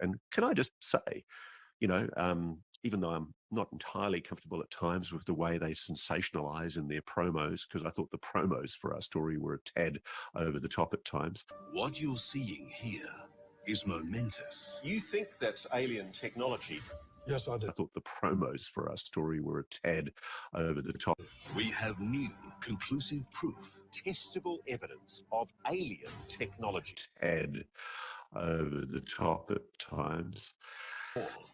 And can I just say, you know, even though I'm not entirely comfortable at times with the way they sensationalize in their promos, because I thought the promos for our story were a tad over the top at times. What you're seeing here is momentous. You think that's alien technology? Yes, I do. I thought the promos for our story were a tad over the top. We have new, conclusive proof. Testable evidence of alien technology. Tad over the top at times.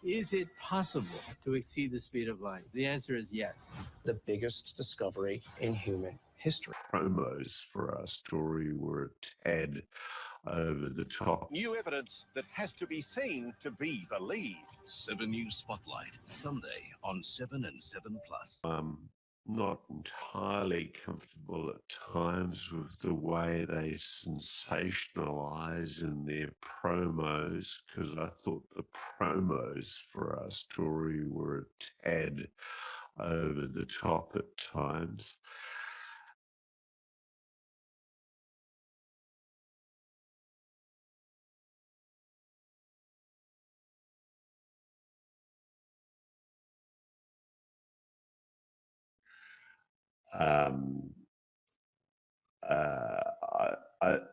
Is it possible to exceed the speed of light? The answer is yes. The biggest discovery in human history. Promos for our story were a tad over the top. New evidence that has to be seen to be believed. 7 News Spotlight, Sunday on 7 and 7 Plus. Not entirely comfortable at times with the way they sensationalize in their promos, because I thought the promos for our story were a tad over the top at times.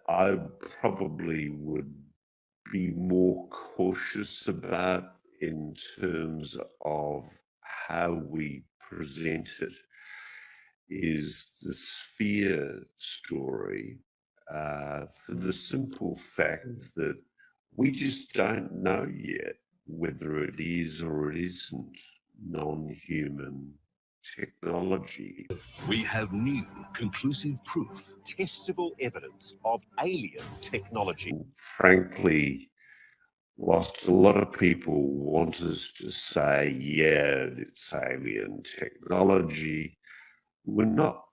I probably would be more cautious about in terms of how we present it is the sphere story, for the simple fact that we just don't know yet whether it is or it isn't non-human technology. We have new, conclusive proof. Testable evidence of alien technology. Frankly, whilst a lot of people want us to say, yeah, it's alien technology, we're not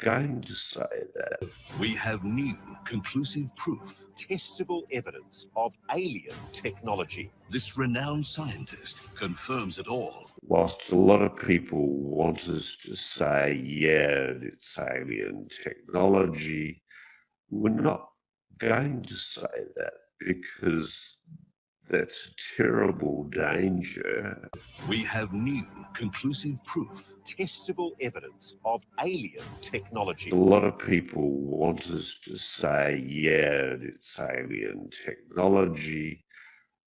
going to say that. We have new, conclusive proof. Testable evidence of alien technology. This renowned scientist confirms it all. Whilst a lot of people want us to say, yeah, it's alien technology, we're not going to say that because that's a terrible danger. We have new, conclusive proof. Testable evidence of alien technology. A lot of people want us to say, yeah, it's alien technology.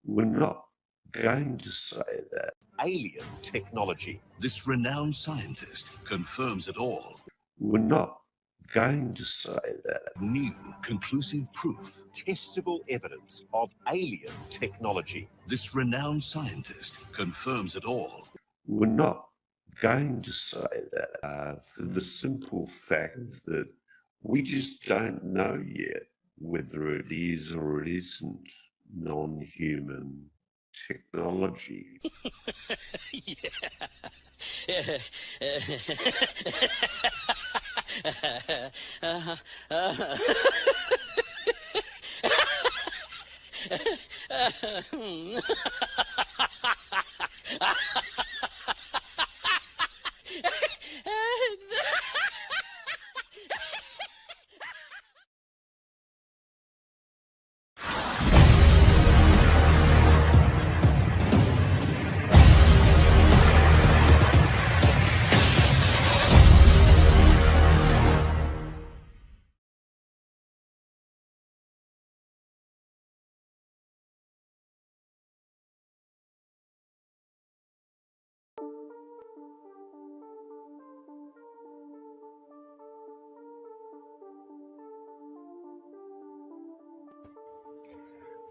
We're not going to say that. Alien technology. This renowned scientist confirms it all. We're not going to say that. New, conclusive proof. Testable evidence of alien technology. This renowned scientist confirms it all. We're not going to say that, for the simple fact that we just don't know yet whether it is or it isn't non-human technology.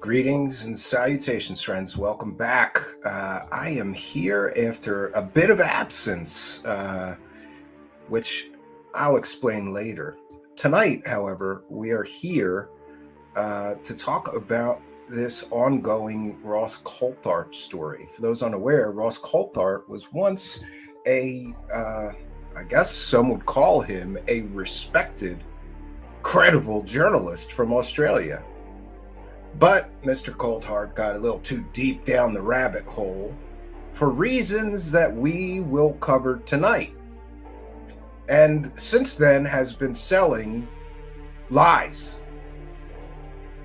Greetings and salutations, friends. Welcome back. I am here after a bit of absence, which I'll explain later. Tonight, however, we are here to talk about this ongoing Ross Coulthart story. For those unaware, Ross Coulthart was once I guess some would call him a respected, credible journalist from Australia. But Mr. Coulthart got a little too deep down the rabbit hole for reasons that we will cover tonight. And since then has been selling lies.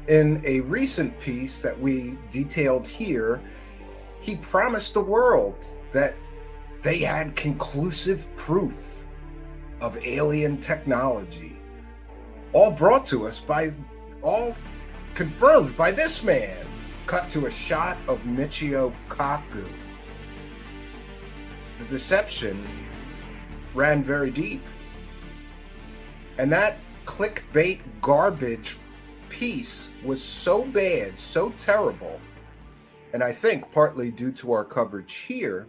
in a recent piece that we detailed here, he promised the world that they had conclusive proof of alien technology, all brought to us all confirmed by this man. Cut to a shot of Michio Kaku. The deception ran very deep. And that clickbait garbage piece was so bad, so terrible, and I think partly due to our coverage here,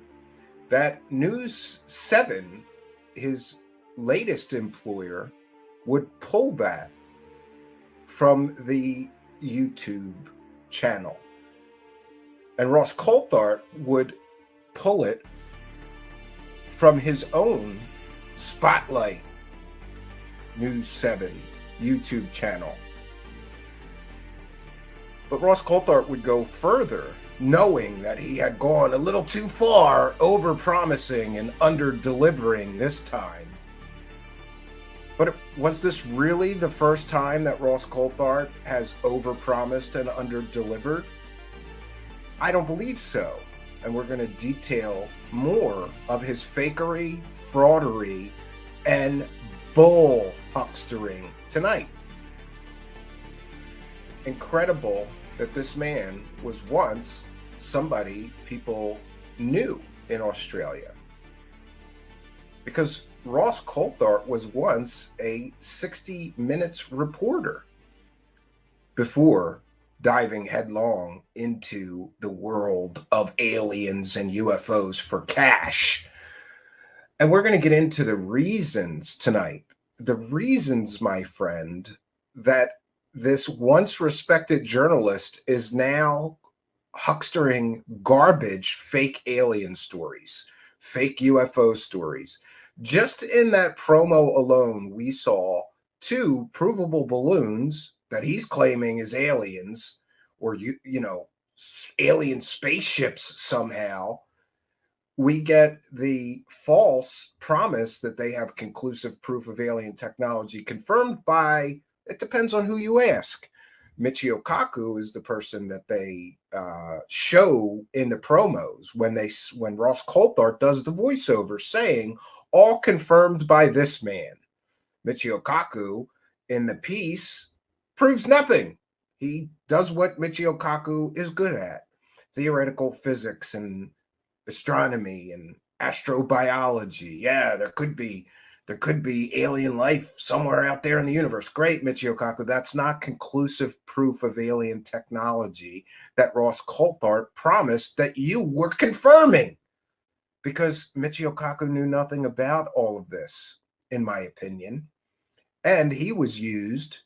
that News 7, his latest employer, would pull that from the YouTube channel. And Ross Coulthart would pull it from his own Spotlight News 7 YouTube channel. But Ross Coulthart would go further, knowing that he had gone a little too far, over-promising and under-delivering this time. But was this really the first time that Ross Coulthart has over-promised and under-delivered? I don't believe so. And we're going to detail more of his fakery, fraudery, and bull huckstering tonight. Incredible that this man was once somebody people knew in Australia. Because Ross Coulthart was once a 60 Minutes reporter before diving headlong into the world of aliens and UFOs for cash. And we're going to get into the reasons tonight. The reasons, my friend, that this once respected journalist is now huckstering garbage, fake alien stories, fake UFO stories. Just in that promo alone, we saw 2 provable balloons that he's claiming is aliens, or alien spaceships somehow. We get the false promise that they have conclusive proof of alien technology, confirmed by, it depends on who you ask. Michio Kaku is the person that they show in the promos when Ross Coulthart does the voiceover, saying, all confirmed by this man. Michio Kaku in the piece proves nothing. He does what Michio Kaku is good at: theoretical physics and astronomy and astrobiology. Yeah, there could be alien life somewhere out there in the universe. Great, Michio Kaku. That's not conclusive proof of alien technology that Ross Coulthart promised that you were confirming, because Michio Kaku knew nothing about all of this, in my opinion. And he was used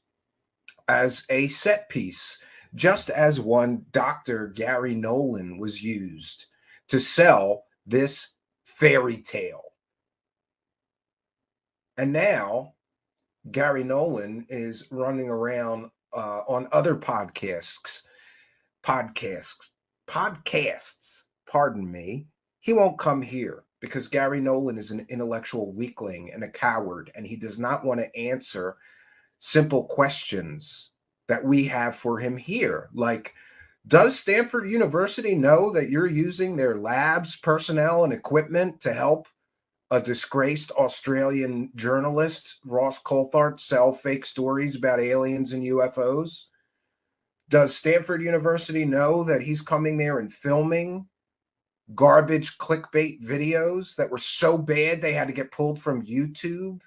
as a set piece, just as one Dr. Gary Nolan was used to sell this fairy tale. And now Gary Nolan is running around on other podcasts, pardon me. He won't come here because Gary Nolan is an intellectual weakling and a coward, and he does not want to answer simple questions that we have for him here. Like, does Stanford University know that you're using their labs, personnel, and equipment to help a disgraced Australian journalist, Ross Coulthart, sell fake stories about aliens and UFOs? Does Stanford University know that he's coming there and filming garbage clickbait videos that were so bad they had to get pulled from YouTube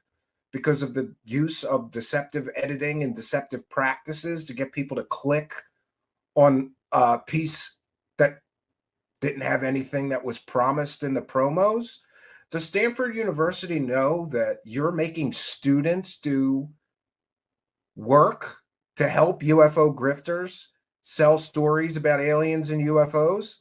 because of the use of deceptive editing and deceptive practices to get people to click on a piece that didn't have anything that was promised in the promos? Does Stanford University know that you're making students do work to help UFO grifters sell stories about aliens and UFOs?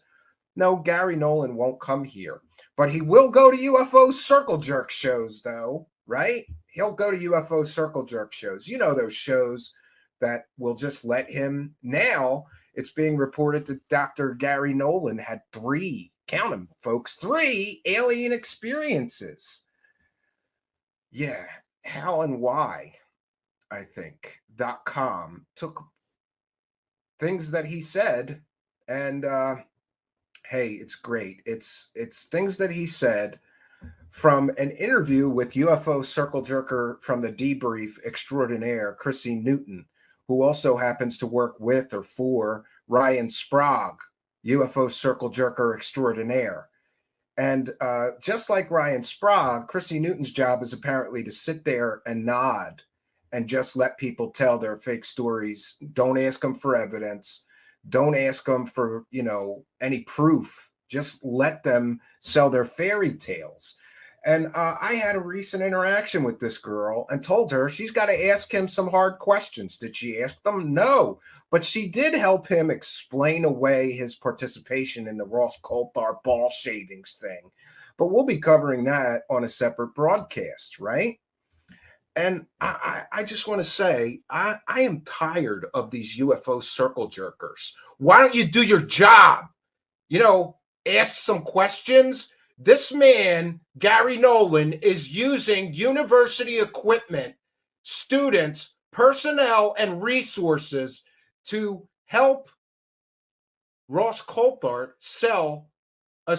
No, Gary Nolan won't come here, but he will go to UFO circle jerk shows, though, right? He'll go to UFO circle jerk shows. You know, those shows that will just let him. Now it's being reported that Dr. Gary Nolan had 3, count them, folks, 3 alien experiences. Yeah, how and why, I think, .com took things that he said, and hey, it's great. It's things that he said from an interview with UFO circle jerker from the debrief extraordinaire, Chrissy Newton, who also happens to work with or for Ryan Sprague, UFO circle jerker extraordinaire. And just like Ryan Sprague, Chrissy Newton's job is apparently to sit there and nod and just let people tell their fake stories. Don't ask them for evidence. Don't ask them for, any proof. Just let them sell their fairy tales. And I had a recent interaction with this girl and told her she's got to ask him some hard questions. Did she ask them? No. But she did help him explain away his participation in the Ross Coulthart ball shavings thing. But we'll be covering that on a separate broadcast, right? And I just want to say, I am tired of these UFO circle jerkers. Why don't you do your job? Ask some questions. This man, Gary Nolan, is using university equipment, students, personnel, and resources to help Ross Coulthart sell a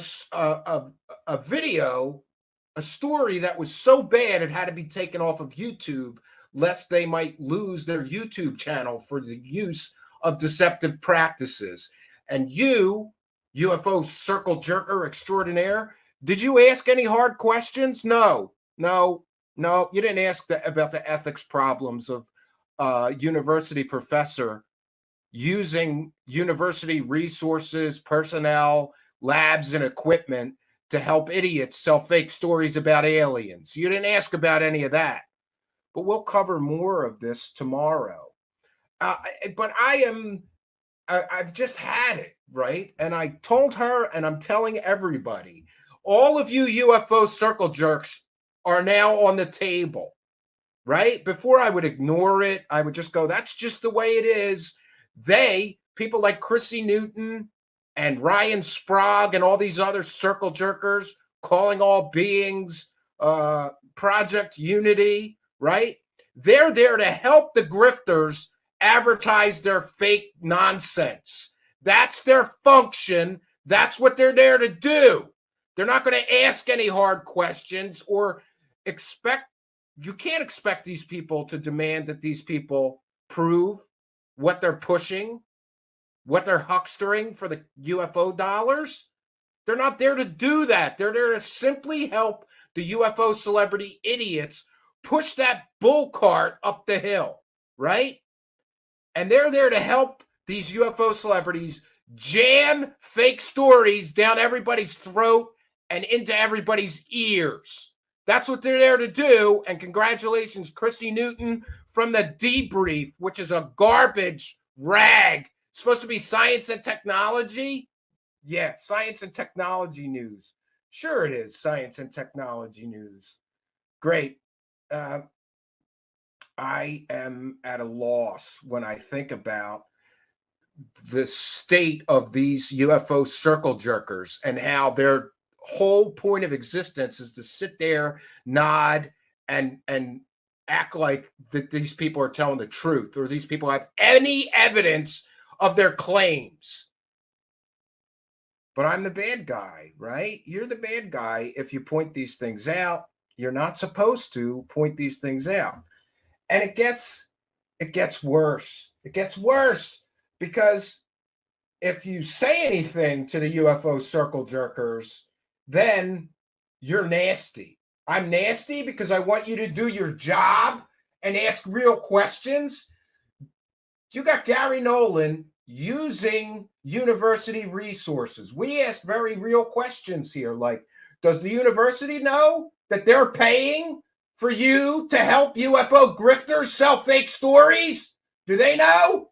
video, a story that was so bad it had to be taken off of YouTube, lest they might lose their YouTube channel for the use of deceptive practices. And you, UFO circle jerker extraordinaire, did you ask any hard questions? No. You didn't ask about the ethics problems of a university professor using university resources, personnel, labs, and equipment to help idiots sell fake stories about aliens. You didn't ask about any of that. But we'll cover more of this tomorrow. But I've just had it, right? And I told her, and I'm telling everybody, all of you UFO circle jerks are now on the table, right? Before I would ignore it, I would just go, that's just the way it is. People like Chrissy Newton and Ryan Sprague and all these other circle jerkers calling all beings Project Unity, right? They're there to help the grifters advertise their fake nonsense. That's their function. That's what they're there to do. They're not going to ask any hard questions or you can't expect these people to demand that these people prove what they're pushing, what they're huckstering for the UFO dollars. They're not there to do that. They're there to simply help the UFO celebrity idiots push that bull cart up the hill, right? And they're there to help these UFO celebrities jam fake stories down everybody's throat and into everybody's ears. That's what they're there to do. And congratulations, Chrissy Newton from the Debrief, which is a garbage rag. It's supposed to be science and technology. Yeah, science and technology news. Sure it is science and technology news. Great. I am at a loss when I think about the state of these UFO circle jerkers and how their whole point of existence is to sit there, nod, and act like that these people are telling the truth or these people have any evidence of their claims. But I'm the bad guy, right? You're the bad guy if you point these things out. You're not supposed to point these things out. And it gets worse. It gets worse because if you say anything to the UFO circle jerkers, then you're nasty. I'm nasty because I want you to do your job and ask real questions. You got Gary Nolan using university resources. We asked very real questions here, like, does the university know that they're paying for you to help UFO grifters sell fake stories? Do they know?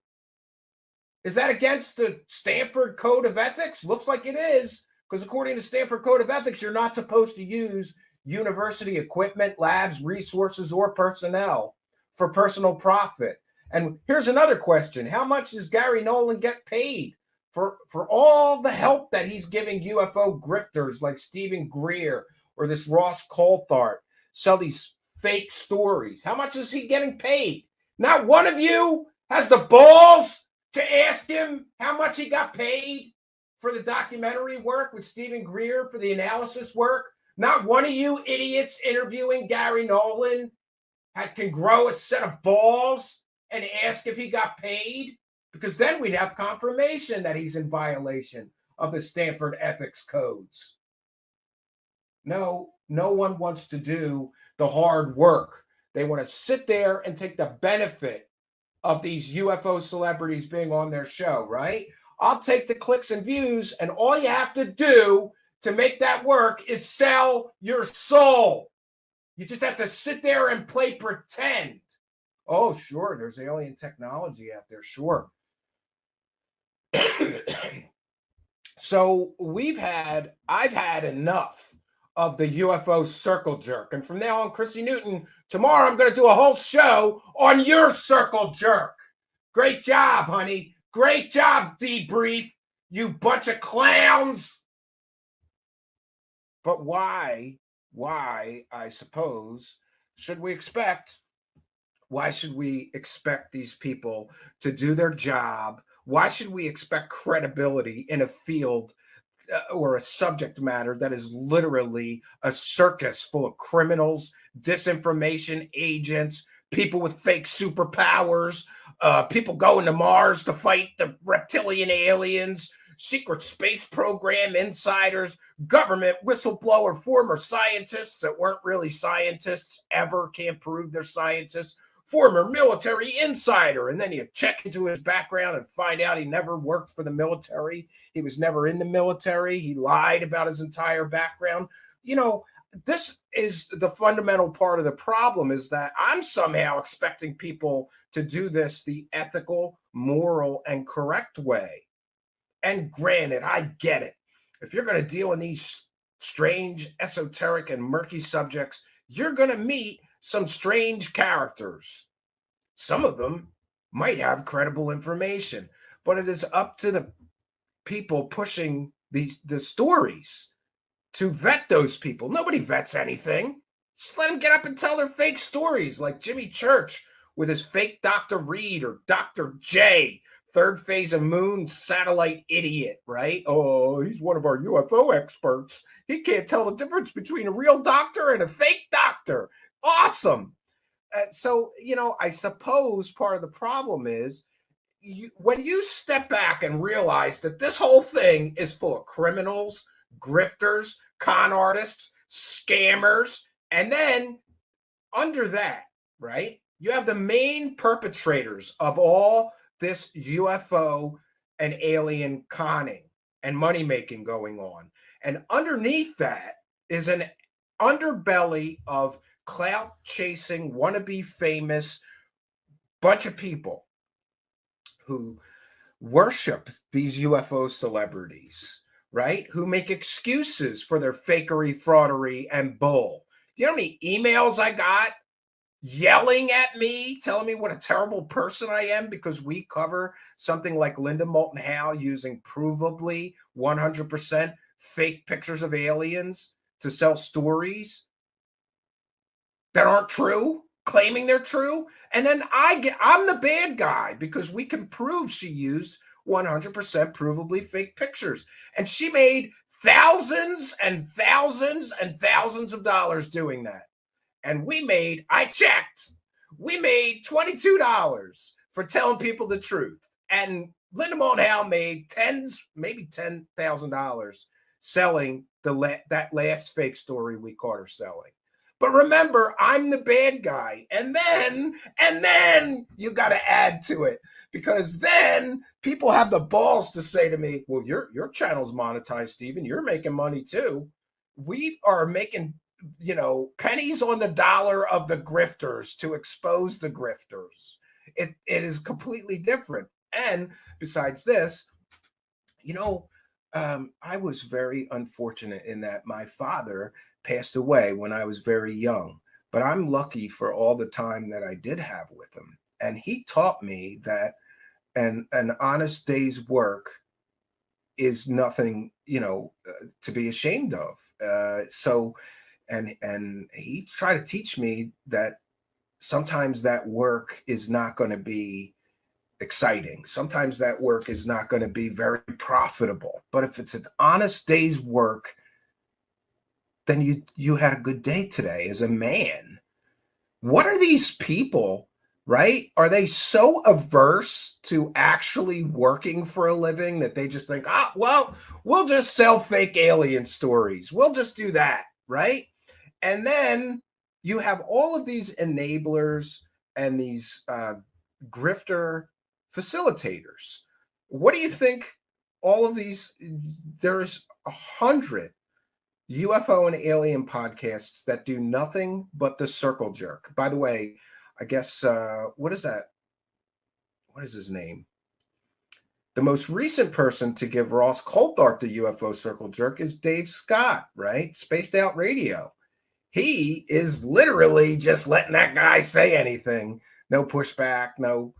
Is that against the Stanford Code of Ethics? Looks like it is, because according to Stanford Code of Ethics, you're not supposed to use university equipment, labs, resources, or personnel for personal profit. And here's another question. How much does Gary Nolan get paid for all the help that he's giving UFO grifters like Stephen Greer or this Ross Coulthart sell these fake stories? How much is he getting paid? Not one of you has the balls to ask him how much he got paid for the documentary work with Stephen Greer for the analysis work? Not one of you idiots interviewing Gary Nolan can grow a set of balls and ask if he got paid, because then we'd have confirmation that he's in violation of the Stanford ethics codes. No one wants to do the hard work. They want to sit there and take the benefit of these UFO celebrities being on their show, right? I'll take the clicks and views, and all you have to do to make that work is sell your soul. You just have to sit there and play pretend. Oh, sure, there's alien technology out there, sure. So I've had enough of the UFO circle jerk. And from now on, Chrissy Newton, tomorrow I'm going to do a whole show on your circle jerk. Great job, honey. Great job, Debrief, you bunch of clowns. But why, I suppose, should we expect these people to do their job? Why should we expect credibility in a field or a subject matter that is literally a circus full of criminals, disinformation agents, people with fake superpowers, people going to Mars to fight the reptilian aliens, secret space program insiders, government whistleblower, former scientists that weren't really scientists ever, can't prove they're scientists, former military insider, and then you check into his background and find out he never worked for the military. He was never in the military. He lied about his entire background. You know, this is the fundamental part of the problem, is that I'm somehow expecting people to do this the ethical, moral, and correct way. And granted, I get it. If you're going to deal in these strange, esoteric, and murky subjects, you're going to meet some strange characters. Some of them might have credible information, but it is up to the people pushing the stories to vet those people. Nobody vets anything. Just let them get up and tell their fake stories, like Jimmy Church with his fake Dr. Reed, or Dr. J, third phase of moon satellite idiot, right? Oh, he's one of our UFO experts. He can't tell the difference between a real doctor and a fake doctor. Awesome. So, you know, I suppose part of the problem is when you step back and realize that this whole thing is full of criminals, grifters, con artists, scammers, and then under that, right, you have the main perpetrators of all this UFO and alien conning and money making going on. And underneath that is an underbelly of clout chasing, wannabe famous bunch of people who worship these UFO celebrities, right? Who make excuses for their fakery, fraudery, and bull. You know how many emails I got yelling at me, telling me what a terrible person I am because we cover something like Linda Moulton Howe using provably 100% fake pictures of aliens to sell stories that aren't true, claiming they're true. And then I'm the bad guy because we can prove she used 100% provably fake pictures. And she made thousands and thousands and thousands of dollars doing that. And I checked, we made $22 for telling people the truth. And Linda Moulton Howe made maybe $10,000 selling that last fake story we caught her selling. But remember, I'm the bad guy. And then you got to add to it, because then people have the balls to say to me, well, your channel's monetized, Stephen. You're making money too. We are making, pennies on the dollar of the grifters to expose the grifters. It is completely different. And besides this, I was very unfortunate in that my father passed away when I was very young, but I'm lucky for all the time that I did have with him. And he taught me that an honest day's work is nothing, to be ashamed of. And he tried to teach me that sometimes that work is not going to be exciting. Sometimes that work is not going to be very profitable. But if it's an honest day's work, then you had a good day today as a man. What are these people, right? Are they so averse to actually working for a living that they just think, well, we'll just sell fake alien stories. We'll just do that, right? And then you have all of these enablers and these grifter facilitators. What do you think? All of these, there's 100 UFO and alien podcasts that do nothing but the circle jerk. By the way, I guess, what is that? What is his name? The most recent person to give Ross Coulthart the UFO circle jerk is Dave Scott, right? Spaced Out Radio. He is literally just letting that guy say anything. No pushback, no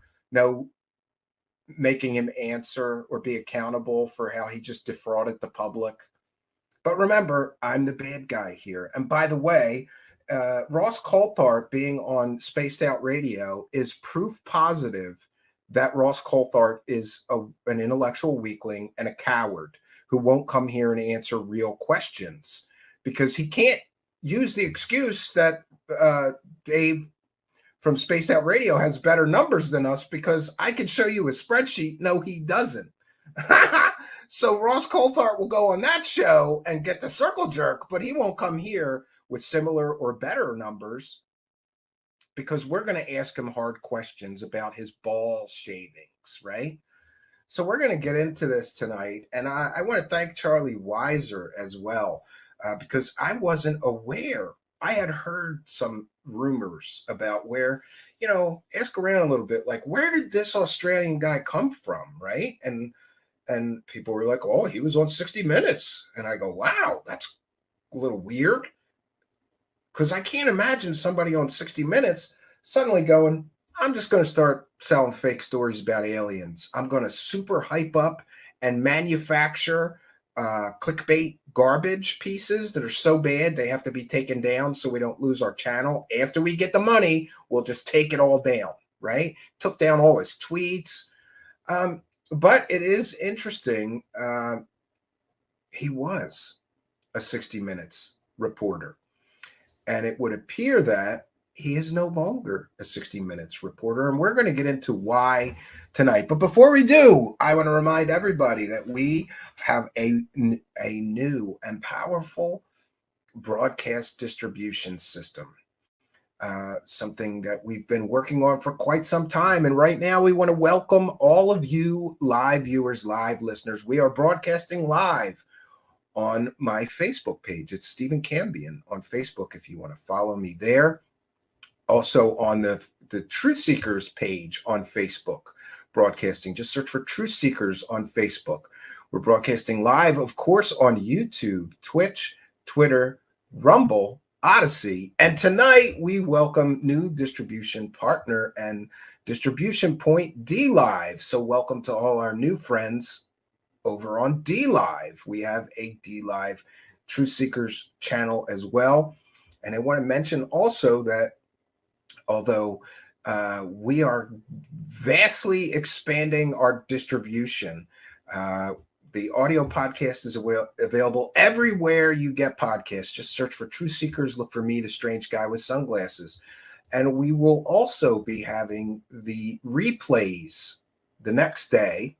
making him answer or be accountable for how he just defrauded the public. But remember, I'm the bad guy here. And by the way, Ross Coulthart being on Spaced Out Radio is proof positive that Ross Coulthart is an intellectual weakling and a coward who won't come here and answer real questions, because he can't use the excuse that Dave from Spaced Out Radio has better numbers than us because I could show you a spreadsheet. No, he doesn't. So Ross Coulthart will go on that show and get the circle jerk, but he won't come here with similar or better numbers, because we're going to ask him hard questions about his ball shavings, right? So we're going to get into this tonight. And I want to thank Charlie Weiser as well, because I wasn't aware. I had heard some rumors about where, ask around a little bit, like, where did this Australian guy come from, right? And people were like, oh, he was on 60 Minutes. And I go, wow, that's a little weird. Because I can't imagine somebody on 60 Minutes suddenly going, I'm just going to start selling fake stories about aliens. I'm going to super hype up and manufacture clickbait garbage pieces that are so bad they have to be taken down so we don't lose our channel. After we get the money, we'll just take it all down, right? Took down all his tweets. But it is interesting. He was a 60 Minutes reporter. And it would appear that he is no longer a 60 Minutes reporter. And we're going to get into why tonight. But before we do, I want to remind everybody that we have a new and powerful broadcast distribution system. Something that we've been working on for quite some time. And right now we want to welcome all of you live viewers, live listeners. We are broadcasting live on my Facebook page. It's Stephen Cambion on Facebook if you want to follow me there. Also on the Truth Seekers page on Facebook, broadcasting. Just search for Truth Seekers on Facebook. We're broadcasting live, of course, on YouTube, Twitch, Twitter, Rumble, Odyssey. And tonight we welcome new distribution partner and distribution point, DLive. So welcome to all our new friends over on DLive. We have a DLive Truth Seekers channel as well. And I want to mention also that although we are vastly expanding our distribution, the audio podcast is available everywhere you get podcasts. Just search for Truth Seekers. Look for me, the strange guy with sunglasses. And we will also be having the replays the next day.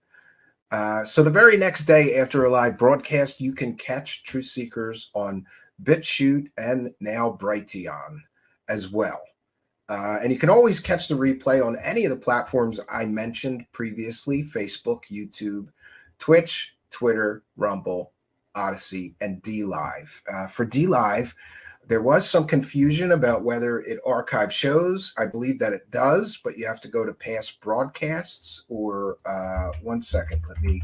So the very next day after a live broadcast, you can catch Truth Seekers on BitChute and now Brighteon as well. And you can always catch the replay on any of the platforms I mentioned previously: Facebook, YouTube, Twitch, Twitter, Rumble, Odyssey, and DLive. For DLive, there was some confusion about whether it archives shows. I believe that it does, but you have to go to past broadcasts or 1 second. Let me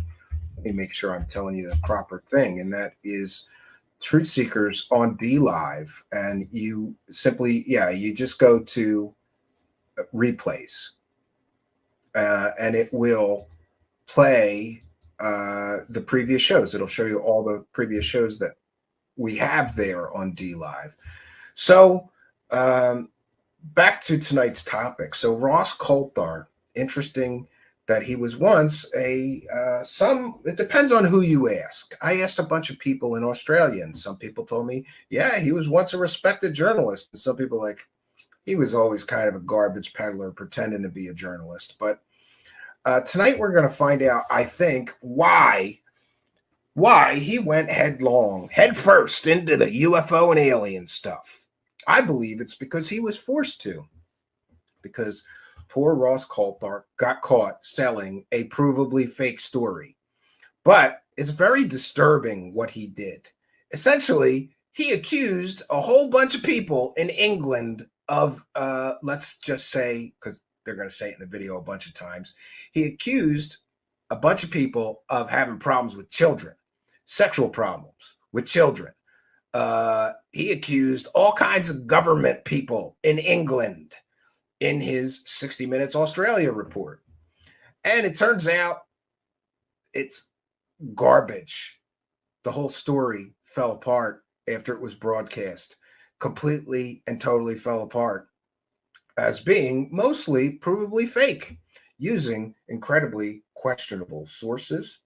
make sure I'm telling you the proper thing. And that is Truth Seekers on DLive. And you simply, you just go to replays and it will play the previous shows. It'll show you all the previous shows that we have there on DLive. So back to tonight's topic. So Ross Coulthart, interesting that he was once it depends on who you ask. I asked a bunch of people in Australia, and some people told me, yeah, he was once a respected journalist. And some people like, he was always kind of a garbage peddler pretending to be a journalist. But tonight we're going to find out, I think, why he went head first into the UFO and alien stuff. I believe it's because he was forced to, because poor Ross Coulthart got caught selling a provably fake story. But it's very disturbing what he did. Essentially, he accused a whole bunch of people in England of, let's just say, because they're going to say it in the video a bunch of times, he accused a bunch of people of having problems with children, sexual problems with children. He accused all kinds of government people in England in his 60 Minutes Australia report. And it turns out it's garbage. The whole story fell apart after it was broadcast. Completely and totally fell apart as being mostly provably fake, using incredibly questionable sources.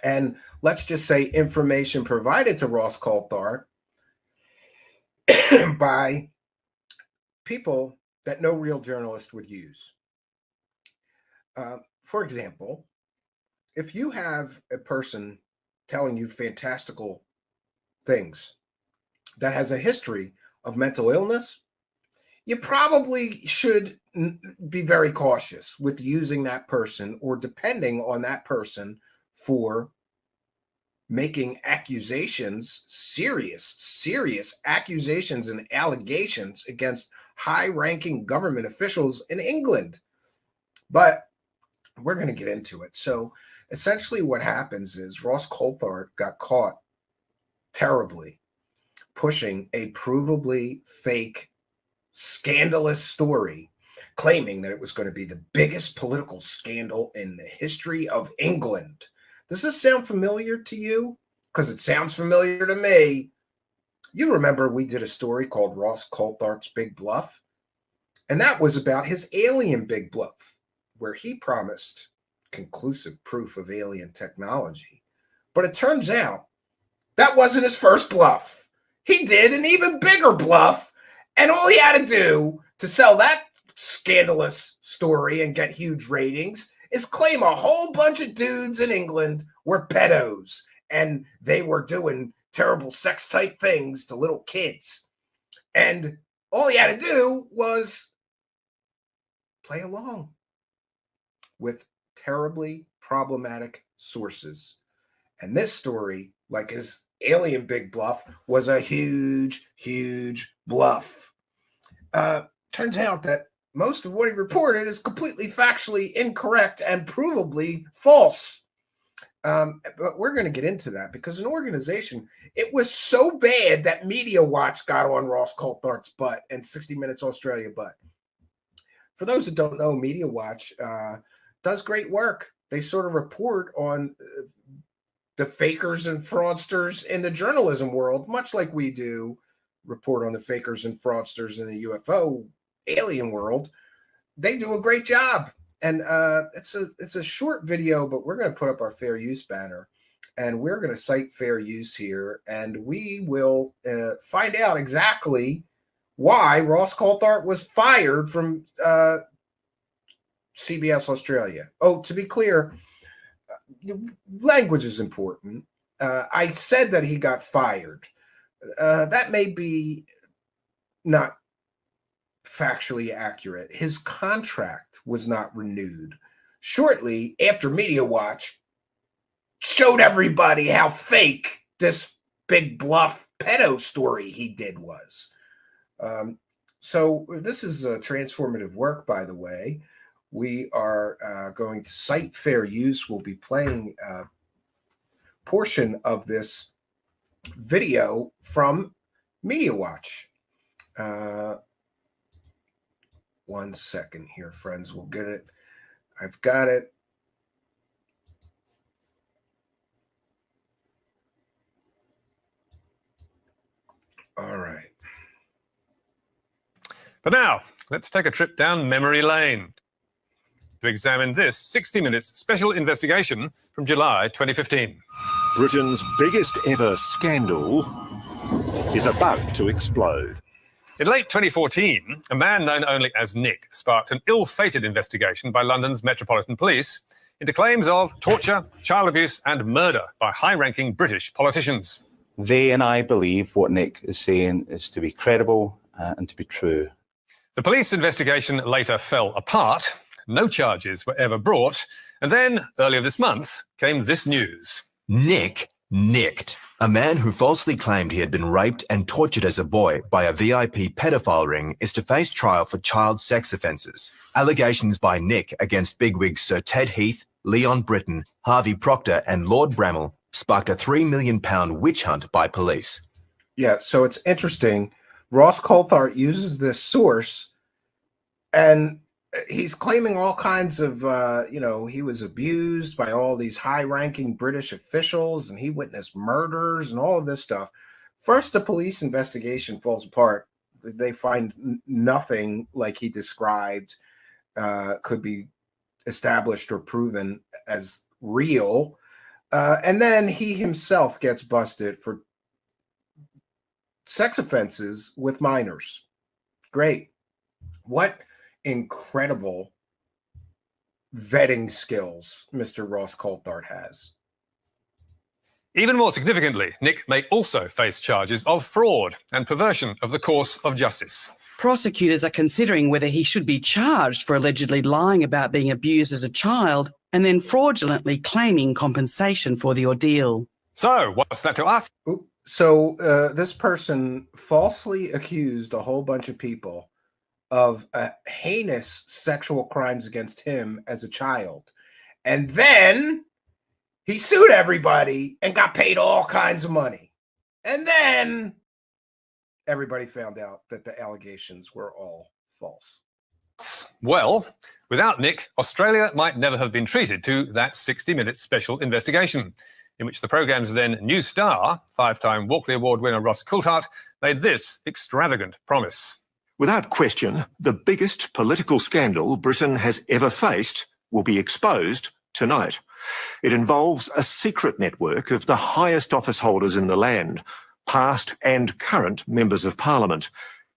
And let's just say information provided to Ross Coulthart by people that no real journalist would use. For example, if you have a person telling you fantastical things that has a history of mental illness, you probably should be very cautious with using that person or depending on that person for making accusations, serious accusations and allegations against high-ranking government officials in England. But we're going to get into it. So essentially what happens is Ross Coulthart got caught terribly pushing a provably fake, scandalous story, claiming that it was going to be the biggest political scandal in the history of England. Does this sound familiar to you? Because it sounds familiar to me. You remember we did a story called Ross Coulthart's Big Bluff, and that was about his alien big bluff, where he promised conclusive proof of alien technology. But it turns out that wasn't his first bluff. He did an even bigger bluff, and all he had to do to sell that scandalous story and get huge ratings is claim a whole bunch of dudes in England were pedos, and they were doing terrible sex type things to little kids. And all he had to do was play along with terribly problematic sources. And this story, like his alien big bluff, was a huge bluff. Turns out that most of what he reported is completely factually incorrect and provably false. But we're going to get into that because an organization, it was so bad that Media Watch got on Ross Coulthart's butt and 60 Minutes Australia butt. For those that don't know, Media Watch does great work. They sort of report on the fakers and fraudsters in the journalism world, much like we do report on the fakers and fraudsters in the UFO alien world. They do a great job. And it's a short video, but we're going to put up our fair use banner, and we're going to cite fair use here, and we will find out exactly why Ross Coulthart was fired from CBS Australia. Oh, to be clear, language is important. I said that he got fired. That may be not factually accurate. His contract was not renewed shortly after Media Watch showed everybody how fake this big bluff pedo story he did was. So this is a transformative work, by the way. We are going to cite fair use. We'll be playing a portion of this video from Media Watch. 1 second here, friends. We'll get it. I've got it. All right. But now, let's take a trip down memory lane to examine this 60 Minutes special investigation from July 2015. Britain's biggest ever scandal is about to explode. In late 2014, a man known only as Nick sparked an ill-fated investigation by London's Metropolitan Police into claims of torture, child abuse and murder by high-ranking British politicians. They and I believe what Nick is saying is to be credible and to be true. The police investigation later fell apart. No charges were ever brought. And then, earlier this month, came this news. Nick nicked. A man who falsely claimed he had been raped and tortured as a boy by a VIP pedophile ring is to face trial for child sex offences. Allegations by Nick against bigwigs Sir Ted Heath, Leon Britton, Harvey Proctor and Lord Bramall sparked a £3 million witch hunt by police. Yeah, so it's interesting. Ross Coulthart uses this source, and he's claiming all kinds of, he was abused by all these high-ranking British officials, and he witnessed murders and all of this stuff. First, the police investigation falls apart. They find nothing like he described could be established or proven as real. And then he himself gets busted for sex offenses with minors. Great. What incredible vetting skills Mr. Ross Coulthart has. Even more significantly, Nick may also face charges of fraud and perversion of the course of justice. Prosecutors are considering whether he should be charged for allegedly lying about being abused as a child and then fraudulently claiming compensation for the ordeal. So, what's that to us? So this person falsely accused a whole bunch of people of heinous sexual crimes against him as a child. And then he sued everybody and got paid all kinds of money. And then everybody found out that the allegations were all false. Well, without Nick, Australia might never have been treated to that 60 Minutes special investigation, in which the programme's then new star, 5-time Walkley Award winner Ross Coulthart, made this extravagant promise. Without question, the biggest political scandal Britain has ever faced will be exposed tonight. It involves a secret network of the highest office holders in the land, past and current members of parliament,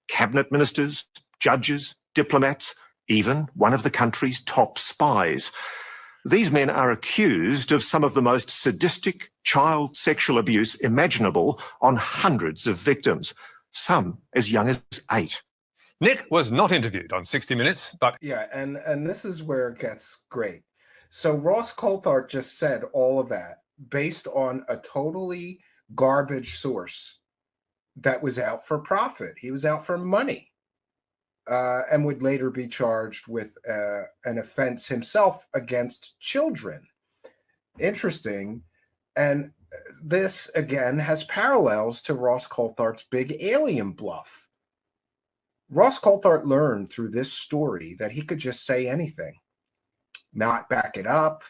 cabinet ministers, judges, diplomats, even one of the country's top spies. These men are accused of some of the most sadistic child sexual abuse imaginable on hundreds of victims, some as young as 8. Nick was not interviewed on 60 Minutes, but... Yeah, and this is where it gets great. So Ross Coulthart just said all of that based on a totally garbage source that was out for profit. He was out for money. And would later be charged with an offense himself against children. Interesting. And this, again, has parallels to Ross Coulthart's big alien bluff. Ross Coulthart learned through this story that he could just say anything, not back it up,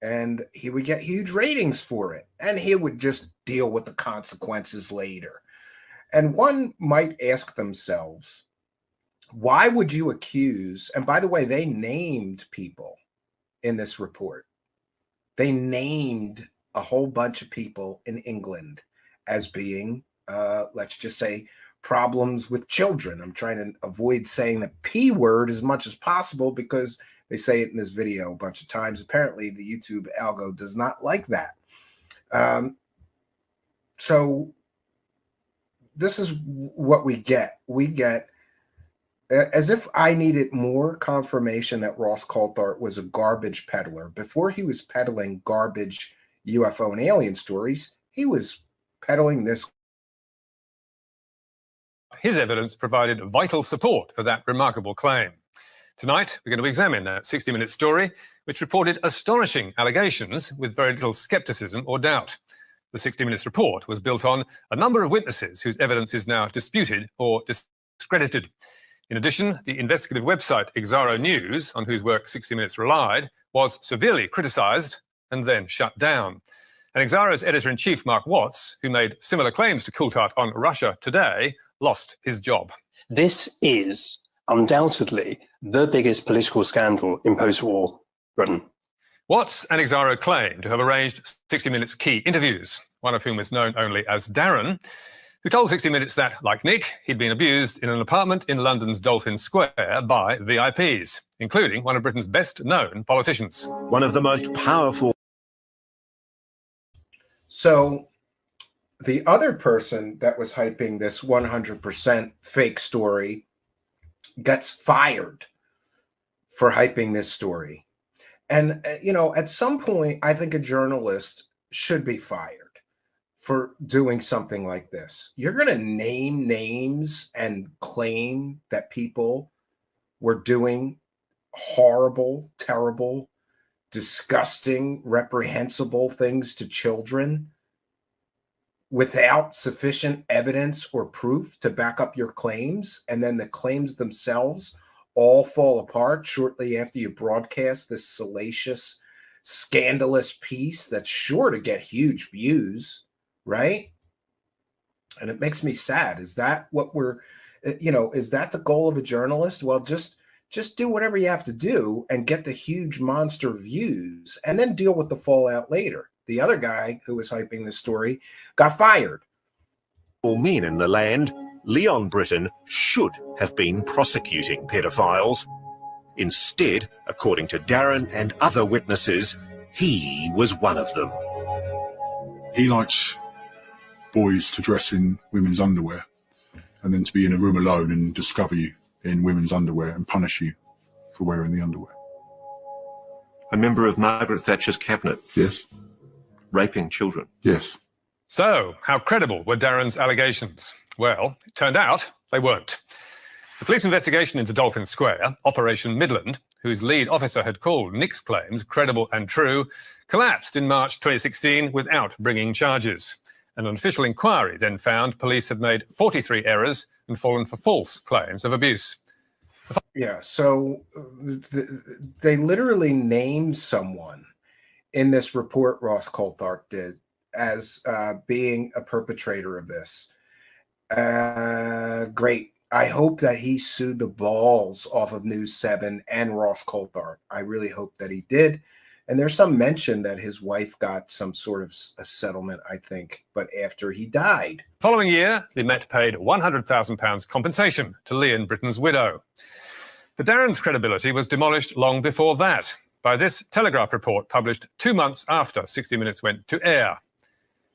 and he would get huge ratings for it, and he would just deal with the consequences later. And one might ask themselves, why would you accuse, and by the way, they named people in this report. They named a whole bunch of people in England as being, let's just say, problems with children. I'm trying to avoid saying the P word as much as possible because they say it in this video a bunch of times. Apparently, the YouTube algo does not like that. So this is what we get. We get, as if I needed more confirmation that Ross Coulthart was a garbage peddler. Before he was peddling garbage UFO and alien stories, he was peddling this. His evidence provided vital support for that remarkable claim. Tonight, we're going to examine that 60 Minutes story, which reported astonishing allegations with very little skepticism or doubt. The 60 Minutes report was built on a number of witnesses whose evidence is now disputed or discredited. In addition, the investigative website Exaro News, on whose work 60 Minutes relied, was severely criticised and then shut down. And Exaro's editor-in-chief, Mark Watts, who made similar claims to Coulthart on Russia Today, lost his job. This is undoubtedly the biggest political scandal in post-war Britain. Watts and Exaro claim to have arranged 60 Minutes key interviews, one of whom is known only as Darren, who told 60 Minutes that, like Nick, he'd been abused in an apartment in London's Dolphin Square by VIPs, including one of Britain's best-known politicians. One of the most powerful. So the other person that was hyping this 100% fake story gets fired for hyping this story. And, you know, at some point, I think a journalist should be fired for doing something like this. You're going to name names and claim that people were doing horrible, terrible, disgusting, reprehensible things to children without sufficient evidence or proof to back up your claims, and then the claims themselves all fall apart shortly after you broadcast this salacious, scandalous piece that's sure to get huge views, right? And it makes me sad. Is that what we're, you know, is that the goal of a journalist? Well, just do whatever you have to do and get the huge monster views and then deal with the fallout later. The other guy who was hyping this story got fired. All men in the land, Leon Britton should have been prosecuting pedophiles. Instead, according to Darren and other witnesses, he was one of them. He likes boys to dress in women's underwear and then to be in a room alone and discover you in women's underwear and punish you for wearing the underwear. A member of Margaret Thatcher's cabinet. Yes. Raping children. Yes. So, how credible were Darren's allegations? Well, it turned out they weren't. The police investigation into Dolphin Square, Operation Midland, whose lead officer had called Nick's claims credible and true, collapsed in March 2016 without bringing charges. An official inquiry then found police had made 43 errors and fallen for false claims of abuse. Yeah, so they literally named someone in this report Ross Coulthart did as being a perpetrator of this. Great. I hope that he sued the balls off of News 7 and Ross Coulthart. I really hope that he did. And there's some mention that his wife got some sort of a settlement, I think, but after he died. Following year, the Met paid £100,000 compensation to Leon Britton's widow. But Darren's credibility was demolished long before that by this Telegraph report published 2 months after 60 Minutes went to air,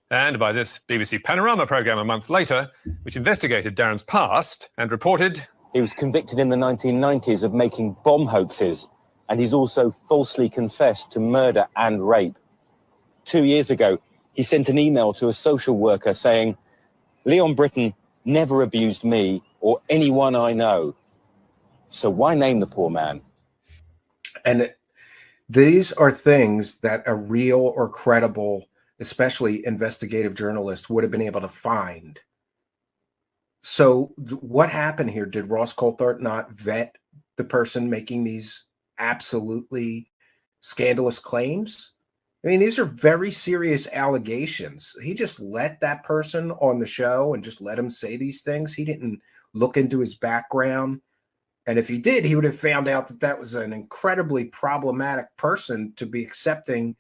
and by this BBC Panorama programme a month later, which investigated Darren's past and reported he was convicted in the 1990s of making bomb hoaxes, and he's also falsely confessed to murder and rape. 2 years ago, he sent an email to a social worker saying, "Leon Britton never abused me or anyone I know. So why name the poor man?" And these are things that a real or credible, especially investigative journalist, would have been able to find. So what happened here? Did Ross Coulthart not vet the person making these absolutely scandalous claims? I mean, these are very serious allegations. He just let that person on the show and just let him say these things. He didn't look into his background. And if he did, he would have found out that that was an incredibly problematic person to be accepting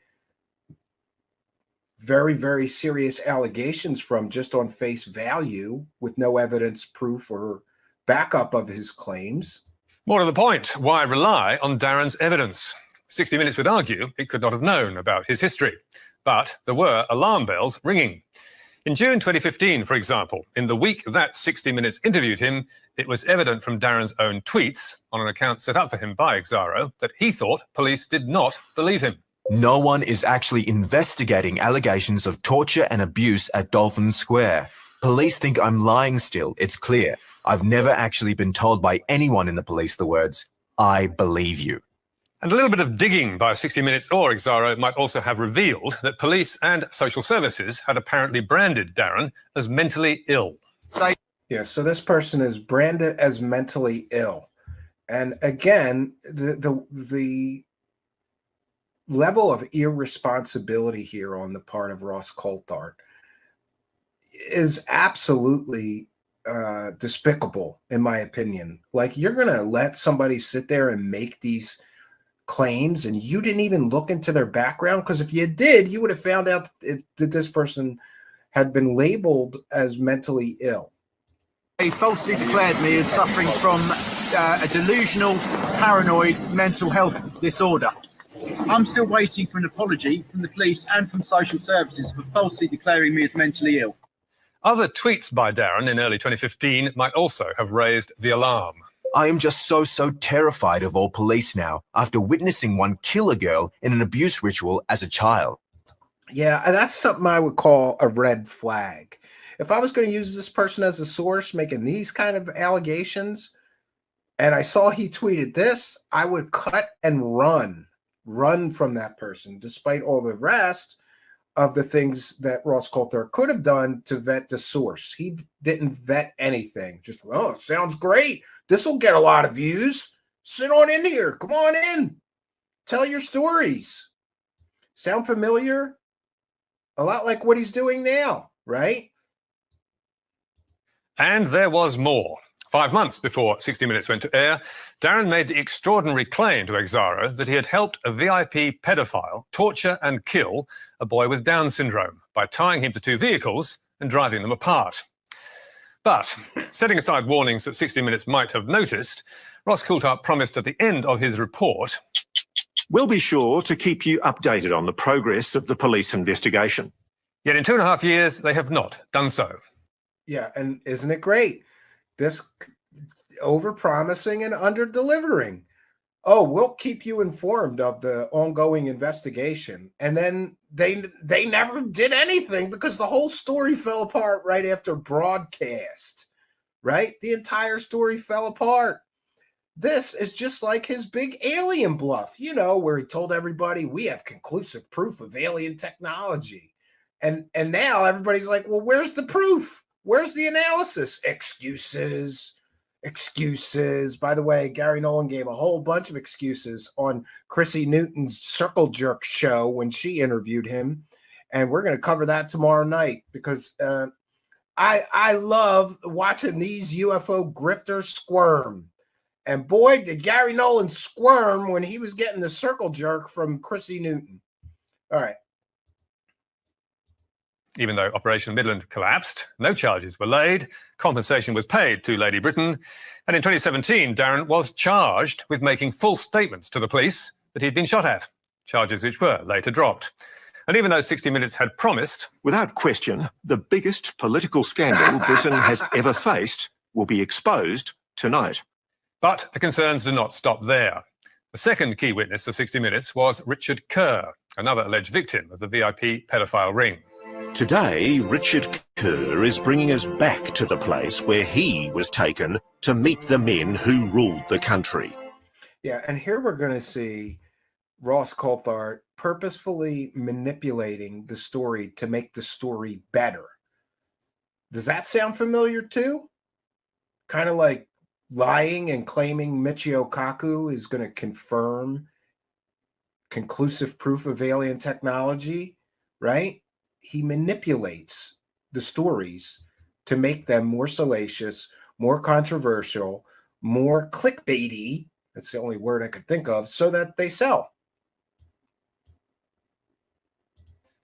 very, very serious allegations from just on face value with no evidence, proof, or backup of his claims. More to the point, why rely on Darren's evidence? 60 Minutes would argue it could not have known about his history, but there were alarm bells ringing. In June 2015, for example, in the week that 60 Minutes interviewed him, it was evident from Darren's own tweets on an account set up for him by Exaro that he thought police did not believe him. No one is actually investigating allegations of torture and abuse at Dolphin Square. Police think I'm lying still, it's clear. I've never actually been told by anyone in the police the words, "I believe you." And a little bit of digging by 60 Minutes or Exaro might also have revealed that police and social services had apparently branded Darren as mentally ill. Yeah, so this person is branded as mentally ill. And again, the level of irresponsibility here on the part of Ross Coulthart is absolutely despicable, in my opinion. Like, you're going to let somebody sit there and make these claims and you didn't even look into their background? Because if you did, you would have found out that this person had been labeled as mentally ill. They falsely declared me as suffering from a delusional, paranoid mental health disorder. I'm still waiting for an apology from the police and from social services for falsely declaring me as mentally ill. Other tweets by Darren in early 2015 might also have raised the alarm. I am just so terrified of all police now after witnessing one kill a girl in an abuse ritual as a child. Yeah, and that's something I would call a red flag. If I was going to use this person as a source making these kind of allegations, and I saw he tweeted this, I would cut and run from that person, despite all the rest of the things that Ross Coulthart could have done to vet the source. He didn't vet anything. Just, well, it sounds great. This will get a lot of views. Sit on in here. Come on in. Tell your stories. Sound familiar? A lot like what he's doing now, right? And there was more. 5 months before 60 Minutes went to air, Darren made the extraordinary claim to Exaro that he had helped a VIP pedophile torture and kill a boy with Down syndrome by tying him to two vehicles and driving them apart. But, setting aside warnings that 60 Minutes might have noticed, Ross Coulthart promised at the end of his report, "We'll be sure to keep you updated on the progress of the police investigation." Yet in 2.5 years, they have not done so. Yeah, and isn't it great? This over-promising and under-delivering. Oh, we'll keep you informed of the ongoing investigation. And then they never did anything because the whole story fell apart right after broadcast, right? The entire story fell apart. This is just like his big alien bluff, you know, where he told everybody we have conclusive proof of alien technology. And now everybody's like, well, where's the proof? Where's the analysis? Excuses. By the way, Gary Nolan gave a whole bunch of excuses on Chrissy Newton's Circle Jerk show when she interviewed him. And we're going to cover that tomorrow night because I love watching these UFO grifters squirm. And boy, did Gary Nolan squirm when he was getting the circle jerk from Chrissy Newton. All right. Even though Operation Midland collapsed, no charges were laid, compensation was paid to Lady Britain, and in 2017, Darren was charged with making false statements to the police that he'd been shot at, charges which were later dropped. And even though 60 Minutes had promised... Without question, the biggest political scandal Britain has ever faced will be exposed tonight. But the concerns do not stop there. The second key witness of 60 Minutes was Richard Kerr, another alleged victim of the VIP pedophile ring. Today, Richard Kerr is bringing us back to the place where he was taken to meet the men who ruled the country. Yeah, and here we're going to see Ross Coulthart purposefully manipulating the story to make the story better. Does that sound familiar too? Kind of like lying and claiming Michio Kaku is going to confirm conclusive proof of alien technology, right? He manipulates the stories to make them more salacious, more controversial, more clickbaity. That's the only word I could think of, so that they sell.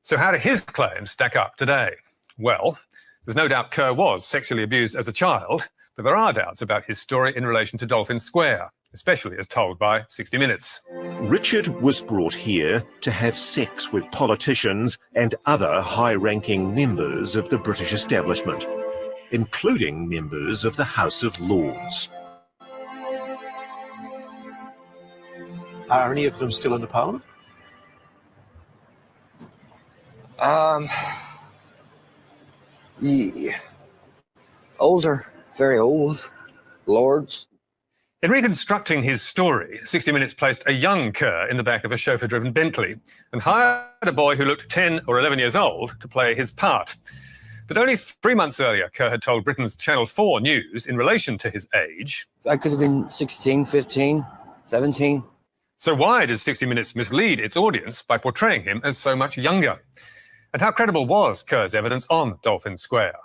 So how do his claims stack up today? Well, there's no doubt Kerr was sexually abused as a child, but there are doubts about his story in relation to Dolphin Square, especially as told by 60 Minutes. Richard was brought here to have sex with politicians and other high-ranking members of the British establishment, including members of the House of Lords. Are any of them still in the Parliament? Yeah. Older, very old. Lords. In reconstructing his story, 60 Minutes placed a young Kerr in the back of a chauffeur-driven Bentley and hired a boy who looked 10 or 11 years old to play his part. But only 3 months earlier, Kerr had told Britain's Channel 4 News in relation to his age... I could have been 16, 15, 17. So why did 60 Minutes mislead its audience by portraying him as so much younger? And how credible was Kerr's evidence on Dolphin Square?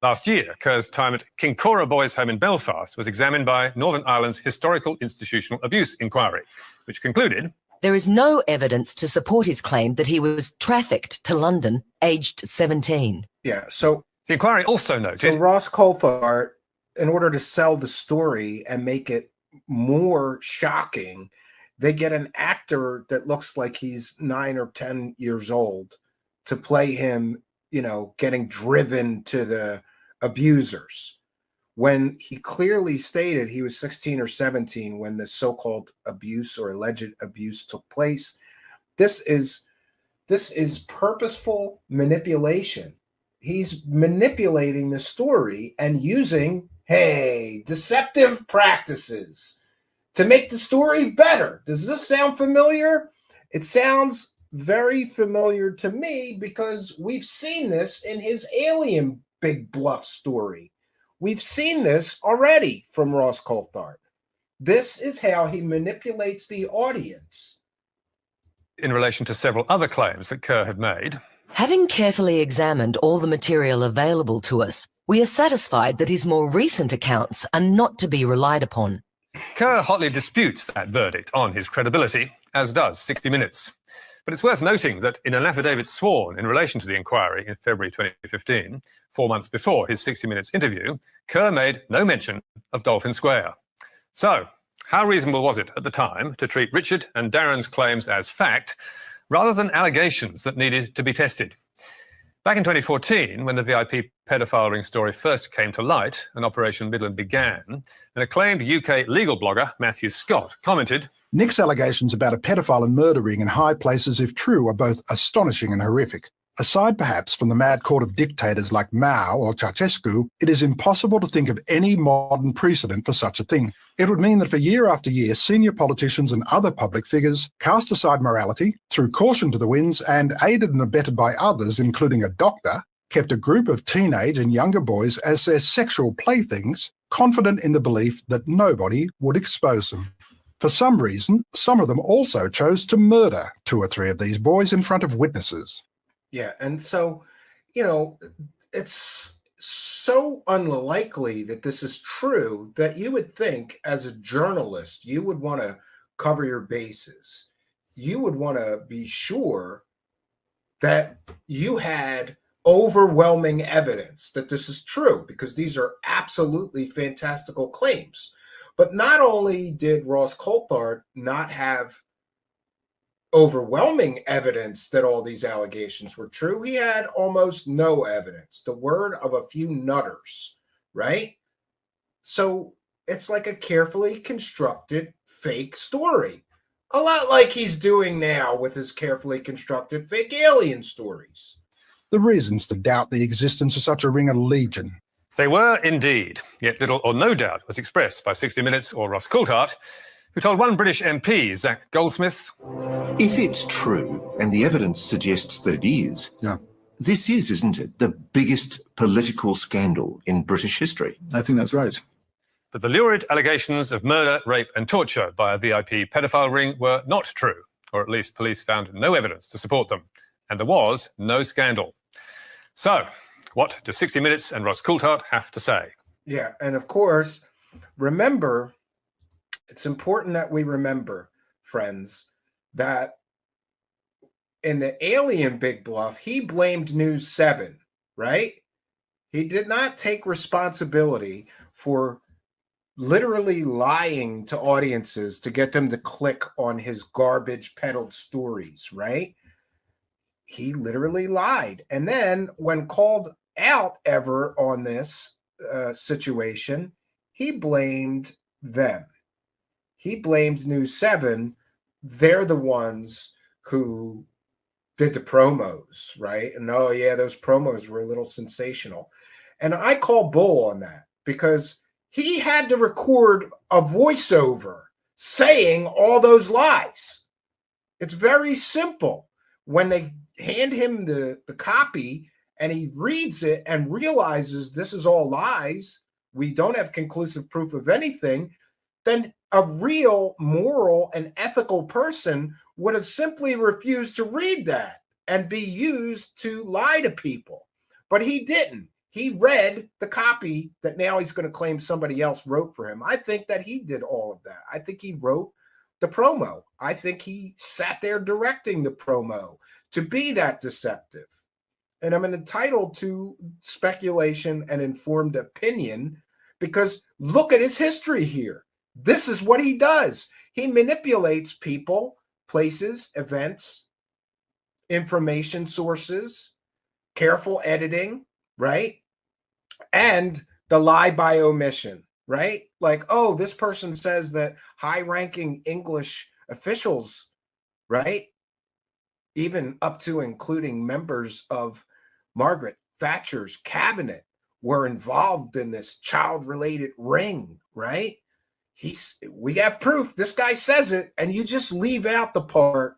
Last year, Kerr's time at Kincora Boys' Home in Belfast was examined by Northern Ireland's Historical Institutional Abuse Inquiry, which concluded there is no evidence to support his claim that he was trafficked to London aged 17. Yeah, so the inquiry also noted... So Ross Coulthart, in order to sell the story and make it more shocking, they get an actor that looks like he's 9 or 10 years old to play him, you know, getting driven to the abusers, when he clearly stated he was 16 or 17 when the so-called abuse or alleged abuse took place. This is purposeful manipulation. He's manipulating the story and using, hey, deceptive practices to make the story better. Does this sound familiar? It sounds very familiar to me because we've seen this in his Alien Big Bluff story. We've seen this already from Ross Coulthart. This is how he manipulates the audience. In relation to several other claims that Kerr had made. Having carefully examined all the material available to us, we are satisfied that his more recent accounts are not to be relied upon. Kerr hotly disputes that verdict on his credibility, as does 60 Minutes. But it's worth noting that in an affidavit sworn in relation to the inquiry in February 2015, 4 months before his 60 Minutes interview, Kerr made no mention of Dolphin Square. So, how reasonable was it at the time to treat Richard and Darren's claims as fact, rather than allegations that needed to be tested? Back in 2014, when the VIP pedophile ring story first came to light and Operation Midland began, an acclaimed UK legal blogger, Matthew Scott, commented, Nick's allegations about a pedophile and murder ring in high places, if true, are both astonishing and horrific. Aside perhaps from the mad court of dictators like Mao or Ceausescu, it is impossible to think of any modern precedent for such a thing. It would mean that for year after year, senior politicians and other public figures cast aside morality, threw caution to the winds, and, aided and abetted by others, including a doctor, kept a group of teenage and younger boys as their sexual playthings, confident in the belief that nobody would expose them. For some reason, some of them also chose to murder 2 or 3 of these boys in front of witnesses. Yeah, and so, you know, it's so unlikely that this is true that you would think as a journalist, you would want to cover your bases. You would want to be sure that you had overwhelming evidence that this is true, because these are absolutely fantastical claims. But not only did Ross Coulthart not have overwhelming evidence that all these allegations were true, he had almost no evidence, the word of a few nutters, right? So it's like a carefully constructed fake story, a lot like he's doing now with his carefully constructed fake alien stories. The reasons to doubt the existence of such a ring are legion. They were indeed, yet little or no doubt was expressed by 60 Minutes or Ross Coulthart, who told one British MP, Zach Goldsmith, if it's true, and the evidence suggests that it is, this is, isn't it, the biggest political scandal in British history? I think that's right. But the lurid allegations of murder, rape and torture by a VIP pedophile ring were not true, or at least police found no evidence to support them, and there was no scandal. So, what do 60 Minutes and Ross Coulthart have to say? Yeah, and of course, remember, it's important that we remember, friends, that in the Alien Big Bluff, he blamed News 7, right? He did not take responsibility for literally lying to audiences to get them to click on his garbage peddled stories, right? He literally lied. And then when called out ever on this situation, he blamed them. He blamed News 7. They're the ones who did the promos, right? And oh yeah, those promos were a little sensational. And I call bull on that, because he had to record a voiceover saying all those lies. It's very simple. When they hand him the copy and he reads it and realizes this is all lies, we don't have conclusive proof of anything, then a real moral and ethical person would have simply refused to read that and be used to lie to people. But he didn't. He read the copy that now he's going to claim somebody else wrote for him. I think that he did all of that. I think he wrote the promo. I think he sat there directing the promo to be that deceptive. And I'm entitled to speculation and informed opinion because look at his history here. This is what he does. He manipulates people, places, events, information sources, careful editing, right? And the lie by omission, right? Like, oh, this person says that high-ranking English officials, right? Even up to including members of Margaret Thatcher's cabinet were involved in this child-related ring, right? We have proof. This guy says it, and you just leave out the part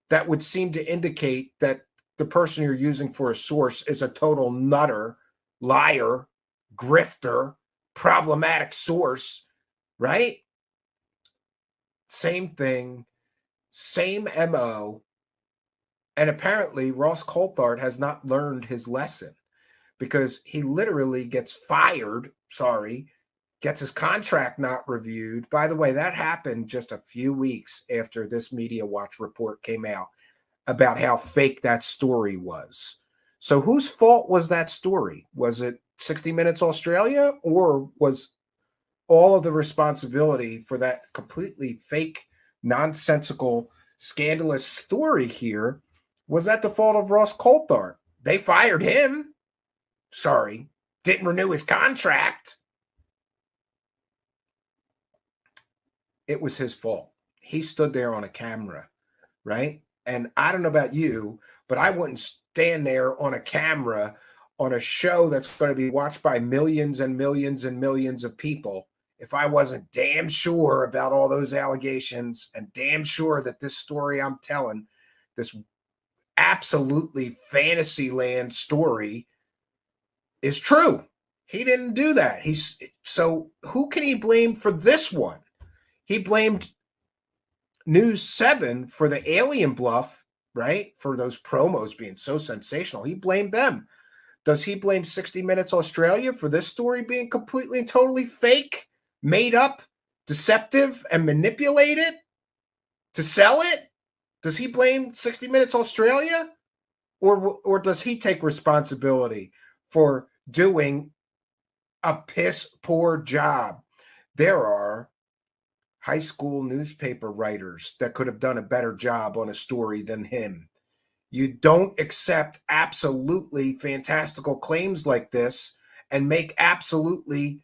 that would seem to indicate that the person you're using for a source is a total nutter, liar, grifter, problematic source, right? Same thing, same MO. And apparently Ross Coulthart has not learned his lesson because he literally gets fired, gets his contract not reviewed. By the way, that happened just a few weeks after this Media Watch report came out about how fake that story was. So whose fault was that story? Was it 60 Minutes Australia, or was all of the responsibility for that completely fake, nonsensical, scandalous story here, was that the fault of Ross Coulthart? They fired him. Didn't renew his contract. It was his fault. He stood there on a camera, right? And I don't know about you, but I wouldn't stand there on a camera on a show that's going to be watched by millions and millions and millions of people if I wasn't damn sure about all those allegations and damn sure that this story I'm telling, this absolutely fantasy land story, is true. He didn't do that. So who can he blame for this one? He blamed News 7 for the alien bluff, right? For those promos being so sensational. He blamed them. Does he blame 60 Minutes Australia for this story being completely and totally fake, made up, deceptive, and manipulated to sell it? Does he blame 60 Minutes Australia? Or does he take responsibility for doing a piss poor job? There are high school newspaper writers that could have done a better job on a story than him. You don't accept absolutely fantastical claims like this and make absolutely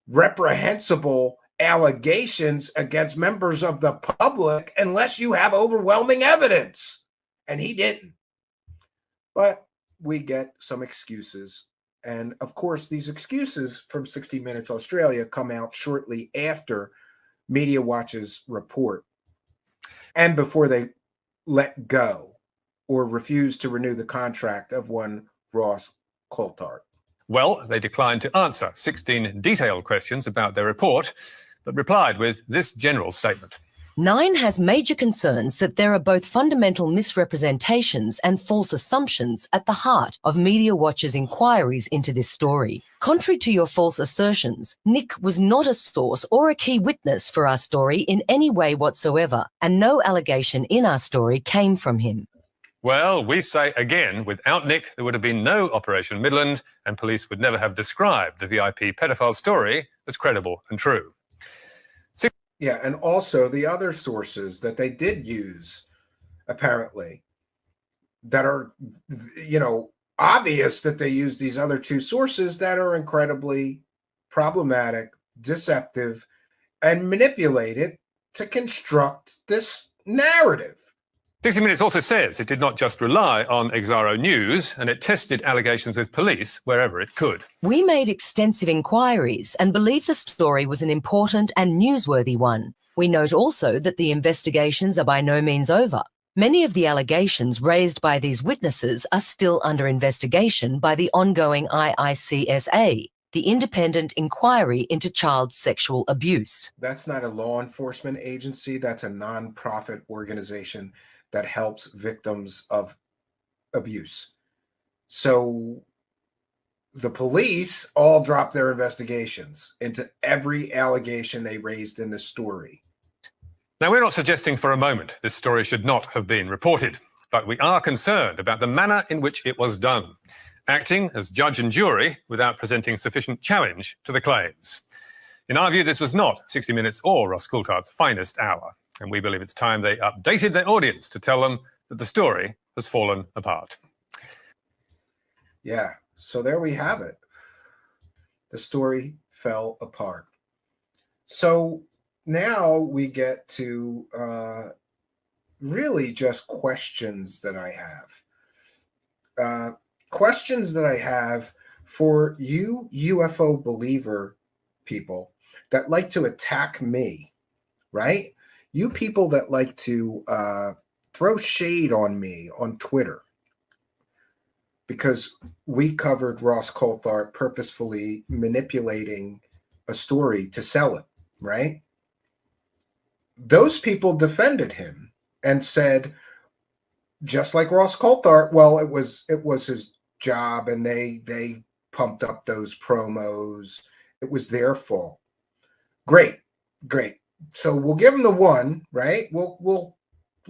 reprehensible allegations against members of the public unless you have overwhelming evidence. And he didn't. But we get some excuses. And of course, these excuses from 60 Minutes Australia come out shortly after Media Watch's report and before they let go or refuse to renew the contract of one Ross Coulthart. Well, they declined to answer 16 detailed questions about their report, but replied with this general statement. Nine has major concerns that there are both fundamental misrepresentations and false assumptions at the heart of Media Watch's inquiries into this story. Contrary to your false assertions, Nick was not a source or a key witness for our story in any way whatsoever, and no allegation in our story came from him. Well, we say again, without Nick, there would have been no Operation Midland, and police would never have described the VIP pedophile story as credible and true. Yeah, and also the other sources that they did use, apparently, that are, obvious that they use these other two sources that are incredibly problematic, deceptive, and manipulated to construct this narrative. 60 Minutes also says it did not just rely on Exaro News, and it tested allegations with police wherever it could. We made extensive inquiries and believe the story was an important and newsworthy one. We note also that the investigations are by no means over. Many of the allegations raised by these witnesses are still under investigation by the ongoing IICSA, the Independent Inquiry into Child Sexual Abuse. That's not a law enforcement agency. That's a nonprofit organization that helps victims of abuse. So the police all dropped their investigations into every allegation they raised in the story. Now, we're not suggesting for a moment this story should not have been reported, but we are concerned about the manner in which it was done, acting as judge and jury without presenting sufficient challenge to the claims. In our view, this was not 60 Minutes or Ross Coulthart's finest hour, and we believe it's time they updated their audience to tell them that the story has fallen apart. Yeah, so there we have it. The story fell apart. So now we get to really just questions that I have. Questions that I have for you UFO believer people that like to attack me, right? You people that like to throw shade on me on Twitter because we covered Ross Coulthart purposefully manipulating a story to sell it, right? Those people defended him and said, just like Ross Coulthart, well, it was his job and they pumped up those promos. It was their fault. Great. So we'll give him the one, right? We'll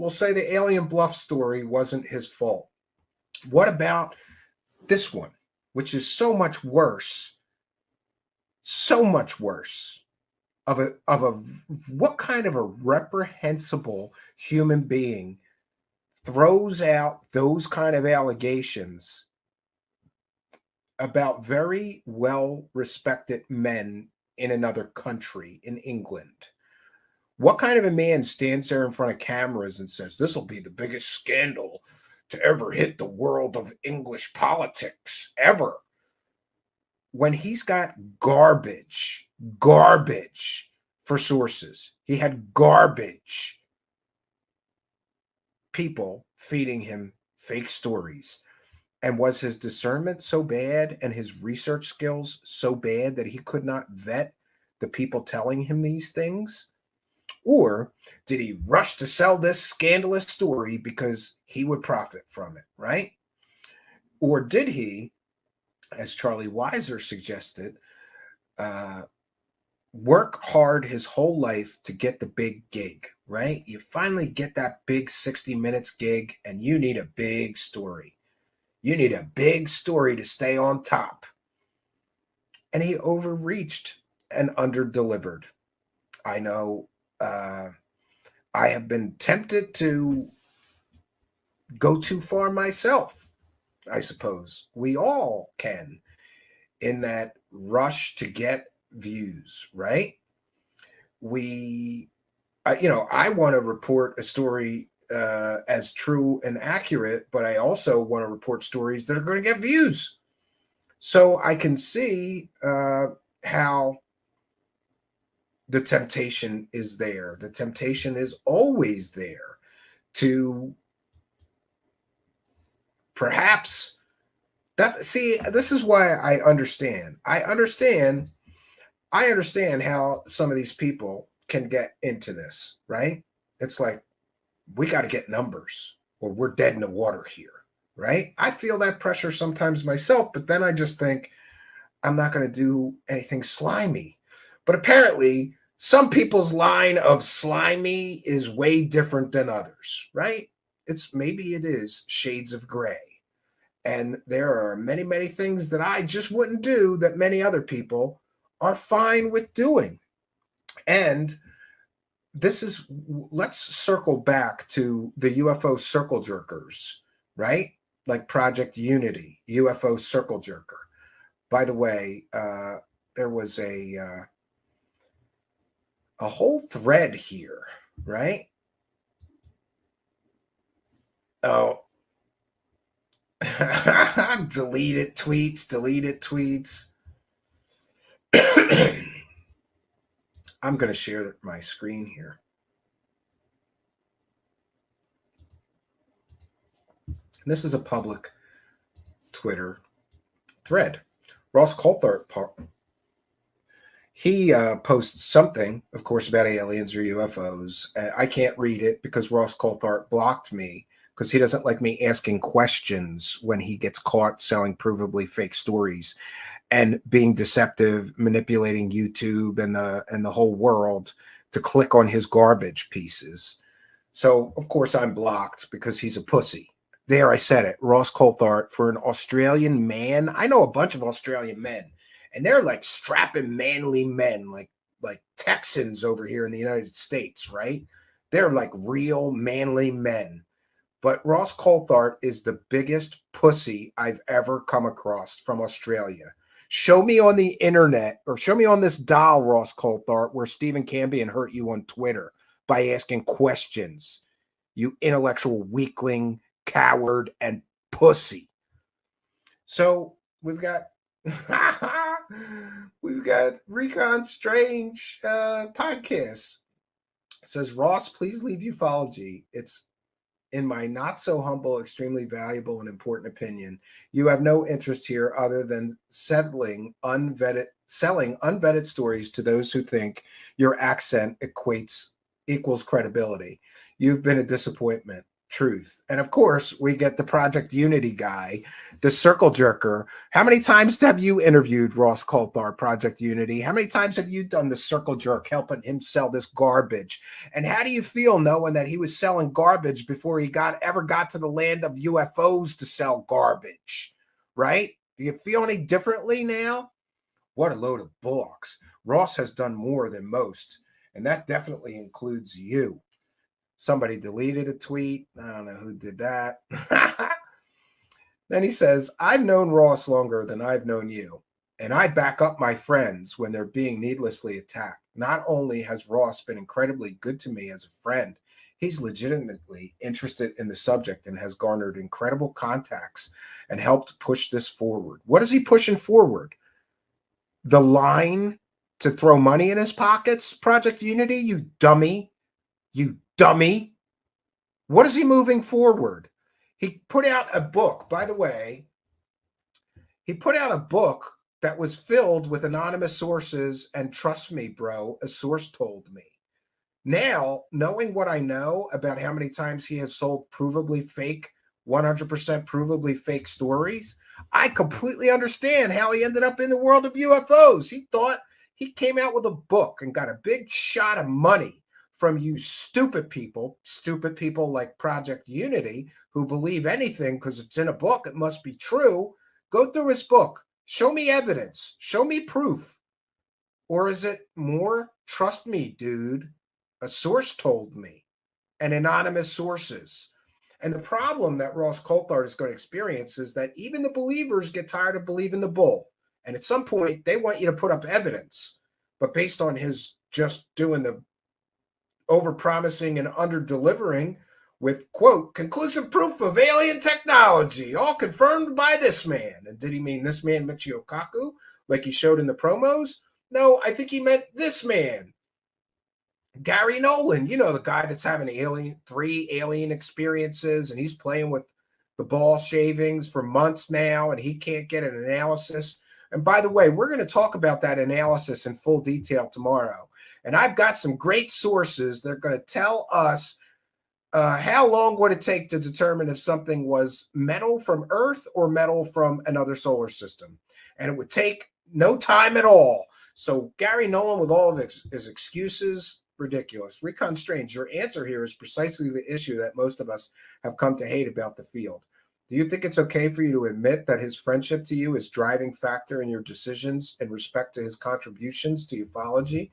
say the Alien Bluff story wasn't his fault. What about this one, which is so much worse? So much worse. What kind of a reprehensible human being throws out those kind of allegations about very well-respected men in another country, in England? What kind of a man stands there in front of cameras and says, this will be the biggest scandal to ever hit the world of English politics ever, when he's got garbage for sources? He had garbage people feeding him fake stories. And was his discernment so bad and his research skills so bad that he could not vet the people telling him these things? Or did he rush to sell this scandalous story because he would profit from it, right? Or did he, as Charlie Weiser suggested, work hard his whole life to get the big gig, right? You finally get that big 60 Minutes gig and you need a big story. You need a big story to stay on top. And he overreached and underdelivered. I know I have been tempted to go too far myself, I suppose. We all can, in that rush to get views, right? I want to report a story as true and accurate, but I also want to report stories that are going to get views. So I can see how the temptation is there. The temptation is always there to perhaps this is why I understand. I understand how some of these people can get into this, right? It's like, we got to get numbers or we're dead in the water here, right? I feel that pressure sometimes myself, but then I just think I'm not going to do anything slimy. But apparently some people's line of slimy is way different than others, right? Maybe it is shades of gray. And there are many, many things that I just wouldn't do that many other people are fine with doing. And let's circle back to the UFO circle jerkers, right? Like Project Unity, UFO circle jerker. By the way, there was a whole thread here, right? Oh, deleted tweets. I'm going to share my screen here. This is a public Twitter thread. Ross Coulthart, he posts something, of course, about aliens or UFOs. I can't read it because Ross Coulthart blocked me because he doesn't like me asking questions when he gets caught selling provably fake stories and being deceptive, manipulating YouTube and the whole world to click on his garbage pieces. So, of course, I'm blocked because he's a pussy. There, I said it. Ross Coulthart, for an Australian man. I know a bunch of Australian men, and they're like strapping, manly men, like Texans over here in the United States, right? They're like real manly men. But Ross Coulthart is the biggest pussy I've ever come across from Australia. Show me on the internet, or show me on this dial, Ross Coulthart, where Stephen Cambion hurt you on Twitter by asking questions. You intellectual weakling, coward, and pussy. So we've got Recon Strange podcast. Says, Ross, please leave ufology. It's in my not so humble, extremely valuable and important opinion. You have no interest here other than selling unvetted stories to those who think your accent equals credibility. You've been a disappointment. Truth. And of course, we get the Project Unity guy, the circle jerker. How many times have you interviewed Ross Coulthart, Project Unity? How many times have you done the circle jerk, helping him sell this garbage? And how do you feel knowing that he was selling garbage before he ever got to the land of UFOs to sell garbage? Right? Do you feel any differently now? What a load of bullocks. Ross has done more than most, and that definitely includes you. Somebody deleted a tweet. I don't know who did that. Then he says, I've known Ross longer than I've known you, and I back up my friends when they're being needlessly attacked. Not only has Ross been incredibly good to me as a friend, he's legitimately interested in the subject and has garnered incredible contacts and helped push this forward. What is he pushing forward? The line to throw money in his pockets, Project Unity? You dummy. You dummy. What is he moving forward? He put out a book, by the way. He put out a book that was filled with anonymous sources, and trust me, bro, a source told me. Now, knowing what I know about how many times he has sold provably fake, 100% provably fake stories, I completely understand how he ended up in the world of UFOs. He thought he came out with a book and got a big shot of money from you stupid people like Project Unity, who believe anything because it's in a book, it must be true. Go through his book. Show me evidence. Show me proof. Or is it more, trust me, dude, a source told me, and anonymous sources? And the problem that Ross Coulthart is going to experience is that even the believers get tired of believing the bull. And at some point, they want you to put up evidence. But based on his just doing the over-promising and under-delivering with, quote, conclusive proof of alien technology, all confirmed by this man. And did he mean this man, Michio Kaku, like he showed in the promos? No, I think he meant this man, Gary Nolan. You know, the guy that's having 3 alien experiences, and he's playing with the ball shavings for months now, and he can't get an analysis. And by the way, we're going to talk about that analysis in full detail tomorrow. And I've got some great sources that are going to tell us how long would it take to determine if something was metal from Earth or metal from another solar system. And it would take no time at all. So Gary Nolan, with all of his excuses, ridiculous. Recon Strange, your answer here is precisely the issue that most of us have come to hate about the field. Do you think it's okay for you to admit that his friendship to you is driving factor in your decisions in respect to his contributions to ufology?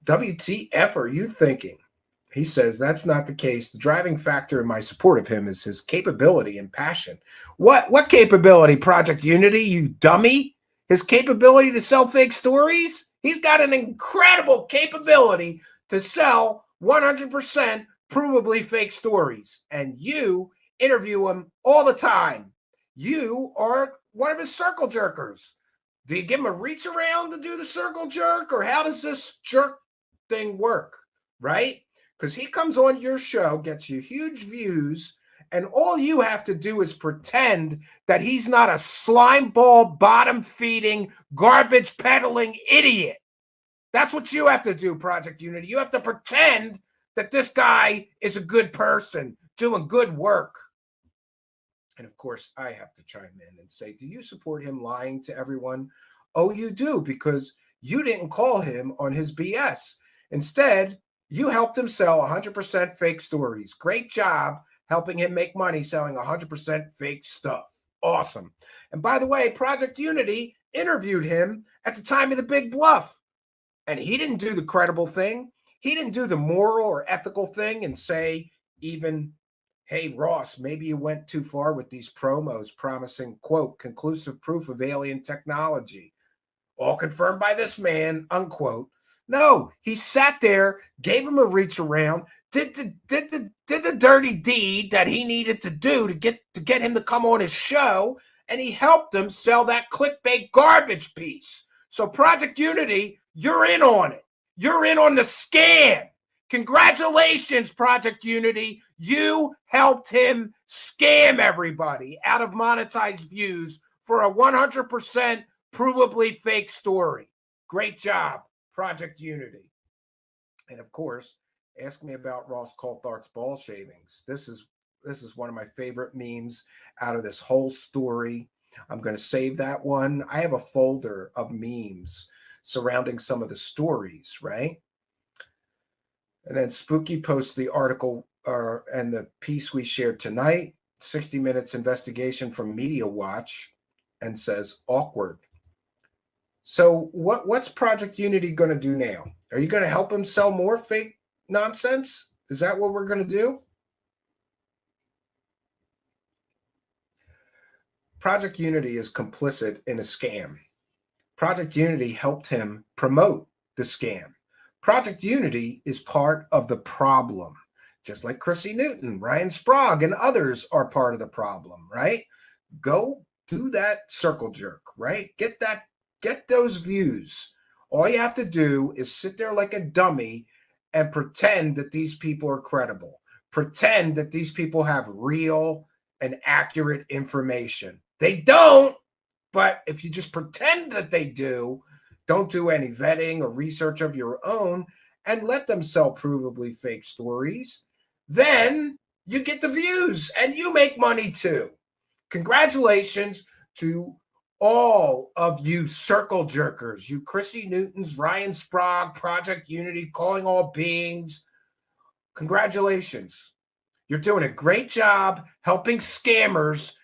WTF are you thinking? He says that's not the case. The driving factor in my support of him is his capability and passion. What capability, Project Unity, you dummy? His capability to sell fake stories? He's got an incredible capability to sell 100% provably fake stories. And you interview him all the time. You are one of his circle jerkers. Do you give him a reach around to do the circle jerk? Or how does this jerk thing work, right? Because he comes on your show, gets you huge views, and all you have to do is pretend that he's not a slime ball, bottom-feeding, garbage-peddling idiot. That's what you have to do, Project Unity. You have to pretend that this guy is a good person. doing good work. And of course, I have to chime in and say, do you support him lying to everyone? Oh, you do, because you didn't call him on his BS. Instead, you helped him sell 100% fake stories. Great job helping him make money selling 100% fake stuff. Awesome. And by the way, Project Unity interviewed him at the time of the big bluff. And he didn't do the credible thing. He didn't do the moral or ethical thing and say even, hey, Ross, maybe you went too far with these promos promising, quote, conclusive proof of alien technology, all confirmed by this man, unquote. No, he sat there, gave him a reach around, did the dirty deed that he needed to do to get him to come on his show, and he helped him sell that clickbait garbage piece. So Project Unity, you're in on it. You're in on the scam. Congratulations, Project Unity. You helped him scam everybody out of monetized views for a 100% provably fake story. Great job, Project Unity. And of course, ask me about Ross Coulthart's ball shavings. This is one of my favorite memes out of this whole story. I'm going to save that one. I have a folder of memes surrounding some of the stories, right? And then Spooky posts the article and the piece we shared tonight, 60 Minutes investigation from Media Watch, and says awkward. So what's Project Unity going to do now? Are you going to help him sell more fake nonsense? Is that what we're going to do? Project Unity is complicit in a scam. Project Unity helped him promote the scam. Project Unity is part of the problem, just like Chrissy Newton, Ryan Sprague, and others are part of the problem, right? Go do that circle jerk, right? Get those views. All you have to do is sit there like a dummy and pretend that these people are credible. Pretend that these people have real and accurate information. They don't, but if you just pretend that they do, don't do any vetting or research of your own and let them sell provably fake stories, then you get the views and you make money too. Congratulations to all of you circle jerkers, you Chrissy Newtons, Ryan Sprague, Project Unity, calling all beings. Congratulations. You're doing a great job helping scammers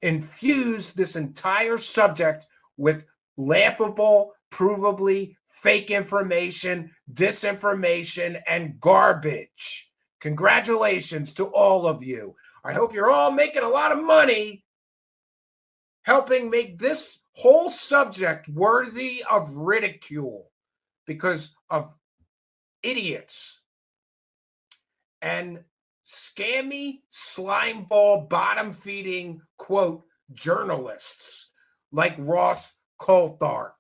infuse this entire subject with laughable, provably fake information, disinformation, and garbage. Congratulations to all of you. I hope you're all making a lot of money helping make this whole subject worthy of ridicule because of idiots and scammy, slimeball, bottom-feeding, quote, journalists like Ross Coulthart.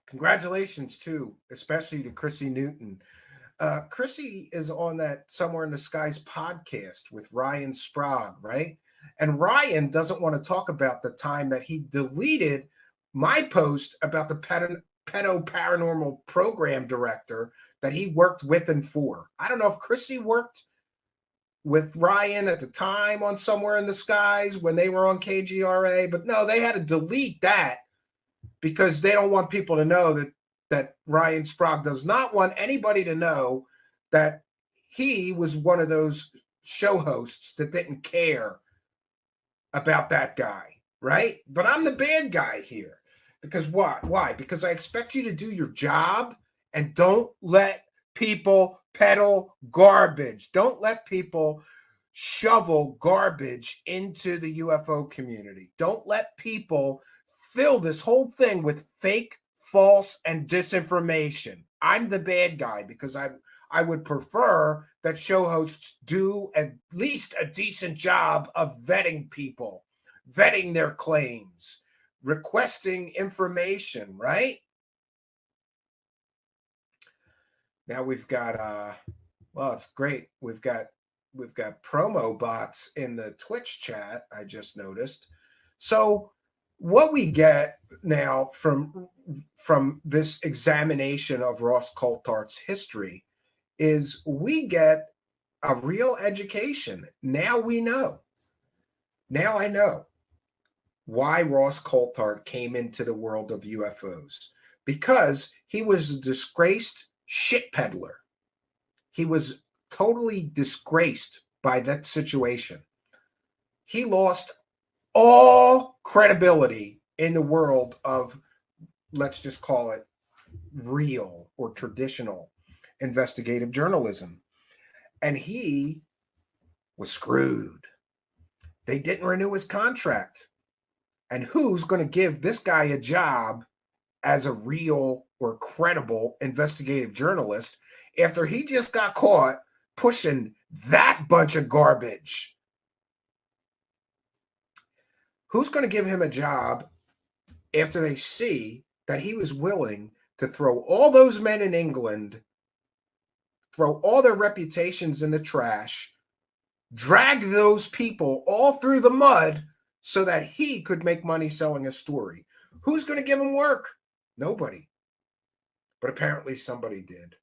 Congratulations, too, especially to Chrissy Newton. Chrissy is on that Somewhere in the Skies podcast with Ryan Sprague, right? And Ryan doesn't want to talk about the time that he deleted my post about the pedo paranormal program director that he worked with and for. I don't know if Chrissy worked with Ryan at the time on Somewhere in the Skies when they were on KGRA, but no, they had to delete that because they don't want people to know that Ryan Sprague does not want anybody to know that he was one of those show hosts that didn't care about that guy, right? But I'm the bad guy here. Because what? Why? Because I expect you to do your job and don't let people peddle garbage. Don't let people shovel garbage into the UFO community. Don't let people fill this whole thing with fake, false, and disinformation. I'm the bad guy because I would prefer that show hosts do at least a decent job of vetting people, vetting their claims, requesting information, right? Now we've got well, it's great. We've got promo bots in the Twitch chat, I just noticed. So what we get now from this examination of Ross Coulthart's history is we get a real education. Now we know. Now I know why Ross Coulthart came into the world of UFOs. Because he was a disgraced shit peddler. He was totally disgraced by that situation. He lost all credibility in the world of, let's just call it, real or traditional investigative journalism. And he was screwed. They didn't renew his contract. And who's going to give this guy a job as a real or credible investigative journalist after he just got caught pushing that bunch of garbage? Who's going to give him a job after they see that he was willing to throw all those men in England, throw all their reputations in the trash, drag those people all through the mud so that he could make money selling a story? Who's going to give him work? Nobody. But apparently somebody did.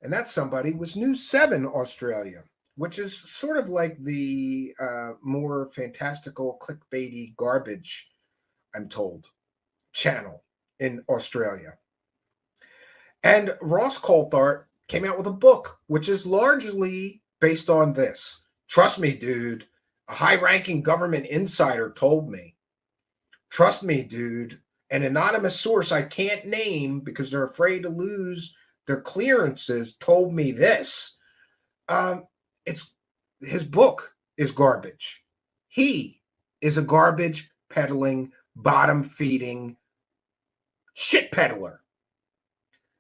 And that somebody was News 7 Australia, which is sort of like the more fantastical, clickbaity garbage, I'm told, channel in Australia. And Ross Coulthart came out with a book, which is largely based on this. Trust me, dude. A high-ranking government insider told me. Trust me, dude. An anonymous source I can't name because they're afraid to lose their clearances told me this. His book is garbage. He is a garbage peddling, bottom feeding shit peddler.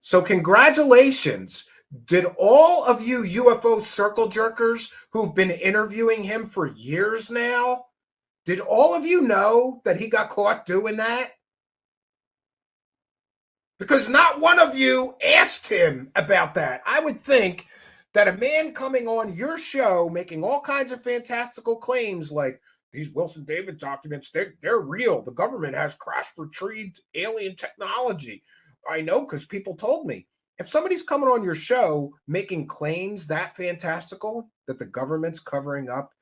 So congratulations. Did all of you UFO circle jerkers who've been interviewing him for years now, did all of you know that he got caught doing that? Because not one of you asked him about that. I would think that a man coming on your show making all kinds of fantastical claims like these Wilson David documents, they're real. The government has crash-retrieved alien technology. I know because people told me. If somebody's coming on your show making claims that fantastical, that the government's covering up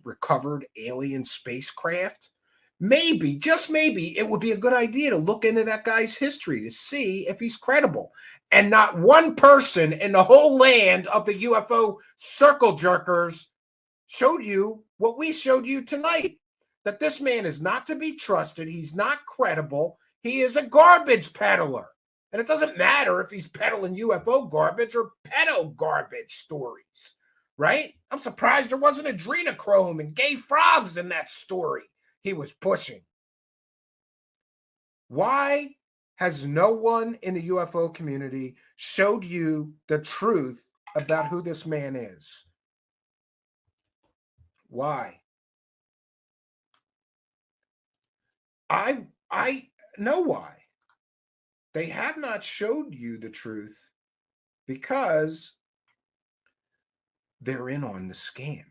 recovered alien spacecraft, maybe, just maybe, it would be a good idea to look into that guy's history to see if he's credible. And not one person in the whole land of the UFO circle jerkers showed you what we showed you tonight, that this man is not to be trusted. He's not credible. He is a garbage peddler. And it doesn't matter if he's peddling UFO garbage or pedo garbage stories, right? I'm surprised there wasn't adrenochrome and gay frogs in that story he was pushing. Why has no one in the UFO community showed you the truth about who this man is? Why? I know why. They have not showed you the truth because they're in on the scam.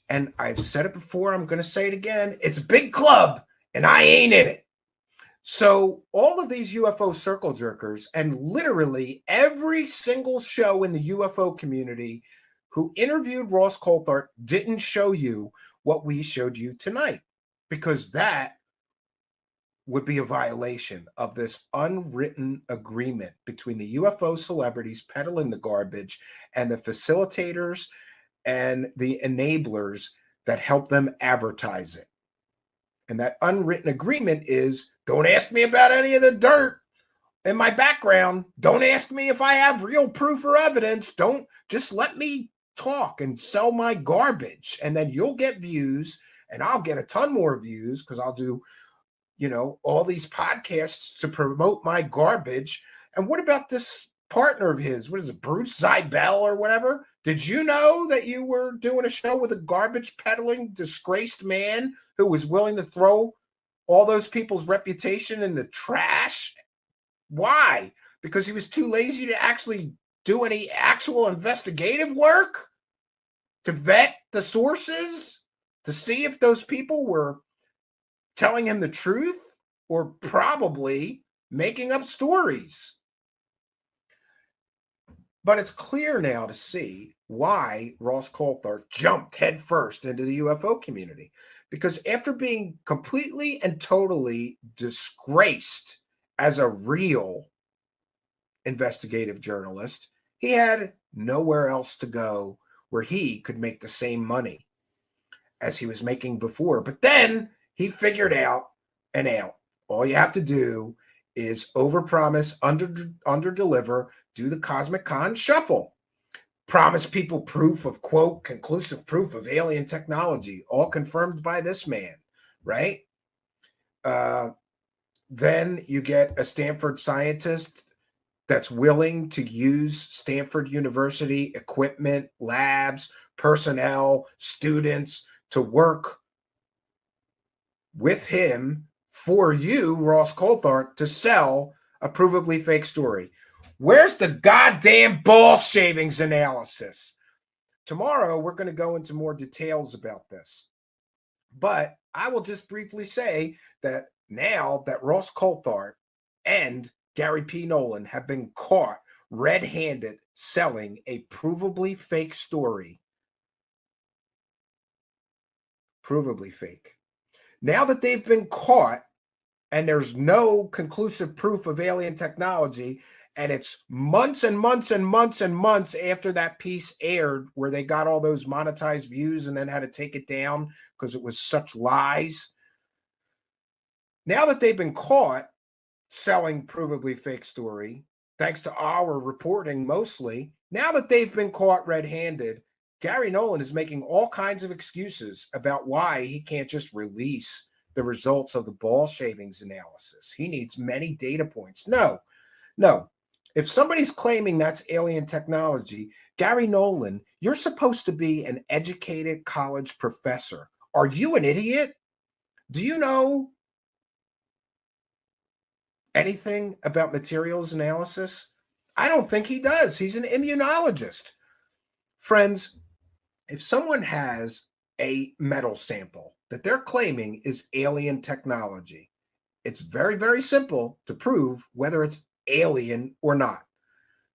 And I've said it before, I'm going to say it again. It's a big club, and I ain't in it. So all of these UFO circle jerkers, and literally every single show in the UFO community who interviewed Ross Coulthart didn't show you what we showed you tonight, because that would be a violation of this unwritten agreement between the UFO celebrities peddling the garbage and the facilitators and the enablers that help them advertise it. And that unwritten agreement is, don't ask me about any of the dirt in my background. Don't ask me if I have real proof or evidence. Don't, just let me talk and sell my garbage. And then you'll get views and I'll get a ton more views because I'll do, you know, all these podcasts to promote my garbage. And what about this partner of his? What is it, Bruce Zybel or whatever? Did you know that you were doing a show with a garbage peddling, disgraced man who was willing to throw all those people's reputation in the trash? Why? Because he was too lazy to actually do any actual investigative work, to vet the sources, to see if those people were telling him the truth or probably making up stories. But it's clear now to see why Ross Coulthart jumped headfirst into the UFO community. Because after being completely and totally disgraced as a real investigative journalist, he had nowhere else to go where he could make the same money as he was making before. But then he figured out an out. All you have to do is overpromise, underdeliver, do the Cosmic Con shuffle. Promise people proof of, quote, conclusive proof of alien technology, all confirmed by this man, right? Then you get a Stanford scientist that's willing to use Stanford University equipment, labs, personnel, students to work with him for you, Ross Coulthart, to sell a provably fake story. Where's the goddamn ball shavings analysis? Tomorrow, we're going to go into more details about this. But I will just briefly say that now that Ross Coulthart and Gary P. Nolan have been caught red-handed selling a provably fake story, provably fake. Now that they've been caught and there's no conclusive proof of alien technology, and it's months and months and months and months after that piece aired where they got all those monetized views and then had to take it down because it was such lies. Now that they've been caught selling provably fake story, thanks to our reporting mostly, now that they've been caught red-handed, Gary Nolan is making all kinds of excuses about why he can't just release the results of the ball shavings analysis. He needs many data points. No. If somebody's claiming that's alien technology, Gary Nolan, you're supposed to be an educated college professor. Are you an idiot? Do you know anything about materials analysis? I don't think he does. He's an immunologist. Friends, if someone has a metal sample that they're claiming is alien technology, it's very, very simple to prove whether it's alien or not.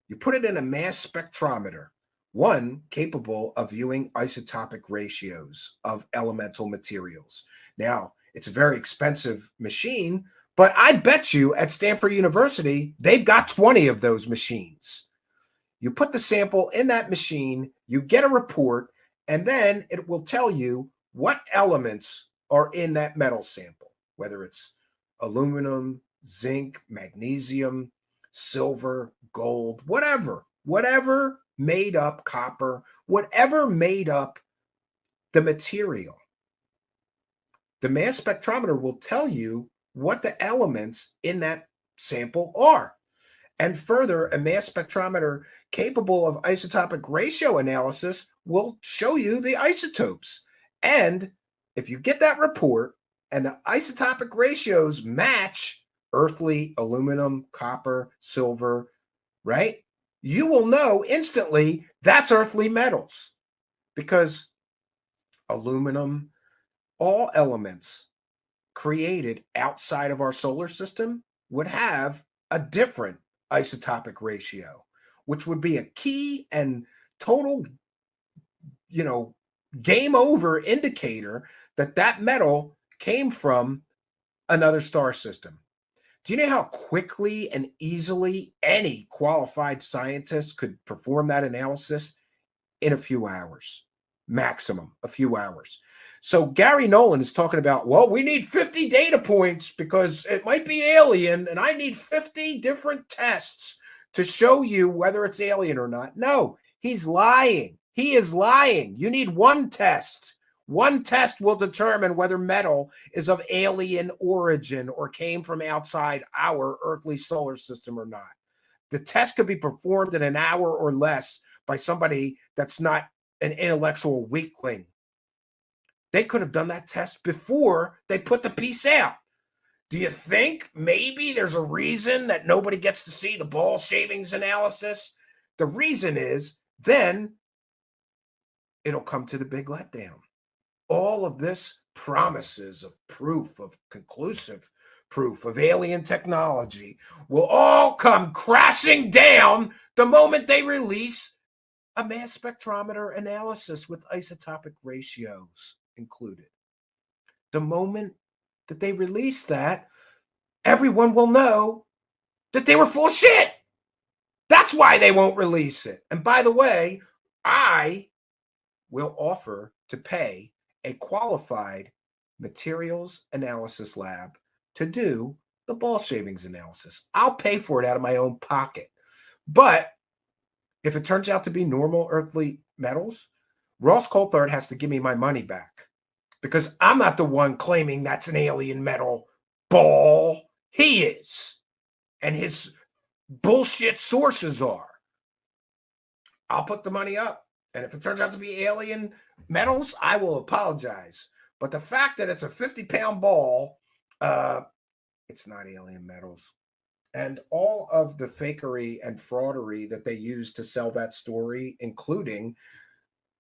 You put it in a mass spectrometer, one capable of viewing isotopic ratios of elemental materials. Now, it's a very expensive machine, but I bet you at Stanford University, they've got 20 of those machines. You put the sample in that machine, you get a report, and then it will tell you what elements are in that metal sample, whether it's aluminum, zinc, magnesium, silver, gold, whatever made up, copper, whatever made up the material. The mass spectrometer will tell you what the elements in that sample are. And further, a mass spectrometer capable of isotopic ratio analysis will show you the isotopes. And if you get that report and the isotopic ratios match earthly, aluminum, copper, silver, right? You will know instantly that's earthly metals, because aluminum, all elements created outside of our solar system would have a different isotopic ratio, which would be a key and total, game over indicator that that metal came from another star system. Do you know how quickly and easily any qualified scientist could perform that analysis? In a few hours, maximum a few hours. So Gary Nolan is talking about, well, we need 50 data points because it might be alien, and I need 50 different tests to show you whether it's alien or not. No, he's lying. He is lying. You need one test. One test will determine whether metal is of alien origin or came from outside our earthly solar system or not. The test could be performed in an hour or less by somebody that's not an intellectual weakling. They could have done that test before they put the piece out. Do you think maybe there's a reason that nobody gets to see the ball shavings analysis? The reason is then it'll come to the big letdown. All of this promises of proof, of conclusive proof of alien technology will all come crashing down the moment they release a mass spectrometer analysis with isotopic ratios included. The moment that they release that, everyone will know that they were full of shit. That's why they won't release it. And by the way, I will offer to pay a qualified materials analysis lab to do the ball shavings analysis. I'll pay for it out of my own pocket. But if it turns out to be normal earthly metals, Ross Coulthart has to give me my money back, because I'm not the one claiming that's an alien metal ball. He is. And his bullshit sources are. I'll put the money up. And if it turns out to be alien metals, I will apologize. But the fact that it's a 50-pound ball, it's not alien metals. And all of the fakery and fraudery that they use to sell that story, including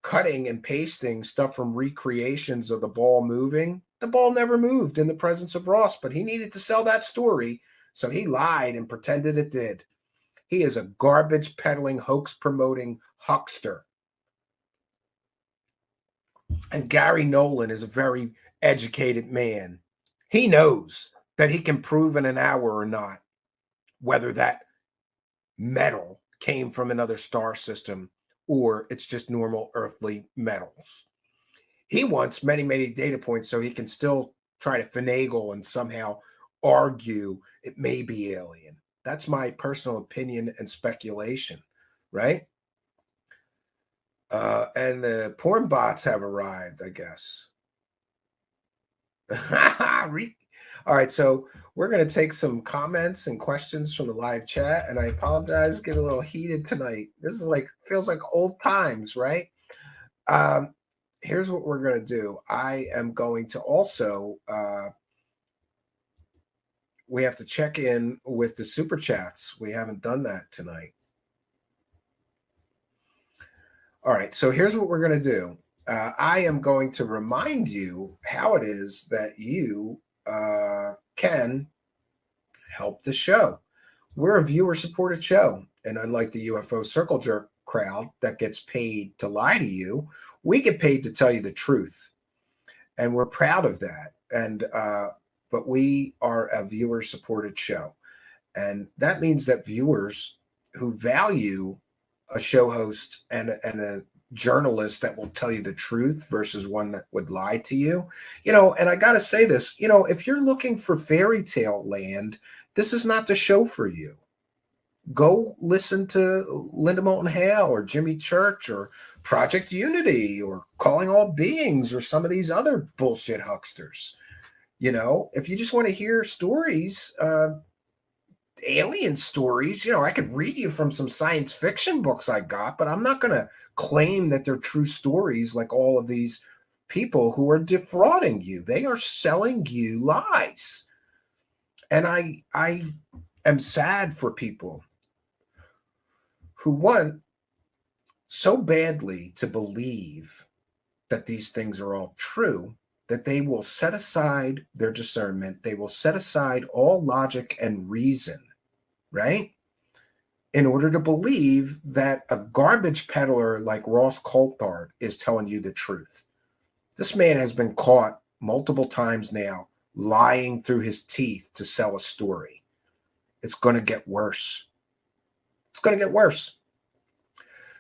cutting and pasting stuff from recreations of the ball moving. The ball never moved in the presence of Ross, but he needed to sell that story, so he lied and pretended it did. He is a garbage peddling, hoax promoting huckster. And Gary Nolan is a very educated man. He knows that he can prove in an hour or not whether that metal came from another star system or it's just normal earthly metals. He wants many, many data points so he can still try to finagle and somehow argue it may be alien. That's my personal opinion and speculation, right? And the porn bots have arrived, I guess. All right, so we're going to take some comments and questions from the live chat, and I apologize, get a little heated tonight. This is like, feels like old times, right? Here's what we're going to do. I am going to also, we have to check in with the super chats. We haven't done that tonight. All right, so here's what we're going to do. I am going to remind you how it is that you can help the show. We're a viewer-supported show, and unlike the UFO circle jerk crowd that gets paid to lie to you, we get paid to tell you the truth, and we're proud of that. And but we are a viewer-supported show, and that means that viewers who value a show host and a journalist that will tell you the truth versus one that would lie to you, you know, and I got to say this, you know, if you're looking for fairy tale land, this is not the show for you. Go listen to Linda Moulton Hale or Jimmy Church or Project Unity or Calling All Beings or some of these other bullshit hucksters. You know, if you just want to hear stories, alien stories, you know, I could read you from some science fiction books I got, but I'm not going to claim that they're true stories like all of these people who are defrauding you. They are selling you lies. And I am sad for people who want so badly to believe that these things are all true that they will set aside their discernment. They will set aside all logic and reason, right? In order to believe that a garbage peddler like Ross Coulthart is telling you the truth. This man has been caught multiple times now lying through his teeth to sell a story. It's going to get worse. It's going to get worse.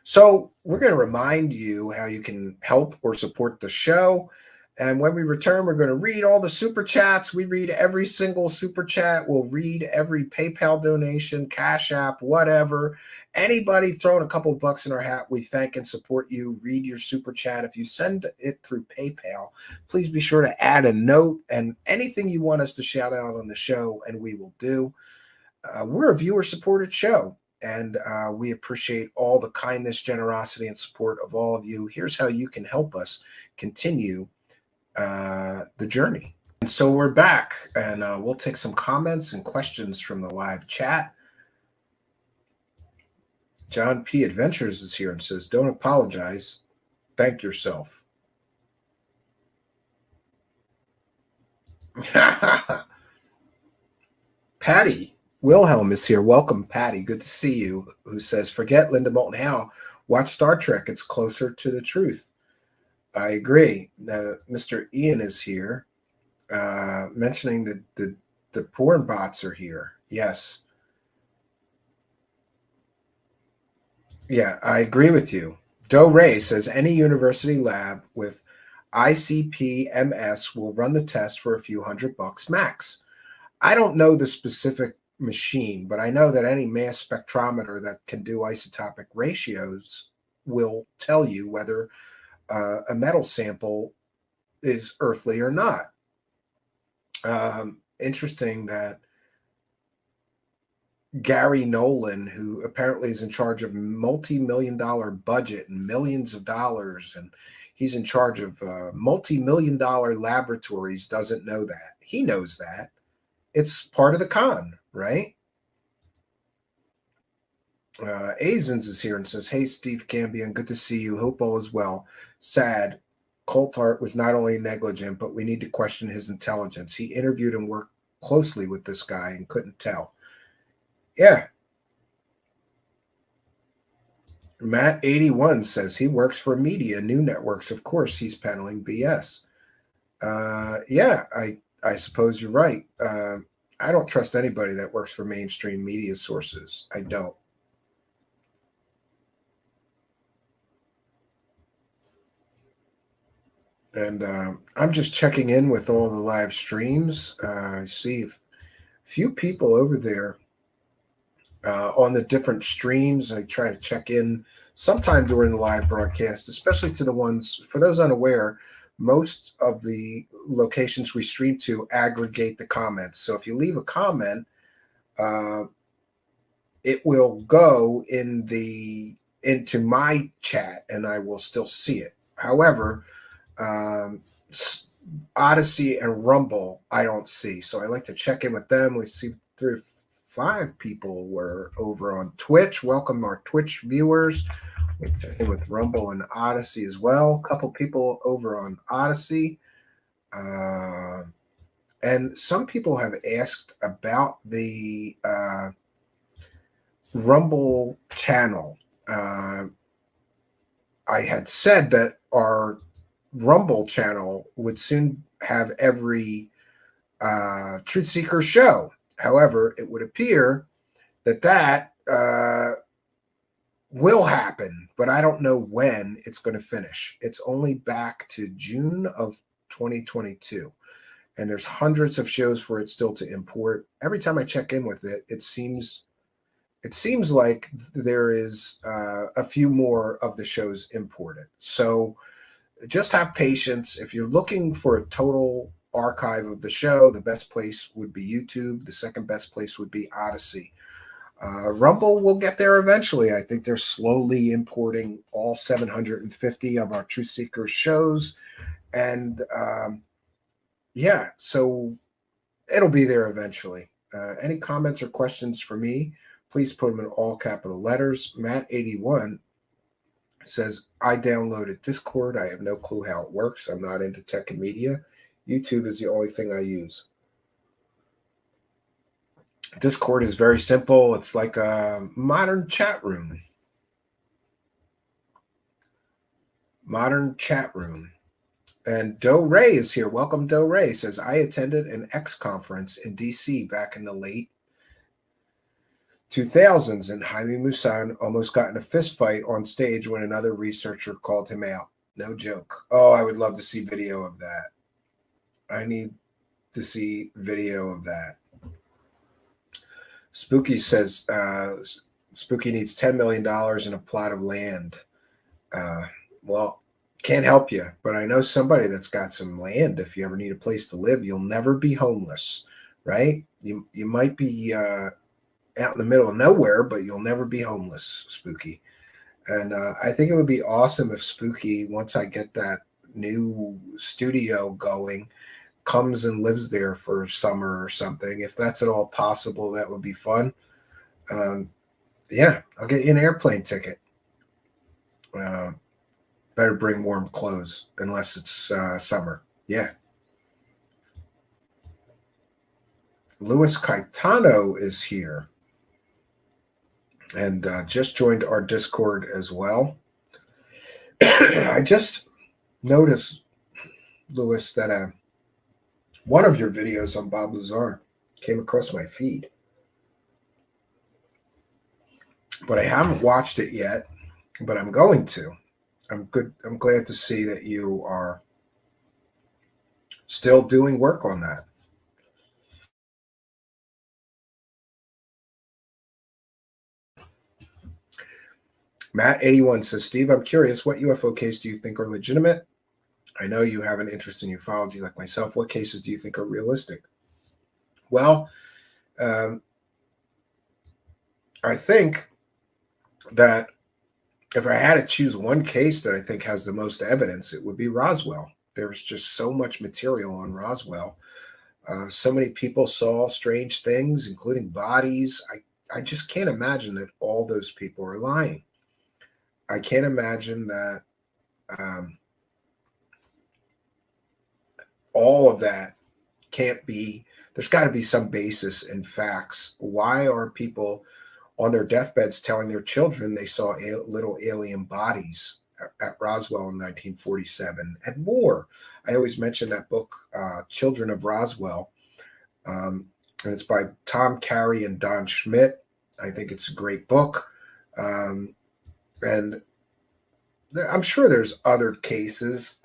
So we're going to remind you how you can help or support the show. And when we return, we're going to read all the super chats. We read every single super chat. We'll read every PayPal donation, Cash App, whatever. Anybody throwing a couple of bucks in our hat, we thank and support you. Read your super chat. If you send it through PayPal, please be sure to add a note and anything you want us to shout out on the show, and we will do. We're a viewer-supported show, and we appreciate all the kindness, generosity, and support of all of you. Here's how you can help us continue the journey. And so we're back, and we'll take some comments and questions from the live chat. John P. Adventures is here and says, don't apologize. Thank yourself. Patty Wilhelm is here. Welcome, Patty. Good to see you. Who says, forget Linda Moulton Howe. Watch Star Trek. It's closer to the truth. I agree. Mr. Ian is here, mentioning that the porn bots are here. Yes. Yeah, I agree with you. Doe Ray says any university lab with ICP-MS will run the test for a few $100 max. I don't know the specific machine, but I know that any mass spectrometer that can do isotopic ratios will tell you whether a metal sample is earthly or not. Interesting that Gary Nolan, who apparently is in charge of multi-million-dollar budget and millions of dollars, and he's in charge of multi-million-dollar laboratories, doesn't know that. He knows that. It's part of the con, right? Azens is here and says, hey, Steve Cambion, good to see you. Hope all is well. Sad. Coulthart was not only negligent, but we need to question his intelligence. He interviewed and worked closely with this guy and couldn't tell. Yeah. Matt81 says he works for media, new networks. Of course, he's peddling BS. Yeah, I suppose you're right. I don't trust anybody that works for mainstream media sources. I don't. And I'm just checking in with all the live streams. I see a few people over there on the different streams. I try to check in sometime during the live broadcast, especially to the ones, for those unaware, most of the locations we stream to aggregate the comments. So if you leave a comment, it will go into my chat and I will still see it. However, Odyssey and Rumble, I don't see. So I like to check in with them. We see 3 or 5 people were over on Twitch. Welcome our Twitch viewers. We check in with Rumble and Odyssey as well. A couple people over on Odyssey. And some people have asked about the Rumble channel. I had said that our Rumble channel would soon have every Truth Seeker show. However, it would appear that will happen, but I don't know when it's going to finish. It's only back to June of 2022, and there's hundreds of shows for it still to import. Every time I check in with it, it seems like there is a few more of the shows imported. So just have patience. If you're looking for a total archive of the show, the best place would be YouTube. The second best place would be Odyssey. Rumble will get there eventually. I think they're slowly importing all 750 of our Truth Seekers shows. And yeah, so it'll be there eventually. Any comments or questions for me, please put them in all capital letters. Matt81 says, I downloaded Discord. I have no clue how it works. I'm not into tech and media. YouTube is the only thing I use. Discord is very simple. It's like a modern chat room. Modern chat room. And Doe Ray is here. Welcome, Doe Ray. Says, I attended an X conference in D.C. back in the late 2000s, and Jaime Maussan almost got in a fist fight on stage when another researcher called him out. No joke. Oh, I would love to see video of that. I need to see video of that. Spooky says, Spooky needs $10 million in a plot of land. Well, can't help you, but I know somebody that's got some land. If you ever need a place to live, you'll never be homeless, right? You might be out in the middle of nowhere, but you'll never be homeless, Spooky. And I think it would be awesome if Spooky, once I get that new studio going, comes and lives there for summer or something. If that's at all possible, that would be fun. Yeah, I'll get you an airplane ticket. Better bring warm clothes unless it's summer. Yeah. Luis Caetano is here and just joined our Discord as well. I just noticed, Luis, that one of your videos on Bob Lazar came across my feed, but I haven't watched it yet, but I'm going to. I'm glad to see that you are still doing work on that. Matt81 says, Steve, I'm curious, what UFO case do you think are legitimate? I know you have an interest in ufology like myself. What cases do you think are realistic? Well, I think that if I had to choose one case that I think has the most evidence, it would be Roswell. There's just so much material on Roswell. So many people saw strange things, including bodies. I just can't imagine that all those people are lying. I can't imagine that all of that can't be. There's got to be some basis in facts. Why are people on their deathbeds telling their children they saw little alien bodies at Roswell in 1947 and more? I always mention that book, Children of Roswell, and it's by Tom Carey and Don Schmidt. I think it's a great book. And I'm sure there's other cases.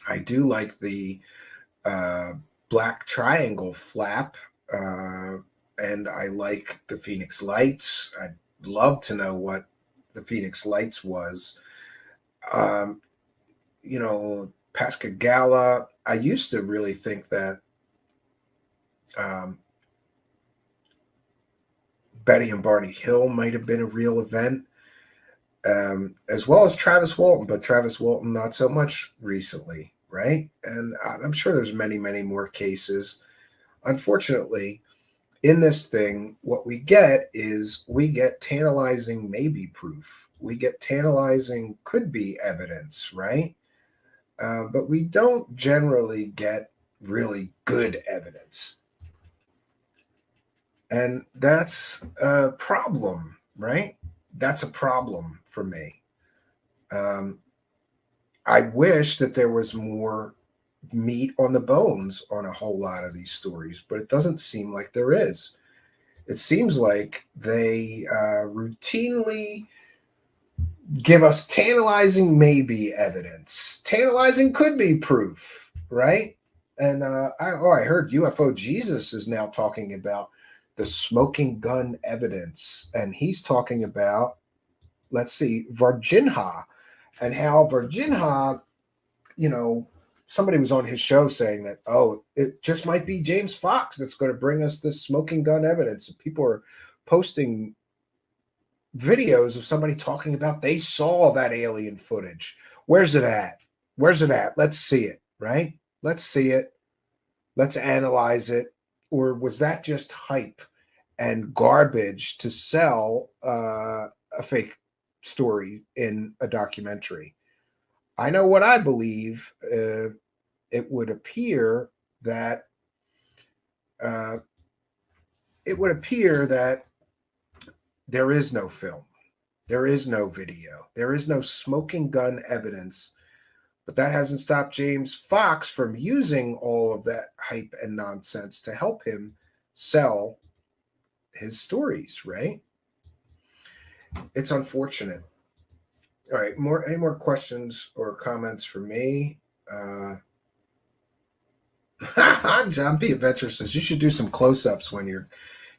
I do like the Black Triangle flap, and I like the Phoenix Lights. I'd love to know what the Phoenix Lights was. You know, Pascagoula. I used to really think that Betty and Barney Hill might have been a real event, as well as Travis Walton, but Travis Walton not so much recently, right? And I'm sure there's many, many more cases. Unfortunately, in this thing, what we get is we get tantalizing maybe proof. We get tantalizing could be evidence, right? But we don't generally get really good evidence. And that's a problem, right? That's a problem for me. I wish that there was more meat on the bones on a whole lot of these stories, but it doesn't seem like there is. It seems like they routinely give us tantalizing maybe evidence. Tantalizing could be proof, right? And I heard UFO Jesus is now talking about the smoking gun evidence, and he's talking about, let's see, Virginia, and how Virginia, you know, somebody was on his show saying that, oh, it just might be James Fox that's going to bring us this smoking gun evidence. People are posting videos of somebody talking about they saw that alien footage. Where's it at? Where's it at? Let's see it, right? Let's see it. Let's analyze it. Or was that just hype and garbage to sell a fake story in a documentary? I know what I believe. It would appear that there is no film, there is no video, there is no smoking gun evidence. But that hasn't stopped James Fox from using all of that hype and nonsense to help him sell his stories, right? It's unfortunate. All right, any more questions or comments for me? John P. Adventure says you should do some close-ups when you're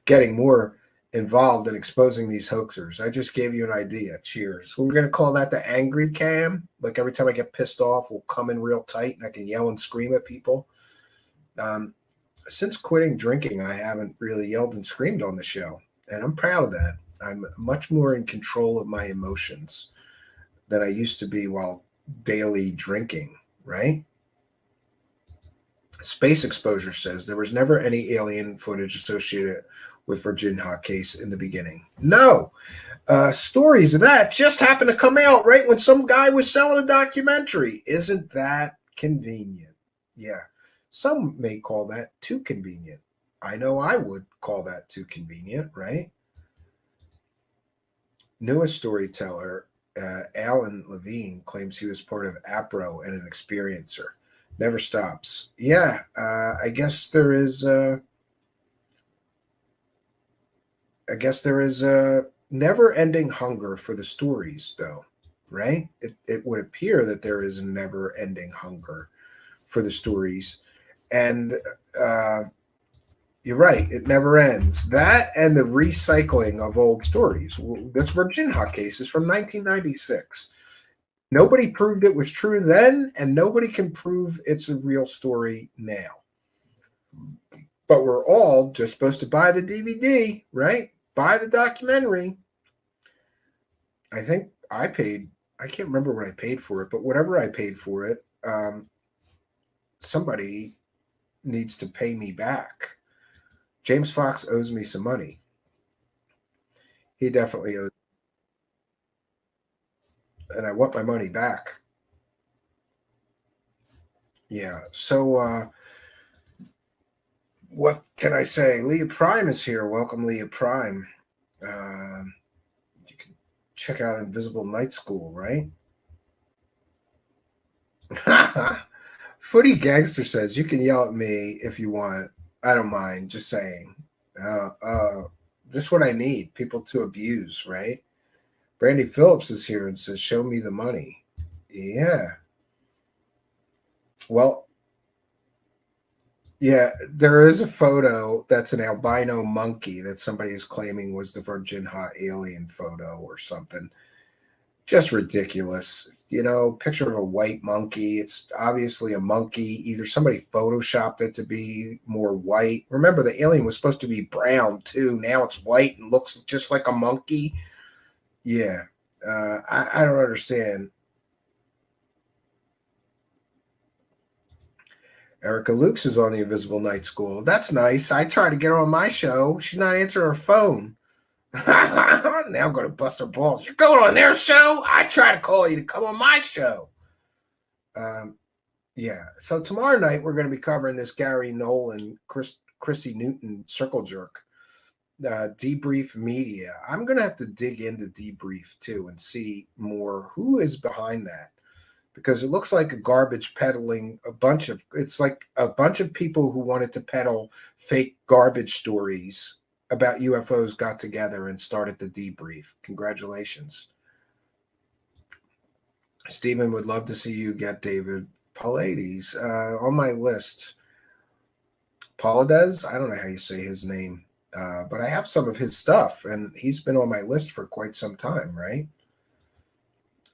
getting more involved in exposing these hoaxers. I just gave you an idea. Cheers. We're going to call that the angry cam. Like every time I get pissed off, we'll come in real tight and I can yell and scream at people. Since quitting drinking, I haven't really yelled and screamed on the show, and I'm proud of that. I'm much more in control of my emotions than I used to be while daily drinking, right? Space Exposure says there was never any alien footage associated with Virginia case in the beginning. No. Stories of that just happened to come out right when some guy was selling a documentary. Isn't that convenient? Yeah. Some may call that too convenient. I know I would call that too convenient, right? Newest storyteller, Alan Levine, claims he was part of APRO and an experiencer. Never stops. Yeah, I guess there is a never-ending hunger for the stories, though, right? It would appear that there is a never-ending hunger for the stories, and you're right, it never ends. That and the recycling of old stories. This Virginia case is from 1996. Nobody proved it was true then, and nobody can prove it's a real story now. But we're all just supposed to buy the DVD, right? Buy the documentary. I think I can't remember what I paid for it, but whatever I paid for it, somebody needs to pay me back. James Fox owes me some money. He definitely owes, and I want my money back. Yeah, so what can I say? Leah Prime is here. Welcome, Leah Prime. You can check out Invisible Night School, right? Footy Gangster says, you can yell at me if you want. I don't mind, just saying. Just what I need, people to abuse, right? Brandy Phillips is here and says, show me the money. Yeah. Well, yeah, there is a photo that's an albino monkey that somebody is claiming was the Virginia alien photo or something. Just ridiculous. Picture of a white monkey. It's obviously a monkey. Either somebody photoshopped it to be more white. Remember, the alien was supposed to be brown too. Now it's white and looks just like a monkey. Yeah, I don't understand. Erica Lukes is on the Invisible Night School. That's nice. I try to get her on my show. She's not answering her phone. Now I'm going to bust her balls. You're going on their show? I try to call you to come on my show. Yeah. So tomorrow night, we're going to be covering this Gary Nolan, Chrissy Newton circle jerk, debrief media. I'm going to have to dig into debrief too and see more who is behind that. Because it looks like a garbage peddling, it's like a bunch of people who wanted to peddle fake garbage stories about UFOs got together and started the debrief. Congratulations. Stephen would love to see you get David Paulides on my list. Paulides? I don't know how you say his name, but I have some of his stuff, and he's been on my list for quite some time, right?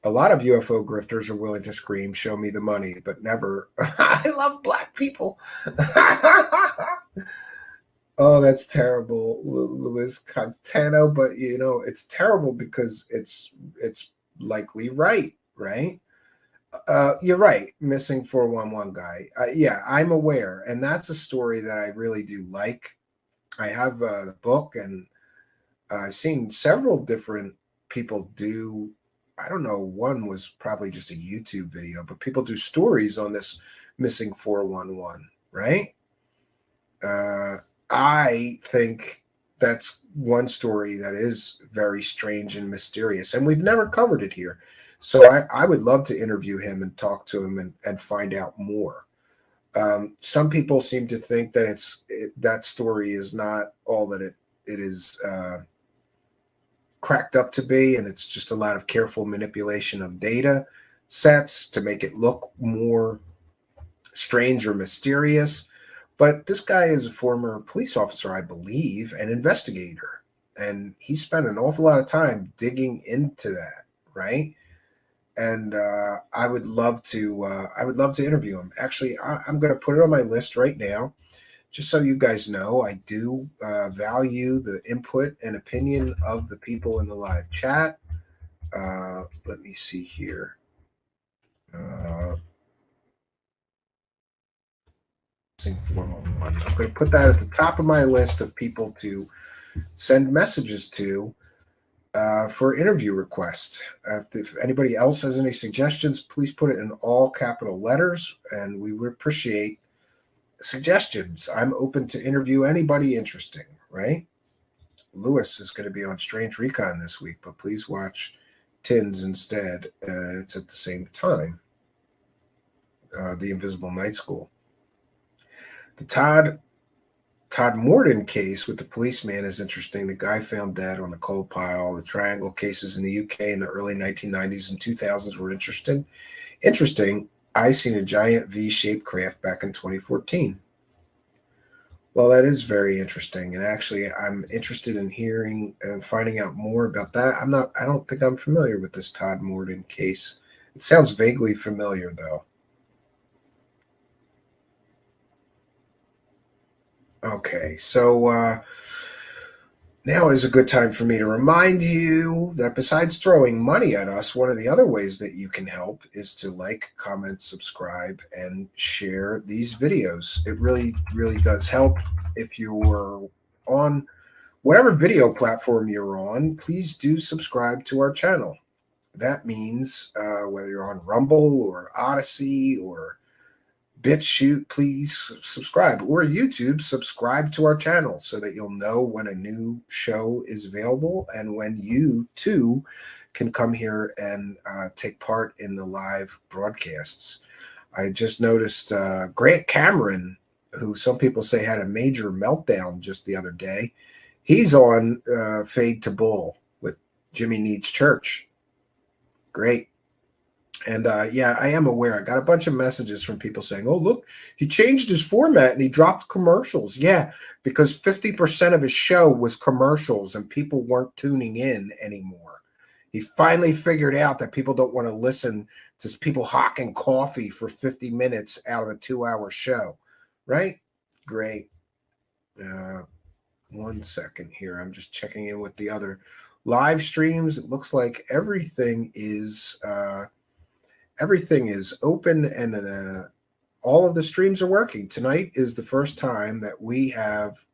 A lot of UFO grifters are willing to scream, show me the money, but never, I love black people. Oh, that's terrible, Luis Cantano. But, it's terrible because it's likely right? You're right, missing 411 guy. Yeah, I'm aware. And that's a story that I really do like. I have the book, and I've seen several different people do. I don't know, one was probably just a YouTube video, but people do stories on this missing 411, right? I think that's one story that is very strange and mysterious, and we've never covered it here. So I would love to interview him and talk to him and find out more. Some people seem to think that that story is not all that it is cracked up to be, and it's just a lot of careful manipulation of data sets to make it look more strange or mysterious. But this guy is a former police officer, I believe, an investigator, and he spent an awful lot of time digging into that, right? And I would love to interview him. Actually, I'm going to put it on my list right now. Just so you guys know, I do value the input and opinion of the people in the live chat. Let me see here. I'm going to put that at the top of my list of people to send messages to for interview requests. If anybody else has any suggestions, please put it in all capital letters, and we would appreciate suggestions. I'm open to interview anybody interesting, right? Lewis is going to be on Strange Recon this week, but please watch Tins instead. It's at the same time. The Invisible Night School. The Todd Morden case with the policeman is interesting. The guy found dead on a coal pile. The triangle cases in the UK in the early 1990s and 2000s were interesting. I seen a giant V-shaped craft back in 2014. Well, that is very interesting, and actually, I'm interested in hearing and finding out more about that. I don't think I'm familiar with this Todd Morden case. It sounds vaguely familiar, though. Okay, so now is a good time for me to remind you that besides throwing money at us, one of the other ways that you can help is to like, comment, subscribe, and share these videos. It really, really does help. If you're on whatever video platform you're on, please do subscribe to our channel. That means whether you're on Rumble or Odyssey or BitChute, please subscribe, or YouTube, subscribe to our channel so that you'll know when a new show is available and when you too can come here and take part in the live broadcasts. I just noticed Grant Cameron, who some people say had a major meltdown just the other day. He's on Fade to Bull with Jimmy Needs Church. Great. And yeah, I am aware. I got a bunch of messages from people saying, oh, look, he changed his format and he dropped commercials. Yeah, because 50% of his show was commercials and people weren't tuning in anymore. He finally figured out that people don't want to listen to people hawking coffee for 50 minutes out of a 2-hour show, right? Great. 1 second here. I'm just checking in with the other live streams. It looks like everything is open and all of the streams are working. Tonight is the first time that we have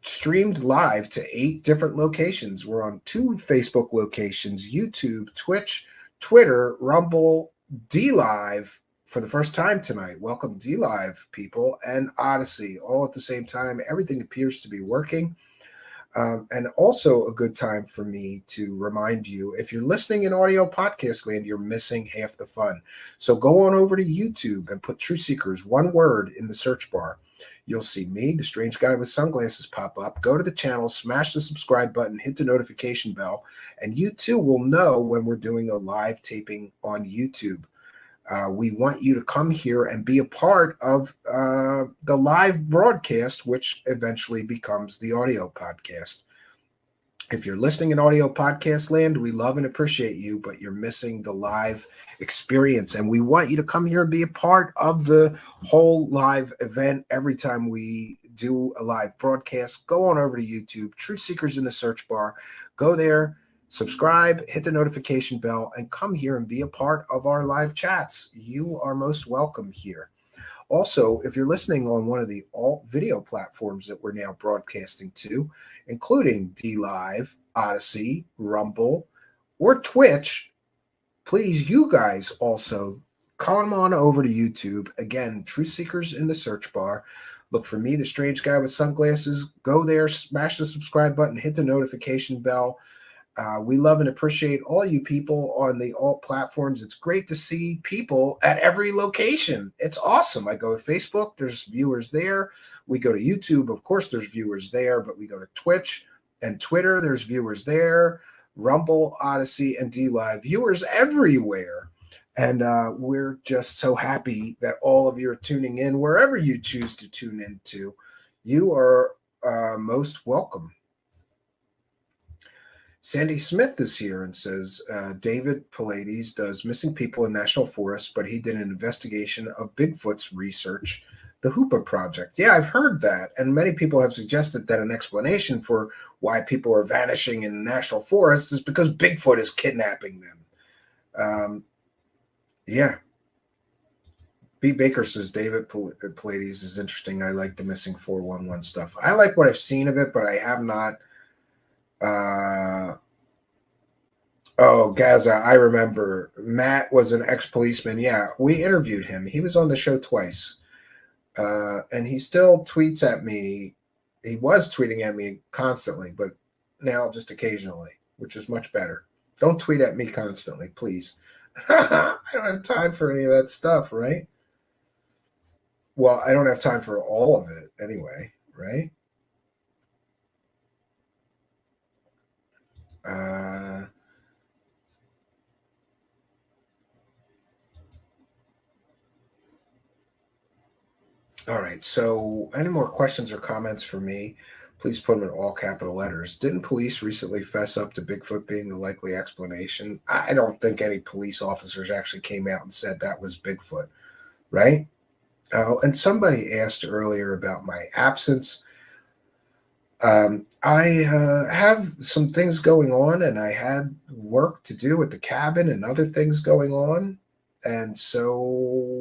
streamed live to 8 different locations. We're on 2 Facebook locations, YouTube, Twitch, Twitter, Rumble, DLive for the first time tonight. Welcome DLive, people, and Odyssey, all at the same time. Everything appears to be working. And also a good time for me to remind you, if you're listening in audio podcast land, you're missing half the fun. So go on over to YouTube and put Truth Seekers, one word, in the search bar. You'll see me, the strange guy with sunglasses, pop up. Go to the channel, smash the subscribe button, hit the notification bell, and you too will know when we're doing a live taping on YouTube. We want you to come here and be a part of the live broadcast, which eventually becomes the audio podcast. If you're listening in audio podcast land, we love and appreciate you, but you're missing the live experience. And we want you to come here and be a part of the whole live event every time we do a live broadcast. Go on over to YouTube, Truth Seekers in the search bar. Go there. Subscribe, hit the notification bell, and come here and be a part of our live chats. You are most welcome here. Also, if you're listening on one of the alt video platforms that we're now broadcasting to, including DLive, Odyssey, Rumble, or Twitch, please, you guys also come on over to YouTube. Again, Truth Seekers in the search bar. Look for me, the strange guy with sunglasses. Go there, smash the subscribe button, hit the notification bell. We love and appreciate all you people on the alt platforms. It's great to see people at every location. It's awesome. I go to Facebook, there's viewers there. We go to YouTube, of course, there's viewers there, but we go to Twitch and Twitter, there's viewers there. Rumble, Odyssey, and DLive, viewers everywhere. And we're just so happy that all of you are tuning in wherever you choose to tune into. You are most welcome. Sandy Smith is here and says, David Pallades does missing people in national forests, but he did an investigation of Bigfoot's research, the Hoopa Project. Yeah, I've heard that. And many people have suggested that an explanation for why people are vanishing in national forests is because Bigfoot is kidnapping them. Yeah. B. Baker says, David Pallades is interesting. I like the missing 411 stuff. I like what I've seen of it, but I have not. Gaza, I remember. Matt was an ex-policeman. Yeah, we interviewed him. He was on the show twice. And he still tweets at me. He was tweeting at me constantly, but now just occasionally, which is much better. Don't tweet at me constantly, please. I don't have time for any of that stuff, right? Well, I don't have time for all of it anyway, right? All right, so any more questions or comments for me, please put them in all capital letters. Didn't police recently fess up to Bigfoot being the likely explanation? I don't think any police officers actually came out and said that was Bigfoot, right? And somebody asked earlier about my absence. I have some things going on, and I had work to do at the cabin and other things going on. And so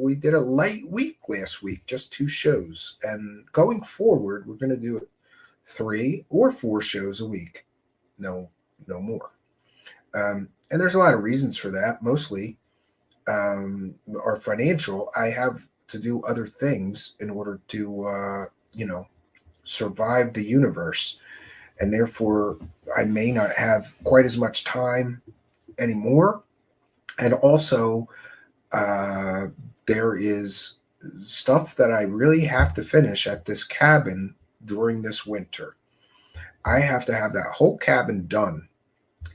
we did a light week last week, just 2 shows. And going forward, we're going to do 3 or 4 shows a week. No more. And there's a lot of reasons for that. Mostly are financial. I have to do other things in order to, survive the universe. And therefore, I may not have quite as much time anymore. And also, there is stuff that I really have to finish at this cabin during this winter. I have to have that whole cabin done.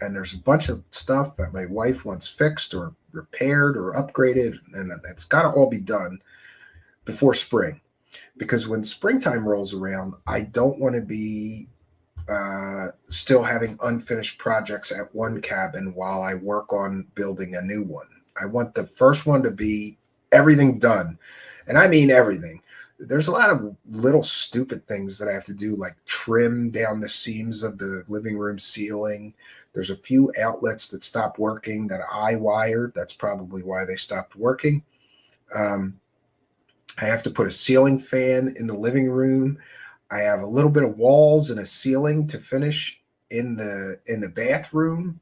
And there's a bunch of stuff that my wife wants fixed or repaired or upgraded, and it's got to all be done before spring. Because when springtime rolls around, I don't want to be still having unfinished projects at one cabin while I work on building a new one. I want the first one to be everything done. And I mean everything. There's a lot of little stupid things that I have to do, like trim down the seams of the living room ceiling. There's a few outlets that stopped working that I wired. That's probably why they stopped working. I have to put a ceiling fan in the living room. I have a little bit of walls and a ceiling to finish in the bathroom.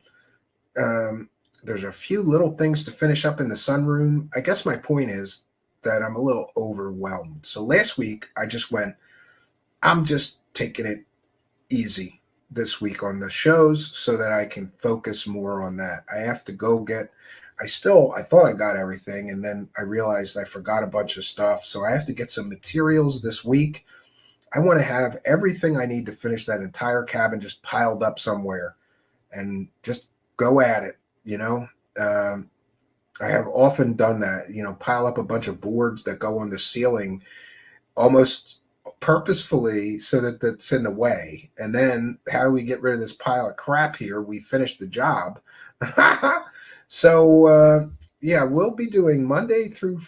There's a few little things to finish up in the sunroom. I guess my point is that I'm a little overwhelmed. So last week I just went, I'm just taking it easy this week on the shows so that I can focus more on that. I have to go get, I thought I got everything, and then I realized I forgot a bunch of stuff. So I have to get some materials this week. I want to have everything I need to finish that entire cabin just piled up somewhere and just go at it. I have often done that, pile up a bunch of boards that go on the ceiling almost purposefully so that that's in the way. And then how do we get rid of this pile of crap here? We finished the job. So, we'll be doing Monday through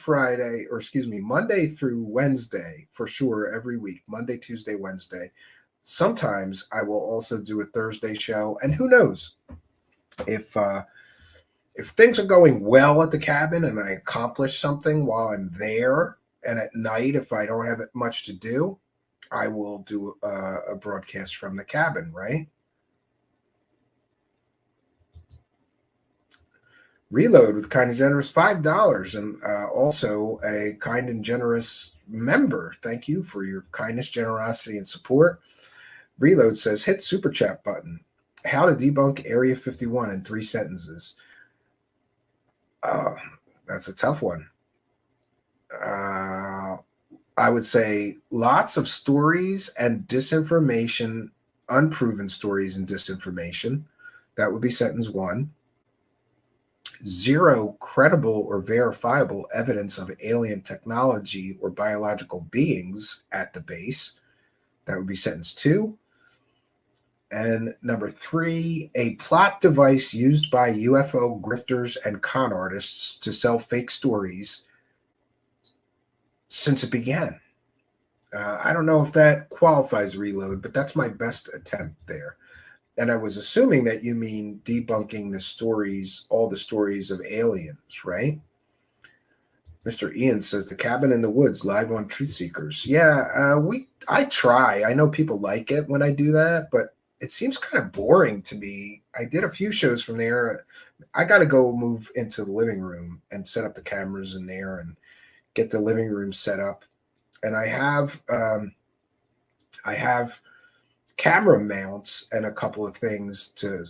Wednesday for sure every week, Monday, Tuesday, Wednesday. Sometimes I will also do a Thursday show. And who knows if things are going well at the cabin and I accomplish something while I'm there, and at night, if I don't have much to do, I will do a broadcast from the cabin, right? Reload with kind and generous $5, and also a kind and generous member. Thank you for your kindness, generosity, and support. Reload says, hit super chat button. How to debunk Area 51 in 3 sentences. That's a tough one. I would say lots of stories and disinformation, unproven stories and disinformation. That would be sentence 1. 0 credible or verifiable evidence of alien technology or biological beings at the base. That would be sentence 2. And number 3, a plot device used by UFO grifters and con artists to sell fake stories since it began. I don't know if that qualifies, Reload, but that's my best attempt there. And I was assuming that you mean debunking the stories, all the stories of aliens, right? Mr. Ian says, the cabin in the woods live on Truth Seekers. Yeah, I try. I know people like it when I do that, but it seems kind of boring to me. I did a few shows from there. I got to go move into the living room and set up the cameras in there and get the living room set up. and I have camera mounts and a couple of things to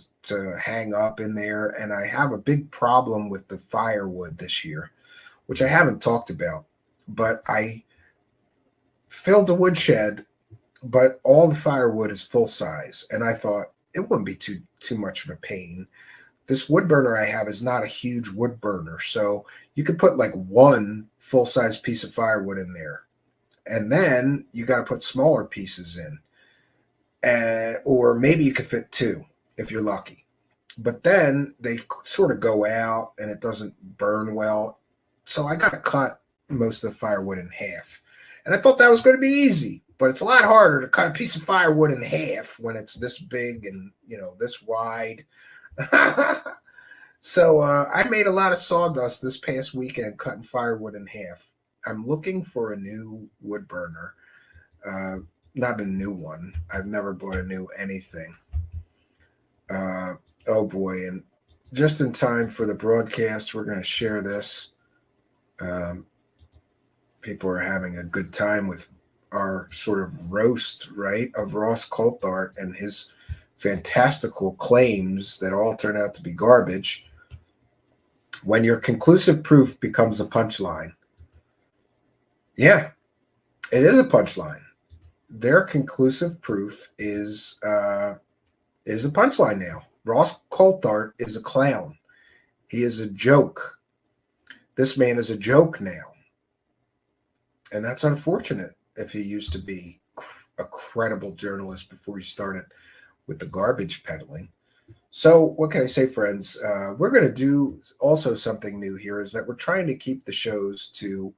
hang up in there, and I have a big problem with the firewood this year, which I haven't talked about. But I filled the woodshed, but all the firewood is full size, and I thought it wouldn't be too much of a pain. This wood burner I have is not a huge wood burner, so you could put like one full-size piece of firewood in there, and then you got to put smaller pieces in, or maybe you could fit two if you're lucky. But then they sort of go out, and it doesn't burn well, so I got to cut most of the firewood in half. And I thought that was going to be easy, but it's a lot harder to cut a piece of firewood in half when it's this big and, this wide. So I made a lot of sawdust this past weekend cutting firewood in half. I'm looking for a new wood burner. Not a new one. I've never bought a new anything. Oh boy. And just in time for the broadcast, we're going to share this. People are having a good time with our sort of roast, right, of Ross Coulthart and his fantastical claims that all turn out to be garbage. When your conclusive proof becomes a punchline. Yeah, it is a punchline. Their conclusive proof is a punchline now. Ross Coulthart is a clown. He is a joke. This man is a joke now. And that's unfortunate if he used to be a credible journalist before he started with the garbage peddling. So what can I say, friends? We're going to do also something new here, is that we're trying to keep the shows to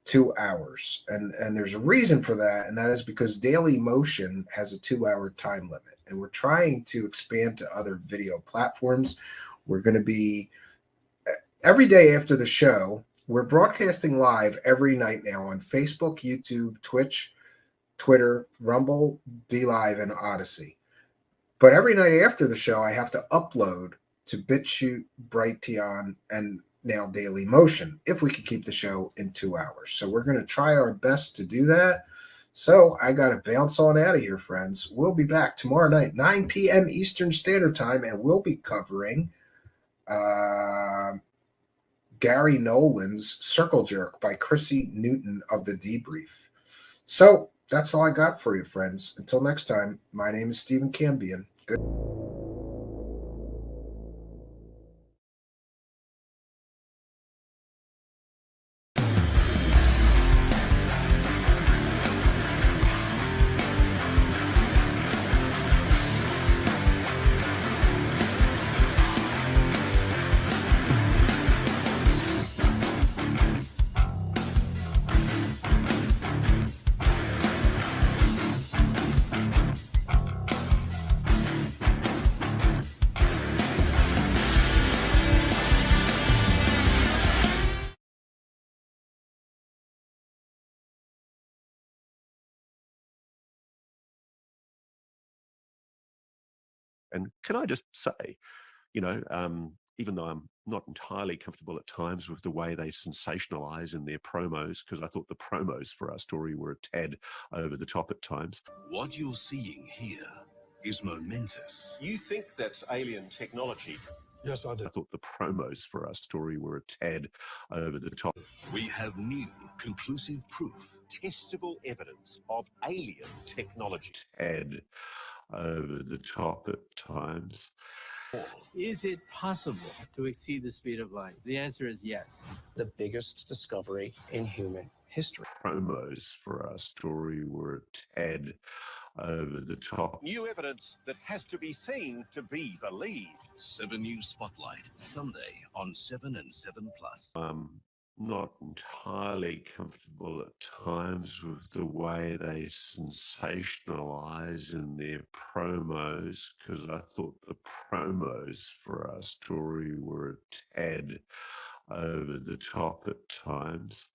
2 hours. And there's a reason for that, and that is because Daily Motion has a 2-hour time limit. And we're trying to expand to other video platforms. We're going to be, every day after the show, we're broadcasting live every night now on Facebook, YouTube, Twitch, Twitter, Rumble, DLive, and Odyssey. But every night after the show, I have to upload to BitChute, Brighteon, and now Daily Motion, if we could keep the show in 2 hours. So we're going to try our best to do that. So I got to bounce on out of here, friends. We'll be back tomorrow night, 9 p.m. Eastern Standard Time, and we'll be covering Gary Nolan's Circle Jerk by Chrissy Newton of The Debrief. So that's all I got for you, friends. Until next time, my name is Stephen Cambion. Good. And can I just say, even though I'm not entirely comfortable at times with the way they sensationalize in their promos, because I thought the promos for our story were a tad over the top at times. What you're seeing here is momentous. You think that's alien technology? Yes, I do. I thought the promos for our story were a tad over the top. We have new, conclusive proof. Testable evidence of alien technology. Tad over the top at times. Is it possible to exceed the speed of light? The answer is yes. The biggest discovery in human history. Promos for our story were a tad over the top. New evidence that has to be seen to be believed. 7 News Spotlight, Sunday on 7 and 7+. Not entirely comfortable at times with the way they sensationalize in their promos, because I thought the promos for our story were a tad over the top at times.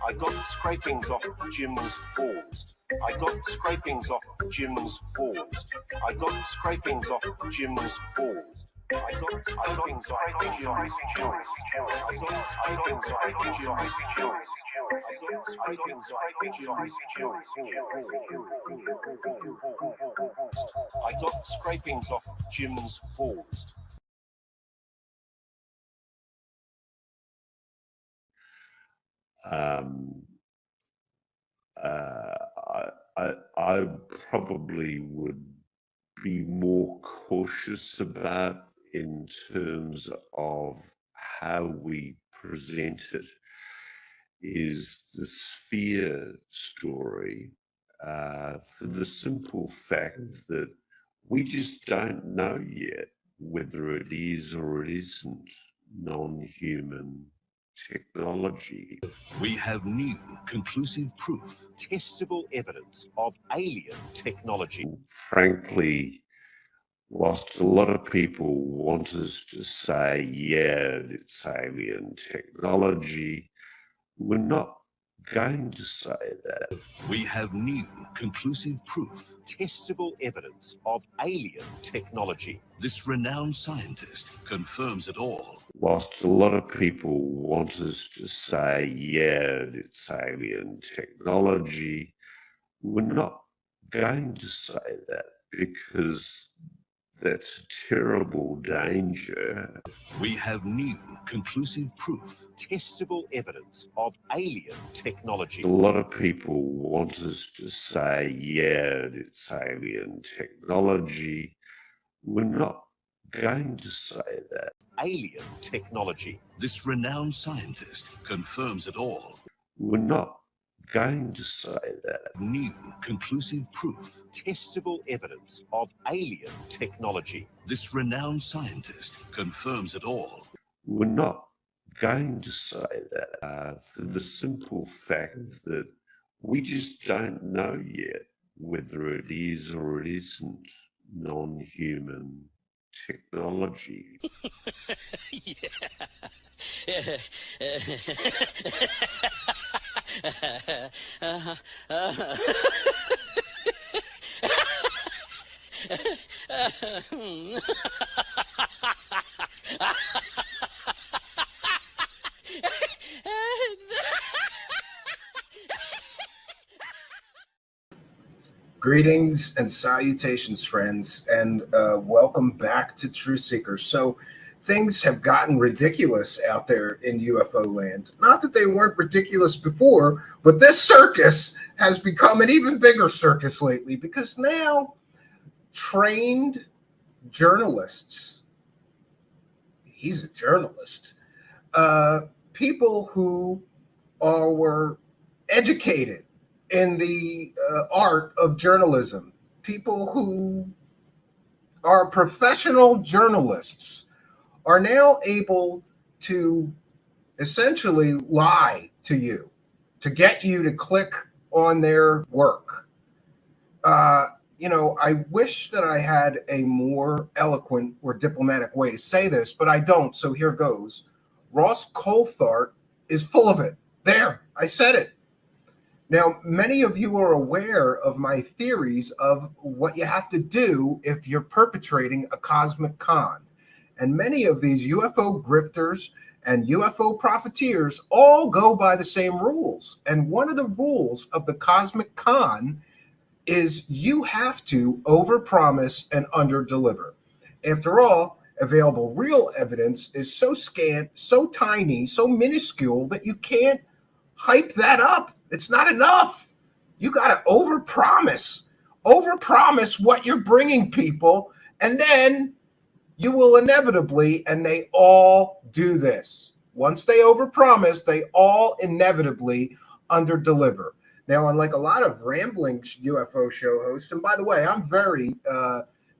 I got scrapings off Jim's balls. I got scrapings off Jim's balls. I got scrapings off Jim's balls. I got scrapings off Jim's balls. I got scrapings off Jim's balls. I got scrapings off Jim's balls. I got scrapings off Jim's balls. I probably would be more cautious about in terms of how we present it is the sphere story, for the simple fact that we just don't know yet whether it is or it isn't non-human technology. We have new, conclusive proof, testable evidence of alien technology. Frankly, whilst a lot of people want us to say, yeah, it's alien technology, we're not going to say that. We have new, conclusive proof, testable evidence of alien technology. This renowned scientist confirms it all. Whilst a lot of people want us to say, yeah, it's alien technology, we're not going to say that because that's a terrible danger. We have new, conclusive proof, testable evidence of alien technology. A lot of people want us to say, yeah, it's alien technology. We're not going to say that. Alien technology. This renowned scientist confirms it all. We're not going to say that. New, conclusive proof, testable evidence of alien technology. This renowned scientist confirms it all. We're not going to say that, for the simple fact that we just don't know yet whether it is or it isn't non-human technology. Greetings and salutations, friends, and welcome back to Truth Seekers. So things have gotten ridiculous out there in UFO land. Not that they weren't ridiculous before, but this circus has become an even bigger circus lately because now trained journalists, he's a journalist, people who were educated in the art of journalism, people who are professional journalists are now able to essentially lie to you to get you to click on their work. I wish that I had a more eloquent or diplomatic way to say this, but I don't, so here goes. Ross Coulthart is full of it. There, I said it. Now, many of you are aware of my theories of what you have to do if you're perpetrating a cosmic con. And many of these UFO grifters and UFO profiteers all go by the same rules. And one of the rules of the cosmic con is you have to overpromise and underdeliver. After all, available real evidence is so scant, so tiny, so minuscule that you can't hype that up. It's not enough. You got to overpromise what you're bringing people, and then you will inevitably, and they all do this. Once they overpromise, they all inevitably underdeliver. Now, unlike a lot of rambling UFO show hosts, and by the way, I'm very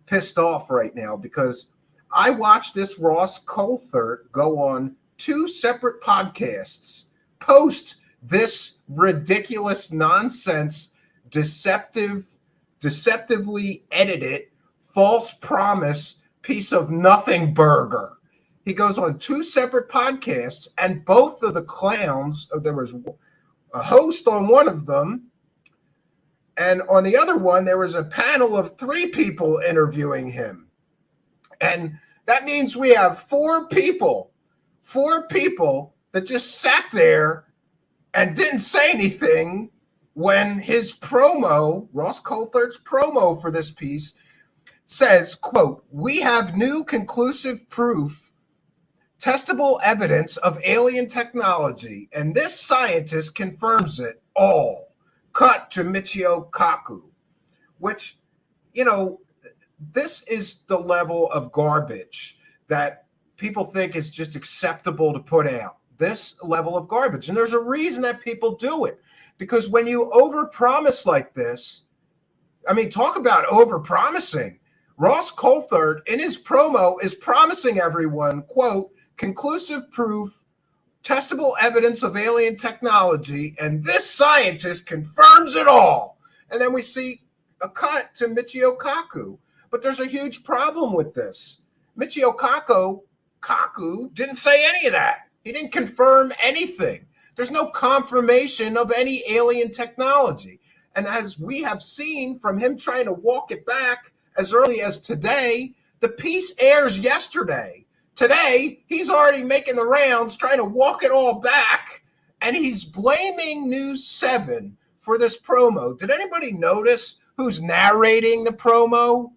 pissed off right now because I watched this Ross Coulthart go on 2 separate podcasts, post this ridiculous nonsense, deceptively edited, false promise piece of nothing burger. He goes on 2 separate podcasts, and both of the clowns, there was a host on one of them, and on the other one, there was a panel of 3 people interviewing him. And that means we have 4 people that just sat there and didn't say anything when his promo, Ross Coulthart's promo for this piece, says, quote, "We have new conclusive proof, testable evidence of alien technology, and this scientist confirms it all." Cut to Michio Kaku, which, you know, this is the level of garbage that people think is just acceptable to put out. This level of garbage. And there's a reason that people do it. Because when you overpromise like this, I mean, talk about overpromising. Ross Coulthart, in his promo, is promising everyone, quote, "conclusive proof, testable evidence of alien technology, and this scientist confirms it all." And then we see a cut to Michio Kaku. But there's a huge problem with this. Michio Kaku didn't say any of that. He didn't confirm anything. There's no confirmation of any alien technology. And as we have seen from him trying to walk it back as early as today, the piece airs yesterday. Today, he's already making the rounds, trying to walk it all back, and he's blaming News 7 for this promo. Did anybody notice who's narrating the promo?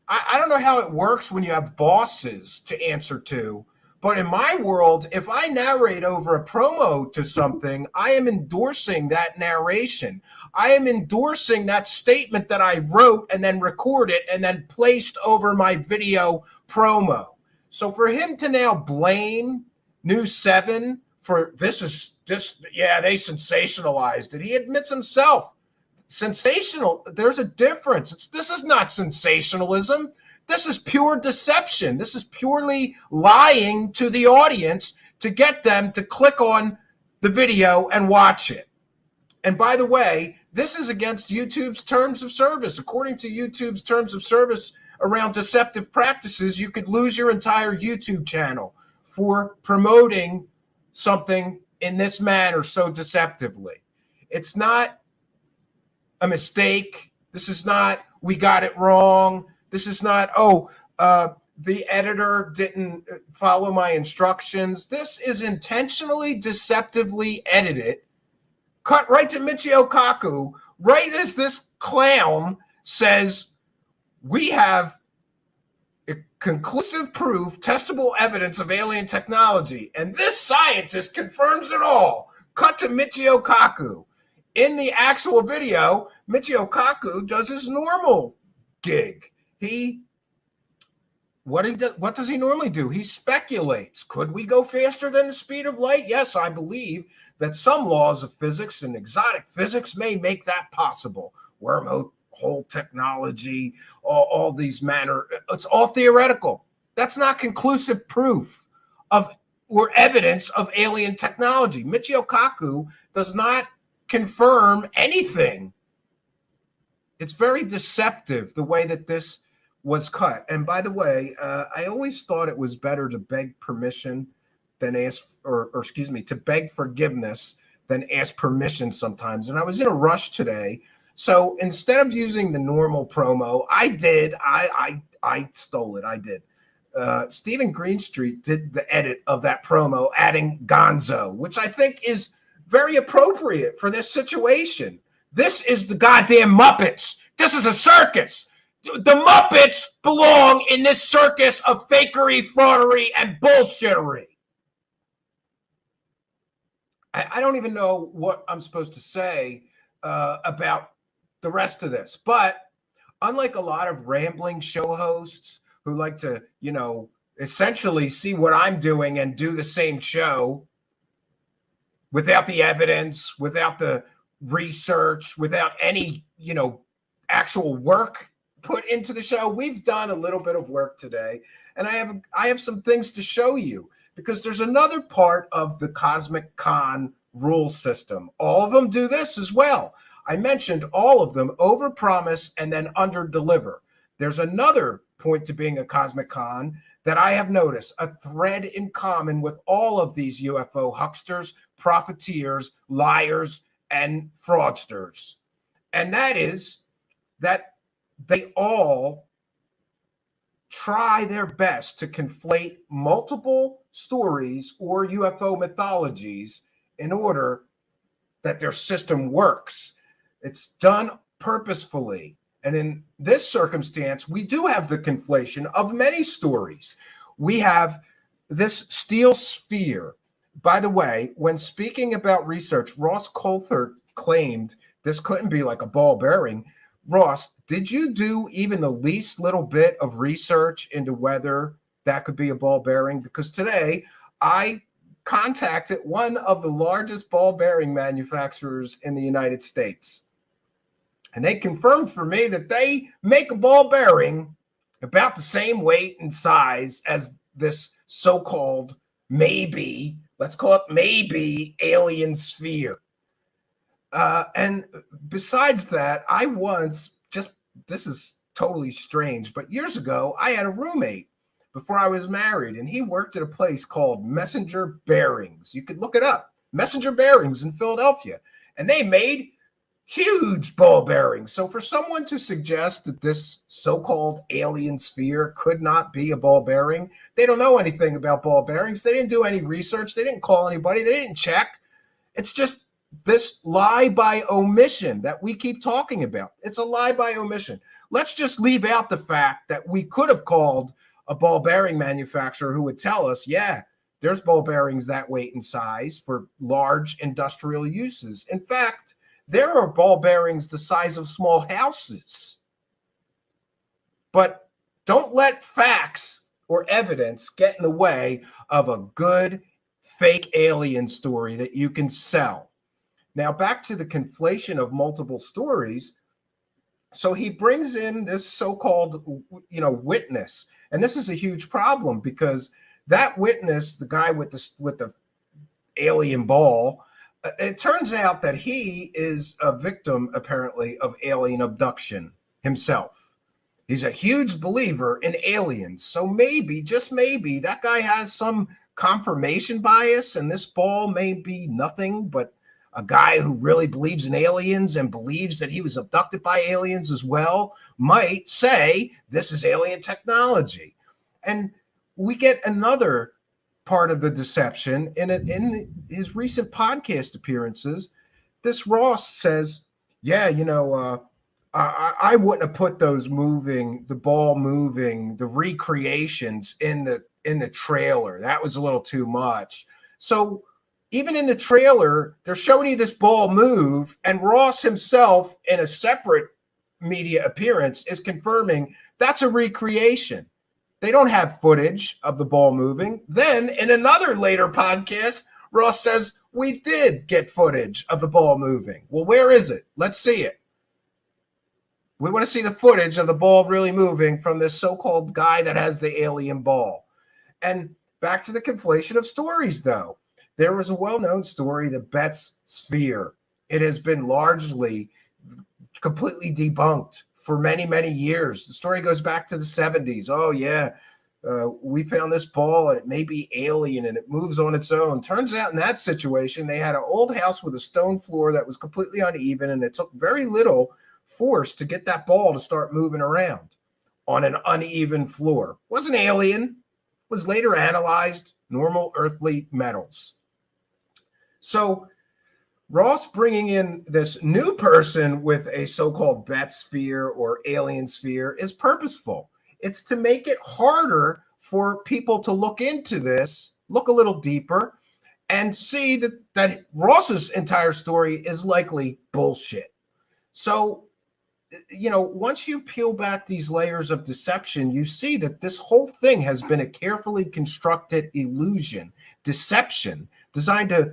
I don't know how it works when you have bosses to answer to, but in my world, if I narrate over a promo to something, I am endorsing that narration. I am endorsing that statement that I wrote and then recorded and then placed over my video promo. So for him to now blame News 7 for this, they sensationalized it. He admits himself. Sensational. There's a difference. This is not sensationalism. This is pure deception. This is purely lying to the audience to get them to click on the video and watch it. And by the way, this is against YouTube's terms of service. According to YouTube's terms of service around deceptive practices, you could lose your entire YouTube channel for promoting something in this manner so deceptively. It's not a mistake. This is not, we got it wrong. This is not, the editor didn't follow my instructions. This is intentionally deceptively edited, cut right to Michio Kaku, right as this clown says, "We have conclusive proof, testable evidence of alien technology, and this scientist confirms it all." Cut to Michio Kaku. In the actual video, Michio Kaku does his normal gig. What does he normally do? He speculates. Could we go faster than the speed of light? Yes, I believe that some laws of physics and exotic physics may make that possible. Wormhole technology, all these it's all theoretical. That's not conclusive proof or evidence of alien technology. Michio Kaku does not confirm anything. It's very deceptive the way that this was cut. And by the way, I always thought it was better to beg permission than ask, to beg forgiveness than ask permission sometimes. And I was in a rush today. So instead of using the normal promo, I stole it. I did. Stephen Greenstreet did the edit of that promo, adding Gonzo, which I think is very appropriate for this situation. This is the goddamn Muppets. This is a circus. The Muppets belong in this circus of fakery, fraudery, and bullshittery. I don't even know what I'm supposed to say about the rest of this. But unlike a lot of rambling show hosts who like to, essentially see what I'm doing and do the same show without the evidence, without the research, without any, actual work put into the show. We've done a little bit of work today, and I have some things to show you, because there's another part of the Cosmic Con rule system. All of them do this as well. I mentioned all of them overpromise and then underdeliver. there's another point to being a cosmic con that I have noticed, a thread in common with all of these UFO hucksters, profiteers, liars, and fraudsters. And that is that they all try their best to conflate multiple stories or UFO mythologies in order that their system works. It's done purposefully. And in this circumstance, we do have the conflation of many stories. We have this steel sphere. By the way, when speaking about research, Ross Coulthart claimed this couldn't be like a ball bearing. Ross, did you do even the least little bit of research into whether that could be a ball bearing? Because today I contacted one of the largest ball bearing manufacturers in the United States. And they confirmed for me that they make a ball bearing about the same weight and size as this so-called maybe, let's call it maybe, alien sphere. And besides that, I once, this is totally strange, but years ago, I had a roommate before I was married, and he worked at a place called Messenger Bearings. You could look it up, Messenger Bearings in Philadelphia. And they made huge ball bearings. So for someone to suggest that this so-called alien sphere could not be a ball bearing, they don't know anything about ball bearings. They didn't do any research. They didn't call anybody. They didn't check. It's just this lie by omission that we keep talking about. It's a lie by omission. Let's just leave out the fact that we could have called a ball bearing manufacturer who would tell us, yeah, there's ball bearings that weight and size for large industrial uses. In fact, there are ball bearings the size of small houses. But don't let facts or evidence get in the way of a good fake alien story that you can sell. Now, back to the conflation of multiple stories. So he brings in this so-called, witness. And this is a huge problem because that witness, the guy with the alien ball, it turns out that he is a victim, apparently, of alien abduction himself. He's a huge believer in aliens. So maybe, just maybe, that guy has some confirmation bias, and this ball may be nothing but a guy who really believes in aliens and believes that he was abducted by aliens as well might say this is alien technology. And we get another part of the deception in his recent podcast appearances. This Ross says, yeah, I wouldn't have put those the ball moving, the recreations in the trailer. That was a little too much. So even in the trailer, they're showing you this ball move, and Ross himself, in a separate media appearance, is confirming that's a recreation. They don't have footage of the ball moving. Then, in another later podcast, Ross says, we did get footage of the ball moving. Well, where is it? Let's see it. We want to see the footage of the ball really moving from this so-called guy that has the alien ball. And back to the conflation of stories, though. There was a well-known story, the Betz sphere. It has been largely completely debunked for many, many years. The story goes back to the 70s. Oh, yeah, we found this ball, and it may be alien, and it moves on its own. Turns out in that situation, they had an old house with a stone floor that was completely uneven, and it took very little force to get that ball to start moving around on an uneven floor. Wasn't alien. Was later analyzed, normal earthly metals. So Ross bringing in this new person with a so-called Betz sphere or alien sphere is purposeful. It's to make it harder for people to look into this, look a little deeper, and see that Ross's entire story is likely bullshit. So, once you peel back these layers of deception, you see that this whole thing has been a carefully constructed illusion, deception, designed to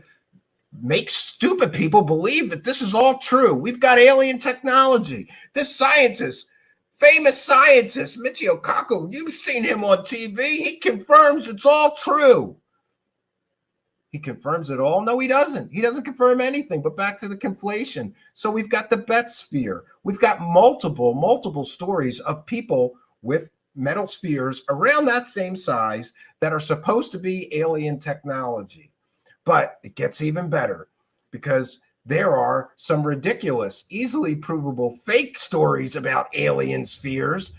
make stupid people believe that this is all true. We've got alien technology. This scientist, famous scientist, Michio Kaku, you've seen him on TV. He confirms it's all true. He confirms it all? No, he doesn't. He doesn't confirm anything, but back to the conflation. So we've got the Bet sphere. We've got multiple stories of people with metal spheres around that same size that are supposed to be alien technology. But it gets even better because there are some ridiculous, easily provable fake stories about alien spheres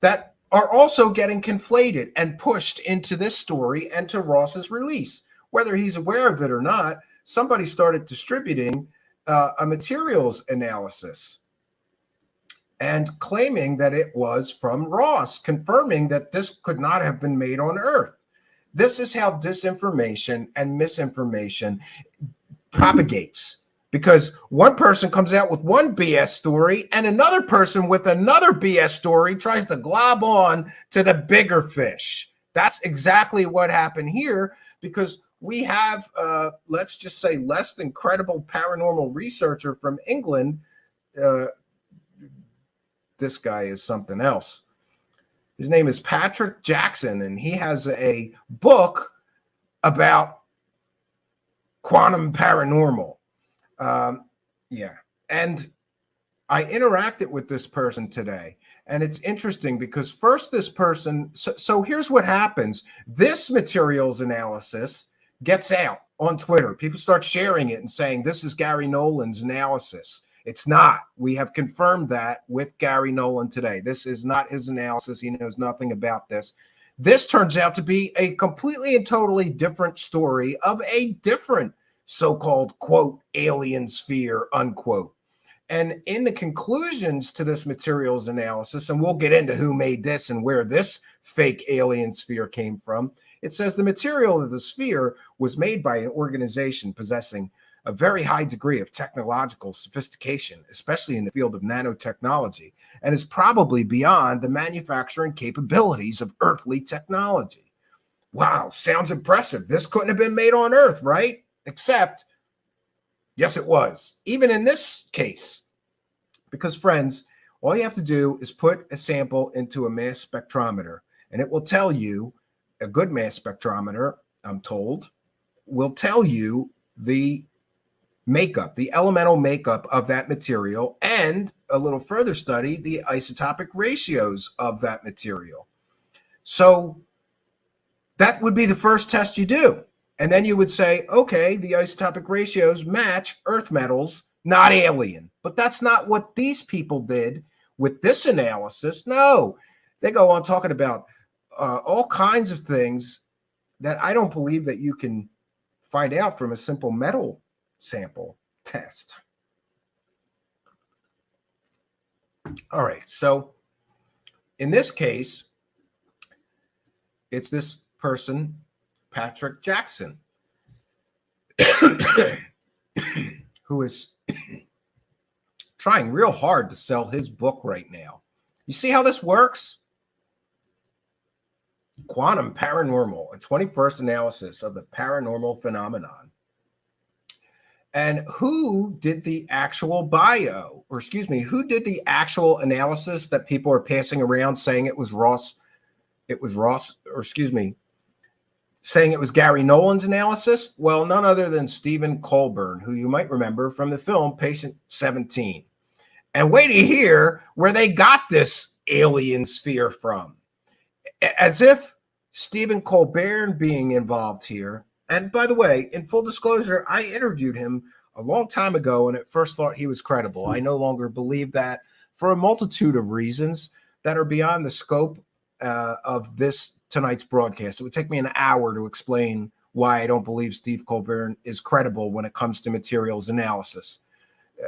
that are also getting conflated and pushed into this story and to Ross's release. Whether he's aware of it or not, somebody started distributing a materials analysis and claiming that it was from Ross, confirming that this could not have been made on Earth. This is how disinformation and misinformation propagates, because one person comes out with one BS story and another person with another BS story tries to glob on to the bigger fish. That's exactly what happened here, because we have, let's just say, less than credible paranormal researcher from England. This guy is something else. His name is Patrick Jackson, and he has a book about quantum paranormal. Yeah. And I interacted with this person today, and it's interesting because first this person, so here's what happens. This materials analysis gets out on Twitter. People start sharing it and saying, this is Gary Nolan's analysis. It's not. We have confirmed that with Gary Nolan today. This is not his analysis. He knows nothing about this. This turns out to be a completely and totally different story of a different so-called, quote, alien sphere, unquote. And in the conclusions to this materials analysis, and we'll get into who made this and where this fake alien sphere came from, it says the material of the sphere was made by an organization possessing a very high degree of technological sophistication, especially in the field of nanotechnology, and is probably beyond the manufacturing capabilities of earthly technology. Wow, sounds impressive. This couldn't have been made on Earth, right? Except, yes, it was. Even in this case, because friends, all you have to do is put a sample into a mass spectrometer, and it will tell you, a good mass spectrometer, I'm told, will tell you the makeup, the elemental makeup of that material, and a little further study, the isotopic ratios of that material. So that would be the first test you do. And then you would say, okay, the isotopic ratios match Earth metals, not alien. But that's not what these people did with this analysis. No, they go on talking about all kinds of things that I don't believe that you can find out from a simple metal sample test. All right, so in this case, it's this person, Patrick Jackson, who is trying real hard to sell his book right now. You see how this works? Quantum Paranormal, a 21st analysis of the paranormal phenomenon. And who did the actual bio, or excuse me, who did the actual analysis that people are passing around saying it was Ross, or excuse me, saying it was Gary Nolan's analysis? Well, none other than Stephen Colbern, who you might remember from the film Patient 17. And wait to hear where they got this alien sphere from. As if Stephen Colbern being involved here. And by the way, in full disclosure, I interviewed him a long time ago and at first thought he was credible. I no longer believe that for a multitude of reasons that are beyond the scope of this tonight's broadcast. It would take me an hour to explain why I don't believe Steve Colbern is credible when it comes to materials analysis.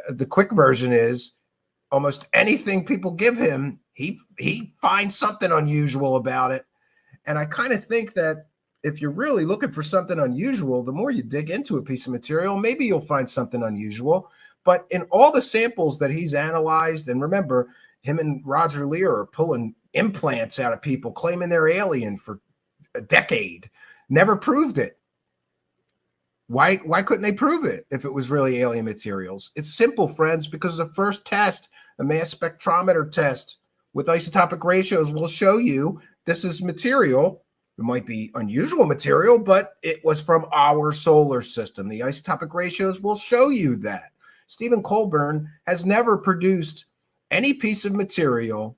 The quick version is almost anything people give him, he finds something unusual about it. And I kind of think that if you're really looking for something unusual, the more you dig into a piece of material, maybe you'll find something unusual. But in all the samples that he's analyzed, and remember, him and Roger Lear are pulling implants out of people, claiming they're alien for a decade, never proved it. Why couldn't they prove it if it was really alien materials? It's simple, friends, because the first test, a mass spectrometer test with isotopic ratios, will show you this is material It might be unusual material, but it was from our solar system. The isotopic ratios will show you that. Stephen Colburn has never produced any piece of material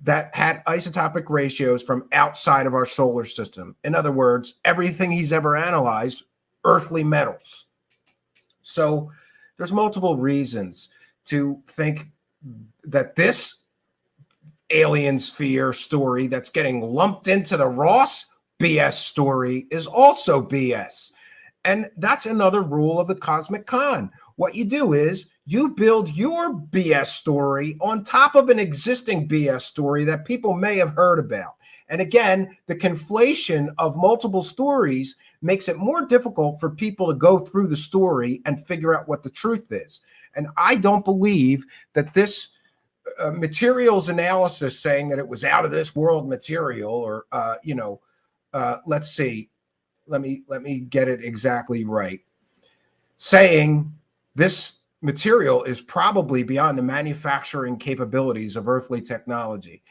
that had isotopic ratios from outside of our solar system. In other words, everything he's ever analyzed, earthly metals. So there's multiple reasons to think that this alien sphere story that's getting lumped into the Ross BS story is also BS. And that's another rule of the Cosmic Con. What you do is you build your BS story on top of an existing BS story that people may have heard about. And again, the conflation of multiple stories makes it more difficult for people to go through the story and figure out what the truth is. And I don't believe that this materials analysis saying that it was out of this world material, or let's see, let me get it exactly right, saying this material is probably beyond the manufacturing capabilities of earthly technology.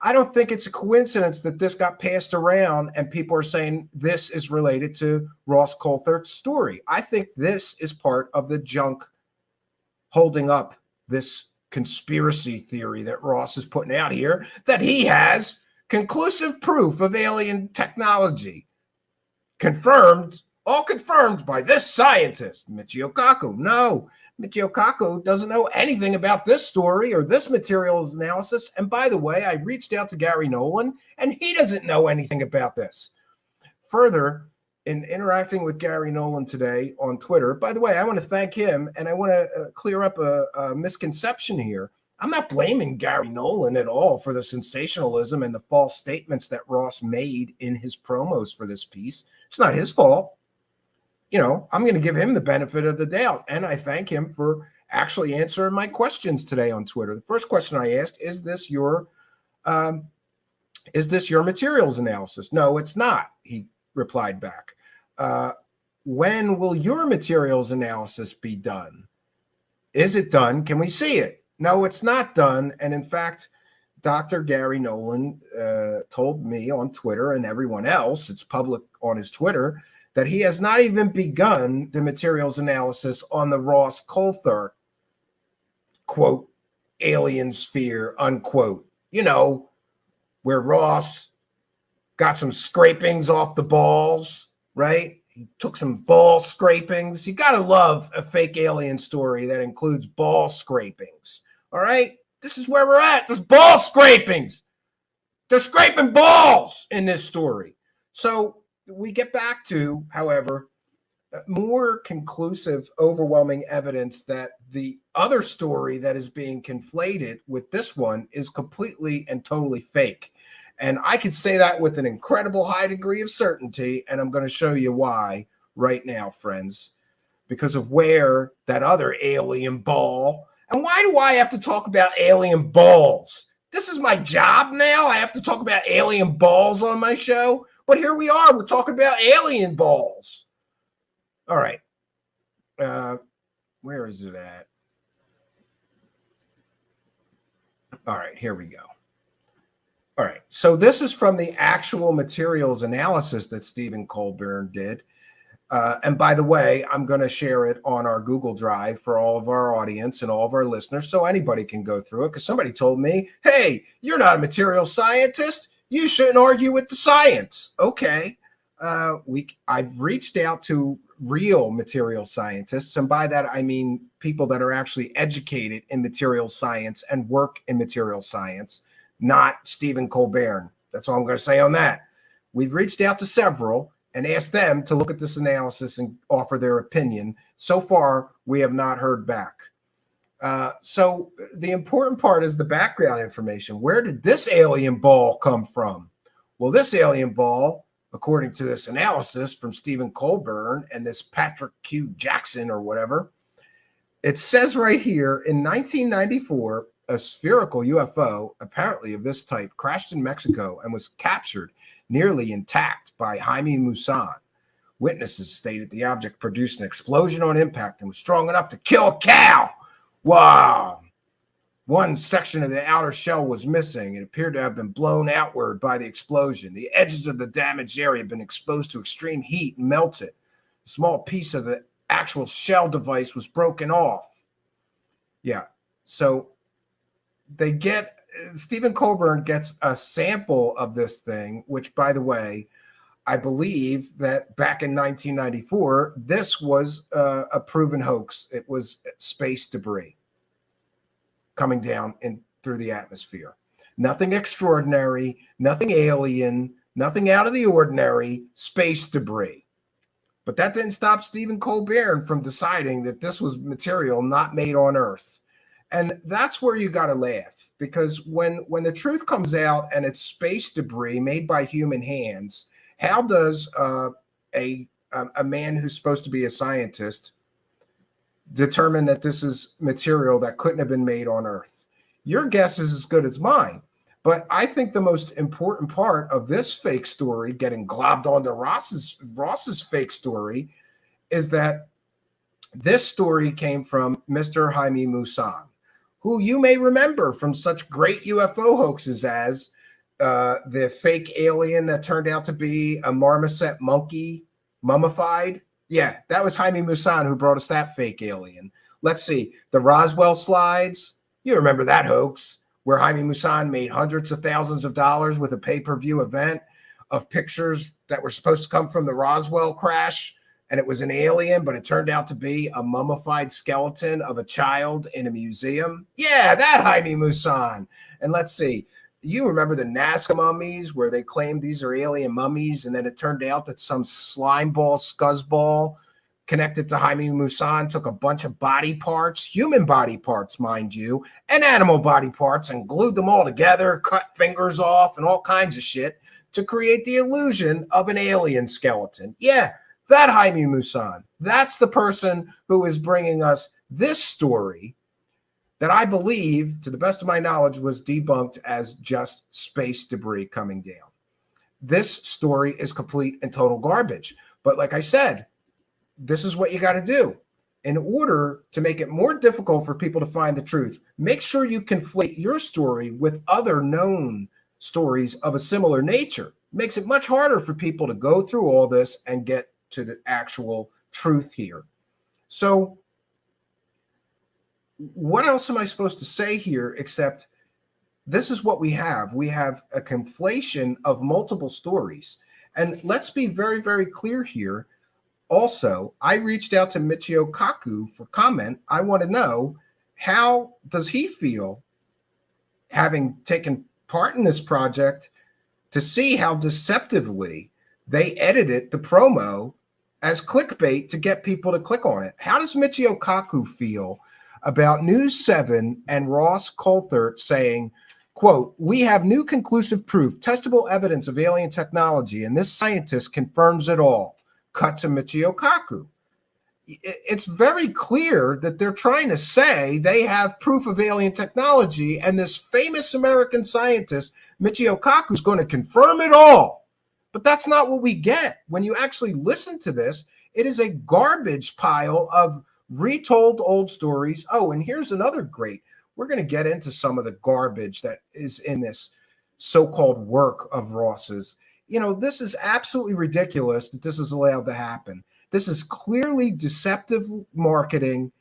I don't think it's a coincidence that this got passed around and people are saying this is related to Ross Coulthart's story. I think this is part of the junk holding up this conspiracy theory that Ross is putting out here, that he has conclusive proof of alien technology. All confirmed by this scientist, Michio Kaku. No, Michio Kaku doesn't know anything about this story or this materials analysis. And by the way, I reached out to Gary Nolan, and he doesn't know anything about this. Further, in interacting with Gary Nolan today on Twitter, by the way, I want to thank him, and I want to clear up a misconception here. I'm not blaming Gary Nolan at all for the sensationalism and the false statements that Ross made in his promos for this piece. It's not his fault. I'm going to give him the benefit of the doubt, and I thank him for actually answering my questions today on Twitter. The first question I asked, is this your materials analysis? No, it's not, he replied back. When will your materials analysis be done? Is it done? Can we see it? No, it's not done. And in fact, Dr. Gary Nolan told me on Twitter, and everyone else, it's public on his Twitter, that he has not even begun the materials analysis on the Ross Coulthart, quote, alien sphere, unquote. Where Ross got some scrapings off the balls, right? He took some ball scrapings. You got to love a fake alien story that includes ball scrapings, all right? This is where we're at. There's ball scrapings. They're scraping balls in this story. So we get back to, however, more conclusive, overwhelming evidence that the other story that is being conflated with this one is completely and totally fake. And I could say that with an incredible high degree of certainty, and I'm going to show you why right now, friends, because of where that other alien ball. And why do I have to talk about alien balls? This is my job now. I have to talk about alien balls on my show. But here we are. We're talking about alien balls. All right. Where is it at? All right, here we go. All right. So this is from the actual materials analysis that Stephen Colburn did. And by the way, I'm going to share it on our Google Drive for all of our audience and all of our listeners so anybody can go through it, because somebody told me, hey, you're not a material scientist. You shouldn't argue with the science. Okay. I've reached out to real material scientists, and by that I mean people that are actually educated in material science and work in material science, not Stephen Colburn. That's all I'm going to say on that. We've reached out to several and asked them to look at this analysis and offer their opinion. So far, we have not heard back. So the important part is the background information. Where did this alien ball come from? Well, this alien ball, according to this analysis from Stephen Colburn and this Patrick Q. Jackson or whatever, it says right here, in 1994, a spherical UFO, apparently of this type, crashed in Mexico and was captured nearly intact by Jaime Maussan. Witnesses stated the object produced an explosion on impact and was strong enough to kill a cow. Wow. One section of the outer shell was missing. It appeared to have been blown outward by the explosion. The edges of the damaged area had been exposed to extreme heat and melted. A small piece of the actual shell device was broken off. Yeah, so Stephen Colbert gets a sample of this thing, which, by the way, I believe that back in 1994, this was a proven hoax. It was space debris coming down through the atmosphere. Nothing extraordinary, nothing alien, nothing out of the ordinary, space debris. But that didn't stop Stephen Colbert from deciding that this was material not made on Earth. And that's where you got to laugh, because when the truth comes out and it's space debris made by human hands, how does a man who's supposed to be a scientist determine that this is material that couldn't have been made on Earth? Your guess is as good as mine. But I think the most important part of this fake story getting globbed onto Ross's fake story is that this story came from Mr. Jaime Maussan, who you may remember from such great UFO hoaxes as the fake alien that turned out to be a marmoset monkey mummified. Yeah, that was Jaime Maussan who brought us that fake alien. Let's see, the Roswell slides. You remember that hoax where Jaime Maussan made hundreds of thousands of dollars with a pay-per-view event of pictures that were supposed to come from the Roswell crash, and it was an alien, but it turned out to be a mummified skeleton of a child in a museum. Yeah, that Jaime Maussan. And let's see, you remember the Nazca mummies where they claimed these are alien mummies, and then it turned out that some slimeball, scuzzball connected to Jaime Maussan took a bunch of body parts, human body parts, mind you, and animal body parts, and glued them all together, cut fingers off, and all kinds of shit to create the illusion of an alien skeleton. Yeah, that Jaime Maussan. That's the person who is bringing us this story that I believe, to the best of my knowledge, was debunked as just space debris coming down. This story is complete and total garbage. But like I said, this is what you got to do. In order to make it more difficult for people to find the truth, make sure you conflate your story with other known stories of a similar nature. It makes it much harder for people to go through all this and get to the actual truth here. So what else am I supposed to say here except this is what we have. We have a conflation of multiple stories. And let's be very, very clear here. Also, I reached out to Michio Kaku for comment. I want to know, how does he feel having taken part in this project, to see how deceptively they edited the promo as clickbait to get people to click on it? How does Michio Kaku feel about News 7 and Ross Coulthart saying, quote, "We have new conclusive proof, testable evidence of alien technology, and this scientist confirms it all." Cut to Michio Kaku. It's very clear that they're trying to say they have proof of alien technology, and this famous American scientist, Michio Kaku, is going to confirm it all. But that's not what we get. When you actually listen to this, it is a garbage pile of retold old stories. Oh, and here's another great. We're going to get into some of the garbage that is in this so-called work of Ross's. You know, this is absolutely ridiculous that this is allowed to happen. This is clearly deceptive marketing,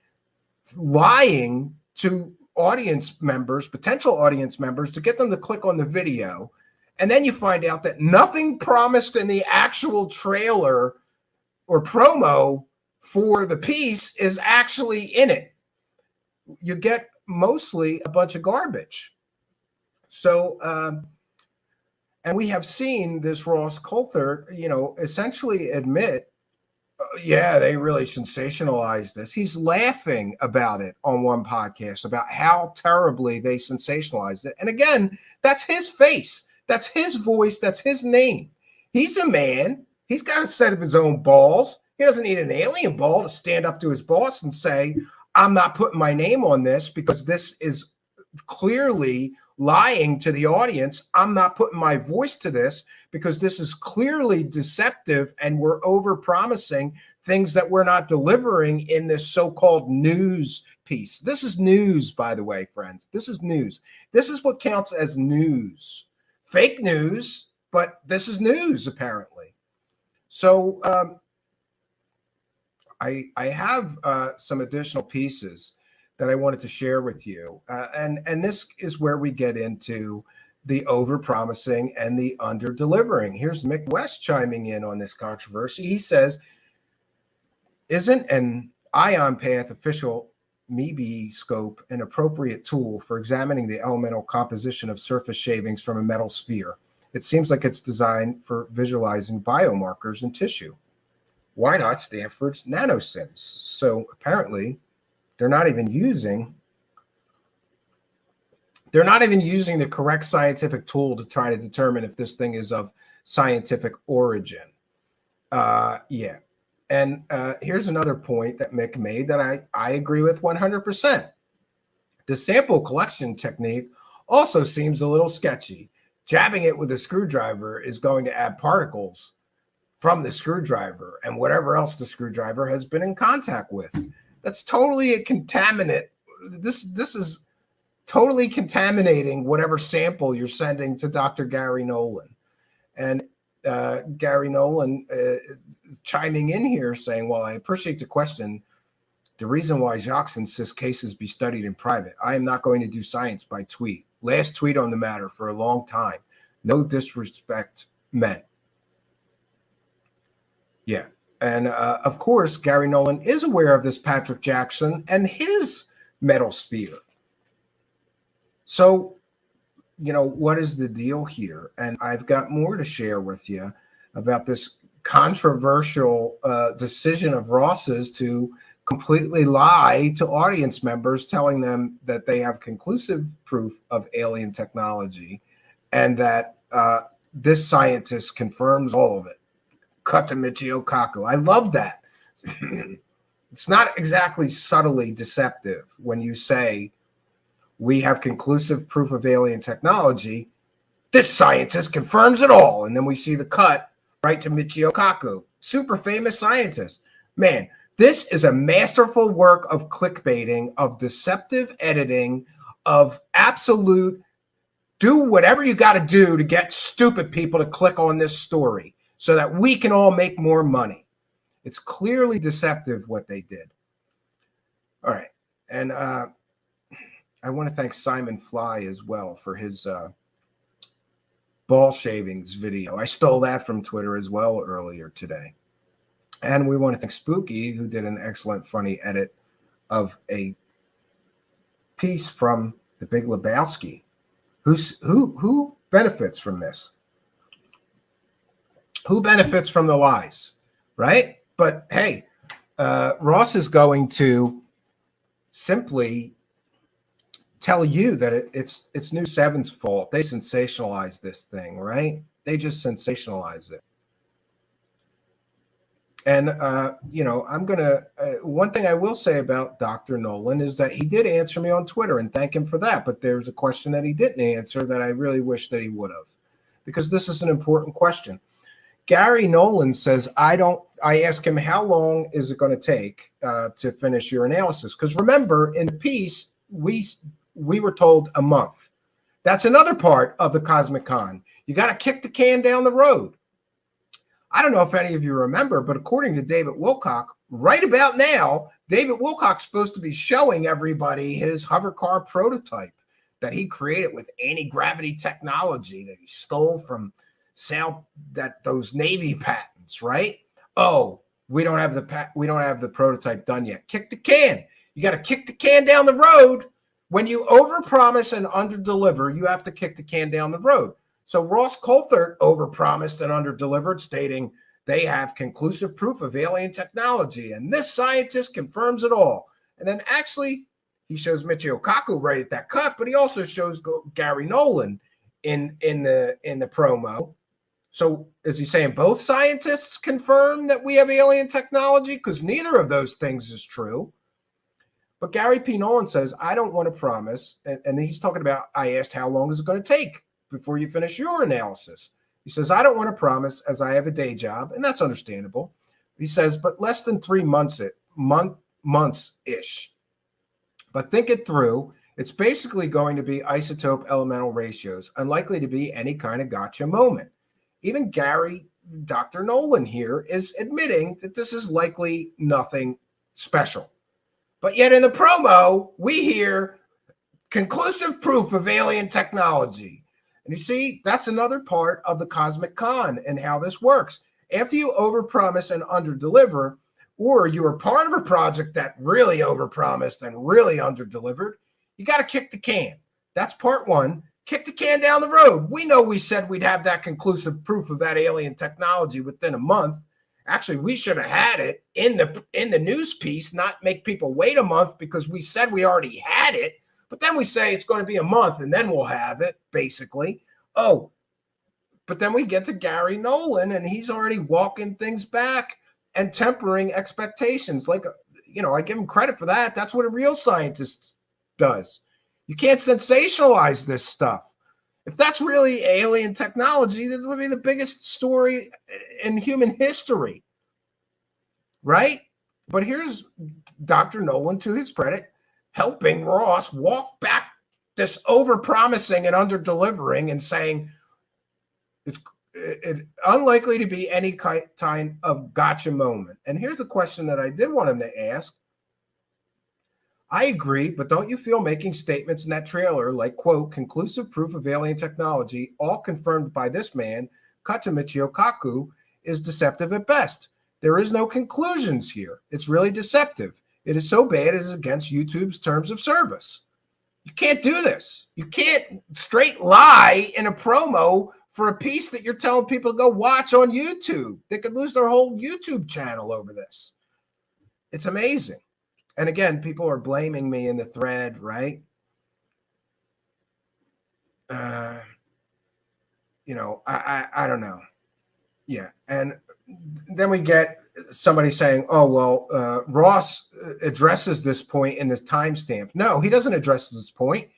lying to audience members, potential audience members, to get them to click on the video. And then you find out that nothing promised in the actual trailer or promo for the piece is actually in it. You get mostly a bunch of garbage. So, and we have seen this Ross Coulthart, you know, essentially admit, yeah, they really sensationalized this. He's laughing about it on one podcast about how terribly they sensationalized it. And again, that's his face. That's his voice. That's his name. He's a man. He's got a set of his own balls. He doesn't need an alien ball to stand up to his boss and say, I'm not putting my name on this because this is clearly lying to the audience. I'm not putting my voice to this because this is clearly deceptive and we're over promising things that we're not delivering in this so-called news piece. This is news, by the way, friends. This is news. This is what counts as news. Fake news, but this is news, apparently. So I have some additional pieces that I wanted to share with you. And this is where we get into the over-promising and the under-delivering. Here's Mick West chiming in on this controversy. He says, isn't an ion path official MEB scope an appropriate tool for examining the elemental composition of surface shavings from a metal sphere? It seems like it's designed for visualizing biomarkers in tissue. Why not Stanford's nanosins? So apparently they're not even using the correct scientific tool to try to determine if this thing is of scientific origin. Yeah. And here's another point that Mick made that I agree with 100%. The sample collection technique also seems a little sketchy. Jabbing it with a screwdriver is going to add particles from the screwdriver and whatever else the screwdriver has been in contact with. That's totally a contaminant. This is totally contaminating whatever sample you're sending to Dr. Gary Nolan. And Gary Nolan chiming in here saying, well, I appreciate the question. The reason why Jacques insists cases be studied in private. I am not going to do science by tweet. Last tweet on the matter for a long time. No disrespect meant. Yeah. And of course, Gary Nolan is aware of this Patrick Jackson and his metal sphere. So, you know, what is the deal here? And I've got more to share with you about this controversial decision of Ross's to completely lie to audience members, telling them that they have conclusive proof of alien technology and that this scientist confirms all of it. Cut to Michio Kaku. I love that. It's not exactly subtly deceptive when you say we have conclusive proof of alien technology. This scientist confirms it all. And then we see the cut right to Michio Kaku, super famous scientist. Man, this is a masterful work of clickbaiting, of deceptive editing, of absolute do whatever you got to do to get stupid people to click on this story so that we can all make more money. It's clearly deceptive what they did. All right. And I want to thank Simon Fly as well for his ball shavings video. I stole that from Twitter as well earlier today. And we want to thank Spooky, who did an excellent funny edit of a piece from The Big Lebowski. Who benefits from this? Who benefits from the lies, right? But hey, Ross is going to simply tell you that it's News 7's fault. They sensationalize this thing, right? They just sensationalize it. And, you know, I'm going to, one thing I will say about Dr. Nolan is that he did answer me on Twitter, and thank him for that. But there's a question that he didn't answer that I really wish that he would have, because this is an important question. Gary Nolan says, I asked him, how long is it going to take to finish your analysis? Because remember, in the piece, we were told a month. That's another part of the Cosmic Con. You got to kick the can down the road. I don't know if any of you remember, but according to David Wilcock, right about now, David Wilcock's supposed to be showing everybody his hover car prototype that he created with anti-gravity technology that he stole from those Navy patents, right? Oh, we don't have the prototype done yet. Kick the can. You got to kick the can down the road. When you overpromise and underdeliver, you have to kick the can down the road. So Ross Coulthart overpromised and underdelivered, stating they have conclusive proof of alien technology, and this scientist confirms it all. And then actually, he shows Michio Kaku right at that cut, but he also shows Gary Nolan in the promo. So is he saying both scientists confirm that we have alien technology? Because neither of those things is true. But Gary P. Nolan says, I don't want to promise. And he's talking about, I asked, how long is it going to take before you finish your analysis? He says, I don't want to promise as I have a day job, and that's understandable. He says, but less than 3 months, months-ish. But think it through. It's basically going to be isotope elemental ratios, unlikely to be any kind of gotcha moment. Even Dr. Nolan here is admitting that this is likely nothing special. But yet in the promo, we hear conclusive proof of alien technology. And you see, that's another part of the cosmic con and how this works. After you overpromise and underdeliver, or you are part of a project that really overpromised and really underdelivered, you got to kick the can. That's part one. Kick the can down the road. We know we said we'd have that conclusive proof of that alien technology within a month. Actually, we should have had it in the news piece, not make people wait a month because we said we already had it. But then we say it's going to be a month and then we'll have it, basically. Oh, but then we get to Gary Nolan and he's already walking things back and tempering expectations. Like, I give him credit for that. That's what a real scientist does. You can't sensationalize this stuff. If that's really alien technology, this would be the biggest story in human history, right? But here's Dr. Nolan, to his credit, helping Ross walk back this over-promising and under-delivering and saying it's unlikely to be any kind of gotcha moment. And here's the question that I did want him to ask. I agree, but don't you feel making statements in that trailer like, quote, conclusive proof of alien technology, all confirmed by this man, Katamichi Okaku, is deceptive at best? There is no conclusions here. It's really deceptive. It is so bad it is against YouTube's terms of service. You can't do this. You can't straight lie in a promo for a piece that you're telling people to go watch on YouTube. They could lose their whole YouTube channel over this. It's amazing. And again, people are blaming me in the thread, right? I don't know. Yeah. And then we get somebody saying, oh, well, Ross addresses this point in this timestamp. No, he doesn't address this point.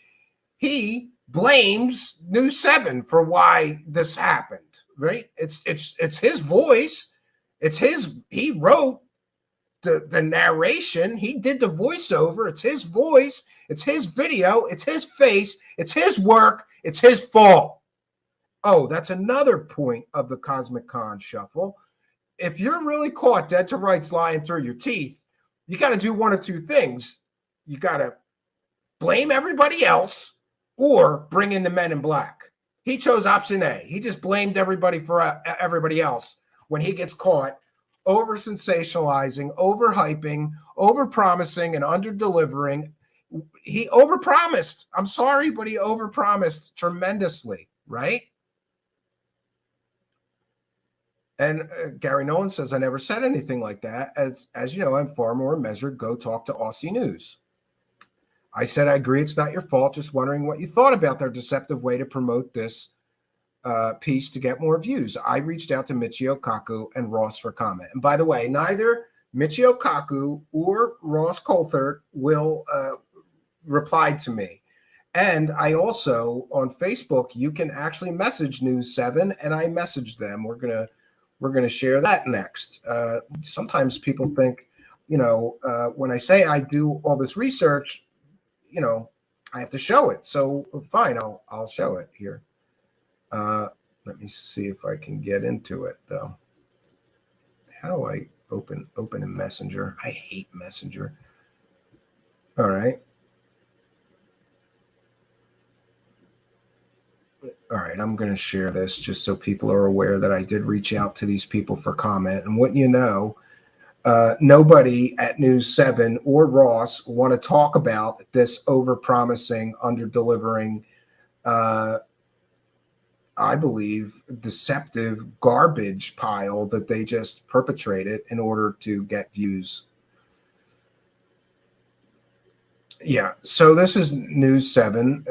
He blames News 7 for why this happened, right? It's his voice. He wrote the narration. He did the voiceover. It's his voice. It's his video. It's his face. It's his work. It's his fault. Oh, that's another point of the Cosmic Con shuffle. If you're really caught dead to rights lying through your teeth, you got to do one of two things. You got to blame everybody else or bring in the Men in Black. He chose option A. He just blamed everybody for everybody else when he gets caught over sensationalizing, overhyping, overpromising, and under-delivering. He overpromised. I'm sorry, but he overpromised tremendously, right? And Gary Nolan says, I never said anything like that. As you know, I'm far more measured. Go talk to Aussie News. I said, I agree. It's not your fault. Just wondering what you thought about their deceptive way to promote this piece to get more views. I reached out to Michio Kaku and Ross for comment. And by the way, neither Michio Kaku or Ross Coulthart will reply to me. And I also, on Facebook, you can actually message News 7, and I messaged them. We're gonna share that next. Sometimes people think, when I say I do all this research, I have to show it. So fine, I'll show it here. Let me see if I can get into it though. How do I open a Messenger? I hate Messenger. All right. All right, I'm going to share this just so people are aware that I did reach out to these people for comment. And wouldn't you know, nobody at News 7 or Ross want to talk about this over-promising, under-delivering, I believe, deceptive garbage pile that they just perpetrated in order to get views. Yeah, so this is News 7.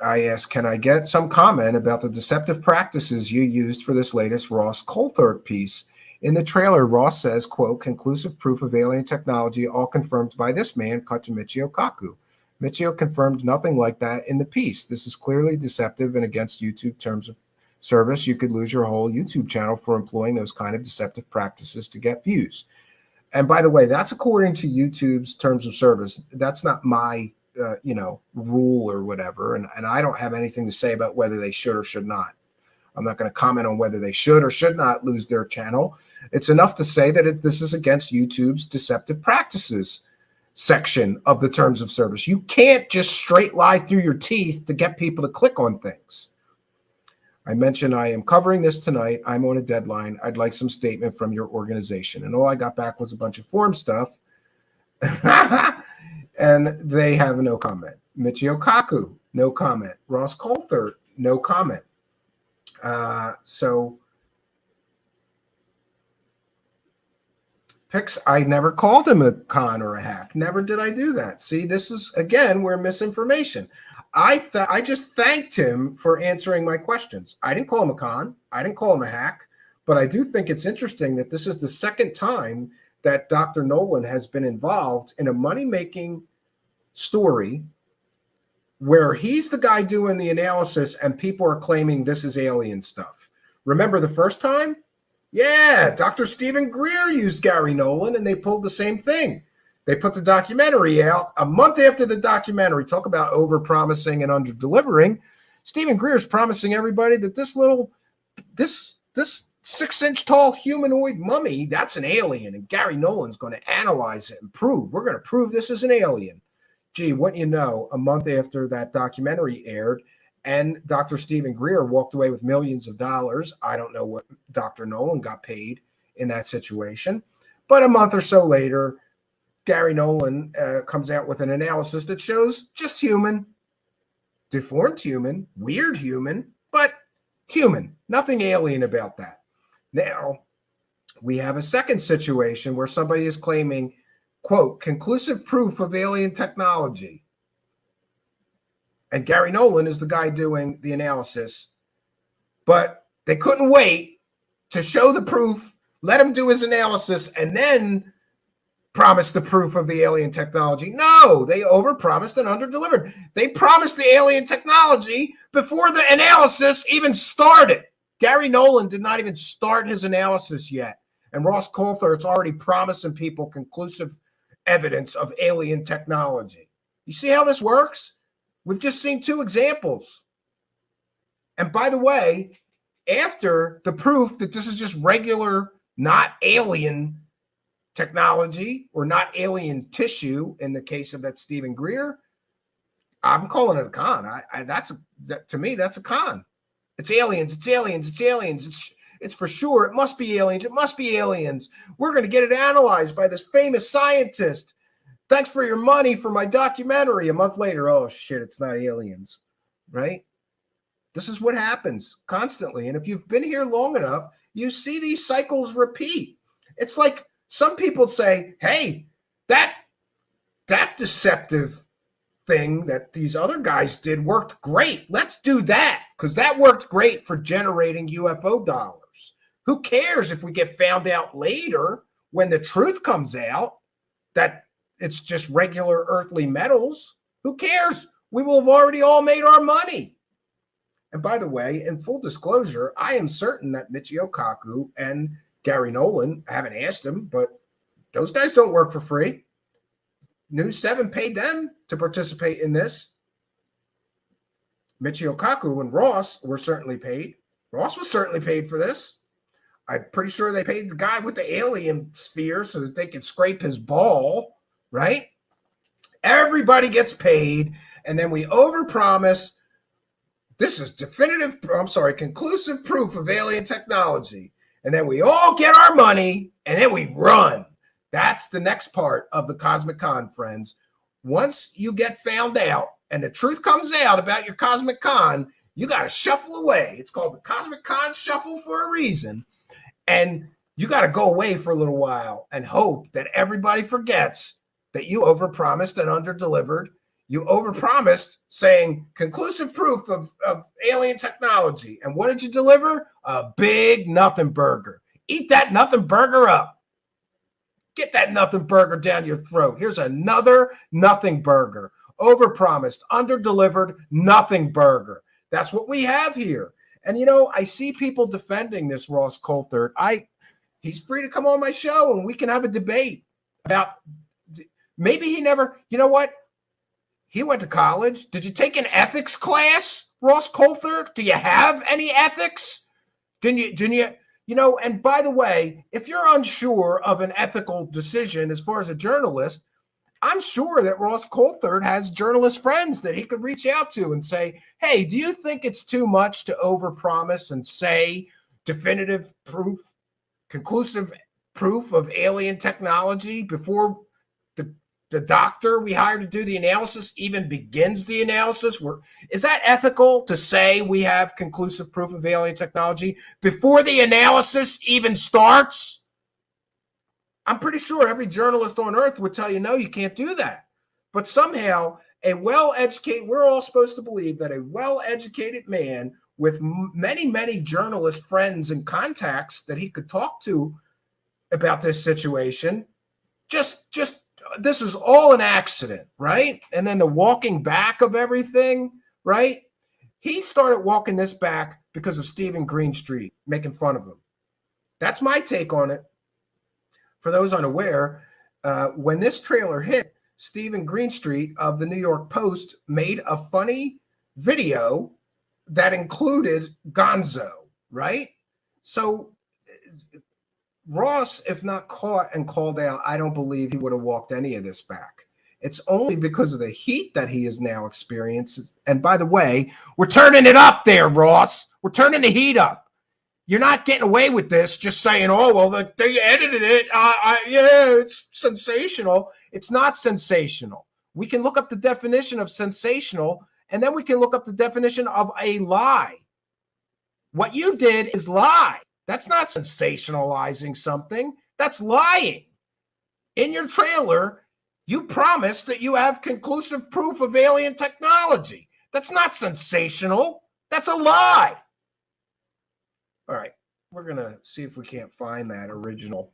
I asked, can I get some comment about the deceptive practices you used for this latest Ross Coulthart piece? In the trailer, Ross says, quote, conclusive proof of alien technology, all confirmed by this man, Katamichi Okaku. Michio confirmed nothing like that in the piece. This is clearly deceptive and against YouTube terms of service. You could lose your whole YouTube channel for employing those kind of deceptive practices to get views. And by the way, that's according to YouTube's terms of service. That's not my rule or whatever. And I don't have anything to say about whether they should or should not. I'm not going to comment on whether they should or should not lose their channel. It's enough to say that this is against YouTube's deceptive practices section of the terms of service. You can't just straight lie through your teeth to get people to click on things. I mentioned I am covering this tonight. I'm on a deadline. I'd like some statement from your organization. And all I got back was a bunch of form stuff. And they have no comment. Michio Kaku, no comment. Ross Coulthart, no comment. So Pix, I never called him a con or a hack. Never did I do that. See, this is, again, where misinformation. I just thanked him for answering my questions. I didn't call him a con. I didn't call him a hack. But I do think it's interesting that this is the second time that Dr. Nolan has been involved in a money-making story where he's the guy doing the analysis and people are claiming this is alien stuff. Remember the first time? Yeah, Dr. Stephen Greer used Gary Nolan and they pulled the same thing. They put the documentary out a month after the documentary. Talk about over-promising and under-delivering. Stephen Greer's promising everybody that this 6-inch tall humanoid mummy, that's an alien, and Gary Nolan's going to analyze it and prove. We're going to prove this is an alien. Gee, what you know, a month after that documentary aired, and Dr. Stephen Greer walked away with millions of dollars. I don't know what Dr. Nolan got paid in that situation. But a month or so later, Gary Nolan comes out with an analysis that shows just human, deformed human, weird human, but human. Nothing alien about that. Now, we have a second situation where somebody is claiming, quote, conclusive proof of alien technology. And Gary Nolan is the guy doing the analysis. But they couldn't wait to show the proof, let him do his analysis, and then promise the proof of the alien technology. No, they overpromised and underdelivered. They promised the alien technology before the analysis even started. Gary Nolan did not even start his analysis yet. And Ross Coulthart's already promising people conclusive evidence of alien technology. You see how this works? We've just seen two examples. And by the way, after the proof that this is just regular, not alien technology or not alien tissue, in the case of that Stephen Greer, I'm calling it a con. To me, that's a con. It's aliens. It's aliens. It's aliens. It's for sure. It must be aliens. It must be aliens. We're going to get it analyzed by this famous scientist. Thanks for your money for my documentary. A month later, oh, shit, it's not aliens, right? This is what happens constantly. And if you've been here long enough, you see these cycles repeat. It's like some people say, hey, that deceptive thing that these other guys did worked great. Let's do that because that worked great for generating UFO dollars. Who cares if we get found out later when the truth comes out that it's just regular earthly metals? Who cares? We will have already all made our money. And by the way, in full disclosure, I am certain that Michio Kaku and Gary Nolan, I haven't asked him, but those guys don't work for free. News 7 paid them to participate in this. Michio Kaku and Ross were certainly paid. Ross was certainly paid for this. I'm pretty sure they paid the guy with the alien sphere so that they could scrape his ball, right? Everybody gets paid, and then we overpromise. This is conclusive proof of alien technology. And then we all get our money, and then we run. That's the next part of the Cosmic Con, friends. Once you get found out and the truth comes out about your Cosmic Con, you got to shuffle away. It's called the Cosmic Con Shuffle for a reason. And you got to go away for a little while and hope that everybody forgets that you overpromised and underdelivered. You overpromised saying conclusive proof of alien technology. And what did you deliver? A big nothing burger. Eat that nothing burger up. Get that nothing burger down your throat. Here's another nothing burger. Overpromised, underdelivered, nothing burger. That's what we have here. And, you know, I see people defending this Ross Coulthart. He's free to come on my show and we can have a debate about maybe he never, you know what? He went to college. Did you take an ethics class, Ross Coulthart? Do you have any ethics? Didn't you, you know, and by the way, if you're unsure of an ethical decision as far as a journalist, I'm sure that Ross Coulthart has journalist friends that he could reach out to and say, hey, do you think it's too much to overpromise and say definitive proof, conclusive proof of alien technology before the doctor we hired to do the analysis even begins the analysis? Is that ethical to say we have conclusive proof of alien technology before the analysis even starts? I'm pretty sure every journalist on earth would tell you, no, you can't do that. But somehow a well-educated, we're all supposed to believe that a well-educated man with many, many journalist friends and contacts that he could talk to about this situation, just this is all an accident, right? And then the walking back of everything, right? He started walking this back because of Stephen Greenstreet making fun of him. That's my take on it. For those unaware, when this trailer hit, Stephen Greenstreet of the New York Post made a funny video that included Gonzo, right? So Ross, if not caught and called out, I don't believe he would have walked any of this back. It's only because of the heat that he has now experienced. And by the way, we're turning it up there, Ross. We're turning the heat up. You're not getting away with this just saying, oh, well, they edited it. Yeah, it's sensational. It's not sensational. We can look up the definition of sensational, and then we can look up the definition of a lie. What you did is lie. That's not sensationalizing something. That's lying. In your trailer, you promised that you have conclusive proof of alien technology. That's not sensational. That's a lie. All right, we're going to see if we can't find that original.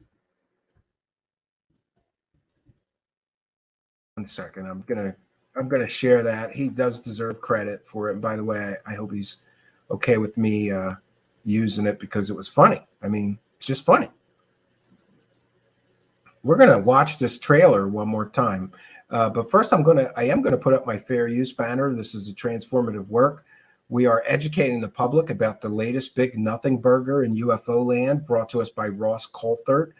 1 second. I'm going to share that. He does deserve credit for it. And by the way, I hope he's okay with me using it because it was funny. I mean, it's just funny. We're going to watch this trailer one more time. But first, I am going to put up my fair use banner. This is a transformative work. We are educating the public about the latest big nothing burger in UFO land, brought to us by Ross Coulthart,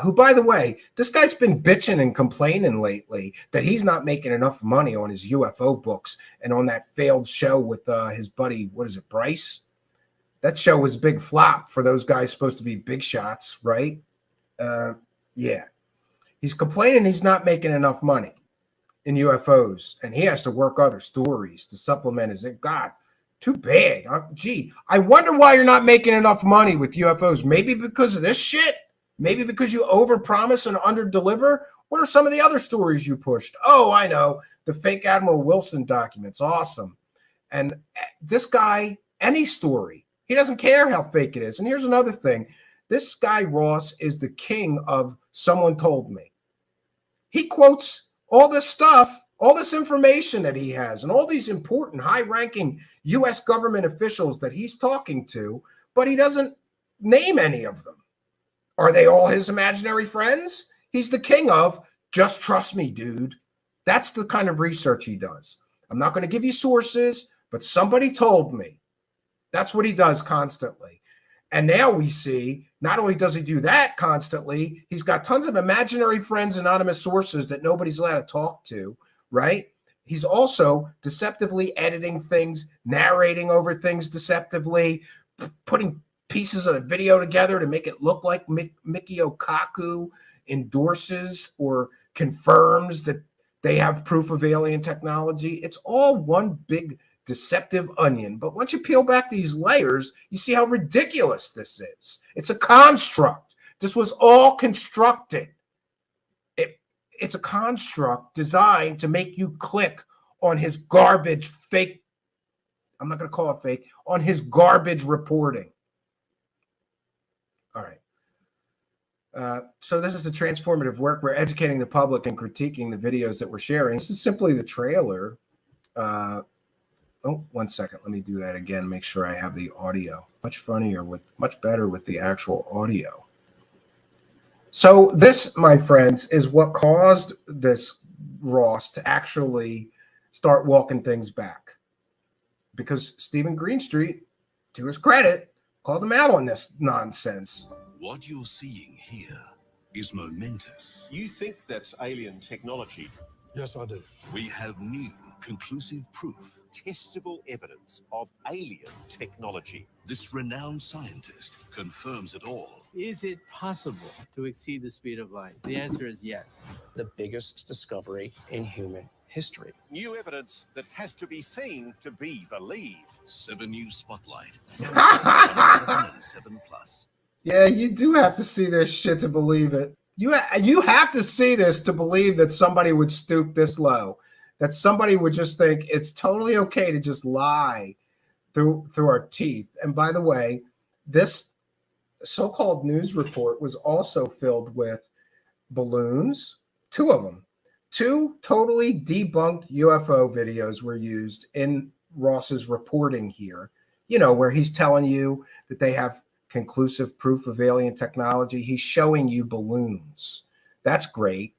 who, by the way, this guy's been bitching and complaining lately that he's not making enough money on his UFO books and on that failed show with his buddy, what is it, Bryce? That show was a big flop for those guys supposed to be big shots, right? Yeah. He's complaining he's not making enough money in UFOs, and he has to work other stories to supplement his income. God, too bad. Gee, I wonder why you're not making enough money with UFOs. Maybe because of this shit? Maybe because you overpromise and underdeliver? What are some of the other stories you pushed? Oh, I know. The fake Admiral Wilson documents. Awesome. And this guy, any story, he doesn't care how fake it is. And here's another thing. This guy, Ross, is the king of someone told me. He quotes all this stuff, all this information that he has, and all these important high-ranking U.S. government officials that he's talking to, but he doesn't name any of them. Are they all his imaginary friends? He's the king of, just trust me, dude. That's the kind of research he does. I'm not going to give you sources, but somebody told me. That's what he does constantly. And now we see, not only does he do that constantly, he's got tons of imaginary friends, anonymous sources that nobody's allowed to talk to, right? He's also deceptively editing things, narrating over things deceptively, putting pieces of the video together to make it look like Mickey Okaku endorses or confirms that they have proof of alien technology. It's all one big deceptive onion. But once you peel back these layers, you see how ridiculous this is. It's a construct. This was all constructed. It's a construct designed to make you click on his garbage fake, I'm not going to call it fake, on his garbage reporting. All right. So this is the transformative work. We're educating the public and critiquing the videos that we're sharing. This is simply the trailer. Oh, 1 second. Let me do that again. Make sure I have the audio. Much better with the actual audio. So this, my friends, is what caused this Ross to actually start walking things back. Because Stephen Greenstreet, to his credit, called him out on this nonsense. What you're seeing here is momentous. You think that's alien technology? Yes, I do. We have new, conclusive proof, testable evidence of alien technology. This renowned scientist confirms it all. Is it possible to exceed the speed of light? The answer is yes. The biggest discovery in human history. New evidence that has to be seen to be believed. 7 News Spotlight. 7 and 7 Plus. Yeah, you do have to see this shit to believe it. You have to see this to believe that somebody would stoop this low, that somebody would just think it's totally okay to just lie through our teeth. And by the way, this so-called news report was also filled with balloons, 2 of them. 2 totally debunked UFO videos were used in Ross's reporting here, you know, where he's telling you that they have conclusive proof of alien technology. He's showing you balloons. That's great.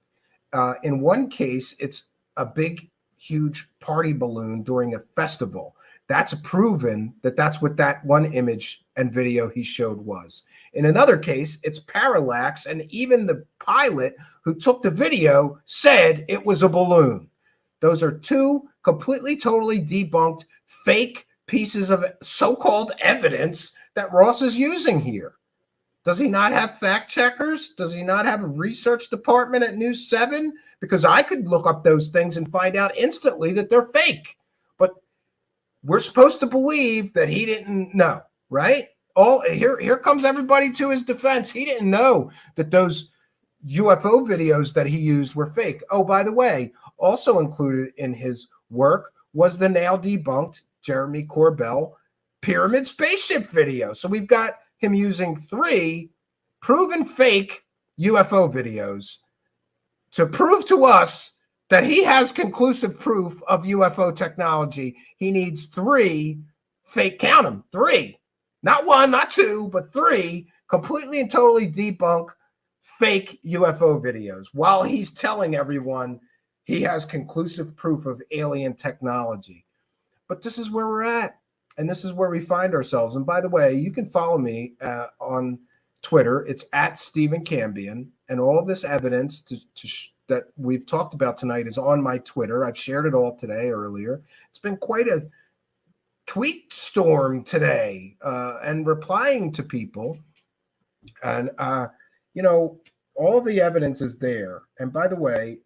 In one case, it's a big, huge party balloon during a festival. That's proven that that's what that one image and video he showed was. In another case, it's parallax, and even the pilot who took the video said it was a balloon. Those are 2 completely, totally debunked fake pieces of so-called evidence that Ross is using here. Does he not have fact checkers? Does he not have a research department at News 7? Because I could look up those things and find out instantly that they're fake. But we're supposed to believe that he didn't know, right? Here comes everybody to his defense. He didn't know that those UFO videos that he used were fake. Oh, by the way, also included in his work was the now debunked Jeremy Corbell pyramid spaceship video. So we've got him using 3 proven fake UFO videos to prove to us that he has conclusive proof of UFO technology. He needs 3 fake, count them, 3, not 1, not 2, but 3 completely and totally debunk fake UFO videos while he's telling everyone he has conclusive proof of alien technology. But this is where we're at, and this is where we find ourselves. And by the way, you can follow me on Twitter. It's at Stephen Cambion, and all of this evidence that we've talked about tonight is on my Twitter. I've shared it all today earlier. It's been quite a tweet storm today, and replying to people. And, you know, all the evidence is there. And by the way,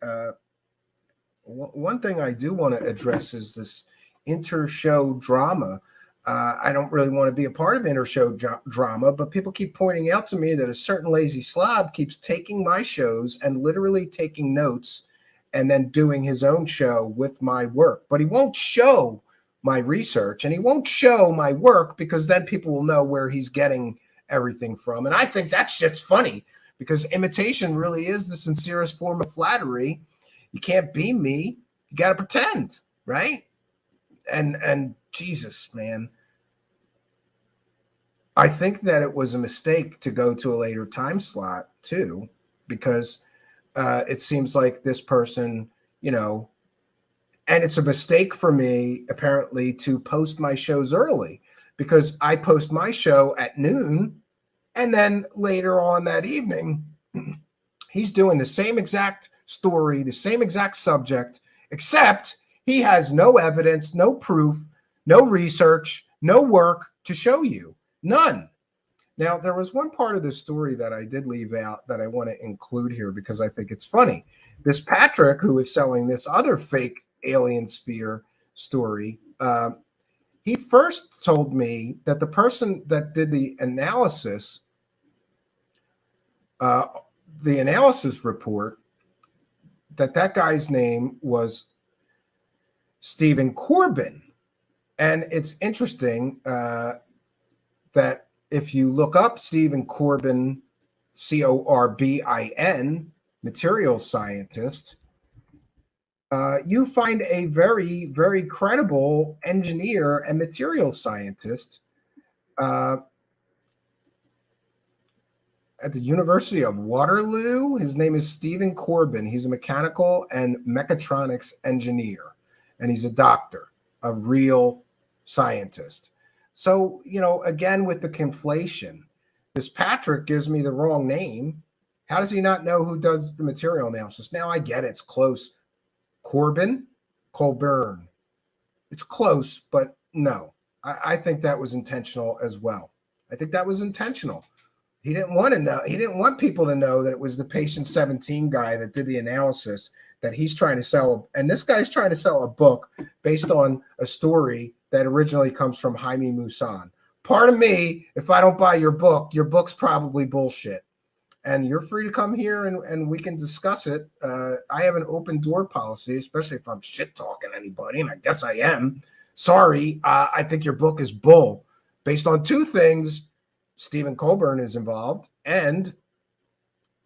one thing I do want to address is this inter-show drama. I don't really want to be a part of inter-show drama, but people keep pointing out to me that a certain lazy slob keeps taking my shows and literally taking notes and then doing his own show with my work. But he won't show my research and he won't show my work because then people will know where he's getting everything from. And I think that shit's funny because imitation really is the sincerest form of flattery. You can't be me. You got to pretend, right? And Jesus, man, I think that it was a mistake to go to a later time slot too, because it seems like this person, you know, and it's a mistake for me apparently to post my shows early because I post my show at noon and then later on that evening, he's doing the same exact story, the same exact subject, except he has no evidence, no proof, no research, no work to show you. None. Now, there was one part of the story that I did leave out that I want to include here because I think it's funny. This Patrick, who is selling this other fake alien sphere story, he first told me that the person that did the analysis report, that guy's name was Stephen Corbin. And it's interesting that if you look up Stephen Corbin, Corbin, materials scientist, you find a very, very credible engineer and materials scientist at the University of Waterloo. His name is Stephen Corbin. He's a mechanical and mechatronics engineer. and he's a doctor, a real scientist. So, you know, again, with the conflation, this Patrick gives me the wrong name. How does he not know who does the material analysis? Now I get it, it's close. Colburn. It's close, but no. I think that was intentional as well. I think that was intentional. He didn't want to know. He didn't want people to know that it was the patient 17 guy that did the analysis that he's trying to sell. And this guy's trying to sell a book based on a story that originally comes from Jaime Maussan. Pardon me, if I don't buy your book's probably bullshit. And you're free to come here and we can discuss it. I have an open door policy, especially if I'm shit talking anybody, and I guess I am. Sorry, I think your book is bull. Based on two things, Stephen Colburn is involved, and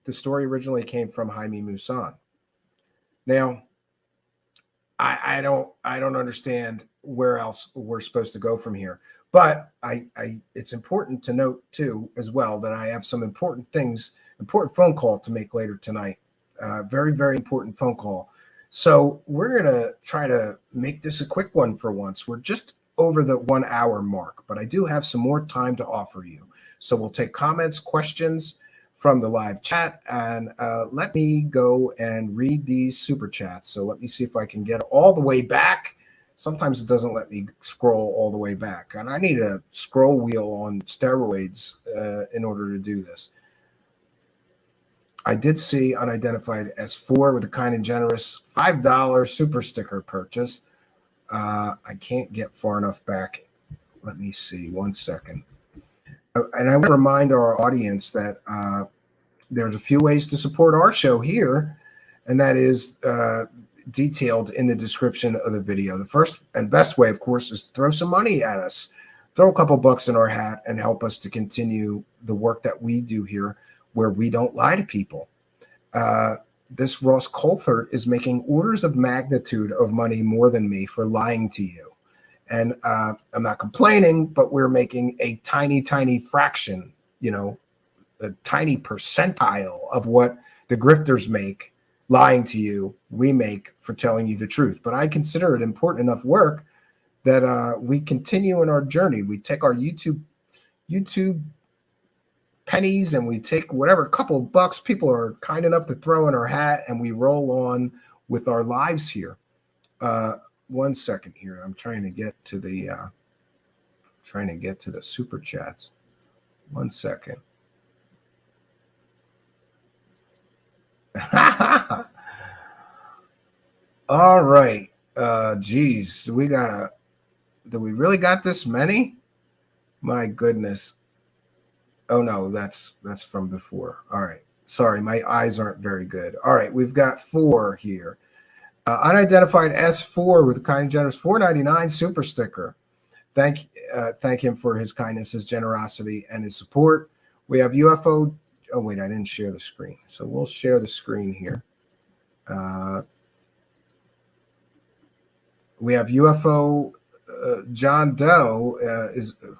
the story originally came from Jaime Maussan. Now, I don't understand where else we're supposed to go from here. But it's important to note too, as well, that I have some important phone call to make later tonight. Very, very important phone call. So we're going to try to make this a quick one for once. We're just over the 1 hour mark, but I do have some more time to offer you. So we'll take comments, questions from the live chat, and let me go and read these super chats. So let me see if I can get all the way back. Sometimes it doesn't let me scroll all the way back, and I need a scroll wheel on steroids in order to do this. I did see unidentified S4 with a kind and generous $5 super sticker purchase. I can't get far enough back. Let me see, 1 second. And I want to remind our audience that there's a few ways to support our show here, and that is detailed in the description of the video. The first and best way, of course, is to throw some money at us. Throw a couple bucks in our hat and help us to continue the work that we do here, where we don't lie to people. This Ross Coulthart is making orders of magnitude of money more than me for lying to you. And I'm not complaining, but we're making a tiny, tiny fraction, you know, a tiny percentile of what the grifters make lying to you, we make for telling you the truth. But I consider it important enough work that we continue in our journey. We take our YouTube pennies and we take whatever couple bucks people are kind enough to throw in our hat, and we roll on with our lives here. 1 second here. I'm trying to get to the super chats. 1 second. All right. Geez, do we really got this many? My goodness. Oh no, that's from before. All right. Sorry, my eyes aren't very good. All right, we've got 4 here. Unidentified S4 with a kind and generous $4.99 super sticker. Thank him for his kindness, his generosity, and his support. We have UFO. Oh wait, I didn't share the screen, so we'll share the screen here. We have UFO John Doe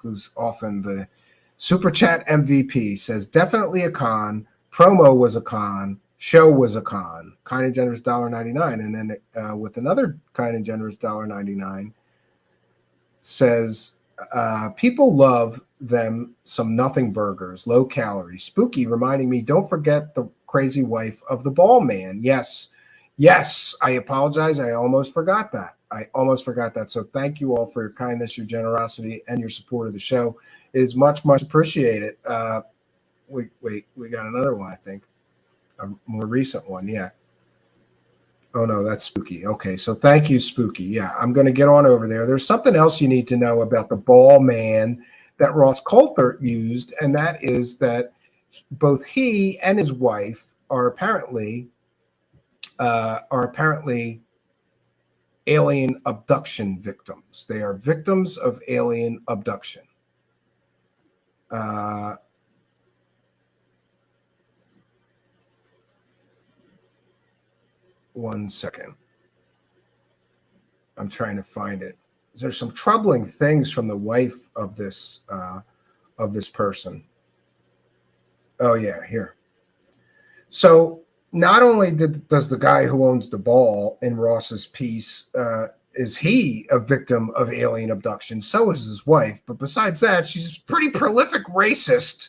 who's often the super chat MVP, says definitely a con. Promo was a con. Show was a con. Kind and generous $1.99, and then with another kind and generous $1.99 says people love them some nothing burgers, low calorie, spooky, reminding me don't forget the crazy wife of the ball man. Yes, I apologize. I almost forgot that. So thank you all for your kindness, your generosity, and your support of the show. It is much, much appreciated. We got another one, I think. A more recent one, yeah. Oh, no, that's Spooky. Okay, so thank you, Spooky. Yeah, I'm going to get on over there. There's something else you need to know about the ball man that Ross Coulthart used, and that is that both he and his wife are apparently alien abduction victims. They are victims of alien abduction. 1 second. I'm trying to find it. There's some troubling things from the wife of this person. Oh yeah, here. So not only does the guy who owns the ball in Ross's piece is he a victim of alien abduction. So is his wife. But besides that, she's a pretty prolific racist,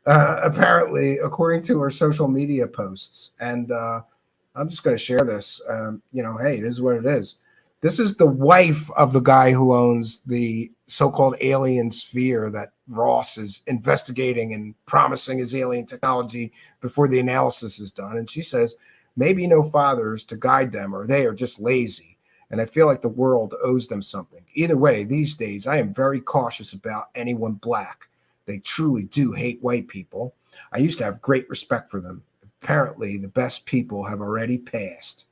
apparently, according to her social media posts. And I'm just going to share this. Hey, it is what it is. This is the wife of the guy who owns the so-called alien sphere that Ross is investigating and promising his alien technology before the analysis is done. And she says, maybe no fathers to guide them, or they are just lazy. And I feel like the world owes them something. Either way, these days, I am very cautious about anyone black. They truly do hate white people. I used to have great respect for them. Apparently, the best people have already passed.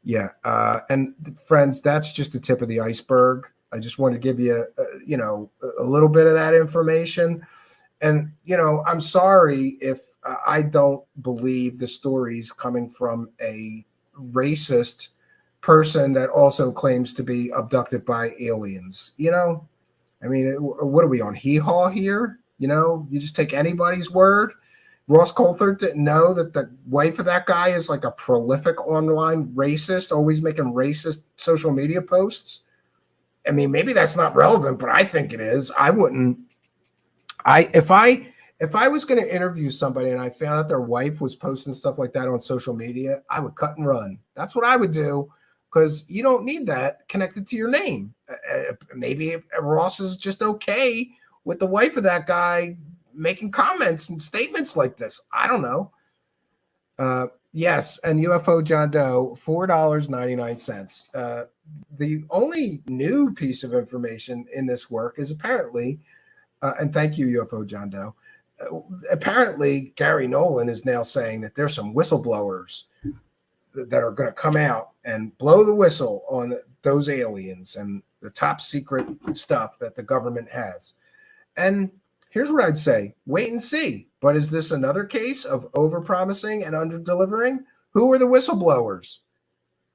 Yeah, and friends, that's just the tip of the iceberg. I just want to give you, a little bit of that information. And, I'm sorry if I don't believe the stories coming from a racist person that also claims to be abducted by aliens. I mean, what are we on hee-haw here? You just take anybody's word. Ross Coulthart didn't know that the wife of that guy is like a prolific online racist, always making racist social media posts. I mean, maybe that's not relevant, but I think it is. If I was going to interview somebody and I found out their wife was posting stuff like that on social media, I would cut and run. That's what I would do, because you don't need that connected to your name. Maybe Ross is just okay with the wife of that guy making comments and statements like this. I don't know. Yes, and UFO John Doe, $4.99. The only new piece of information in this work is apparently, and thank you, UFO John Doe, apparently Gary Nolan is now saying that there's some whistleblowers that are going to come out and blow the whistle on those aliens and the top secret stuff that the government has. And here's what I'd say. Wait and see. But is this another case of over-promising and under-delivering? Who are the whistleblowers?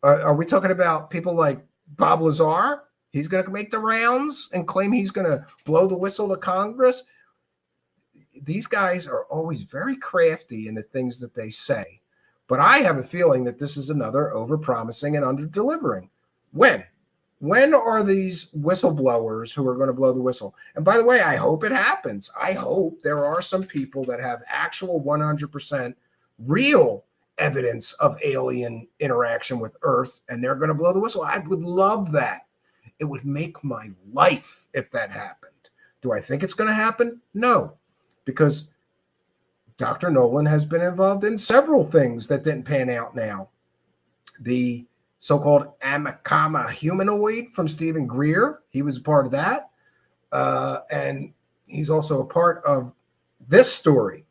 Are we talking about people like Bob Lazar? He's going to make the rounds and claim he's going to blow the whistle to Congress? These guys are always very crafty in the things that they say. But I have a feeling that this is another over-promising and under-delivering. When are these whistleblowers who are going to blow the whistle? And by the way, I hope it happens. I hope there are some people that have actual 100% real evidence of alien interaction with Earth, and they're going to blow the whistle. I would love that. It would make my life if that happened. Do I think it's going to happen? No, because Dr. Nolan has been involved in several things that didn't pan out now. The so-called Amakama humanoid from Stephen Greer. He was a part of that. And he's also a part of this story,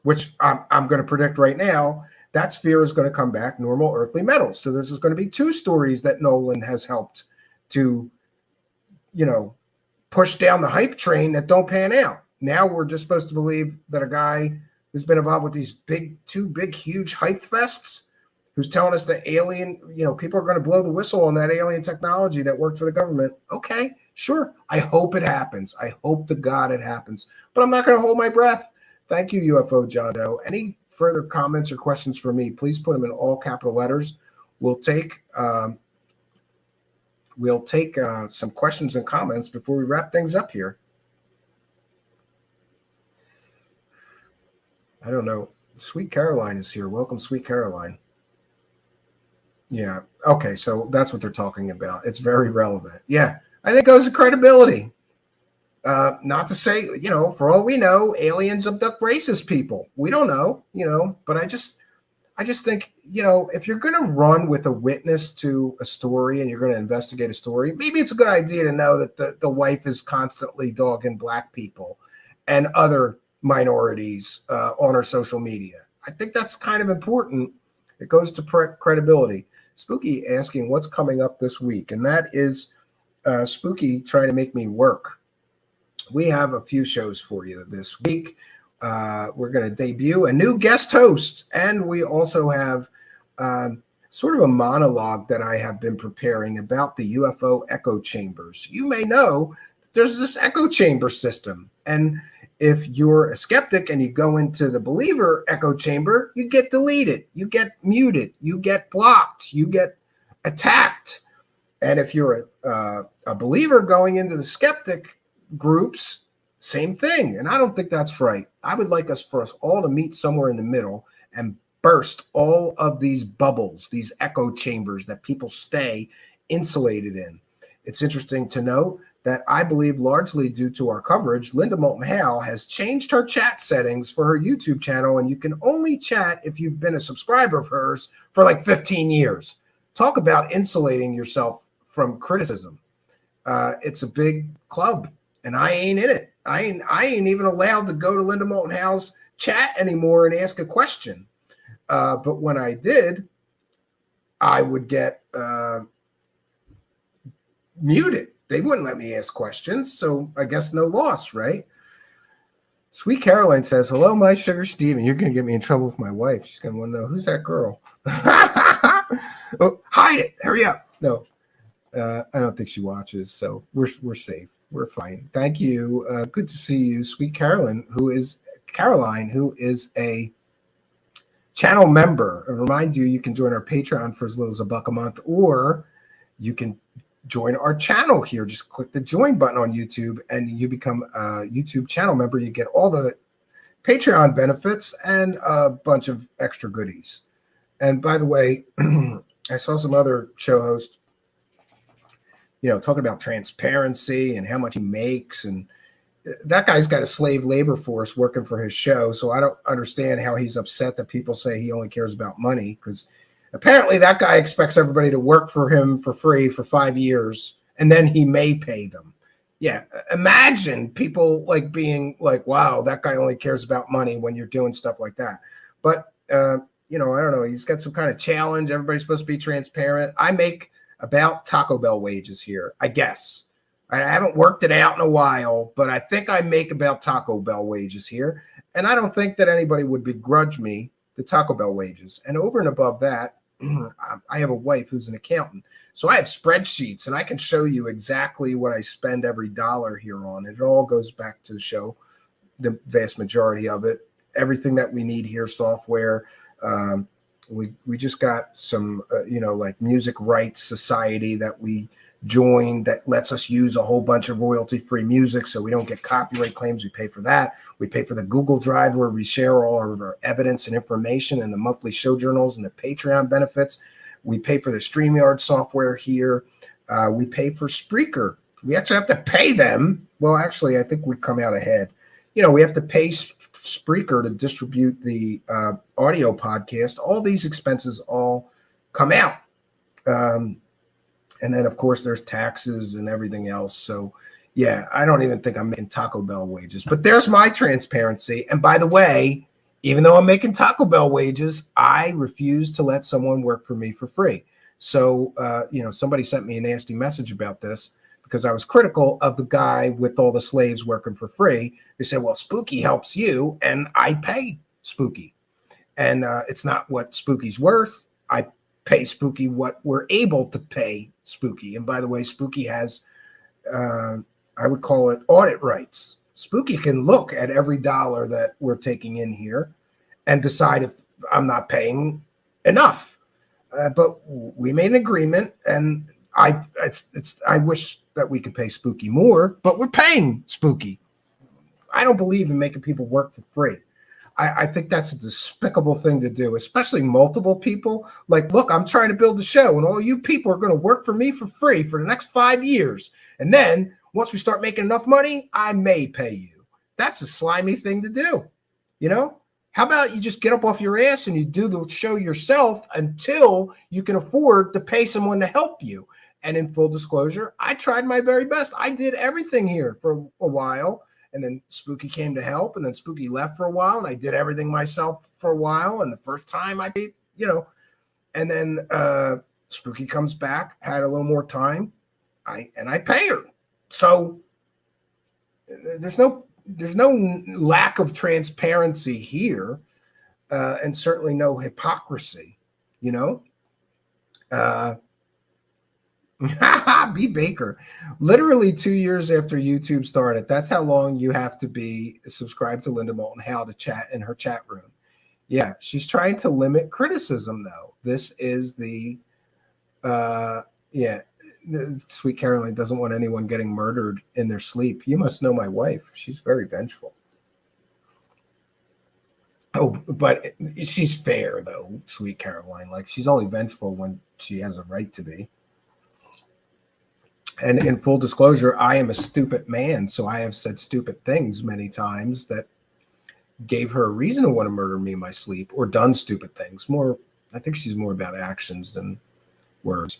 which I'm going to predict right now. That sphere is going to come back normal earthly metals. So this is going to be two stories that Nolan has helped to, push down the hype train that don't pan out. Now we're just supposed to believe that a guy who's been involved with these two big, huge hype fests, who's telling us that alien, people are going to blow the whistle on that alien technology that worked for the government. Okay, sure. I hope it happens. I hope to God it happens. But I'm not going to hold my breath. Thank you, UFO John Doe. Any further comments or questions for me, please put them in all capital letters. We'll take some questions and comments before we wrap things up here. I don't know. Sweet Caroline is here. Welcome, Sweet Caroline. Yeah. Okay. So that's what they're talking about. It's very relevant. Yeah. I think it goes to credibility. Not to say, for all we know, aliens abduct racist people. We don't know, but I just think, if you're going to run with a witness to a story and you're going to investigate a story, maybe it's a good idea to know that the wife is constantly dogging black people and other minorities on her social media. I think that's kind of important. It goes to credibility. Spooky asking what's coming up this week, and that is Spooky trying to make me work. We have a few shows for you this week. We're going to debut a new guest host, and we also have sort of a monologue that I have been preparing about the UFO echo chambers. You may know there's this echo chamber system, and if you're a skeptic and you go into the believer echo chamber, you get deleted, you get muted, you get blocked, you get attacked. And if you're a believer going into the skeptic groups, same thing. And I don't think that's right. I would like for us all to meet somewhere in the middle and burst all of these bubbles, these echo chambers that people stay insulated in. It's interesting to note that I believe largely due to our coverage, Linda Moulton Howe has changed her chat settings for her YouTube channel, and you can only chat if you've been a subscriber of hers for like 15 years. Talk about insulating yourself from criticism. It's a big club, and I ain't in it. I ain't even allowed to go to Linda Moulton Howe's chat anymore and ask a question. But when I did, I would get muted. They wouldn't let me ask questions, so I guess no loss, right? Sweet Caroline says, hello, my sugar Steven. You're going to get me in trouble with my wife. She's going to want to know, who's that girl? Oh, hide it. Hurry up. No, I don't think she watches, so we're safe. We're fine. Thank you. Good to see you, Sweet Caroline, who is a channel member. I remind you, you can join our Patreon for as little as $1 a month, or you can join our channel here. Just click the join button on YouTube and you become a YouTube channel member. You get all the Patreon benefits and a bunch of extra goodies. And by the way, I saw some other show hosts, talking about transparency and how much he makes. And that guy's got a slave labor force working for his show. So I don't understand how he's upset that people say he only cares about money, because apparently that guy expects everybody to work for him for free for 5 years, and then he may pay them. Yeah, imagine people being like, wow, that guy only cares about money when you're doing stuff like that. But, I don't know. He's got some kind of challenge. Everybody's supposed to be transparent. I make about Taco Bell wages here, I guess. I haven't worked it out in a while, but I think I make about Taco Bell wages here. And I don't think that anybody would begrudge me the Taco Bell wages. And over and above that, I have a wife who's an accountant. So I have spreadsheets, and I can show you exactly what I spend every dollar here on. It all goes back to the show, the vast majority of it. Everything that we need here, software. We just got some, like Music Rights Society that we joined that lets us use a whole bunch of royalty-free music so we don't get copyright claims. We pay for that. We pay for the Google Drive where we share all of our evidence and information, and the monthly show journals and the Patreon benefits. We pay for the StreamYard software here. We pay for Spreaker. We actually have to pay them. Well, actually, I think we come out ahead. We have to pay Spreaker to distribute the audio podcast. All these expenses all come out. And then, of course, there's taxes and everything else. So, yeah, I don't even think I'm making Taco Bell wages. But there's my transparency. And by the way, even though I'm making Taco Bell wages, I refuse to let someone work for me for free. So, somebody sent me a nasty message about this because I was critical of the guy with all the slaves working for free. They said, well, Spooky helps you, and I pay Spooky. And it's not what Spooky's worth. I pay Spooky what we're able to pay Spooky. And by the way, Spooky has, I would call it audit rights. Spooky can look at every dollar that we're taking in here and decide if I'm not paying enough. But we made an agreement, and I wish that we could pay Spooky more, but we're paying Spooky. I don't believe in making people work for free. I think that's a despicable thing to do, especially multiple people. Like, look, I'm trying to build a show, and all you people are going to work for me for free for the next 5 years. And then once we start making enough money, I may pay you. That's a slimy thing to do. How about you just get up off your ass and you do the show yourself until you can afford to pay someone to help you? And in full disclosure, I tried my very best. I did everything here for a while. And then Spooky came to help, and then Spooky left for a while, and I did everything myself for a while. And the first time I paid, and then Spooky comes back, had a little more time, I pay her. So there's no lack of transparency here, and certainly no hypocrisy, B. Baker, literally 2 years after YouTube started. That's how long you have to be subscribed to Linda Moulton Howe to chat in her chat room. Yeah, she's trying to limit criticism, though. This is the, Sweet Caroline doesn't want anyone getting murdered in their sleep. You must know my wife. She's very vengeful. Oh, but she's fair, though, Sweet Caroline. Like, she's only vengeful when she has a right to be. And in full disclosure, I am a stupid man, so I have said stupid things many times that gave her a reason to want to murder me in my sleep, or done stupid things. I think she's more about actions than words.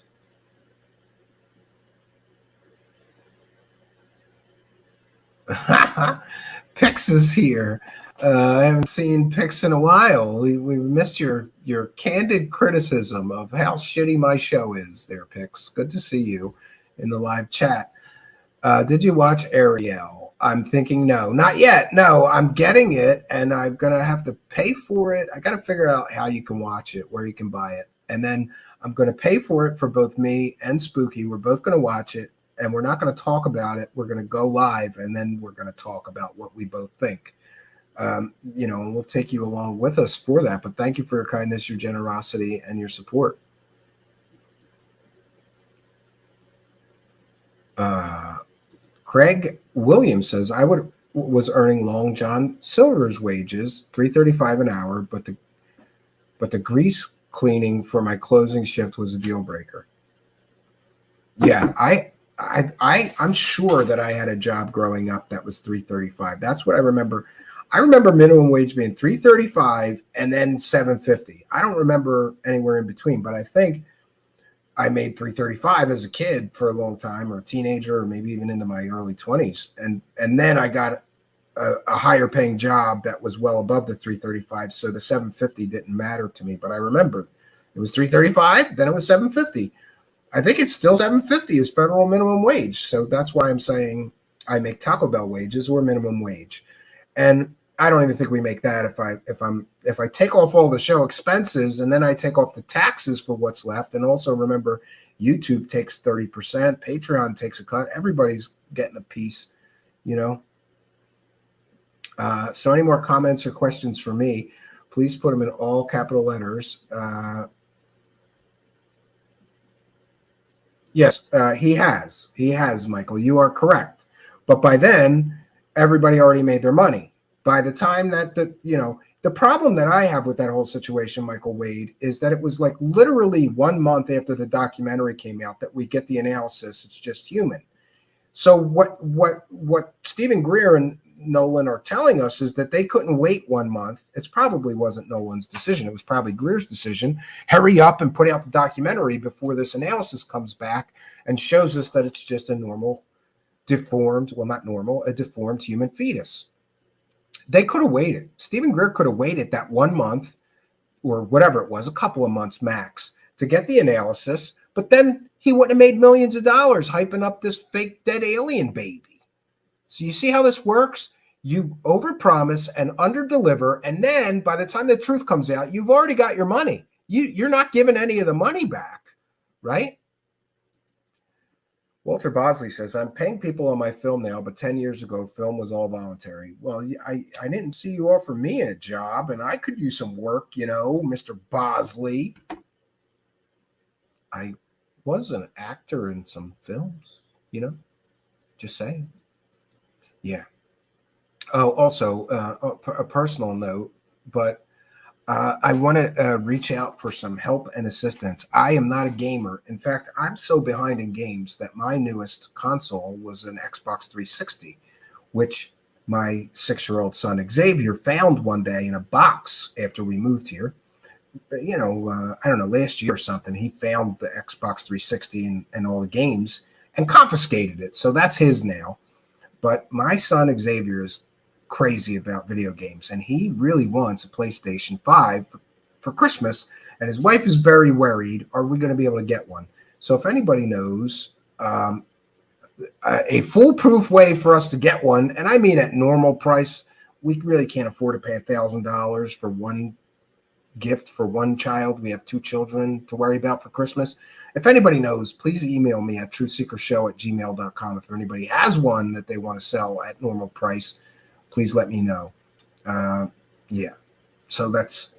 Pix is here. I haven't seen Pix in a while. We missed your candid criticism of how shitty my show is there, Pix. Good to see you in the live chat. Did you watch Ariel? I'm thinking no. Not yet. No, I'm getting it, and I'm going to have to pay for it. I got to figure out how you can watch it, where you can buy it. And then I'm going to pay for it for both me and Spooky. We're both going to watch it, and we're not going to talk about it. We're going to go live, and then we're going to talk about what we both think. You know, and we'll take you along with us for that. But thank you for your kindness, your generosity, and your support. Craig Williams says, I was earning Long John Silver's wages, $3.35 an hour, but the grease cleaning for my closing shift was a deal breaker. Yeah, I'm sure that I had a job growing up that was $3.35. That's what I remember. I remember minimum wage being $3.35 and then $7.50. I don't remember anywhere in between, but I think I made $3.35 as a kid for a long time, or a teenager, or maybe even into my early 20s. And then I got a higher paying job that was well above the $3.35. So the $7.50 didn't matter to me, but I remember it was $3.35, then it was $7.50. I think it's still $7.50 is federal minimum wage. So that's why I'm saying I make Taco Bell wages or minimum wage. And I don't even think we make that if I take off all the show expenses and then I take off the taxes for what's left. And also remember, YouTube takes 30%, Patreon takes a cut. Everybody's getting a piece, you know. So any more comments or questions for me, please put them in all capital letters. Yes, he has, Michael. You are correct. But by then, everybody already made their money. By the time that the problem that I have with that whole situation, Michael Wade, is that it was like literally 1 month after the documentary came out that we get the analysis. It's just human. So what Stephen Greer and Nolan are telling us is that they couldn't wait 1 month. It probably wasn't Nolan's decision. It was probably Greer's decision. Hurry up and put out the documentary before this analysis comes back and shows us that it's just a normal, deformed, well, not normal, a deformed human fetus. They could have waited. Stephen Greer could have waited that 1 month or whatever it was, a couple of months max, to get the analysis, but then he wouldn't have made millions of dollars hyping up this fake dead alien baby. So you see how this works? You overpromise and underdeliver, and then by the time the truth comes out, you've already got your money. You're not giving any of the money back, right? Walter Bosley says, I'm paying people on my film now, but 10 years ago, film was all voluntary. Well, I didn't see you offer me a job, and I could use some work, you know, Mr. Bosley. I was an actor in some films, you know, just saying. Yeah. Oh, also, a personal note, but I want to reach out for some help and assistance. I am not a gamer. In fact, I'm so behind in games that my newest console was an Xbox 360, which my 6-year-old son Xavier found one day in a box after we moved here. You know, I don't know, last year or something, he found the Xbox 360 and all the games and confiscated it. So that's his now. But my son Xavier is crazy about video games, and he really wants a PlayStation 5 for Christmas, and his wife is very worried, are we going to be able to get one? So if anybody knows a foolproof way for us to get one, and I mean at normal price, we really can't afford to pay $1,000 for one gift for one child. We have 2 children to worry about for Christmas. If anybody knows, please email me at truthseekershow@gmail.com. If anybody has one that they want to sell at normal price, please let me know. Yeah. So that's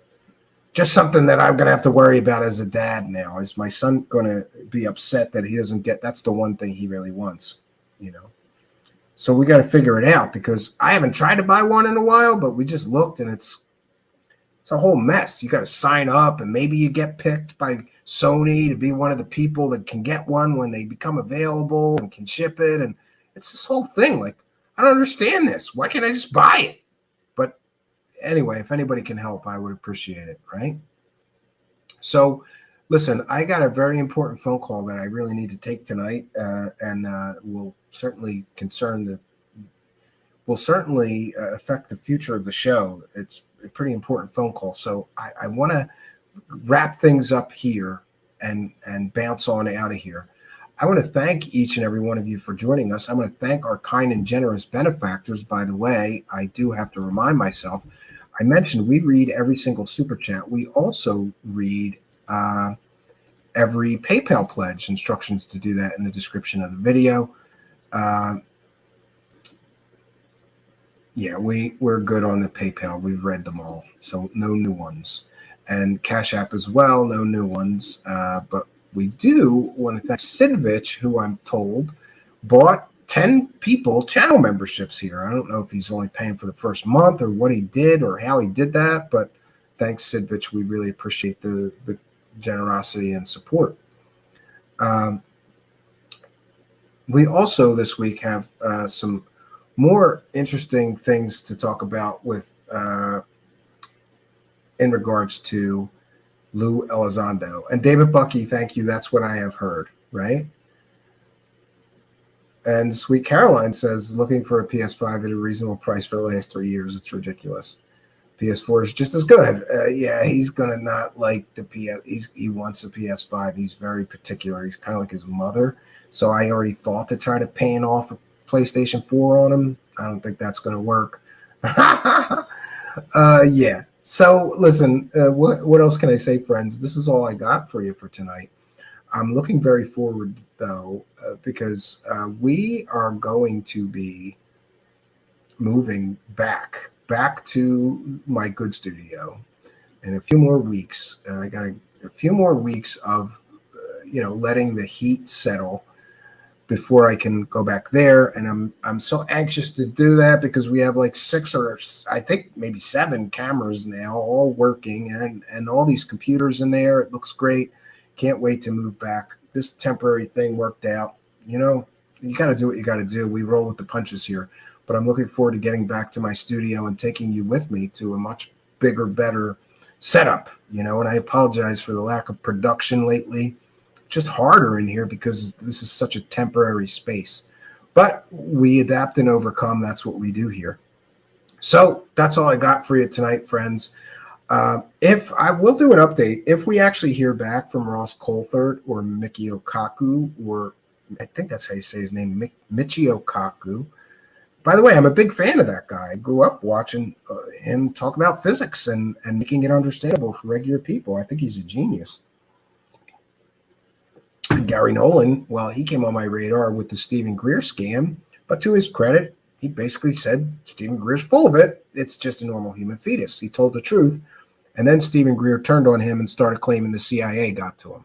just something that I'm going to have to worry about as a dad now. Is my son going to be upset that he doesn't get, that's the one thing he really wants, you know? So we got to figure it out, because I haven't tried to buy one in a while, but we just looked and it's a whole mess. You got to sign up, and maybe you get picked by Sony to be one of the people that can get one when they become available and can ship it. And it's this whole thing. Like, I don't understand this. Why can't I just buy it? But anyway, if anybody can help, I would appreciate it, right? So listen, I got a very important phone call that I really need to take tonight, and will certainly affect the future of the show. It's a pretty important phone call. So I want to wrap things up here and bounce on out of here. I want to thank each and every one of you for joining us. I want to thank our kind and generous benefactors. By the way, I do have to remind myself, I mentioned we read every single super chat. We also read every PayPal pledge. Instructions to do that in the description of the video. Yeah, we're good on the PayPal. We've read them all, so no new ones. And Cash App as well, no new ones. But we do want to thank Sidovich, who I'm told bought 10 people channel memberships here. I don't know if he's only paying for the first month or what he did or how he did that, but thanks, Sidovich. We really appreciate the generosity and support. We also this week have some more interesting things to talk about with in regards to Lou Elizondo. And David Bucky, thank you. That's what I have heard, right? And Sweet Caroline says, looking for a PS5 at a reasonable price for the last 3 years. It's ridiculous. PS4 is just as good. Yeah, he's going to not like the PS. He wants a PS5. He's very particular. He's kind of like his mother. So I already thought to try to paying off a PlayStation 4 on him. I don't think that's going to work. Yeah. So listen, what else can I say, friends? This is all I got for you for tonight. I'm looking very forward, though, because we are going to be moving back to my good studio in a few more weeks. I got a few more weeks of, letting the heat settle before I can go back there. And I'm so anxious to do that because we have like 6 or I think maybe 7 cameras now all working and all these computers in there. It looks great. Can't wait to move back. This temporary thing worked out. You got to do what you got to do. We roll with the punches here. But I'm looking forward to getting back to my studio and taking you with me to a much bigger, better setup, and I apologize for the lack of production lately. It's just harder in here because this is such a temporary space. But we adapt and overcome. That's what we do here. So that's all I got for you tonight, friends. If I will do an update, if we actually hear back from Ross Coulthart or Michio Kaku, or I think that's how you say his name, Michio Kaku. By the way, I'm a big fan of that guy. I grew up watching him talk about physics and making it understandable for regular people. I think he's a genius. And Gary Nolan, well, he came on my radar with the Stephen Greer scam, but to his credit, he basically said Stephen Greer's full of it. It's just a normal human fetus. He told the truth. And then Stephen Greer turned on him and started claiming the CIA got to him.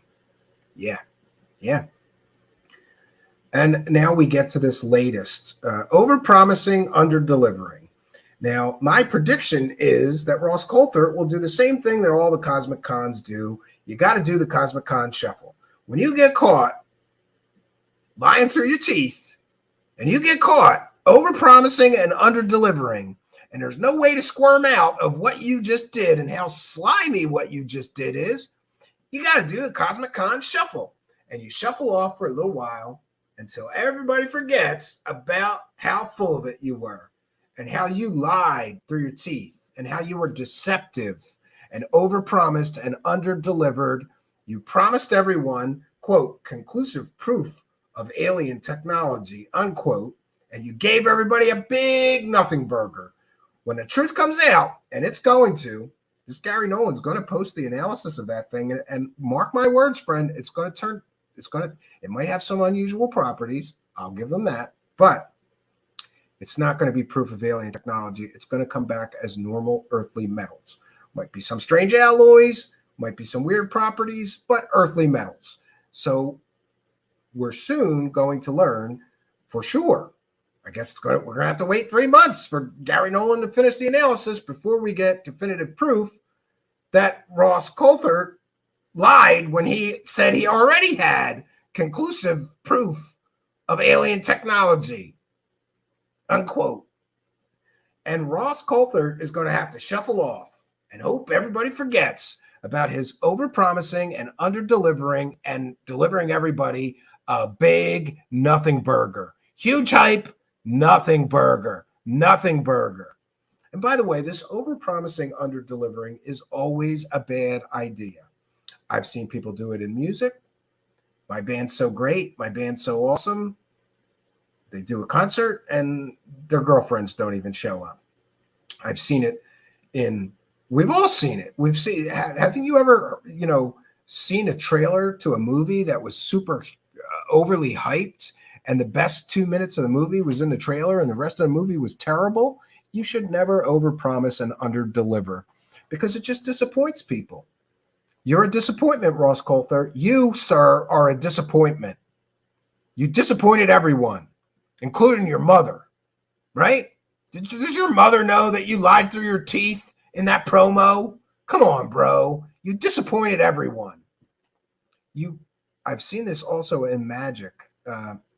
Yeah. And now we get to this latest, over-promising, under-delivering. Now, my prediction is that Ross Coulthart will do the same thing that all the Cosmic Cons do. You got to do the Cosmic Con shuffle. When you get caught lying through your teeth, and you get caught over-promising and under-delivering, and there's no way to squirm out of what you just did and how slimy what you just did is, you got to do the Cosmic Con shuffle. And you shuffle off for a little while until everybody forgets about how full of it you were and how you lied through your teeth and how you were deceptive and over-promised and under-delivered. You promised everyone, quote, conclusive proof of alien technology, unquote, and you gave everybody a big nothing burger. When the truth comes out, and it's going to, this Gary Nolan's going to post the analysis of that thing, and mark my words, friend, it might have some unusual properties. I'll give them that, but it's not going to be proof of alien technology. It's going to come back as normal earthly metals. Might be some strange alloys, might be some weird properties, but earthly metals. So we're soon going to learn for sure. I guess we're going to have to wait 3 months for Gary Nolan to finish the analysis before we get definitive proof that Ross Coulthart lied when he said he already had conclusive proof of alien technology, unquote. And Ross Coulthart is going to have to shuffle off and hope everybody forgets about his overpromising and under-delivering and delivering everybody a big nothing burger. Huge hype, nothing burger, nothing burger. And by the way, this overpromising, under-delivering is always a bad idea. I've seen people do it in music. My band's so great. My band's so awesome. They do a concert and their girlfriends don't even show up. I've seen it we've all seen it. Haven't you ever, seen a trailer to a movie that was super overly hyped and the best 2 minutes of the movie was in the trailer and the rest of the movie was terrible? You should never overpromise and underdeliver because it just disappoints people. You're a disappointment, Ross Coulthart. You, sir, are a disappointment. You disappointed everyone, including your mother, right? Does your mother know that you lied through your teeth in that promo? Come on, bro. You disappointed everyone. I've seen this also in magic.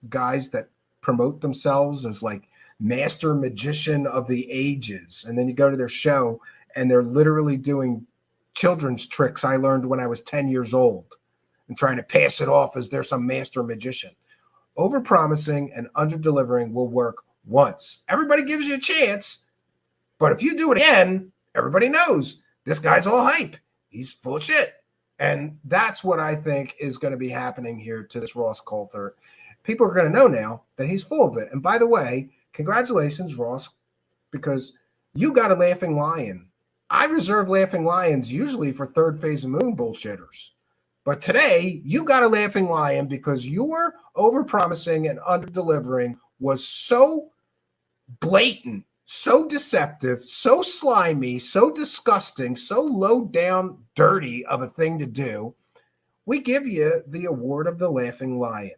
Guys that promote themselves as like master magician of the ages. And then you go to their show and they're literally doing children's tricks I learned when I was 10 years old and trying to pass it off as they're some master magician. Overpromising and underdelivering will work once. Everybody gives you a chance, but if you do it again, everybody knows this guy's all hype. He's full of shit. And that's what I think is going to be happening here to this Ross Coulthart. People are going to know now that he's full of it. And by the way, congratulations, Ross, because you got a laughing lion. I reserve laughing lions usually for third phase of moon bullshitters. But today, you got a laughing lion because your overpromising and underdelivering was so blatant, so deceptive, so slimy, so disgusting, so low down, dirty of a thing to do. We give you the award of the laughing lion.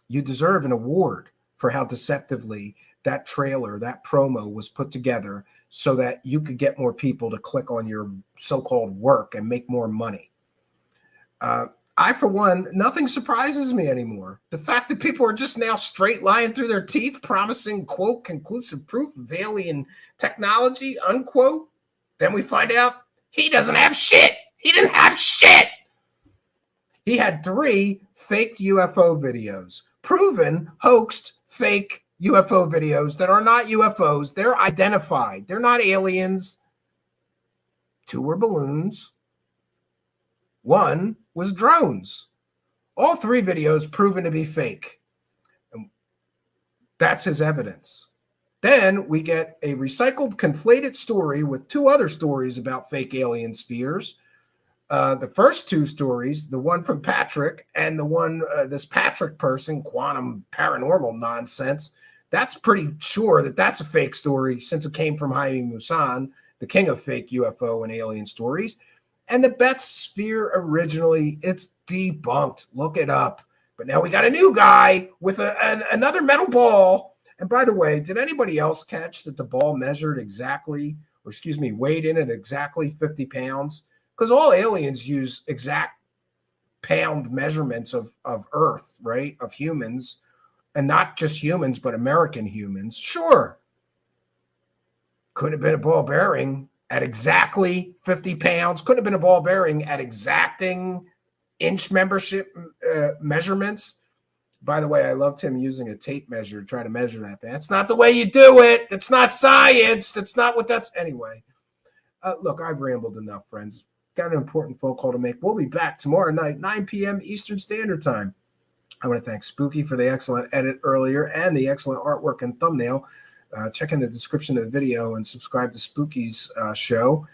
You deserve an award for how deceptively that trailer, that promo was put together so that you could get more people to click on your so-called work and make more money. I, for one, nothing surprises me anymore. The fact that people are just now straight lying through their teeth, promising, quote, conclusive proof of alien technology, unquote. Then we find out he doesn't have shit. He didn't have shit. He had 3 fake UFO videos, proven hoaxed fake UFO videos that are not UFOs. They're identified. They're not aliens. 2 were balloons. 1 was drones. All 3 videos proven to be fake. And that's his evidence. Then we get a recycled, conflated story with 2 other stories about fake alien spheres. The first 2 stories, the one from Patrick and the one, this Patrick person, quantum paranormal nonsense, that's pretty sure that that's a fake story since it came from Jaime Maussan, the king of fake UFO and alien stories. And the Betz sphere originally, it's debunked. Look it up. But now we got a new guy with another metal ball. And by the way, did anybody else catch that the ball measured exactly, or excuse me, weighed in at exactly 50 pounds? Because all aliens use exact pound measurements of Earth, right? Of humans. And not just humans, but American humans. Sure. Could have been a ball bearing at exactly 50 pounds. Couldn't have been a ball bearing at exacting inch membership measurements. By the way, I loved him using a tape measure to try to measure that. That's not the way you do it. That's not science. That's not what that's... Anyway, look, I've rambled enough, friends. Got an important phone call to make. We'll be back tomorrow night, 9 p.m. Eastern Standard Time. I want to thank Spooky for the excellent edit earlier and the excellent artwork and thumbnail. Check in the description of the video and subscribe to Spooky's show.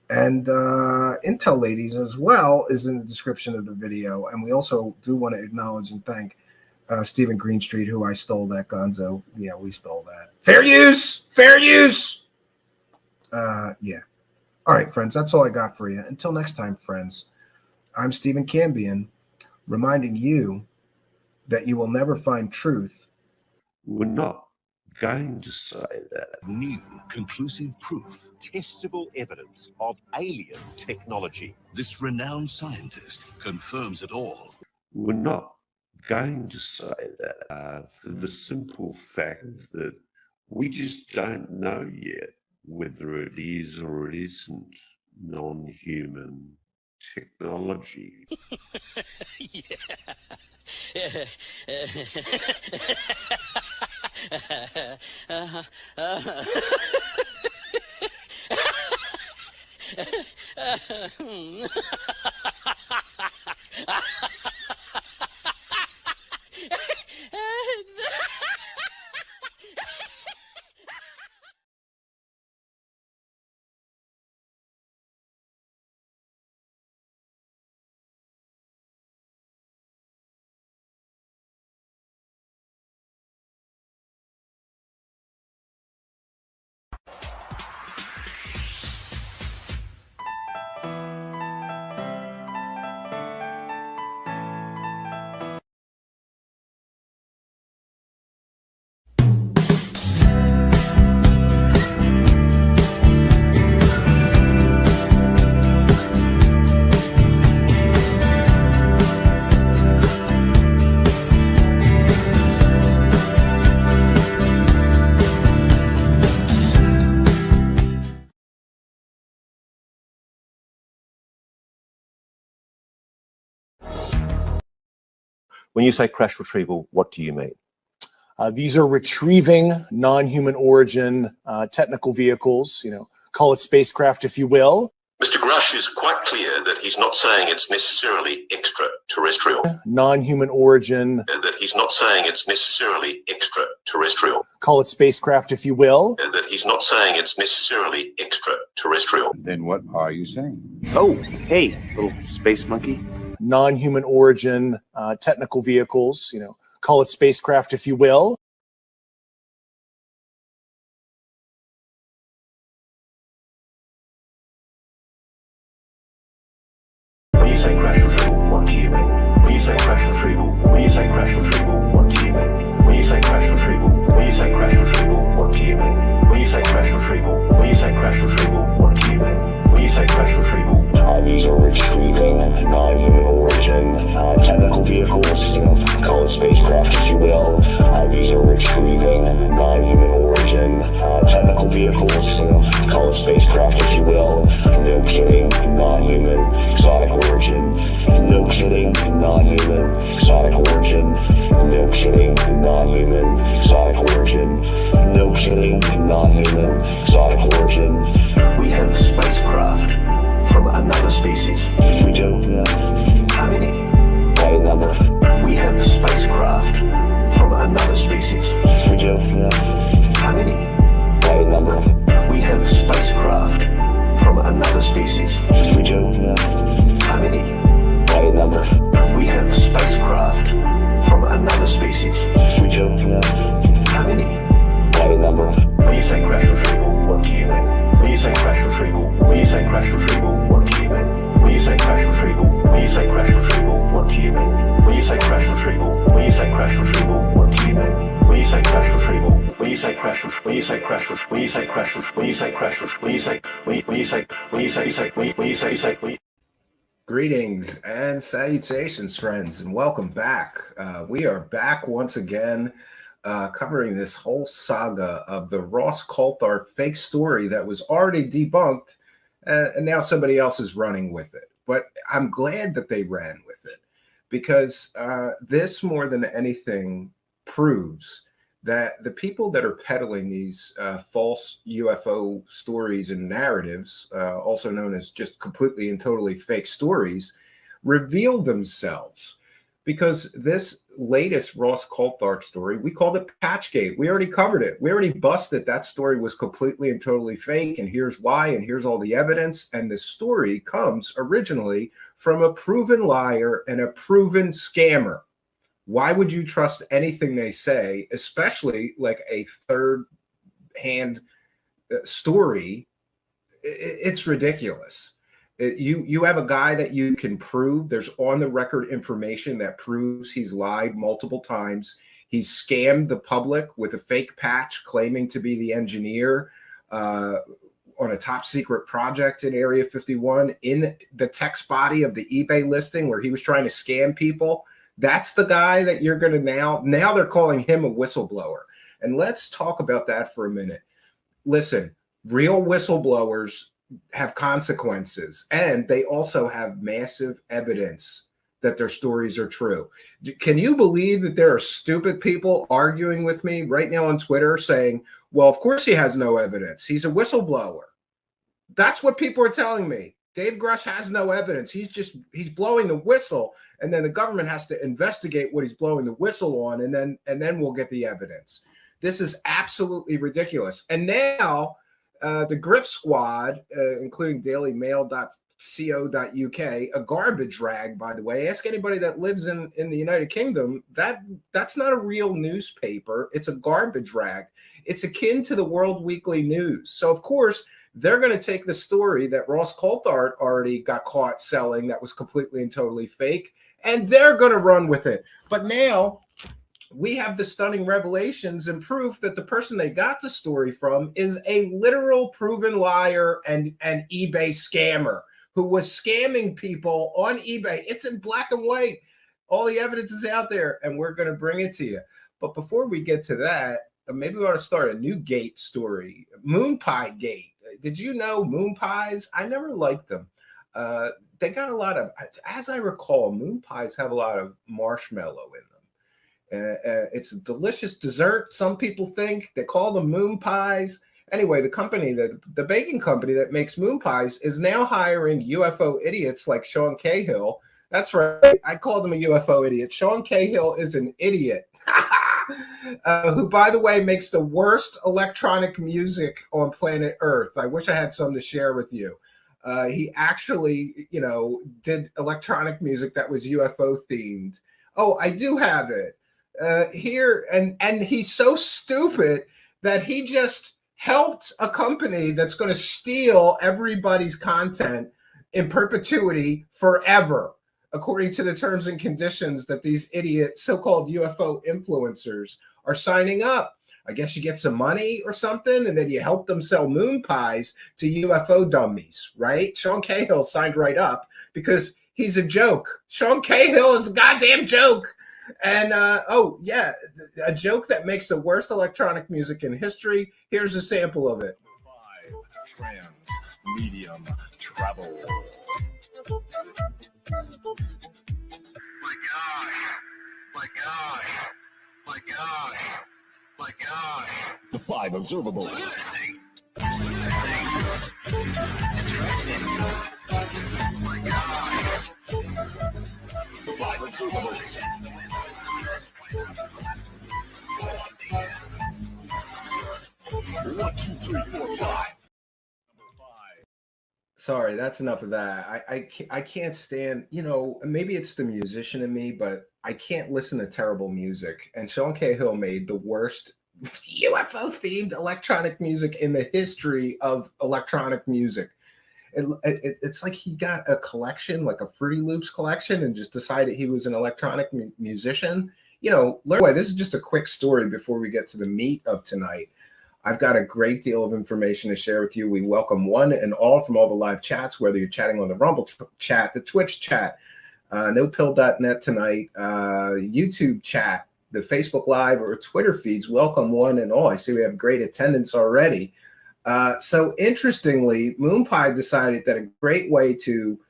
And Intel Ladies as well is in the description of the video. And we also do want to acknowledge and thank Stephen Greenstreet, who I stole that gonzo. Yeah, we stole that. Fair use! Fair use! Yeah. All right, friends, that's all I got for you. Until next time, friends, I'm Stephen Cambion, reminding you that you will never find truth. We're not going to say that. New conclusive proof, testable evidence of alien technology. This renowned scientist confirms it all. We're not going to say that for the simple fact that we just don't know yet whether it is or it isn't non-human technology. When you say crash retrieval, what do you mean? These are retrieving non-human origin technical vehicles, call it spacecraft if you will. Mr. Grush is quite clear that he's not saying it's necessarily extraterrestrial. Non-human origin. That he's not saying it's necessarily extraterrestrial. Call it spacecraft if you will. That he's not saying it's necessarily extraterrestrial. Then what are you saying? Oh, hey, little space monkey. Non-human origin technical vehicles, call it spacecraft if you will. When you say crash retrieval, what do you mean? When you say crash retrieval, when you say crash retrieval, what do you mean? When you say crash retrieval, when you say crash retrieval, what do you mean? When you say crash retrieval, when you say crash retrieval, what do you mean? When you say crash retrieval. These are retrieving non-human origin technical vehicles, call it spacecraft if you will. These are retrieving non-human origin technical vehicles, call it spacecraft if you will. No kidding, non-human exotic origin. No kidding, non-human exotic origin. No kidding, non-human exotic origin. No kidding, non-human exotic origin. We have spacecraft from another species. We do. How many? Quite a number. We have spacecraft from another species. We do. How many? Quite a number. We have spacecraft from another species. We do. How many? Quite a number. We have spacecraft from another species. We do. How many? Quite a number. When you say crash retrieval, what do you mean? When you say crash retrieval, when you say crash retrieval, what do you mean? When you say crash retrieval, when you say crash retrieval, what do you mean? When you say crash retrieval, when you say crash retrieval, what do you mean? When you say crash retrieval, when you say crash, when you say crash, when you say crash, when you say crash, when you say, when you say. Greetings and salutations, friends, and welcome back. We are back once again, covering this whole saga of the Ross Coulthart fake story that was already debunked, and now somebody else is running with it. But I'm glad that they ran with it, because this, more than anything, proves that the people that are peddling these false UFO stories and narratives, also known as just completely and totally fake stories, reveal themselves. Because this latest Ross Coulthart story, we called it Patchgate. We already covered it. We already busted that story was completely and totally fake, and here's why, and here's all the evidence. And this story comes originally from a proven liar and a proven scammer. Why would you trust anything they say, especially like a third-hand story it's ridiculous. You have a guy that you can prove there's on the record information that proves he's lied multiple times. He's scammed the public with a fake patch claiming to be the engineer on a top secret project in Area 51 in the text body of the eBay listing where he was trying to scam people. That's the guy that you're going to now they're calling him a whistleblower. And let's talk about that for a minute. Listen, real whistleblowers have consequences, and they also have massive evidence that their stories are true. Can you believe that there are stupid people arguing with me right now on Twitter saying, well, of course he has no evidence. He's a whistleblower. That's what people are telling me. Dave Grush has no evidence. He's blowing the whistle, and then the government has to investigate what he's blowing the whistle on, and then we'll get the evidence. This is absolutely ridiculous. And now the Grift Squad, including dailymail.co.uk, a garbage rag, by the way. Ask anybody that lives in the United Kingdom. That's not a real newspaper. It's a garbage rag. It's akin to the World Weekly News. So, of course, they're going to take the story that Ross Coulthart already got caught selling that was completely and totally fake, and they're going to run with it. But now we have the stunning revelations and proof that the person they got the story from is a literal proven liar and an eBay scammer who was scamming people on eBay. It's in black and white. All the evidence is out there, and we're going to bring it to you. But before we get to that, maybe we ought to start a new gate story, Moon Pie Gate. Did you know moon pies? I never liked them. They got a lot of, as I recall, moon pies have a lot of marshmallow in them. It's a delicious dessert. Some people think they call them moon pies. Anyway, the company, the baking company that makes moon pies is now hiring UFO idiots like Sean Cahill. That's right. I called him a UFO idiot. Sean Cahill is an idiot who, by the way, makes the worst electronic music on planet Earth. I wish I had some to share with you. He actually, did electronic music that was UFO themed. Oh, I do have it. Here, and he's so stupid that he just helped a company that's going to steal everybody's content in perpetuity forever, according to the terms and conditions that these idiot so-called UFO influencers are signing up. I guess you get some money or something, and then you help them sell moon pies to UFO dummies, right? Sean Cahill signed right up because he's a joke. Sean Cahill is a goddamn joke. And, oh, yeah, a joke that makes the worst electronic music in history. Here's a sample of it. Trans-medium travel. My God. The 5 observables. My God. The 5 observables. 1, 2, 3, 4, 5. Sorry, that's enough of that. I can't stand, maybe it's the musician in me, but I can't listen to terrible music. And Sean Cahill made the worst UFO-themed electronic music in the history of electronic music. It's like he got a collection, like a Fruity Loops collection, and just decided he was an electronic musician. This is just a quick story before we get to the meat of tonight. I've got a great deal of information to share with you. We welcome one and all from all the live chats, whether you're chatting on the Rumble chat, the Twitch chat, nopill.net tonight, YouTube chat, the Facebook Live or Twitter feeds. Welcome one and all. I see we have great attendance already. So interestingly, Moon Pie decided that a great way to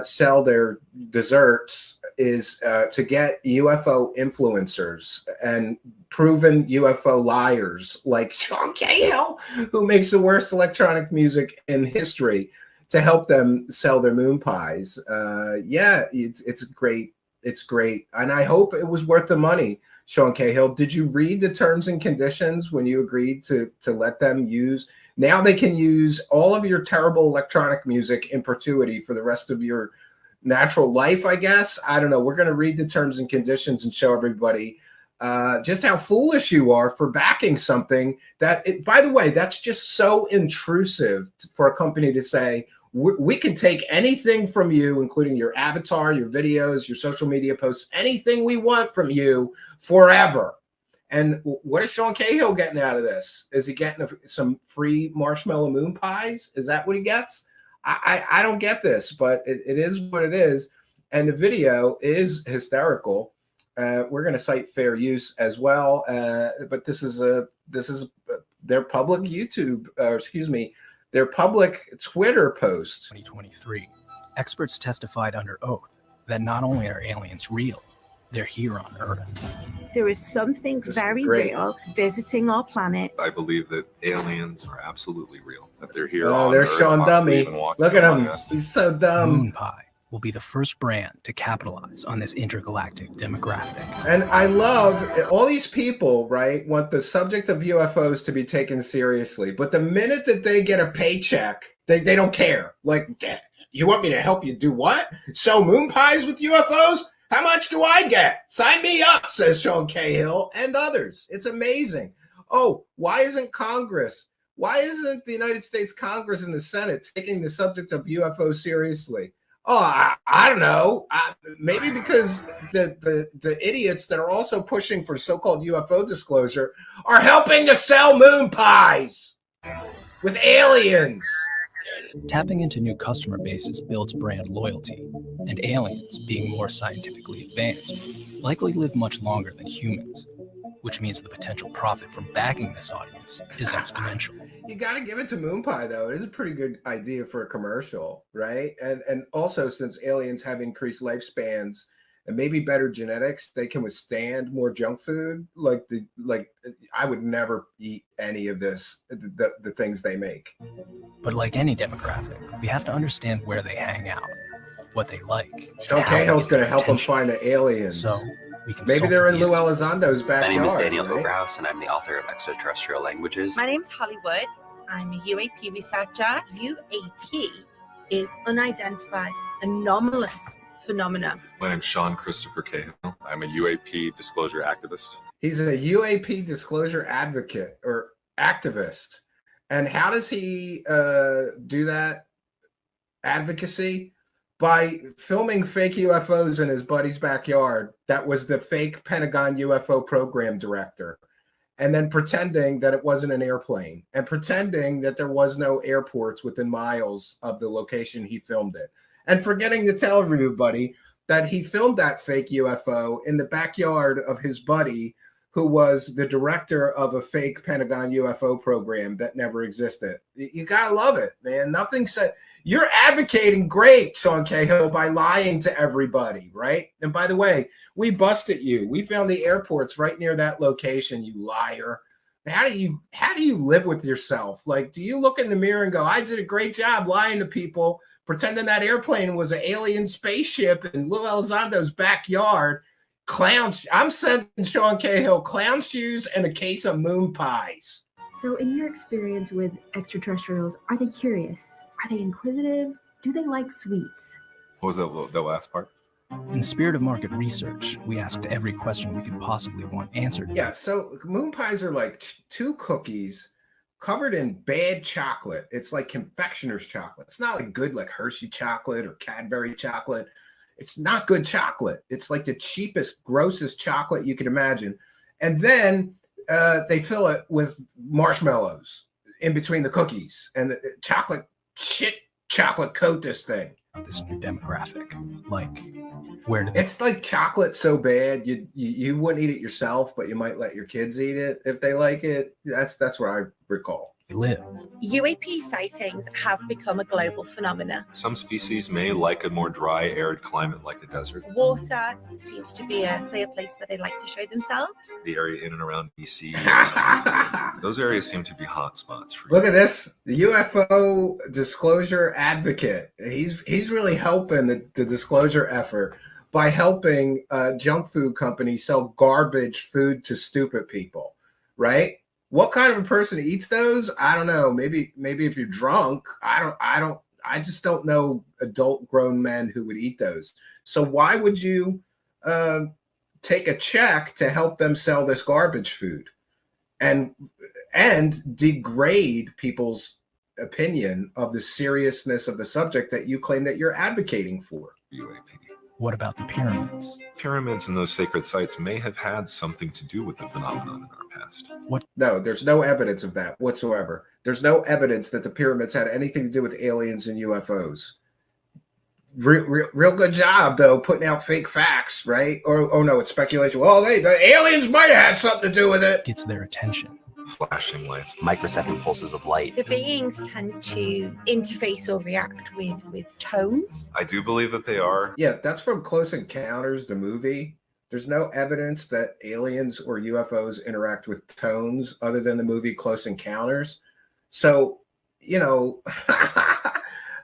sell their desserts is to get UFO influencers and proven UFO liars like Sean Cahill, who makes the worst electronic music in history, to help them sell their moon pies. It's great. It's great. And I hope it was worth the money, Sean Cahill. Did you read the terms and conditions when you agreed to let them use? Now they can use all of your terrible electronic music in perpetuity for the rest of your natural life, I guess. I don't know. We're going to read the terms and conditions and show everybody. just how foolish you are for backing something that, by the way, that's just so intrusive for a company to say, we can take anything from you, including your avatar, your videos, your social media posts, anything we want from you forever. And what is Sean Cahill getting out of this? Is he getting some free marshmallow moon pies? Is that what he gets? I don't get this, but it is what it is. And the video is hysterical. We're going to cite fair use as well. But this is their public YouTube, their public Twitter post. 2023, experts testified under oath that not only are aliens real, they're here on Earth. There is something very real visiting our planet. I believe that aliens are absolutely real, that they're here Oh, on there's Earth, Sean possibly Dummy. even walking Look at among him. us. He's so dumb. Moon pie will be the first brand to capitalize on this intergalactic demographic. And I love all these people, right, want the subject of UFOs to be taken seriously. But the minute that they get a paycheck, they don't care. Like, you want me to help you do what? Sell moon pies with UFOs? How much do I get? Sign me up, says Sean Cahill and others. It's amazing. Oh, why isn't the United States Congress and the Senate taking the subject of UFOs seriously? Oh, I don't know. Maybe because the idiots that are also pushing for so-called UFO disclosure are helping to sell moon pies with aliens. Tapping into new customer bases builds brand loyalty, and aliens, being more scientifically advanced, likely live much longer than humans, which means the potential profit from backing this audience is exponential. You got to give it to Moon Pie, though. It is a pretty good idea for a commercial, right? And also, since aliens have increased lifespans and maybe better genetics, they can withstand more junk food. Like I would never eat any of this, the things they make. But like any demographic, we have to understand where they hang out, what they like. Sean Cahill's going to help them find the aliens. So we can maybe they're in Lou Elizondo's backyard. My name is Daniel right? Oberhaus, and I'm the author of Extraterrestrial Languages. My name's Hollywood. I'm a UAP researcher. UAP is unidentified anomalous phenomena. My name's Sean Christopher Cahill. I'm a UAP disclosure activist. He's a UAP disclosure advocate or activist. And how does he do that advocacy? By filming fake UFOs in his buddy's backyard. That was the fake Pentagon UFO program director. And then pretending that it wasn't an airplane and pretending that there was no airports within miles of the location he filmed it. And forgetting to tell everybody that he filmed that fake UFO in the backyard of his buddy, who was the director of a fake Pentagon UFO program that never existed. You gotta love it, man. Nothing said. You're advocating great, Sean Cahill, by lying to everybody, right? And by the way, we busted you. We found the airports right near that location, you liar. How do you live with yourself? Like, do you look in the mirror and go, I did a great job lying to people, pretending that airplane was an alien spaceship in Lou Elizondo's backyard? Clowns. I'm sending Sean Cahill clown shoes and a case of moon pies. So in your experience with extraterrestrials, are they curious? Are they inquisitive? Do they like sweets? What was that last part? In the spirit of market research, we asked every question we could possibly want answered. Yeah, so moon pies are like two cookies covered in bad chocolate. It's like confectioner's chocolate. It's not like good like Hershey chocolate or Cadbury chocolate. It's not good chocolate. It's like the cheapest, grossest chocolate you can imagine. And then they fill it with marshmallows in between the cookies. And the chocolate coat this thing. This new demographic, like where do they... It's like chocolate so bad you wouldn't eat it yourself, but you might let your kids eat it if they like it. That's what I recall. Live. UAP sightings have become a global phenomenon. Some species may like a more dry, arid climate like a desert. Water seems to be a clear place where they like to show themselves. The area in and around BC, those areas seem to be hot spots for Look at this, the UFO disclosure advocate. He's really helping the disclosure effort by helping junk food companies sell garbage food to stupid people, right? What kind of a person eats those? I don't know. Maybe if you're drunk, I just don't know adult grown men who would eat those. So why would you take a check to help them sell this garbage food and degrade people's opinion of the seriousness of the subject that you claim that you're advocating for. UAP. What about the pyramids? Pyramids and those sacred sites may have had something to do with the phenomenon in our past. What? No, there's no evidence of that whatsoever. There's no evidence that the pyramids had anything to do with aliens and UFOs. Real good job, though, putting out fake facts, right? Or, oh no, it's speculation. Well, the aliens might have had something to do with it. Gets their attention. Flashing lights. Microsecond pulses of light. The beings tend to interface or react with tones. I do believe that they are. Yeah, that's from Close Encounters, the movie. There's no evidence that aliens or UFOs interact with tones other than the movie Close Encounters. So, you know,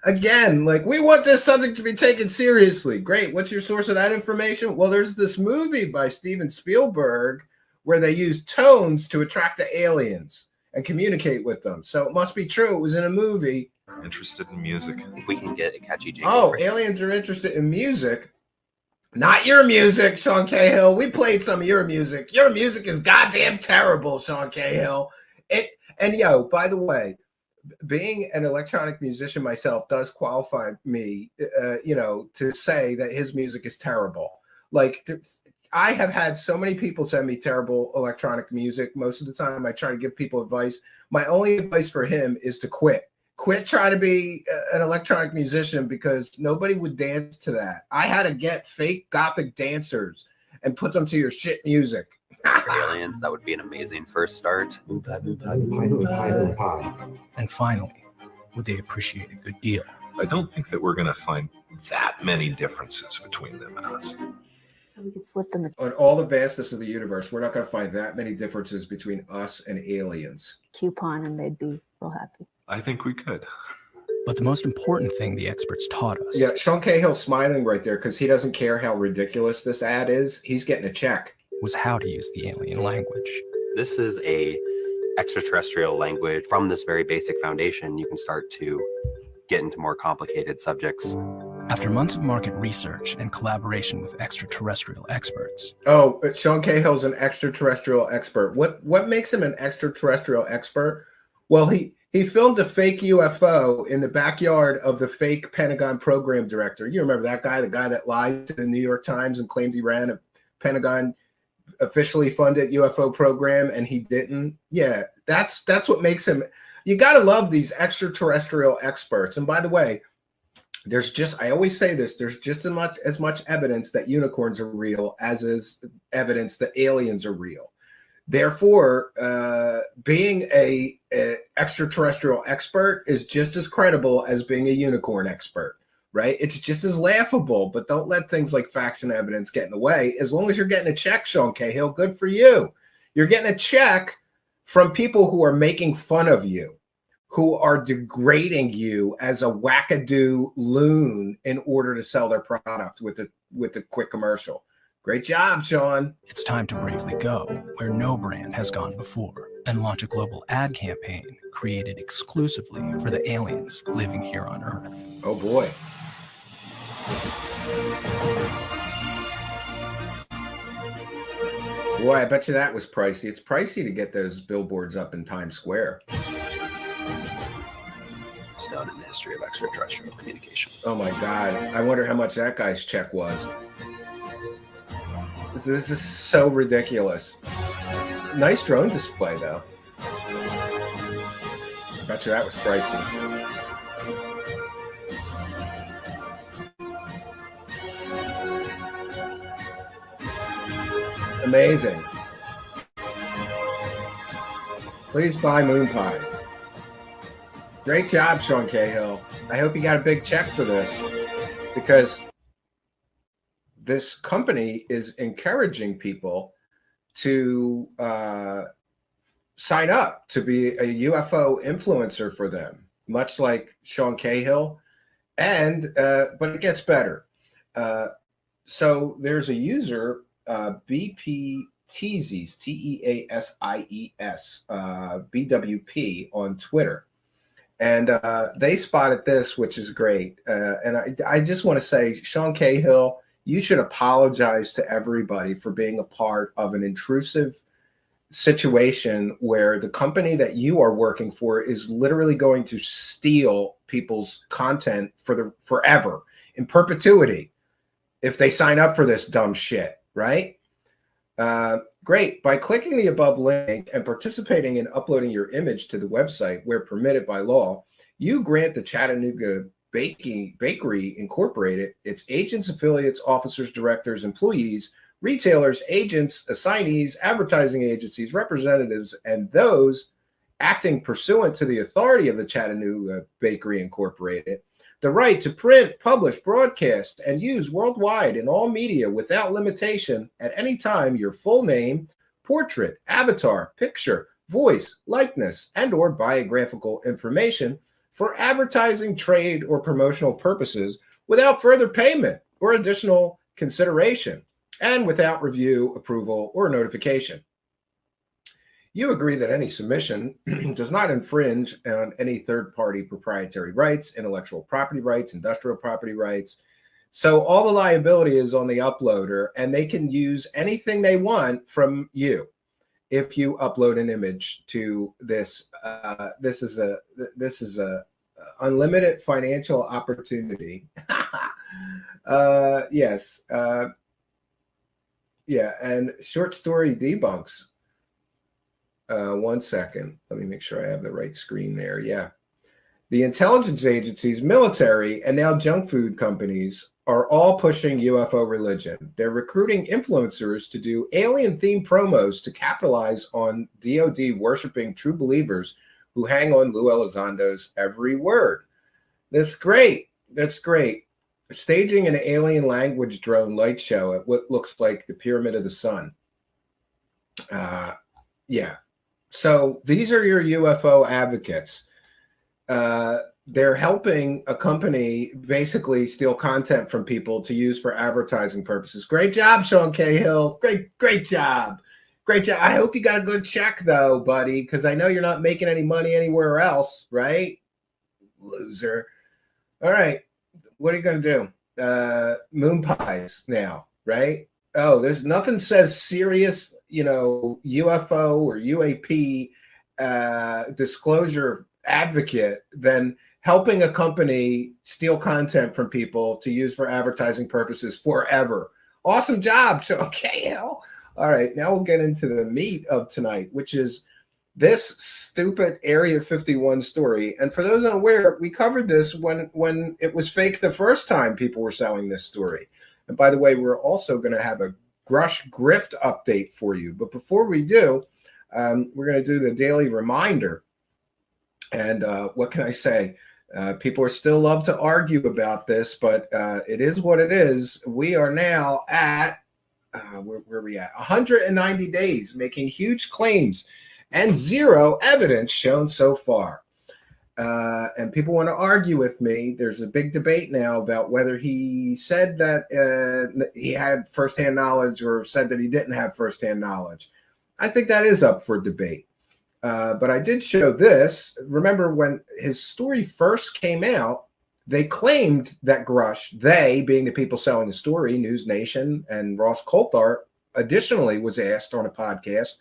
again, like, we want this subject to be taken seriously. Great. What's your source of that information? Well, there's this movie by Steven Spielberg where they use tones to attract the aliens and communicate with them. So it must be true. It was in a movie. Interested in music. If we can get a catchy jingle. Oh, aliens are interested in music. Not your music, Sean Cahill. We played some of your music. Your music is goddamn terrible, Sean Cahill. And yo, by the way, being an electronic musician myself does qualify me, to say that his music is terrible. Like, I have had so many people send me terrible electronic music. Most of the time I try to give people advice. My only advice for him is to quit. Quit trying to be an electronic musician, because nobody would dance to that. I had to get fake gothic dancers and put them to your shit music. For aliens, that would be an amazing first start. And finally, would they appreciate a good deal? I don't think that we're going to find that many differences between them and us. So we could slip them On all the vastness of the universe, we're not going to find that many differences between us and aliens. coupon and they'd be real happy. I think we could. But the most important thing the experts taught us. Yeah, Sean Cahill's smiling right there because he doesn't care how ridiculous this ad is. He's getting a check. Was how to use the alien language. This is a extraterrestrial language. From this very basic foundation, you can start to get into more complicated subjects. After months of market research and collaboration with extraterrestrial experts. Oh, Sean Cahill's an extraterrestrial expert. What makes him an extraterrestrial expert? Well, he filmed a fake UFO in the backyard of the fake Pentagon program director. You remember that guy, the guy that lied to the New York Times and claimed he ran a Pentagon officially funded UFO program and he didn't? Yeah, that's what makes him. You got to love these extraterrestrial experts. And by the way, I always say this, there's just as much evidence that unicorns are real as is evidence that aliens are real. Therefore, being a extraterrestrial expert is just as credible as being a unicorn expert, right? It's just as laughable, but don't let things like facts and evidence get in the way. As long as you're getting a check, Sean Cahill, good for you. You're getting a check from people who are making fun of you, who are degrading you as a wackadoo loon in order to sell their product with a quick commercial. Great job, Sean. It's time to bravely go where no brand has gone before and launch a global ad campaign created exclusively for the aliens living here on Earth. Oh boy. Boy, I bet you that was pricey. It's pricey to get those billboards up in Times Square. Stone in the history of extraterrestrial communication. Oh my God. I wonder how much that guy's check was. This is so ridiculous. Nice drone display, though. I bet you that was pricey. Amazing. Please buy moon pies. Great job, Sean Cahill. I hope you got a big check for this, because this company is encouraging people to sign up to be a UFO influencer for them, much like Sean Cahill. And but it gets better. So there's a user, BP Teasies, Teasies, BWP on Twitter. And they spotted this, which is great. And I just want to say, Sean Cahill, you should apologize to everybody for being a part of an intrusive situation where the company that you are working for is literally going to steal people's content for forever, in perpetuity, if they sign up for this dumb shit, right? Great. By clicking the above link and participating in uploading your image to the website where permitted by law, you grant the Chattanooga Bakery Incorporated, its agents, affiliates, officers, directors, employees, retailers, agents, assignees, advertising agencies, representatives, and those acting pursuant to the authority of the Chattanooga Bakery Incorporated, the right to print, publish, broadcast, and use worldwide in all media without limitation at any time your full name, portrait, avatar, picture, voice, likeness, and/or biographical information for advertising, trade, or promotional purposes without further payment or additional consideration, and without review, approval, or notification. You agree that any submission does not infringe on any third-party proprietary rights, intellectual property rights, industrial property rights. So all the liability is on the uploader, and they can use anything they want from you if you upload an image to this. This is a unlimited financial opportunity. Yes. Yeah, and short story debunks. 1 second. Let me make sure I have the right screen there. Yeah. The intelligence agencies, military, and now junk food companies are all pushing UFO religion. They're recruiting influencers to do alien-themed promos to capitalize on DOD worshiping true believers who hang on Lou Elizondo's every word. That's great. That's great. Staging an alien language drone light show at what looks like the Pyramid of the Sun. Yeah. So these are your UFO advocates. They're helping a company basically steal content from people to use for advertising purposes. Great job, Sean Cahill. Great job. Great job. I hope you got a good check, though, buddy, because I know you're not making any money anywhere else, right? Loser. All right. What are you going to do? Moon pies now, right? Oh, there's nothing says serious, UFO or UAP disclosure advocate than helping a company steal content from people to use for advertising purposes forever. Awesome job, Sean Cahill. All right, now we'll get into the meat of tonight, which is this stupid Area 51 story. And for those unaware, we covered this when it was fake the first time people were selling this story. And by the way, we're also going to have a Grush Grift update for you. But before we do, we're going to do the daily reminder. And what can I say? People are still love to argue about this, but it is what it is. We are now at, where are we at? 190 days, making huge claims and zero evidence shown so far. And people want to argue with me. There's a big debate now about whether he said that he had firsthand knowledge or said that he didn't have firsthand knowledge. I think that is up for debate. But I did show this. Remember when his story first came out, they claimed that Grush, they being the people selling the story, News Nation and Ross Coulthart, additionally was asked on a podcast.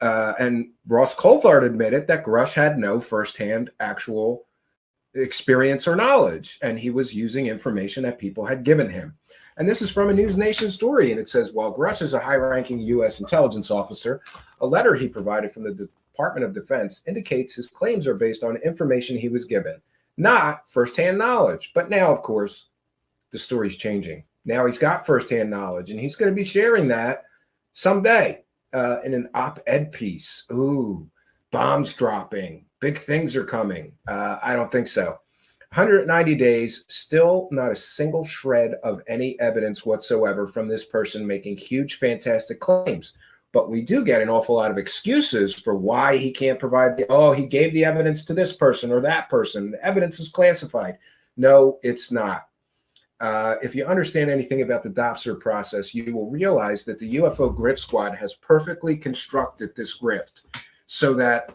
And Ross Coulthart admitted that Grush had no firsthand actual experience or knowledge, and he was using information that people had given him. And this is from a News Nation story, and it says, while Grush is a high-ranking U.S. intelligence officer, a letter he provided from the Department of Defense indicates his claims are based on information he was given, not firsthand knowledge. But now, of course, the story's changing. Now he's got firsthand knowledge, and he's going to be sharing that someday. In an op-ed piece. Ooh, bombs dropping. Big things are coming. I don't think so. 190 days, still not a single shred of any evidence whatsoever from this person making huge, fantastic claims. But we do get an awful lot of excuses for why he can't provide he gave the evidence to this person or that person. The evidence is classified. No, it's not. If you understand anything about the Dopser process, you will realize that the UFO Grift Squad has perfectly constructed this grift so that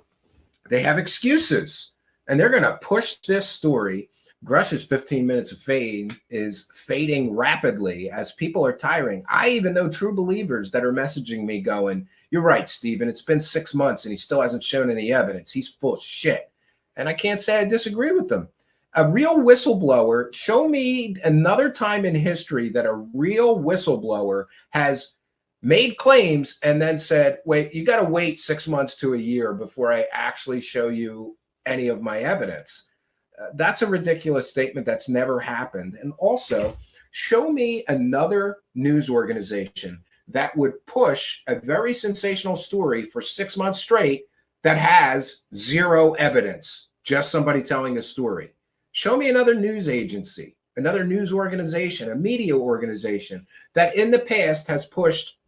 they have excuses, and they're going to push this story Grush's 15 minutes of fame is fading rapidly as people are tiring. I even know true believers that are messaging me going, "You're right, Stephen. It's been 6 months and he still hasn't shown any evidence. He's full of shit." And I can't say I disagree with them. A real whistleblower, show me another time in history that a real whistleblower has made claims and then said, wait, you got to wait 6 months to a year before I actually show you any of my evidence. That's a ridiculous statement. That's never happened. And also, show me another news organization that would push a very sensational story for 6 months straight that has zero evidence, just somebody telling a story. Show me another news agency, another news organization, a media organization that in the past has pushed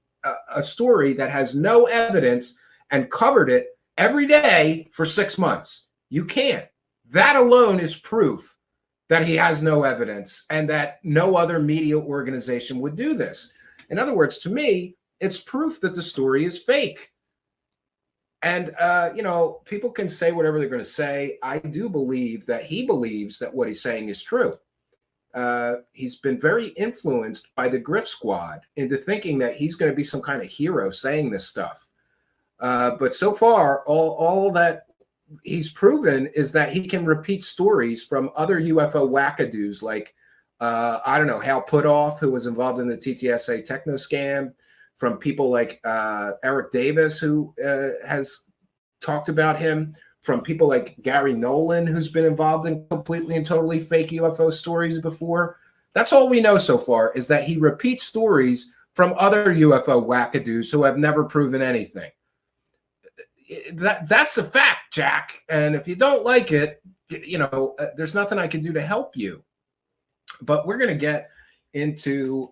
a story that has no evidence and covered it every day for 6 months. You can't. That alone is proof that he has no evidence and that no other media organization would do this. In other words, to me, it's proof that the story is fake. And, you know, people can say whatever they're going to say. I do believe that he believes that what he's saying is true. He's been very influenced by the Grift Squad into thinking that he's going to be some kind of hero saying this stuff. But so far, all that he's proven is that he can repeat stories from other UFO wackadoos like, I don't know, Hal Putoff, who was involved in the TTSA techno scam, from people like Eric Davis, who has talked about him, from people like Gary Nolan, who's been involved in completely and totally fake UFO stories before. That's all we know so far, is that he repeats stories from other UFO wackadoos who have never proven anything. That's a fact, Jack. And if you don't like it, you know, there's nothing I can do to help you. But we're going to get into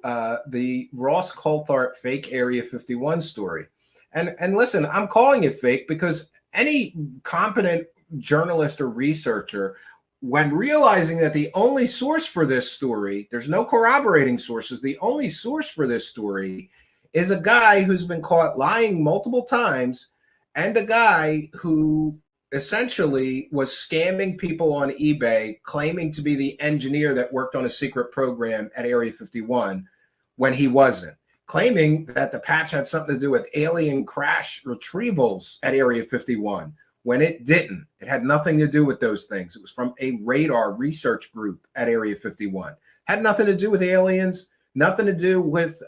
the Ross Coulthart fake Area 51 story. And listen, I'm calling it fake because any competent journalist or researcher, when realizing that the only source for this story, there's no corroborating sources, the only source for this story is a guy who's been caught lying multiple times and a guy who essentially was scamming people on eBay, claiming to be the engineer that worked on a secret program at Area 51 when he wasn't, claiming that the patch had something to do with alien crash retrievals at Area 51 when it didn't. It had nothing to do with those things. It was from a radar research group at Area 51. Had nothing to do with aliens, nothing to do with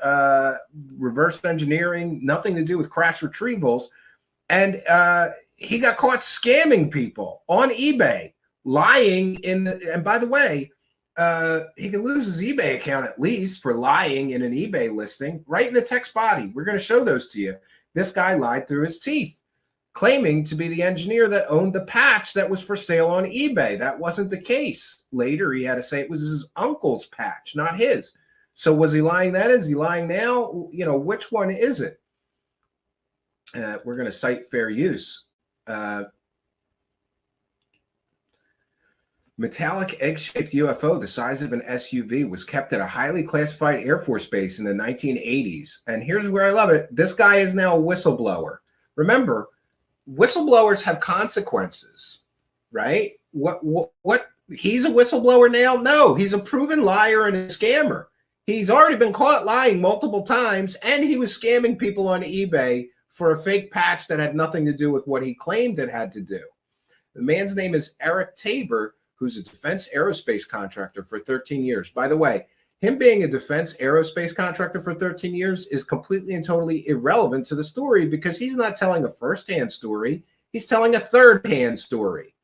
reverse engineering, nothing to do with crash retrievals. And he got caught scamming people on eBay, lying and by the way, he can lose his eBay account at least for lying in an eBay listing, right in the text body. We're going to show those to you. This guy lied through his teeth, claiming to be the engineer that owned the patch that was for sale on eBay. That wasn't the case. Later, he had to say it was his uncle's patch, not his. So was he lying then? Is he lying now? You know, which one is it? We're going to cite fair use. Metallic egg-shaped UFO the size of an SUV was kept at a highly classified Air Force base in the 1980s. And here's where I love it. This guy is now a whistleblower. Remember, whistleblowers have consequences, right? What? He's a whistleblower now? No, he's a proven liar and a scammer. He's already been caught lying multiple times, and he was scamming people on eBay for a fake patch that had nothing to do with what he claimed it had to do. The man's name is Eric Tabor, who's a defense aerospace contractor for 13 years. By the way, him being a defense aerospace contractor for 13 years is completely and totally irrelevant to the story because he's not telling a first-hand story. He's telling a third-hand story.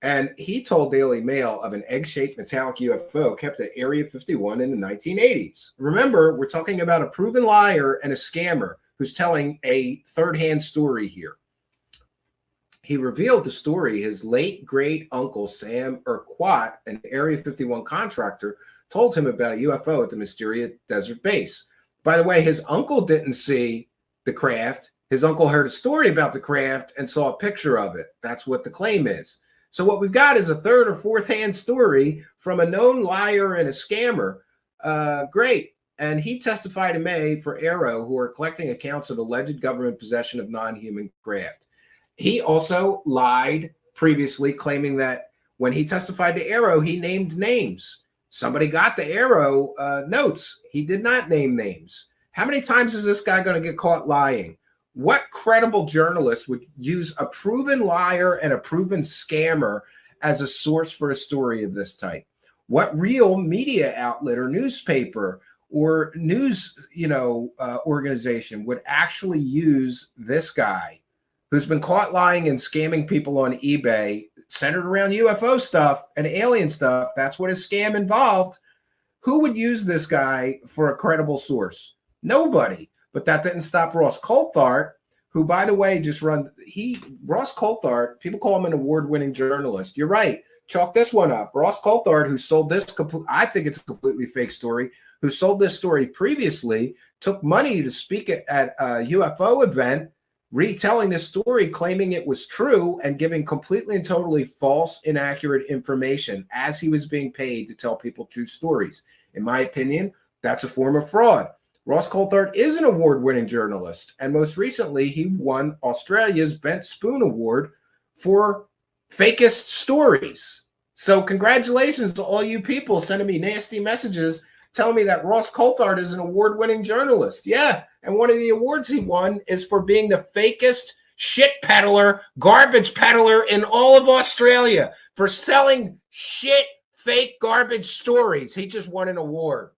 And he told Daily Mail of an egg-shaped metallic UFO kept at Area 51 in the 1980s. Remember, we're talking about a proven liar and a scammer who's telling a third-hand story here. He revealed the story his late great-uncle Sam Urquhart, an Area 51 contractor, told him about a UFO at the mysterious desert base. By the way, his uncle didn't see the craft. His uncle heard a story about the craft and saw a picture of it. That's what the claim is. So what we've got is a third or fourth-hand story from a known liar and a scammer. Great. And he testified in May for Aero, who are collecting accounts of alleged government possession of non-human craft. He also lied previously, claiming that When he testified to Arrow, he named names. Somebody got the Arrow notes. He did not name names. How many times is this guy going to get caught lying? What credible journalist would use a proven liar and a proven scammer as a source for a story of this type? What real media outlet or newspaper or news, organization would actually use this guy who's been caught lying and scamming people on eBay, centered around UFO stuff and alien stuff? That's what his scam involved. Who would use this guy for a credible source? Nobody. But that didn't stop Ross Coulthart, who, by the way, Ross Coulthart, people call him an award-winning journalist. You're right. Chalk this one up. Ross Coulthart, who sold this, I think it's a completely fake story, who sold this story previously, took money to speak at a UFO event, retelling this story, claiming it was true and giving completely and totally false, inaccurate information as he was being paid to tell people true stories. In my opinion, that's a form of fraud. Ross Coulthart is an award-winning journalist, and most recently he won Australia's Bent Spoon Award for fakest stories. So congratulations to all you people sending me nasty messages telling me that Ross Coulthart is an award-winning journalist. Yeah, and one of the awards he won is for being the fakest shit peddler, garbage peddler in all of Australia, for selling shit, fake garbage stories. He just won an award.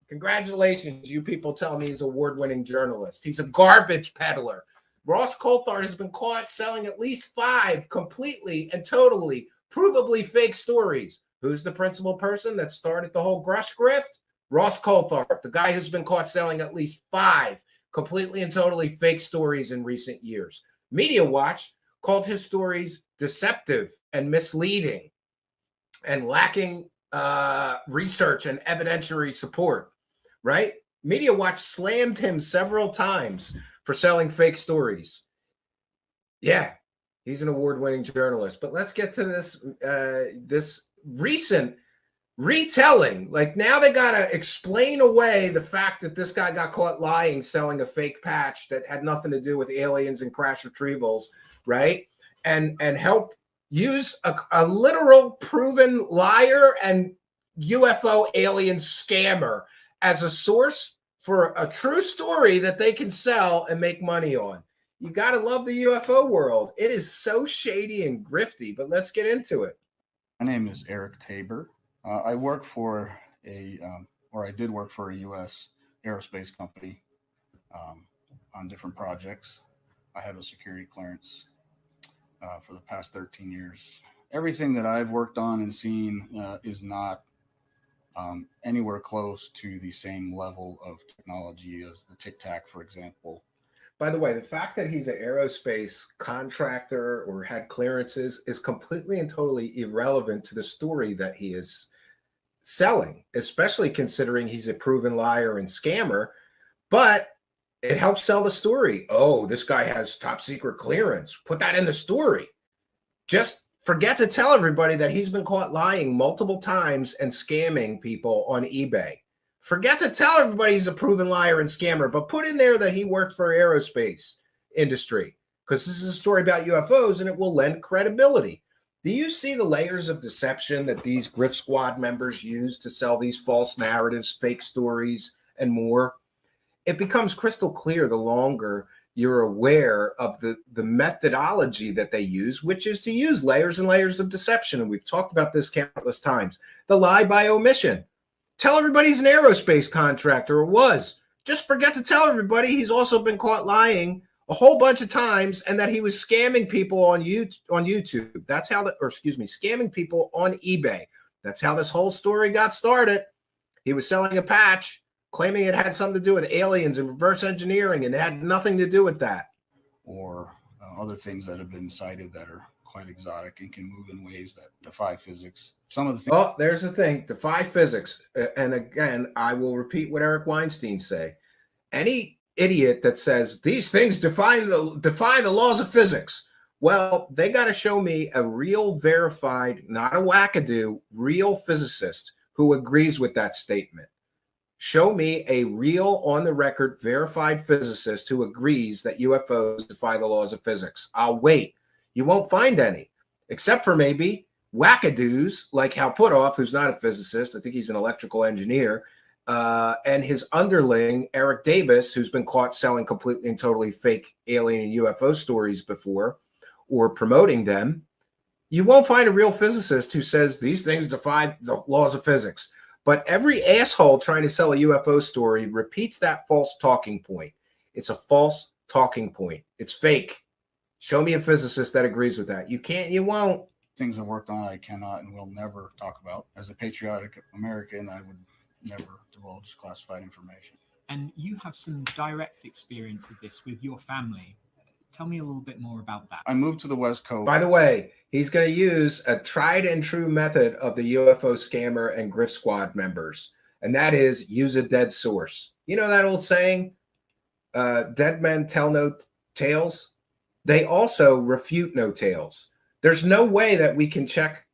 Congratulations, you people telling me he's an award-winning journalist. He's a garbage peddler. Ross Coulthart has been caught selling at least 5 completely and totally, provably fake stories. Who's the principal person that started the whole Grush grift? Ross Coulthart, the guy who's been caught selling at least 5 completely and totally fake stories in recent years. Media Watch called his stories deceptive and misleading and lacking research and evidentiary support, right? Media Watch slammed him several times for selling fake stories. Yeah, he's an award-winning journalist. But let's get to this recent retelling. Like, now they got to explain away the fact that this guy got caught lying, selling a fake patch that had nothing to do with aliens and crash retrievals, right? And help use a literal proven liar and UFO alien scammer as a source for a true story that they can sell and make money on. You got to love the UFO world. It is so shady and grifty, but let's get into it. My name is Eric Tabor. I work for I did work for a U.S. aerospace company on different projects. I have a security clearance for the past 13 years. Everything that I've worked on and seen is not anywhere close to the same level of technology as the Tic Tac, for example. By the way, the fact that he's an aerospace contractor or had clearances is completely and totally irrelevant to the story that he is selling, especially considering he's a proven liar and scammer. But it helps sell the story. Oh, this guy has top secret clearance. Put that in the story. Just forget to tell everybody that he's been caught lying multiple times and scamming people on eBay. Forget to tell everybody he's a proven liar and scammer, but put in there that he worked for aerospace industry, because this is a story about UFOs and it will lend credibility. Do you see the layers of deception that these Grift Squad members use to sell these false narratives, fake stories, and more? It becomes crystal clear the longer you're aware of the methodology that they use, which is to use layers and layers of deception. And we've talked about this countless times. The lie by omission. Tell everybody he's an aerospace contractor, or was. Just forget to tell everybody he's also been caught lying a whole bunch of times and that he was scamming people on YouTube. That's how scamming people on eBay. That's how this whole story got started. He was selling a patch, claiming it had something to do with aliens and reverse engineering, and it had nothing to do with that. Or other things that have been cited that are quite exotic and can move in ways that defy physics. Some of the things. Oh, there's the thing, defy physics. And again, I will repeat what Eric Weinstein say. Any idiot that says these things defy the laws of physics, well, they got to show me a real verified, not a wackadoo, real physicist who agrees with that statement. Show me a real, on-the-record, verified physicist who agrees that UFOs defy the laws of physics. I'll wait. You won't find any, except for maybe wackadoos like Hal Puthoff, who's not a physicist, I think he's an electrical engineer, and his underling, Eric Davis, who's been caught selling completely and totally fake alien and UFO stories before or promoting them, you won't find a real physicist who says these things defy the laws of physics. But every asshole trying to sell a UFO story repeats that false talking point. It's a false talking point. It's fake. Show me a physicist that agrees with that. You can't, you won't. Things I worked on, I cannot and will never talk about. As a patriotic American, I would never divulge classified information. And you have some direct experience of this with your family. Tell me a little bit more about that. I moved to the West Coast. By the way, he's going to use a tried and true method of the UFO scammer and Grift Squad members, and that is use a dead source. You know that old saying, dead men tell no tales? They also refute no tales. There's no way that we can check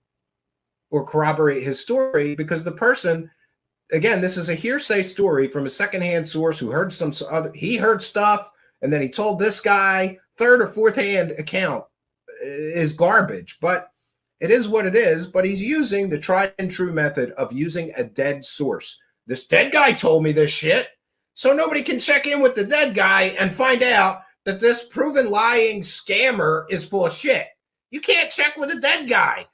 or corroborate his story because the person, again, this is a hearsay story from a secondhand source who heard some other, he heard stuff, and then he told this guy. Third or fourth hand account is garbage, but it is what it is. But he's using the tried and true method of using a dead source. This dead guy told me this shit, so nobody can check in with the dead guy and find out that this proven lying scammer is full of shit. You can't check with a dead guy.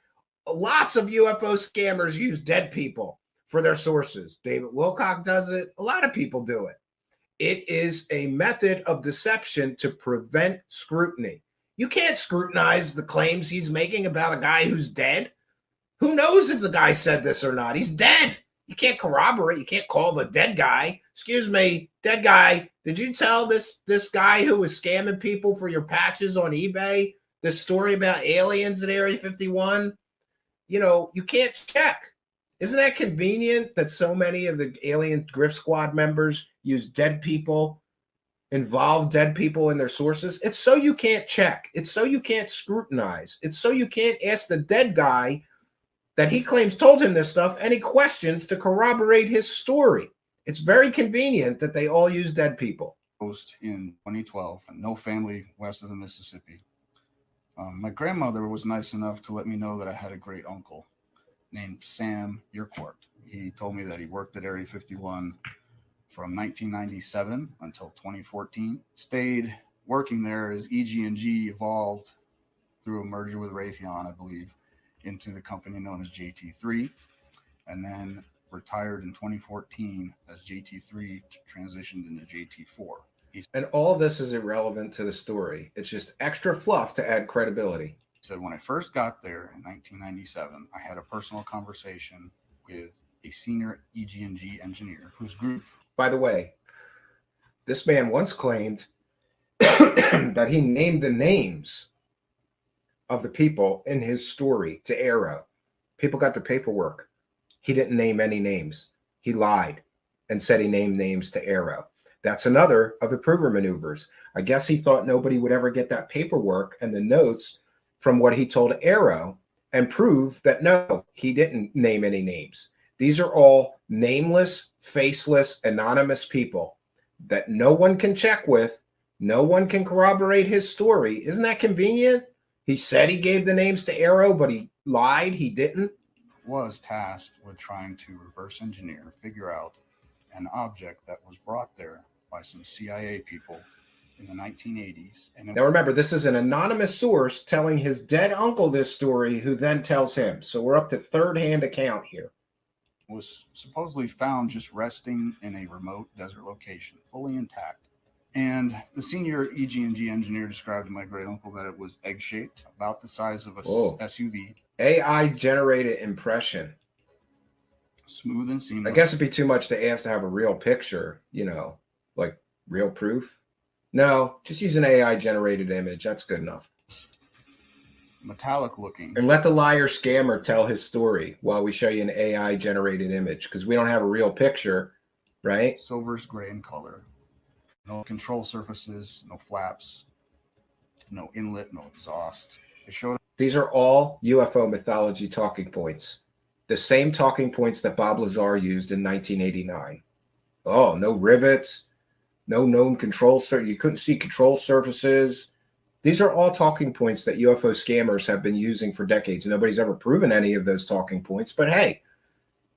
Lots of UFO scammers use dead people for their sources. David Wilcock does it. A lot of people do it. It is a method of deception to prevent scrutiny. You can't scrutinize the claims he's making about a guy who's dead. Who knows if the guy said this or not? He's dead. You can't corroborate. You can't call the dead guy. Excuse me, dead guy, did you tell this guy who was scamming people for your patches on eBay this story about aliens at Area 51? You know, you can't check. Isn't that convenient that so many of the alien Grift Squad members use dead people, involve dead people in their sources? It's so you can't check. It's so you can't scrutinize. It's so you can't ask the dead guy that he claims told him this stuff any questions to corroborate his story. It's very convenient that they all use dead people. In 2012, no family west of the Mississippi. My grandmother was nice enough to let me know that I had a great uncle named Sam Urquhart. He told me that he worked at Area 51 from 1997 until 2014. Stayed working there as EG&G evolved through a merger with Raytheon, I believe, into the company known as JT3, and then retired in 2014 as JT3 transitioned into JT4. And all this is irrelevant to the story. It's just extra fluff to add credibility. Said when I first got there in 1997, I had a personal conversation with a senior EG&G engineer whose group. By the way, this man once claimed that he named the names of the people in his story to Arrow. People got the paperwork. He didn't name any names. He lied and said he named names to Arrow. That's another of the prover maneuvers. I guess he thought nobody would ever get that paperwork and the notes from what he told Arrow and prove that no, he didn't name any names. These are all nameless, faceless, anonymous people that no one can check with. No one can corroborate his story. Isn't that convenient? He said he gave the names to Arrow, but he lied. He didn't. Was tasked with trying to reverse engineer, figure out an object that was brought there by some CIA people in the 1980s. And now remember, this is an anonymous source telling his dead uncle this story, who then tells him. So we're up to third-hand account here. Was supposedly found just resting in a remote desert location, fully intact. And the senior EG&G engineer described to my great uncle that it was egg-shaped, about the size of a SUV. AI-generated impression. Smooth and seamless. I guess it'd be too much to ask to have a real picture, you know, like real proof. No, just use an AI-generated image. That's good enough. Metallic looking. And let the liar scammer tell his story while we show you an AI-generated image, because we don't have a real picture, right? Silverish gray in color. No control surfaces, no flaps, no inlet, no exhaust. It showed. These are all UFO mythology talking points. The same talking points that Bob Lazar used in 1989. Oh, no rivets, no known control. You couldn't see control surfaces. These are all talking points that UFO scammers have been using for decades. Nobody's ever proven any of those talking points, but hey,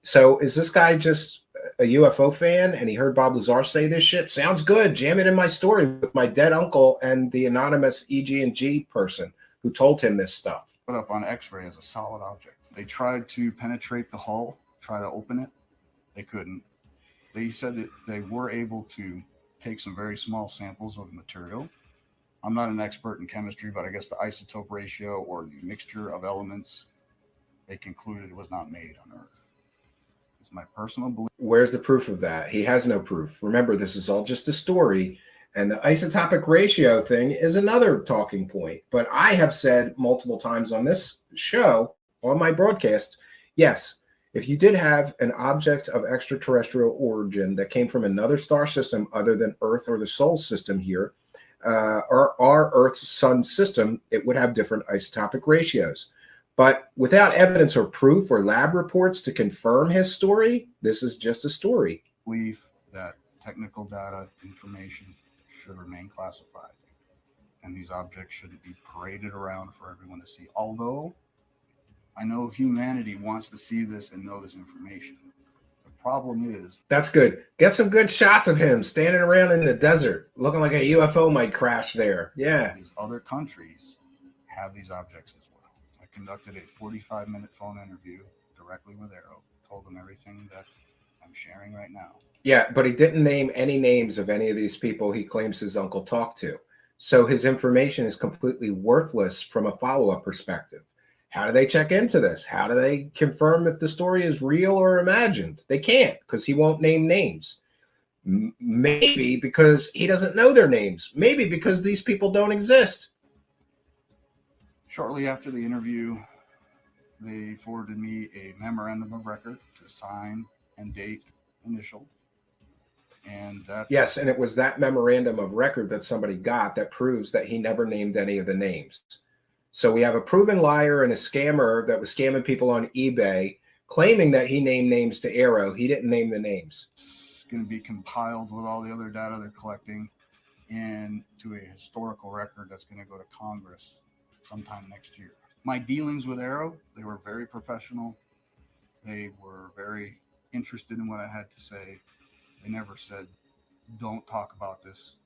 so is this guy just a UFO fan and he heard Bob Lazar say this shit? Sounds good. Jam it in my story with my dead uncle and the anonymous EG&G person who told him this stuff. Put up on X-ray as a solid object. They tried to penetrate the hull, try to open it. They couldn't. They said that they were able to take some very small samples of the material. I'm not an expert in chemistry, but I guess the isotope ratio or the mixture of elements, they concluded it was not made on Earth. It's my personal belief. Where's the proof of that? He has no proof. Remember, this is all just a story. And the isotopic ratio thing is another talking point. But I have said multiple times on this show, on my broadcast, yes, if you did have an object of extraterrestrial origin that came from another star system other than Earth or the Sol system here, or our Earth's sun system, it would have different isotopic ratios. But without evidence or proof or lab reports to confirm his story, this is just a story. Believe that technical data information should remain classified, and these objects shouldn't be paraded around for everyone to see. Although I know humanity wants to see this and know this information. The problem is... That's good. Get some good shots of him standing around in the desert, looking like a UFO might crash there. Yeah. These other countries have these objects as well. I conducted a 45-minute phone interview directly with Arrow, told them everything that I'm sharing right now. Yeah, but he didn't name any names of any of these people he claims his uncle talked to. So his information is completely worthless from a follow-up perspective. How do they check into this? How do they confirm if the story is real or imagined? They can't, because he won't name names. Maybe because he doesn't know their names. Maybe because these people don't exist. Shortly after the interview, they forwarded me a memorandum of record to sign and date initial. And that's... Yes, and it was that memorandum of record that somebody got that proves that he never named any of the names. So we have a proven liar and a scammer that was scamming people on eBay, claiming that he named names to Arrow. He didn't name the names. It's going to be compiled with all the other data they're collecting and to a historical record that's going to go to Congress sometime next year. My dealings with Arrow, they were very professional. They were very interested in what I had to say. They never said, don't talk about this.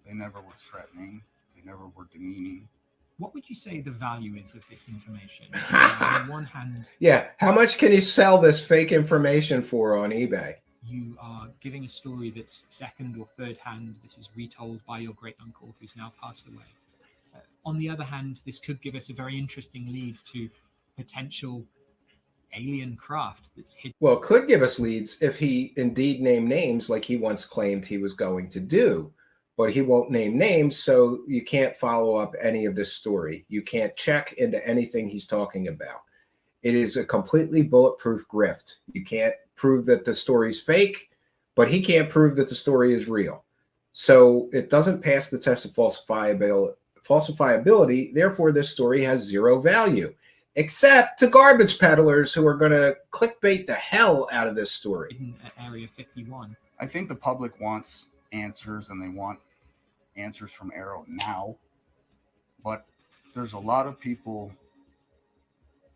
They never were threatening. They never were demeaning. What would you say the value is of this information? On the one hand... Yeah, how much can you sell this fake information for on eBay? You are giving a story that's second or third hand. This is retold by your great uncle who's now passed away. On the other hand, this could give us a very interesting lead to potential alien craft that's hidden. Well, it could give us leads if he indeed named names like he once claimed he was going to do. But he won't name names, so you can't follow up any of this story. You can't check into anything he's talking about. It is a completely bulletproof grift. You can't prove that the story's fake, but he can't prove that the story is real. So it doesn't pass the test of falsifiability. Therefore, this story has zero value, except to garbage peddlers who are going to clickbait the hell out of this story. At Area 51. I think the public wants answers, and they want answers from Arrow now, but there's a lot of people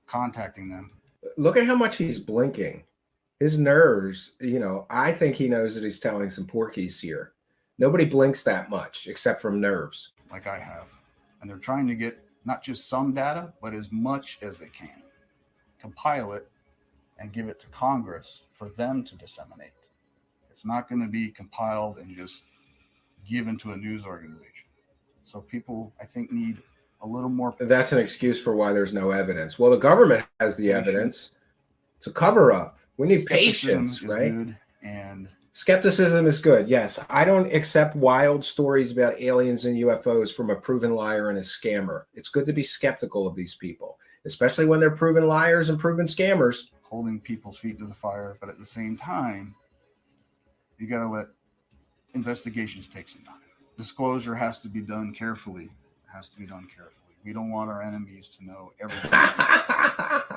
contacting them. Look at how much he's blinking. His nerves, you know, I think he knows that he's telling some porkies here. Nobody blinks that much except from nerves. Like I have. And they're trying to get not just some data, but as much as they can. Compile it and give it to Congress for them to disseminate. It's not going to be compiled and just given to a news organization. So people, I think, need a little more... That's an excuse for why there's no evidence. Well, the government has the evidence. It's a cover-up. We need patience, right? And skepticism is good, yes. I don't accept wild stories about aliens and UFOs from a proven liar and a scammer. It's good to be skeptical of these people, especially when they're proven liars and proven scammers. Holding people's feet to the fire, but at the same time, you got to let investigations take some time. Disclosure has to be done carefully. It has to be done carefully. We don't want our enemies to know everything.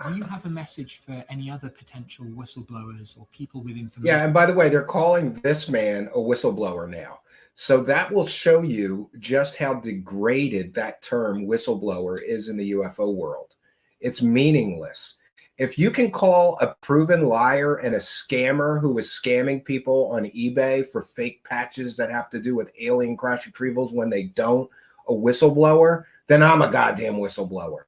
Do you have a message for any other potential whistleblowers or people with information? Yeah, and by the way, they're calling this man a whistleblower now. So that will show you just how degraded that term whistleblower is in the UFO world. It's meaningless. If you can call a proven liar and a scammer who is scamming people on eBay for fake patches that have to do with alien crash retrievals when they don't, a whistleblower, then I'm a goddamn whistleblower.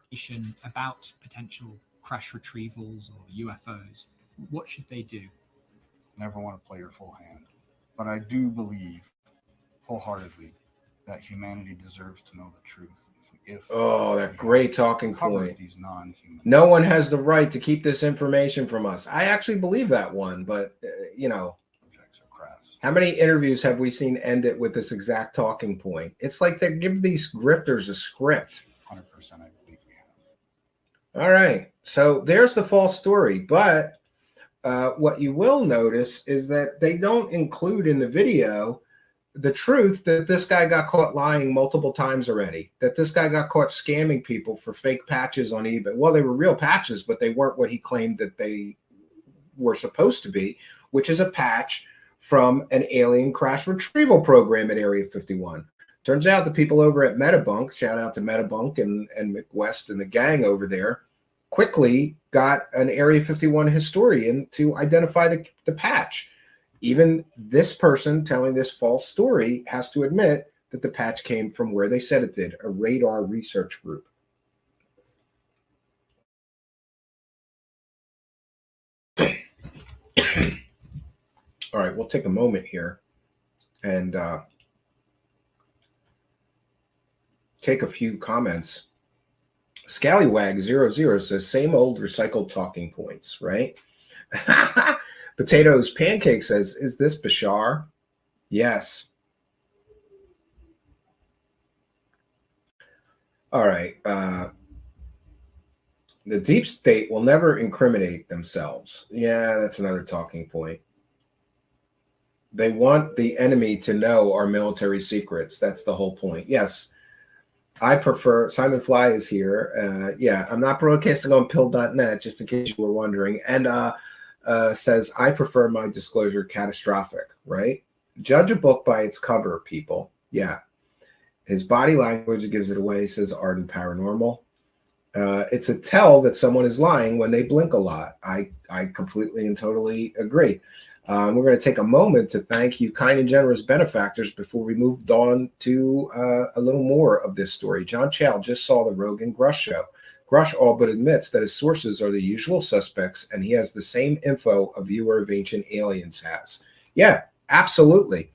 About potential crash retrievals or UFOs, what should they do? Never want to play your full hand. But I do believe wholeheartedly that humanity deserves to know the truth. Oh, that great talking point. These non-human. No one has the right to keep this information from us. I actually believe that one, but you know, how many interviews have we seen end it with this exact talking point? It's like they give these grifters a script. 100%, I believe we have. All right, so there's the false story, but what you will notice is that they don't include in the video the truth that this guy got caught lying multiple times already, that this guy got caught scamming people for fake patches on eBay. Well, they were real patches, but they weren't what he claimed that they were supposed to be, which is a patch from an alien crash retrieval program at Area 51. Turns out the people over at Metabunk, shout out to Metabunk and McWest and the gang over there, quickly got an Area 51 historian to identify the patch. Even this person telling this false story has to admit that the patch came from where they said it did, a radar research group. All right, we'll take a moment here and take a few comments. Scallywag00 says, same old recycled talking points, right? Potatoes Pancake says, is this Bashar? Yes. All right. The deep state will never incriminate themselves. Yeah, that's another talking point. They want the enemy to know our military secrets. That's the whole point. Yes. I prefer, Simon Fly is here. Yeah, I'm not broadcasting on pill.net, just in case you were wondering. And says, I prefer my disclosure catastrophic, right? Judge a book by its cover, people. Yeah. His body language gives it away, says Ardent Paranormal. It's a tell that someone is lying when they blink a lot. I completely and totally agree. We're going to take a moment to thank you, kind and generous benefactors, before we move on to a little more of this story. John Chow just saw the Rogan Grush show. Grush all but admits that his sources are the usual suspects, and he has the same info a viewer of Ancient Aliens has. Yeah, absolutely.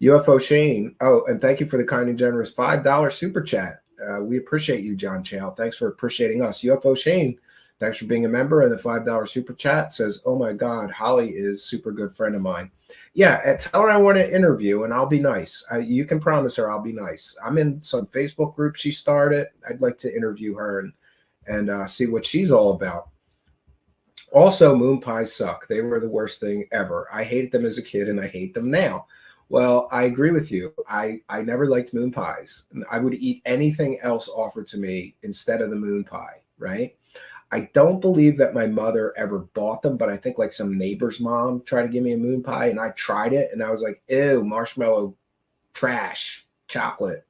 UFO Shane. Oh, and thank you for the kind and generous $5 super chat. We appreciate you, John Chow. Thanks for appreciating us. UFO Shane, thanks for being a member. And the $5 super chat says, oh my God, Holly is a super good friend of mine. Yeah, tell her I want to interview and I'll be nice. You can promise her I'll be nice. I'm in some Facebook group she started. I'd like to interview her and see what she's all about. Also, moon pies suck. They were the worst thing ever. I hated them as a kid and I hate them now. Well, I agree with you. I never liked moon pies. I would eat anything else offered to me instead of the moon pie, right? I don't believe that my mother ever bought them, but I think like some neighbor's mom tried to give me a moon pie and I tried it and I was like, ew, marshmallow, trash, chocolate.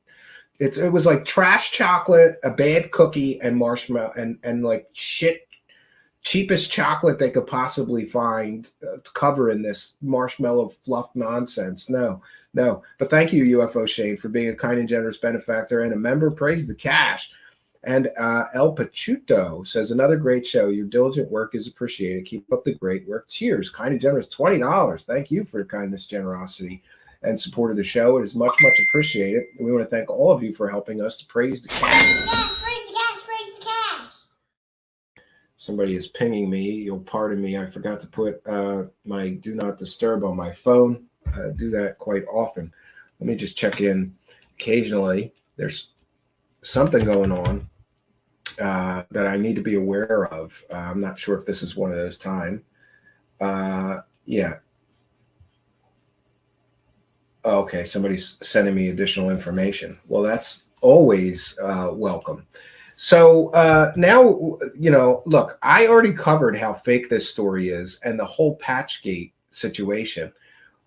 It was like trash chocolate, a bad cookie, and marshmallow, and like shit, cheapest chocolate they could possibly find covering this marshmallow fluff nonsense. No. But thank you, UFO Shane, for being a kind and generous benefactor and a member. Praise the cash. And El Pachuto says, another great show. Your diligent work is appreciated. Keep up the great work. Cheers. Kind and generous. $20. Thank you for your kindness, generosity, and support of the show. It is much, much appreciated. We want to thank all of you for helping us to praise the cash. Praise the cash. Somebody is pinging me. You'll pardon me. I forgot to put my do not disturb on my phone. I do that quite often. Let me just check in. Occasionally, there's something going on that I need to be aware of. I'm not sure if this is one of those times. Yeah. Okay, somebody's sending me additional information. Well, that's always welcome. So now, you know, look, I already covered how fake this story is and the whole Patchgate situation.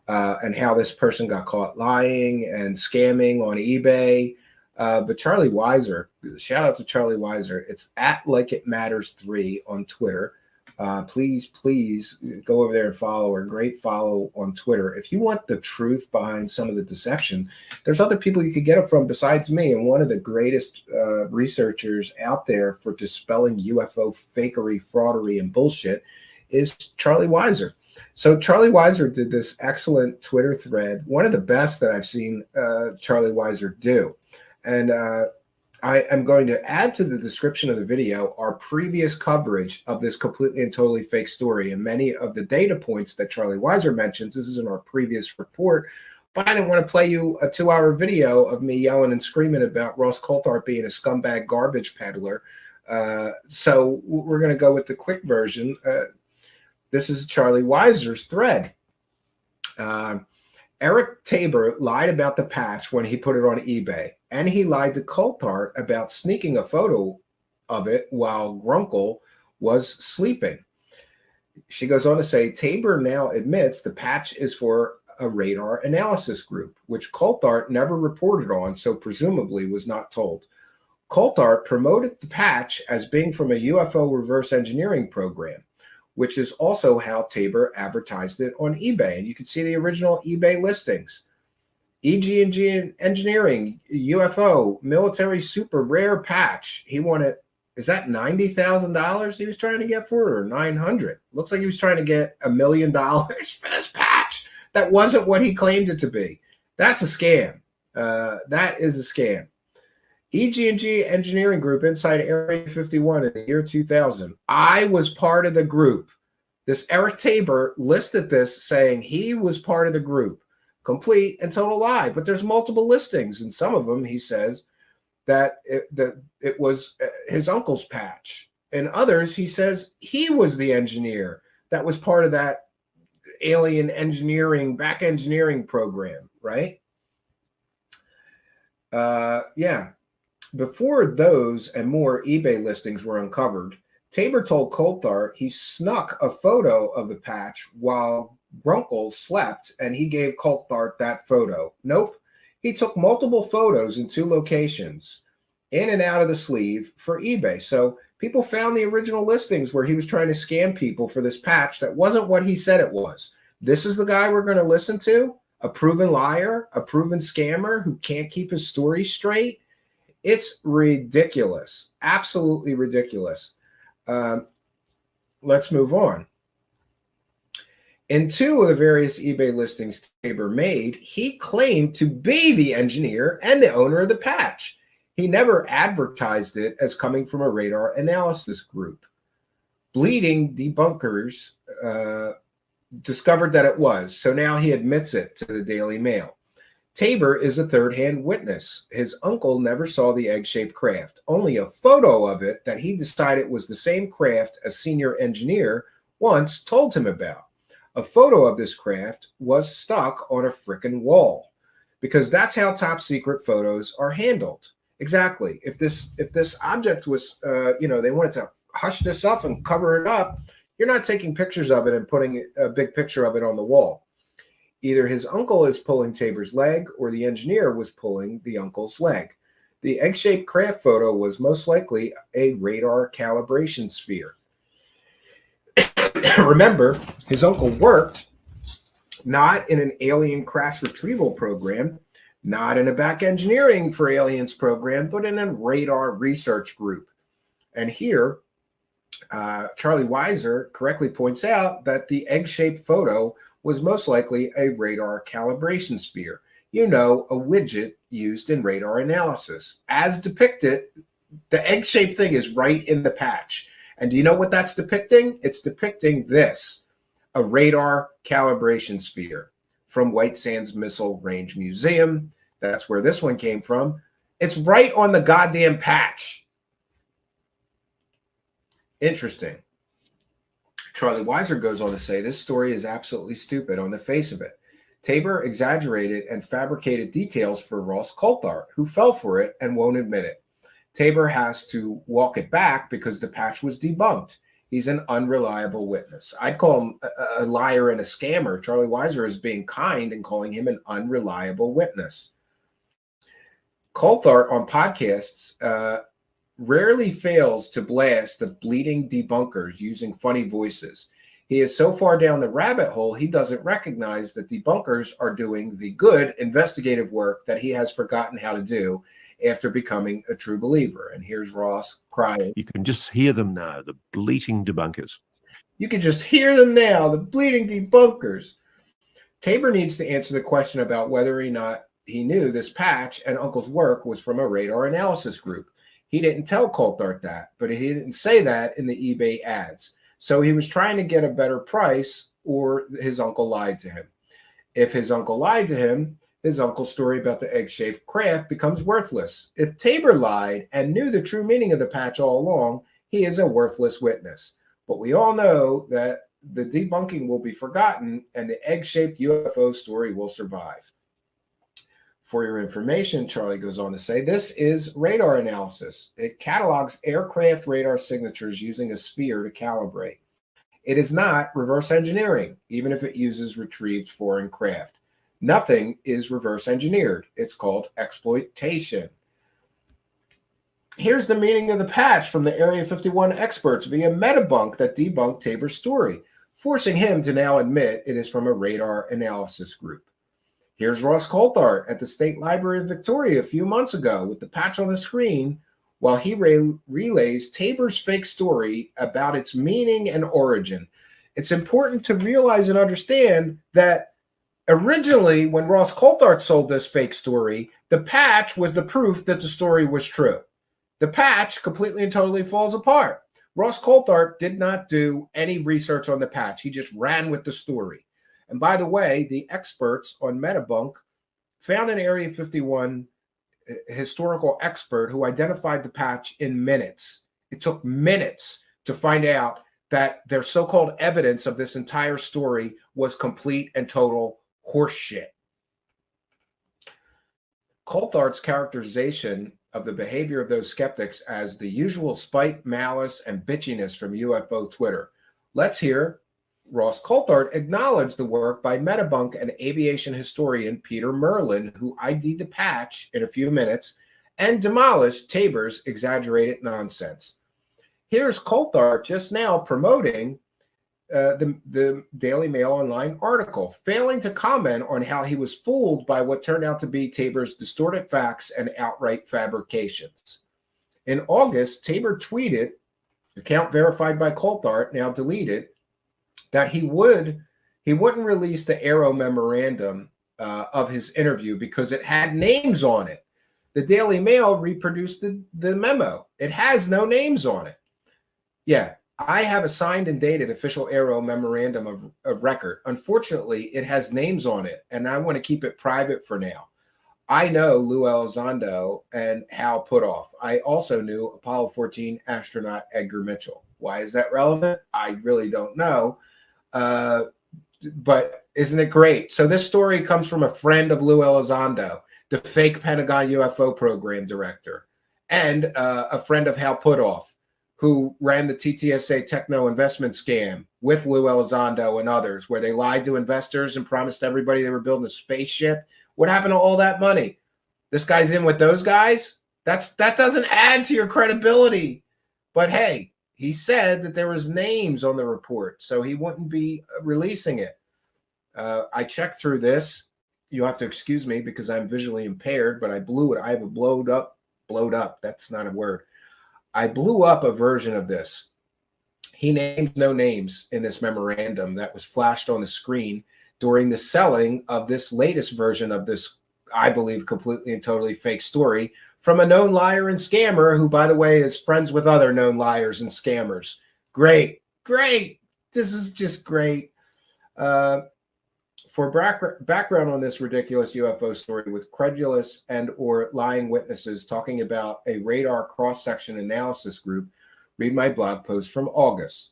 and how this person got caught lying and scamming on eBay. But Charlie Weiser, shout out to Charlie Weiser. It's at Like It Matters 3 on Twitter. Please go over there and follow her. Great follow on Twitter. If you want the truth behind some of the deception, there's other people you could get it from besides me. And one of the greatest researchers out there for dispelling UFO fakery, fraudery, and bullshit is Charlie Weiser. So Charlie Weiser did this excellent Twitter thread, one of the best that I've seen Charlie Weiser do. And I am going to add to the description of the video our previous coverage of this completely and totally fake story. And many of the data points that Charlie Weiser mentions, this is in our previous report, but I didn't want to play you a 2-hour video of me yelling and screaming about Ross Coulthart being a scumbag garbage peddler. So we're going to go with the quick version. This is Charlie Weiser's thread. Eric Tabor lied about the patch when he put it on eBay, and he lied to Coulthart about sneaking a photo of it while Grunkle was sleeping. She goes on to say, Tabor now admits the patch is for a radar analysis group, which Coulthart never reported on, so presumably was not told. Coulthart promoted the patch as being from a UFO reverse engineering program, which is also how Tabor advertised it on eBay. And you can see the original eBay listings. EG&G Engineering, UFO, military super rare patch. He wanted, is that $90,000 he was trying to get for it, or $900? Looks like he was trying to get $1 million for this patch. That wasn't what he claimed it to be. That's a scam. That is a scam. EG&G Engineering Group inside Area 51 in the year 2000. I was part of the group. This Eric Tabor listed this saying he was part of the group. Complete and total lie. But there's multiple listings. And some of them, he says, that it was his uncle's patch. And others, he says he was the engineer that was part of that alien engineering, back engineering program, right? Yeah. Before those and more eBay listings were uncovered, Tabor told Coulthart he snuck a photo of the patch while Grunkle slept, and he gave Coulthart that photo. Nope. He took multiple photos in 2 locations, in and out of the sleeve, for eBay. So people found the original listings where he was trying to scam people for this patch that wasn't what he said it was. This is the guy we're going to listen to? A proven liar? A proven scammer who can't keep his story straight? It's ridiculous. Absolutely ridiculous. Let's move on. In 2 of the various eBay listings Tabor made, he claimed to be the engineer and the owner of the patch. He never advertised it as coming from a radar analysis group. Bleeding debunkers discovered that it was, so now he admits it to the Daily Mail. Tabor is a third-hand witness. His uncle never saw the egg-shaped craft. Only a photo of it that he decided was the same craft a senior engineer once told him about. A photo of this craft was stuck on a frickin' wall, because that's how top-secret photos are handled. Exactly. If this object was, they wanted to hush this up and cover it up, you're not taking pictures of it and putting a big picture of it on the wall. Either his uncle is pulling Tabor's leg or the engineer was pulling the uncle's leg. The egg-shaped craft photo was most likely a radar calibration sphere. Remember, his uncle worked not in an alien crash retrieval program, not in a back engineering for aliens program, but in a radar research group. And here, Charlie Weiser correctly points out that the egg-shaped photo was most likely a radar calibration sphere. You know, a widget used in radar analysis. As depicted, the egg-shaped thing is right in the patch. And do you know what that's depicting? It's depicting this, a radar calibration sphere from White Sands Missile Range Museum. That's where this one came from. It's right on the goddamn patch. Interesting. Charlie Weiser goes on to say, this story is absolutely stupid on the face of it. Tabor exaggerated and fabricated details for Ross Coulthart, who fell for it and won't admit it. Tabor has to walk it back because the patch was debunked. He's an unreliable witness. I'd call him a liar and a scammer. Charlie Weiser is being kind and calling him an unreliable witness. Coulthart on podcasts rarely fails to blast the bleeding debunkers using funny voices. He is so far down the rabbit hole, he doesn't recognize that debunkers are doing the good investigative work that he has forgotten how to do after becoming a true believer. And here's Ross crying. You can just hear them now, the bleating debunkers. You can just hear them now, the bleeding debunkers. Tabor needs to answer the question about whether or not he knew this patch and Uncle's work was from a radar analysis group. He didn't tell Coulthart that, but he didn't say that in the eBay ads. So he was trying to get a better price, or his uncle lied to him. If his uncle lied to him, his uncle's story about the egg-shaped craft becomes worthless. If Tabor lied and knew the true meaning of the patch all along, he is a worthless witness. But we all know that the debunking will be forgotten and the egg-shaped UFO story will survive. For your information, Charlie goes on to say, this is radar analysis. It catalogs aircraft radar signatures using a sphere to calibrate. It is not reverse engineering, even if it uses retrieved foreign craft. Nothing is reverse engineered. It's called exploitation. Here's the meaning of the patch from the Area 51 experts via Metabunk that debunked Tabor's story, forcing him to now admit it is from a radar analysis group. Here's Ross Coulthart at the State Library of Victoria a few months ago with the patch on the screen while he relays Tabor's fake story about its meaning and origin. It's important to realize and understand that originally, when Ross Coulthart sold this fake story, the patch was the proof that the story was true. The patch completely and totally falls apart. Ross Coulthart did not do any research on the patch. He just ran with the story. And by the way, the experts on Metabunk found an Area 51 historical expert who identified the patch in minutes. It took minutes to find out that their so-called evidence of this entire story was complete and total horseshit. Coulthart's characterization of the behavior of those skeptics as the usual spite, malice, and bitchiness from UFO Twitter. Let's hear Ross Coulthart acknowledge the work by Metabunk and aviation historian Peter Merlin, who ID'd the patch in a few minutes and demolished Tabor's exaggerated nonsense. Here's Coulthart just now promoting the Daily Mail Online article, failing to comment on how he was fooled by what turned out to be Tabor's distorted facts and outright fabrications. In August, Tabor tweeted, account verified by Coulthart, now deleted, that he wouldn't release the Aero memorandum of his interview because it had names on it. The Daily Mail reproduced the memo. It has no names on it. Yeah, I have a signed and dated official Aero memorandum of record. Unfortunately, it has names on it, and I want to keep it private for now. I know Lou Elizondo and Hal Puthoff. I also knew Apollo 14 astronaut Edgar Mitchell. Why is that relevant? I really don't know. But isn't it great? So this story comes from a friend of Lou Elizondo, the fake Pentagon UFO program director, and a friend of Hal Puthoff, who ran the TTSA techno investment scam with Lou Elizondo and others, where they lied to investors and promised everybody they were building a spaceship. What happened to all that money? This guy's in with those guys? That doesn't add to your credibility. But hey, he said that there was names on the report, so he wouldn't be releasing it. I checked through this. You have to excuse me because I'm visually impaired, but I blew it. I have a blowed up. That's not a word. I blew up a version of this. He names no names in this memorandum that was flashed on the screen during the selling of this latest version of this, I believe, completely and totally fake story from a known liar and scammer who, by the way, is friends with other known liars and scammers. Great. This is just great. For background on this ridiculous UFO story with credulous and or lying witnesses talking about a radar cross-section analysis group, read my blog post from August.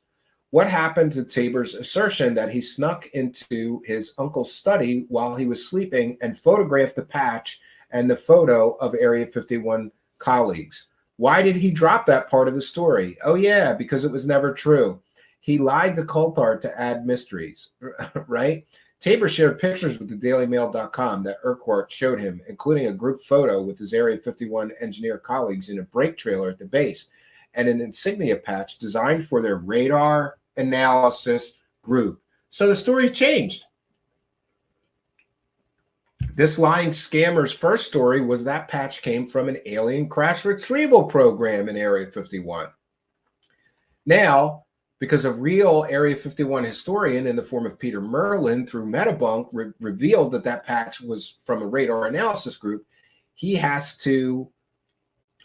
What happened to Tabor's assertion that he snuck into his uncle's study while he was sleeping and photographed the patch and the photo of Area 51 colleagues? Why did he drop that part of the story? Oh yeah, because it was never true. he lied to Coulthart to add mysteries, right? Tabor shared pictures with the dailymail.com that Urquhart showed him, including a group photo with his Area 51 engineer colleagues in a brake trailer at the base and an insignia patch designed for their radar analysis group. So the story changed. This lying scammer's first story was that patch came from an alien crash retrieval program in Area 51. Now, because a real Area 51 historian in the form of Peter Merlin through Metabunk revealed that that patch was from a radar analysis group, he has to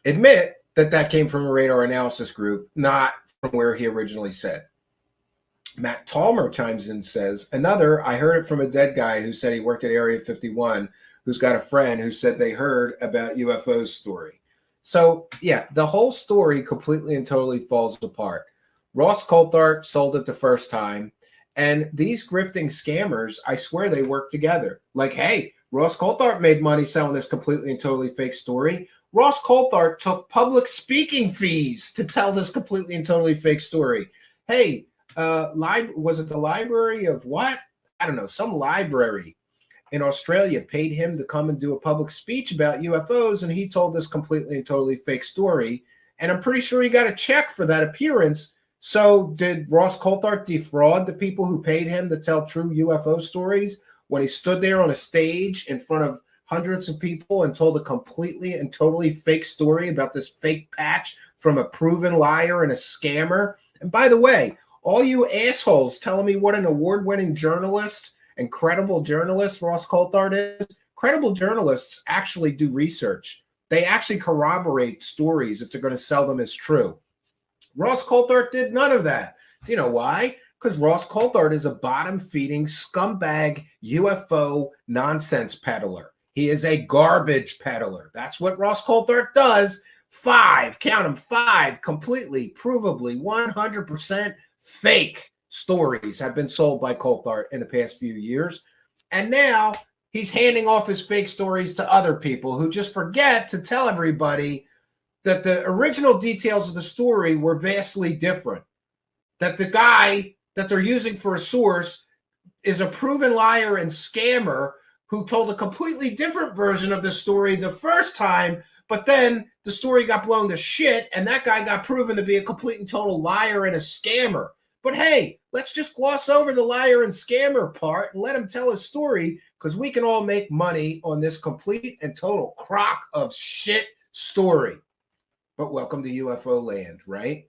admit that that came from a radar analysis group, not from where he originally said. Matt Talmer chimes in and says, another, I heard it from a dead guy who said he worked at Area 51, who's got a friend who said they heard about UFOs story. So, yeah, the whole story completely and totally falls apart. Ross Coulthart sold it the first time, and these grifting scammers, I swear they work together. Like, hey, Ross Coulthart made money selling this completely and totally fake story. Ross Coulthart took public speaking fees to tell this completely and totally fake story. Hey, was it the library of what? I don't know, some library in Australia paid him to come and do a public speech about UFOs, and he told this completely and totally fake story. And I'm pretty sure he got a check for that appearance. So did Ross Coulthart defraud the people who paid him to tell true UFO stories when he stood there on a stage in front of hundreds of people and told a completely and totally fake story about this fake patch from a proven liar and a scammer? And by the way, all you assholes telling me what an award-winning journalist and credible journalist Ross Coulthart is, credible journalists actually do research. They actually corroborate stories if they're going to sell them as true. Ross Coulthart did none of that. Do you know why? Because Ross Coulthart is a bottom-feeding scumbag UFO nonsense peddler. He is a garbage peddler. That's what Ross Coulthart does. 5, count them, 5 completely, provably, 100% fake stories have been sold by Coulthart in the past few years. And now he's handing off his fake stories to other people who just forget to tell everybody that the original details of the story were vastly different. That the guy that they're using for a source is a proven liar and scammer who told a completely different version of the story the first time, but then the story got blown to shit, and that guy got proven to be a complete and total liar and a scammer. But hey, let's just gloss over the liar and scammer part and let him tell his story, because we can all make money on this complete and total crock of shit story. But welcome to UFO land, right?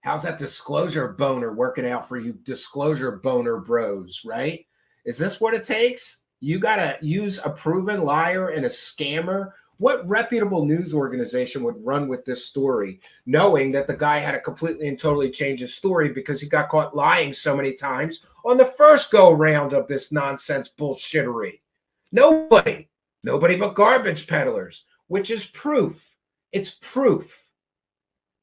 How's that disclosure boner working out for you disclosure boner bros, right? Is this what it takes? You got to use a proven liar and a scammer? What reputable news organization would run with this story, knowing that the guy had to completely and totally change his story because he got caught lying so many times on the first go-round of this nonsense bullshittery? Nobody but garbage peddlers, which is proof. It's proof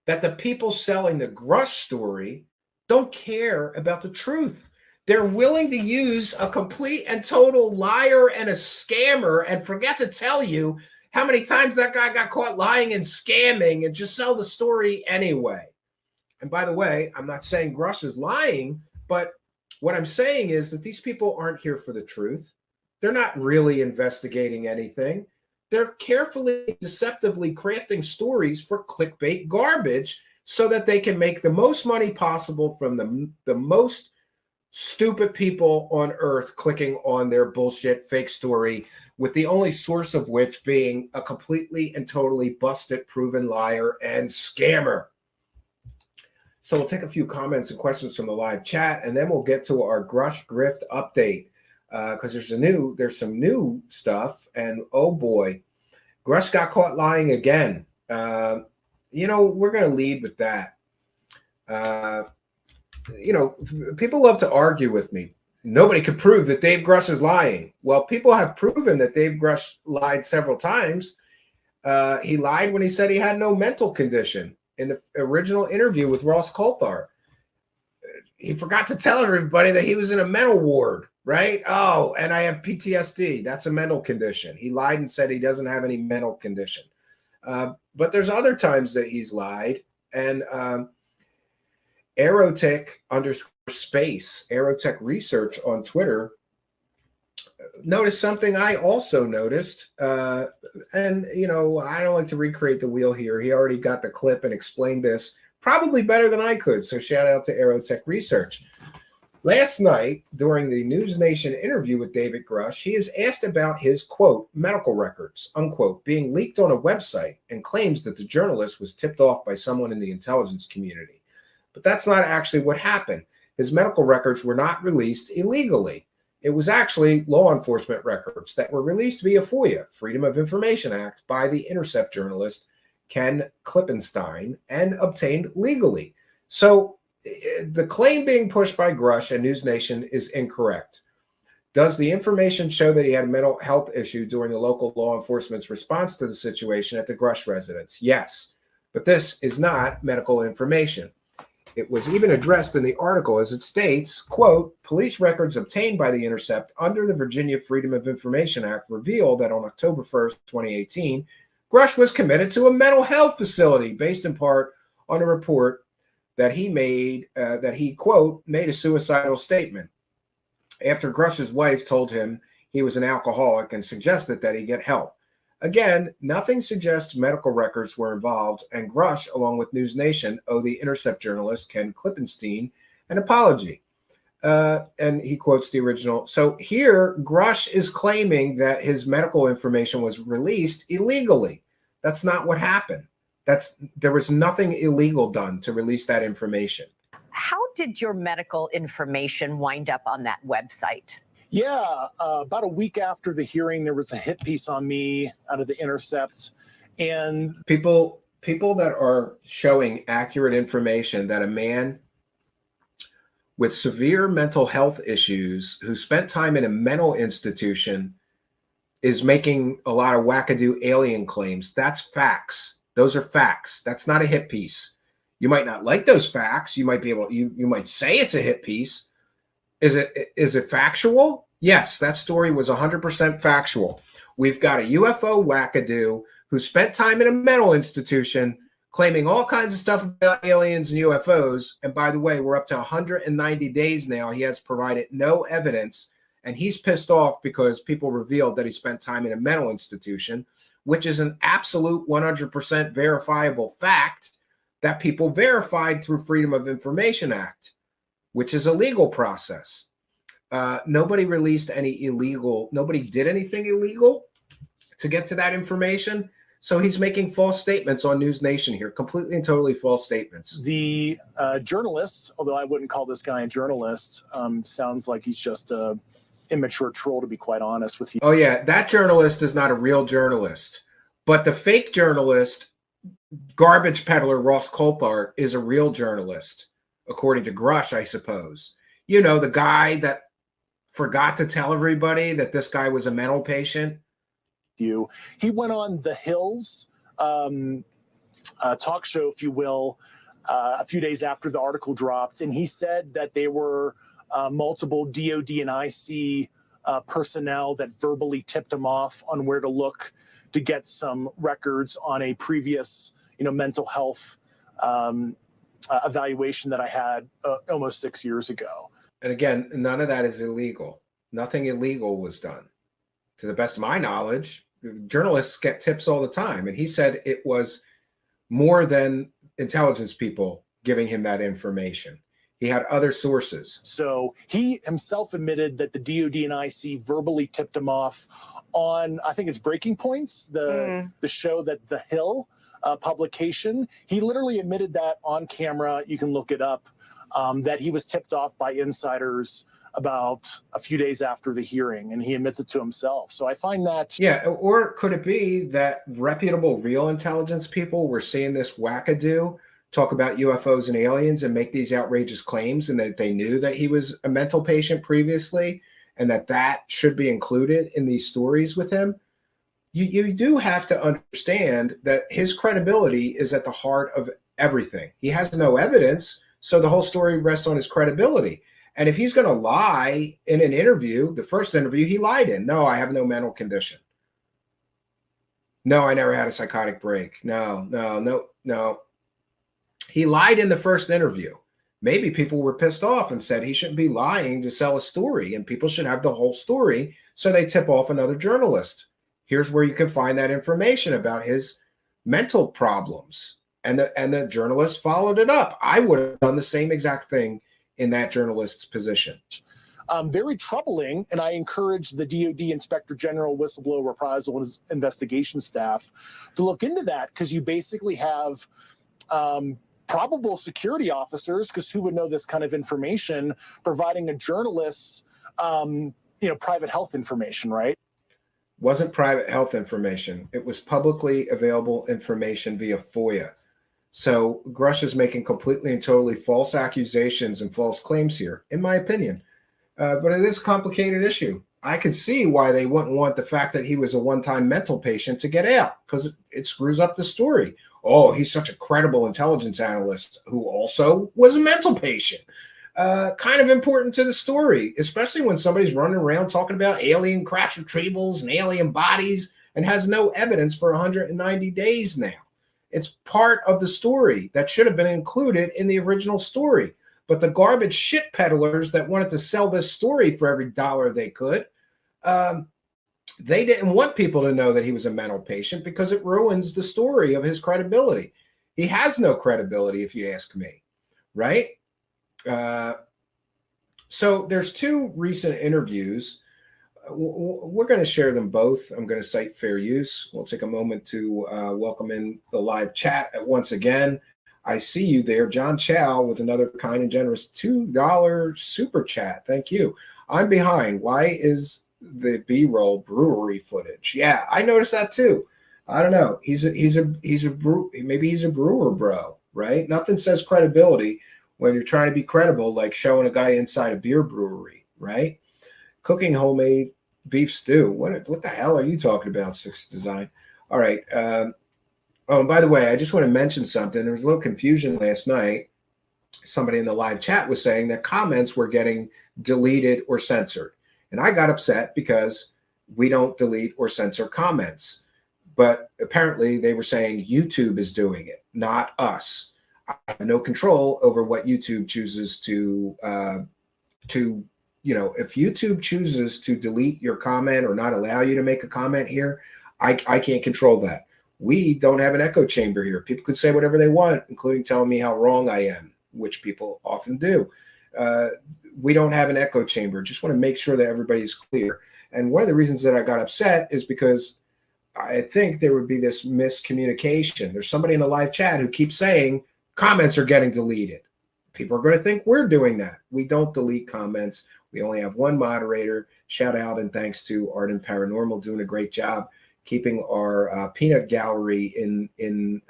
that the people selling the Grush story don't care about the truth. They're willing to use a complete and total liar and a scammer and forget to tell you how many times that guy got caught lying and scamming and just sell the story anyway. And by the way, I'm not saying Grush is lying, but what I'm saying is that these people aren't here for the truth. They're not really investigating anything. They're carefully, deceptively crafting stories for clickbait garbage so that they can make the most money possible from the most stupid people on earth clicking on their bullshit fake story, with the only source of which being a completely and totally busted, proven liar and scammer. So we'll take a few comments and questions from the live chat, and then we'll get to our Grush Grift update. Because there's some new stuff, and oh boy, Grush got caught lying again. We're going to lead with that. People love to argue with me. Nobody could prove that Dave Grush is lying. Well, people have proven that Dave Grush lied several times. He lied when he said he had no mental condition in the original interview with Ross Coulthart. He forgot to tell everybody that he was in a mental ward, right? Oh, and I have PTSD. That's a mental condition. He lied and said he doesn't have any mental condition. But there's other times that he's lied. And Aerotech_space, Aerotech Research on Twitter, noticed something I also noticed. And, you know, I don't like to recreate the wheel here. He already got the clip and explained this probably better than I could. So shout out to Aerotech Research. Last night, during the News Nation interview with David Grush, he is asked about his, quote, medical records, unquote, being leaked on a website, and claims that the journalist was tipped off by someone in the intelligence community. But that's not actually what happened. His medical records were not released illegally. It was actually law enforcement records that were released via FOIA, Freedom of Information Act, by the Intercept journalist Ken Klippenstein, and obtained legally. So the claim being pushed by Grush and News Nation is incorrect. Does the information show that he had a mental health issue during the local law enforcement's response to the situation at the Grush residence? Yes, but this is not medical information. It was even addressed in the article as it states, quote, police records obtained by the Intercept under the Virginia Freedom of Information Act revealed that on October 1st, 2018, Grush was committed to a mental health facility based in part on a report that he made, quote, made a suicidal statement after Grush's wife told him he was an alcoholic and suggested that he get help. Again, nothing suggests medical records were involved, and Grush, along with News Nation, owe the Intercept journalist Ken Klippenstein an apology. And he quotes the original. So here, Grush is claiming that his medical information was released illegally. That's not what happened. There was nothing illegal done to release that information. How did your medical information wind up on that website? Yeah, about a week after the hearing, there was a hit piece on me out of the Intercept, and people that are showing accurate information that a man with severe mental health issues who spent time in a mental institution is making a lot of wackadoo alien claims. That's facts. Those are facts. That's not a hit piece. You might not like those facts. You might be able, you might say it's a hit piece. Is it factual? Yes, that story was 100% factual. We've got a UFO wackadoo who spent time in a mental institution claiming all kinds of stuff about aliens and UFOs. And by the way, we're up to 190 days now. He has provided no evidence, and he's pissed off because people revealed that he spent time in a mental institution, which is an absolute 100% verifiable fact that people verified through Freedom of Information Act, which is a legal process. Nobody released any illegal, nobody did anything illegal to get to that information. So he's making false statements on News Nation here, completely and totally false statements. The journalist, although I wouldn't call this guy a journalist, sounds like he's just a immature troll, to be quite honest with you. Oh yeah, that journalist is not a real journalist, but the fake journalist, garbage peddler Ross Coulthart, is a real journalist, according to Grush, I suppose. You know, the guy that forgot to tell everybody that this guy was a mental patient. He went on The Hill's talk show, if you will, a few days after the article dropped, and he said that there were multiple DOD and IC personnel that verbally tipped him off on where to look to get some records on a previous, mental health evaluation that I had almost 6 years ago. And again, none of that is illegal. Nothing illegal was done. To the best of my knowledge, journalists get tips all the time. And he said it was more than intelligence people giving him that information. He had other sources. So he himself admitted that the DOD and IC verbally tipped him off on, I think it's Breaking Points, the show that The Hill publication. He literally admitted that on camera. You can look it up, that he was tipped off by insiders about a few days after the hearing, and he admits it to himself. So I find that... Yeah, or could it be that reputable real intelligence people were seeing this wackadoo talk about UFOs and aliens and make these outrageous claims, and that they knew that he was a mental patient previously, and that should be included in these stories with him? You do have to understand that his credibility is at the heart of everything. He has no evidence, so the whole story rests on his credibility. And if he's going to lie in an interview, the first interview he lied in, no, I have no mental condition. No, I never had a psychotic break. No. He lied in the first interview. Maybe people were pissed off and said he shouldn't be lying to sell a story, and people should have the whole story, so they tip off another journalist. Here's where you can find that information about his mental problems. And the journalist followed it up. I would have done the same exact thing in that journalist's position. Very troubling, and I encourage the DoD Inspector General, Whistleblower Reprisal, and his investigation staff to look into that, because you basically have probable security officers, because who would know this kind of information, providing a journalist's private health information, right? Wasn't private health information. It was publicly available information via FOIA. So Grush is making completely and totally false accusations and false claims here, in my opinion. But it is a complicated issue. I can see why they wouldn't want the fact that he was a one-time mental patient to get out, because it screws up the story. Oh, he's such a credible intelligence analyst who also was a mental patient. Kind of important to the story, especially when somebody's running around talking about alien crash retrievals and alien bodies and has no evidence for 190 days now. It's part of the story that should have been included in the original story. But the garbage shit peddlers that wanted to sell this story for every dollar they could, they didn't want people to know that he was a mental patient, because it ruins the story of his credibility. He has no credibility, if you ask me, right? So there's two recent interviews. We're going to share them both. I'm going to cite fair use. We'll take a moment to welcome in the live chat once again. I see you there, John Chow, with another kind and generous $2 super chat. Thank you. I'm behind. Why is the B-roll brewery footage? Yeah, I noticed that too. I don't know. Maybe he's a brewer bro, right? Nothing says credibility when you're trying to be credible, like showing a guy inside a beer brewery, right? Cooking homemade beef stew. What the hell are you talking about, Six Design? All right. Oh, and by the way, I just want to mention something. There was a little confusion last night. Somebody in the live chat was saying that comments were getting deleted or censored. And I got upset because we don't delete or censor comments. But apparently they were saying YouTube is doing it, not us. I have no control over what YouTube chooses to if YouTube chooses to delete your comment or not allow you to make a comment here, I can't control that. We don't have an echo chamber here. People could say whatever they want, including telling me how wrong I am, which people often do. We don't have an echo chamber. Just want to make sure that everybody's clear. And one of the reasons that I got upset is because I think there would be this miscommunication. There's somebody in the live chat who keeps saying comments are getting deleted. People are going to think we're doing that. We don't delete comments. We only have one moderator. Shout out and thanks to Art and Paranormal, doing a great job keeping our peanut gallery in in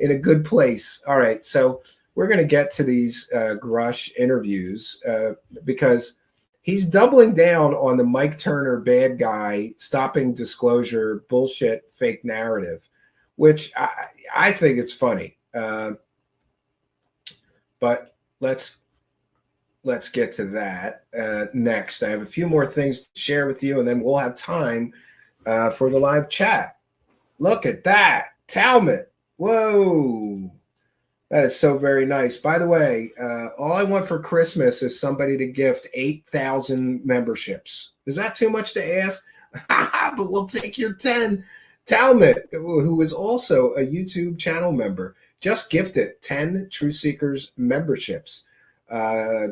a good place. All right, so we're going to get to these Grush interviews because he's doubling down on the Mike Turner bad guy, stopping disclosure, bullshit, fake narrative, which I think it's funny. But let's get to that next. I have a few more things to share with you, and then we'll have time for the live chat. Look at that. Talmud. Whoa. That is so very nice. By the way, all I want for Christmas is somebody to gift 8,000 memberships. Is that too much to ask? But we'll take your 10. Talmud, who is also a YouTube channel member, just gifted 10 Truth Seekers memberships.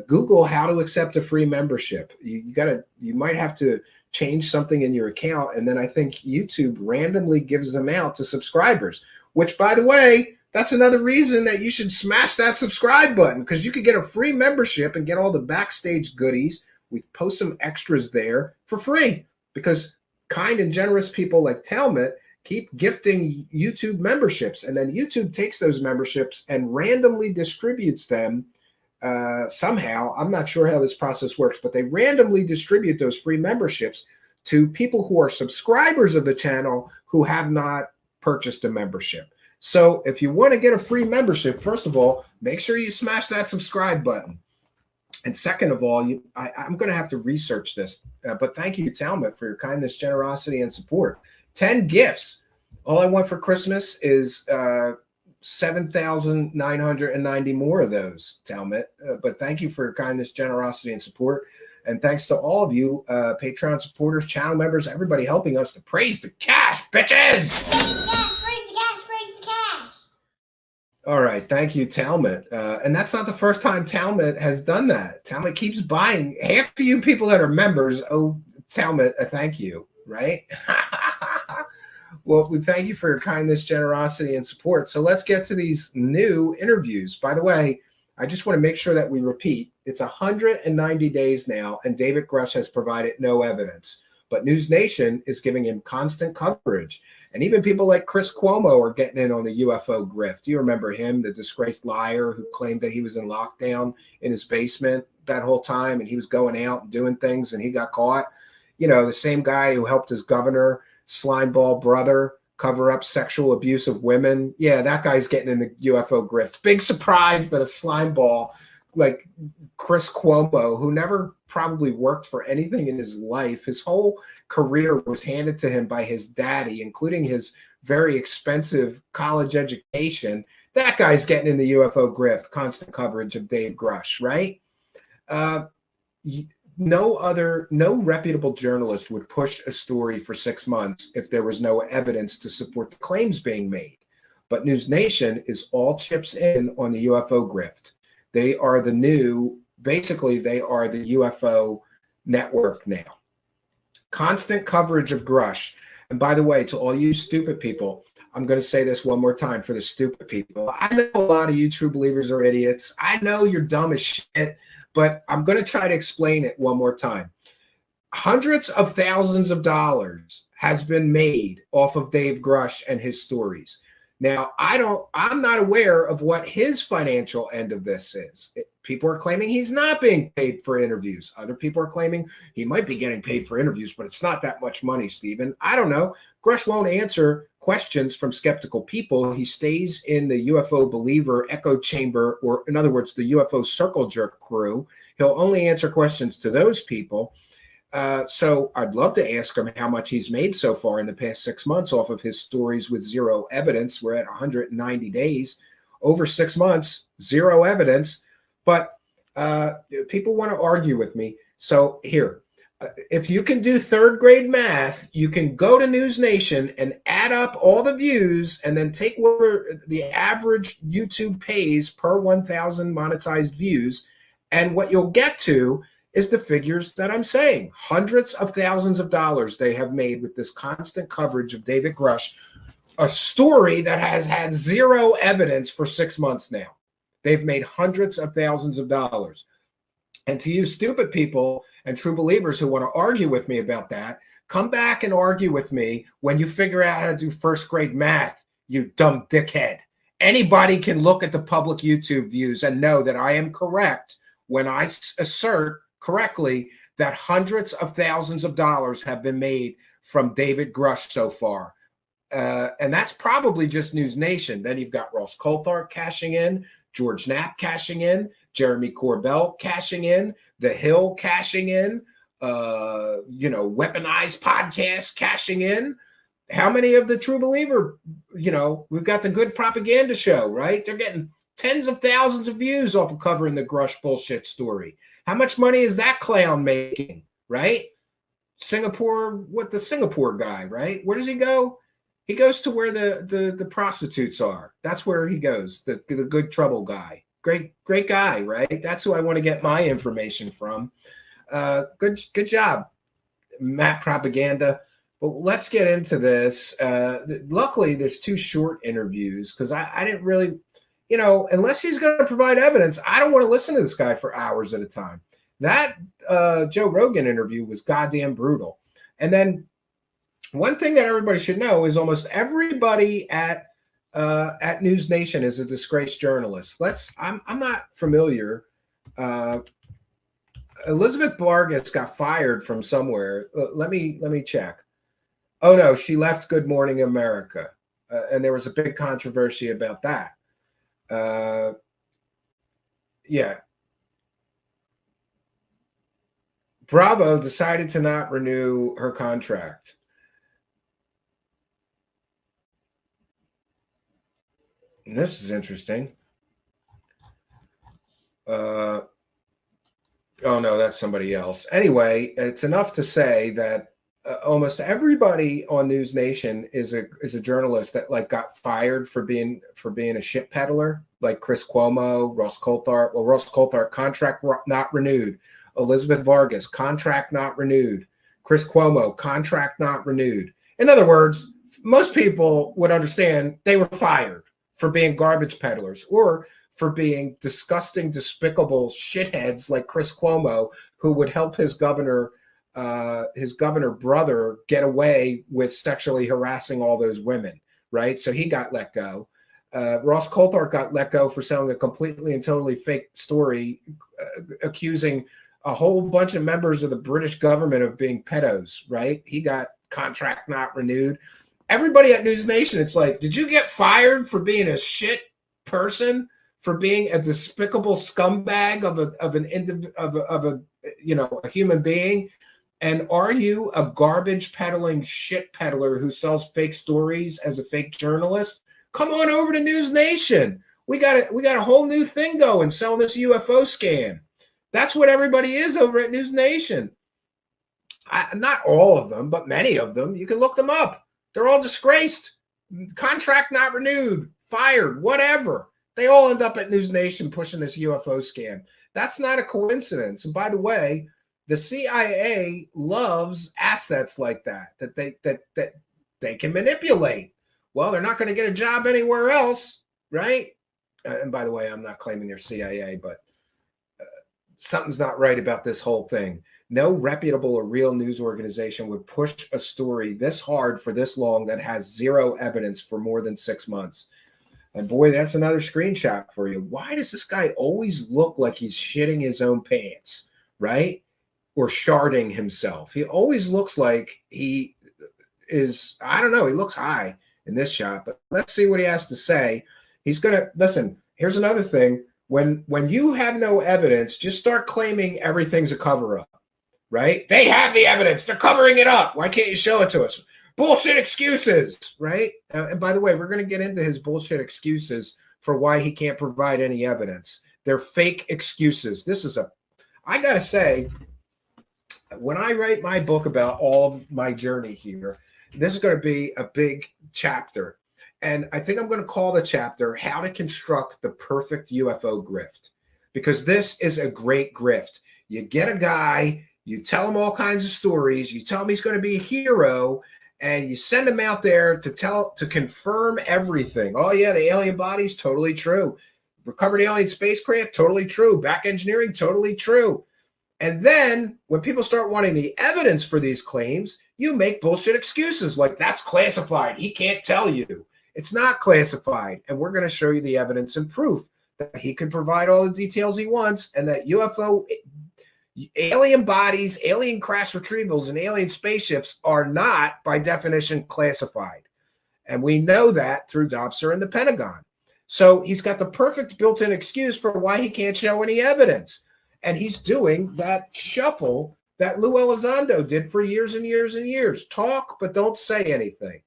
Google how to accept a free membership. You might have to change something in your account, and then I think YouTube randomly gives them out to subscribers, which, by the way, that's another reason that you should smash that subscribe button, because you could get a free membership and get all the backstage goodies. We post some extras there for free because kind and generous people like Talmud keep gifting YouTube memberships, and then YouTube takes those memberships and randomly distributes them somehow. I'm not sure how this process works, but they randomly distribute those free memberships to people who are subscribers of the channel who have not purchased a membership. So if you want to get a free membership, first of all, make sure you smash that subscribe button. And second of all, I'm going to have to research this, but thank you, Talmud, for your kindness, generosity, and support. 10 gifts. All I want for Christmas is 7,990 more of those, Talmud. But thank you for your kindness, generosity, and support. And thanks to all of you, Patreon supporters, channel members, everybody helping us to praise the cash, bitches. Praise the cash, praise the cash, praise the cash. All right. Thank you, Talmud. And that's not the first time Talmud has done that. Talmud keeps buying. Half of you people that are members owe Talmud a thank you, right? Well, we thank you for your kindness, generosity, and support. So let's get to these new interviews. By the way, I just want to make sure that we repeat. It's 190 days now, and David Grush has provided no evidence. But News Nation is giving him constant coverage. And even people like Chris Cuomo are getting in on the UFO grift. Do you remember him, the disgraced liar who claimed that he was in lockdown in his basement that whole time, and he was going out and doing things, and he got caught? You know, the same guy who helped his governor, slimeball brother, cover up sexual abuse of women. Yeah, that guy's getting in the UFO grift. Big surprise that a slimeball like Chris Cuomo, who never probably worked for anything in his life, his whole career was handed to him by his daddy, including his very expensive college education. That guy's getting in the UFO grift. Constant coverage of Dave Grush, right? No reputable journalist would push a story for 6 months if there was no evidence to support the claims being made. But News Nation is all chips in on the UFO grift. They are the new, basically, they are the UFO network now. Constant coverage of Grush. And by the way, to all you stupid people, I'm going to say this one more time for the stupid people. I know a lot of you true believers are idiots. I know you're dumb as shit, but I'm going to try to explain it one more time. Hundreds of thousands of dollars has been made off of Dave Grush and his stories. Now, I'm not aware of what his financial end of this is. People are claiming he's not being paid for interviews. Other people are claiming he might be getting paid for interviews, but it's not that much money, Stephen. I don't know. Grush won't answer questions from skeptical people. He stays in the UFO believer echo chamber, or in other words, the UFO circle jerk crew. He'll only answer questions to those people. So I'd love to ask him how much he's made so far in the past 6 months off of his stories with zero evidence. We're at 190 days, over 6 months, zero evidence. But people want to argue with me. So here, if you can do third grade math, you can go to News Nation and add up all the views and then take whatever the average YouTube pays per 1,000 monetized views. And what you'll get to is the figures that I'm saying. Hundreds of thousands of dollars they have made with this constant coverage of David Grush, a story that has had zero evidence for 6 months now. They've made hundreds of thousands of dollars. And to you stupid people and true believers who want to argue with me about that, come back and argue with me when you figure out how to do first grade math, you dumb dickhead. Anybody can look at the public YouTube views and know that I am correct when I assert correctly that hundreds of thousands of dollars have been made from David Grush so far. And that's probably just News Nation. Then you've got Ross Coulthart cashing in, George Knapp cashing in, Jeremy Corbell cashing in, The Hill cashing in, Weaponized Podcast cashing in. How many of the True Believer, we've got the Good Propaganda Show, right? They're getting tens of thousands of views off of covering the Grush bullshit story. How much money is that clown making, right? Singapore, the Singapore guy, right? Where does he go? He goes to where the prostitutes are. That's where he goes, the good trouble guy. Great guy, right? That's who I want to get my information from. Good job, Matt Propaganda. But let's get into this. Luckily, there's 2 short interviews because I didn't really, unless he's going to provide evidence, I don't want to listen to this guy for hours at a time. That Joe Rogan interview was goddamn brutal. And then one thing that everybody should know is almost everybody at News Nation is a disgraced journalist. I'm not familiar. Elizabeth Vargas got fired from somewhere. Let me check. Oh no, she left Good Morning America, and there was a big controversy about that. Yeah. Bravo decided to not renew her contract. And this is interesting. Oh no, that's somebody else. Anyway, it's enough to say that almost everybody on News Nation is a journalist that like got fired for being a shit peddler, like Chris Cuomo, Ross Coulthart. Well, Ross Coulthart, contract not renewed. Elizabeth Vargas, contract not renewed. Chris Cuomo, contract not renewed. In other words, most people would understand they were fired for being garbage peddlers or for being disgusting, despicable shitheads like Chris Cuomo, who would help his governor brother get away with sexually harassing all those women, right? So he got let go. Ross Coulthart got let go for selling a completely and totally fake story, accusing a whole bunch of members of the British government of being pedos, right? He got contract not renewed. Everybody at News Nation, it's like, did you get fired for being a shit person, for being a despicable scumbag of a human being? And are you a garbage peddling shit peddler who sells fake stories as a fake journalist? Come on over to News Nation. We got a whole new thing going, selling this UFO scam. That's what everybody is over at News Nation. Not all of them, but many of them. You can look them up. They're all disgraced, contract not renewed, fired, whatever. They all end up at News Nation pushing this UFO scam. That's not a coincidence. And by the way, the CIA loves assets like that they can manipulate. Well, they're not going to get a job anywhere else, right? And by the way, I'm not claiming they're CIA, but something's not right about this whole thing. No reputable or real news organization would push a story this hard for this long that has zero evidence for more than 6 months. And boy, that's another screenshot for you. Why does this guy always look like he's shitting his own pants, right? Or sharding himself? He always looks like he is, I don't know, he looks high in this shot, but let's see what he has to say. He's going to, listen, here's another thing. When you have no evidence, just start claiming everything's a cover-up, right? They have the evidence. They're covering it up. Why can't you show it to us? Bullshit excuses, right? And by the way, we're going to get into his bullshit excuses for why he can't provide any evidence. They're fake excuses. I got to say, when I write my book about all of my journey here, this is going to be a big chapter. And I think I'm going to call the chapter How to Construct the Perfect UFO Grift, because this is a great grift. You get a guy, you tell him all kinds of stories, you tell him he's going to be a hero, and you send him out there to confirm everything. Oh yeah, the alien bodies, totally true. Recovered alien spacecraft, totally true. Back engineering, totally true. And then when people start wanting the evidence for these claims, you make bullshit excuses like that's classified. He can't tell you. It's not classified. And we're going to show you the evidence and proof that he can provide all the details he wants, and that UFO, alien bodies, alien crash retrievals, and alien spaceships are not, by definition, classified. And we know that through Dobser and the Pentagon. So he's got the perfect built-in excuse for why he can't show any evidence. And he's doing that shuffle that Lou Elizondo did for years and years and years. Talk, but don't say anything.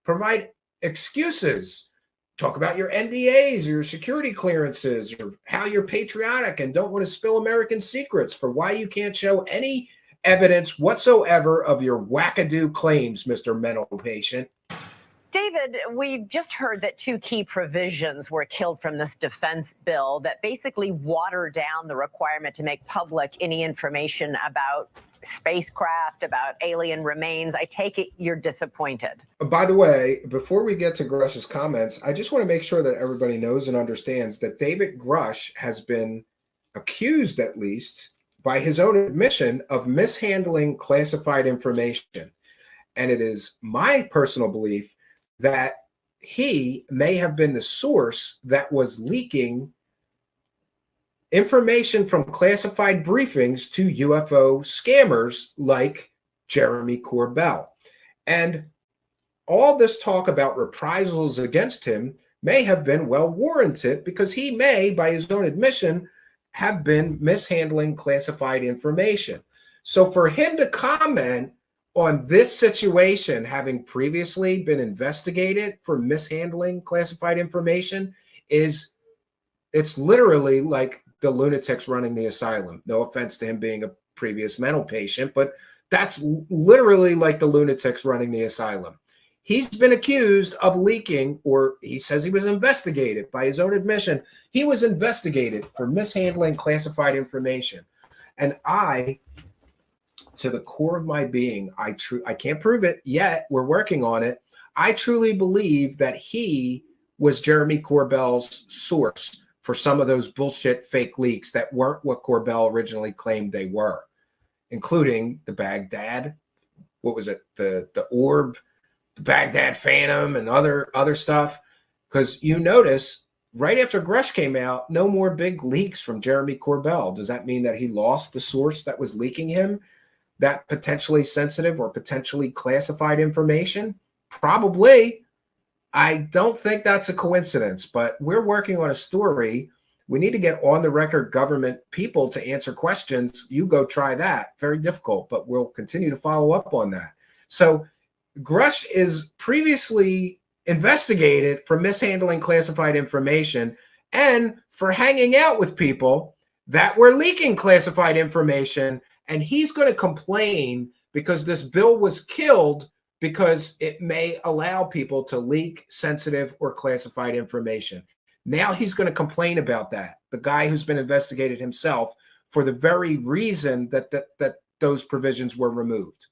Provide excuses. Talk about your NDAs, your security clearances, or how you're patriotic and don't want to spill American secrets for why you can't show any evidence whatsoever of your wackadoo claims, Mr. Mental Patient. David, we've just heard that 2 key provisions were killed from this defense bill that basically water down the requirement to make public any information about spacecraft, about alien remains. I take it you're disappointed. By the way, before we get to Grush's comments, I just want to make sure that everybody knows and understands that David Grush has been accused, at least by his own admission, of mishandling classified information. And it is my personal belief that he may have been the source that was leaking information from classified briefings to UFO scammers like Jeremy Corbell. And all this talk about reprisals against him may have been well warranted, because he may, by his own admission, have been mishandling classified information. So for him to comment on this situation, having previously been investigated for mishandling classified information, is it's literally like the lunatics running the asylum. No offense to him being a previous mental patient, but that's literally like the lunatics running the asylum. He's been accused of leaking, or he says he was investigated by his own admission. He was investigated for mishandling classified information. And I, to the core of my being, I can't prove it yet. We're working on it. I truly believe that he was Jeremy Corbell's source for some of those bullshit fake leaks that weren't what Corbell originally claimed they were, including the Baghdad, what was it, the orb, the Baghdad Phantom, and other stuff. Because you notice right after Grush came out, no more big leaks from Jeremy Corbell. Does that mean that he lost the source that was leaking him that potentially sensitive or potentially classified information? Probably. I don't think that's a coincidence, but we're working on a story. We need to get on the record government people to answer questions. You go try that. Very difficult, but we'll continue to follow up on that. So Grush is previously investigated for mishandling classified information and for hanging out with people that were leaking classified information. And he's going to complain because this bill was killed because it may allow people to leak sensitive or classified information. Now he's going to complain about that. The guy who's been investigated himself for the very reason that those provisions were removed.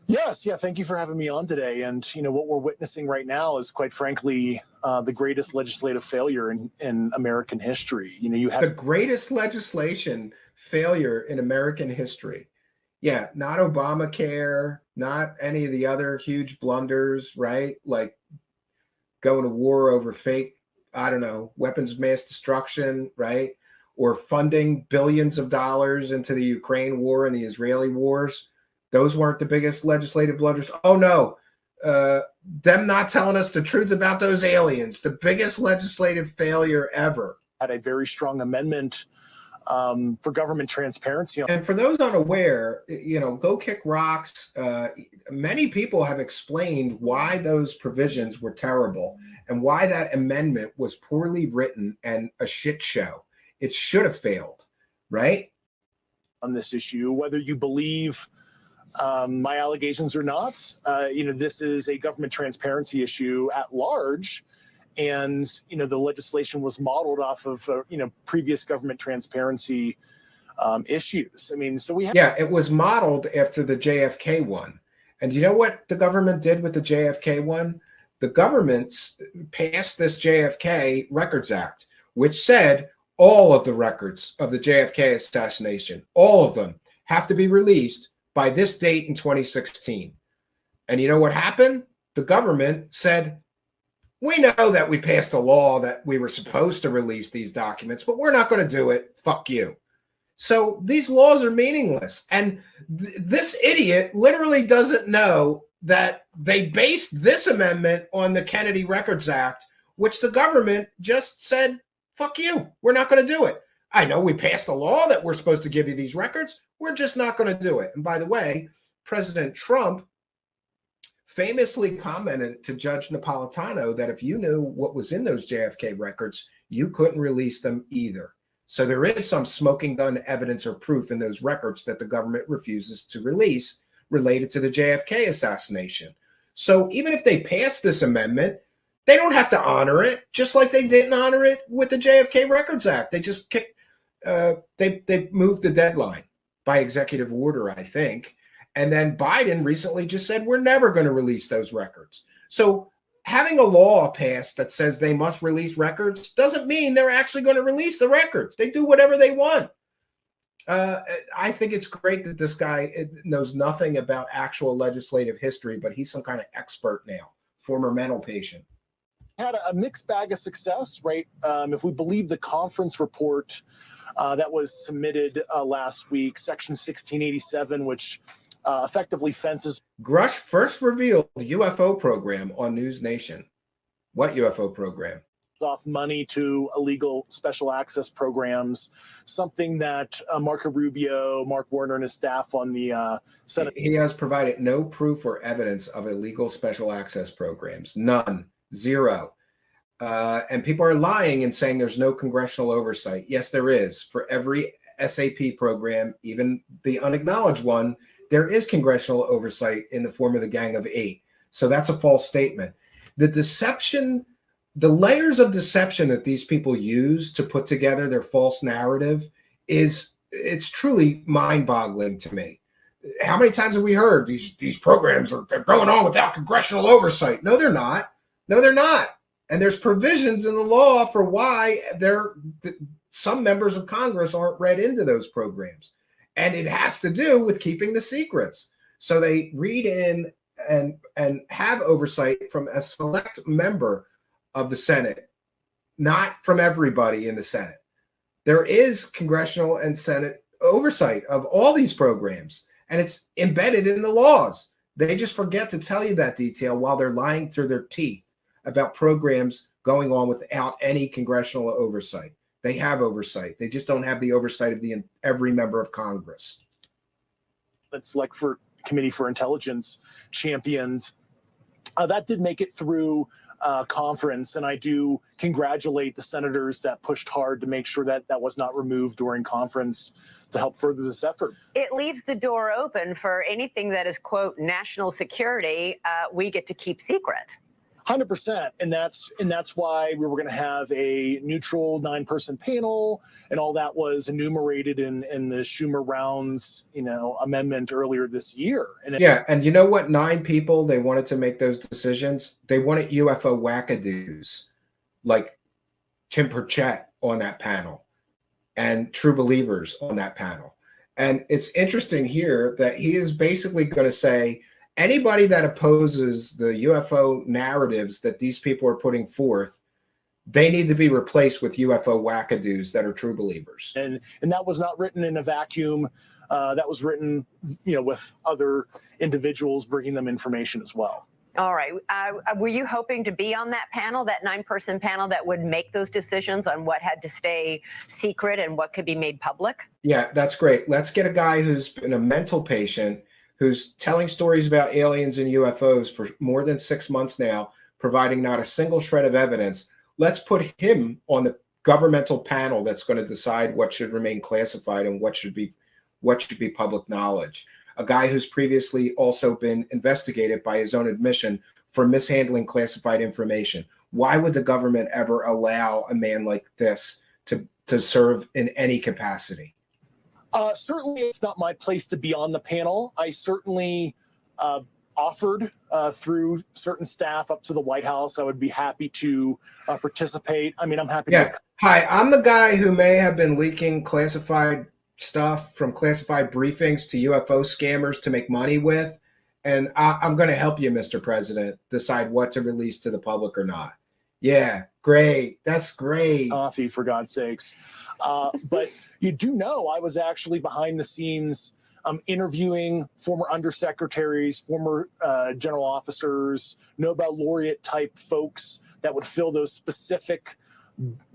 Yes, yeah, thank you for having me on today. And, you know, what we're witnessing right now is, quite frankly, the greatest legislative failure in American history. You know, you have the greatest legislation failure in American history. Yeah, not Obamacare, not any of the other huge blunders, right? Like going to war over fake, I don't know, weapons of mass destruction, right? Or funding billions of dollars into the Ukraine war and the Israeli wars. Those weren't the biggest legislative blunders. Oh, no. Them not telling us the truth about those aliens, the biggest legislative failure ever. Had a very strong amendment for government transparency. And for those unaware, you know, go kick rocks. Many people have explained why those provisions were terrible and why that amendment was poorly written and a shit show. It should have failed, right? On this issue, whether you believe my allegations or not, you know, this is a government transparency issue at large. And, you know, the legislation was modeled off of, you know, previous government transparency issues. I mean, so we have. Yeah, it was modeled after the JFK one. And you know what the government did with the JFK one? The government passed this JFK Records Act, which said all of the records of the JFK assassination, all of them have to be released by this date in 2016. And you know what happened? The government said, we know that we passed a law that we were supposed to release these documents, but we're not going to do it. Fuck you. So these laws are meaningless. And this idiot literally doesn't know that they based this amendment on the Kennedy Records Act, which the government just said, fuck you. We're not going to do it. I know we passed a law that we're supposed to give you these records. We're just not going to do it. And by the way, President Trump famously commented to Judge Napolitano that if you knew what was in those JFK records, you couldn't release them either. So there is some smoking gun evidence or proof in those records that the government refuses to release related to the JFK assassination. So even if they pass this amendment, they don't have to honor it, just like they didn't honor it with the JFK Records Act. They just kicked, they moved the deadline by executive order, I think. And then Biden recently just said, we're never going to release those records. So having a law passed that says they must release records doesn't mean they're actually going to release the records. They do whatever they want. I think it's great that this guy knows nothing about actual legislative history, but he's some kind of expert now, former mental patient. Had a mixed bag of success, right? If we believe the conference report that was submitted last week, Section 1687, which effectively fences. Grush first revealed the UFO program on News Nation. What UFO program? Off money to illegal special access programs, something that Marco Rubio, Mark Warner, and his staff on the Senate. He has provided no proof or evidence of illegal special access programs. None. Zero. And people are lying and saying there's no congressional oversight. Yes, there is. For every SAP program, even the unacknowledged one, there is congressional oversight in the form of the Gang of Eight. So that's a false statement. The deception, the layers of deception that these people use to put together their false narrative it's truly mind-boggling to me. How many times have we heard these programs they're going on without congressional oversight? No, they're not. No, they're not. And there's provisions in the law for why some members of Congress aren't read into those programs. And it has to do with keeping the secrets. So they read in and have oversight from a select member of the Senate, not from everybody in the Senate. There is congressional and Senate oversight of all these programs, and it's embedded in the laws. They just forget to tell you that detail while they're lying through their teeth about programs going on without any congressional oversight. They have oversight. They just don't have the oversight of every member of Congress. That's like for Committee for Intelligence championed. That did make it through conference, and I do congratulate the senators that pushed hard to make sure that that was not removed during conference to help further this effort. It leaves the door open for anything that is, quote, national security, we get to keep secret. 100%, and that's why we were going to have a neutral 9-person panel, and all that was enumerated in the Schumer rounds, amendment earlier this year. And yeah, and you know what? 9 people they wanted to make those decisions. They wanted UFO wackadoos like Tim Purchett on that panel, and true believers on that panel. And it's interesting here that he is basically going to say, anybody that opposes the UFO narratives that these people are putting forth, they need to be replaced with UFO wackadoos that are true believers. And that was not written in a vacuum. That was written, with other individuals bringing them information as well. All right. Were you hoping to be on that panel, that 9-person panel that would make those decisions on what had to stay secret and what could be made public? Yeah, that's great. Let's get a guy who's been a mental patient, who's telling stories about aliens and UFOs for more than 6 months now, providing not a single shred of evidence. Let's put him on the governmental panel that's going to decide what should remain classified and what should be public knowledge. A guy who's previously also been investigated by his own admission for mishandling classified information. Why would the government ever allow a man like this to serve in any capacity? Certainly, it's not my place to be on the panel. I certainly offered through certain staff up to the White House. I would be happy to participate. I mean, I'm happy to. Hi, I'm the guy who may have been leaking classified stuff from classified briefings to UFO scammers to make money with. And I'm going to help you, Mr. President, decide what to release to the public or not. Yeah, great. That's great. Coffee, for God's sakes. But you do know I was actually behind the scenes interviewing former undersecretaries, former general officers, Nobel laureate type folks that would fill those specific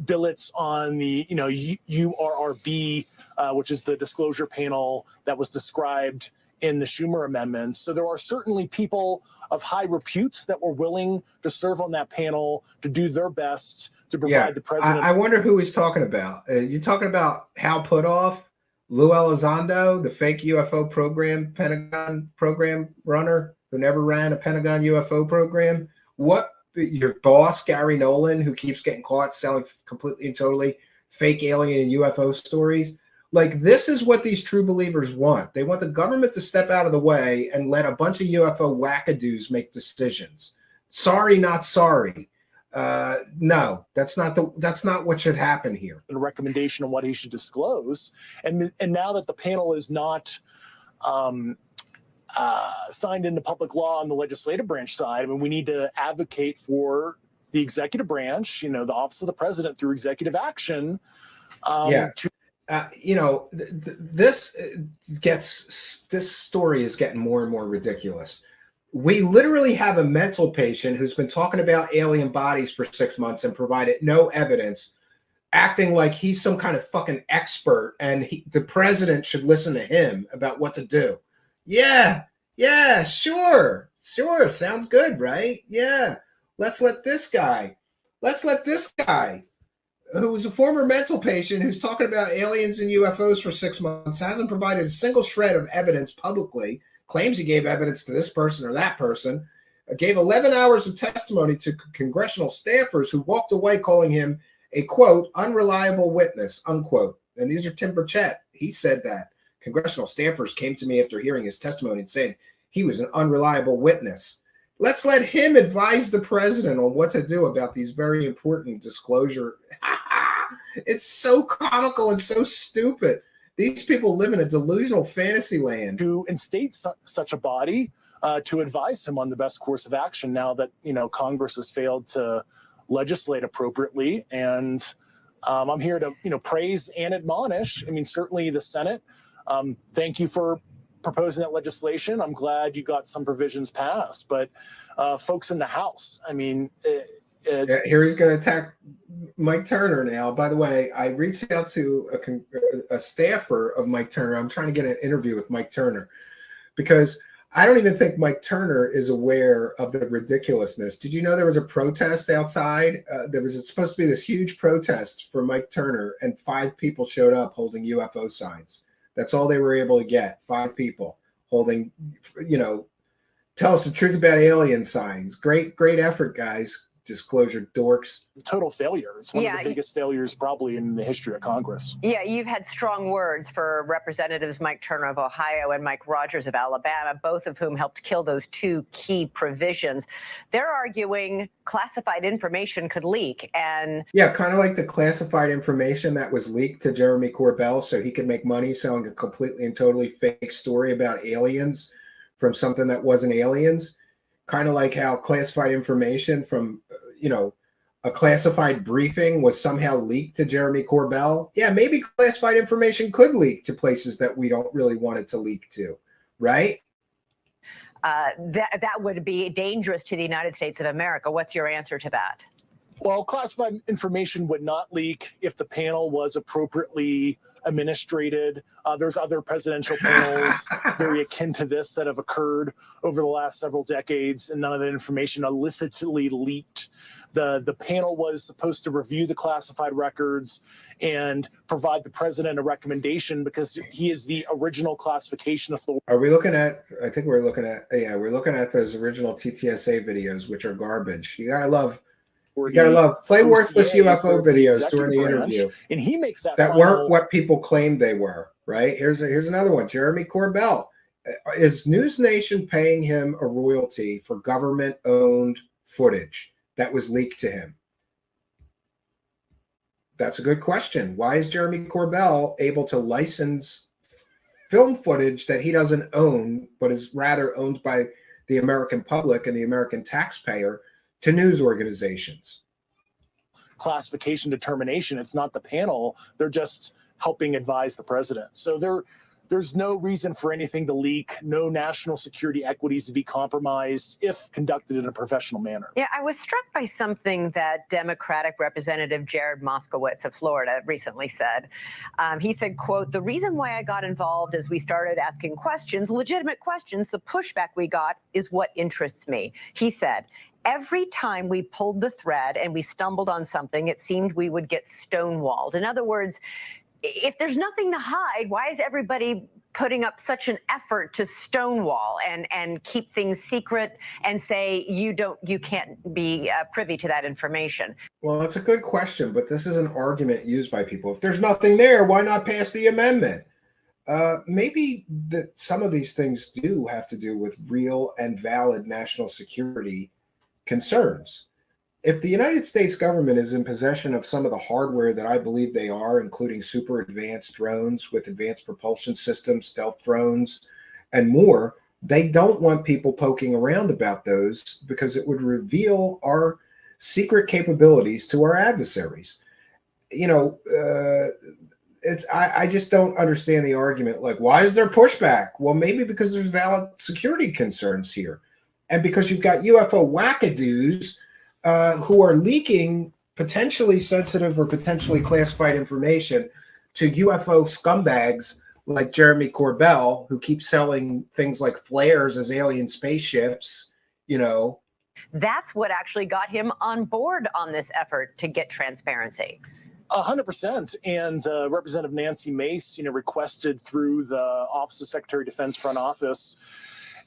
billets on the URRB, which is the disclosure panel that was described in the Schumer amendments. So there are certainly people of high repute that were willing to serve on that panel to do their best to provide the president. I wonder who he's talking about. You talking about Hal Puthoff, Lou Elizondo, the fake UFO program, Pentagon program runner who never ran a Pentagon UFO program? What, your boss, Gary Nolan, who keeps getting caught selling completely and totally fake alien and UFO stories? Like, this is what these true believers want. They want the government to step out of the way and let a bunch of UFO wackadoos make decisions. Sorry, not sorry. No, that's not what should happen here. A recommendation on what he should disclose. And now that the panel is not signed into public law on the legislative branch side, I mean, we need to advocate for the executive branch, the Office of the President, through executive action. This story is getting more and more ridiculous. We literally have a mental patient who's been talking about alien bodies for 6 months and provided no evidence, acting like he's some kind of fucking expert and the president should listen to him about what to do. Yeah, sure. Sounds good, right? Yeah, let's let this guy Let's let this guy, who was a former mental patient who's talking about aliens and UFOs for 6 months, hasn't provided a single shred of evidence publicly, claims he gave evidence to this person or that person, gave 11 hours of testimony to congressional staffers who walked away calling him a, quote, unreliable witness, unquote. And these are Tim Burchett. He said that. Congressional staffers came to me after hearing his testimony and saying he was an unreliable witness. Let's let him advise the president on what to do about these very important disclosure. It's so comical and so stupid. These people live in a delusional fantasy land. To instate such a body to advise him on the best course of action now that, Congress has failed to legislate appropriately. And I'm here to, praise and admonish. I mean, certainly the Senate. Thank you for proposing that legislation. I'm glad you got some provisions passed, but folks in the House, I mean, here he's going to attack Mike Turner now. By the way, I reached out to a staffer of Mike Turner. I'm trying to get an interview with Mike Turner because I don't even think Mike Turner is aware of the ridiculousness. Did you know there was a protest outside? There was supposed to be this huge protest for Mike Turner, and 5 people showed up holding UFO signs. That's all they were able to get. 5 people holding, tell us the truth about alien signs. Great effort, guys. Disclosure dorks. Total failure. It's one of the biggest failures probably in the history of Congress. Yeah, you've had strong words for Representatives Mike Turner of Ohio and Mike Rogers of Alabama, both of whom helped kill those 2 key provisions. They're arguing classified information could leak. And yeah, kind of like the classified information that was leaked to Jeremy Corbell so he could make money selling a completely and totally fake story about aliens from something that wasn't aliens. Kind of like how classified information from, a classified briefing was somehow leaked to Jeremy Corbell. Yeah, maybe classified information could leak to places that we don't really want it to leak to, right? That would be dangerous to the United States of America. What's your answer to that? Well, classified information would not leak if the panel was appropriately administrated. There's other presidential panels very akin to this that have occurred over the last several decades, and none of that information illicitly leaked. The panel was supposed to review the classified records and provide the president a recommendation because he is the original classification authority. Are we looking at, I think we're looking at those original TTSA videos, which are garbage. You gotta love play worthless UFO videos during the interview, and he makes that weren't what people claimed they were. Right? Here's another one. Jeremy Corbell. Is News Nation paying him a royalty for government-owned footage that was leaked to him? That's a good question. Why is Jeremy Corbell able to license film footage that he doesn't own, but is rather owned by the American public and the American taxpayer to news organizations? Classification determination. It's not the panel. They're just helping advise the president. So there's no reason for anything to leak, no national security equities to be compromised if conducted in a professional manner. Yeah, I was struck by something that Democratic Representative Jared Moskowitz of Florida recently said. He said, quote, "The reason why I got involved is we started asking questions, legitimate questions. The pushback we got is what interests me." He said, "Every time we pulled the thread and we stumbled on something, it seemed we would get stonewalled." In other words, if there's nothing to hide, why is everybody putting up such an effort to stonewall and keep things secret and say you can't be privy to that information? Well, that's a good question, but this is an argument used by people. If there's nothing there, why not pass the amendment? Maybe that some of these things do have to do with real and valid national security concerns. If the United States government is in possession of some of the hardware that I believe they are, including super advanced drones with advanced propulsion systems, stealth drones, and more, they don't want people poking around about those because it would reveal our secret capabilities to our adversaries. I just don't understand the argument. Like, why is there pushback? Well, maybe because there's valid security concerns here. And because you've got UFO wackadoos who are leaking potentially sensitive or potentially classified information to UFO scumbags like Jeremy Corbell, who keeps selling things like flares as alien spaceships, that's what actually got him on board on this effort to get transparency. 100%. And Representative Nancy Mace, requested through the Office of Secretary of Defense front office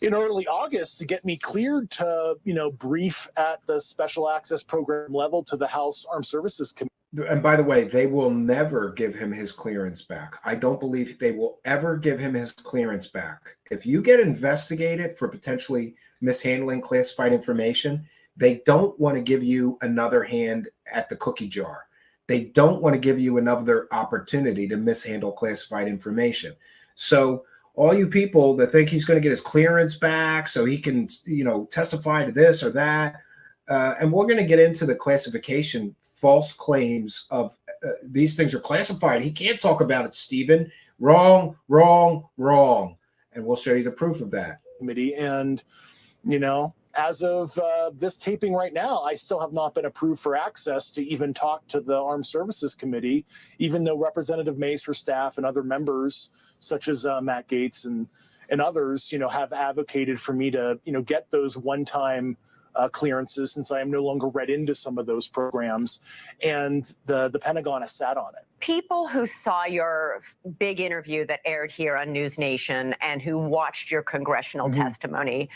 in early August to get me cleared to, brief at the Special Access Program level to the House Armed Services Committee. And by the way, they will never give him his clearance back. I don't believe they will ever give him his clearance back. If you get investigated for potentially mishandling classified information, they don't want to give you another hand at the cookie jar. They don't want to give you another opportunity to mishandle classified information. So all you people that think he's going to get his clearance back so he can, testify to this or that, and we're going to get into the classification false claims of these things are classified. He can't talk about it, Stephen. Wrong, wrong, wrong. And we'll show you the proof of that. Committee. And, as of this taping right now, I still have not been approved for access to even talk to the Armed Services Committee, even though Representative Mace, her staff, and other members, such as Matt Gaetz and others, have advocated for me to, get those one-time clearances, since I am no longer read into some of those programs, and the Pentagon has sat on it. People who saw your big interview that aired here on News Nation and who watched your congressional testimony,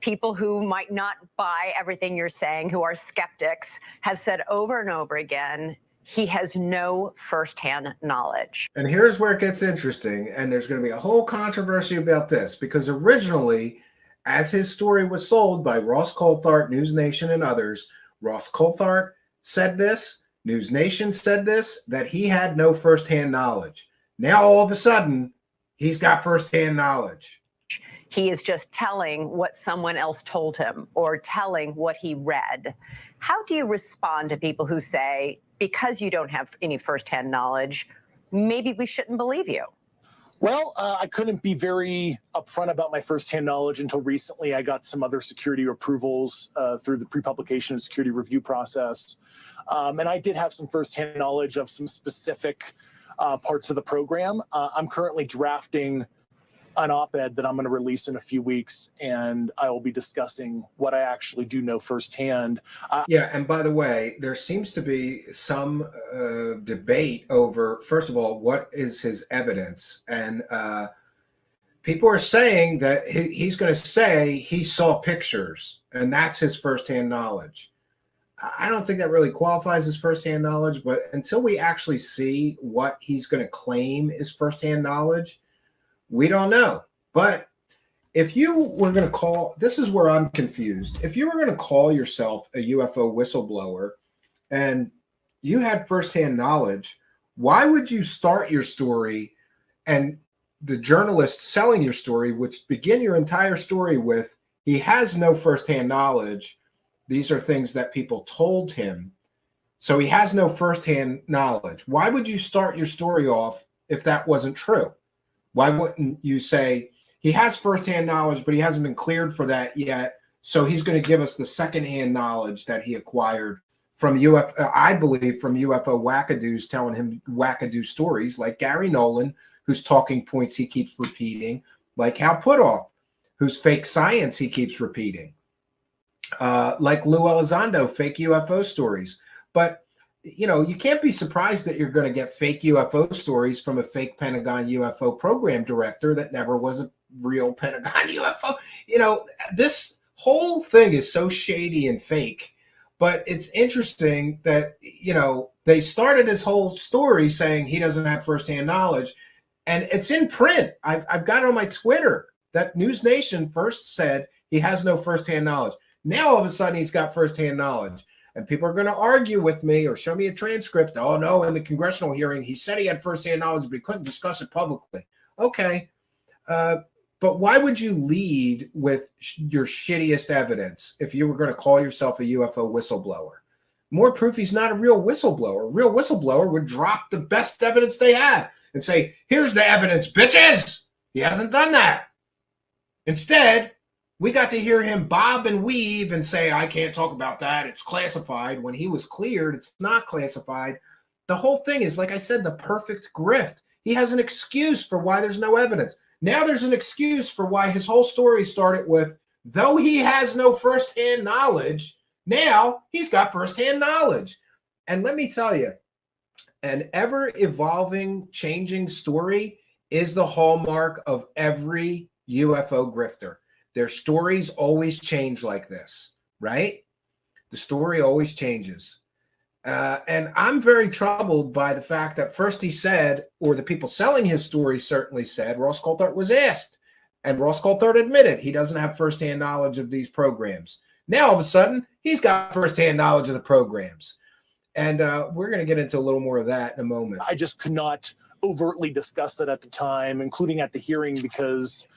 people who might not buy everything you're saying, who are skeptics, have said over and over again, he has no firsthand knowledge. And here's where it gets interesting, and there's going to be a whole controversy about this, because originally, as his story was sold by Ross Coulthart, News Nation, and others, Ross Coulthart said this, News Nation said this, that he had no firsthand knowledge. Now, all of a sudden, he's got firsthand knowledge. He is just telling what someone else told him or telling what he read. How do you respond to people who say, because you don't have any firsthand knowledge, maybe we shouldn't believe you? Well, I couldn't be very upfront about my firsthand knowledge until recently. I got some other security approvals through the pre-publication and security review process. And I did have some firsthand knowledge of some specific parts of the program. I'm currently drafting an op-ed that I'm going to release in a few weeks, and I will be discussing what I actually do know firsthand. Yeah, and by the way, there seems to be some debate over, first of all, what is his evidence? And people are saying that he's going to say he saw pictures, and that's his firsthand knowledge. I don't think that really qualifies as firsthand knowledge, but until we actually see what he's going to claim is firsthand knowledge, we don't know. But if you were going to call, this is where I'm confused. If you were going to call yourself a UFO whistleblower and you had firsthand knowledge, why would you start your story and the journalist selling your story would begin your entire story with, he has no firsthand knowledge. These are things that people told him. So he has no firsthand knowledge. Why would you start your story off if that wasn't true? Why wouldn't you say he has firsthand knowledge, but he hasn't been cleared for that yet? So he's going to give us the secondhand knowledge that he acquired from UFO, I believe, from UFO wackadoos telling him wackadoo stories like Gary Nolan, whose talking points he keeps repeating, like Hal Puthoff, whose fake science he keeps repeating, like Lou Elizondo, fake UFO stories. But you can't be surprised that you're going to get fake UFO stories from a fake Pentagon UFO program director that never was a real Pentagon UFO. This whole thing is so shady and fake, but it's interesting that, they started his whole story saying he doesn't have firsthand knowledge, and it's in print. I've got on my Twitter that News Nation first said he has no firsthand knowledge. Now, all of a sudden, he's got firsthand knowledge. And people are going to argue with me or show me a transcript. Oh, no, in the congressional hearing, he said he had firsthand knowledge, but he couldn't discuss it publicly. Okay. But why would you lead with your shittiest evidence if you were going to call yourself a UFO whistleblower? More proof he's not a real whistleblower. A real whistleblower would drop the best evidence they have and say, here's the evidence, bitches. He hasn't done that. Instead, we got to hear him bob and weave and say, I can't talk about that. It's classified. When he was cleared, it's not classified. The whole thing is, like I said, the perfect grift. He has an excuse for why there's no evidence. Now there's an excuse for why his whole story started with Though he has no firsthand knowledge, now he's got firsthand knowledge. And let me tell you, an ever-evolving, changing story is the hallmark of every UFO grifter. Their stories always change like this, right? The story always changes. And I'm very troubled by the fact that first he said, or the people selling his story certainly said, Ross Coulthart was asked, and Ross Coulthart admitted he doesn't have firsthand knowledge of these programs. Now, all of a sudden, he's got firsthand knowledge of the programs. And we're going to get into a little more of that in a moment. I just could not overtly discuss that at the time, including at the hearing, because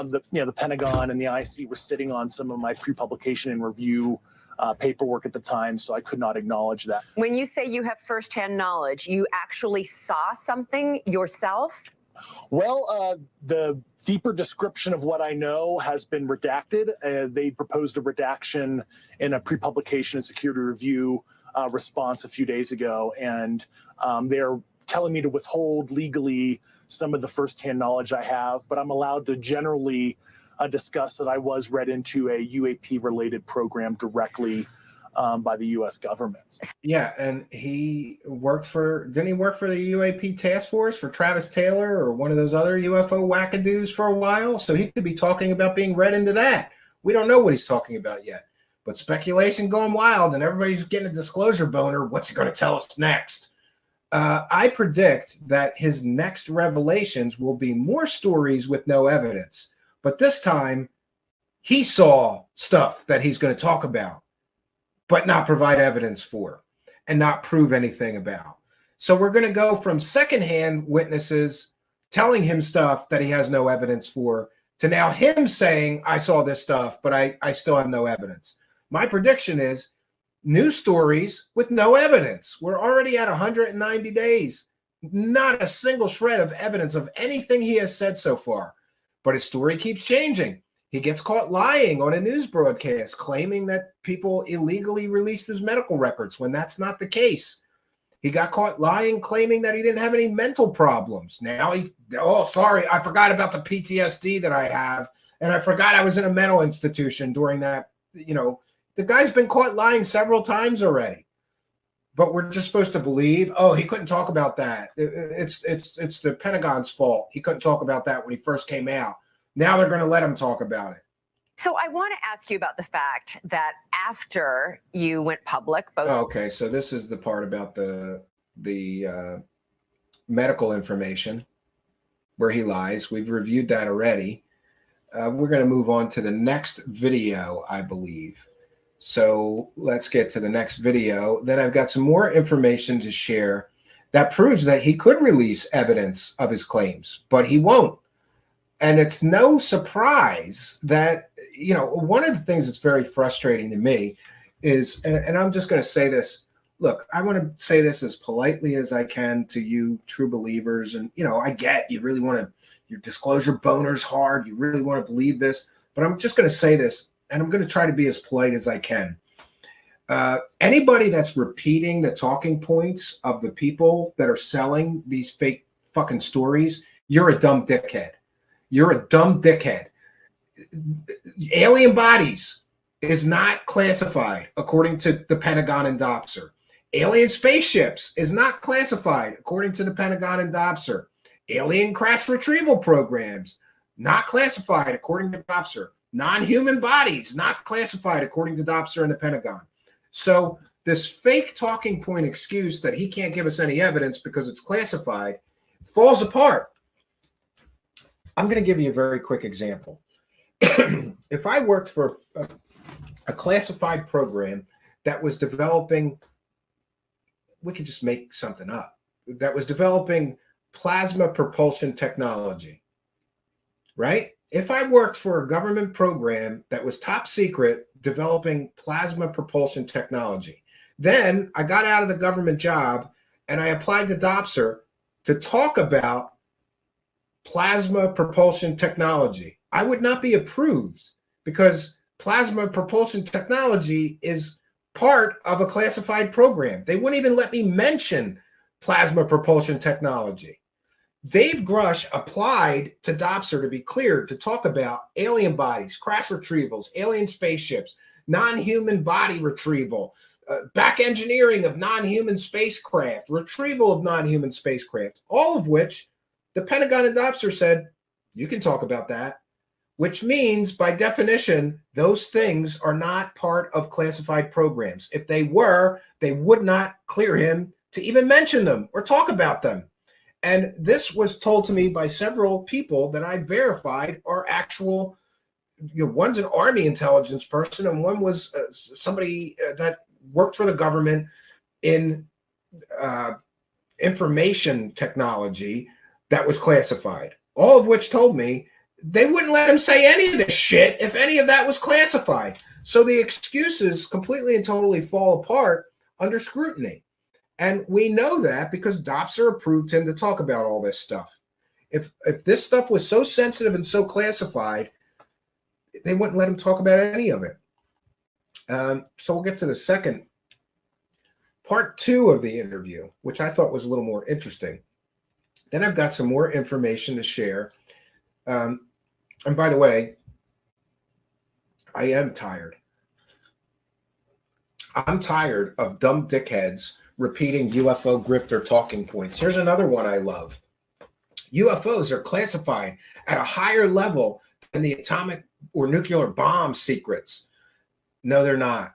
the Pentagon and the IC were sitting on some of my pre-publication and review paperwork at the time, so I could not acknowledge that. When you say you have firsthand knowledge, you actually saw something yourself? Well, the deeper description of what I know has been redacted. They proposed a redaction in a pre-publication and security review response a few days ago, and they're telling me to withhold legally some of the firsthand knowledge I have, but I'm allowed to generally discuss that I was read into a UAP-related program directly by the U.S. government. Yeah, and he worked for, didn't he work for the UAP task force for Travis Taylor or one of those other UFO wackadoos for a while? So he could be talking about being read into that. We don't know what he's talking about yet. But speculation going wild, and everybody's getting a disclosure boner. What's he going to tell us next? I predict that his next revelations will be more stories with no evidence. But this time, he saw stuff that he's going to talk about, but not provide evidence for and not prove anything about. So we're going to go from secondhand witnesses telling him stuff that he has no evidence for to now him saying, I saw this stuff, but I still have no evidence. My prediction is new stories with no evidence. We're already at 190 days. Not a single shred of evidence of anything he has said so far. But his story keeps changing. He gets caught lying on a news broadcast, claiming that people illegally released his medical records when that's not the case. He got caught lying, claiming that he didn't have any mental problems. Now sorry, I forgot about the PTSD that I have, and I forgot I was in a mental institution during that. The guy's been caught lying several times already. But we're just supposed to believe, he couldn't talk about that. It's the Pentagon's fault. He couldn't talk about that when he first came out. Now they're going to let him talk about it. So I want to ask you about the fact that after you went public, okay, so this is the part about the medical information where he lies. We've reviewed that already. We're going to move on to the next video, I believe. So let's get to the next video. Then I've got some more information to share that proves that he could release evidence of his claims, but he won't. And it's no surprise that, one of the things that's very frustrating to me is, and I'm just going to say this, look, I want to say this as politely as I can to you true believers. And, I get you really want to, your disclosure boner's hard. You really want to believe this, but I'm just going to say this. And I'm going to try to be as polite as I can. Anybody that's repeating the talking points of the people that are selling these fake fucking stories, you're a dumb dickhead. You're a dumb dickhead. Alien bodies is not classified according to the Pentagon and DOPSR. Alien spaceships is not classified according to the Pentagon and DOPSR. Alien crash retrieval programs, not classified according to DOPSR. Non-human bodies, not classified according to DOPSR and the Pentagon. So this fake talking point excuse that he can't give us any evidence because it's classified falls apart. I'm going to give you a very quick example. If I worked for a classified program that was developing, we could just make something up, that was developing plasma propulsion technology, right? If I worked for a government program that was top secret developing plasma propulsion technology, then I got out of the government job and I applied to DOPSR to talk about plasma propulsion technology, I would not be approved because plasma propulsion technology is part of a classified program. They wouldn't even let me mention plasma propulsion technology. Dave Grush applied to Dopser to be cleared to talk about alien bodies, crash retrievals, alien spaceships, non-human body retrieval, back engineering of non-human spacecraft, retrieval of non-human spacecraft, all of which the Pentagon and Dopser said, you can talk about that, which means by definition, those things are not part of classified programs. If they were, they would not clear him to even mention them or talk about them. And this was told to me by several people that I verified are actual, one's an Army intelligence person and one was somebody that worked for the government in information technology that was classified, all of which told me they wouldn't let him say any of this shit if any of that was classified. So the excuses completely and totally fall apart under scrutiny. And we know that because Dopser approved him to talk about all this stuff. If this stuff was so sensitive and so classified, they wouldn't let him talk about any of it. So we'll get to the second part 2 of the interview, which I thought was a little more interesting. Then I've got some more information to share. And by the way, I am tired. I'm tired of dumb dickheads repeating UFO grifter talking points. Here's another one I love. UFOs are classified at a higher level than the atomic or nuclear bomb secrets. No, they're not.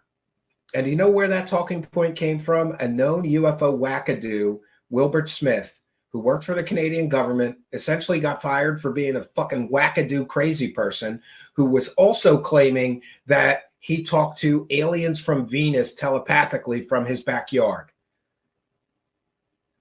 And you know where that talking point came from? A known UFO wackadoo, Wilbert Smith, who worked for the Canadian government, essentially got fired for being a fucking wackadoo crazy person, who was also claiming that he talked to aliens from Venus telepathically from his backyard.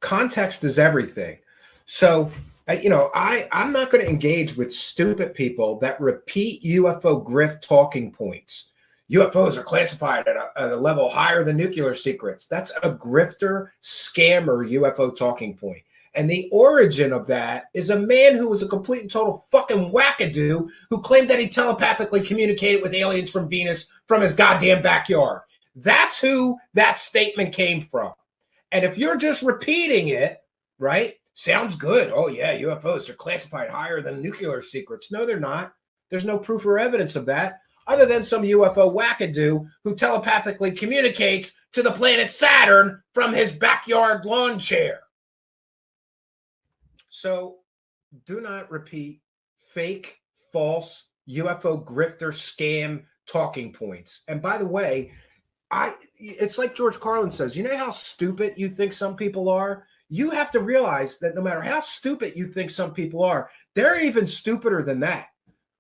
Context is everything. So, I'm not going to engage with stupid people that repeat UFO grift talking points. UFOs are classified at a level higher than nuclear secrets. That's a grifter, scammer UFO talking point. And the origin of that is a man who was a complete and total fucking wackadoo who claimed that he telepathically communicated with aliens from Venus from his goddamn backyard. That's who that statement came from. And if you're just repeating it, right, sounds good. Oh, yeah, UFOs are classified higher than nuclear secrets. No, they're not. There's no proof or evidence of that other than some UFO wackadoo who telepathically communicates to the planet Saturn from his backyard lawn chair. So do not repeat fake, false UFO grifter scam talking points. And by the way, it's like George Carlin says, you know how stupid you think some people are? You have to realize that no matter how stupid you think some people are, they're even stupider than that.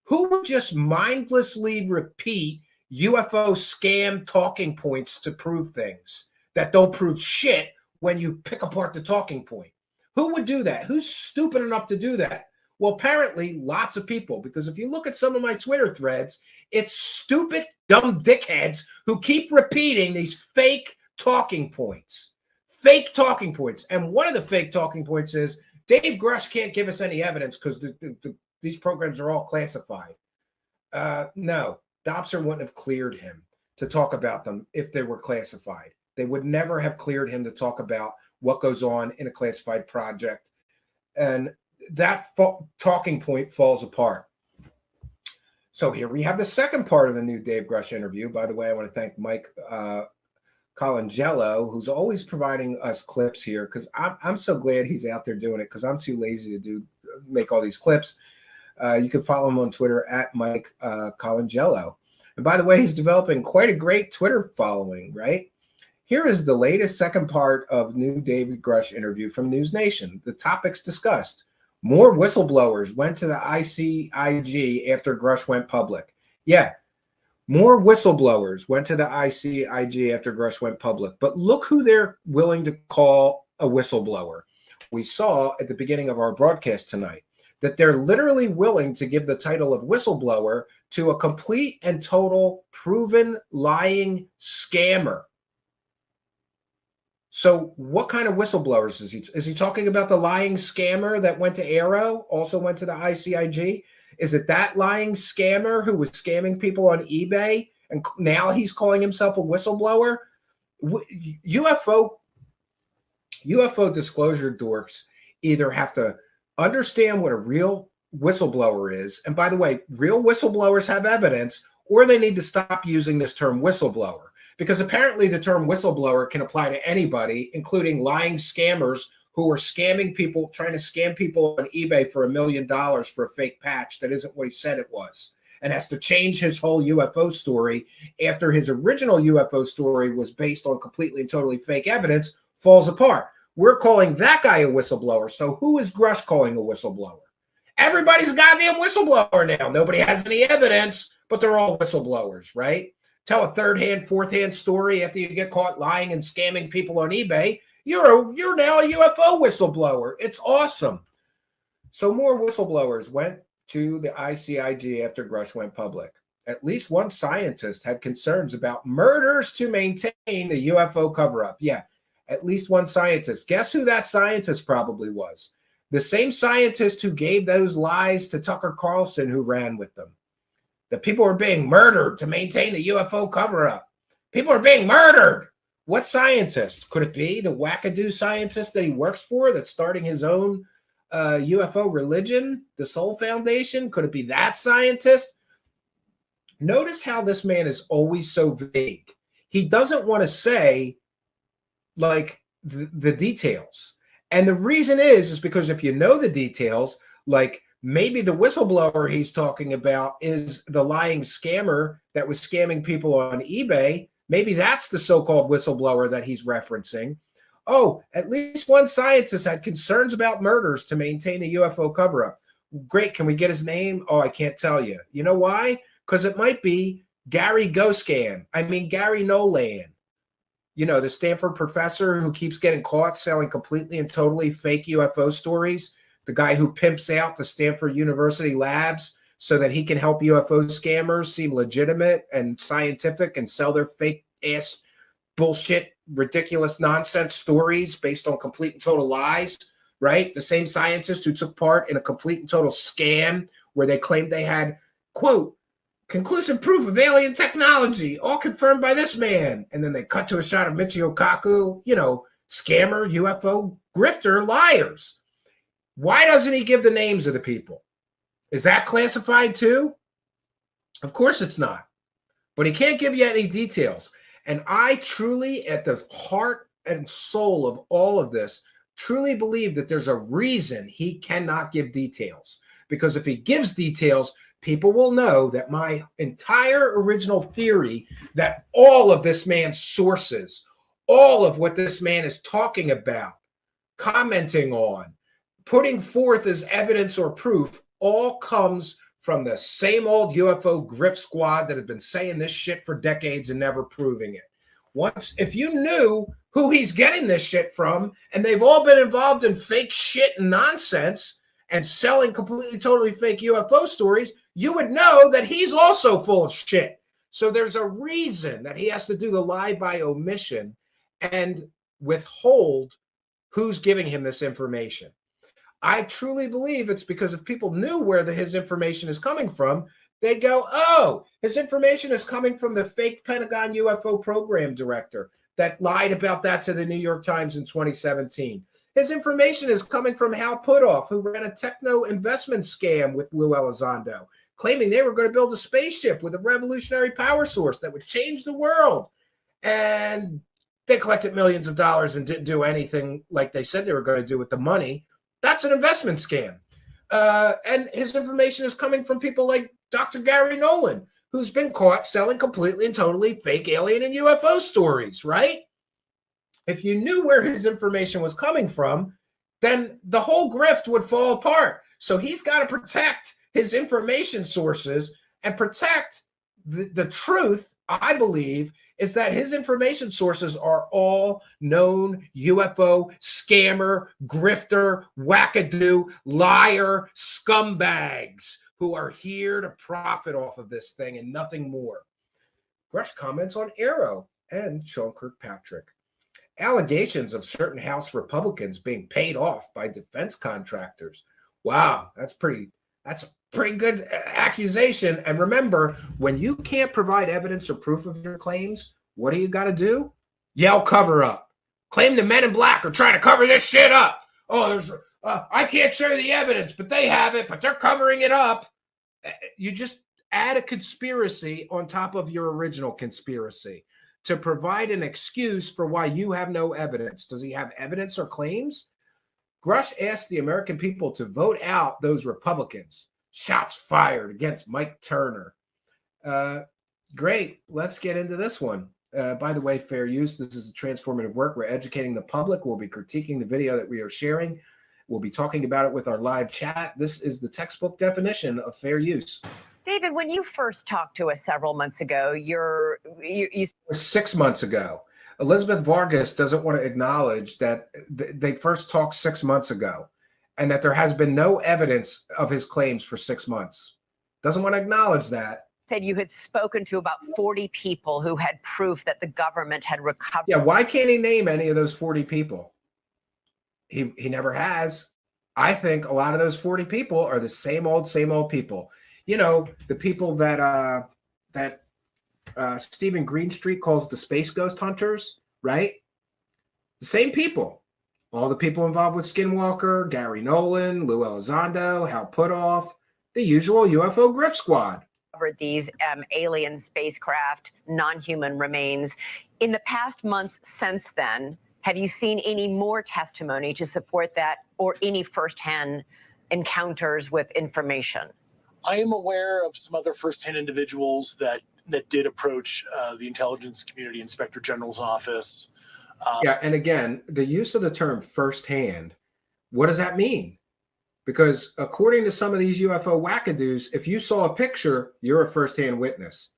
Who would just mindlessly repeat UFO scam talking points to prove things that don't prove shit when you pick apart the talking point? Who would do that? Who's stupid enough to do that? Well, apparently lots of people, because if you look at some of my Twitter threads, it's stupid, dumb dickheads who keep repeating these fake talking points. Fake talking points. And one of the fake talking points is Dave Grush can't give us any evidence because these programs are all classified. No, Dopser wouldn't have cleared him to talk about them if they were classified. They would never have cleared him to talk about what goes on in a classified project. And that talking point falls apart. So here we have the second part of the new Dave Grush interview. By the way, I want to thank Mike Colangelo, who's always providing us clips here, because I'm so glad he's out there doing it, because I'm too lazy to make all these clips. You can follow him on Twitter at Mike Colangelo. And by the way, he's developing quite a great Twitter following, right? Here is the latest second part of new David Grush interview from News Nation. The topics discussed. More whistleblowers went to the ICIG after Grush went public. Yeah, more whistleblowers went to the ICIG after Grush went public. But look who they're willing to call a whistleblower. We saw at the beginning of our broadcast tonight that they're literally willing to give the title of whistleblower to a complete and total proven lying scammer. So what kind of whistleblowers is he? Is he talking about the lying scammer that went to Aero, also went to the ICIG? Is it that lying scammer who was scamming people on eBay and now he's calling himself a whistleblower? UFO disclosure dorks either have to understand what a real whistleblower is. And by the way, real whistleblowers have evidence, or they need to stop using this term whistleblower, because apparently the term whistleblower can apply to anybody, including lying scammers who are scamming people, trying to scam people on eBay for $1 million for a fake patch that isn't what he said it was, and has to change his whole UFO story after his original UFO story was based on completely and totally fake evidence, falls apart. We're calling that guy a whistleblower. So who is Grush calling a whistleblower? Everybody's a goddamn whistleblower now. Nobody has any evidence, but they're all whistleblowers, right? Tell a third-hand, fourth-hand story after you get caught lying and scamming people on eBay. You're now a UFO whistleblower. It's awesome. So more whistleblowers went to the ICIG after Grush went public. At least one scientist had concerns about murders to maintain the UFO cover-up. Yeah, at least one scientist. Guess who that scientist probably was? The same scientist who gave those lies to Tucker Carlson, who ran with them. The people are being murdered to maintain the UFO cover-up. People are being murdered. What scientist? Could it be the wackadoo scientist that he works for that's starting his own UFO religion, the Soul Foundation? Could it be that scientist? Notice how this man is always so vague. He doesn't want to say, like, the details. And the reason is because if you know the details, like maybe the whistleblower he's talking about is the lying scammer that was scamming people on eBay. Maybe that's the so-called whistleblower that he's referencing. Oh, at least one scientist had concerns about murders to maintain a UFO cover-up. Great. Can we get his name? Oh, I can't tell you. You know why? Because it might be Gary Gary Nolan. You know, the Stanford professor who keeps getting caught selling completely and totally fake UFO stories. The guy who pimps out the Stanford University labs so that he can help UFO scammers seem legitimate and scientific and sell their fake ass bullshit, ridiculous nonsense stories based on complete and total lies, right? The same scientist who took part in a complete and total scam where they claimed they had, quote, conclusive proof of alien technology, all confirmed by this man. And then they cut to a shot of Michio Kaku, you know, scammer, UFO, grifter, liars. Why doesn't he give the names of the people? Is that classified too? Of course it's not. But he can't give you any details. And I truly, at the heart and soul of all of this, truly believe that there's a reason he cannot give details. Because if he gives details, people will know that my entire original theory that all of this man's sources, all of what this man is talking about, commenting on, putting forth as evidence or proof, all comes from the same old UFO grift squad that have been saying this shit for decades and never proving it. If you knew who he's getting this shit from, and they've all been involved in fake shit and nonsense and selling completely, totally fake UFO stories, you would know that he's also full of shit. So there's a reason that he has to do the lie by omission and withhold who's giving him this information. I truly believe it's because if people knew where his information is coming from, they'd go, oh, his information is coming from the fake Pentagon UFO program director that lied about that to the New York Times in 2017. His information is coming from Hal Puthoff, who ran a techno investment scam with Lou Elizondo, claiming they were going to build a spaceship with a revolutionary power source that would change the world. And they collected millions of dollars and didn't do anything like they said they were going to do with the money. That's an investment scam. And his information is coming from people like Dr. Gary Nolan, who's been caught selling completely and totally fake alien and UFO stories, right? If you knew where his information was coming from, then the whole grift would fall apart. So he's got to protect his information sources and protect the truth, I believe, is that his information sources are all known UFO scammer, grifter, wackadoo, liar, scumbags who are here to profit off of this thing and nothing more. Grush comments on Arrow and Sean Kirkpatrick. Allegations of certain House Republicans being paid off by defense contractors. Wow, that's pretty good accusation. And remember, when you can't provide evidence or proof of your claims, what do you got to do? Yell cover up. Claim the men in black are trying to cover this shit up. Oh, there's I can't show the evidence, but they have it, but they're covering it up. You just add a conspiracy on top of your original conspiracy to provide an excuse for why you have no evidence. Does he have evidence or claims? Grush asked the American people to vote out those Republicans. Shots fired against Mike Turner. Great. Let's get into this one. By the way, fair use. This is a transformative work. We're educating the public. We'll be critiquing the video that we are sharing. We'll be talking about it with our live chat. This is the textbook definition of fair use. David, when you first talked to us several months ago, you 6 months ago. Elizabeth Vargas doesn't want to acknowledge that they first talked 6 months ago and that there has been no evidence of his claims for 6 months. Doesn't want to acknowledge that. said you had spoken to about 40 people who had proof that the government had recovered. Yeah, why can't he name any of those 40 people? He never has. I think a lot of those 40 people are the same old people. You know, the people that Stephen Greenstreet calls the space ghost hunters, right? The same people. All the people involved with Skinwalker, Gary Nolan, Lou Elizondo, Hal Puthoff, the usual UFO grift squad. These alien spacecraft, non-human remains. In the past months since then, have you seen any more testimony to support that or any firsthand encounters with information? I am aware of some other firsthand individuals that did approach the intelligence community inspector general's office. Yeah, and again, the use of the term firsthand, what does that mean? Because according to some of these UFO wackadoos, if you saw a picture, you're a firsthand witness.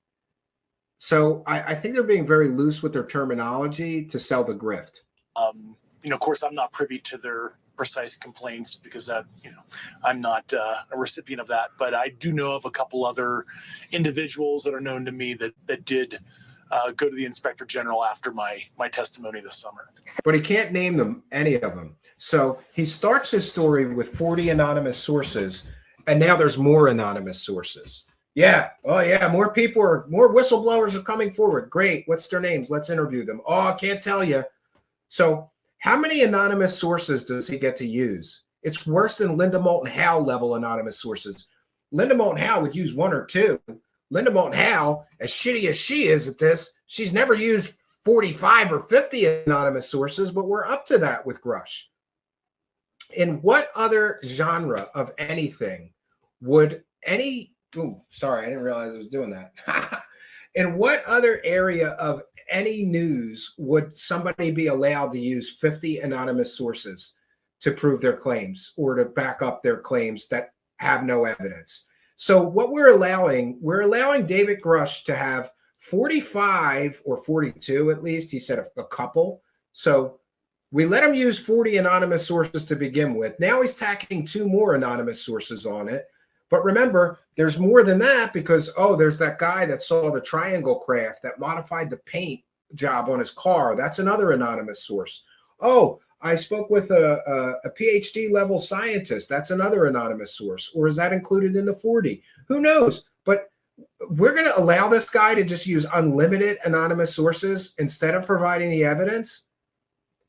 So I think they're being very loose with their terminology to sell the grift. Of course, I'm not privy to their precise complaints because I'm not a recipient of that. But I do know of a couple other individuals that are known to me that did go to the inspector general after my testimony this summer. But he can't name them, any of them. So he starts his story with 40 anonymous sources, and now there's more anonymous sources. Yeah. Oh, yeah. More whistleblowers are coming forward. Great. What's their names? Let's interview them. Oh, I can't tell you. So how many anonymous sources does he get to use? It's worse than Linda Moulton Howe level anonymous sources. Linda Moulton Howe would use one or two. Linda Moulton Howe, as shitty as she is at this, she's never used 45 or 50 anonymous sources, but we're up to that with Grush. In what other genre of anything would any... Ooh, sorry, I didn't realize I was doing that. In what other area of any news would somebody be allowed to use 50 anonymous sources to prove their claims or to back up their claims that have no evidence? So what we're allowing David Grush to have 45 or 42, at least, he said a couple. So we let him use 40 anonymous sources to begin with. Now he's tacking 2 more anonymous sources on it. But remember, there's more than that because, there's that guy that saw the triangle craft that modified the paint job on his car. That's another anonymous source. Oh, I spoke with a PhD level scientist. That's another anonymous source. Or is that included in the 40? Who knows? But we're going to allow this guy to just use unlimited anonymous sources instead of providing the evidence.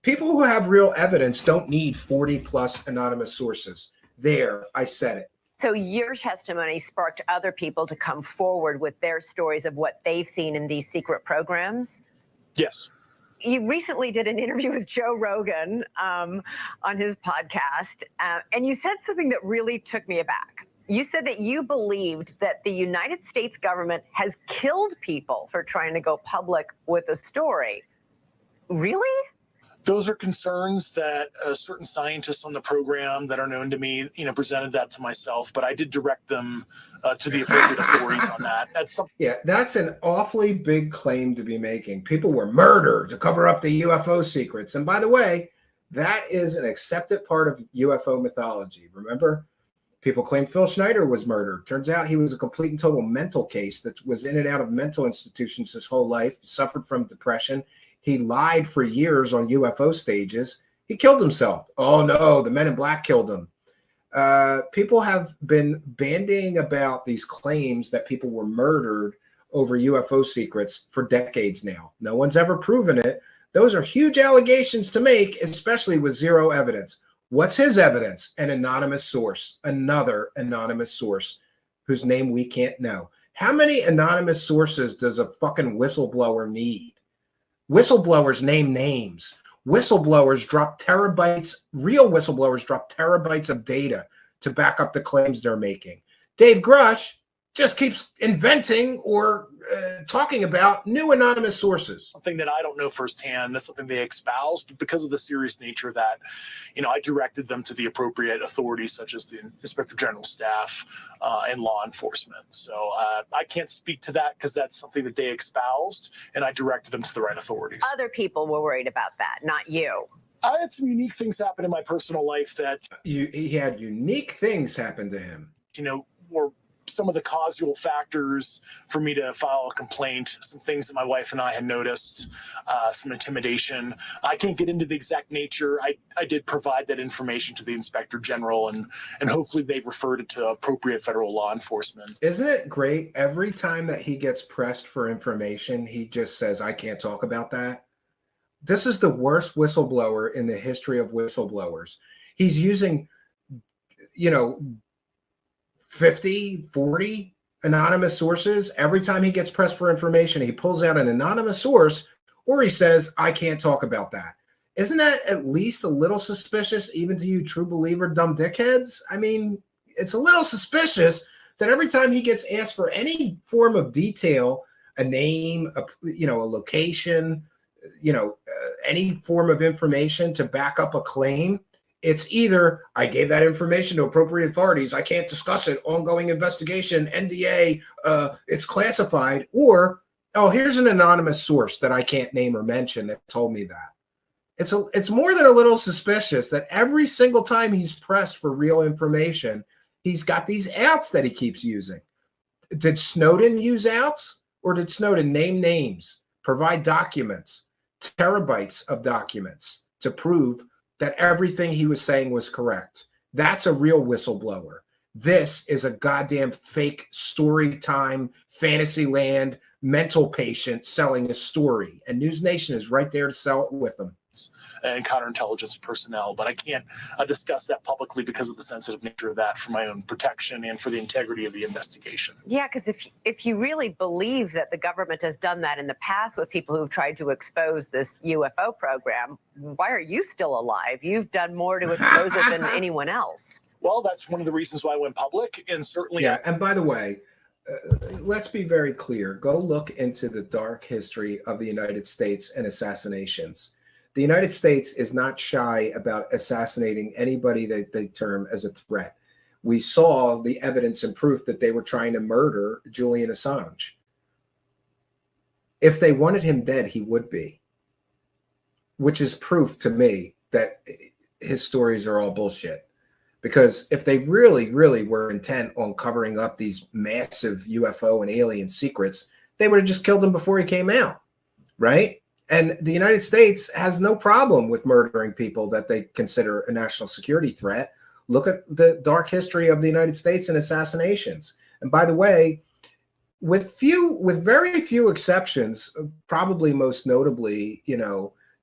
People who have real evidence don't need 40 plus anonymous sources. There, I said it. So your testimony sparked other people to come forward with their stories of what they've seen in these secret programs? Yes. You recently did an interview with Joe Rogan on his podcast, and you said something that really took me aback. You said that you believed that the United States government has killed people for trying to go public with a story. Really? Those are concerns that certain scientists on the program that are known to me, presented that to myself, but I did direct them to the appropriate authorities on that. That's an awfully big claim to be making. People were murdered to cover up the UFO secrets. And by the way, that is an accepted part of UFO mythology. Remember, people claim Phil Schneider was murdered. Turns out he was a complete and total mental case that was in and out of mental institutions his whole life, suffered from depression. He lied for years on UFO stages. He killed himself. Oh, no, the Men in Black killed him. People have been bandying about these claims that people were murdered over UFO secrets for decades now. No one's ever proven it. Those are huge allegations to make, especially with zero evidence. What's his evidence? An anonymous source, another anonymous source whose name we can't know. How many anonymous sources does a fucking whistleblower need? Whistleblowers name names. Whistleblowers drop terabytes, real whistleblowers drop terabytes of data to back up the claims they're making. Dave Grush just keeps inventing or talking about new anonymous sources. Something that I don't know firsthand. That's something they espouse, but because of the serious nature of that, I directed them to the appropriate authorities, such as the Inspector General staff and law enforcement. So I can't speak to that because that's something that they espoused, and I directed them to the right authorities. Other people were worried about that, not you. I had some unique things happen in my personal life that he had unique things happen to him. Were some of the causal factors for me to file a complaint, some things that my wife and I had noticed, some intimidation. I can't get into the exact nature. I did provide that information to the Inspector General, and hopefully they've referred it to appropriate federal law enforcement. Isn't it great? Every time that he gets pressed for information, he just says, I can't talk about that. This is the worst whistleblower in the history of whistleblowers. He's using, 50, 40 anonymous sources. Every time he gets pressed for information, he pulls out an anonymous source, or he says, I can't talk about that. Isn't that at least a little suspicious, even to you true believer dumb dickheads? I mean, it's a little suspicious that every time he gets asked for any form of detail, a name, a location, any form of information to back up a claim, it's either I gave that information to appropriate authorities, I can't discuss it, ongoing investigation, NDA, it's classified, or, oh, here's an anonymous source that I can't name or mention that told me that. It's more than a little suspicious that every single time he's pressed for real information, he's got these outs that he keeps using. Did Snowden use outs, or did Snowden name names, provide documents, terabytes of documents to prove that everything he was saying was correct? That's a real whistleblower. This is a goddamn fake story time, fantasy land, mental patient selling a story. And News Nation is right there to sell it with them. And counterintelligence personnel, but I can't discuss that publicly because of the sensitive nature of that for my own protection and for the integrity of the investigation. Yeah, because if you really believe that the government has done that in the past with people who've tried to expose this UFO program, why are you still alive? You've done more to expose it than anyone else. Well, that's one of the reasons why I went public, and certainly... Yeah, and by the way, let's be very clear. Go look into the dark history of the United States and assassinations. The United States is not shy about assassinating anybody that they term as a threat. We saw the evidence and proof that they were trying to murder Julian Assange. If they wanted him dead, he would be, which is proof to me that his stories are all bullshit. Because if they really, really were intent on covering up these massive UFO and alien secrets, they would have just killed him before he came out, right? And the United States has no problem with murdering people that they consider a national security threat. Look at the dark history of the United States and assassinations. And by the way, with very few exceptions, probably most notably,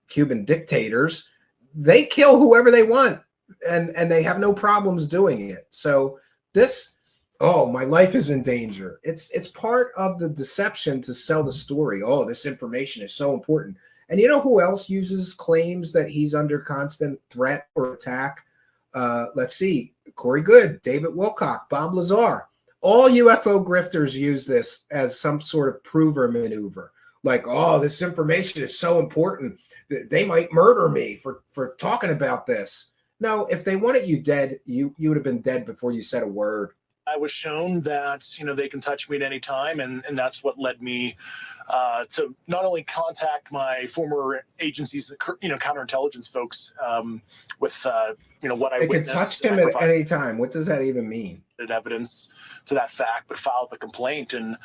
Cuban dictators, they kill whoever they want, and they have no problems doing it. So this, oh, my life is in danger. It's part of the deception to sell the story. Oh, this information is so important. And you know who else uses claims that he's under constant threat or attack? Let's see, Corey Good, David Wilcock, Bob Lazar. All UFO grifters use this as some sort of prover maneuver. Like, oh, this information is so important. They might murder me for talking about this. No, if they wanted you dead, you would have been dead before you said a word. I was shown that, they can touch me at any time. And that's what led me to not only contact my former agencies, counterintelligence folks with, what I witnessed. They can touch him at any time. What does that even mean? Evidence to that fact, but filed the complaint. And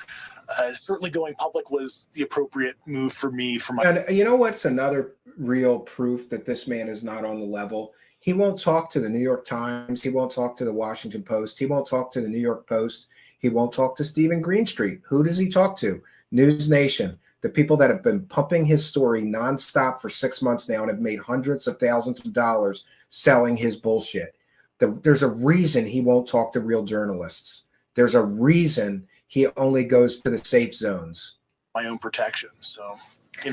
certainly going public was the appropriate move for me. And you know what's another real proof that this man is not on the level? He won't talk to the New York Times. He won't talk to the Washington Post. He won't talk to the New York Post. He won't talk to Stephen Greenstreet. Who does he talk to? News Nation. The people that have been pumping his story nonstop for 6 months now and have made hundreds of thousands of dollars selling his bullshit. There's a reason he won't talk to real journalists. There's a reason he only goes to the safe zones. My own protection. So,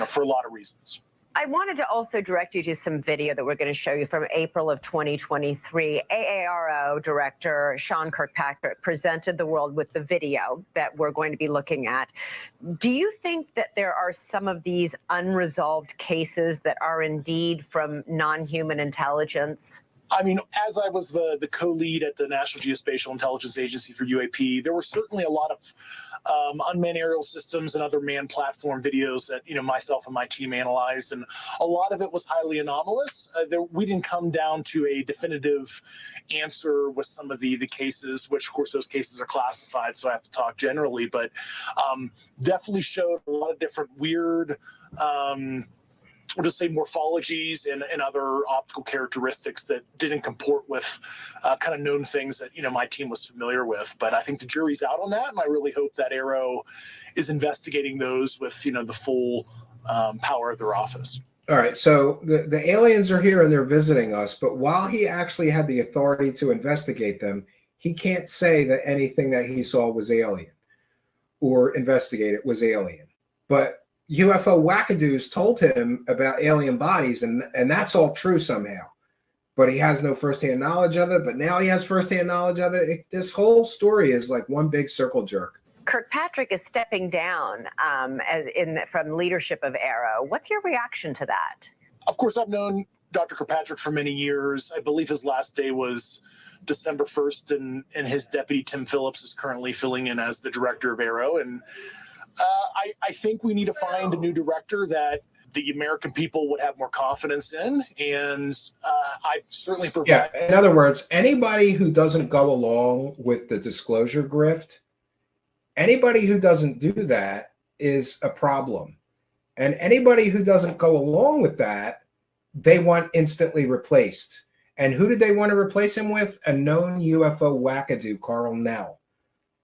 for a lot of reasons. I wanted to also direct you to some video that we're going to show you from April of 2023. AARO director Sean Kirkpatrick presented the world with the video that we're going to be looking at. Do you think that there are some of these unresolved cases that are indeed from non-human intelligence? I mean, as I was the co-lead at the National Geospatial Intelligence Agency for UAP, there were certainly a lot of unmanned aerial systems and other manned platform videos that, myself and my team analyzed, and a lot of it was highly anomalous. We didn't come down to a definitive answer with some of the cases, which, of course, those cases are classified, so I have to talk generally, but definitely showed a lot of different weird we'll just say morphologies and other optical characteristics that didn't comport with kind of known things that, my team was familiar with. But I think the jury's out on that, and I really hope that Aero is investigating those with, the full power of their office. All right, so the aliens are here and they're visiting us, but while he actually had the authority to investigate them, he can't say that anything that he saw was alien or investigate it was alien. But UFO wackadoos told him about alien bodies, and that's all true somehow. But he has no firsthand knowledge of it, but now he has firsthand knowledge of it. This whole story is like one big circle jerk. Kirkpatrick is stepping down from leadership of Aero. What's your reaction to that? Of course, I've known Dr. Kirkpatrick for many years. I believe his last day was December 1st, and his deputy, Tim Phillips, is currently filling in as the director of Aero. And I think we need to find a new director that the American people would have more confidence in, and I certainly provide. Yeah, in other words, anybody who doesn't go along with the disclosure grift, anybody who doesn't do that is a problem. And anybody who doesn't go along with that, they want instantly replaced. And who did they want to replace him with? A known UFO wackadoo, Carl Nell.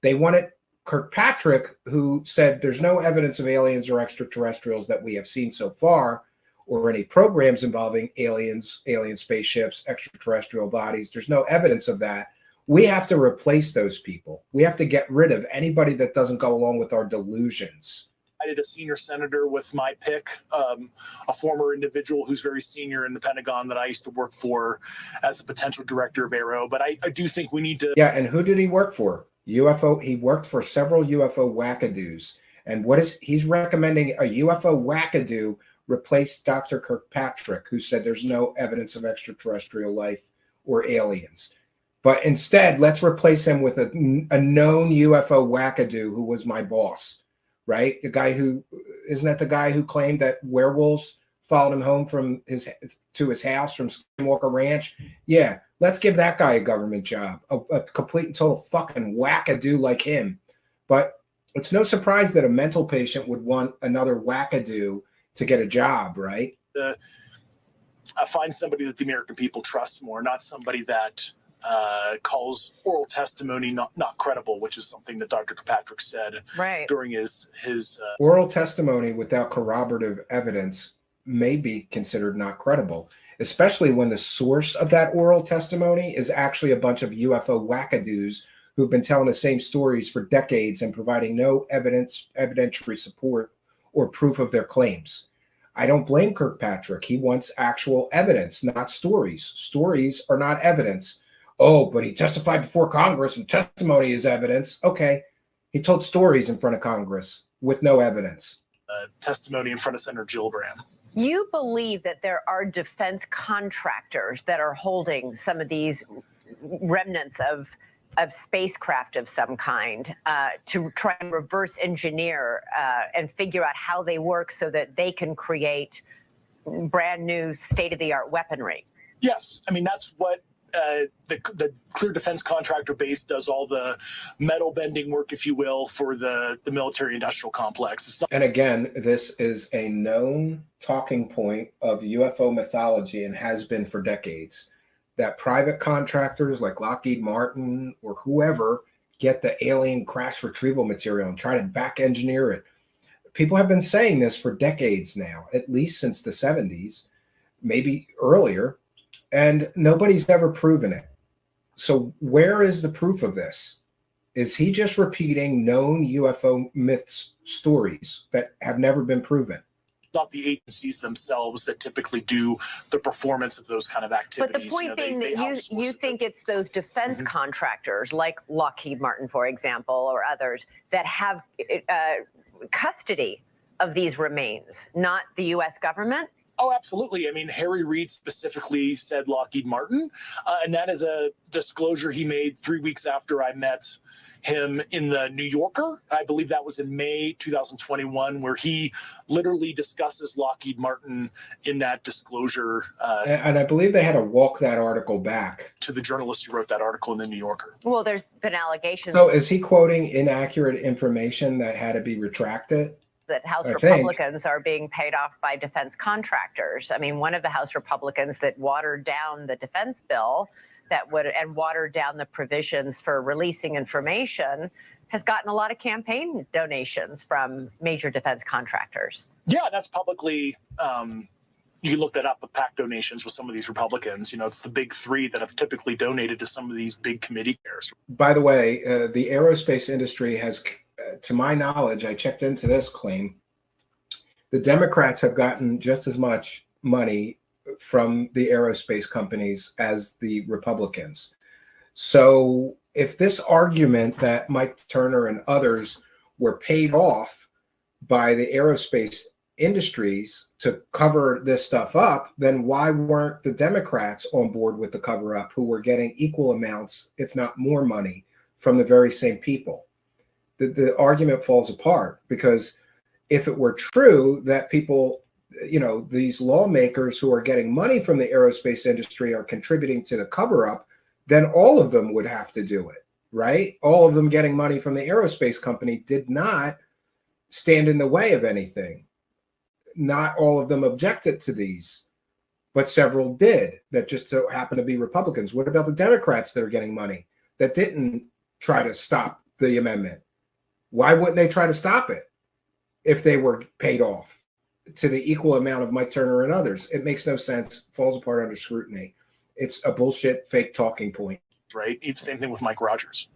They wanted Kirkpatrick, who said there's no evidence of aliens or extraterrestrials that we have seen so far, or any programs involving aliens, alien spaceships, extraterrestrial bodies. There's no evidence of that. We have to replace those people. We have to get rid of anybody that doesn't go along with our delusions. I did a senior senator with my pick, a former individual who's very senior in the Pentagon that I used to work for as a potential director of Aero. But I do think we need to. Yeah, and who did he work for? UFO. He worked for several UFO wackadoos. And he's recommending a UFO wackadoo replace Dr. Kirkpatrick, who said there's no evidence of extraterrestrial life or aliens. But instead, let's replace him with a known UFO wackadoo who was my boss, right? Isn't that the guy who claimed that werewolves followed him home to his house from Skinwalker Ranch? Yeah, let's give that guy a government job, a complete and total fucking wackadoo like him. But it's no surprise that a mental patient would want another wackadoo to get a job, right? I find somebody that the American people trust more, not somebody that calls oral testimony not credible, which is something that Dr. Kirkpatrick said during his oral testimony without corroborative evidence may be considered not credible, especially when the source of that oral testimony is actually a bunch of UFO wackadoos who've been telling the same stories for decades and providing no evidentiary support or proof of their claims. I don't blame Kirkpatrick. He wants actual evidence, not stories. Stories are not evidence. Oh, but he testified before Congress and testimony is evidence. Okay. He told stories in front of Congress with no evidence. Testimony in front of Senator Gillibrand. You believe that there are defense contractors that are holding some of these remnants of spacecraft of some kind to try and reverse engineer and figure out how they work so that they can create brand new state-of-the-art weaponry. Yes. I mean, that's what the clear defense contractor base does, all the metal bending work, if you will, for the military industrial complex. And again, this is a known talking point of UFO mythology and has been for decades, that private contractors like Lockheed Martin or whoever get the alien crash retrieval material and try to back engineer it. People have been saying this for decades now, at least since the 70s, maybe earlier, and nobody's ever proven it. So where is the proof of this? Is he just repeating known UFO myths, stories that have never been proven? Not the agencies themselves that typically do the performance of those kind of activities. But the point being that you think it's those defense contractors like Lockheed Martin, for example, or others that have custody of these remains, not the U.S. government? Oh, absolutely. I mean, Harry Reid specifically said Lockheed Martin, and that is a disclosure he made 3 weeks after I met him in the New Yorker. I believe that was in May 2021, where he literally discusses Lockheed Martin in that disclosure. And I believe they had to walk that article back to the journalist who wrote that article in the New Yorker. Well, there's been allegations. So is he quoting inaccurate information that had to be retracted? That House Republicans are being paid off by defense contractors. I mean, one of the House Republicans that watered down the defense bill and watered down the provisions for releasing information has gotten a lot of campaign donations from major defense contractors. Yeah, that's publicly. You can look that up with PAC donations with some of these Republicans. You know, it's the big three that have typically donated to some of these big committee chairs. By the way, the aerospace industry has, to my knowledge, I checked into this claim, the Democrats have gotten just as much money from the aerospace companies as the Republicans. So if this argument that Mike Turner and others were paid off by the aerospace industries to cover this stuff up, then why weren't the Democrats on board with the cover up, who were getting equal amounts, if not more money, from the very same people? The argument falls apart, because if it were true that people, you know, these lawmakers who are getting money from the aerospace industry are contributing to the cover up, then all of them would have to do it, right? All of them getting money from the aerospace company did not stand in the way of anything. Not all of them objected to these, but several did, that just so happen to be Republicans. What about the Democrats that are getting money that didn't try to stop the amendment? Why wouldn't they try to stop it if they were paid off to the equal amount of Mike Turner and others? It makes no sense, falls apart under scrutiny. It's a bullshit, fake talking point. Right? Same thing with Mike Rogers.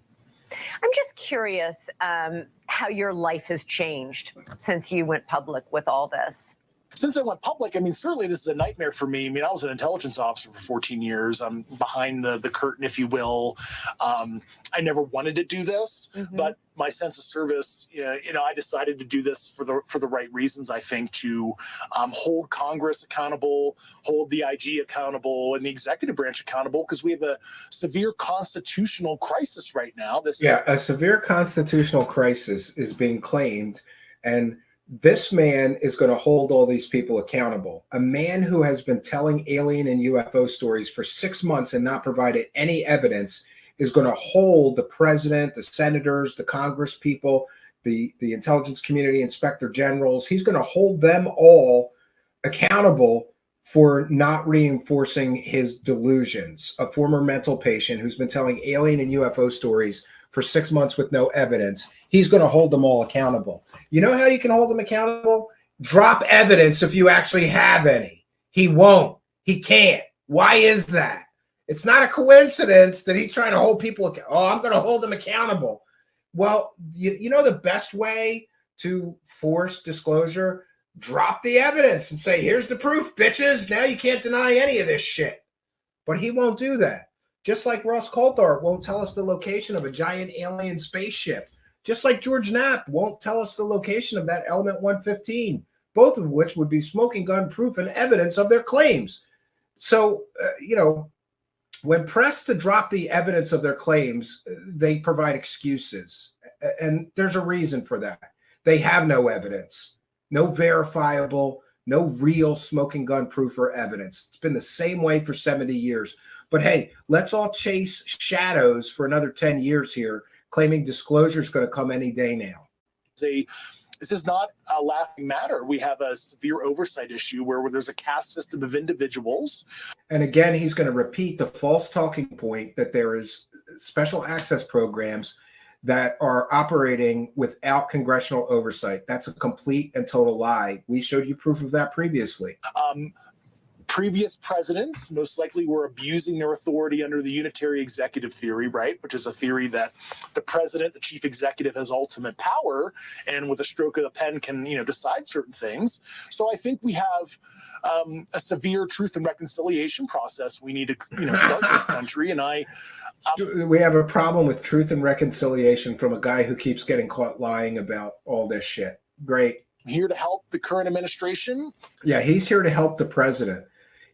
I'm just curious how your life has changed since you went public with all this. Since I went public, I mean, certainly this is a nightmare for me. I mean, I was an intelligence officer for 14 years. I'm behind the curtain, if you will. I never wanted to do this, but my sense of service, you know, I decided to do this for the right reasons, I think, to hold Congress accountable, hold the IG accountable, and the executive branch accountable, because we have a severe constitutional crisis right now. A severe constitutional crisis is being claimed, and this man is going to hold all these people accountable. A man who has been telling alien and UFO stories for 6 months and not provided any evidence is going to hold the president, the senators, the Congress people, the intelligence community, inspector generals. He's going to hold them all accountable for not reinforcing his delusions. A former mental patient who's been telling alien and UFO stories for 6 months with no evidence, he's going to hold them all accountable. You know how you can hold them accountable? Drop evidence if you actually have any. He won't. He can't. Why is that? It's not a coincidence that he's trying to hold people. I'm going to hold them accountable. Well, you know the best way to force disclosure? Drop the evidence and say, here's the proof, bitches. Now you can't deny any of this shit. But he won't do that. Just like Ross Coulthart won't tell us the location of a giant alien spaceship. Just like George Knapp won't tell us the location of that Element 115, both of which would be smoking gun proof and evidence of their claims. So, you know, when pressed to drop the evidence of their claims, they provide excuses. And there's a reason for that. They have no evidence, no verifiable, no real smoking gun proof or evidence. It's been the same way for 70 years. But hey, let's all chase shadows for another 10 years here, claiming disclosure is going to come any day now. This is not a laughing matter. We have a severe oversight issue where there's a caste system of individuals. And again, he's going to repeat the false talking point that there is special access programs that are operating without congressional oversight. That's a complete and total lie. We showed you proof of that previously. Previous presidents most likely were abusing their authority under the unitary executive theory, right? Which is a theory that the president, the chief executive, has ultimate power, and with a stroke of the pen can, decide certain things. So I think we have a severe truth and reconciliation process we need to, start in this country. And we have a problem with truth and reconciliation from a guy who keeps getting caught lying about all this shit. Great. Here to help the current administration. Yeah, he's here to help the president.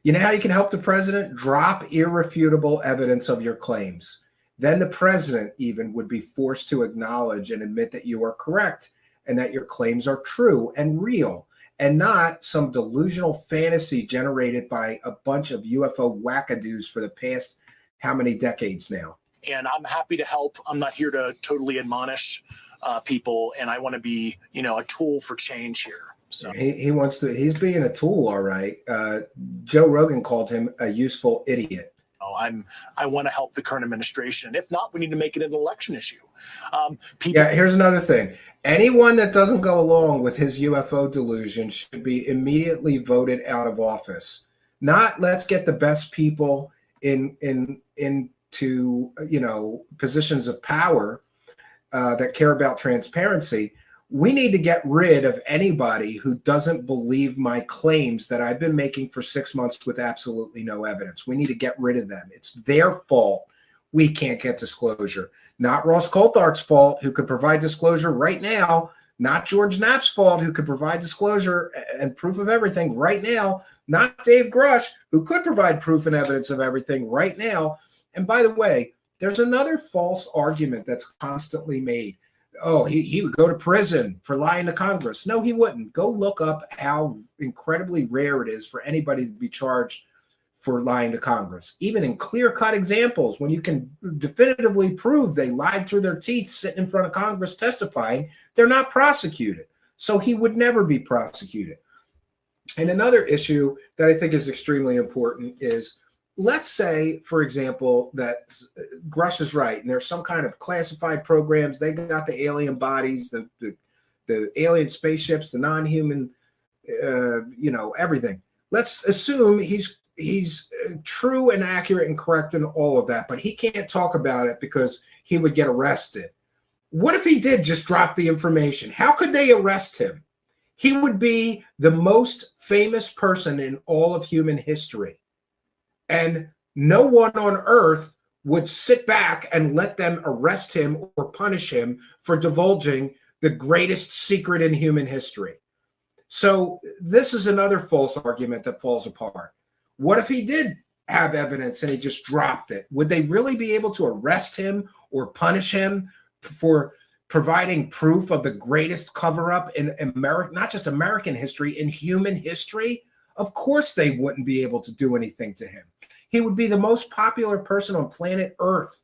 You know how you can help the president? Drop irrefutable evidence of your claims. Then the president even would be forced to acknowledge and admit that you are correct and that your claims are true and real, and not some delusional fantasy generated by a bunch of UFO wackadoos for the past how many decades now. And I'm happy to help. I'm not here to totally admonish people, and I want to be, a tool for change here. So he wants to. He's being a tool, all right. Joe Rogan called him a useful idiot. Oh, I want to help the current administration. If not, we need to make it an election issue. Here's another thing. Anyone that doesn't go along with his UFO delusion should be immediately voted out of office. Not let's get the best people into positions of power that care about transparency. We need to get rid of anybody who doesn't believe my claims that I've been making for 6 months with absolutely no evidence. We need to get rid of them. It's their fault we can't get disclosure. Not Ross Coulthart's fault, who could provide disclosure right now. Not George Knapp's fault, who could provide disclosure and proof of everything right now. Not Dave Grush, who could provide proof and evidence of everything right now. And by the way, there's another false argument that's constantly made. Oh, he would go to prison for lying to Congress. No, he wouldn't. Go look up how incredibly rare it is for anybody to be charged for lying to Congress. Even in clear-cut examples, when you can definitively prove they lied through their teeth sitting in front of Congress testifying, they're not prosecuted. So he would never be prosecuted. And another issue that I think is extremely important is, let's say, for example, that Grush is right, and there's some kind of classified programs. They got the alien bodies, the alien spaceships, the non-human, everything. Let's assume he's true and accurate and correct in all of that, but he can't talk about it because he would get arrested. What if he did just drop the information? How could they arrest him? He would be the most famous person in all of human history. And no one on earth would sit back and let them arrest him or punish him for divulging the greatest secret in human history. So this is another false argument that falls apart. What if he did have evidence and he just dropped it? Would they really be able to arrest him or punish him for providing proof of the greatest cover-up in America, not just American history, in human history? Of course they wouldn't be able to do anything to him. He would be the most popular person on planet Earth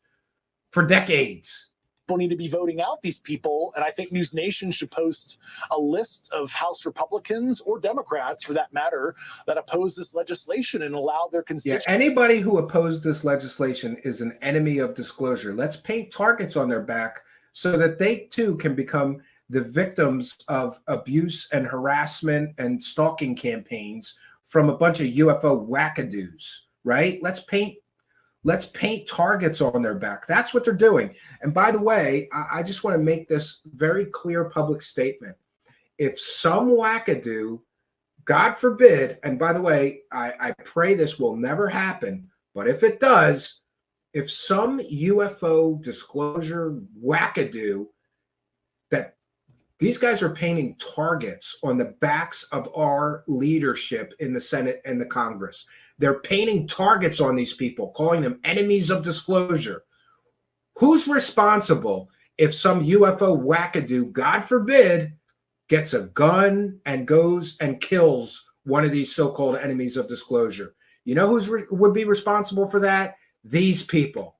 for decades. People need to be voting out these people, and I think News Nation should post a list of House Republicans or Democrats, for that matter, that oppose this legislation and allow their constituents. Yeah, anybody who opposed this legislation is an enemy of disclosure. Let's paint targets on their back so that they too can become the victims of abuse and harassment and stalking campaigns from a bunch of UFO wackadoos. Right? Let's paint targets on their back. That's what they're doing. And by the way, I just want to make this very clear public statement. If some wackadoo, God forbid, and by the way, I pray this will never happen, but if it does, if some UFO disclosure wackadoo, that these guys are painting targets on the backs of our leadership in the Senate and the Congress. They're painting targets on these people, calling them enemies of disclosure. Who's responsible if some UFO wackadoo, God forbid, gets a gun and goes and kills one of these so-called enemies of disclosure? You know who would be responsible for that? These people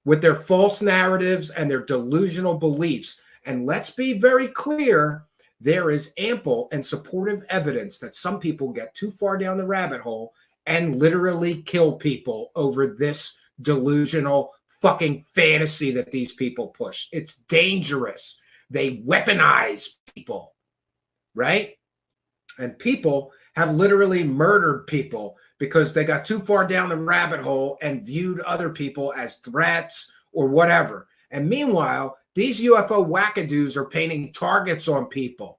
with their false narratives and their delusional beliefs. And let's be very clear, there is ample and supportive evidence that some people get too far down the rabbit hole and literally kill people over this delusional fucking fantasy that these people push. It's dangerous. They weaponize people, right? And people have literally murdered people because they got too far down the rabbit hole and viewed other people as threats or whatever. And meanwhile, these UFO wackadoos are painting targets on people,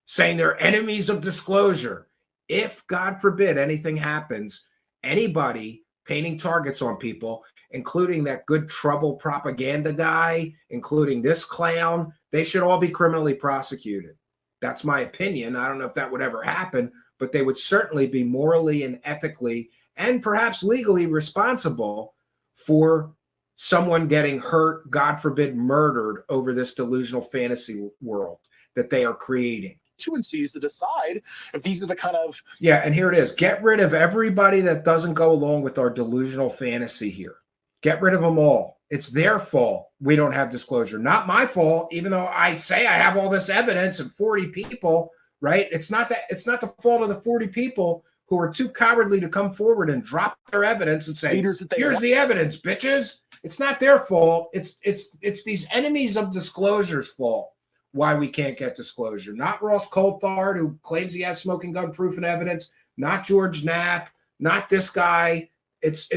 saying they're enemies of disclosure. If, God forbid, anything happens, anybody painting targets on people, including that good trouble propaganda guy, including this clown, they should all be criminally prosecuted. That's my opinion. I don't know if that would ever happen, but they would certainly be morally and ethically and perhaps legally responsible for someone getting hurt, God forbid, murdered over this delusional fantasy world that they are creating. Constituencies to decide if these are the kind of... Yeah, and here it is. Get rid of everybody that doesn't go along with our delusional fantasy here. Get rid of them all. It's their fault we don't have disclosure. Not my fault, even though I say I have all this evidence and 40 people, right? It's not the fault of the 40 people who are too cowardly to come forward and drop their evidence and say, here's the evidence, bitches. It's not their fault. It's these enemies of disclosure's fault why we can't get disclosure. Not Ross Coulthart, who claims he has smoking gun proof and evidence, not George Knapp, not this guy. It's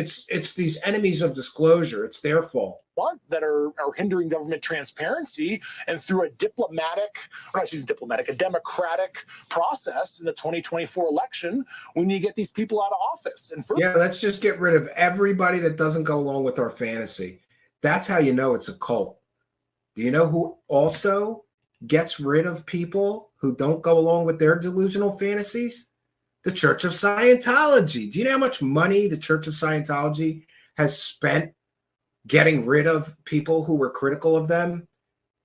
these enemies of disclosure. It's their fault. That are hindering government transparency, and through a democratic process in the 2024 election, we need to get these people out of office. And yeah, let's just get rid of everybody that doesn't go along with our fantasy. That's how you know it's a cult. Do you know who also gets rid of people who don't go along with their delusional fantasies? The Church of Scientology. Do you know how much money the Church of Scientology has spent getting rid of people who were critical of them,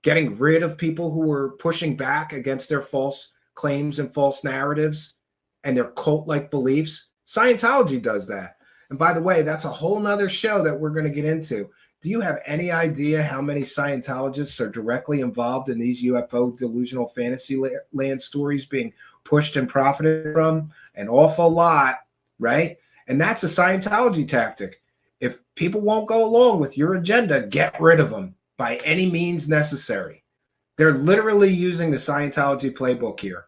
getting rid of people who were pushing back against their false claims and false narratives and their cult-like beliefs? Scientology does that. And by the way, that's a whole nother show that we're going to get into. Do you have any idea how many Scientologists are directly involved in these UFO delusional fantasy land stories being pushed and profited from? An awful lot, right? And that's a Scientology tactic. If people won't go along with your agenda, get rid of them by any means necessary. They're literally using the Scientology playbook here.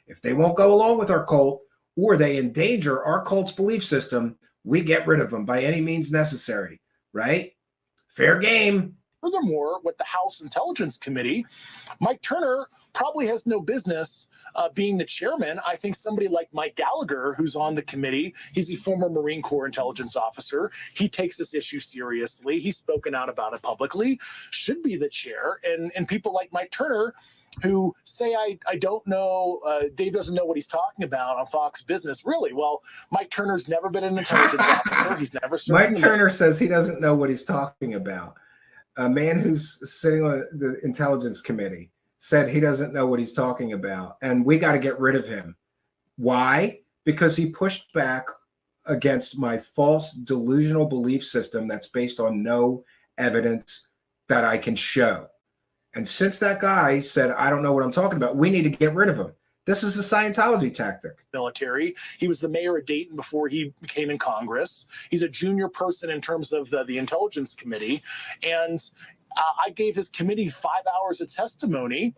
If they won't go along with our cult or they endanger our cult's belief system, we get rid of them by any means necessary, right? Fair game. Furthermore, with the House Intelligence Committee, Mike Turner probably has no business being the chairman. I think somebody like Mike Gallagher, who's on the committee, he's a former Marine Corps intelligence officer. He takes this issue seriously. He's spoken out about it publicly, should be the chair. And people like Mike Turner, who say, I don't know, Dave doesn't know what he's talking about on Fox Business. Really? Well, Mike Turner's never been an intelligence officer. He's never served. Mike Turner says he doesn't know what he's talking about. A man who's sitting on the Intelligence Committee said he doesn't know what he's talking about, and we got to get rid of him. Why? Because he pushed back against my false delusional belief system that's based on no evidence that I can show. And since that guy said, I don't know what I'm talking about, we need to get rid of him. This is a Scientology tactic. Military. He was the mayor of Dayton before he became in Congress. He's a junior person in terms of the Intelligence Committee. And I gave his committee 5 hours of testimony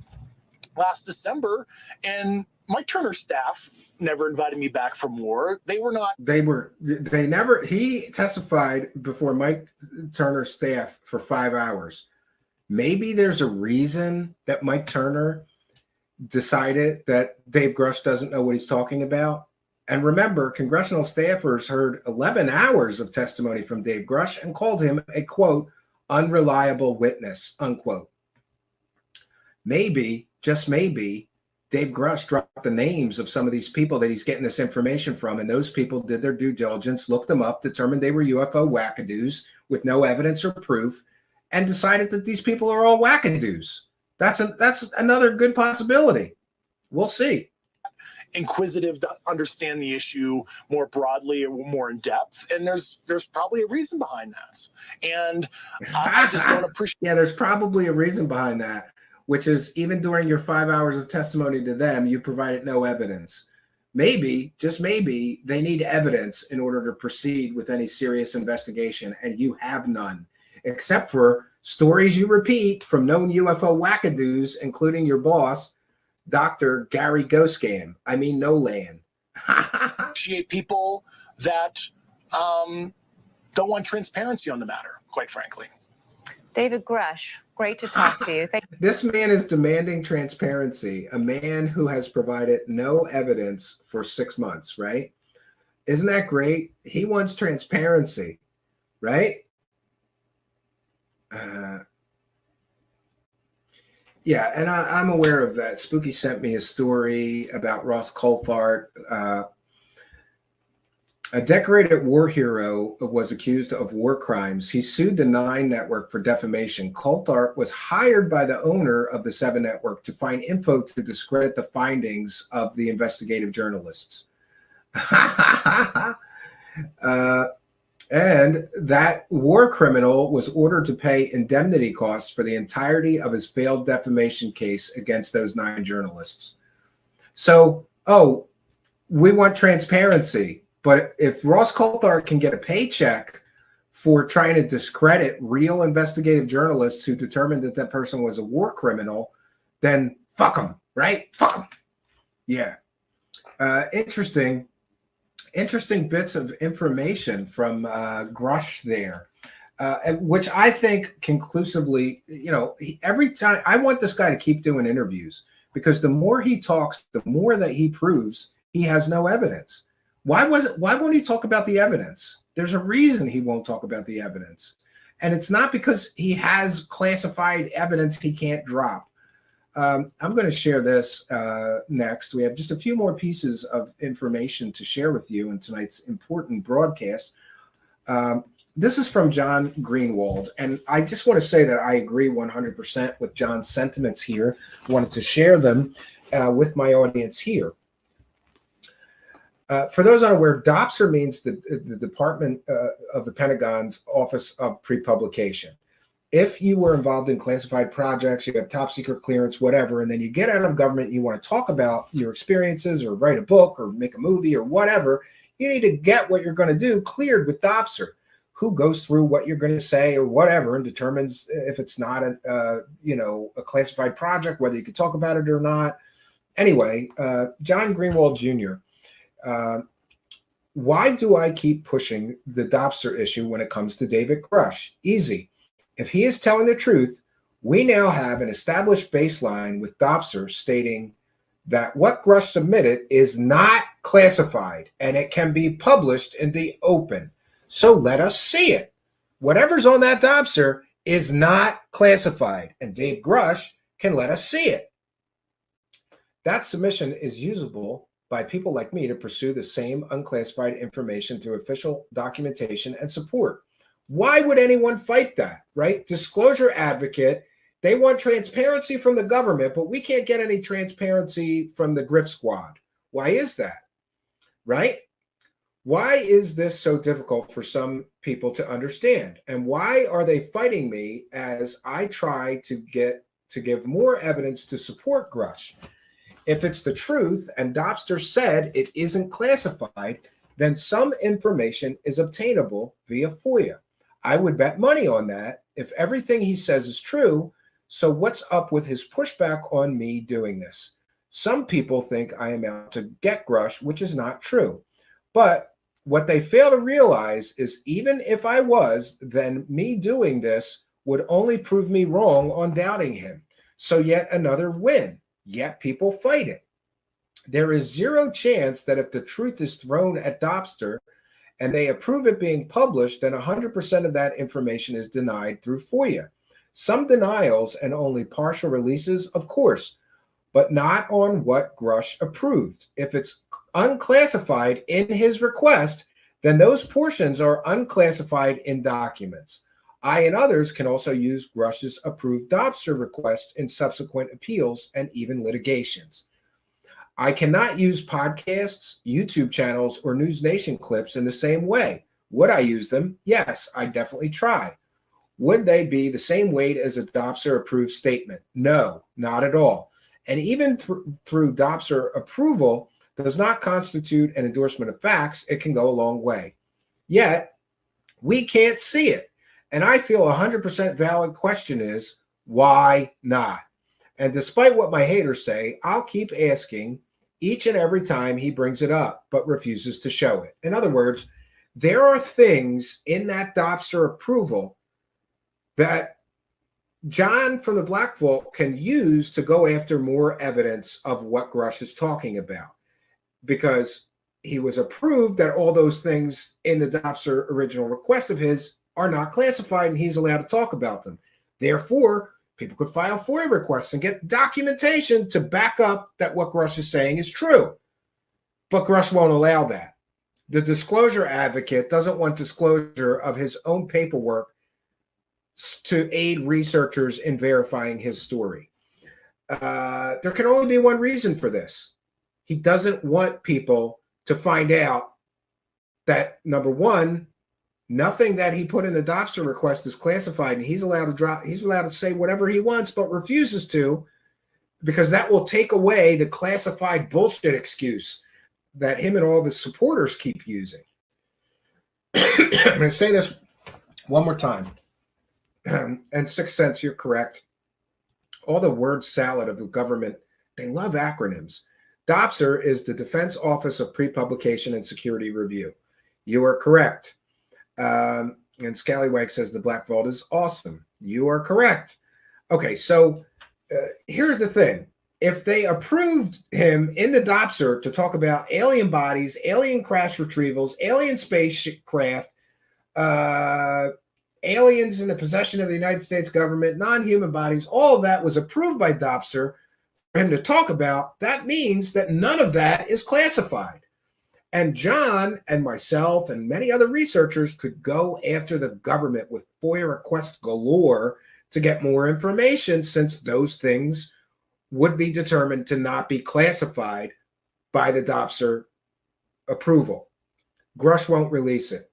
last December, and Mike Turner's staff never invited me back for more. They never, he testified before Mike Turner's staff for 5 hours. Maybe there's a reason that Mike Turner decided that Dave Grush doesn't know what he's talking about. And remember, congressional staffers heard 11 hours of testimony from Dave Grush and called him a, quote, unreliable witness, unquote. Maybe, just maybe, Dave Grush dropped the names of some of these people that he's getting this information from, and those people did their due diligence, looked them up, determined they were UFO wackadoos with no evidence or proof, and decided that these people are all wackadoos. That's another good possibility. We'll see. Inquisitive to understand the issue more broadly or more in depth, and there's probably a reason behind that. And I just don't appreciate. Yeah, there's probably a reason behind that, which is even during your 5 hours of testimony to them, you provided no evidence. Maybe, just maybe, they need evidence in order to proceed with any serious investigation, and you have none. except for stories you repeat from known UFO wackadoos, including your boss, Dr. Gary Ghostscam. I mean, no land. Appreciate people that don't want transparency on the matter, quite frankly. David Grush, great to talk to you. This man is demanding transparency, a man who has provided no evidence for 6 months, right? Isn't that great? He wants transparency, right? Yeah, and I'm aware of that. Spooky sent me a story about Ross Coulthart. A decorated war hero was accused of war crimes. He sued the 9 network for defamation. Coulthart was hired by the owner of the 7 network to find info to discredit the findings of the investigative journalists. And that war criminal was ordered to pay indemnity costs for the entirety of his failed defamation case against those 9 journalists. So, we want transparency. But if Ross Coulthart can get a paycheck for trying to discredit real investigative journalists who determined that that person was a war criminal, then fuck him, right? Fuck him. Yeah. Interesting bits of information from Grush there, which I think conclusively, every time I want this guy to keep doing interviews, because the more he talks, the more that he proves he has no evidence. Why won't he talk about the evidence? There's a reason he won't talk about the evidence. And it's not because he has classified evidence he can't drop. I'm going to share this next. We have just a few more pieces of information to share with you in tonight's important broadcast. This is from John Greenwald, and I just want to say that I agree 100% with John's sentiments here. I wanted to share them with my audience here. For those unaware, DOPSR means the Department of the Pentagon's Office of Pre-Publication. If you were involved in classified projects, you have top secret clearance, whatever, and then you get out of government, you want to talk about your experiences or write a book or make a movie or whatever, you need to get what you're going to do cleared with DOPSR, who goes through what you're going to say or whatever and determines if it's not a classified project, whether you can talk about it or not. Anyway, John Greenwald Jr., why do I keep pushing the DOPSR issue when it comes to David Grush? Easy. If he is telling the truth, we now have an established baseline with DOPSR stating that what Grush submitted is not classified and it can be published in the open. So let us see it. Whatever's on that DOPSR is not classified, and Dave Grush can let us see it. That submission is usable by people like me to pursue the same unclassified information through official documentation and support. Why would anyone fight that, right? Disclosure advocate, they want transparency from the government, but we can't get any transparency from the Griff Squad. Why is that, right? Why is this so difficult for some people to understand? And why are they fighting me as I try to give more evidence to support Grush? If it's the truth and DOPSR said it isn't classified, then some information is obtainable via FOIA. I would bet money on that if everything he says is true. So what's up with his pushback on me doing this? Some people think I am out to get Grush, which is not true. But what they fail to realize is even if I was, then me doing this would only prove me wrong on doubting him. So yet another win. Yet people fight it. There is zero chance that if the truth is thrown at DOPSR and they approve it being published, then 100% of that information is denied through FOIA. Some denials and only partial releases, of course, but not on what Grush approved. If it's unclassified in his request, then those portions are unclassified in documents. I and others can also use Grush's approved DOPSR request in subsequent appeals and even litigations. I cannot use podcasts, YouTube channels, or News Nation clips in the same way. Would I use them? Yes, I definitely try. Would they be the same weight as a DOPSR approved statement? No, not at all. And even through DOPSR approval does not constitute an endorsement of facts. It can go a long way. Yet, we can't see it. And I feel 100% valid question is, why not? And despite what my haters say, I'll keep asking each and every time he brings it up, but refuses to show it. In other words, there are things in that Dobster approval that John from the Black Vault can use to go after more evidence of what Grush is talking about, because he was approved that all those things in the Dobster original request of his are not classified, and he's allowed to talk about them. Therefore, people could file FOIA requests and get documentation to back up that what Grush is saying is true. But Grush won't allow that. The disclosure advocate doesn't want disclosure of his own paperwork to aid researchers in verifying his story. There can only be one reason for this. He doesn't want people to find out that, number one, nothing that he put in the Dobster request is classified, and he's allowed to say whatever he wants, but refuses to, because that will take away the classified bullshit excuse that him and all of his supporters keep using. I'm going to say this one more time. And Sixth Sense, you're correct. All the word salad of the government, they love acronyms. DOPSR is the Defense Office of Pre-Publication and Security Review. You are correct. And Scallywag says the Black Vault is awesome. You are correct. Okay, so here's the thing. If they approved him in the DOPSR to talk about alien bodies, alien crash retrievals, alien spacecraft, aliens in the possession of the United States government, non-human bodies, all of that was approved by DOPSR for him to talk about, that means that none of that is classified. And John and myself and many other researchers could go after the government with FOIA requests galore to get more information, since those things would be determined to not be classified by the DOPSR approval. Grush won't release it.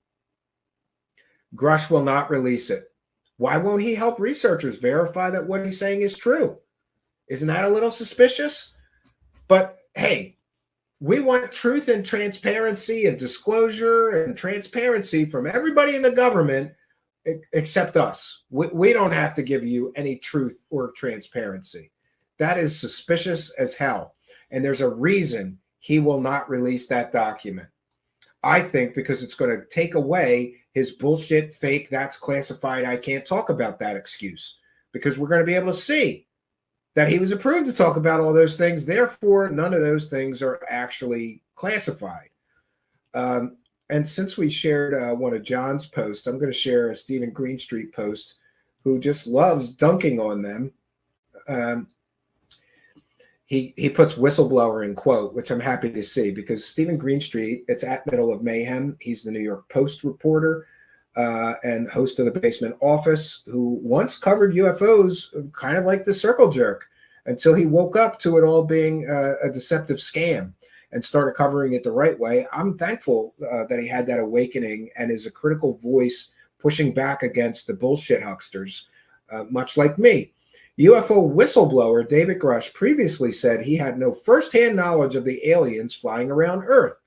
Grush will not release it. Why won't he help researchers verify that what he's saying is true? Isn't that a little suspicious? But hey, we want truth and transparency and disclosure and transparency from everybody in the government except us. We don't have to give you any truth or transparency. That is suspicious as hell. And there's a reason he will not release that document. I think because it's going to take away his bullshit, fake, that's classified, I can't talk about that excuse. Because we're going to be able to see that he was approved to talk about all those things. Therefore, none of those things are actually classified. And since we shared one of John's posts, I'm going to share a Stephen Greenstreet post who just loves dunking on them. He puts whistleblower in quote, which I'm happy to see, because Stephen Greenstreet, it's at Middle of Mayhem. He's the New York Post reporter and host of the Basement Office, who once covered UFOs kind of like the circle jerk until he woke up to it all being a deceptive scam and started covering it the right way. I'm thankful that he had that awakening and is a critical voice pushing back against the bullshit hucksters, much like me. UFO whistleblower David Grush previously said he had no firsthand knowledge of the aliens flying around Earth,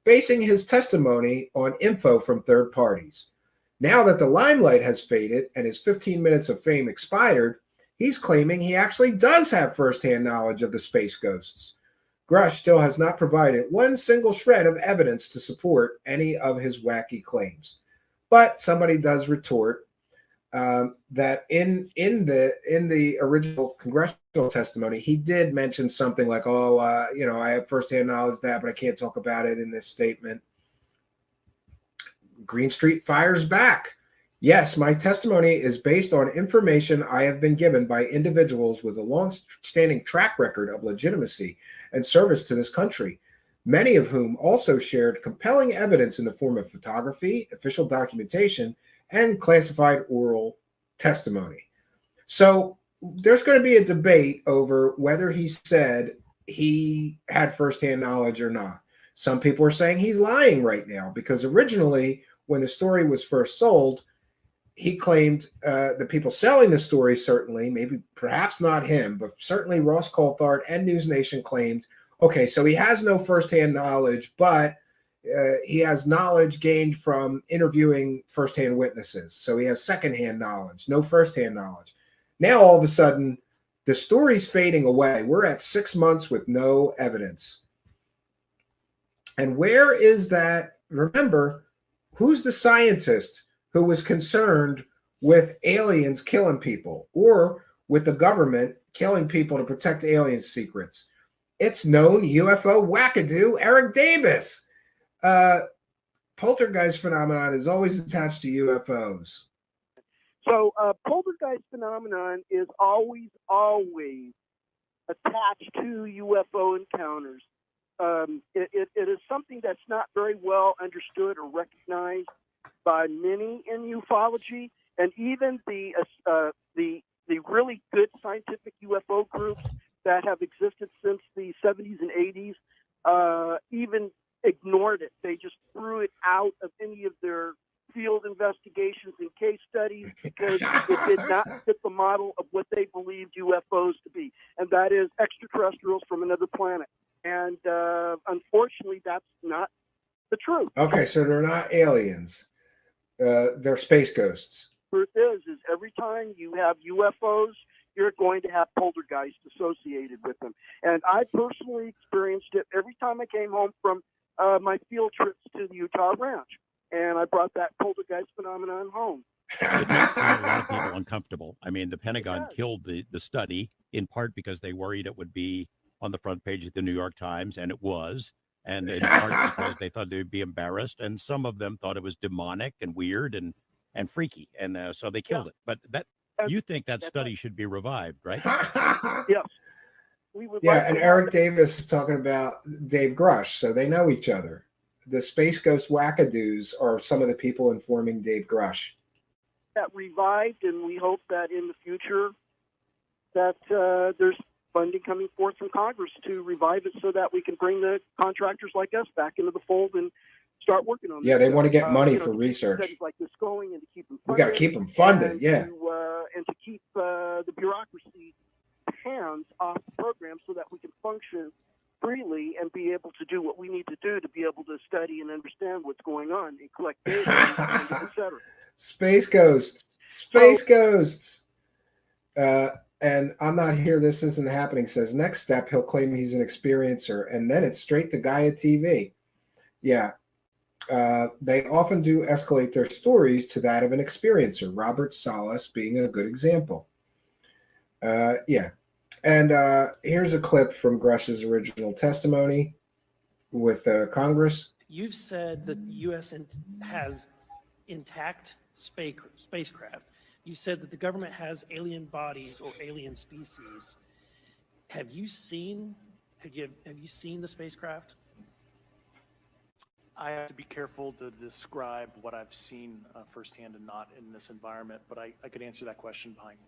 basing his testimony on info from third parties. Now that the limelight has faded and his 15 minutes of fame expired, he's claiming he actually does have firsthand knowledge of the space ghosts. Grush still has not provided one single shred of evidence to support any of his wacky claims. But somebody does retort that in the original congressional testimony, he did mention something like, I have firsthand knowledge of that, but I can't talk about it in this statement. Greenstreet fires back. Yes, my testimony is based on information I have been given by individuals with a long-standing track record of legitimacy and service to this country, many of whom also shared compelling evidence in the form of photography, official documentation, and classified oral testimony. So there's going to be a debate over whether he said he had firsthand knowledge or not. Some people are saying he's lying right now, because originally when the story was first sold, he claimed the people selling the story, certainly, maybe perhaps not him, but certainly Ross Coulthart and News Nation claimed, okay, so he has no firsthand knowledge, but he has knowledge gained from interviewing firsthand witnesses. So he has secondhand knowledge, no firsthand knowledge. Now, all of a sudden, the story's fading away. We're at 6 months with no evidence. And where is that? Remember, who's the scientist who was concerned with aliens killing people or with the government killing people to protect alien secrets? It's known UFO wackadoo Eric Davis. Poltergeist phenomenon is always attached to UFOs. So poltergeist phenomenon is always attached to UFO encounters. It is something that's not very well understood or recognized by many in ufology, and even the really good scientific UFO groups that have existed since the 70s and 80s even ignored it. They just threw it out of any of their field investigations and case studies because it did not fit the model of what they believed UFOs to be, and that is extraterrestrials from another planet. And unfortunately, that's not the truth. Okay, so they're not aliens. They're space ghosts. Truth is every time you have UFOs, you're going to have poltergeist associated with them. And I personally experienced it every time I came home from my field trips to the Utah Ranch. And I brought that poltergeist phenomenon home. It makes a lot of people uncomfortable. I mean, the Pentagon killed the study in part because they worried it would be on the front page of the New York Times, and it was, and in part because they thought they would be embarrassed, and some of them thought it was demonic and weird and freaky, and so they killed it. But you think that study should be revived, right? Yes. And Eric Davis is talking about Dave Grush, so they know each other. The Space Ghost wackadoos are some of the people informing Dave Grush. That revived, and we hope that in the future that there's funding coming forth from Congress to revive it so that we can bring the contractors like us back into the fold and start working on this. Yeah, they want to get money for research. Studies like this going and to keep them We funded. got to keep them funded, and yeah. And to keep the bureaucracy hands off the program so that we can function freely and be able to do what we need to do to be able to study and understand what's going on and collect data, et cetera. Space ghosts. Space ghosts. And I'm not here. This isn't happening. Says next step, he'll claim he's an experiencer, and then it's straight to Gaia TV. Yeah. They often do escalate their stories to that of an experiencer, Robert Salas being a good example. Yeah. And here's a clip from Grush's original testimony with Congress. You've said that the U.S. has intact spacecraft. You said that the government has alien bodies or alien species. Have you seen the spacecraft? I have to be careful to describe what I've seen firsthand and not in this environment, but I could answer that question behind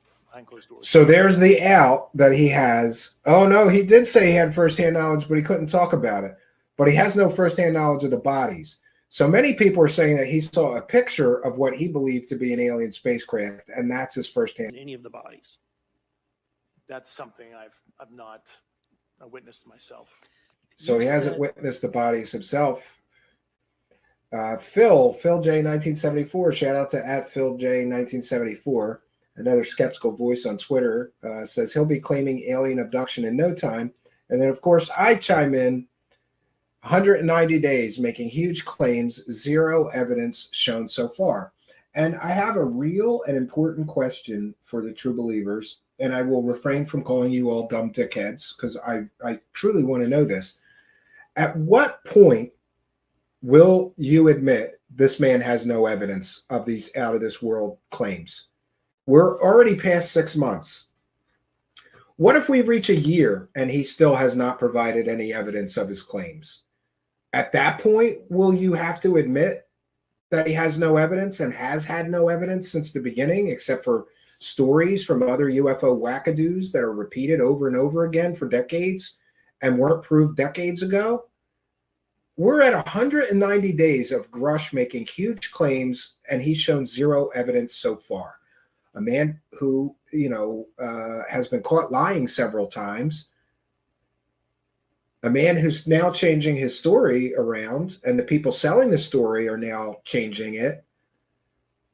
closed doors. So there's the out that he has. Oh, no, he did say he had firsthand knowledge, but he couldn't talk about it. But he has no firsthand knowledge of the bodies. So many people are saying that he saw a picture of what he believed to be an alien spacecraft, and that's his firsthand. Any of the bodies? That's something I've not witnessed myself. So he hasn't witnessed the bodies himself. Phil J 1974, shout out to @Phil J 1974, another skeptical voice on Twitter, says he'll be claiming alien abduction in no time. And then, of course, I chime in, 190 days making huge claims, zero evidence shown so far. And I have a real and important question for the true believers, and I will refrain from calling you all dumb dickheads because I truly want to know this. At what point will you admit this man has no evidence of these out of this world claims? We're already past 6 months. What if we reach a year and he still has not provided any evidence of his claims? At that point, will you have to admit that he has no evidence and has had no evidence since the beginning, except for stories from other UFO wackadoos that are repeated over and over again for decades and weren't proved decades ago? We're at 190 days of Grush making huge claims, and he's shown zero evidence so far. A man who, has been caught lying several times. a man who's now changing his story around, and the people selling the story are now changing it.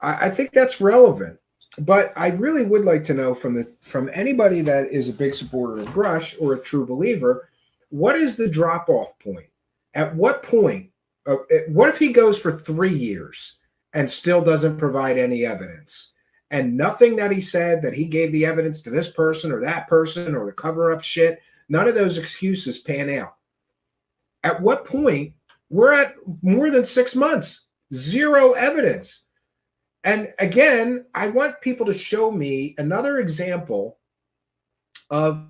I think that's relevant. But I really would like to know from anybody that is a big supporter of Grush or a true believer, what is the drop-off point? At what point? What if he goes for 3 years and still doesn't provide any evidence? And nothing that he said, that he gave the evidence to this person or that person or the cover-up shit, none of those excuses pan out. At what point? We're at more than 6 months, zero evidence. And again, I want people to show me another example of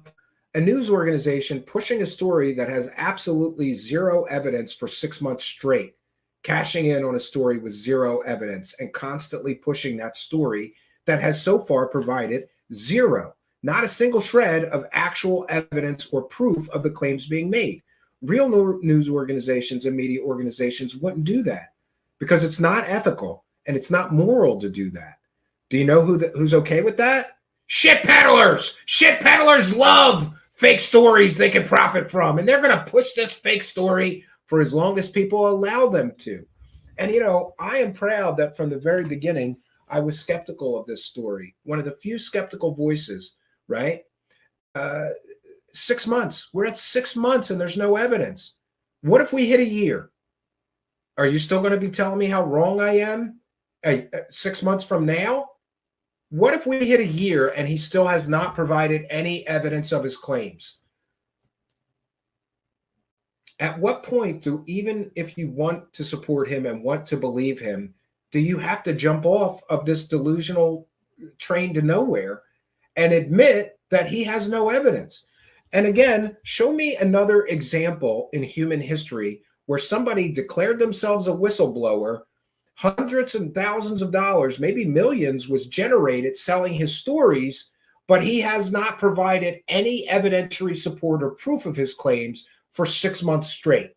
a news organization pushing a story that has absolutely zero evidence for 6 months straight, cashing in on a story with zero evidence and constantly pushing that story that has so far provided zero, not a single shred of actual evidence or proof of the claims being made. Real news organizations and media organizations wouldn't do that because it's not ethical and it's not moral to do that. Do you know who's okay with that? Shit peddlers! Shit peddlers love fake stories they can profit from, and they're going to push this fake story for as long as people allow them to. And, you know, I am proud that from the very beginning, I was skeptical of this story. One of the few skeptical voices, right? 6 months. We're at 6 months and there's no evidence. What if we hit a year? Are you still going to be telling me how wrong I am 6 months from now? What if we hit a year and he still has not provided any evidence of his claims? At what point do, even if you want to support him and want to believe him, do you have to jump off of this delusional train to nowhere and admit that he has no evidence? And again, show me another example in human history where somebody declared themselves a whistleblower, hundreds and thousands of dollars, maybe millions, was generated selling his stories, but he has not provided any evidentiary support or proof of his claims for 6 months straight.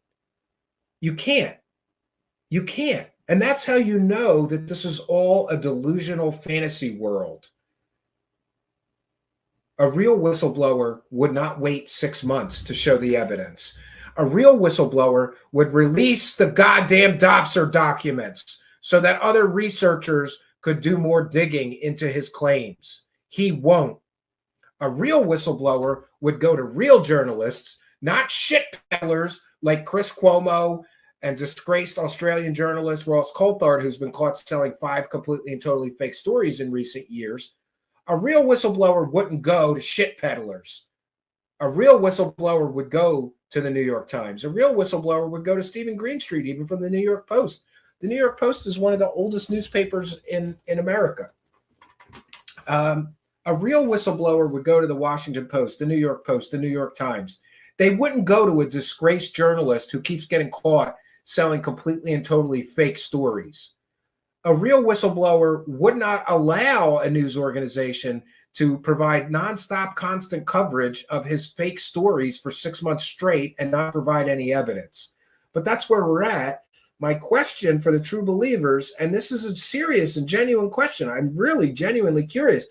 You can't. You can't. And that's how you know that this is all a delusional fantasy world. A real whistleblower would not wait 6 months to show the evidence. A real whistleblower would release the goddamn Dobson documents so that other researchers could do more digging into his claims. He won't. A real whistleblower would go to real journalists, not shit peddlers like Chris Cuomo and disgraced Australian journalist Ross Coulthart, who's been caught selling 5 completely and totally fake stories in recent years. A real whistleblower wouldn't go to shit peddlers. A real whistleblower would go to the New York Times. A real whistleblower would go to Stephen Greenstreet, even from the New York Post. The New York Post is one of the oldest newspapers in America. A real whistleblower would go to the Washington Post, the New York Post, the New York Times. They wouldn't go to a disgraced journalist who keeps getting caught selling completely and totally fake stories. A real whistleblower would not allow a news organization to provide nonstop, constant coverage of his fake stories for 6 months straight and not provide any evidence. But that's where we're at. My question for the true believers, and this is a serious and genuine question, I'm really genuinely curious.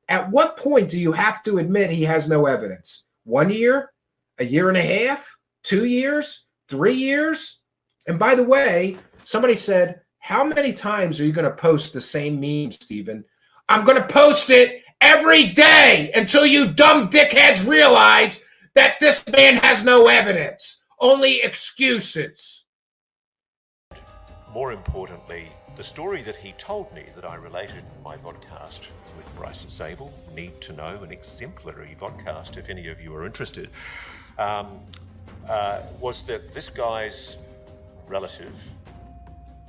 At what point do you have to admit he has no evidence? 1 year? A year and a half? 2 years? 3 years? And by the way, somebody said, how many times are you going to post the same meme, Stephen? I'm going to post it every day until you dumb dickheads realize that this man has no evidence, only excuses. More importantly, the story that he told me that I related in my vodcast with Bryce Zabel, Need to Know, an exemplary vodcast if any of you are interested, was that this guy's relative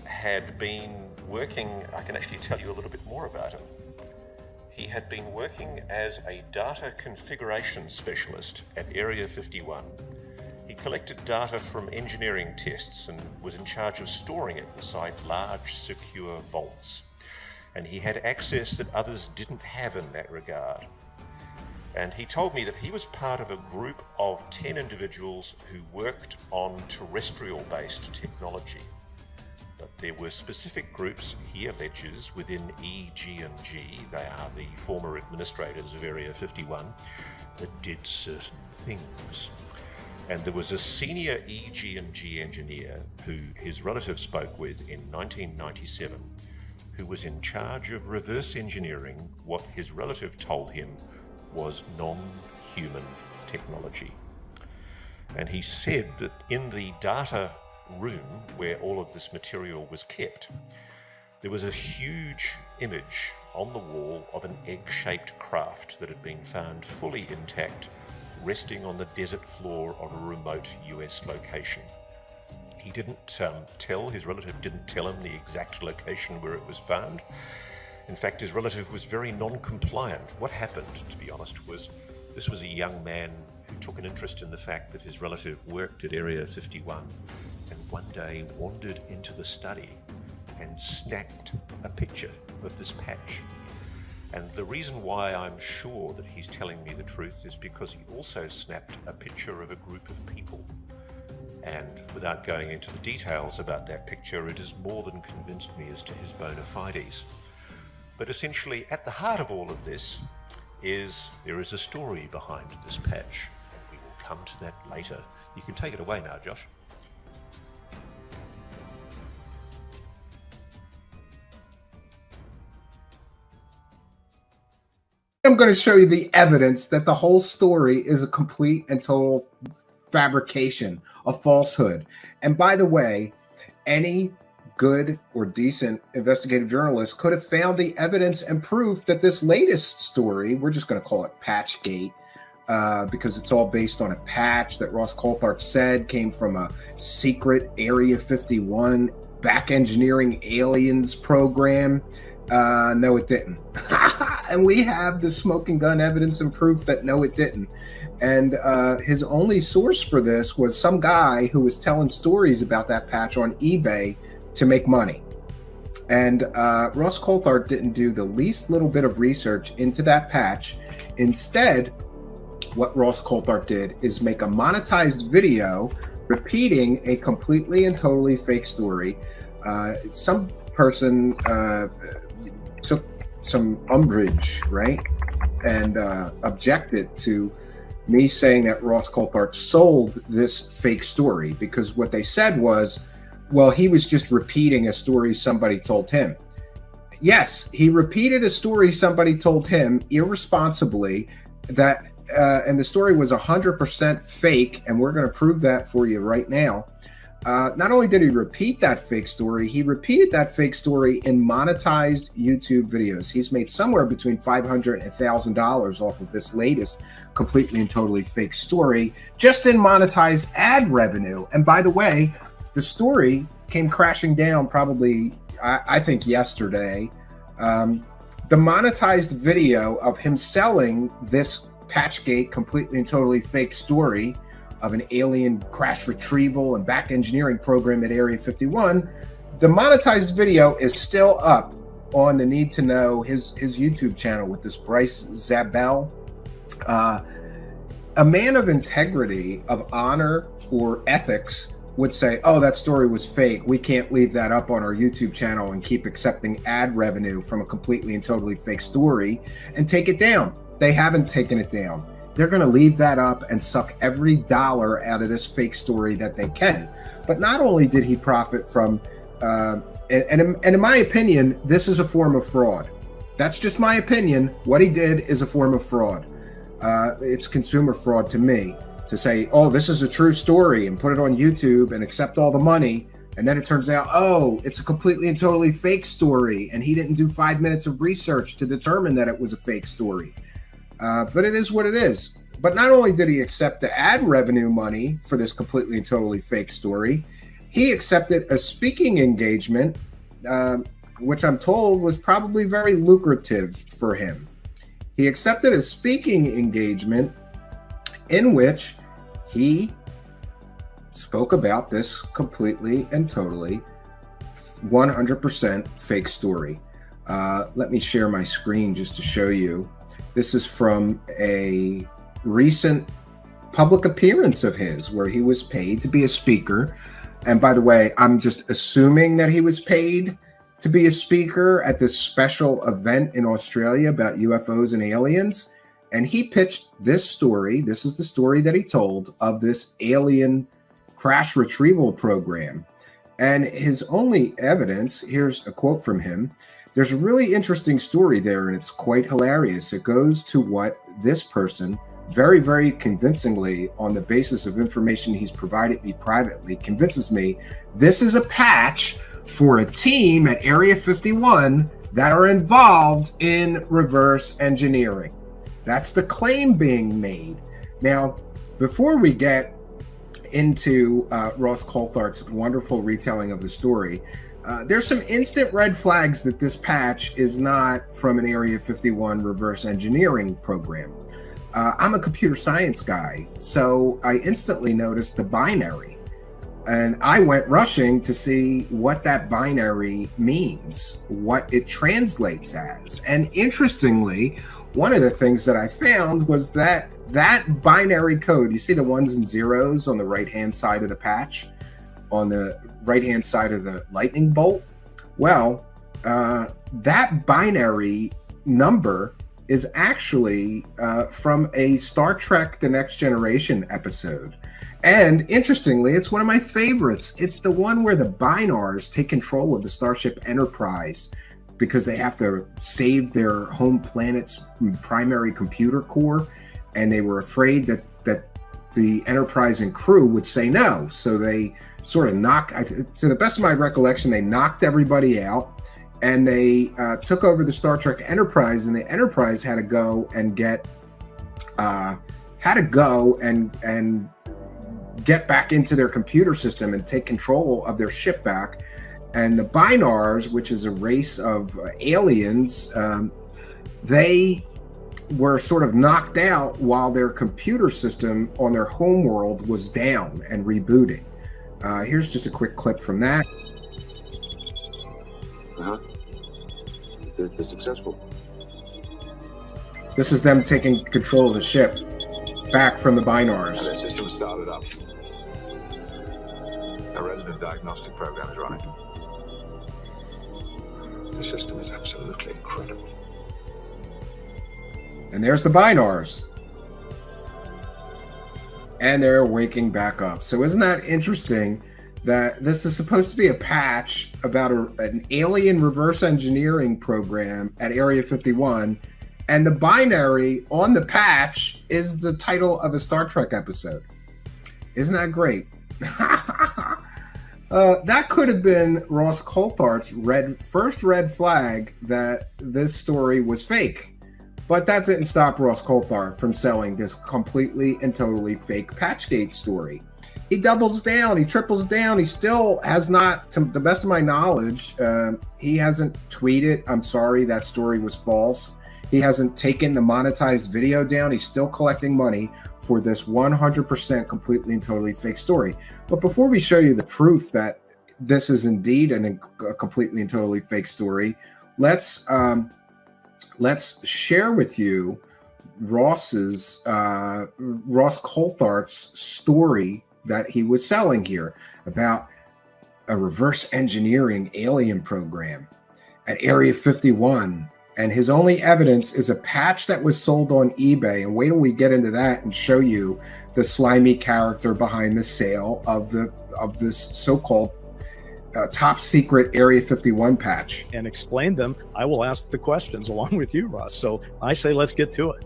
had been working, I can actually tell you a little bit more about him. He had been working as a data configuration specialist at Area 51. He collected data from engineering tests and was in charge of storing it inside large, secure vaults. And he had access that others didn't have in that regard. And he told me that he was part of a group of 10 individuals who worked on terrestrial-based technology. But there were specific groups, he alleges, within EG&G, they are the former administrators of Area 51, that did certain things. And there was a senior EG&G engineer who his relative spoke with in 1997, who was in charge of reverse engineering what his relative told him was non-human technology. And he said that in the data room where all of this material was kept, there was a huge image on the wall of an egg-shaped craft that had been found fully intact, resting on the desert floor of a remote US location. He didn't his relative didn't tell him the exact location where it was found. In fact, his relative was very non-compliant. What happened, to be honest, was this was a young man who took an interest in the fact that his relative worked at Area 51 and one day wandered into the study and snapped a picture of this patch. And the reason why I'm sure that he's telling me the truth is because he also snapped a picture of a group of people. And without going into the details about that picture, it has more than convinced me as to his bona fides. But essentially, at the heart of all of this is there is a story behind this patch, and we will come to that later. You can take it away now, Josh. I'm going to show you the evidence that the whole story is a complete and total fabrication, a falsehood. And by the way, any good or decent investigative journalist could have found the evidence and proof that this latest story, we're just going to call it Patchgate, because it's all based on a patch that Ross Coulthart said came from a secret Area 51 back engineering aliens program. No, it didn't. And we have the smoking gun evidence and proof that no, it didn't. And his only source for this was some guy who was telling stories about that patch on eBay to make money. And Ross Coulthart didn't do the least little bit of research into that patch. Instead, what Ross Coulthart did is make a monetized video repeating a completely and totally fake story. Some person took some umbrage, right? And objected to me saying that Ross Coulthart sold this fake story, because what they said was, well, he was just repeating a story somebody told him. Yes, he repeated a story somebody told him irresponsibly, that and the story was 100% fake, and we're going to prove that for you right now. Not only did he repeat that fake story, he repeated that fake story in monetized YouTube videos. He's made somewhere between $500 and $1,000 off of this latest completely and totally fake story, just in monetized ad revenue. And by the way, the story came crashing down probably, I think, yesterday. The monetized video of him selling this Patchgate completely and totally fake story of an alien crash retrieval and back engineering program at Area 51, the monetized video is still up on the Need to Know, his YouTube channel with this Bryce Zabel. A man of integrity, of honor, or ethics would say, oh, that story was fake. We can't leave that up on our YouTube channel and keep accepting ad revenue from a completely and totally fake story and take it down. They haven't taken it down. They're going to leave that up and suck every dollar out of this fake story that they can. But not only did he profit from, and in my opinion, this is a form of fraud. That's just my opinion. What he did is a form of fraud. It's consumer fraud to me, to say, oh, this is a true story and put it on YouTube and accept all the money. And then it turns out, oh, it's a completely and totally fake story. And he didn't do 5 minutes of research to determine that it was a fake story. But it is what it is. But not only did he accept the ad revenue money for this completely and totally fake story, he accepted a speaking engagement, which I'm told was probably very lucrative for him. He accepted a speaking engagement in which he spoke about this completely and totally 100% fake story. Let me share my screen just to show you. This is from a recent public appearance of his where he was paid to be a speaker. And by the way, I'm just assuming that he was paid to be a speaker at this special event in Australia about UFOs and aliens. And he pitched this story. This is the story that he told of this alien crash retrieval program. And his only evidence, here's a quote from him. There's a really interesting story there, and it's quite hilarious. It goes to what this person very, very convincingly, on the basis of information he's provided me privately, convinces me this is a patch for a team at Area 51 that are involved in reverse engineering. That's the claim being made. Now, before we get into Ross Coulthart's wonderful retelling of the story, there's some instant red flags that this patch is not from an Area 51 reverse engineering program. I'm a computer science guy, so I instantly noticed the binary, and I went rushing to see what that binary means, what it translates as. And interestingly, one of the things that I found was that that binary code, you see the ones and zeros on the right-hand side of the patch, on the right-hand side of the lightning bolt? Well, that binary number is actually from a Star Trek The Next Generation episode. And interestingly, it's one of my favorites. It's the one where the Binars take control of the Starship Enterprise because they have to save their home planet's primary computer core, and they were afraid that the Enterprise and crew would say no. So they sort of to the best of my recollection, they knocked everybody out, and they took over the Star Trek Enterprise, and the Enterprise had to go and get back into their computer system and take control of their ship back. And the Binars, which is a race of aliens, they were sort of knocked out while their computer system on their home world was down and rebooting. Here's just a quick clip from that. They're successful. This is them taking control of the ship back from the Binars. Their system is started up. A resident diagnostic program is running. The system is absolutely incredible. And there's the Binars. And they're waking back up. So isn't that interesting that this is supposed to be a patch about an alien reverse engineering program at Area 51, and the binary on the patch is the title of a Star Trek episode. Isn't that great? That could have been Ross Coulthart's first red flag that this story was fake. But that didn't stop Ross Coulthart from selling this completely and totally fake Patchgate story. He doubles down, he triples down. He still has not, to the best of my knowledge, he hasn't tweeted, "I'm sorry, that story was false." He hasn't taken the monetized video down. He's still collecting money for this 100% completely and totally fake story. But before we show you the proof that this is indeed a completely and totally fake story, let's share with you Ross Coulthart's story that he was selling here about a reverse engineering alien program at Area 51. And his only evidence is a patch that was sold on eBay. And wait till we get into that and show you the slimy character behind the sale of this so-called top secret Area 51 patch. And explain them. I will ask the questions along with you, Ross. So I say, let's get to it.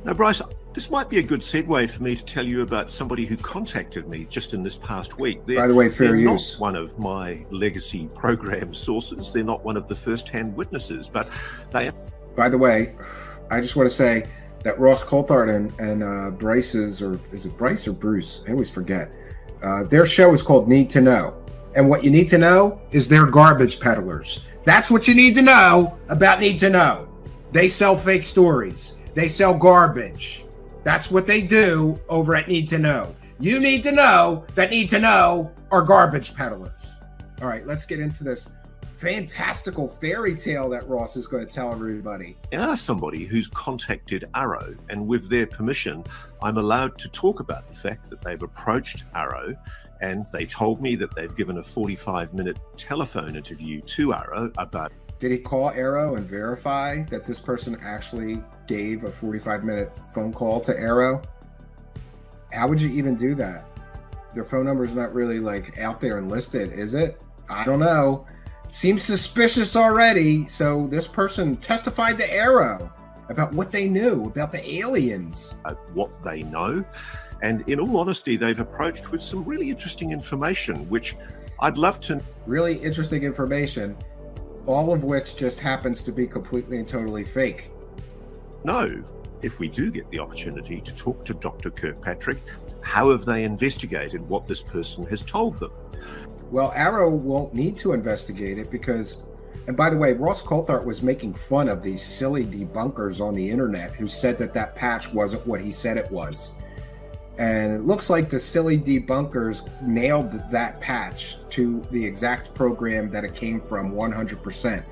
Now, Bryce, this might be a good segue for me to tell you about somebody who contacted me just in this past week. By the way, fair use. Not one of my legacy program sources. They're not one of the first-hand witnesses, but they are. By the way, I just want to say that Ross Coulthart and Bryce's, or is it Bryce or Bruce? I always forget. Their show is called Need to Know. And what you need to know is they're garbage peddlers. That's what you need to know about Need to Know. They sell fake stories. They sell garbage. That's what they do over at Need to Know. You need to know that Need to Know are garbage peddlers. All right, let's get into this fantastical fairy tale that Ross is going to tell everybody. Somebody who's contacted Arrow, and with their permission, I'm allowed to talk about the fact that they've approached Arrow, and they told me that they've given a 45-minute telephone interview to Arrow about Did he call Arrow and verify that this person actually gave a 45-minute phone call to Arrow? How would you even do that? Their phone number is not really like out there and listed, is it? I don't know. Seems suspicious already. So this person testified to Arrow about what they knew about the aliens. What they know. And in all honesty, they've approached with some really interesting information, which I'd love to... Really interesting information, all of which just happens to be completely and totally fake. know, if we do get the opportunity to talk to Dr. Kirkpatrick, how have they investigated what this person has told them? Well, Arrow won't need to investigate it because, and by the way, Ross Coulthart was making fun of these silly debunkers on the internet who said that that patch wasn't what he said it was. And it looks like the silly debunkers nailed that patch to the exact program that it came from 100%.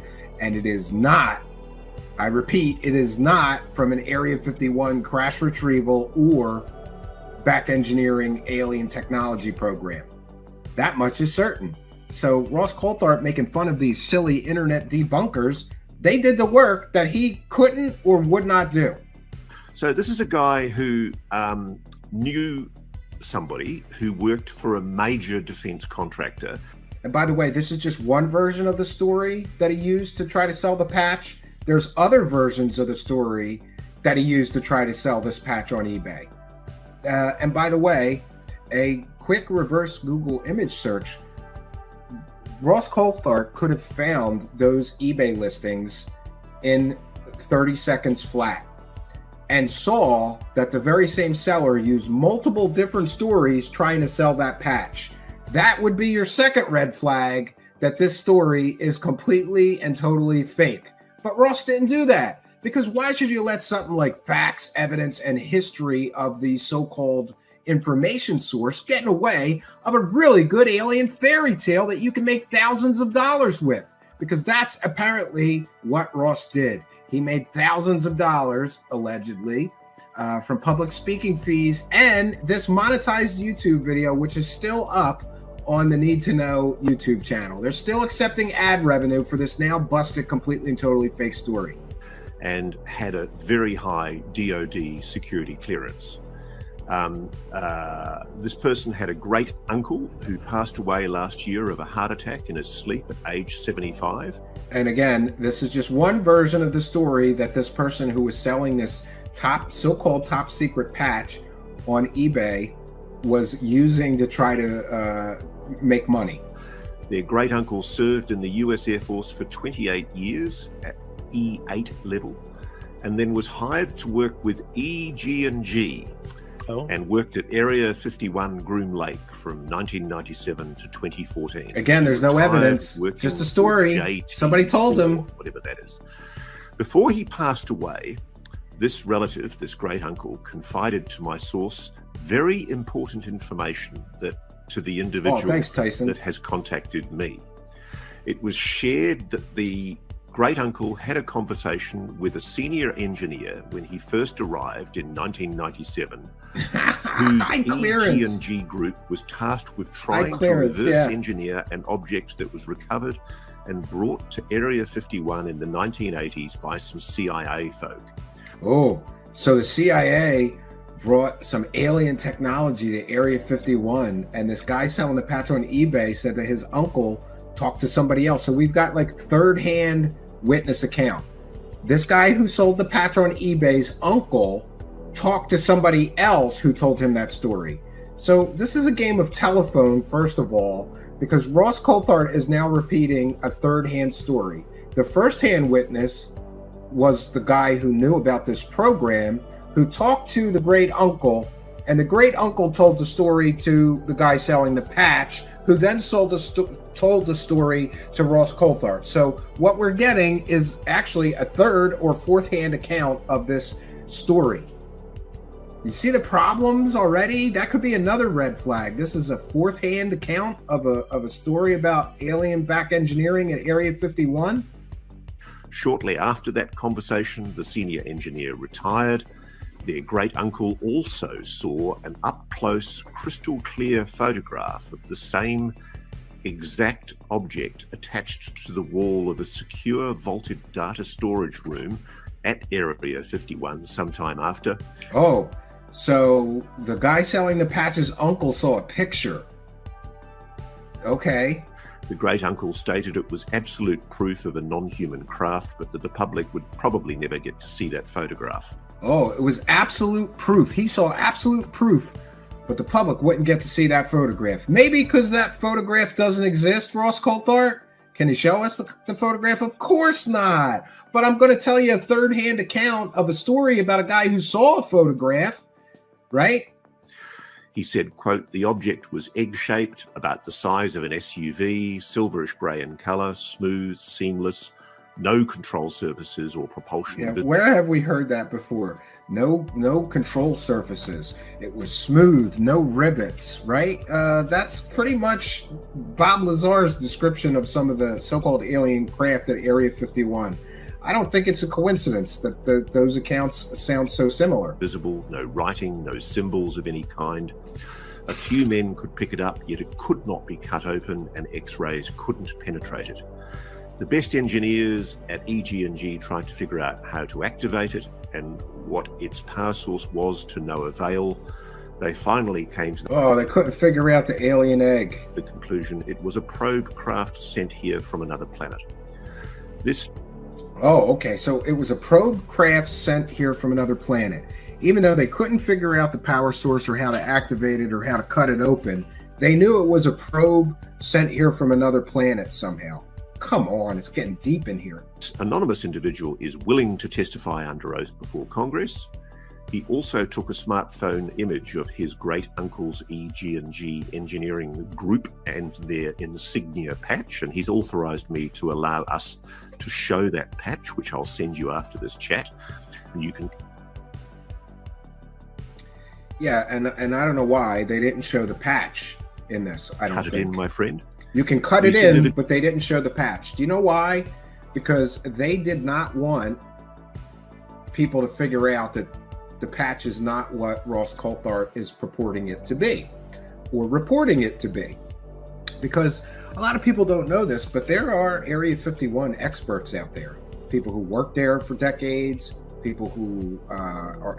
And it is not, I repeat, it is not from an Area 51 crash retrieval or back engineering alien technology program. That much is certain. So Ross Coulthart making fun of these silly internet debunkers, they did the work that he couldn't or would not do. So this is a guy who knew somebody who worked for a major defense contractor. And by the way, this is just one version of the story that he used to try to sell the patch. There's other versions of the story that he used to try to sell this patch on eBay. And by the way, a quick reverse Google image search, Ross Coulthart could have found those eBay listings in 30 seconds flat and saw that the very same seller used multiple different stories trying to sell that patch. That would be your second red flag that this story is completely and totally fake. But Ross didn't do that, because why should you let something like facts, evidence, and history of the so-called information source get in the way of a really good alien fairy tale that you can make thousands of dollars with? Because that's apparently what Ross did. He made thousands of dollars, allegedly, from public speaking fees and this monetized YouTube video, which is still up on the Need to Know YouTube channel. They're still accepting ad revenue for this now busted, completely and totally fake story. And had a very high DOD security clearance. This person had a great uncle who passed away last year of a heart attack in his sleep at age 75. And again, this is just one version of the story that this person who was selling this so-called top secret patch on eBay was using to try to make money. Their great uncle served in the US Air Force for 28 years at E8 level, and then was hired to work with EG&G. And worked at Area 51 Groom Lake from 1997 to 2014. Again, there's no evidence, just a story. Somebody told him. Whatever that is. Before he passed away, this relative, this great uncle, confided to my source very important information to the individual that has contacted me. It was shared that the great uncle had a conversation with a senior engineer when he first arrived in 1997, whose EG&G group was tasked with trying to reverse engineer an object that was recovered and brought to Area 51 in the 1980s by some CIA folk. Oh, so the CIA brought some alien technology to Area 51, and this guy selling the patch on eBay said that his uncle talked to somebody else. So we've got like third-hand witness account. This guy who sold the patch on eBay's uncle talked to somebody else who told him that story. So this is a game of telephone, first of all, because Ross Coulthart is now repeating a third-hand story. The first-hand witness was the guy who knew about this program, who talked to the great uncle, and the great uncle told the story to the guy selling the patch, who then told the story to Ross Coulthart. So what we're getting is actually a third or fourth-hand account of this story. You see the problems already? That could be another red flag. This is a fourth-hand account of a story about alien back engineering at Area 51. Shortly after that conversation, the senior engineer retired. Their great uncle also saw an up-close, crystal clear photograph of the same exact object attached to the wall of a secure vaulted data storage room at Area 51 sometime after. Oh, so the guy selling the patch's uncle saw a picture. Okay. The great uncle stated it was absolute proof of a non-human craft, but that the public would probably never get to see that photograph. Oh, it was absolute proof. He saw absolute proof, but the public wouldn't get to see that photograph. Maybe because that photograph doesn't exist, Ross Coulthart? Can you show us the photograph? Of course not. But I'm going to tell you a third-hand account of a story about a guy who saw a photograph, right? He said, quote, the object was egg-shaped, about the size of an SUV, silverish grey in colour, smooth, seamless, no control surfaces or propulsion. Yeah, where have we heard that before? No control surfaces. It was smooth, no rivets, right? That's pretty much Bob Lazar's description of some of the so-called alien craft at Area 51. I don't think it's a coincidence that those accounts sound so similar. Visible, no writing, no symbols of any kind. A few men could pick it up, yet it could not be cut open and X-rays couldn't penetrate it. The best engineers at EG&G tried to figure out how to activate it and what its power source was, to no avail. They finally came to they couldn't figure out the alien egg. The conclusion, it was a probe craft sent here from another planet. Oh, okay. So it was a probe craft sent here from another planet. Even though they couldn't figure out the power source or how to activate it or how to cut it open, they knew it was a probe sent here from another planet somehow. Come on, it's getting deep in here. This anonymous individual is willing to testify under oath before Congress. He also took a smartphone image of his great uncle's EG&G engineering group and their insignia patch, and he's authorized me to allow us to show that patch, which I'll send you after this chat, and you can. Yeah, and I don't know why they didn't show the patch in this. I don't cut it in, my friend. You can cut it in, but they didn't show the patch. Do you know why? Because they did not want people to figure out that the patch is not what Ross Coulthart is purporting it to be or reporting it to be. Because a lot of people don't know this, but there are Area 51 experts out there, people who worked there for decades, people who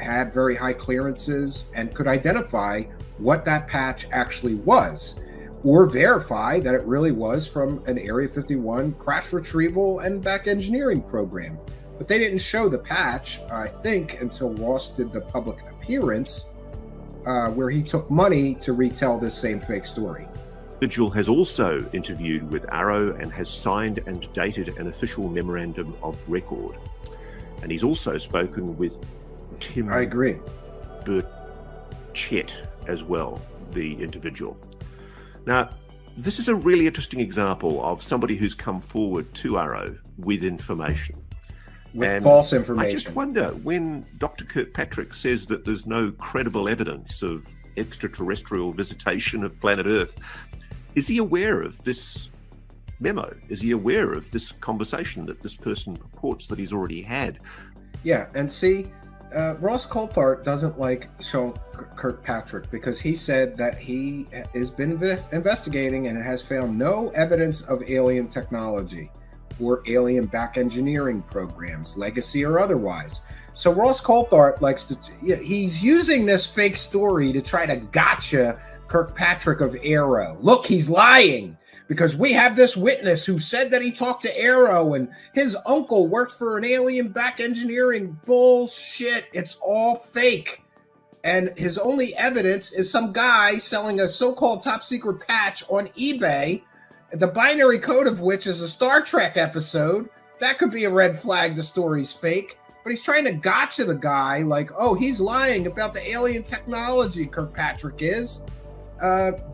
had very high clearances and could identify what that patch actually was, or verify that it really was from an Area 51 crash retrieval and back engineering program. But they didn't show the patch, I think, until Ross did the public appearance where he took money to retell this same fake story. Vigil has also interviewed with Arrow and has signed and dated an official memorandum of record. And he's also spoken with Tim. I agree. Burchett as well, the individual. Now, this is a really interesting example of somebody who's come forward to Arrow with information. With false information. I just wonder, when Dr. Kirkpatrick says that there's no credible evidence of extraterrestrial visitation of planet Earth, is he aware of this memo? Is he aware of this conversation that this person purports that he's already had? Yeah, and see, Ross Coulthart doesn't like Sean Kirkpatrick because he said that he has been investigating and has found no evidence of alien technology or alien back engineering programs, legacy or otherwise. So Ross Coulthart likes to, he's using this fake story to try to gotcha Kirkpatrick of Arrow. Look, he's lying because we have this witness who said that he talked to Arrow and his uncle worked for an alien back engineering. Bullshit. It's all fake. And his only evidence is some guy selling a so-called top secret patch on eBay, the binary code of which is a Star Trek episode. That could be a red flag. The story's fake. But he's trying to gotcha the guy like, oh, he's lying about the alien technology, Kirkpatrick is.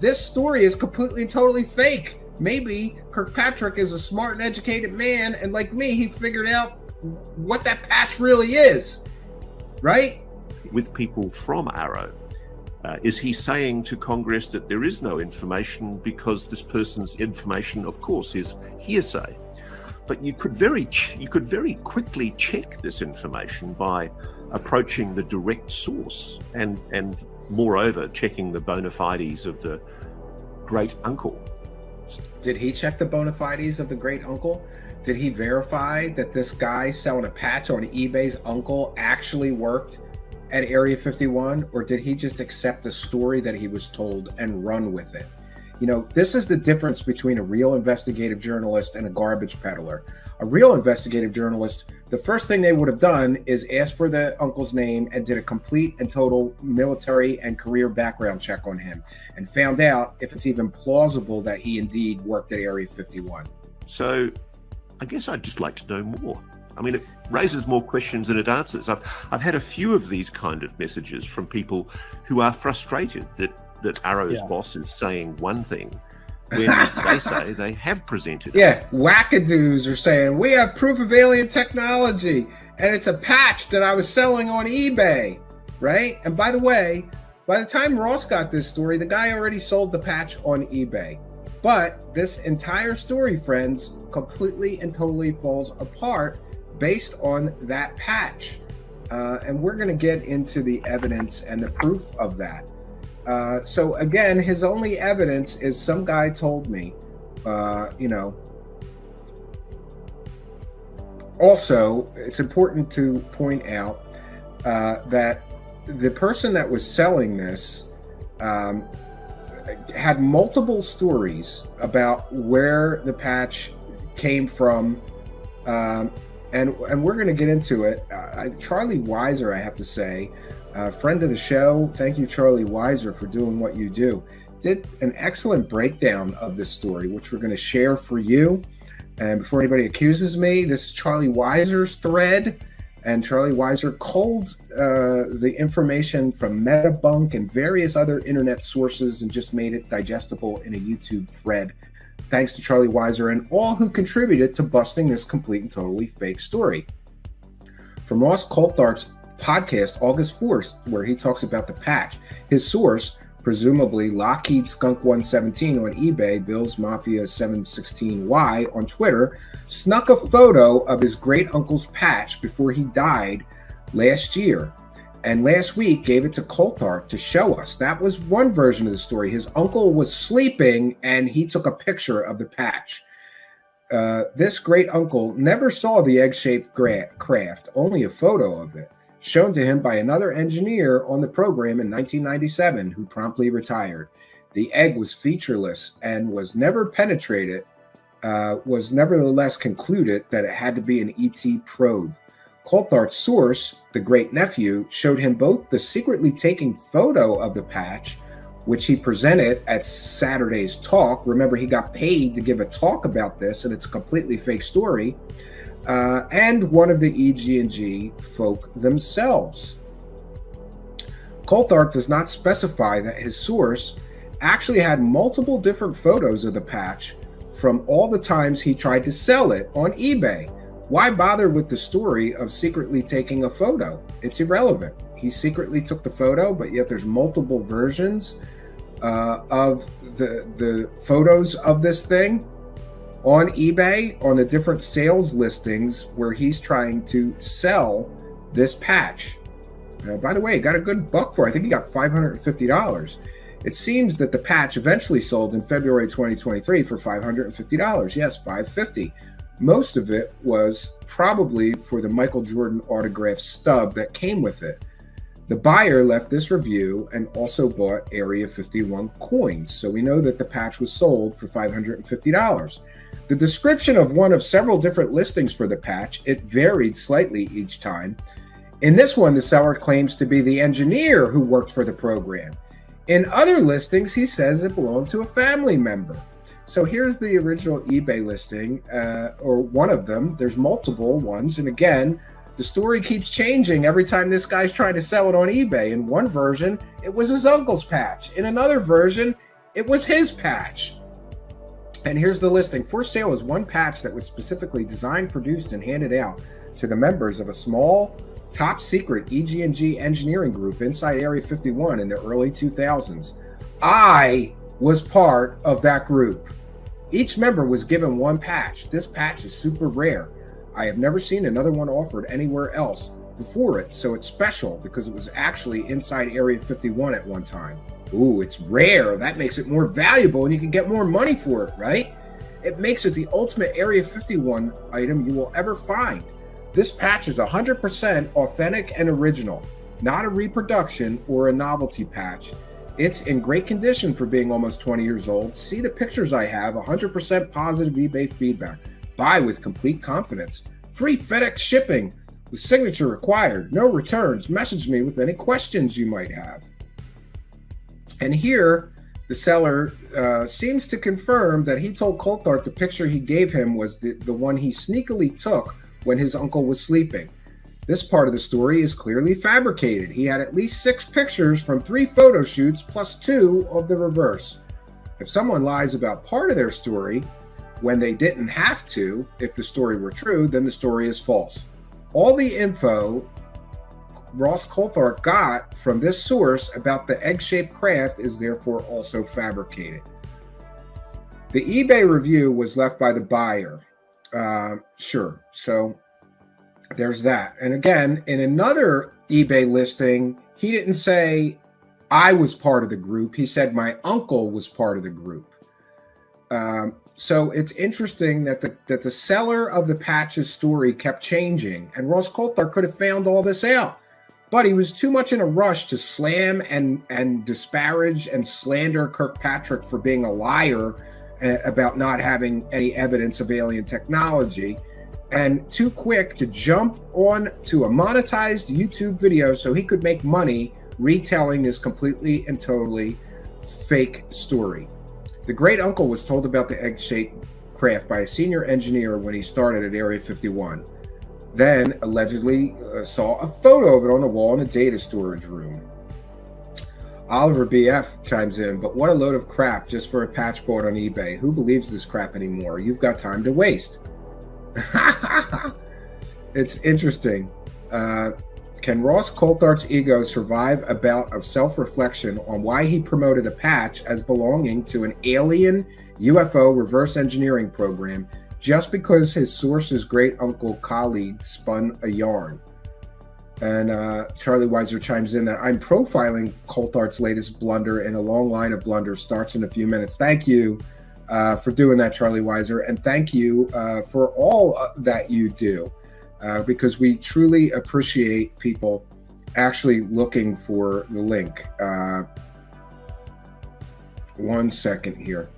This story is completely and totally fake. Maybe Kirkpatrick is a smart and educated man, and like me, he figured out what that patch really is, right? With people from Arrow, is he saying to Congress that there is no information because this person's information, of course, is hearsay? But you could very quickly check this information by approaching the direct source and moreover checking the bona fides of the great uncle. records. Did he check the bona fides of the great uncle? Did he verify that this guy selling a patch on eBay's uncle actually worked at Area 51? Or did he just accept the story that he was told and run with it? You know, this is the difference between a real investigative journalist and a garbage peddler. A real investigative journalist, the first thing they would have done is ask for the uncle's name and did a complete and total military and career background check on him and found out if it's even plausible that he indeed worked at Area 51. So I guess I'd just like to know more. I mean, it raises more questions than it answers. I've had a few of these kind of messages from people who are frustrated that Arrow's boss is saying one thing when they say they have presented it. Yeah, wackadoos are saying, we have proof of alien technology, and it's a patch that I was selling on eBay, right? And by the way, by the time Ross got this story, the guy already sold the patch on eBay. But this entire story, friends, completely and totally falls apart based on that patch. And we're going to get into the evidence and the proof of that. So again, his only evidence is some guy told me, you know. Also, it's important to point out that the person that was selling this had multiple stories about where the patch came from, and we're going to get into it. Charlie Weiser, I have to say, friend of the show, thank you, Charlie Weiser, for doing what you do, did an excellent breakdown of this story, which we're going to share for you. And before anybody accuses me, this is Charlie Weiser's thread, and Charlie Weiser culled the information from Metabunk and various other internet sources and just made it digestible in a YouTube thread. Thanks to Charlie Weiser and all who contributed to busting this complete and totally fake story. From Ross Coulthart's podcast, August 4th, where he talks about the patch, his source, presumably Lockheed Skunk 117 on eBay, Bill's Mafia 716Y on Twitter, snuck a photo of his great uncle's patch before he died last year, and last week gave it to Coulthart to show us. That was one version of the story. His uncle was sleeping and he took a picture of the patch. This great uncle never saw the egg-shaped craft, only a photo of it, shown to him by another engineer on the program in 1997 who promptly retired. The egg was featureless and was never penetrated, was nevertheless concluded that it had to be an ET probe. Coulthart's source, the great nephew, showed him both the secretly taken photo of the patch, which he presented at Saturday's talk. Remember, he got paid to give a talk about this, and it's a completely fake story. And one of the EG&G folk themselves. Coulthart does not specify that his source actually had multiple different photos of the patch from all the times he tried to sell it on eBay. Why bother with the story of secretly taking a photo? It's irrelevant. He secretly took the photo, but yet there's multiple versions of the photos of this thing on eBay on the different sales listings where he's trying to sell this patch. By the way, he got a good buck for it. I think he got $550. It seems that the patch eventually sold in February 2023 for $550. Yes, $550. Most of it was probably for the Michael Jordan autograph stub that came with it. The buyer left this review and also bought Area 51 coins, so we know that the patch was sold for $550. The description of one of several different listings for the patch, it varied slightly each time. In this one, the seller claims to be the engineer who worked for the program. In other listings, he says it belonged to a family member. So here's the original eBay listing, or one of them. There's multiple ones. And again, the story keeps changing every time this guy's trying to sell it on eBay. In one version, it was his uncle's patch. In another version, it was his patch. And here's the listing. For sale is one patch that was specifically designed, produced, and handed out to the members of a small, top-secret EG&G engineering group inside Area 51 in the early 2000s. I was part of that group. Each member was given one patch. This patch is super rare. I have never seen another one offered anywhere else before it, so it's special because it was actually inside Area 51 at one time. Ooh, it's rare. That makes it more valuable and you can get more money for it, right? It makes it the ultimate Area 51 item you will ever find. This patch is 100% authentic and original, not a reproduction or a novelty patch. It's in great condition for being almost 20 years old. See the pictures I have, 100% positive eBay feedback. Buy with complete confidence. Free FedEx shipping with signature required. No returns. Message me with any questions you might have. And here, the seller seems to confirm that he told Coulthart the picture he gave him was the one he sneakily took when his uncle was sleeping. This part of the story is clearly fabricated. He had at least 6 pictures from 3 photo shoots plus 2 of the reverse. If someone lies about part of their story when they didn't have to, if the story were true, then the story is false. All the info Ross Coulthart got from this source about the egg-shaped craft is therefore also fabricated. The eBay review was left by the buyer. Sure. So there's that. And again, in another eBay listing, he didn't say I was part of the group. He said my uncle was part of the group. So it's interesting that the seller of the patch's story kept changing, and Ross Coulthart could have found all this out. But he was too much in a rush to slam and disparage and slander Kirkpatrick for being a liar about not having any evidence of alien technology, and too quick to jump on to a monetized YouTube video so he could make money retelling this completely and totally fake story. The great uncle was told about the egg-shaped craft by a senior engineer when he started at Area 51. Then allegedly saw a photo of it on the wall in a data storage room. Oliver BF chimes in, but what a load of crap just for a patch bought on eBay. Who believes this crap anymore? You've got time to waste. It's interesting. Can Ross Coulthart's ego survive a bout of self-reflection on why he promoted a patch as belonging to an alien UFO reverse engineering program just because his source's great uncle colleague spun a yarn? And Charlie Weiser chimes in that I'm profiling Coulthart's latest blunder, and a long line of blunders starts in a few minutes. Thank you for doing that, Charlie Weiser, and thank you for all that you do, because we truly appreciate people actually looking for the link. 1 second here.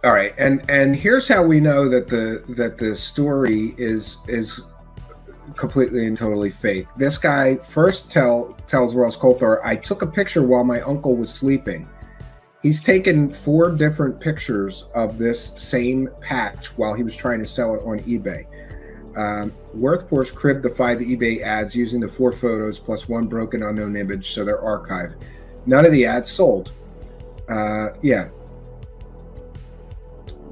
All right, and here's how we know that the story is completely and totally fake. This guy first tells Ross Coulthart, I took a picture while my uncle was sleeping. He's taken 4 different pictures of this same patch while he was trying to sell it on eBay. Worthporse cribbed the 5 eBay ads using the 4 photos plus 1 broken unknown image, so they're archived. None of the ads sold. Yeah.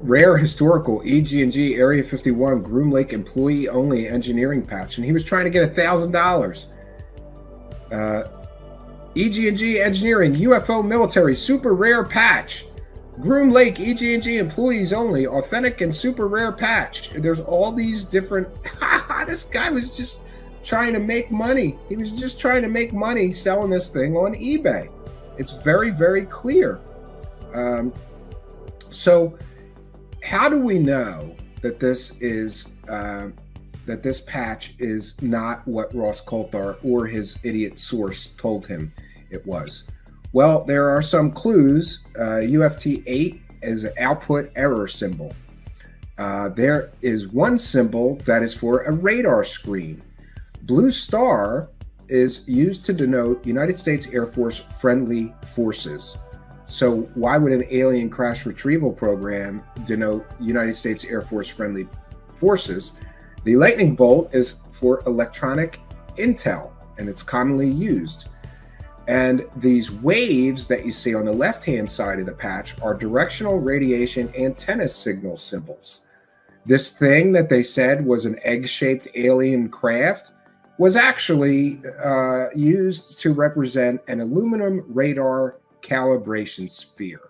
Rare historical EG&G Area 51 Groom Lake employee only engineering patch, and he was trying to get $1,000. EG&G Engineering UFO military super rare patch. Groom Lake EG&G employees only authentic and super rare patch. There's all these different. This guy was just trying to make money. He was just trying to make money selling this thing on eBay. It's very, very clear. So how do we know that this is that this patch is not what Ross Coulthart or his idiot source told him it was? Well, there are some clues. UFT8 is an output error symbol. There is one symbol that is for a radar screen. Blue star is used to denote United States Air Force friendly forces. So why would an alien crash retrieval program denote United States Air Force friendly forces? The lightning bolt is for electronic intel, and it's commonly used. And these waves that you see on the left-hand side of the patch are directional radiation antenna signal symbols. This thing that they said was an egg-shaped alien craft was actually used to represent an aluminum radar calibration sphere.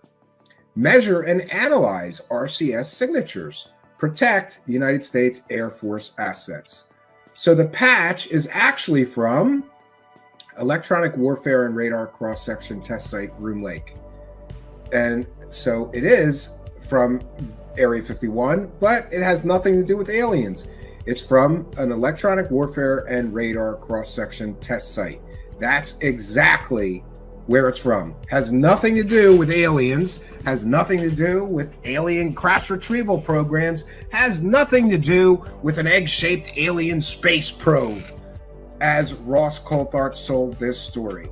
Measure and analyze RCS signatures. Protect United States Air Force assets. So the patch is actually from electronic warfare and radar cross-section test site, Groom Lake. And so it is from Area 51, but it has nothing to do with aliens. It's from an electronic warfare and radar cross-section test site. That's exactly where it's from. Has nothing to do with aliens, has nothing to do with alien crash retrieval programs, has nothing to do with an egg-shaped alien space probe, as Ross Coulthart sold this story.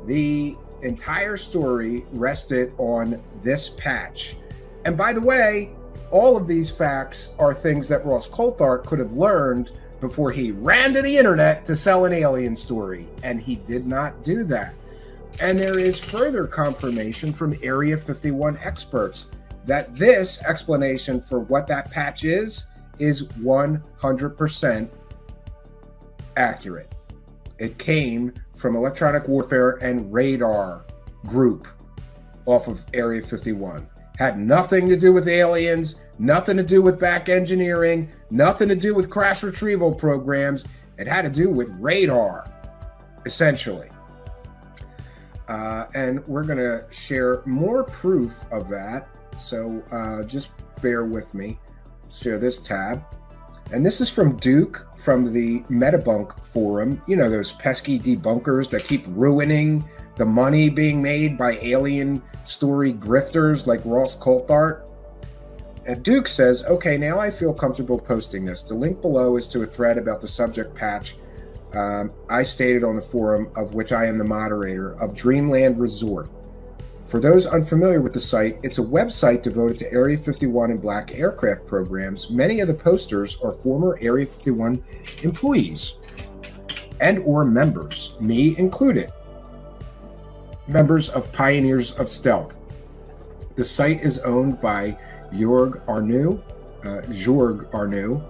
The entire story rested on this patch. And by the way, all of these facts are things that Ross Coulthart could have learned before he ran to the internet to sell an alien story, and he did not do that. And there is further confirmation from Area 51 experts that this explanation for what that patch is 100% accurate. It came from electronic warfare and radar group off of Area 51. Had nothing to do with aliens, nothing to do with back engineering, nothing to do with crash retrieval programs. It had to do with radar, essentially. And we're going to share more proof of that. So just bear with me. Let's share this tab. And this is from Duke from the Metabunk forum. You know, those pesky debunkers that keep ruining the money being made by alien story grifters like Ross Coulthart. And Duke says, okay, now I feel comfortable posting this. The link below is to a thread about the subject patch I stated on the forum, of which I am the moderator, of Dreamland Resort. For those unfamiliar with the site, it's a website devoted to Area 51 and black aircraft programs. Many of the posters are former Area 51 employees and or members, me included, members of Pioneers of Stealth. The site is owned by Jorg Arnoux,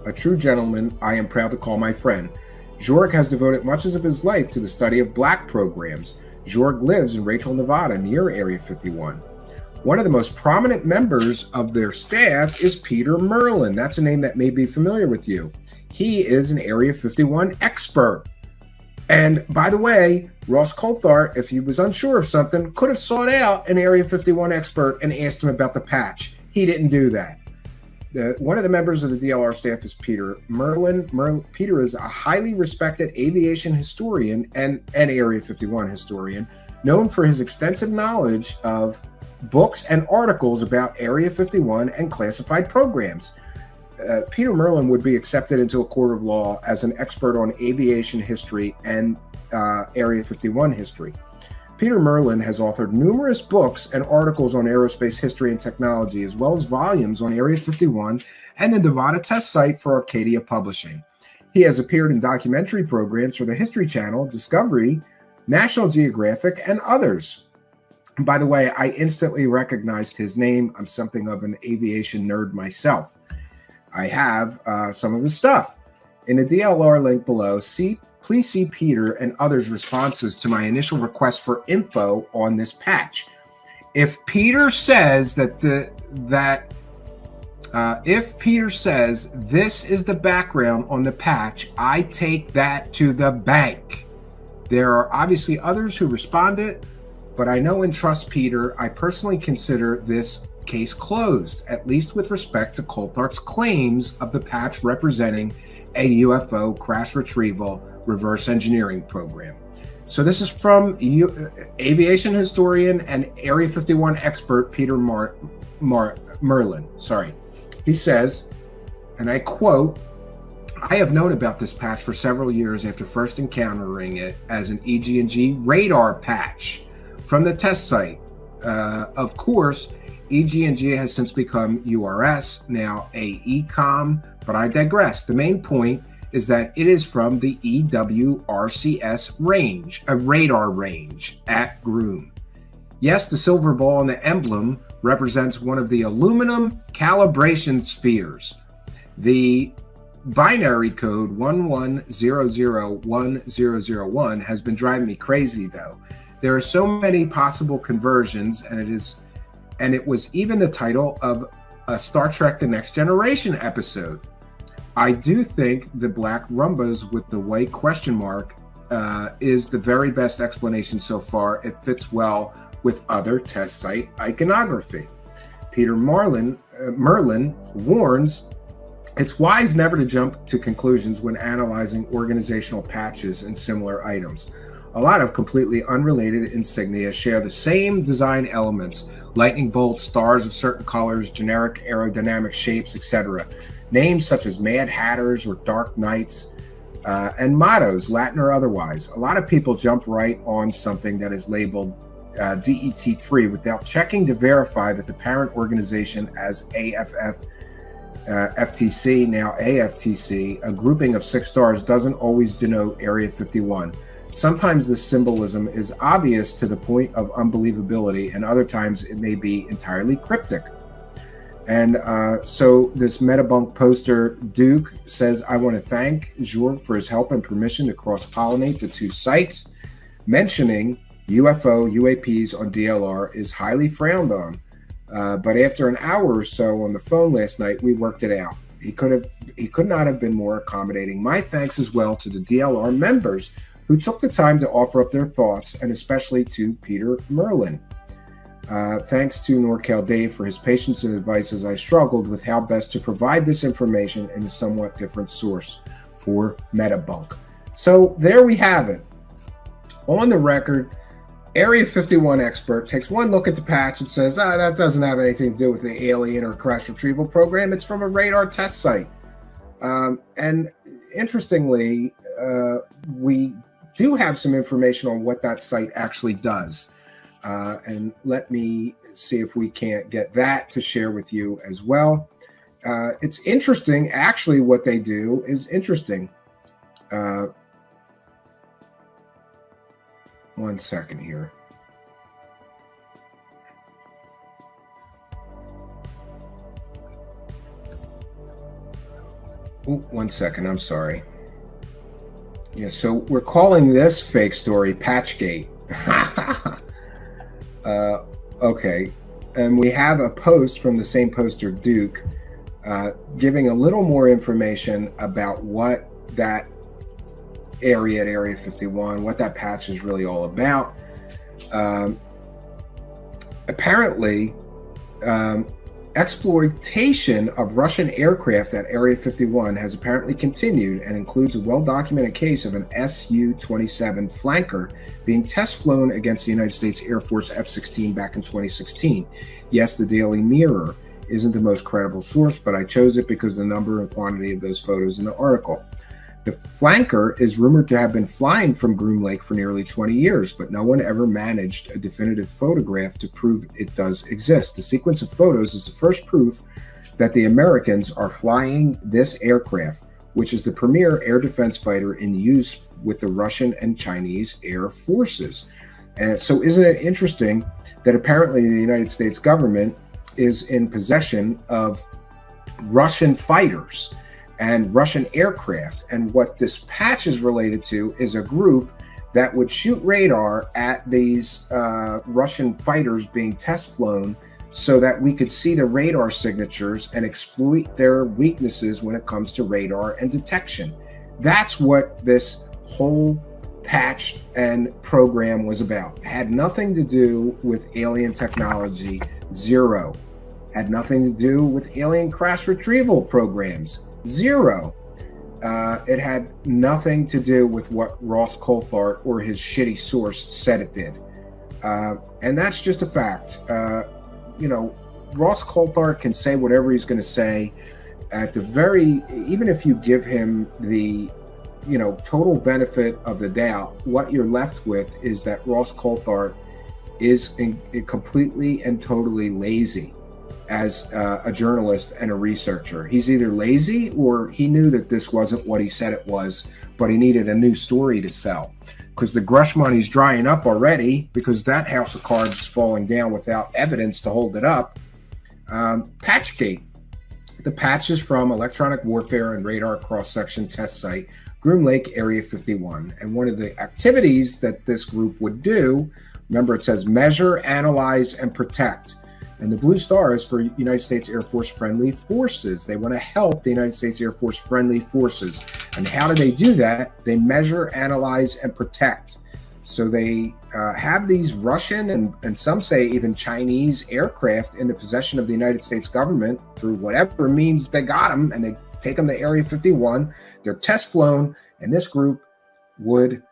a true gentleman I am proud to call my friend. Jorg has devoted much of his life to the study of black programs. Jorg lives in Rachel, Nevada, near Area 51. One of the most prominent members of their staff is Peter Merlin. That's a name that may be familiar with you. He is an Area 51 expert. And by the way, Ross Coulthart, if he was unsure of something, could have sought out an Area 51 expert and asked him about the patch. He didn't do that. One of the members of the DLR staff is Peter Merlin. Peter is a highly respected aviation historian and Area 51 historian, known for his extensive knowledge of books and articles about Area 51 and classified programs. Peter Merlin would be accepted into a court of law as an expert on aviation history and Area 51 history. Peter Merlin has authored numerous books and articles on aerospace history and technology, as well as volumes on Area 51 and the Nevada test site for Arcadia Publishing. He has appeared in documentary programs for the History Channel, Discovery, National Geographic, and others. And by the way, I instantly recognized his name. I'm something of an aviation nerd myself. I have some of his stuff. In the DLR link below, please see Peter and others' responses to my initial request for info on this patch. If Peter says if Peter says this is the background on the patch, I take that to the bank. There are obviously others who responded, but I know and trust Peter. I personally consider this case closed, at least with respect to Coulthart's claims of the patch representing a UFO crash retrieval reverse engineering program. So this is from aviation historian and Area 51 expert Peter Merlin. He says, and I quote, "I have known about this patch for several years after first encountering it as an EG&G radar patch from the test site. Of course, EG&G has since become URS, now AECOM, but I digress. The main point is that it is from the EWRCS range, a radar range at Groom. Yes, the silver ball on the emblem represents one of the aluminum calibration spheres. The binary code 11001001 has been driving me crazy though. There are so many possible conversions, and it was even the title of a Star Trek The Next Generation episode. I do think the black rhombus with the white question mark is the very best explanation so far. It fits well with other test site iconography. Peter Merlin warns it's wise never to jump to conclusions when analyzing organizational patches and similar items. A lot of completely unrelated insignia share the same design elements: lightning bolts, stars of certain colors, generic aerodynamic shapes, etc. Names such as Mad Hatters or Dark Knights, and mottos, Latin or otherwise. A lot of people jump right on something that is labeled DET3 without checking to verify that the parent organization as FTC, now AFTC, a grouping of 6 stars, doesn't always denote Area 51. Sometimes this symbolism is obvious to the point of unbelievability, and other times it may be entirely cryptic. And so this Metabunk poster, Duke, says, I want to thank Jorg for his help and permission to cross-pollinate the 2 sites. Mentioning UFO, UAPs on DLR is highly frowned on. But after an hour or so on the phone last night, we worked it out. He could not have been more accommodating. My thanks as well to the DLR members who took the time to offer up their thoughts, and especially to Peter Merlin. Thanks to NorCal Dave for his patience and advice as I struggled with how best to provide this information in a somewhat different source for Metabunk. So there we have it. On the record, Area 51 expert takes one look at the patch and says, that doesn't have anything to do with the alien or crash retrieval program. It's from a radar test site. And interestingly, we do have some information on what that site actually does. And let me see if we can't get that to share with you as well. It's interesting. Actually, what they do is interesting. One second here. Ooh, 1 second. I'm sorry. Yeah, so we're calling this fake story Patchgate. Okay. And we have a post from the same poster, Duke, giving a little more information about what that area at Area 51, what that patch is really all about. Apparently, exploitation of Russian aircraft at Area 51 has apparently continued and includes a well-documented case of an Su-27 flanker being test flown against the United States Air Force F-16 back in 2016. Yes, the Daily Mirror isn't the most credible source, but I chose it because of the number and quantity of those photos in the article. The flanker is rumored to have been flying from Groom Lake for nearly 20 years, but no one ever managed a definitive photograph to prove it does exist. The sequence of photos is the first proof that the Americans are flying this aircraft, which is the premier air defense fighter in use with the Russian and Chinese air forces. And so isn't it interesting that apparently the United States government is in possession of Russian fighters and Russian aircraft, and what this patch is related to is a group that would shoot radar at these Russian fighters being test flown so that we could see the radar signatures and exploit their weaknesses when it comes to radar and detection. That's what this whole patch and program was about. It had nothing to do with alien technology, zero. Had nothing to do with alien crash retrieval programs, zero. It had nothing to do with what Ross Coulthart or his shitty source said it did. And that's just a fact. Ross Coulthart can say whatever he's going to say. Even if you give him the, total benefit of the doubt, what you're left with is that Ross Coulthart is completely and totally lazy as a journalist and a researcher. He's either lazy or he knew that this wasn't what he said it was, but he needed a new story to sell. Because the Grush money's drying up already, because that house of cards is falling down without evidence to hold it up. Patchgate. The patch is from Electronic Warfare and Radar Cross-Section Test Site, Groom Lake, Area 51. And one of the activities that this group would do, remember it says measure, analyze, and protect. And the blue star is for United States Air Force Friendly Forces. They want to help the United States Air Force Friendly Forces. And how do they do that? They measure, analyze, and protect. So they have these Russian and some say even Chinese aircraft in the possession of the United States government through whatever means they got them, and they take them to Area 51. They're test flown, and this group would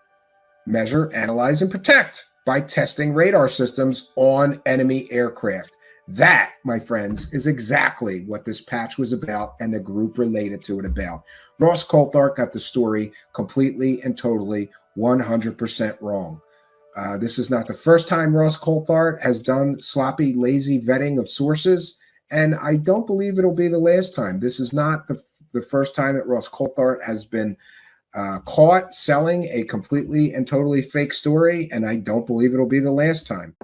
measure, analyze, and protect by testing radar systems on enemy aircraft. That, my friends, is exactly what this patch was about and the group related to it about. Ross Coulthart got the story completely and totally 100% wrong. This is not the first time Ross Coulthart has done sloppy, lazy vetting of sources, and I don't believe it'll be the last time. This is not the first time that Ross Coulthart has been caught selling a completely and totally fake story, and I don't believe it'll be the last time.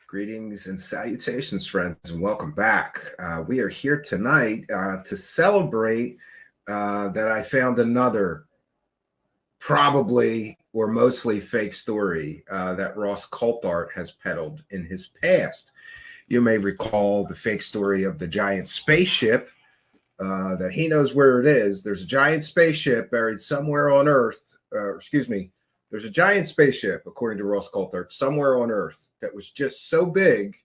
Greetings and salutations, friends, and welcome back. We are here tonight to celebrate that I found another probably or mostly fake story that Ross Coulthart has peddled in his past. You may recall the fake story of the giant spaceship, that he knows where it is. There's a giant spaceship buried somewhere on Earth, there's a giant spaceship, according to Ross Coulthart, somewhere on Earth that was just so big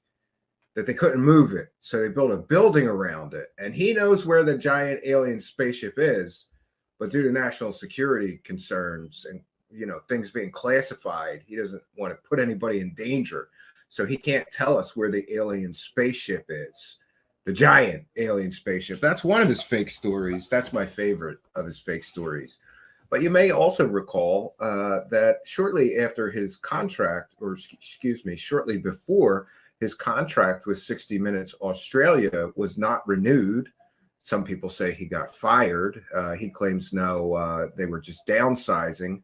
that they couldn't move it. So they built a building around it. And he knows where the giant alien spaceship is, but due to national security concerns and, things being classified, he doesn't want to put anybody in danger. So he can't tell us where the alien spaceship is. The giant alien spaceship. That's one of his fake stories. That's my favorite of his fake stories. But you may also recall that shortly after his contract, shortly before his contract with 60 Minutes Australia was not renewed, some people say he got fired. He claims no, they were just downsizing.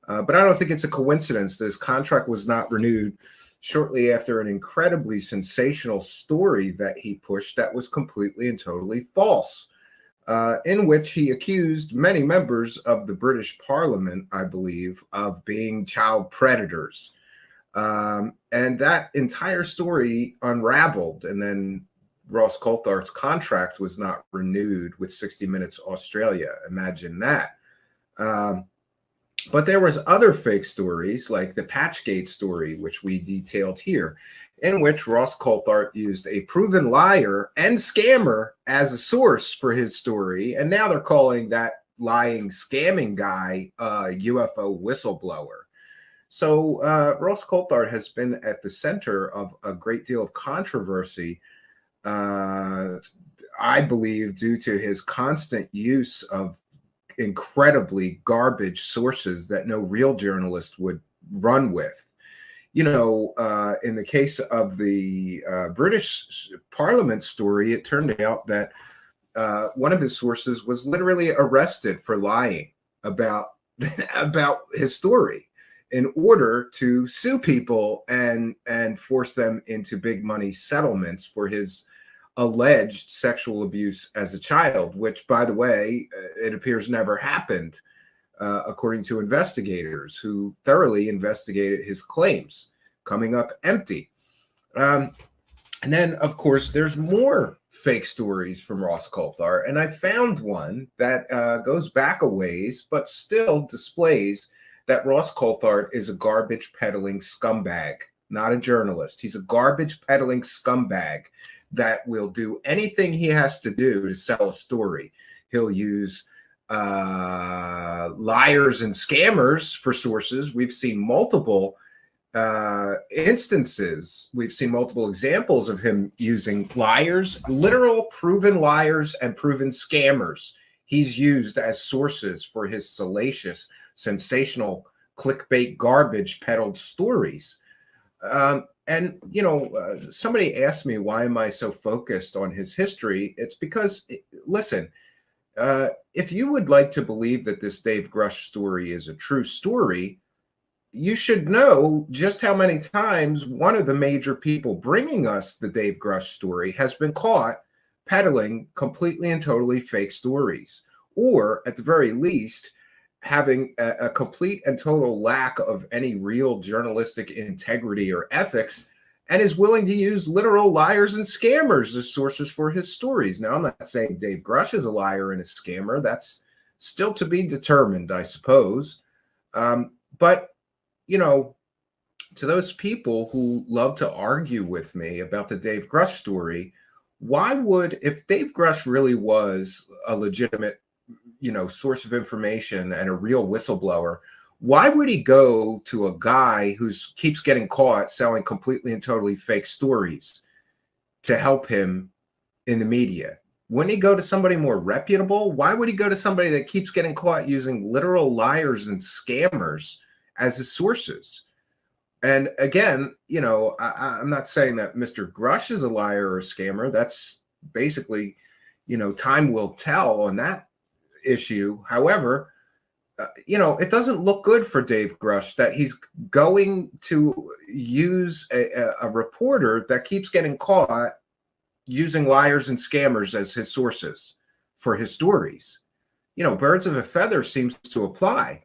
But I don't think it's a coincidence that his contract was not renewed shortly after an incredibly sensational story that he pushed that was completely and totally false. In which he accused many members of the British Parliament, I believe, of being child predators. And that entire story unraveled. And then Ross Coulthart's contract was not renewed with 60 Minutes Australia. Imagine that. But there was other fake stories like the Patchgate story, which we detailed here, in which Ross Coulthart used a proven liar and scammer as a source for his story. And now they're calling that lying, scamming guy a UFO whistleblower. So Ross Coulthart has been at the center of a great deal of controversy, I believe, due to his constant use of incredibly garbage sources that no real journalist would run with. In the case of the British Parliament story, it turned out that one of his sources was literally arrested for lying about his story in order to sue people and force them into big money settlements for his alleged sexual abuse as a child, which, by the way, it appears never happened, according to investigators who thoroughly investigated his claims, coming up empty. And then, of course, there's more fake stories from Ross Coulthart. And I found one that goes back a ways, but still displays that Ross Coulthart is a garbage peddling scumbag, not a journalist. He's a garbage peddling scumbag that will do anything he has to do to sell a story. He'll use liars and scammers for sources. We've seen multiple instances. We've seen multiple examples of him using liars, literal proven liars and proven scammers. He's used as sources for his salacious, sensational, clickbait, garbage peddled stories. And, you know, somebody asked me, why am I so focused on his history? It's because, listen, if you would like to believe that this Dave Grush story is a true story, you should know just how many times one of the major people bringing us the Dave Grush story has been caught peddling completely and totally fake stories, or at the very least, having a complete and total lack of any real journalistic integrity or ethics, and is willing to use literal liars and scammers as sources for his stories. Now, I'm not saying Dave Grush is a liar and a scammer. That's still to be determined, I suppose. But, you know, to those people who love to argue with me about the Dave Grush story, why would, if Dave Grush really was a legitimate, you know, source of information and a real whistleblower, why would he go to a guy who keeps getting caught selling completely and totally fake stories to help him in the media? Wouldn't he go to somebody more reputable? Why would he go to somebody that keeps getting caught using literal liars and scammers as his sources? And again, you know, I'm not saying that Mr. Grush is a liar or a scammer. That's basically, you know, time will tell on that issue. However, you know, it doesn't look good for Dave Grush that he's going to use a reporter that keeps getting caught using liars and scammers as his sources for his stories. You know, birds of a feather seems to apply.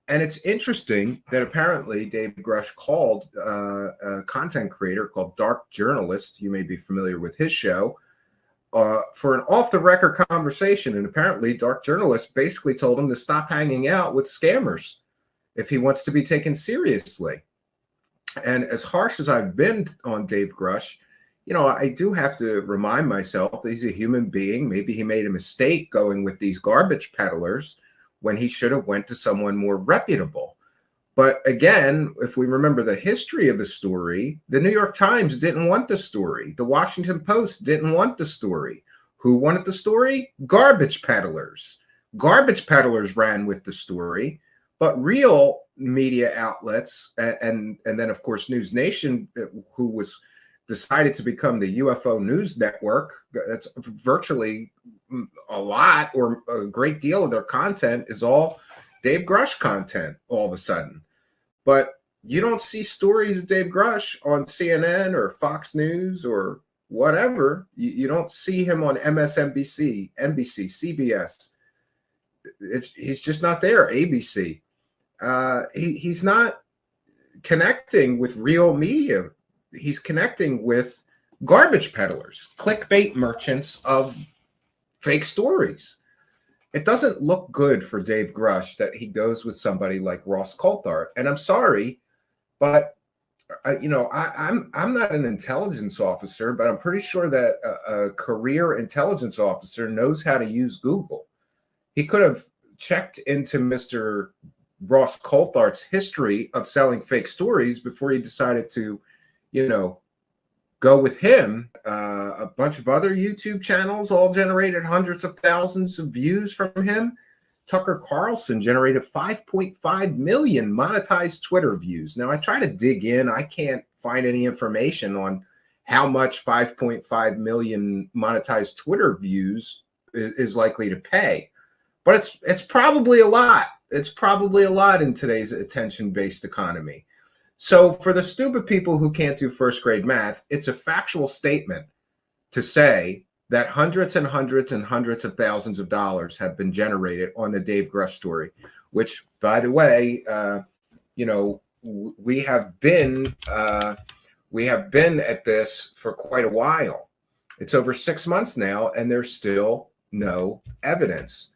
And it's interesting that apparently Dave Grush called a content creator called Dark Journalist, you may be familiar with his show, for an off-the-record conversation. And apparently Dark Journalist basically told him to stop hanging out with scammers if he wants to be taken seriously. And as harsh as I've been on Dave Grush, you know, I do have to remind myself that he's a human being. Maybe he made a mistake going with these garbage peddlers when he should have went to someone more reputable. But again, if we remember the history of the story, the New York Times didn't want the story. The Washington Post didn't want the story. Who wanted the story? Garbage peddlers. Garbage peddlers ran with the story, but real media outlets, and then of course News Nation, who was decided to become the UFO news network, that's virtually a lot or a great deal of their content is all Dave Grush content all of a sudden. But you don't see stories of Dave Grush on CNN or Fox News or whatever. You don't see him on MSNBC, NBC, CBS. He's just not there. ABC. He's not connecting with real media. He's connecting with garbage peddlers, clickbait merchants of fake stories. It doesn't look good for Dave Grush that he goes with somebody like Ross Coulthart. And I'm sorry, but you know, I'm not an intelligence officer, but I'm pretty sure that a career intelligence officer knows how to use Google. He could have checked into Mr. Ross Coulthart's history of selling fake stories before he decided to, you know, go with him. A bunch of other YouTube channels all generated hundreds of thousands of views from him. Tucker Carlson generated 5.5 million monetized Twitter views. Now, I try to dig in. I can't find any information on how much 5.5 million monetized Twitter views is likely to pay. But it's probably a lot. It's probably a lot in today's attention-based economy. So for the stupid people who can't do first grade math, it's a factual statement to say that hundreds and hundreds and hundreds of thousands of dollars have been generated on the Dave Grush story, which, by the way, you know, we have been We have been at this for quite a while. It's over 6 months now, and there's still no evidence.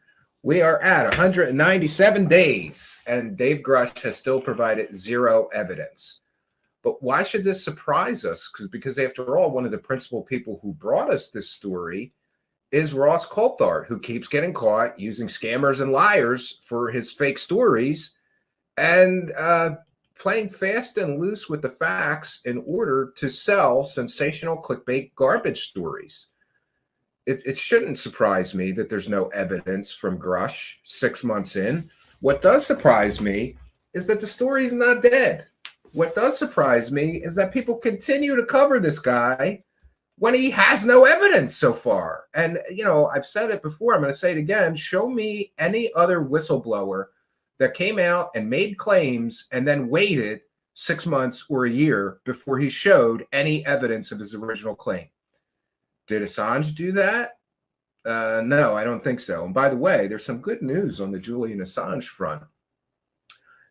We are at 197 days, and Dave Grush has still provided zero evidence. But why should this surprise us? Because after all, one of the principal people who brought us this story is Ross Coulthart, who keeps getting caught using scammers and liars for his fake stories and playing fast and loose with the facts in order to sell sensational clickbait garbage stories. It shouldn't surprise me that there's no evidence from Grush 6 months in. What does surprise me is that the story's not dead. What does surprise me is that people continue to cover this guy when he has no evidence so far. And, you know, I've said it before, I'm going to say it again. Show me any other whistleblower that came out and made claims and then waited 6 months or a year before he showed any evidence of his original claim. Did Assange do that? No, I don't think so. And by the way, there's some good news on the Julian Assange front.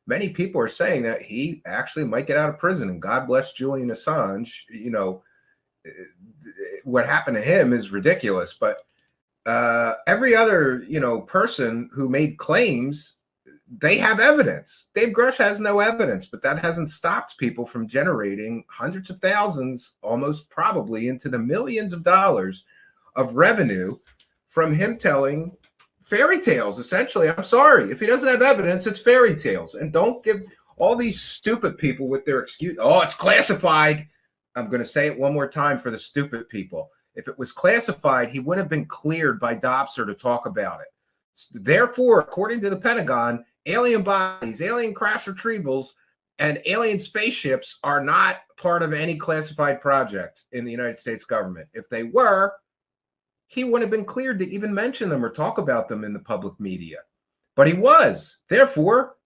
Many people are saying that he actually might get out of prison, and God bless Julian Assange. You know, what happened to him is ridiculous, but every other, you know, person who made claims, they have evidence. Dave Grush has no evidence, but that hasn't stopped people from generating hundreds of thousands, almost probably into the millions of dollars of revenue from him telling fairy tales, essentially. I'm sorry. If he doesn't have evidence, it's fairy tales. And don't give all these stupid people with their excuse, oh, it's classified. I'm going to say it one more time for the stupid people. If it was classified, he wouldn't have been cleared by Dobser to talk about it. Therefore, according to the Pentagon, alien bodies, alien crash retrievals, and alien spaceships are not part of any classified project in the United States government. If they were, he wouldn't have been cleared to even mention them or talk about them in the public media. But he was. Therefore,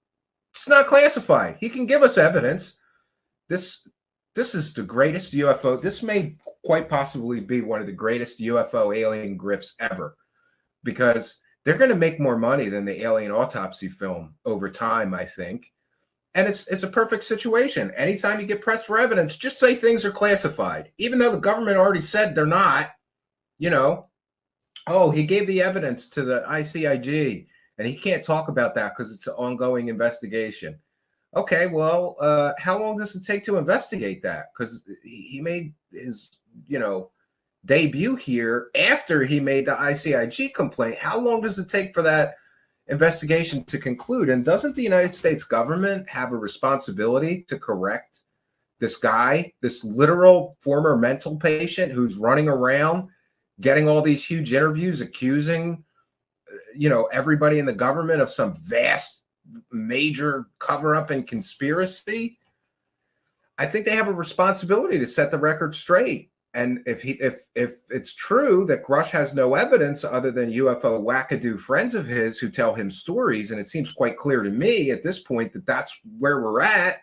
it's not classified. He can give us evidence. This is the greatest UFO. This may quite possibly be one of the greatest UFO alien grifts ever, because they're going to make more money than the alien autopsy film over time, I think. And it's a perfect situation. Anytime you get pressed for evidence, just say things are classified, even though the government already said they're not. You know, oh, he gave the evidence to the ICIG, and he can't talk about that because it's an ongoing investigation. Okay, well, how long does it take to investigate that? Because he made his, you know, debut here after he made the ICIG complaint. How long does it take for that investigation to conclude? And doesn't the United States government have a responsibility to correct this guy, this literal former mental patient who's running around getting all these huge interviews accusing, you know, everybody in the government of some vast major cover-up and conspiracy? I think they have a responsibility to set the record straight. And if it's true that Grush has no evidence other than UFO wackadoo friends of his who tell him stories, and it seems quite clear to me at this point that that's where we're at.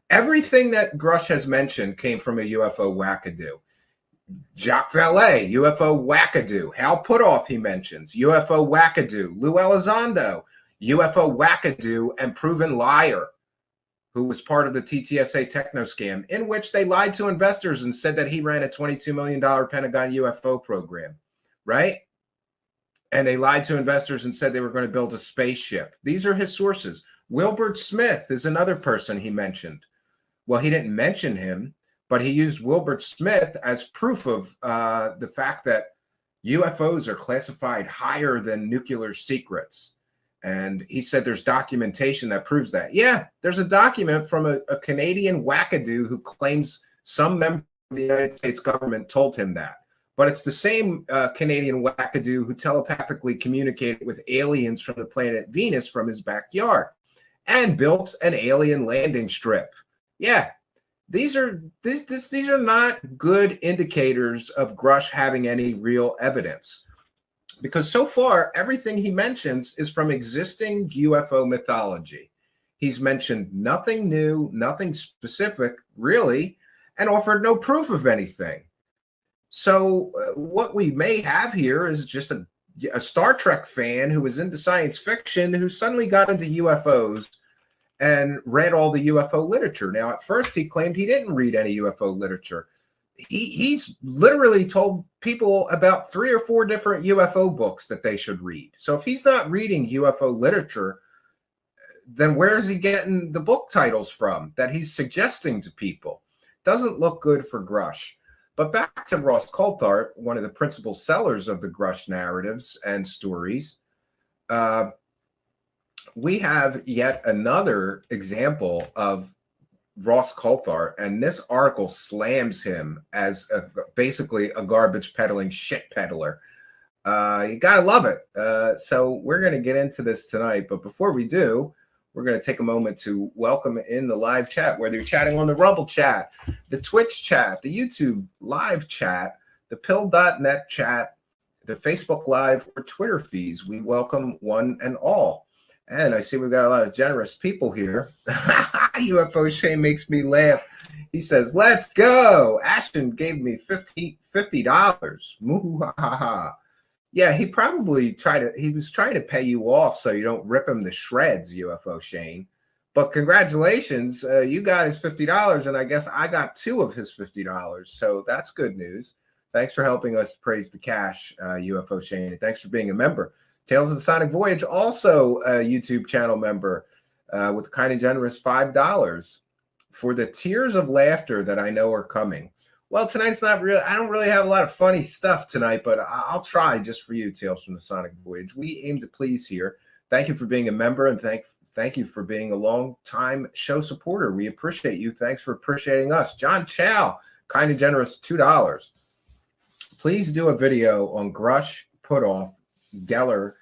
Everything that Grush has mentioned came from a UFO wackadoo. Jacques Vallée, UFO wackadoo. Hal Puthoff, he mentions, UFO wackadoo. Lou Elizondo, UFO wackadoo and proven liar, who was part of the TTSA techno scam, in which they lied to investors and said that he ran a $22 million Pentagon UFO program, right? And they lied to investors and said they were going to build a spaceship. These are his sources. Wilbert Smith is another person he mentioned. Well, he didn't mention him, but he used Wilbert Smith as proof of the fact that UFOs are classified higher than nuclear secrets. And he said there's documentation that proves that. Yeah, there's a document from a Canadian wackadoo who claims some member of the United States government told him that. But it's the same Canadian wackadoo who telepathically communicated with aliens from the planet Venus from his backyard and built an alien landing strip. Yeah, these are not good indicators of Grush having any real evidence. Because so far, everything he mentions is from existing UFO mythology. He's mentioned nothing new, nothing specific, really, and offered no proof of anything. So what we may have here is just a Star Trek fan who was into science fiction who suddenly got into UFOs and read all the UFO literature. Now, at first, he claimed he didn't read any UFO literature. He's literally told people about 3 or 4 different UFO books that they should read. So if he's not reading UFO literature, then where is he getting the book titles from that he's suggesting to people? Doesn't look good for Grush. But back to Ross Coulthart, one of the principal sellers of the Grush narratives and stories. We have yet another example of Ross Coulthart, and this article slams him as basically a garbage peddling shit peddler. You gotta love it. So we're going to get into this tonight, but before we do, we're going to take a moment to welcome in the live chat, whether you're chatting on the Rumble chat, the Twitch chat, the YouTube live chat, the pill.net chat, the Facebook Live or Twitter feeds. We welcome one and all. And I see we've got a lot of generous people here. UFO Shane makes me laugh. He says, let's go. Ashton gave me $50. Moo-ha-ha. Yeah, he probably he was trying to pay you off so you don't rip him to shreds, UFO Shane. But congratulations, you got his $50, and I guess I got 2 of his $50. So that's good news. Thanks for helping us praise the cash, UFO Shane. And thanks for being a member. Tales of the Sonic Voyage, also a YouTube channel member with a kind and generous $5 for the tears of laughter that I know are coming. Well, tonight's not real. I don't really have a lot of funny stuff tonight, but I'll try just for you, Tales from the Sonic Voyage. We aim to please here. Thank you for being a member, and thank you for being a long-time show supporter. We appreciate you. Thanks for appreciating us. John Chow, kind and generous, $2. Please do a video on Grush, Putoff, Geller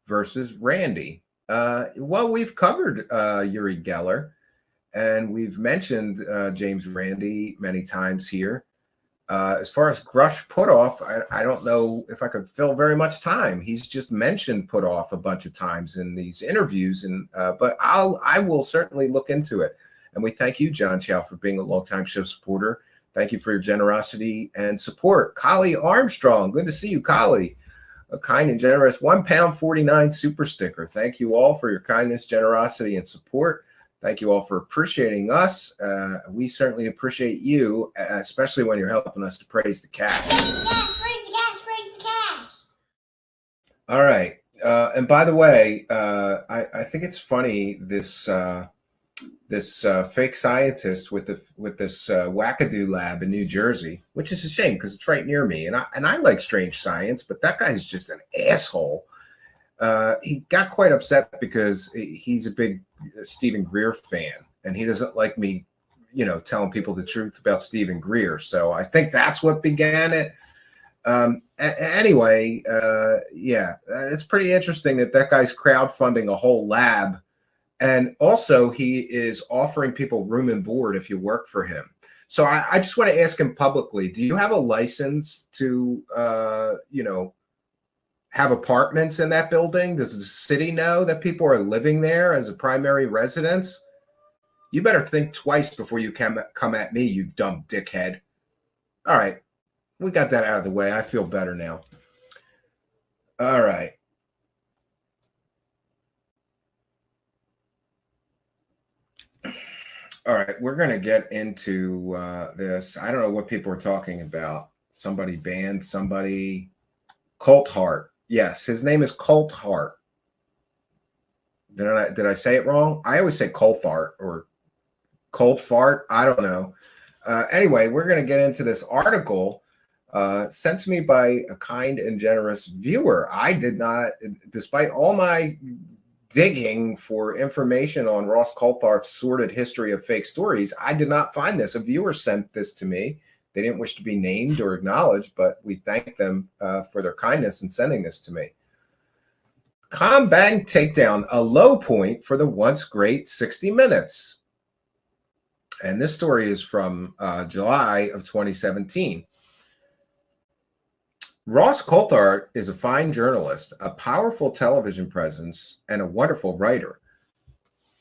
versus Randy. Well, we've covered Uri Geller, and we've mentioned James Randi many times here. As far as Grush Putoff, I don't know if I could fill very much time. He's just mentioned Putoff a bunch of times in these interviews, and but I will certainly look into it. And we thank you, John Chow, for being a longtime show supporter. Thank you for your generosity and support. Collie Armstrong, good to see you, Collie. A kind and generous £1.49 super sticker. Thank you all for your kindness, generosity, and support. Thank you all for appreciating us. We certainly appreciate you, especially when you're helping us to praise the cash. Praise the cash, praise the cash, praise the cash. All right. And by the way, I think it's funny this fake scientist with this wackadoo lab in New Jersey, which is a shame because it's right near me, and I like strange science, but that guy's just an asshole. He got quite upset because he's a big Stephen Greer fan, and he doesn't like me, telling people the truth about Stephen Greer. So I think that's what began it. Anyway, it's pretty interesting that guy's crowdfunding a whole lab. And also, he is offering people room and board if you work for him. So I just want to ask him publicly, do you have a license to, have apartments in that building? Does the city know that people are living there as a primary residence? You better think twice before you come at me, you dumb dickhead. All right. We got that out of the way. I feel better now. All right. All right, we're going to get into this. I don't know what people are talking about. Somebody banned somebody. Coulthart. Yes, his name is Coulthart. Did I say it wrong? I always say Coulthart or Coulthart. I don't know. Anyway, we're going to get into this article sent to me by a kind and generous viewer. I did not, despite all my digging for information on Ross Coulthart's sordid history of fake stories, I did not find this. A viewer sent this to me. They didn't wish to be named or acknowledged, but we thank them for their kindness in sending this to me. Combank takedown, a low point for the once great 60 Minutes. And this story is from July of 2017. Ross Coulthart is a fine journalist, a powerful television presence, and a wonderful writer.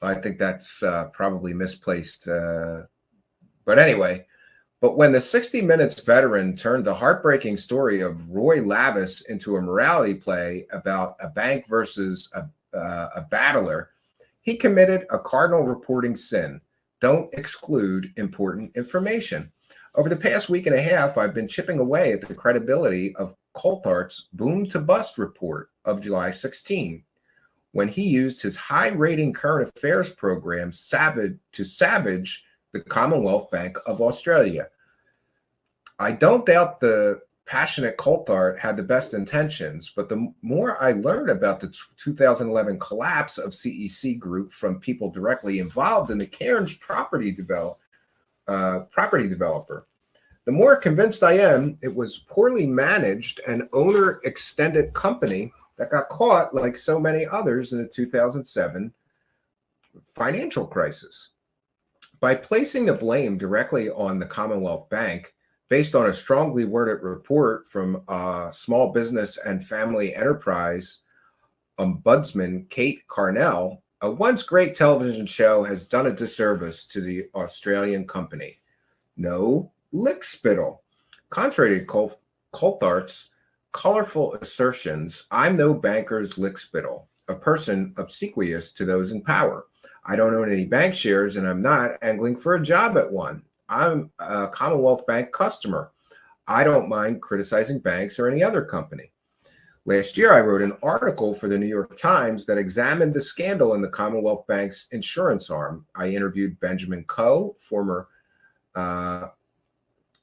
I think that's probably misplaced. But anyway, but when the 60 Minutes veteran turned the heartbreaking story of Roy Lavis into a morality play about a bank versus a battler, He committed a cardinal reporting sin. Don't exclude important information. Over the past week and a half, I've been chipping away at the credibility of Coulthart's boom to bust report of July 16, when he used his high-rating current affairs program to savage the Commonwealth Bank of Australia. I don't doubt the passionate Coulthart had the best intentions, but the more I learned about the 2011 collapse of CEC Group from people directly involved in the Cairns property developer, the more convinced I am it was poorly managed and owner-extended company that got caught like so many others in the 2007 financial crisis. By placing the blame directly on the Commonwealth Bank, based on a strongly worded report from Small Business and Family Enterprise Ombudsman Kate Carnell, a once great television show has done a disservice to the Australian company. No lickspittle. Contrary to Coulthart's colorful assertions, I'm no banker's lickspittle, a person obsequious to those in power. I don't own any bank shares, and I'm not angling for a job at one. I'm a Commonwealth Bank customer. I don't mind criticizing banks or any other company. Last year, I wrote an article for the New York Times that examined the scandal in the Commonwealth Bank's insurance arm. I interviewed Benjamin Coe, former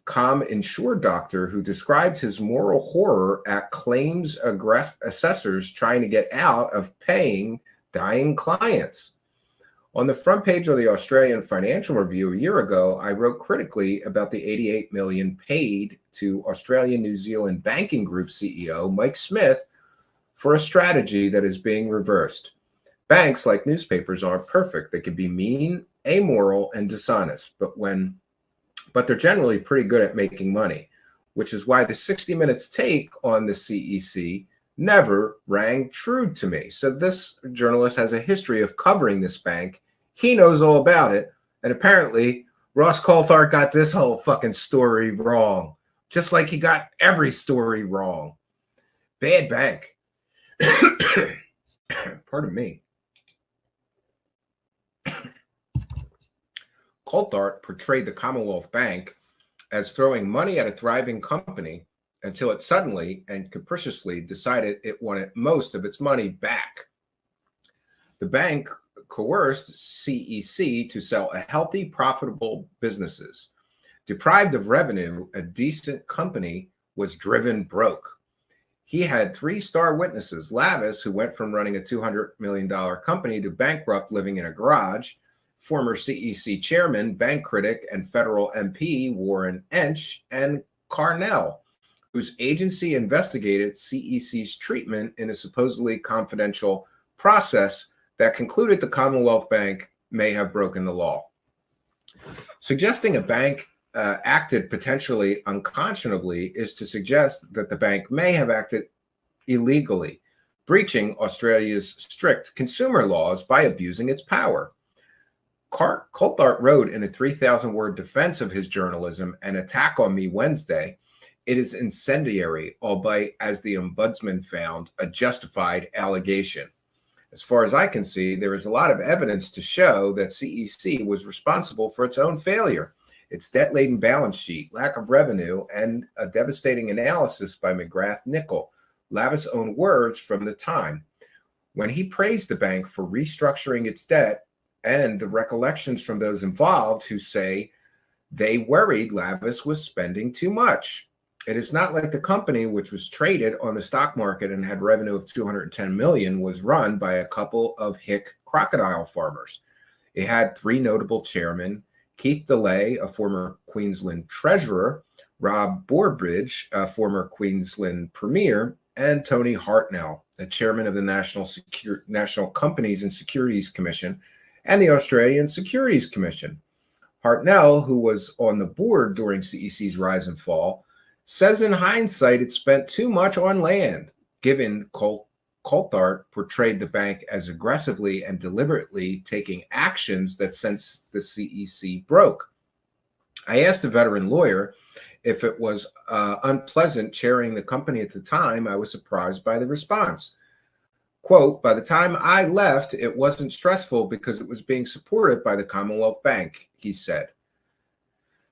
ComInsure doctor, who described his moral horror at claims assessors trying to get out of paying dying clients. On the front page of the Australian Financial Review a year ago, I wrote critically about the $88 million paid to Australian New Zealand Banking Group CEO Mike Smith for a strategy that is being reversed. Banks, like newspapers, aren't perfect. They can be mean, amoral, and dishonest, but they're generally pretty good at making money, which is why the 60 Minutes take on the CEC never rang true to me. So this journalist has a history of covering this bank. He knows all about it. And apparently, Ross Coulthart got this whole fucking story wrong, just like he got every story wrong. Bad bank. Pardon me. Coulthart portrayed the Commonwealth Bank as throwing money at a thriving company until it suddenly and capriciously decided it wanted most of its money back. The bank coerced CEC to sell a healthy, profitable businesses. Deprived of revenue, a decent company was driven broke. He had 3-star witnesses: Lavis, who went from running a $200 million company to bankrupt living in a garage; former CEC chairman, bank critic, and federal MP Warren Ench; and Carnell, whose agency investigated CEC's treatment in a supposedly confidential process that concluded the Commonwealth Bank may have broken the law. Suggesting a bank acted potentially unconscionably is to suggest that the bank may have acted illegally, breaching Australia's strict consumer laws by abusing its power. Coulthart wrote in a 3,000-word defense of his journalism and attack on me Wednesday, "It is incendiary, albeit, as the ombudsman found, a justified allegation. As far as I can see, there is a lot of evidence to show that CEC was responsible for its own failure, its debt-laden balance sheet, lack of revenue, and a devastating analysis by McGrath-Nicol, Lavis' own words from the time, when he praised the bank for restructuring its debt, and the recollections from those involved who say they worried Lavis was spending too much. It is not like the company, which was traded on the stock market and had revenue of $210 million, was run by a couple of hick crocodile farmers. It had 3 notable chairmen: Keith DeLay, a former Queensland treasurer; Rob Borbridge, a former Queensland premier; and Tony Hartnell, a chairman of the National Companies and Securities Commission and the Australian Securities Commission. Hartnell, who was on the board during CEC's rise and fall, says in hindsight it spent too much on land, given Coulthart portrayed the bank as aggressively and deliberately taking actions that since the CEC broke. I asked a veteran lawyer if it was unpleasant chairing the company at the time. I was surprised by the response. Quote, by the time I left, it wasn't stressful because it was being supported by the Commonwealth Bank, he said.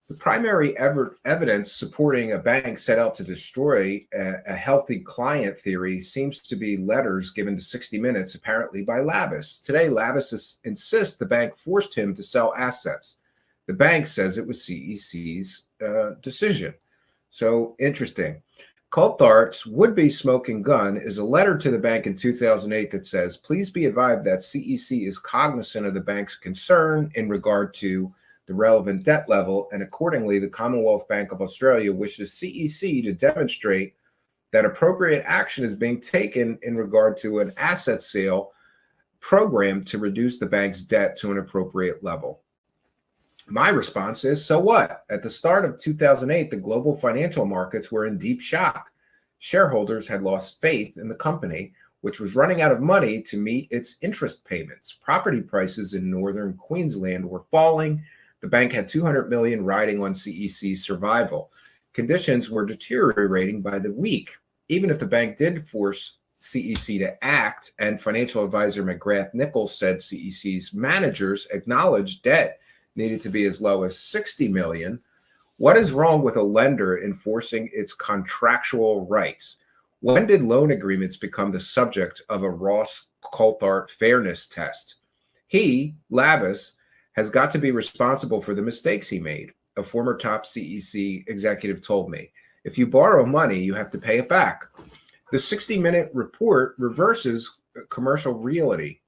The primary evidence supporting a bank set out to destroy a healthy client theory seems to be letters given to 60 Minutes, apparently by Labus. Today, Labus insists the bank forced him to sell assets. The bank says it was CEC's decision. So interesting. Coulthart's would-be smoking gun is a letter to the bank in 2008 that says, please be advised that CEC is cognizant of the bank's concern in regard to the relevant debt level, and accordingly, the Commonwealth Bank of Australia wishes CEC to demonstrate that appropriate action is being taken in regard to an asset sale program to reduce the bank's debt to an appropriate level. My response is, so what? At the start of 2008, the global financial markets were in deep shock. Shareholders had lost faith in the company, which was running out of money to meet its interest payments. Property prices in northern Queensland were falling. The bank had $200 million riding on CEC's survival. Conditions were deteriorating by the week. Even if the bank did force CEC to act, and financial advisor McGrath Nichols said CEC's managers acknowledged debt needed to be as low as $60 million. What is wrong with a lender enforcing its contractual rights? When did loan agreements become the subject of a Ross Coulthart fairness test? He, Labus, has got to be responsible for the mistakes he made. A former top CEC executive told me, if you borrow money, you have to pay it back. The 60-minute report reverses commercial reality.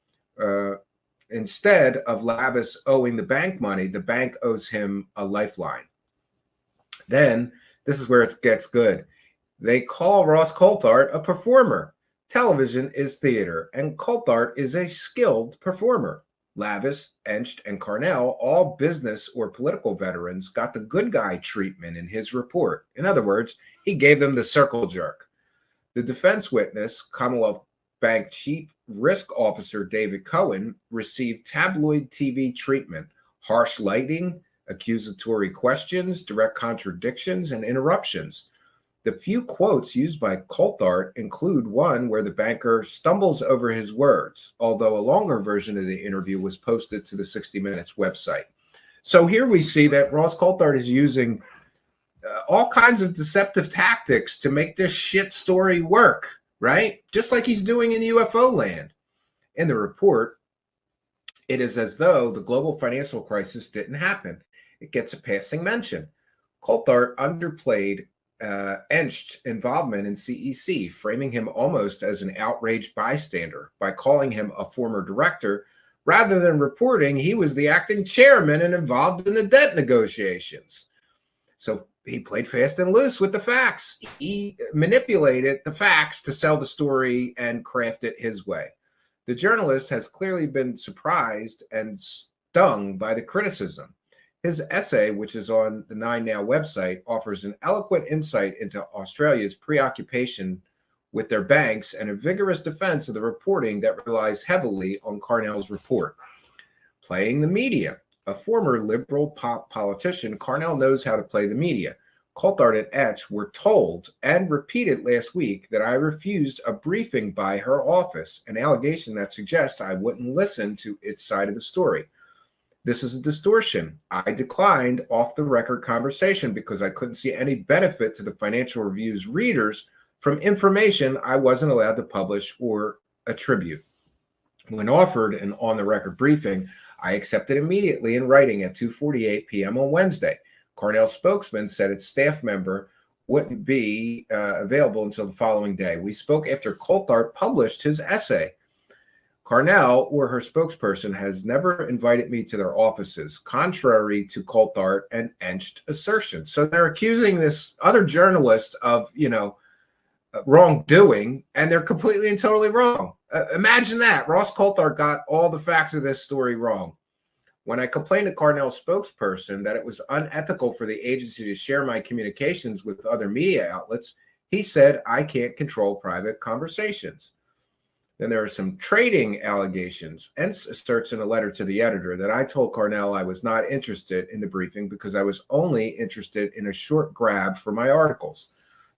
Instead of Labus owing the bank money, the bank owes him a lifeline. Then, this is where it gets good. They call Ross Coulthart a performer. Television is theater, and Coulthart is a skilled performer. Labus, Encht, and Carnell, all business or political veterans, got the good guy treatment in his report. In other words, he gave them the circle jerk. The defense witness, Commonwealth Bank Chief Risk Officer David Cohen, received tabloid TV treatment, harsh lighting, accusatory questions, direct contradictions, and interruptions. The few quotes used by Coulthart include one where the banker stumbles over his words, although a longer version of the interview was posted to the 60 Minutes website. So here we see that Ross Coulthart is using all kinds of deceptive tactics to make this shit story work, right? Just like he's doing in UFO land. In the report, it is as though the global financial crisis didn't happen. It gets a passing mention. Coulthart underplayed Encht's involvement in CEC, framing him almost as an outraged bystander by calling him a former director rather than reporting he was the acting chairman and involved in the debt negotiations. So he played fast and loose with the facts. He manipulated the facts to sell the story and craft it his way. The journalist has clearly been surprised and stung by the criticism. His essay, which is on the 9Now website, offers an eloquent insight into Australia's preoccupation with their banks and a vigorous defense of the reporting that relies heavily on Carnell's report. Playing the media. A former liberal politician, Carnell knows how to play the media. Coulthart and Etch were told and repeated last week that I refused a briefing by her office, an allegation that suggests I wouldn't listen to its side of the story. This is a distortion. I declined off-the-record conversation because I couldn't see any benefit to the Financial Review's readers from information I wasn't allowed to publish or attribute. When offered an on-the-record briefing, I accepted immediately in writing at 2:48 p.m. on Wednesday. Carnell's spokesman said its staff member wouldn't be available until the following day. We spoke after Coulthart published his essay. Carnell, or her spokesperson, has never invited me to their offices, contrary to Coulthart and Encht assertions. So they're accusing this other journalist of, wrongdoing, and they're completely and totally wrong. Imagine that. Ross Coulthart got all the facts of this story wrong. When I complained to Carnell's spokesperson that it was unethical for the agency to share my communications with other media outlets, he said I can't control private conversations. Then there are some trading allegations. Entz asserts in a letter to the editor that I told Carnell I was not interested in the briefing because I was only interested in a short grab for my articles.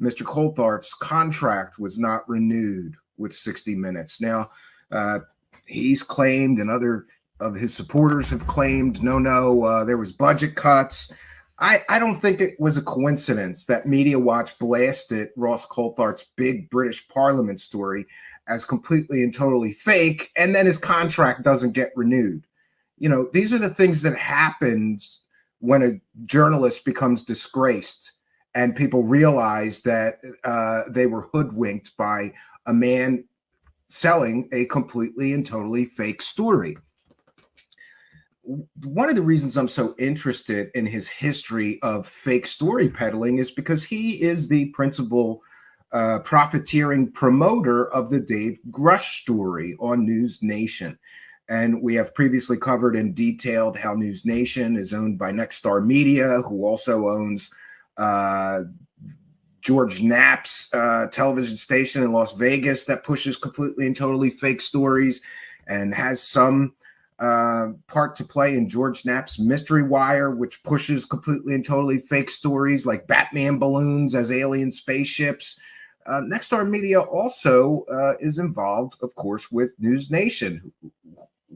Mr. Coulthart's contract was not renewed with 60 Minutes. Now, he's claimed, and other of his supporters have claimed, no, there was budget cuts. I don't think it was a coincidence that Media Watch blasted Ross Coulthart's big British Parliament story as completely and totally fake, and then his contract doesn't get renewed. You know, these are the things that happens when a journalist becomes disgraced and people realize that they were hoodwinked by a man selling a completely and totally fake story. One of the reasons I'm so interested in his history of fake story peddling is because he is the principal profiteering promoter of the Dave Grush story on News Nation. And we have previously covered and detailed how News Nation is owned by Nexstar Media, who also owns George Knapp's television station in Las Vegas that pushes completely and totally fake stories and has some part to play in George Knapp's Mystery Wire, which pushes completely and totally fake stories like Batman balloons as alien spaceships. Nexstar Media also is involved, of course, with News Nation,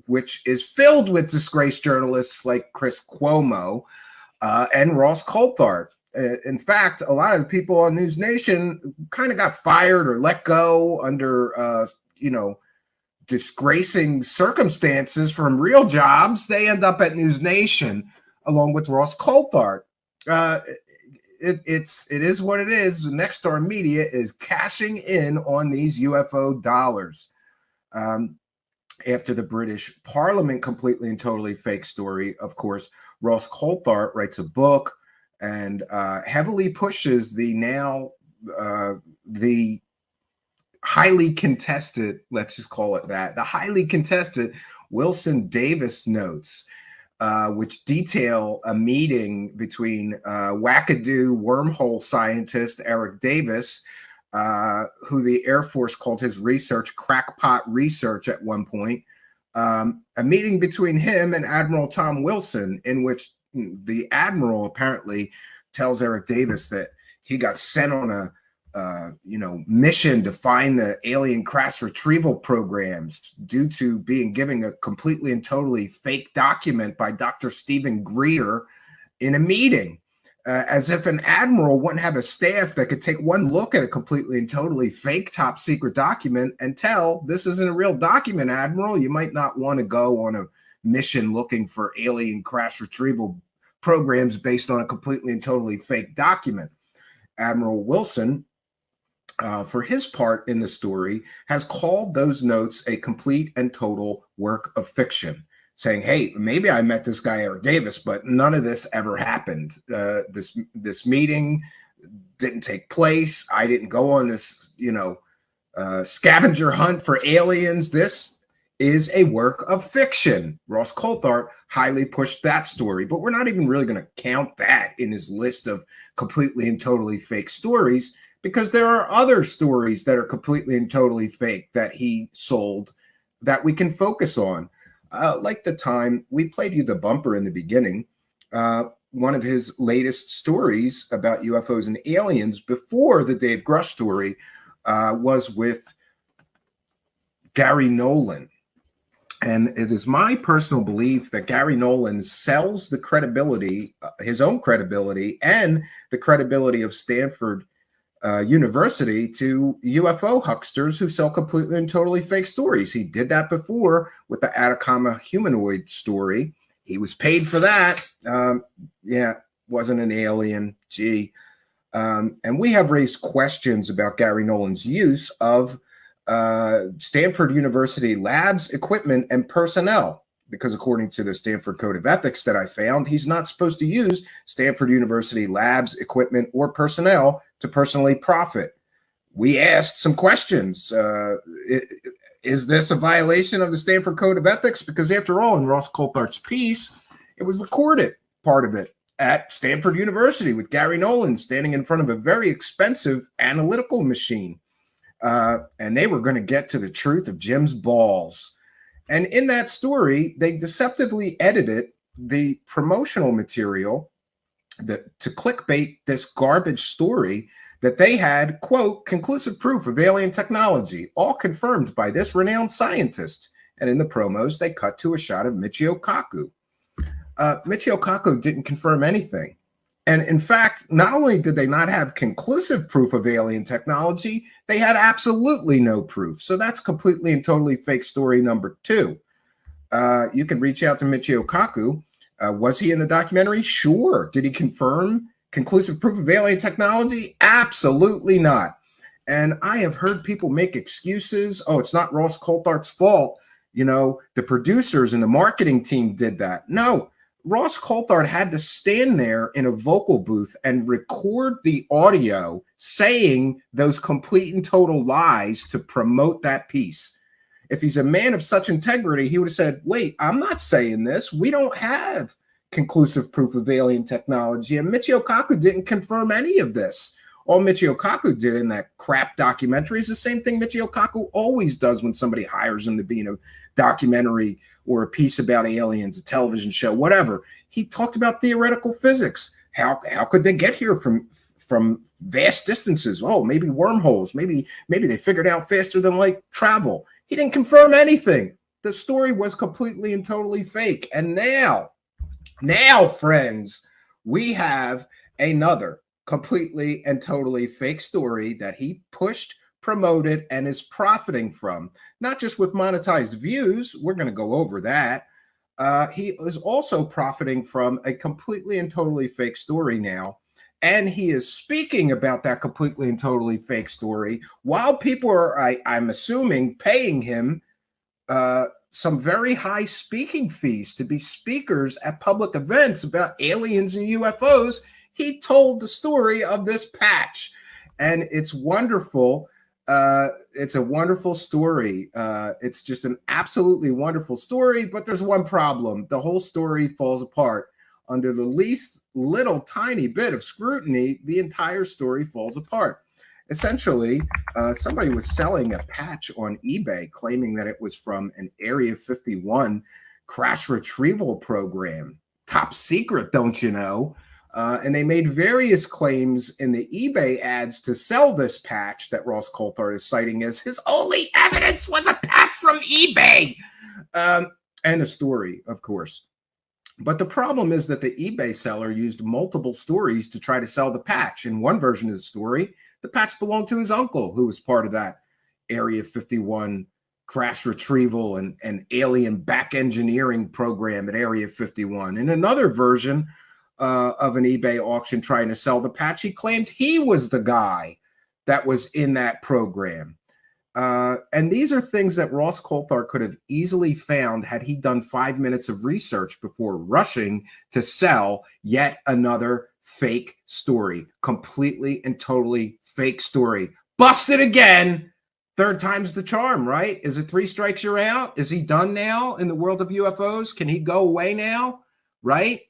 which is filled with disgraced journalists like Chris Cuomo and Ross Coulthart. In fact, a lot of the people on News Nation kind of got fired or let go under, disgracing circumstances from real jobs. They end up at News Nation along with Ross Coulthart. It is what it is. Nexstar Media is cashing in on these UFO dollars. After the British Parliament completely and totally fake story, of course, Ross Coulthart writes a book and heavily pushes the highly contested, let's just call it that, the highly contested Wilson Davis notes, which detail a meeting between wackadoo wormhole scientist Eric Davis, who the Air Force called his research crackpot research at one point, a meeting between him and Admiral Tom Wilson, in which the Admiral apparently tells Eric Davis that he got sent on a mission to find the alien crash retrieval programs due to being given a completely and totally fake document by Dr. Stephen Greer in a meeting, as if an admiral wouldn't have a staff that could take one look at a completely and totally fake top secret document and tell, this isn't a real document, Admiral. You might not want to go on a mission looking for alien crash retrieval programs based on a completely and totally fake document. Admiral Wilson, for his part in the story, has called those notes a complete and total work of fiction, saying, hey, maybe I met this guy Eric Davis, but none of this ever happened. This meeting didn't take place. I didn't go on this, scavenger hunt for aliens. This is a work of fiction. Ross Coulthart highly pushed that story, but we're not even really going to count that in his list of completely and totally fake stories, because there are other stories that are completely and totally fake that he sold that we can focus on. Like the time we played you the bumper in the beginning, one of his latest stories about UFOs and aliens before the Dave Grush story was with Gary Nolan. And it is my personal belief that Gary Nolan sells the credibility, his own credibility, and the credibility of Stanford University to UFO hucksters who sell completely and totally fake stories. He did that before with the Atacama humanoid story. He was paid for that. Wasn't an alien. Gee. And we have raised questions about Gary Nolan's use of Stanford University labs, equipment, and personnel, because according to the Stanford Code of Ethics that I found, he's not supposed to use Stanford University labs, equipment, or personnel to personally profit. We asked some questions. Is this a violation of the Stanford Code of Ethics? Because after all, in Ross Coulthart's piece, it was recorded, part of it, at Stanford University with Gary Nolan standing in front of a very expensive analytical machine. And they were going to get to the truth of Jim's balls. And in that story, they deceptively edited the promotional material to clickbait this garbage story that they had, quote, conclusive proof of alien technology, all confirmed by this renowned scientist. And in the promos, they cut to a shot of Michio Kaku. Michio Kaku didn't confirm anything. And in fact, not only did they not have conclusive proof of alien technology, they had absolutely no proof. So that's completely and totally fake story number 2. You can reach out to Michio Kaku. Was he in the documentary? Sure. Did he confirm conclusive proof of alien technology? Absolutely not. And I have heard people make excuses. Oh, it's not Ross Coulthart's fault. You know, the producers and the marketing team did that. No. Ross Coulthart had to stand there in a vocal booth and record the audio saying those complete and total lies to promote that piece. If he's a man of such integrity, he would have said, wait, I'm not saying this. We don't have conclusive proof of alien technology. And Michio Kaku didn't confirm any of this. All Michio Kaku did in that crap documentary is the same thing Michio Kaku always does when somebody hires him to be in a documentary or a piece about aliens, a television show, whatever. He talked about theoretical physics. How could they get here from vast distances? Oh, maybe wormholes. Maybe they figured out faster than light travel. He didn't confirm anything. The story was completely and totally fake. And now, friends, we have another completely and totally fake story that he pushed, promoted, and is profiting from, not just with monetized views. We're going to go over that. He is also profiting from a completely and totally fake story now. And he is speaking about that completely and totally fake story while people are, I'm assuming, paying him some very high speaking fees to be speakers at public events about aliens and UFOs. He told the story of this patch, and it's wonderful. It's a wonderful story. It's just an absolutely wonderful story, but there's one problem. The whole story falls apart. Under the least little tiny bit of scrutiny, the entire story falls apart. Essentially, somebody was selling a patch on eBay claiming that it was from an Area 51 crash retrieval program. Top secret, don't you know? And they made various claims in the eBay ads to sell this patch that Ross Coulthart is citing as his only evidence was a patch from eBay. And a story, of course. But the problem is that the eBay seller used multiple stories to try to sell the patch. In one version of the story, the patch belonged to his uncle, who was part of that Area 51 crash retrieval and alien back engineering program at Area 51. In another version of an eBay auction trying to sell the patch, he claimed he was the guy that was in that program. And these are things that Ross Coulthart could have easily found had he done 5 minutes of research before rushing to sell yet another fake story. Completely and totally fake story. Busted again. Third time's the charm, right? Is it 3 strikes you're out? Is he done now in the world of UFOs? Can he go away now? Right?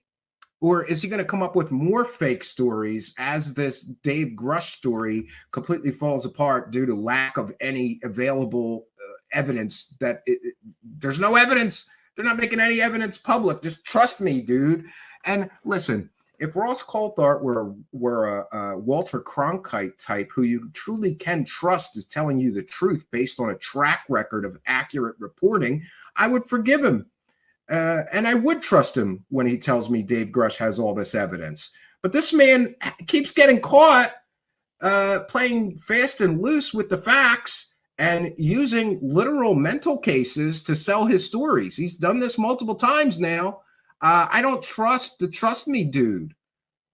Or is he going to come up with more fake stories as this Dave Grush story completely falls apart due to lack of any available evidence that there's no evidence. They're not making any evidence public. Just trust me, dude. And listen, if Ross Coulthart were a Walter Cronkite type who you truly can trust is telling you the truth based on a track record of accurate reporting, I would forgive him. And I would trust him when he tells me Dave Grush has all this evidence. But this man keeps getting caught playing fast and loose with the facts and using literal mental cases to sell his stories. He's done this multiple times now. I don't trust the trust me dude.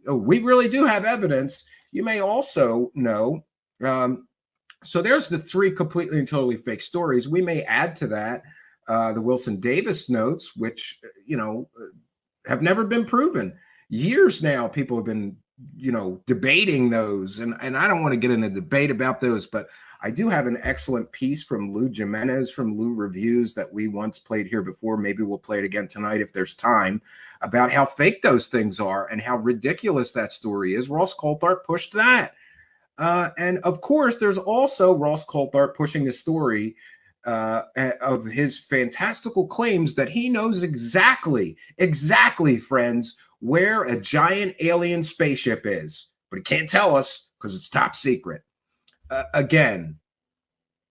Oh, we really do have evidence. You may also know. So there's the 3 completely and totally fake stories. We may add to that the Wilson Davis notes, which, have never been proven. Years now, people have been, debating those. And I don't want to get in a debate about those, but I do have an excellent piece from Lou Jimenez from Lou Reviews that we once played here before. Maybe we'll play it again tonight if there's time, about how fake those things are and how ridiculous that story is. Ross Coulthart pushed that. And of course, there's also Ross Coulthart pushing the story of his fantastical claims that he knows exactly, friends, where a giant alien spaceship is. But he can't tell us because it's top secret. Again,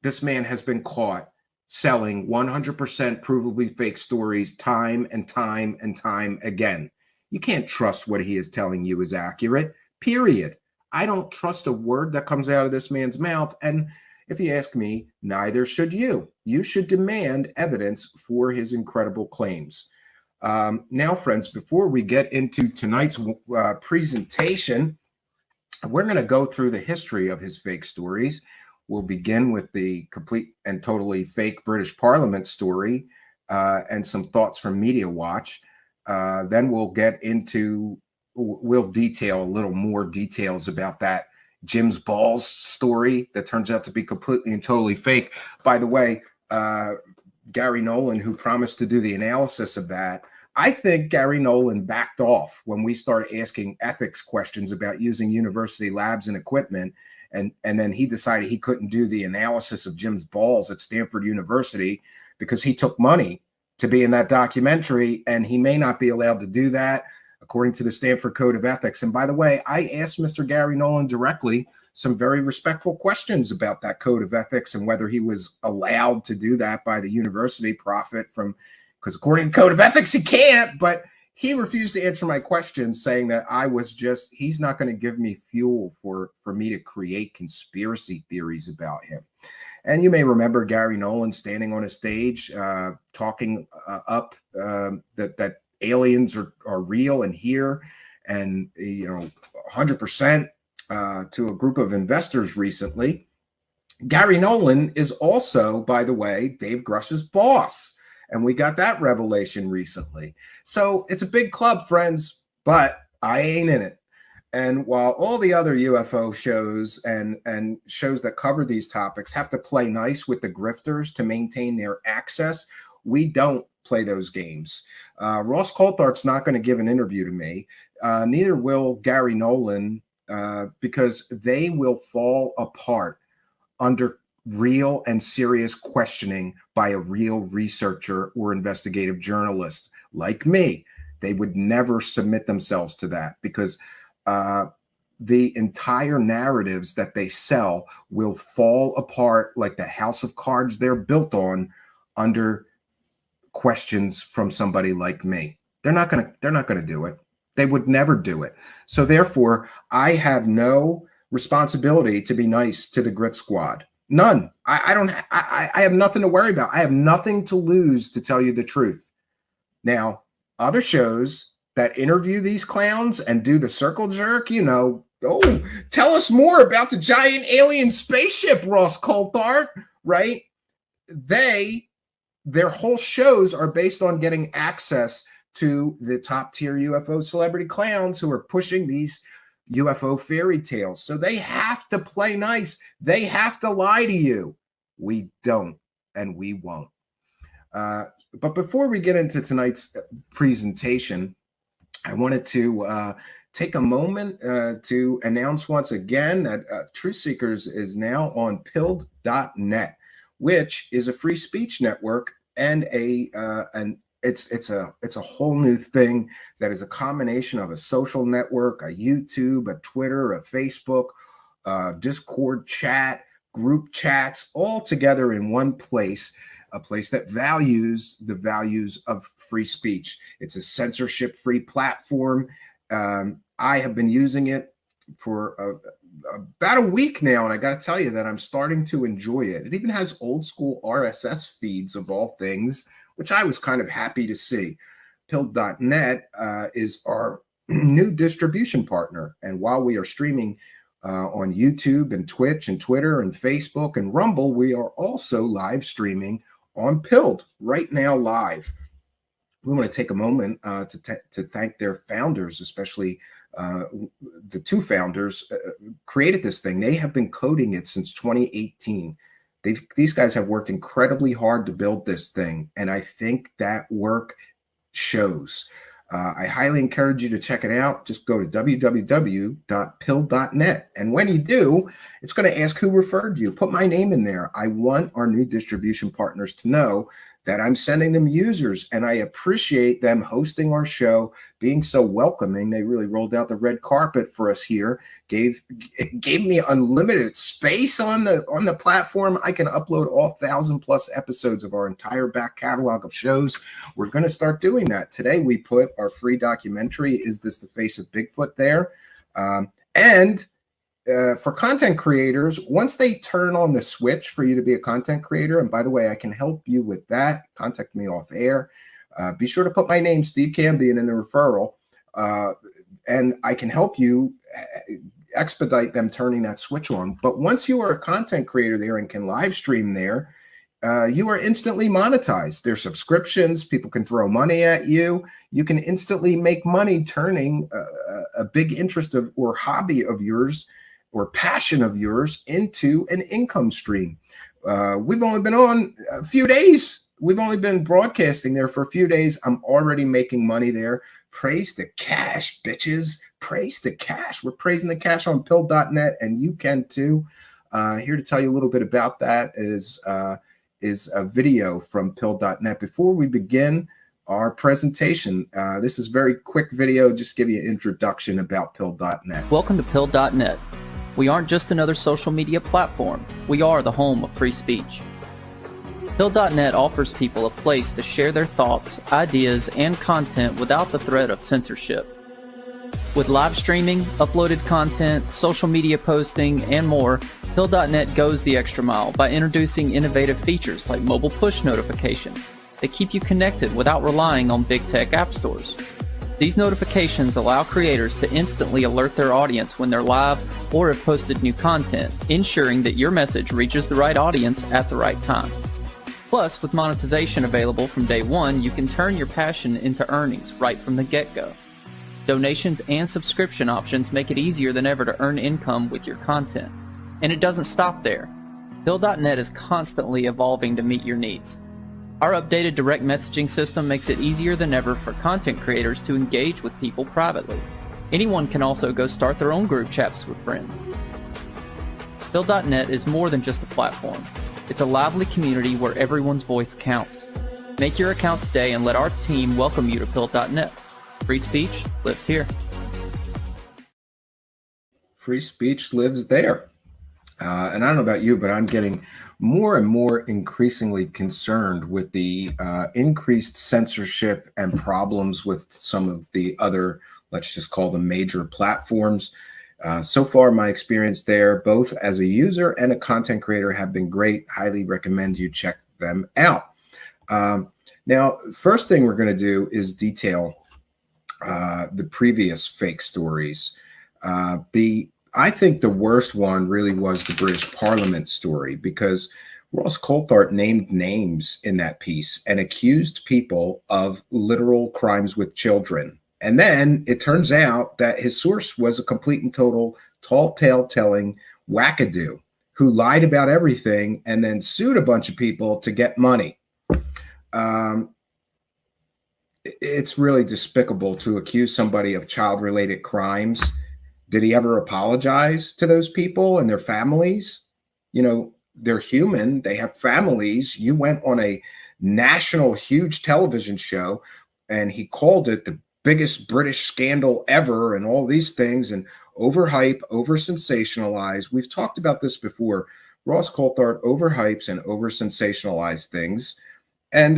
this man has been caught selling 100% provably fake stories time and time and time again. You can't trust what he is telling you is accurate, period. I don't trust a word that comes out of this man's mouth. And if you ask me, neither should you. You should demand evidence for his incredible claims. Now, friends, before we get into tonight's presentation, we're going to go through the history of his fake stories. We'll begin with the complete and totally fake British Parliament story and some thoughts from Media Watch. Then we'll detail a little more details about that Jim's Balls story that turns out to be completely and totally fake. By the way, Gary Nolan, who promised to do the analysis of that, I think Gary Nolan backed off when we started asking ethics questions about using university labs and equipment. And then he decided he couldn't do the analysis of Jim's Balls at Stanford University because he took money to be in that documentary, and he may not be allowed to do that according to the Stanford Code of Ethics. And by the way, I asked Mr. Gary Nolan directly some very respectful questions about that Code of Ethics and whether he was allowed to do that by the university profit from, because according to Code of Ethics, he can't, but he refused to answer my questions, saying that he's not going to give me fuel for me to create conspiracy theories about him. And you may remember Gary Nolan standing on a stage talking up that aliens are real and here, and 100% to a group of investors recently. Gary Nolan is also, by the way, Dave Grush's boss. And we got that revelation recently. So it's a big club, friends, but I ain't in it. And while all the other UFO shows and shows that cover these topics have to play nice with the grifters to maintain their access, we don't play those games. Ross Coulthart's not going to give an interview to me. Neither will Gary Nolan, because they will fall apart under real and serious questioning by a real researcher or investigative journalist like me. They would never submit themselves to that because the entire narratives that they sell will fall apart like the house of cards they're built on under questions from somebody like me. They're not going to do it. They would never do it. So therefore, I have no responsibility to be nice to the Grift Squad. None. I have nothing to worry about. I have nothing to lose, to tell you the truth. Now, other shows that interview these clowns and do the circle jerk, tell us more about the giant alien spaceship, Ross Coulthart, right? Their whole shows are based on getting access to the top tier UFO celebrity clowns who are pushing these UFO fairy tales. So they have to play nice. They have to lie to you. We don't, and we won't. But before we get into tonight's presentation, I wanted to take a moment to announce once again that Truth Seekers is now on pilled.net, which is a free speech network and it's a whole new thing that is a combination of a social network, a YouTube, a Twitter, a Facebook, Discord chat, group chats, all together in one place, a place that values the values of free speech. It's a censorship-free platform. I have been using it for about a week now, and I got to tell you that I'm starting to enjoy it. It even has old school RSS feeds of all things, which I was kind of happy to see. Pilled.net is our new distribution partner. And while we are streaming on YouTube and Twitch and Twitter and Facebook and Rumble, we are also live streaming on Pilled right now live. We want to take a moment to thank their founders, especially the two founders created this thing. They have been coding it since 2018. These guys have worked incredibly hard to build this thing, and I think that work shows. I highly encourage you to check it out. Just go to www.pill.net, and when you do, it's going to ask who referred you. Put my name in there. I want our new distribution partners to know that I'm sending them users, and I appreciate them hosting our show, being so welcoming. They really rolled out the red carpet for us here, gave me unlimited space on the platform. I can upload all 1,000+ episodes of our entire back catalog of shows. We're going to start doing that. Today we put our free documentary, Is This the Face of Bigfoot, there. For content creators, once they turn on the switch for you to be a content creator, and by the way, I can help you with that. Contact me off air. Be sure to put my name, Steve Cambion, in the referral, and I can help you expedite them turning that switch on. But once you are a content creator there and can live stream there, you are instantly monetized. There's subscriptions. People can throw money at you. You can instantly make money turning a big interest of or hobby of yours or passion of yours into an income stream. We've only been on a few days. We've only been broadcasting there for a few days. I'm already making money there. Praise the cash, bitches. Praise the cash. We're praising the cash on pill.net, and you can too. Here to tell you a little bit about that is a video from pill.net. Before we begin our presentation, this is a very quick video, just give you an introduction about pill.net. Welcome to pill.net. We aren't just another social media platform. We are the home of free speech. Pill.net offers people a place to share their thoughts, ideas, and content without the threat of censorship. With live streaming, uploaded content, social media posting, and more, Pill.net goes the extra mile by introducing innovative features like mobile push notifications that keep you connected without relying on big tech app stores. These notifications allow creators to instantly alert their audience when they're live or have posted new content, ensuring that your message reaches the right audience at the right time. Plus, with monetization available from day one, you can turn your passion into earnings right from the get-go. Donations and subscription options make it easier than ever to earn income with your content. And it doesn't stop there. Pill.net is constantly evolving to meet your needs. Our updated direct messaging system makes it easier than ever for content creators to engage with people privately. Anyone can also go start their own group chats with friends. Pill.net is more than just a platform. It's a lively community where everyone's voice counts. Make your account today and let our team welcome you to Pill.net. Free speech lives here. Free speech lives there. And I don't know about you, but I'm getting more and more increasingly concerned with the increased censorship and problems with some of the other, let's just call them major platforms. So far, my experience there, both as a user and a content creator, have been great. Highly recommend you check them out. Now, first thing we're going to do is detail the previous fake stories. I think the worst one really was the British Parliament story, because Ross Coulthart named names in that piece and accused people of literal crimes with children. And then it turns out that his source was a complete and total tall tale telling wackadoo who lied about everything and then sued a bunch of people to get money. It's really despicable to accuse somebody of child-related crimes. Did he ever apologize to those people and their families? You know, they're human. They have families. You went on a national, huge television show, and he called it the biggest British scandal ever and all these things, and overhype, over-sensationalize. We've talked about this before. Ross Coulthart overhypes and over-sensationalize things. And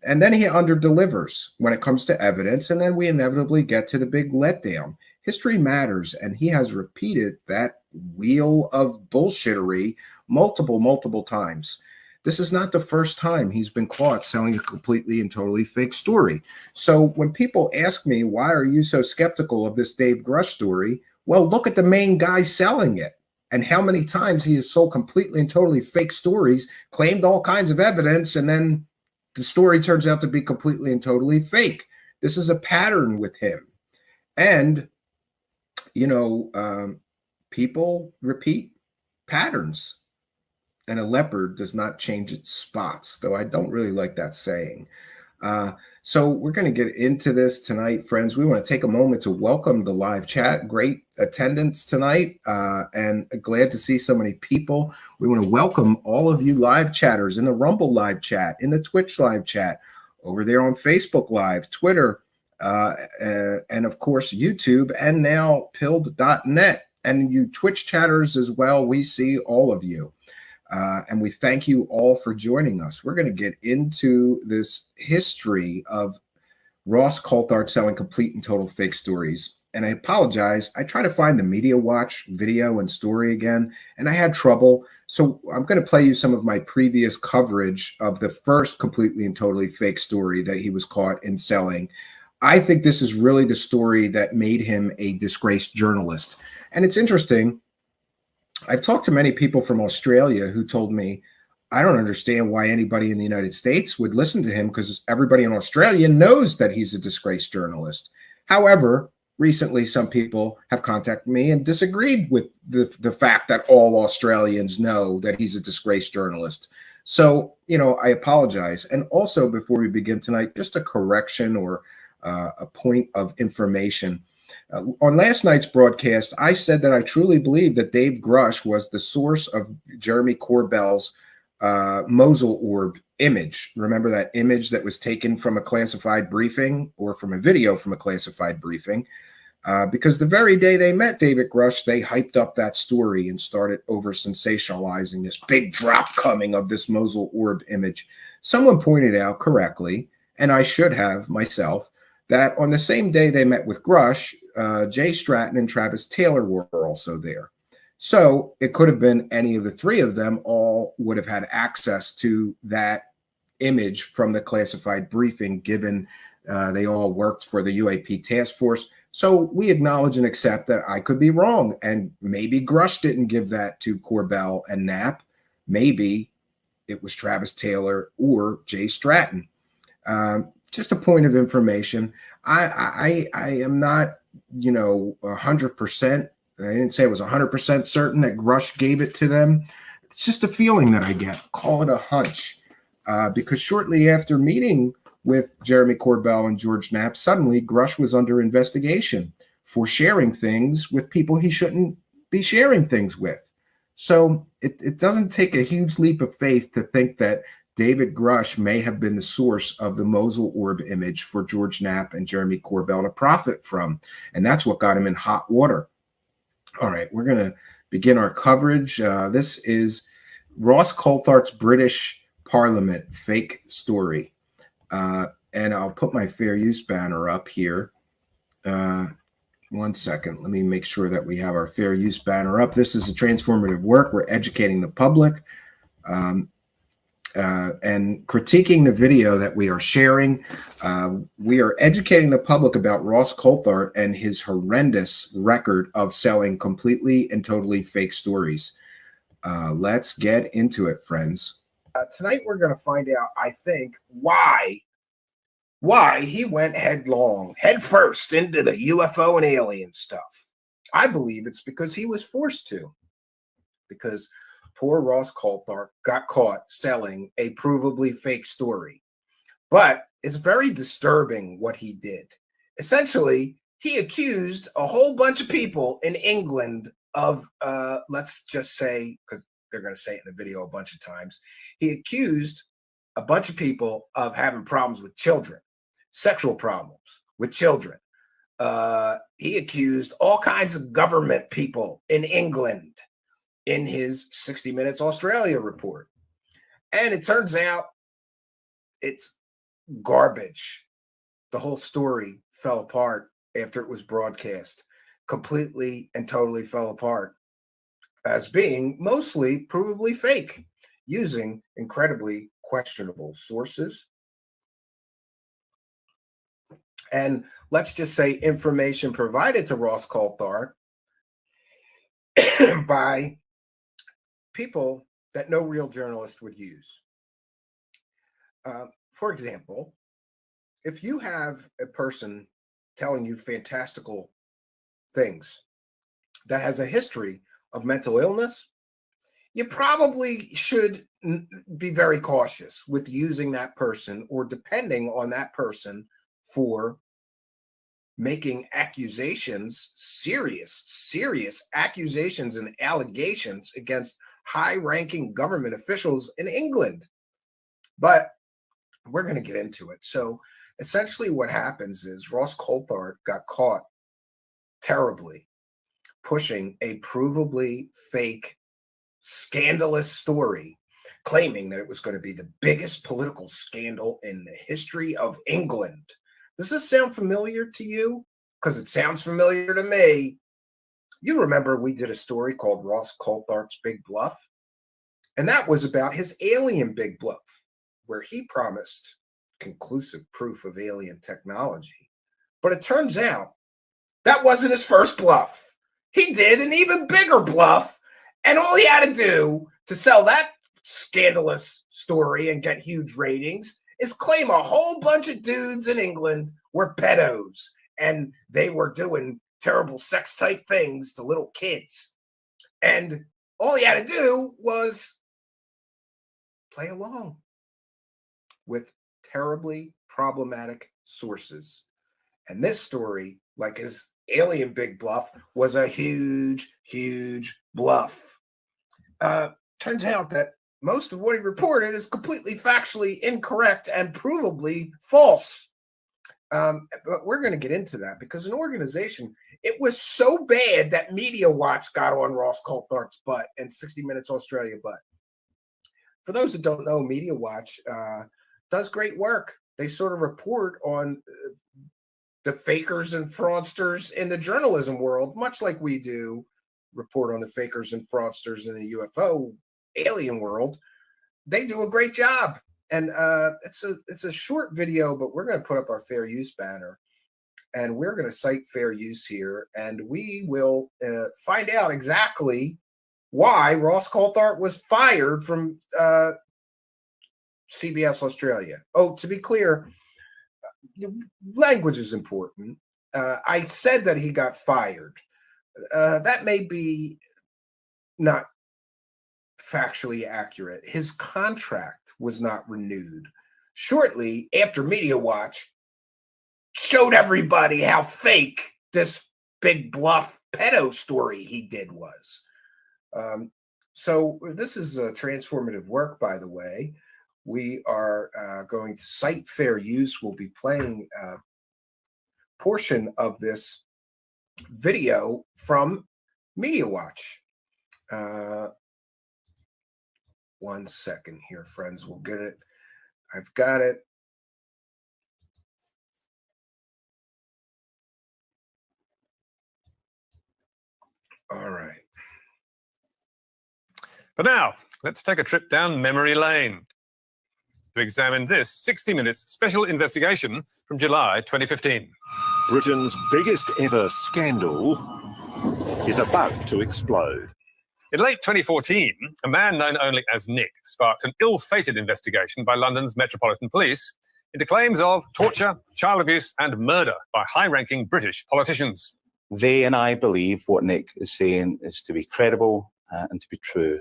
then he under-delivers when it comes to evidence, and then we inevitably get to the big letdown. History matters, and he has repeated that wheel of bullshittery multiple times. This is not the first time he's been caught selling a completely and totally fake story. So when people ask me, why are you so skeptical of this Dave Grush story? Well, look at the main guy selling it and how many times he has sold completely and totally fake stories, claimed all kinds of evidence, and then the story turns out to be completely and totally fake. This is a pattern with him. And, you know, people repeat patterns. And a leopard does not change its spots, though I don't really like that saying. So we're going to get into this tonight, friends. We want to take a moment to welcome the live chat. Great attendance tonight, and glad to see so many people. We want to welcome all of you live chatters in the Rumble live chat, in the Twitch live chat, over there on Facebook Live, Twitter, and of course YouTube, and now pilled.net. And you Twitch chatters as well. We see all of you. And we thank you all for joining us. We're going to get into this history of Ross Coulthart selling complete and total fake stories. And I apologize. I tried to find the Media Watch video and story again, and I had trouble. So I'm going to play you some of my previous coverage of the first completely and totally fake story that he was caught in selling. I think this is really the story that made him a disgraced journalist. And it's interesting. I've talked to many people from Australia who told me, I don't understand why anybody in the United States would listen to him because everybody in Australia knows that he's a disgraced journalist. However, recently some people have contacted me and disagreed with the fact that all Australians know that he's a disgraced journalist. So, I apologize. And also, before we begin tonight, just a correction or a point of information. On last night's broadcast, I said that I truly believe that Dave Grush was the source of Jeremy Corbell's Mosul orb image. Remember that image that was taken from a classified briefing or from a video from a classified briefing? Because the very day they met David Grush, they hyped up that story and started over sensationalizing this big drop coming of this Mosul orb image. Someone pointed out correctly, and I should have myself, that on the same day they met with Grush, Jay Stratton and Travis Taylor were also there. So it could have been any of the three of them all would have had access to that image from the classified briefing, given they all worked for the UAP task force. So we acknowledge and accept that I could be wrong. And maybe Grush didn't give that to Corbell and Knapp. Maybe it was Travis Taylor or Jay Stratton. Just a point of information. I am not, 100%. I didn't say I was 100% certain that Grush gave it to them. It's just a feeling that I get. Call it a hunch. Because shortly after meeting with Jeremy Corbell and George Knapp, suddenly Grush was under investigation for sharing things with people he shouldn't be sharing things with. So it doesn't take a huge leap of faith to think that David Grush may have been the source of the Mosul orb image for George Knapp and Jeremy Corbell to profit from. And that's what got him in hot water. All right, we're going to begin our coverage. This is Ross Coulthart's British Parliament fake story. And I'll put my fair use banner up here. 1 second. Let me make sure that we have our fair use banner up. This is a transformative work. We're educating the public. And critiquing the video that we are sharing. We are educating the public about Ross Coulthart and his horrendous record of selling completely and totally fake stories. Let's get into it, friends. Tonight we're going to find out, I think, why he went head first into the UFO and alien stuff. I believe it's because he was forced to. Because poor Ross Coulthart got caught selling a provably fake story. But it's very disturbing what he did. Essentially, he accused a whole bunch of people in England of, let's just say, because they're going to say it in the video a bunch of times, he accused a bunch of people of having problems with children, sexual problems with children. He accused all kinds of government people in England in his 60 Minutes Australia report. And it turns out it's garbage. The whole story fell apart after it was broadcast. Completely and totally fell apart as being mostly provably fake, using incredibly questionable sources. And let's just say information provided to Ross Coulthart by people that no real journalist would use. For example, if you have a person telling you fantastical things that has a history of mental illness, you probably should be very cautious with using that person or depending on that person for making accusations, serious accusations and allegations against high-ranking government officials in England. But we're going to get into it. So essentially what happens is Ross Coulthart got caught terribly pushing a provably fake, scandalous story, claiming that it was going to be the biggest political scandal in the history of England. Does this sound familiar to you? Because it sounds familiar to me. You remember we did a story called Ross Coulthart's Big Bluff, and that was about his alien big bluff, where he promised conclusive proof of alien technology. But it turns out that wasn't his first bluff. He did an even bigger bluff, and all he had to do to sell that scandalous story and get huge ratings is claim a whole bunch of dudes in England were pedos and they were doing terrible sex type things to little kids. And all he had to do was play along with terribly problematic sources. And this story, like his alien big bluff, was a huge bluff. Turns out that most of what he reported is completely factually incorrect and provably false. But we're going to get into that because an organization, it was so bad that Media Watch got on Ross Coulthart's butt and 60 Minutes Australia butt. For those that don't know, Media Watch does great work. They sort of report on the fakers and fraudsters in the journalism world, much like we do report on the fakers and fraudsters in the UFO alien world. They do a great job. And it's a short video, but we're going to put up our fair use banner and we're going to cite fair use here. And we will find out exactly why Ross Coulthart was fired from CBS Australia. Oh, to be clear, language is important. I said that he got fired. That may be not factually accurate. His contract was not renewed shortly after Media Watch showed everybody how fake this big bluff pedo story he did was. So this is a transformative work, by the way. We are going to cite fair use. We'll be playing a portion of this video from Media Watch. 1 second here, friends. We'll get it. I've got it. All right. But now, let's take a trip down memory lane to examine this 60 Minutes special investigation from July 2015. Britain's biggest ever scandal is about to explode. In late 2014, a man known only as Nick sparked an ill-fated investigation by London's Metropolitan Police into claims of torture, child abuse and murder by high-ranking British politicians. They and I believe what Nick is saying is to be credible and to be true.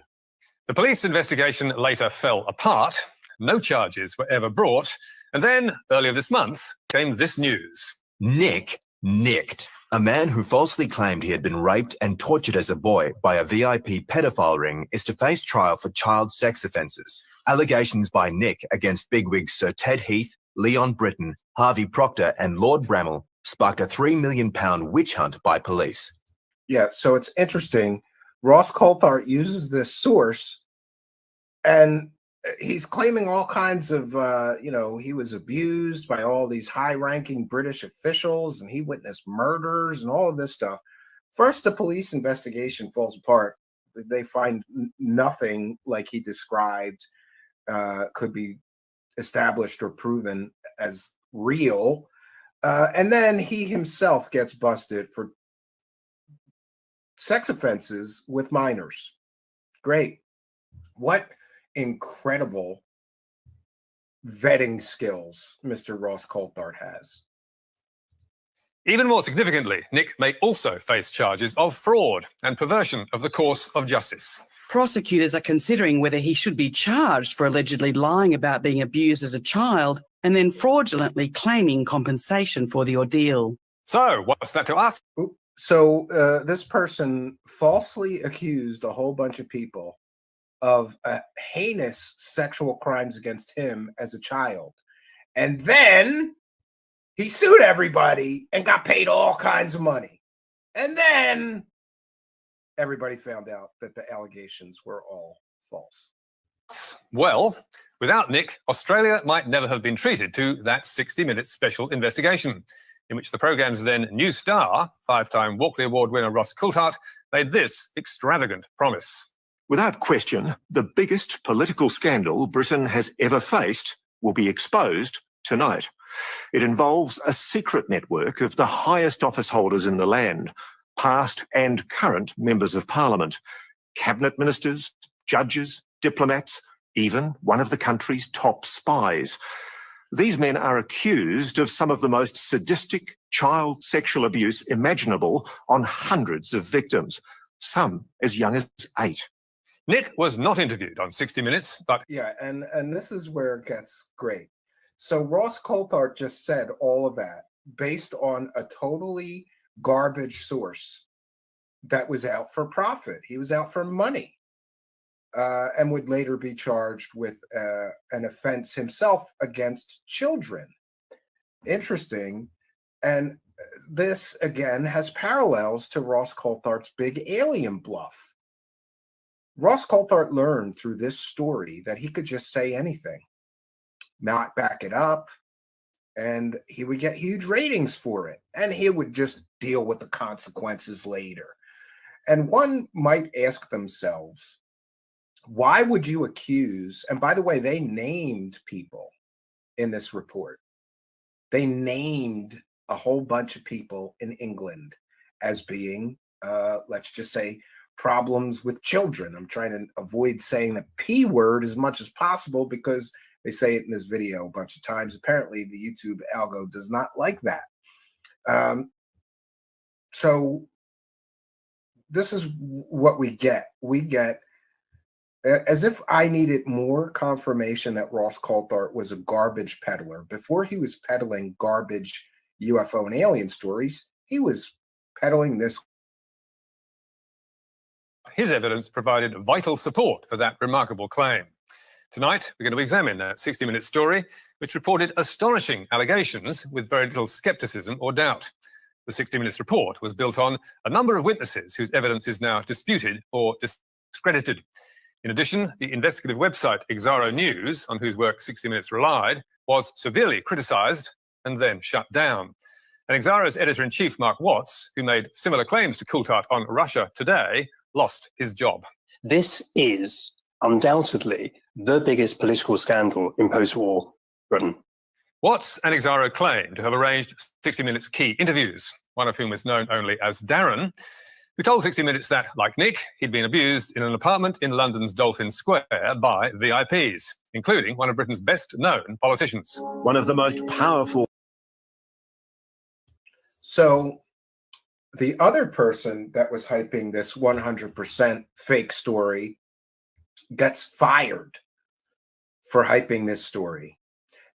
The police investigation later fell apart. No charges were ever brought. And then, earlier this month, came this news. Nick nicked. A man who falsely claimed he had been raped and tortured as a boy by a VIP pedophile ring is to face trial for child sex offences. Allegations by Nick against bigwigs Sir Ted Heath, Leon Britton, Harvey Proctor and Lord Bramall sparked a £3 million witch hunt by police. Yeah, so it's interesting. Ross Coulthart uses this source and he's claiming all kinds of, he was abused by all these high-ranking British officials and he witnessed murders and all of this stuff. First, the police investigation falls apart. They find nothing like he described could be established or proven as real. And then he himself gets busted for sex offenses with minors. Great. What incredible vetting skills Mr. Ross Coulthart has. Even more significantly, Nick may also face charges of fraud and perversion of the course of justice. prosecutors are considering whether he should be charged for allegedly lying about being abused as a child and then fraudulently claiming compensation for the ordeal. So, what's that to us? So this person falsely accused a whole bunch of people of heinous sexual crimes against him as a child. And then he sued everybody and got paid all kinds of money. And then everybody found out that the allegations were all false. Well, without Nick, Australia might never have been treated to that 60 Minutes special investigation, in which the programme's then new star, 5-time Walkley Award winner Ross Coulthart, made this extravagant promise. Without question, the biggest political scandal Britain has ever faced will be exposed tonight. It involves a secret network of the highest office holders in the land, past and current members of parliament, cabinet ministers, judges, diplomats, even one of the country's top spies. These men are accused of some of the most sadistic child sexual abuse imaginable on hundreds of victims, some as young as 8. Nick was not interviewed on 60 Minutes, but... Yeah, and this is where it gets great. So Ross Coulthart just said all of that based on a totally garbage source that was out for profit. He was out for money and would later be charged with an offense himself against children. Interesting. And this, again, has parallels to Ross Coulthart's big alien bluff. Ross Coulthart learned through this story that he could just say anything, not back it up, and he would get huge ratings for it, and he would just deal with the consequences later. And one might ask themselves, why would you accuse, and by the way, they named people in this report. They named a whole bunch of people in England as being, let's just say, problems with children. I'm trying to avoid saying the P word as much as possible because they say it in this video a bunch of times. Apparently, the YouTube algo does not like that. So this is what we get. We get, as if I needed more confirmation that Ross Coulthart was a garbage peddler. Before he was peddling garbage UFO and alien stories, he was peddling this. His evidence provided vital support for that remarkable claim. Tonight, we're going to examine that 60 Minutes story, which reported astonishing allegations with very little skepticism or doubt. The 60 Minutes report was built on a number of witnesses whose evidence is now disputed or discredited. In addition, the investigative website Exaro News, on whose work 60 Minutes relied, was severely criticised and then shut down. And Exaro's editor-in-chief, Mark Watts, who made similar claims to Coulthart on Russia Today, lost his job. This is undoubtedly the biggest political scandal in post-war Britain. Watts and Exaro claim to have arranged 60 Minutes key interviews, one of whom is known only as Darren, who told 60 Minutes that, like Nick, he'd been abused in an apartment in London's Dolphin Square by VIPs, including one of Britain's best-known politicians. One of the most powerful... So the other person that was hyping this 100% fake story gets fired for hyping this story.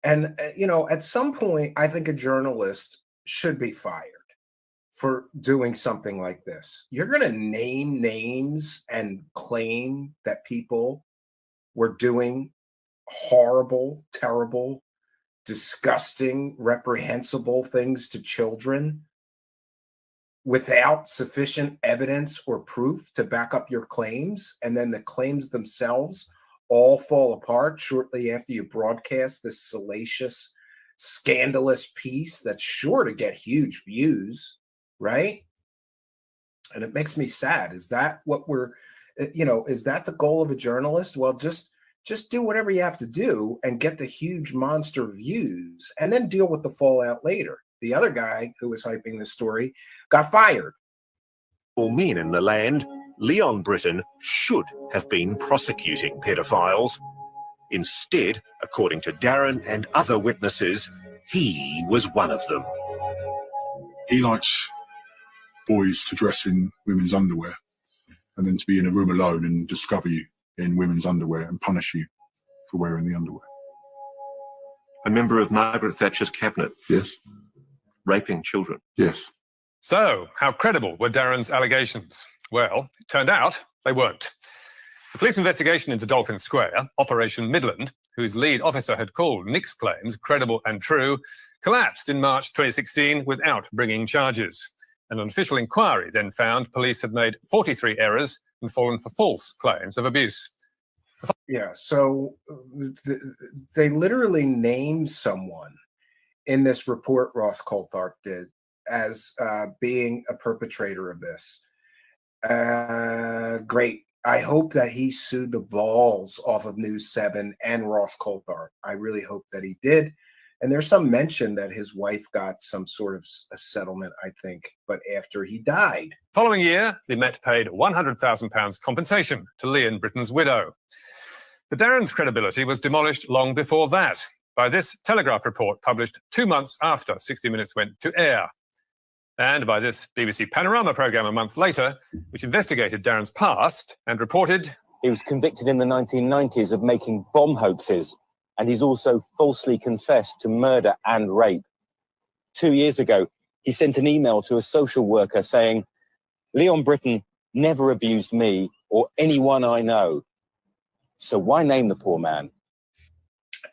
And, you know, at some point, I think a journalist should be fired for doing something like this. You're going to name names and claim that people were doing horrible, terrible, disgusting, reprehensible things to children without sufficient evidence or proof to back up your claims, and then the claims themselves all fall apart shortly after you broadcast this salacious, scandalous piece that's sure to get huge views, right? And it makes me sad. Is that what we're, you know, is that the goal of a journalist? Well, just do whatever you have to do and get the huge monster views and then deal with the fallout later. The other guy who was hyping this story got fired. All men in the land, Leon Britton should have been prosecuting pedophiles. Instead, according to Darren and other witnesses, he was one of them. He likes boys to dress in women's underwear. and then to be in a room alone and discover you in women's underwear and punish you for wearing the underwear. A member of Margaret Thatcher's cabinet. Yes. Raping children. Yes. So, how credible were Darren's allegations? Well, it turned out they weren't. The police investigation into Dolphin Square, Operation Midland, whose lead officer had called Nick's claims credible and true, collapsed in March 2016 without bringing charges. An official inquiry then found police had made 43 errors and fallen for false claims of abuse. Yeah, so they literally named someone in this report Ross Coulthart did as being a perpetrator of this. Great. I hope that he sued the balls off of News 7 and Ross Coulthart. I really hope that he did. And there's some mention that his wife got some sort of a settlement, I think, but after he died. Following year, the Met paid £100,000 compensation to Leon Britton's widow. But Darren's credibility was demolished long before that by this Telegraph report published 2 months after 60 Minutes went to air, and by this BBC Panorama programme a month later, which investigated Darren's past and reported he was convicted in the 1990s of making bomb hoaxes, and he's also falsely confessed to murder and rape. 2 years ago, he sent an email to a social worker saying, "Leon Britton never abused me or anyone I know. So why name the poor man?"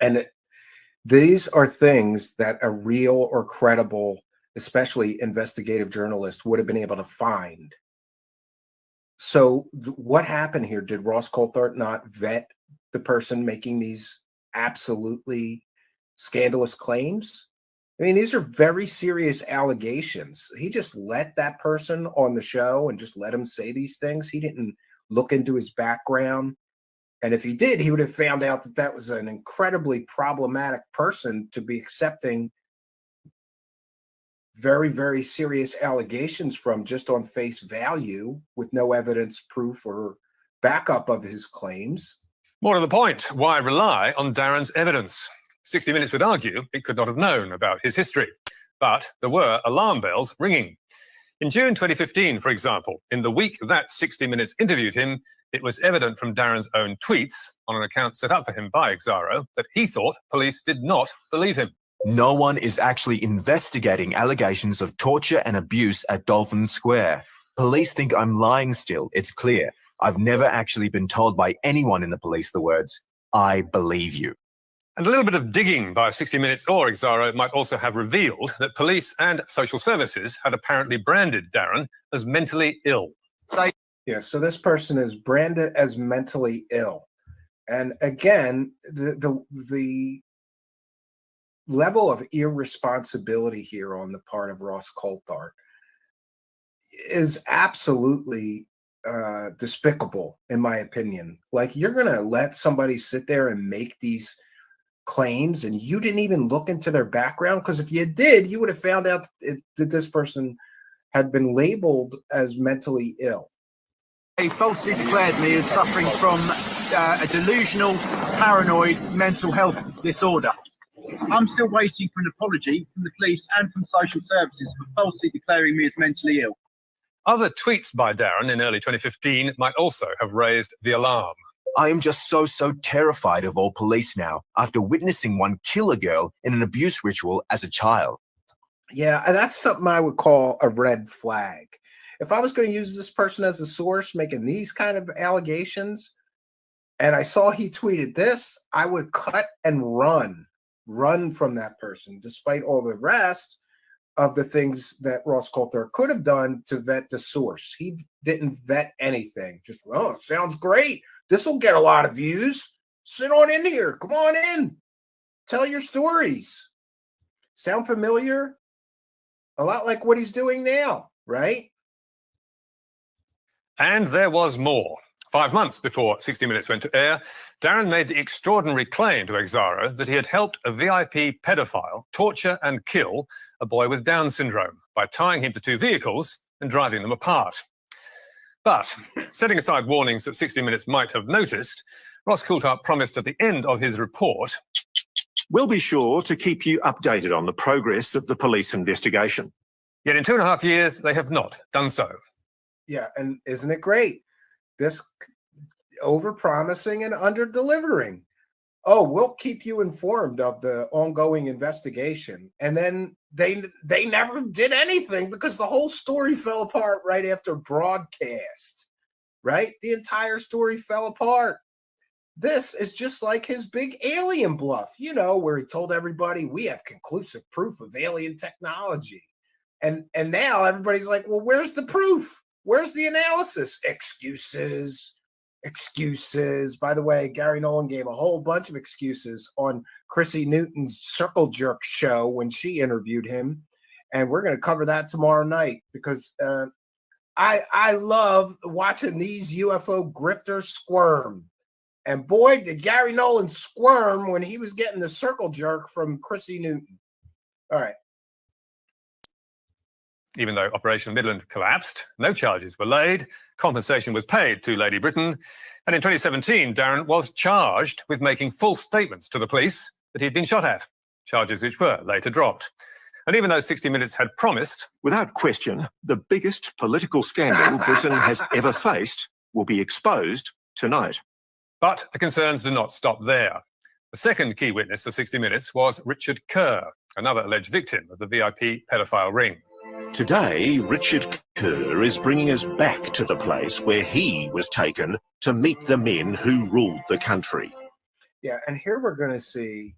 And these are things that a real or credible, especially investigative journalist, would have been able to find. So what happened here? Did Ross Coulthart not vet the person making these absolutely scandalous claims? I mean, these are very serious allegations. He just let that person on the show and just let him say these things. He didn't look into his background. And if he did, he would have found out that that was an incredibly problematic person to be accepting very, very serious allegations from just on face value with no evidence, proof, or backup of his claims. More to the point, why rely on Darren's evidence? 60 Minutes would argue it could not have known about his history, but there were alarm bells ringing. In June 2015, for example, in the week that 60 Minutes interviewed him, it was evident from Darren's own tweets on an account set up for him by Exaro that he thought police did not believe him. No one is actually investigating allegations of torture and abuse at Dolphin Square. Police think I'm lying still, it's clear. I've never actually been told by anyone in the police the words, "I believe you." And a little bit of digging by 60 Minutes or Exaro might also have revealed that police and social services had apparently branded Darren as mentally ill. Yeah, so this person is branded as mentally ill. And again, the level of irresponsibility here on the part of Ross Coulthart is absolutely despicable, in my opinion. Like, you're going to let somebody sit there and make these claims and you didn't even look into their background? Because if you did, you would have found out that this person had been labeled as mentally ill. They falsely declared me as suffering from a delusional, paranoid mental health disorder. I'm still waiting for an apology from the police and from social services for falsely declaring me as mentally ill. Other tweets by Darren in early 2015 might also have raised the alarm. I am just so terrified of all police now, after witnessing one kill a girl in an abuse ritual as a child. Yeah, and that's something I would call a red flag. If I was going to use this person as a source making these kind of allegations, and I saw he tweeted this, I would cut and run from that person, despite all the rest of the things that Ross Coulthart could have done to vet the source. He didn't vet anything. Just, oh, sounds great. This will get a lot of views. Sit on in here. Come on in. Tell your stories. Sound familiar? A lot like what he's doing now, right? And there was more. 5 months before 60 Minutes went to air, Darren made the extraordinary claim to Exaro that he had helped a VIP pedophile torture and kill a boy with Down syndrome by tying him to two vehicles and driving them apart. But, setting aside warnings that 60 Minutes might have noticed, Ross Coulthart promised at the end of his report, "We'll be sure to keep you updated on the progress of the police investigation." Yet in 2.5 years, they have not done so. Yeah, and isn't it great? This over-promising and under-delivering. Oh, we'll keep you informed of the ongoing investigation. And then they never did anything because the whole story fell apart right after broadcast, right? The entire story fell apart. This is just like his big alien bluff, you know, where he told everybody we have conclusive proof of alien technology. And now everybody's like, well, where's the proof? Where's the analysis? Excuses. By the way, Gary Nolan gave a whole bunch of excuses on Chrissy Newton's Circle Jerk show when she interviewed him. And we're going to cover that tomorrow night because I love watching these UFO grifters squirm. And boy, did Gary Nolan squirm when he was getting the circle jerk from Chrissy Newton. All right. Even though Operation Midland collapsed, no charges were laid, compensation was paid to Lady Britain, and in 2017, Darren was charged with making false statements to the police that he'd been shot at, charges which were later dropped. And even though 60 Minutes had promised... Without question, the biggest political scandal Britain has ever faced will be exposed tonight. But the concerns did not stop there. The second key witness of 60 Minutes was Richard Kerr, another alleged victim of the VIP pedophile ring. Today, Richard Kerr is bringing us back to the place where he was taken to meet the men who ruled the country. Yeah, and here we're going to see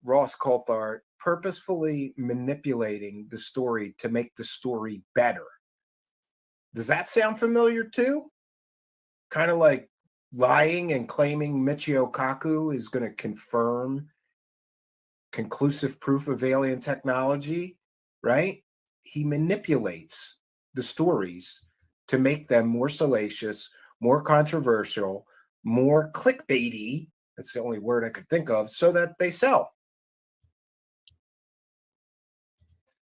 Ross Coulthart purposefully manipulating the story to make the story better. Does that sound familiar too? Kind of like lying and claiming Michio Kaku is going to confirm conclusive proof of alien technology, right? He manipulates the stories to make them more salacious, more controversial, more clickbaity. That's the only word I could think of, so that they sell.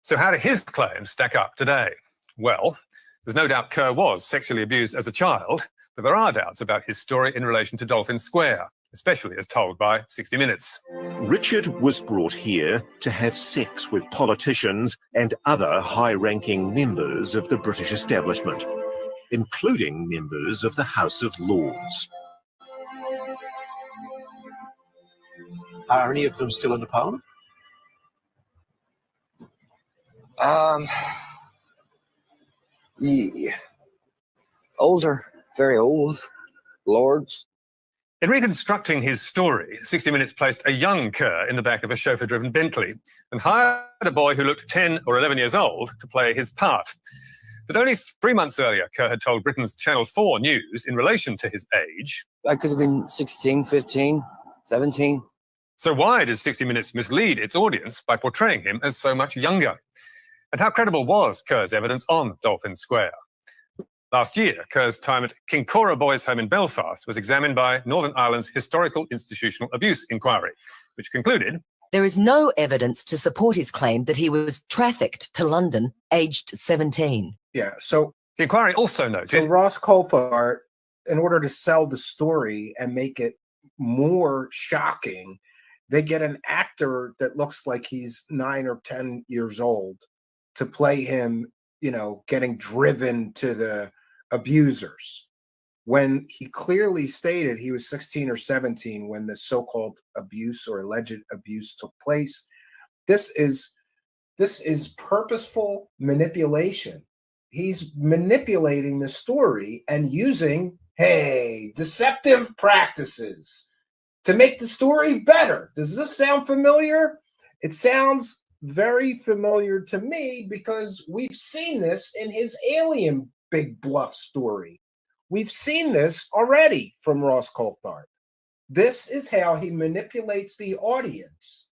So how do his claims stack up today? Well, there's no doubt Kerr was sexually abused as a child, but there are doubts about his story in relation to Dolphin Square, especially as told by 60 Minutes. Richard was brought here to have sex with politicians and other high-ranking members of the British establishment, including members of the House of Lords. Are any of them still in the Parliament? Yeah. Older, very old. Lords. In reconstructing his story, 60 Minutes placed a young Kerr in the back of a chauffeur-driven Bentley and hired a boy who looked 10 or 11 years old to play his part. But only 3 months earlier, Kerr had told Britain's Channel 4 News in relation to his age... I could have been 16, 15, 17. So why did 60 Minutes mislead its audience by portraying him as so much younger? And how credible was Kerr's evidence on Dolphin Square? Last year, Kerr's time at Kincora Boys' Home in Belfast was examined by Northern Ireland's Historical Institutional Abuse Inquiry, which concluded... There is no evidence to support his claim that he was trafficked to London aged 17. Yeah, so... The inquiry also noted... So Ross Coulthart, in order to sell the story and make it more shocking, they get an actor that looks like he's 9 or 10 years old to play him, you know, getting driven to the abusers, when he clearly stated he was 16 or 17 when the so-called abuse or alleged abuse took place. This is purposeful manipulation. He's manipulating the story and using, hey, deceptive practices to make the story better. Does this sound familiar? It sounds very familiar to me because we've seen this in his alien big bluff story. We've seen this already from Ross Coulthart. This is how he manipulates the audience.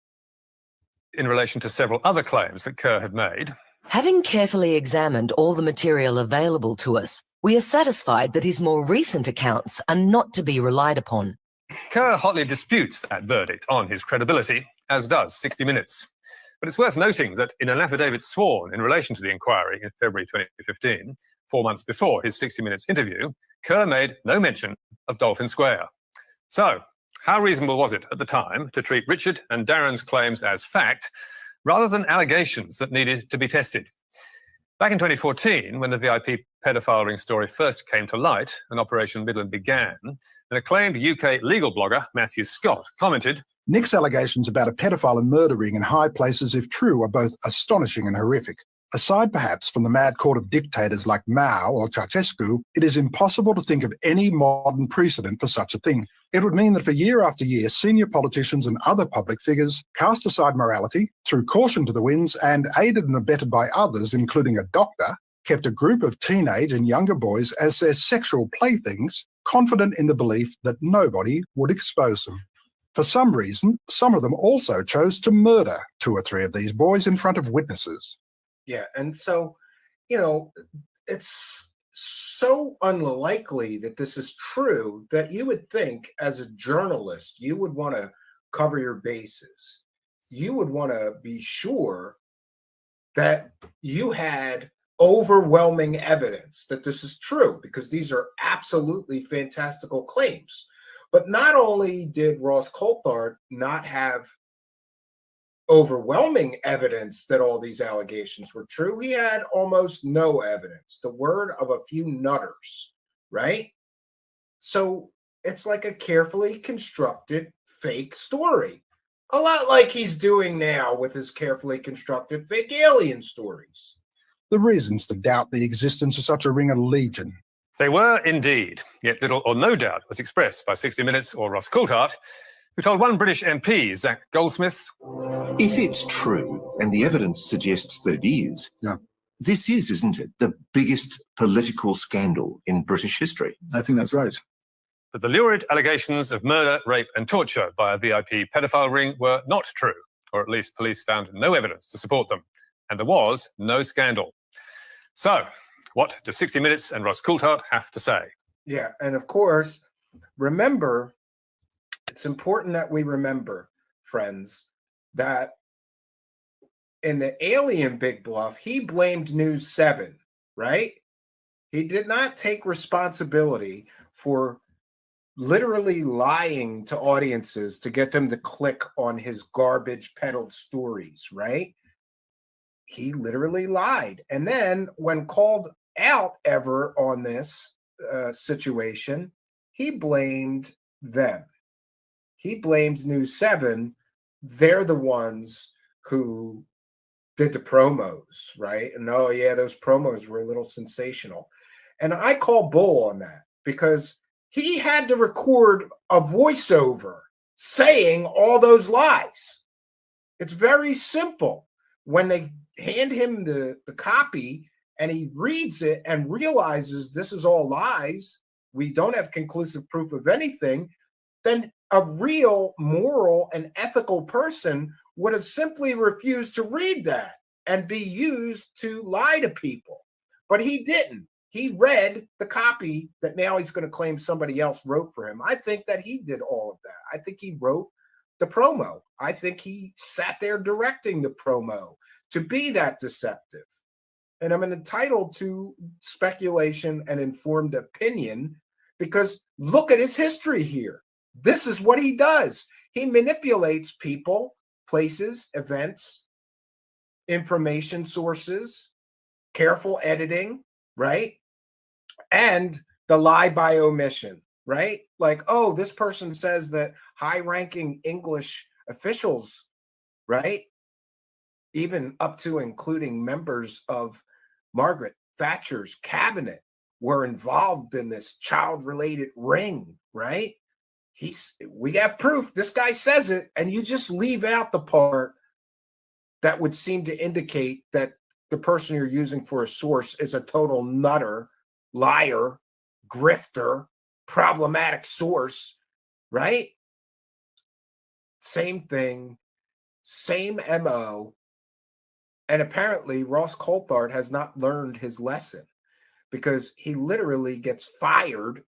In relation to several other claims that Kerr had made. Having carefully examined all the material available to us, we are satisfied that his more recent accounts are not to be relied upon. Kerr hotly disputes that verdict on his credibility, as does 60 Minutes. But it's worth noting that in an affidavit sworn in relation to the inquiry in February 2015, 4 months before his 60 Minutes interview, Kerr made no mention of Dolphin Square. So, how reasonable was it at the time to treat Richard and Darren's claims as fact, rather than allegations that needed to be tested? Back in 2014, when the VIP pedophile ring story first came to light and Operation Midland began, an acclaimed UK legal blogger, Matthew Scott, commented, Nick's allegations about a pedophile and murder ring in high places, if true, are both astonishing and horrific. Aside perhaps from the mad court of dictators like Mao or Ceausescu, it is impossible to think of any modern precedent for such a thing. It would mean that for year after year, senior politicians and other public figures cast aside morality, threw caution to the winds, and, aided and abetted by others, including a doctor, kept a group of teenage and younger boys as their sexual playthings, confident in the belief that nobody would expose them. For some reason, some of them also chose to murder 2 or 3 of these boys in front of witnesses. Yeah, and so, you know, it's so unlikely that this is true that you would think as a journalist, you would want to cover your bases. You would want to be sure that you had overwhelming evidence that this is true, because these are absolutely fantastical claims. But not only did Ross Coulthart not have overwhelming evidence that all these allegations were true, he had almost no evidence, the word of a few nutters, right? So it's like a carefully constructed fake story, a lot like he's doing now with his carefully constructed fake alien stories. The reasons to doubt the existence of such a ring are legion. They were indeed, yet little or no doubt was expressed by 60 Minutes or Ross Coulthart, who told one British MP, Zach Goldsmith, If it's true, and the evidence suggests that it is, this is, isn't it, the biggest political scandal in British history? I think that's right. But the lurid allegations of murder, rape and torture by a VIP pedophile ring were not true, or at least police found no evidence to support them, and there was no scandal. So, what do 60 Minutes and Ross Coulthart have to say? Yeah, and of course, remember, it's important that we remember, friends, that in the alien Big Bluff, he blamed News 7, right? He did not take responsibility for literally lying to audiences to get them to click on his garbage peddled stories, right? He literally lied. And then when called out ever on this situation, he blamed them. He blamed News 7. They're the ones who did the promos, right? And oh yeah, those promos were a little sensational. And I call bull on that, because he had to record a voiceover saying all those lies. It's very simple. When they hand him the copy and he reads it and realizes this is all lies, we don't have conclusive proof of anything, then a real moral and ethical person would have simply refused to read that and be used to lie to people. But he didn't. He read the copy that now he's going to claim somebody else wrote for him. I think that he did all of that. I think he wrote the promo. I think he sat there directing the promo to be that deceptive. And I'm entitled to speculation and informed opinion, because look at his history here. This is what he does. He manipulates people, places, events, information sources, careful editing, right? And the lie by omission, right? Like, oh, this person says that high-ranking English officials, right, even up to including members of Margaret Thatcher's cabinet, were involved in this child-related ring, right? We have proof. This guy says it, and you just leave out the part that would seem to indicate that the person you're using for a source is a total nutter, liar, grifter, problematic source, right? Same thing, same MO. And apparently Ross Coulthart has not learned his lesson, because he literally gets fired,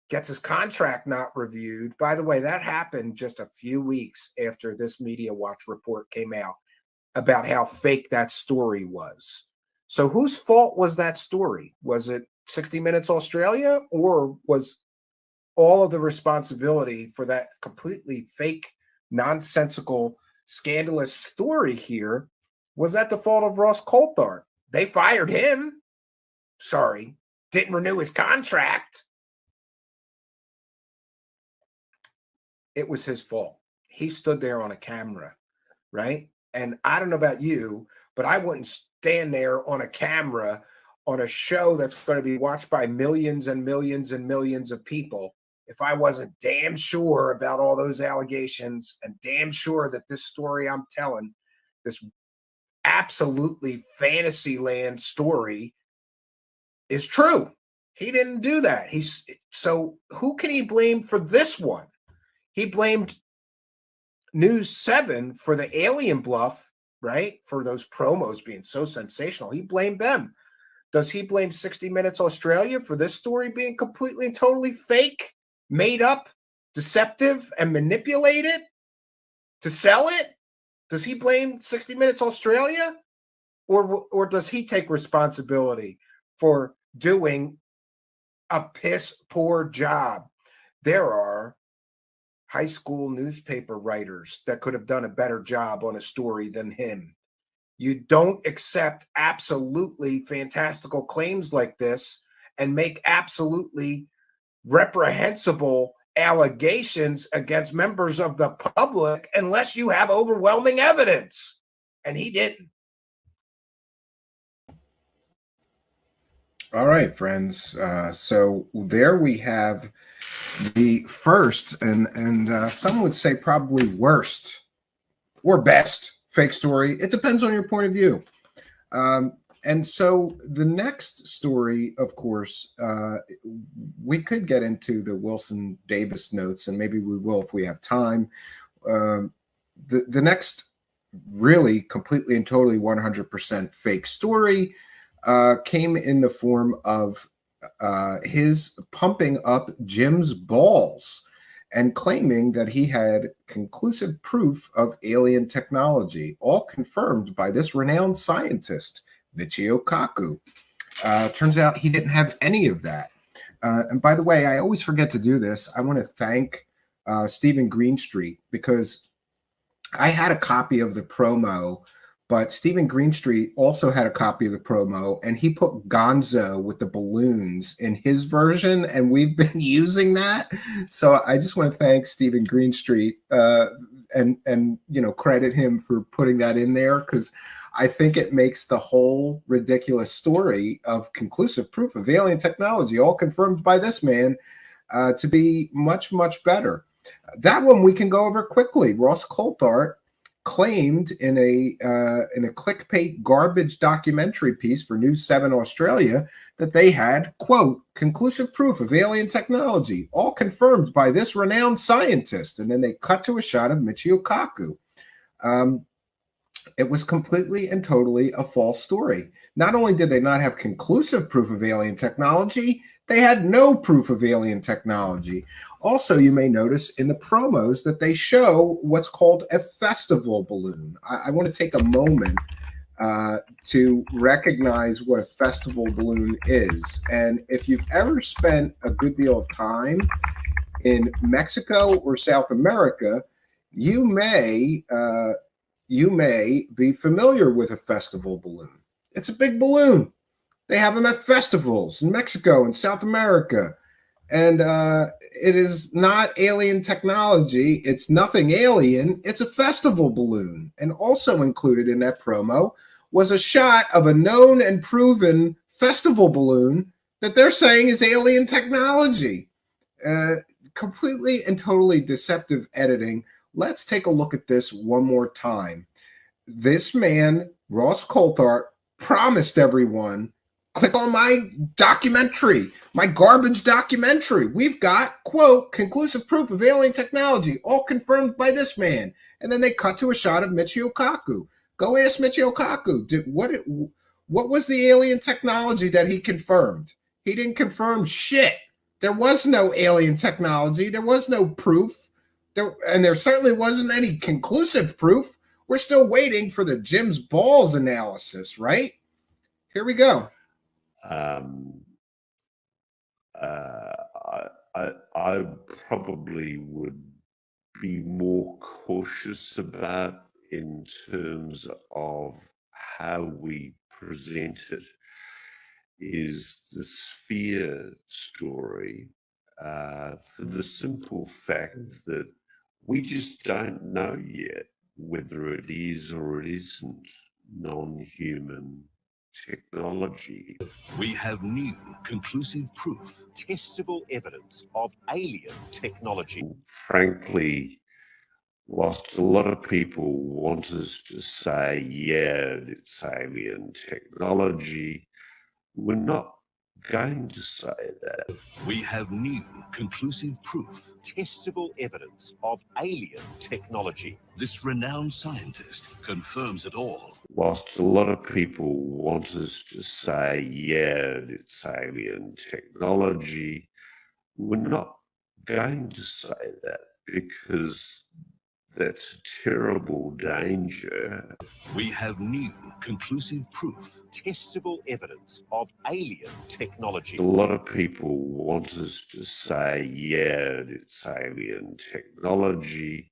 gets his contract not reviewed. By the way, that happened just a few weeks after this Media Watch report came out about how fake that story was. So whose fault was that story? Was it 60 Minutes Australia, or was all of the responsibility for that completely fake, nonsensical, scandalous story here, was that the fault of Ross Coulthart? They fired him. sorry, didn't renew his contract, it was his fault. He stood there on a camera, right? And I don't know about you, but I wouldn't stand there on a camera on a show that's going to be watched by millions and millions and millions of people if I wasn't damn sure about all those allegations and damn sure that this story I'm telling, this absolutely fantasy land story, is true. He didn't do that. So who can he blame for this one? He blamed News 7 for the alien bluff, right? For those promos being so sensational. He blamed them. Does he blame 60 Minutes Australia for this story being completely and totally fake, made up, deceptive, and manipulated to sell it? Does he blame 60 Minutes Australia? Or does he take responsibility for doing a piss poor job? There are high school newspaper writers that could have done a better job on a story than him. You don't accept absolutely fantastical claims like this and make absolutely reprehensible allegations against members of the public unless you have overwhelming evidence. And he didn't. All right, friends. So there we have the first and some would say probably worst or best fake story. It depends on your point of view. And so the next story, of course, we could get into the Wilson Davis notes, and maybe we will if we have time. The next really completely and totally 100% fake story came in the form of his pumping up Jim's balls and claiming that he had conclusive proof of alien technology, all confirmed by this renowned scientist, Michio Kaku. Turns out he didn't have any of that. And by the way, I always forget to do this. I want to thank Stephen Greenstreet, because I had a copy of the promo, but Stephen Greenstreet also had a copy of the promo, and he put Gonzo with the balloons in his version, and we've been using that. So I just want to thank Stephen Greenstreet and credit him for putting that in there, because I think it makes the whole ridiculous story of conclusive proof of alien technology, all confirmed by this man, to be much, much better. That one we can go over quickly. Ross Coulthart claimed in a clickbait garbage documentary piece for News 7 Australia that they had, quote, conclusive proof of alien technology, all confirmed by this renowned scientist. And then they cut to a shot of Michio Kaku. It was completely and totally a false story. Not only did they not have conclusive proof of alien technology, they had no proof of alien technology. Also, you may notice in the promos that they show what's called a festival balloon. I want to take a moment to recognize what a festival balloon is. And if you've ever spent a good deal of time in Mexico or South America, you may be familiar with a festival balloon. It's a big balloon. They have them at festivals in Mexico and South America. And it is not alien technology. It's nothing alien. It's a festival balloon. And also included in that promo was a shot of a known and proven festival balloon that they're saying is alien technology. Completely and totally deceptive editing. Let's take a look at this one more time. This man, Ross Coulthart, promised everyone, click on my documentary, my garbage documentary. We've got, quote, conclusive proof of alien technology, all confirmed by this man. And then they cut to a shot of Michio Kaku. Go ask Michio Kaku, what was the alien technology that he confirmed? He didn't confirm shit. There was no alien technology. There was no proof. And there certainly wasn't any conclusive proof. We're still waiting for the Jim's balls analysis, right? Here we go. I probably would be more cautious about in terms of how we present it. is the sphere story, for the simple fact that we just don't know yet whether it is or it isn't non-human technology. We have new, conclusive proof, testable evidence of alien technology. Frankly, whilst a lot of people want us to say, yeah, it's alien technology, we're not going to say that. We have new, conclusive proof, testable evidence of alien technology. This renowned scientist confirms it all. Whilst a lot of people want us to say, yeah, it's alien technology, we're not going to say that because that's a terrible danger. We have new, conclusive proof, testable evidence of alien technology. A lot of people want us to say, yeah, it's alien technology.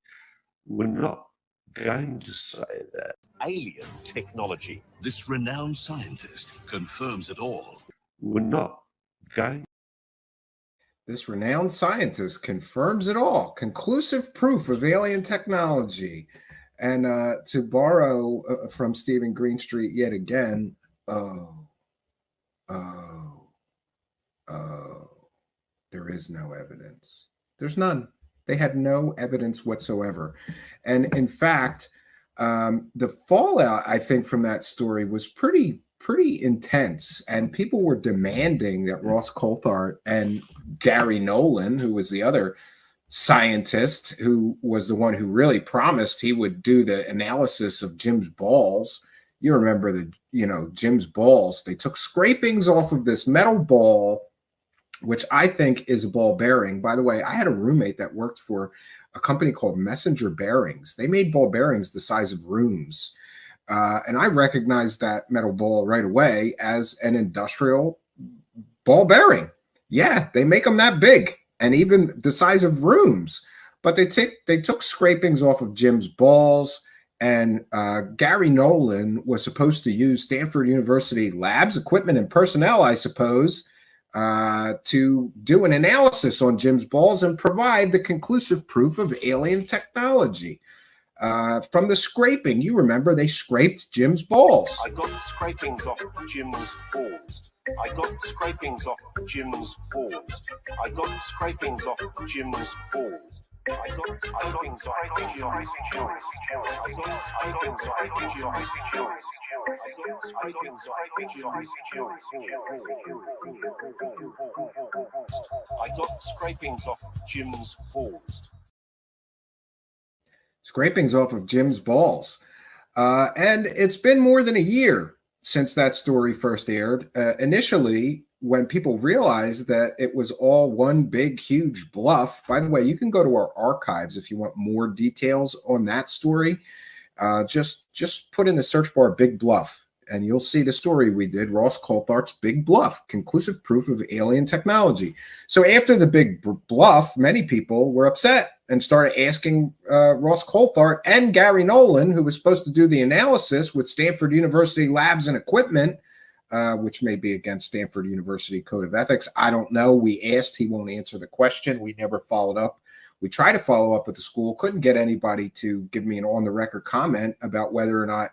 We're not going to say that. Alien technology. This renowned scientist confirms it all. We're not going. This renowned scientist confirms it all. Conclusive proof of alien technology. And to borrow from Stephen Greenstreet yet again, there is no evidence. There's none. They had no evidence whatsoever. And in fact, the fallout, I think, from that story was pretty intense. And people were demanding that Ross Coulthart and Gary Nolan, who was the other scientist, who was the one who really promised he would do the analysis of Jim's balls. You remember Jim's balls. They took scrapings off of this metal ball, which I think is a ball bearing. By the way, I had a roommate that worked for a company called Messenger Bearings. They made ball bearings the size of rooms. And I recognized that metal ball right away as an industrial ball bearing. Yeah, they make them that big and even the size of rooms. But they took scrapings off of Jim's balls, and Gary Nolan was supposed to use Stanford University labs, equipment, and personnel, I suppose, to do an analysis on Jim's balls and provide the conclusive proof of alien technology. From the scraping, you remember they scraped Jim's balls. I got scrapings off Jim's balls. I got scrapings off Jim's balls. I got scrapings off Jim's balls. I got scrapings off Jim's balls. I got scrapings off Jim's balls. I got scrapings off Jim's balls. I got scrapings off Jim's balls. Scrapings off of Jim's balls. And it's been more than a year since that story first aired. Initially, when people realized that it was all one big, huge bluff. By the way, you can go to our archives if you want more details on that story. Just put in the search bar Big Bluff, and you'll see the story we did, Ross Coulthart's Big Bluff, conclusive proof of alien technology. So after the Big Bluff, many people were upset and started asking Ross Coulthart and Gary Nolan, who was supposed to do the analysis with Stanford University labs and equipment, which may be against Stanford University Code of Ethics. I don't know. We asked. He won't answer the question. We never followed up. We tried to follow up with the school. Couldn't get anybody to give me an on-the-record comment about whether or not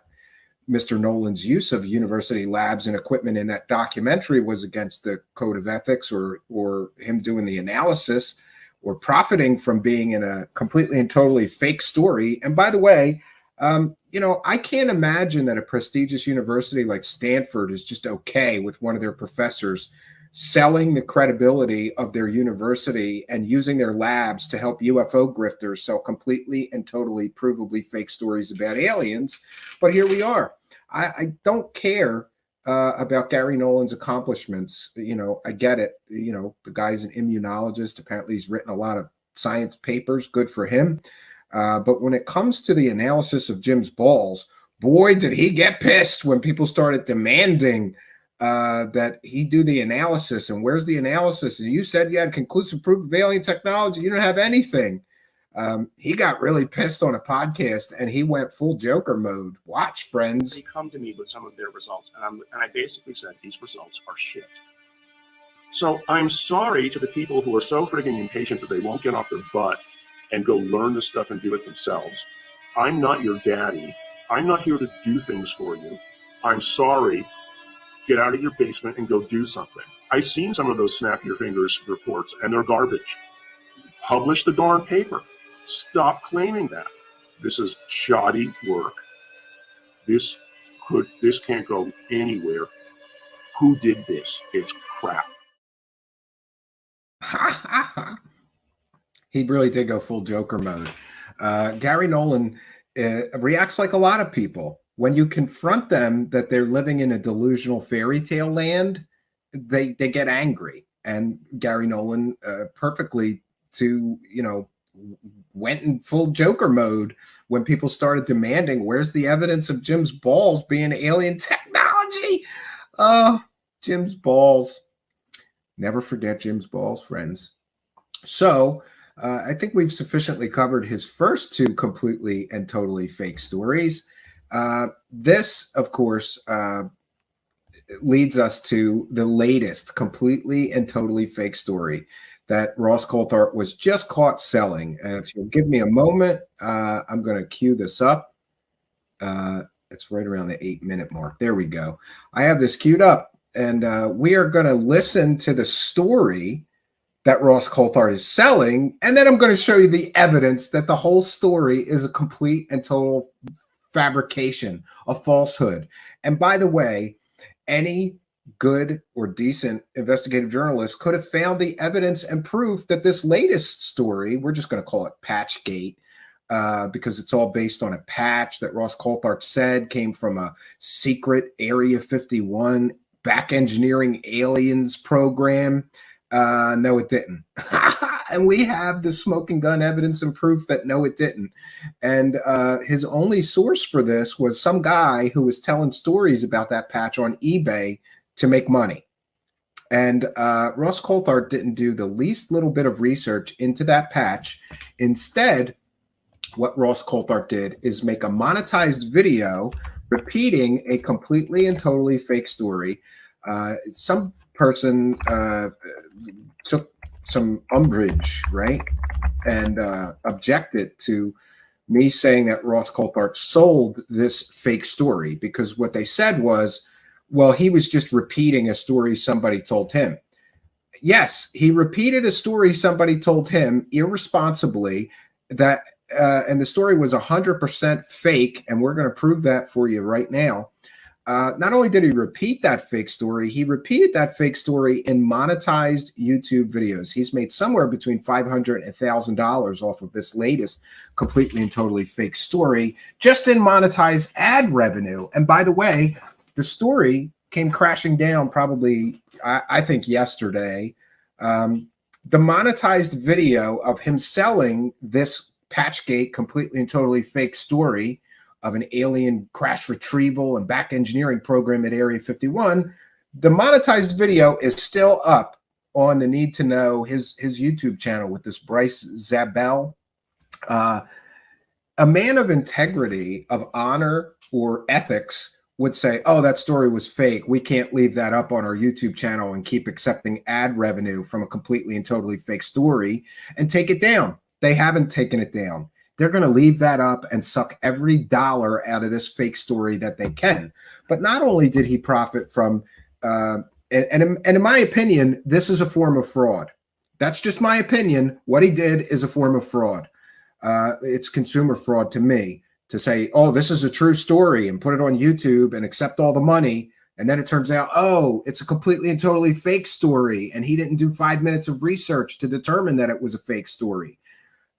Mr. Nolan's use of university labs and equipment in that documentary was against the Code of Ethics, or him doing the analysis or profiting from being in a completely and totally fake story. And by the way, I can't imagine that a prestigious university like Stanford is just okay with one of their professors selling the credibility of their university and using their labs to help UFO grifters sell completely and totally provably fake stories about aliens. But here we are. I don't care about Gary Nolan's accomplishments. I get it. The guy's an immunologist. Apparently he's written a lot of science papers. Good for him. But when it comes to the analysis of Jim's balls, boy, did he get pissed when people started demanding that he do the analysis. And where's the analysis? And you said you had conclusive proof of alien technology. You don't have anything. He got really pissed on a podcast and he went full Joker mode. Watch, friends. They come to me with some of their results, and I basically said these results are shit. So I'm sorry to the people who are so friggin' impatient that they won't get off their butt and go learn this stuff and do it themselves. I'm not your daddy. I'm not here to do things for you. I'm sorry. Get out of your basement and go do something. I've seen some of those snap your fingers reports, and they're garbage. Publish the darn paper. Stop claiming that. This is shoddy work. This can't go anywhere. Who did this? It's crap. He really did go full Joker mode. Gary Nolan reacts like a lot of people. When you confront them that they're living in a delusional fairy tale land, they get angry. And Gary Nolan perfectly went in full Joker mode when people started demanding, where's the evidence of Jim's balls being alien technology? Oh, Jim's balls. Never forget Jim's balls, friends. So I think we've sufficiently covered his first two completely and totally fake stories. This, of course, leads us to the latest completely and totally fake story that Ross Coulthart was just caught selling. And if you'll give me a moment, I'm going to cue this up. It's right around the 8-minute mark. There we go. I have this queued up, and we are going to listen to the story that Ross Coulthart is selling, and then I'm going to show you the evidence that the whole story is a complete and total fabrication, a falsehood. And by the way, any good or decent investigative journalist could have found the evidence and proof that this latest story, we're just going to call it Patchgate, because it's all based on a patch that Ross Coulthart said came from a secret Area 51 back engineering aliens program. No, it didn't. And we have the smoking gun evidence and proof that no, it didn't. And his only source for this was some guy who was telling stories about that patch on eBay to make money. And Ross Coulthart didn't do the least little bit of research into that patch. Instead, what Ross Coulthart did is make a monetized video repeating a completely and totally fake story. Some person took some umbrage, right, and objected to me saying that Ross Coulthart sold this fake story, because what they said was, well, he was just repeating a story somebody told him. Yes, he repeated a story somebody told him irresponsibly, that and the story was 100% fake, and we're going to prove that for you right now. Not only did he repeat that fake story, he repeated that fake story in monetized YouTube videos. He's made somewhere between $500 and $1,000 off of this latest completely and totally fake story, just in monetized ad revenue. And by the way, the story came crashing down probably, I think, yesterday. The monetized video of him selling this Patchgate completely and totally fake story of an alien crash retrieval and back engineering program at Area 51, the monetized video is still up on the Need to Know, his YouTube channel with this Bryce Zabel. A man of integrity, of honor, or ethics would say, oh, that story was fake. We can't leave that up on our YouTube channel and keep accepting ad revenue from a completely and totally fake story and take it down. They haven't taken it down. They're going to leave that up and suck every dollar out of this fake story that they can. But not only did he profit from, and in my opinion, this is a form of fraud. That's just my opinion. What he did is a form of fraud. It's consumer fraud to me to say, oh, this is a true story and put it on YouTube and accept all the money. And then it turns out, oh, it's a completely and totally fake story. And he didn't do 5 minutes of research to determine that it was a fake story.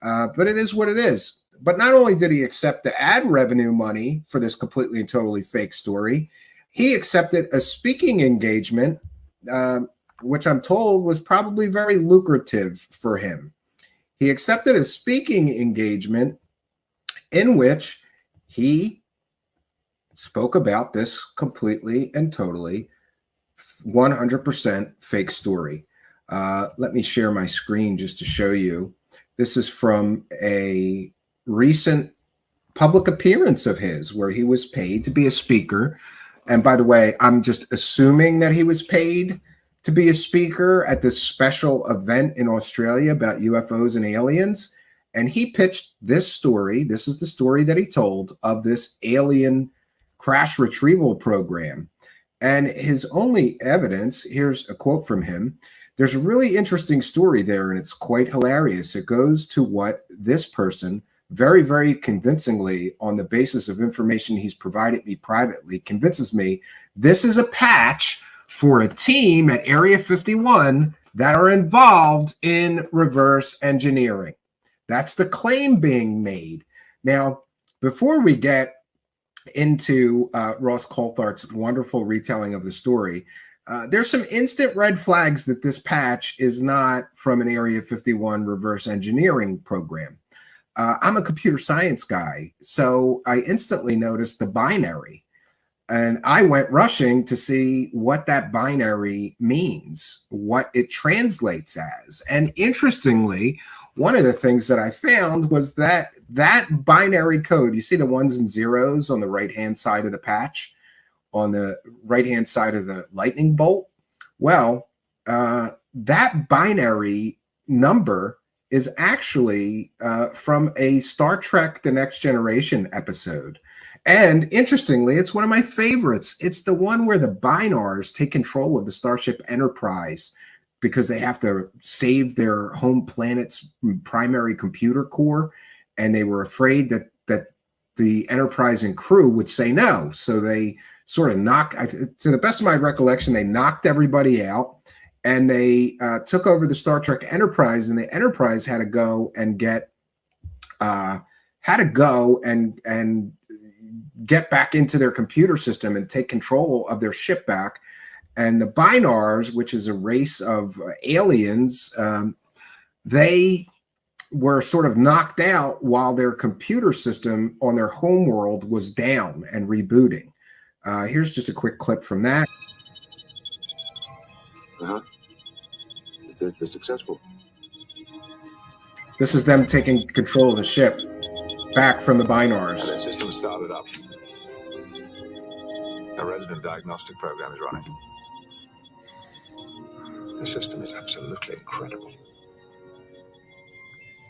But it is what it is. But not only did he accept the ad revenue money for this completely and totally fake story, he accepted a speaking engagement, which I'm told was probably very lucrative for him. He accepted a speaking engagement in which he spoke about this completely and totally 100% fake story. Let me share my screen just to show you. This is from a recent public appearance of his where he was paid to be a speaker. And by the way, I'm just assuming that he was paid to be a speaker at this special event in Australia about UFOs and aliens. And he pitched this story. This is the story that he told of this alien crash retrieval program. And his only evidence, here's a quote from him. There's a really interesting story there, and it's quite hilarious. It goes to what this person very, very convincingly, on the basis of information he's provided me privately, convinces me this is a patch for a team at Area 51 that are involved in reverse engineering. That's the claim being made. Now, before we get into Ross Coulthart's wonderful retelling of the story, there's some instant red flags that this patch is not from an Area 51 reverse engineering program. I'm a computer science guy, so I instantly noticed the binary, and I went rushing to see what that binary means, what it translates as. And interestingly, one of the things that I found was that that binary code, you see the ones and zeros on the right-hand side of the patch, on the right-hand side of the lightning bolt? Well, that binary number is actually from a Star Trek The Next Generation episode. And interestingly, it's one of my favorites. It's the one where the Binars take control of the Starship Enterprise because they have to save their home planet's primary computer core. And they were afraid that the Enterprise and crew would say no. So they sort of to the best of my recollection, they knocked everybody out. And they took over the Star Trek Enterprise, and the Enterprise had to go and get back into their computer system and take control of their ship back. And the Binars, which is a race of aliens, they were sort of knocked out while their computer system on their home world was down and rebooting. Here's just a quick clip from that. They're successful. This is them taking control of the ship back from the Binars. Their system started up. A resident diagnostic program is running. The system is absolutely incredible.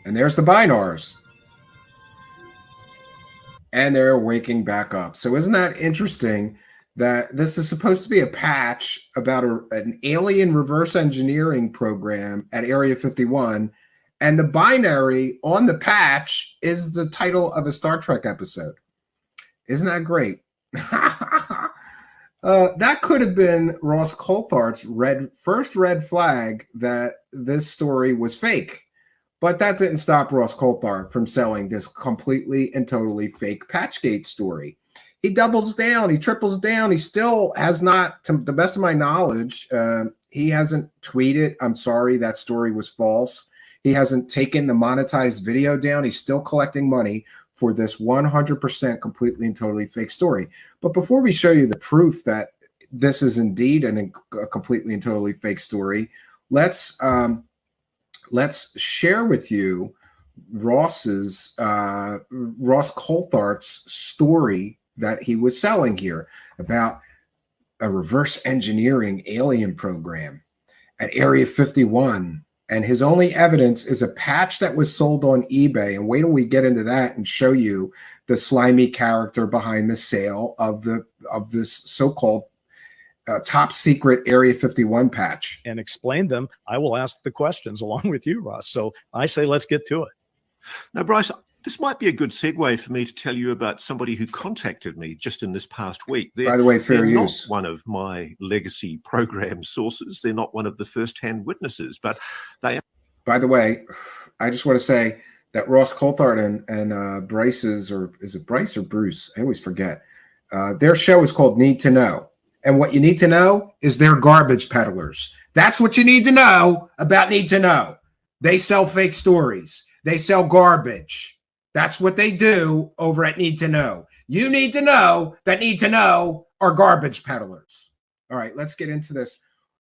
And there's the Binars. And they're waking back up. So isn't that interesting that this is supposed to be a patch about an alien reverse engineering program at Area 51, and the binary on the patch is the title of a Star Trek episode. Isn't that great? That could have been Ross Coulthart's first red flag that this story was fake. But that didn't stop Ross Coulthart from selling this completely and totally fake Patchgate story. He doubles down, he triples down. He still has not, to the best of my knowledge, he hasn't tweeted, "I'm sorry, that story was false." He hasn't taken the monetized video down. He's still collecting money for this 100% completely and totally fake story. But before we show you the proof that this is indeed a completely and totally fake story, let's share with you Ross Coulthart's story that he was selling here about a reverse engineering alien program at Area 51. And his only evidence is a patch that was sold on eBay. And wait till we get into that and show you the slimy character behind the sale of this so-called top secret Area 51 patch. And explain them. I will ask the questions along with you, Ross. So I say, let's get to it. Now, Bryce, this might be a good segue for me to tell you about somebody who contacted me just in this past week. By the way, fair they're use. Not one of my legacy program sources. They're not one of the first-hand witnesses, but they are. By the way, I just want to say that Ross Coulthart and Bryce's, or is it Bryce or Bruce? I always forget. Their show is called Need to Know. And what you need to know is they're garbage peddlers. That's what you need to know about Need to Know. They sell fake stories. They sell garbage. That's what they do over at Need to Know. You need to know that Need to Know are garbage peddlers. All right, let's get into this.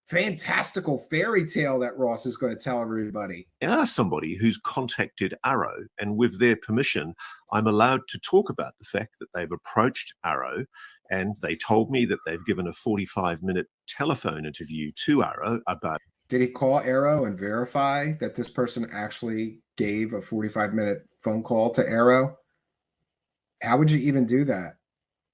fantastical fairy tale that Ross is going to tell everybody. I asked somebody who's contacted Arrow, and with their permission, I'm allowed to talk about the fact that they've approached Arrow, and they told me that they've given a 45-minute telephone interview to Arrow about. Did he call Arrow and verify that this person actually gave a 45-minute phone call to Arrow? How would you even do that?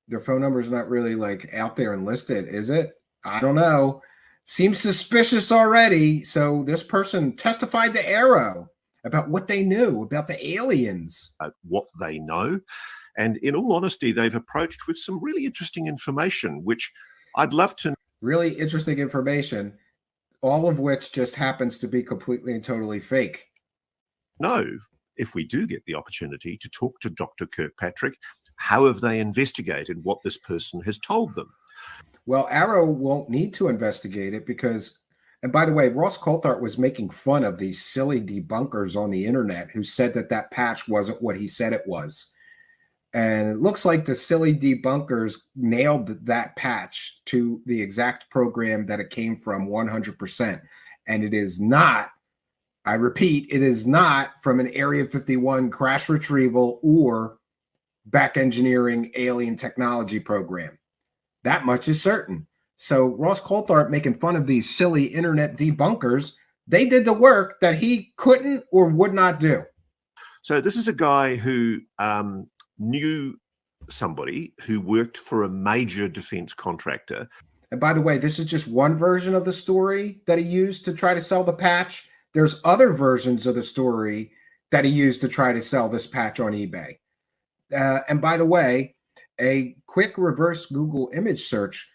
Their phone number is not really like out there and listed, is it? I don't know. Seems suspicious already. So this person testified to Arrow about what they knew about the aliens. What they know. And in all honesty, they've approached with some really interesting information, which I'd love to. Really interesting information, all of which just happens to be completely and totally fake. Know, if we do get the opportunity to talk to Dr. Kirkpatrick, how have they investigated what this person has told them? Well, Arrow won't need to investigate it because, and by the way, Ross Coulthart was making fun of these silly debunkers on the internet who said that that patch wasn't what he said it was. And it looks like the silly debunkers nailed that patch to the exact program that it came from 100%. And it is not, I repeat, it is not from an Area 51 crash retrieval or back engineering alien technology program. That much is certain. So Ross Coulthart making fun of these silly internet debunkers, they did the work that he couldn't or would not do. So this is a guy who knew somebody who worked for a major defense contractor. And by the way, this is just one version of the story that he used to try to sell the patch. There's other versions of the story that he used to try to sell this patch on eBay. And by the way, a quick reverse Google image search,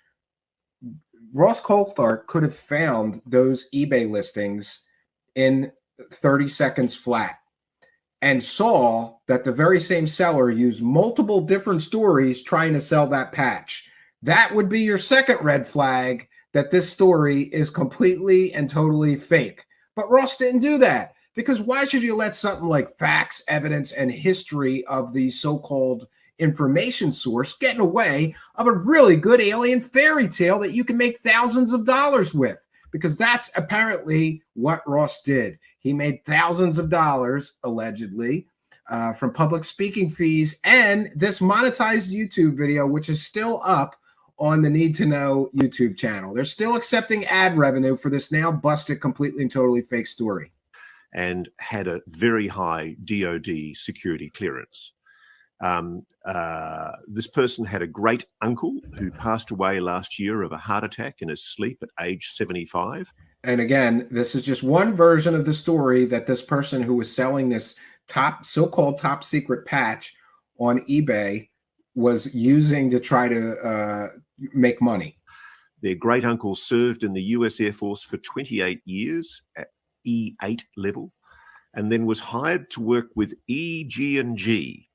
Ross Coulthart could have found those eBay listings in 30 seconds flat and saw that the very same seller used multiple different stories trying to sell that patch. That would be your second red flag that this story is completely and totally fake. But Ross didn't do that, because why should you let something like facts, evidence, and history of the so-called information source get in the way of a really good alien fairy tale that you can make thousands of dollars with? Because that's apparently what Ross did. He made thousands of dollars, allegedly, from public speaking fees and this monetized YouTube video, which is still up on the Need to Know YouTube channel. They're still accepting ad revenue for this now busted, completely and totally fake story. And had a very high DOD security clearance. This person had a great uncle who passed away last year of a heart attack in his sleep at age 75. And again, this is just one version of the story that this person who was selling this so-called top secret patch on eBay was using to try to make money. Their great uncle served in the US Air Force for 28 years at E8 level, and then was hired to work with EG&G.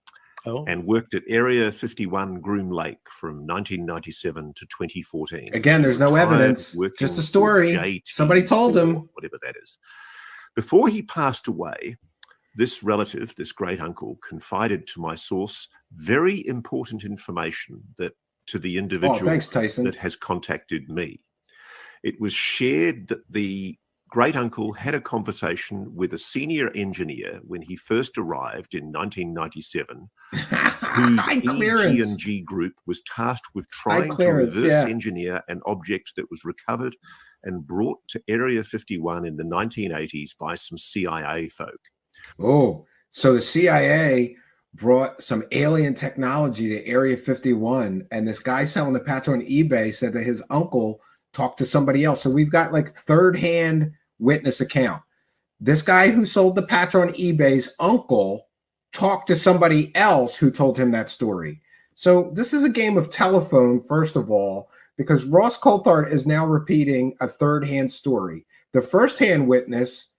And worked at Area 51 Groom Lake from 1997 to 2014. Again, there's no evidence, just a story. Somebody told him. Whatever that is. Before he passed away, this relative, this great uncle, confided to my source very important information that to the individual that has contacted me. It was shared that the great uncle had a conversation with a senior engineer when he first arrived in 1997, whose EG&G group was tasked with trying to reverse engineer an object that was recovered and brought to Area 51 in the 1980s by some CIA folk. Oh, so the CIA brought some alien technology to Area 51, and this guy selling the patch on eBay said that his uncle talked to somebody else. So we've got like third-hand witness account. This guy who sold the patch on eBay's uncle talked to somebody else who told him that story. So this is a game of telephone, first of all, because Ross Coulthart is now repeating a third-hand story. The first-hand witness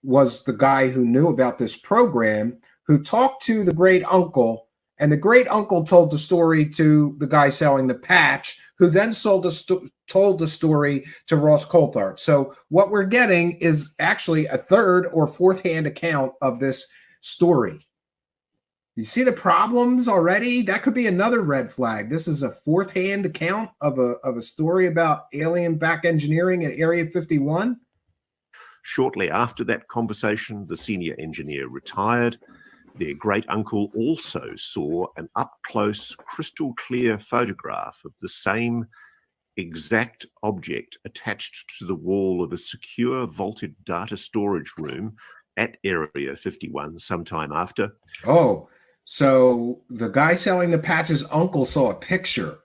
was the guy who knew about this program, who talked to the great uncle, and the great uncle told the story to the guy selling the patch, who then told the story to Ross Coulthart. So what we're getting is actually a third or fourth hand account of this story. You see the problems already? That could be another red flag. This is a fourth-hand account of a story about alien back engineering at Area 51. Shortly after that conversation, the senior engineer retired. Their great uncle also saw an up-close, crystal-clear photograph of the same exact object attached to the wall of a secure vaulted data storage room at Area 51 sometime after. Oh, so the guy selling the patch's uncle saw a picture.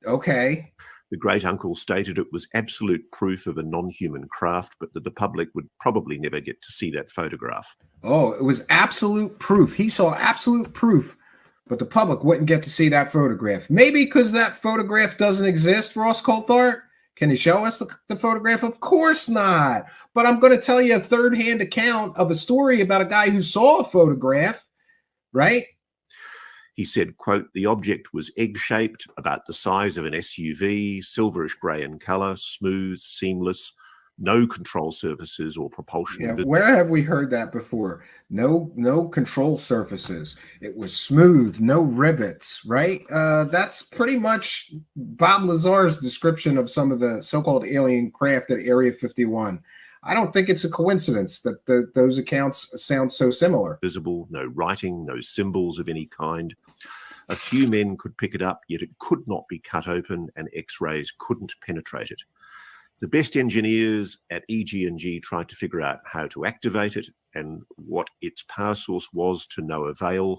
Okay. The great uncle stated it was absolute proof of a non-human craft, but that the public would probably never get to see that photograph. Oh, it was absolute proof. He saw absolute proof, but the public wouldn't get to see that photograph. Maybe because that photograph doesn't exist, Ross Coulthart. Can you show us the photograph? Of course not. But I'm going to tell you a third-hand account of a story about a guy who saw a photograph, right? He said, quote, the object was egg-shaped, about the size of an SUV, silverish grey in colour, smooth, seamless, no control surfaces or propulsion. Yeah, where have we heard that before? No control surfaces. It was smooth, no rivets, right? That's pretty much Bob Lazar's description of some of the so-called alien craft at Area 51. I don't think it's a coincidence that those accounts sound so similar. Visible, no writing, no symbols of any kind. A few men could pick it up, yet it could not be cut open and X-rays couldn't penetrate it. The best engineers at EG&G tried to figure out how to activate it and what its power source was to no avail.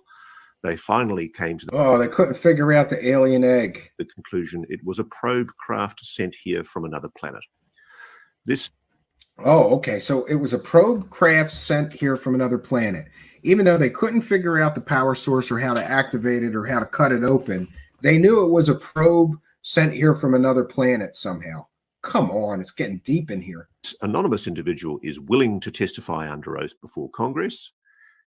They finally came to they couldn't figure out the alien egg. The conclusion it was a probe craft sent here from another planet. Okay. So it was a probe craft sent here from another planet. Even though they couldn't figure out the power source or how to activate it or how to cut it open, they knew it was a probe sent here from another planet somehow. Come on, it's getting deep in here. This anonymous individual is willing to testify under oath before Congress.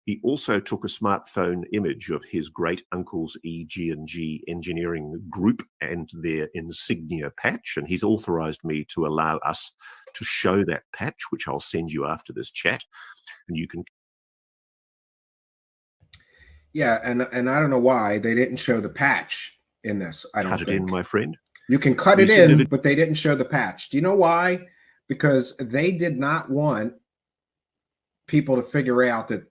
He also took a smartphone image of his great uncle's EG&G engineering group and their insignia patch, and he's authorized me to allow us to show that patch, which I'll send you after this chat, and you can. Yeah, and I don't know why they didn't show the patch in this. I don't cut it in, my friend. You can cut it in, but they didn't show the patch. Do you know why? Because they did not want people to figure out that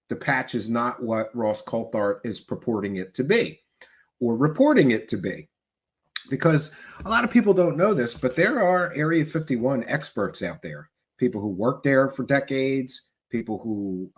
the patch is not what Ross Coulthart is purporting it to be or reporting it to be. Because a lot of people don't know this, but there are Area 51 experts out there, people who worked there for decades, people who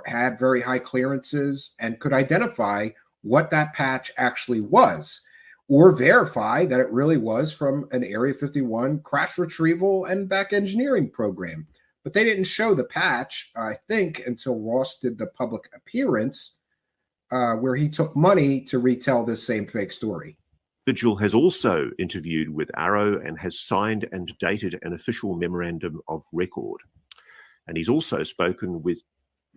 had very high clearances and could identify what that patch actually was or verify that it really was from an Area 51 crash retrieval and back engineering program. But they didn't show the patch, I think, until Ross did the public appearance where he took money to retell this same fake story. Vigil has also interviewed with Arrow and has signed and dated an official memorandum of record. And he's also spoken with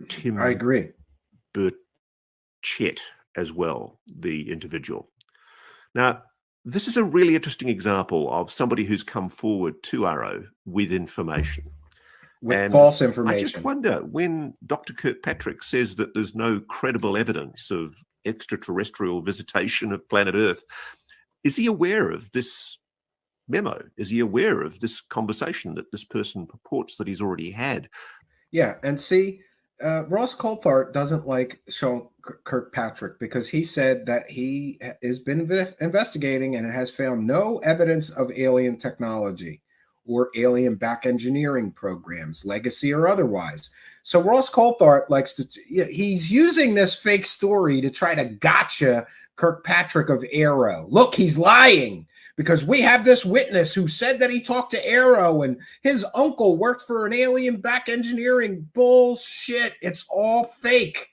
Tim I agree. Burchett as well, the individual. Now, this is a really interesting example of somebody who's come forward to Arrow with information. With false information. I just wonder, when Dr. Kirkpatrick says that there's no credible evidence of extraterrestrial visitation of planet Earth, is he aware of this memo? Is he aware of this conversation that this person purports that he's already had? Yeah, and see, Ross Coulthart doesn't like Sean Kirkpatrick because he said that he has been investigating and has found no evidence of alien technology or alien back engineering programs, legacy or otherwise. So Ross Coulthart likes to, he's using this fake story to try to gotcha Kirkpatrick of Arrow. Look, he's lying because we have this witness who said that he talked to Arrow and his uncle worked for an alien back engineering. Bullshit. It's all fake.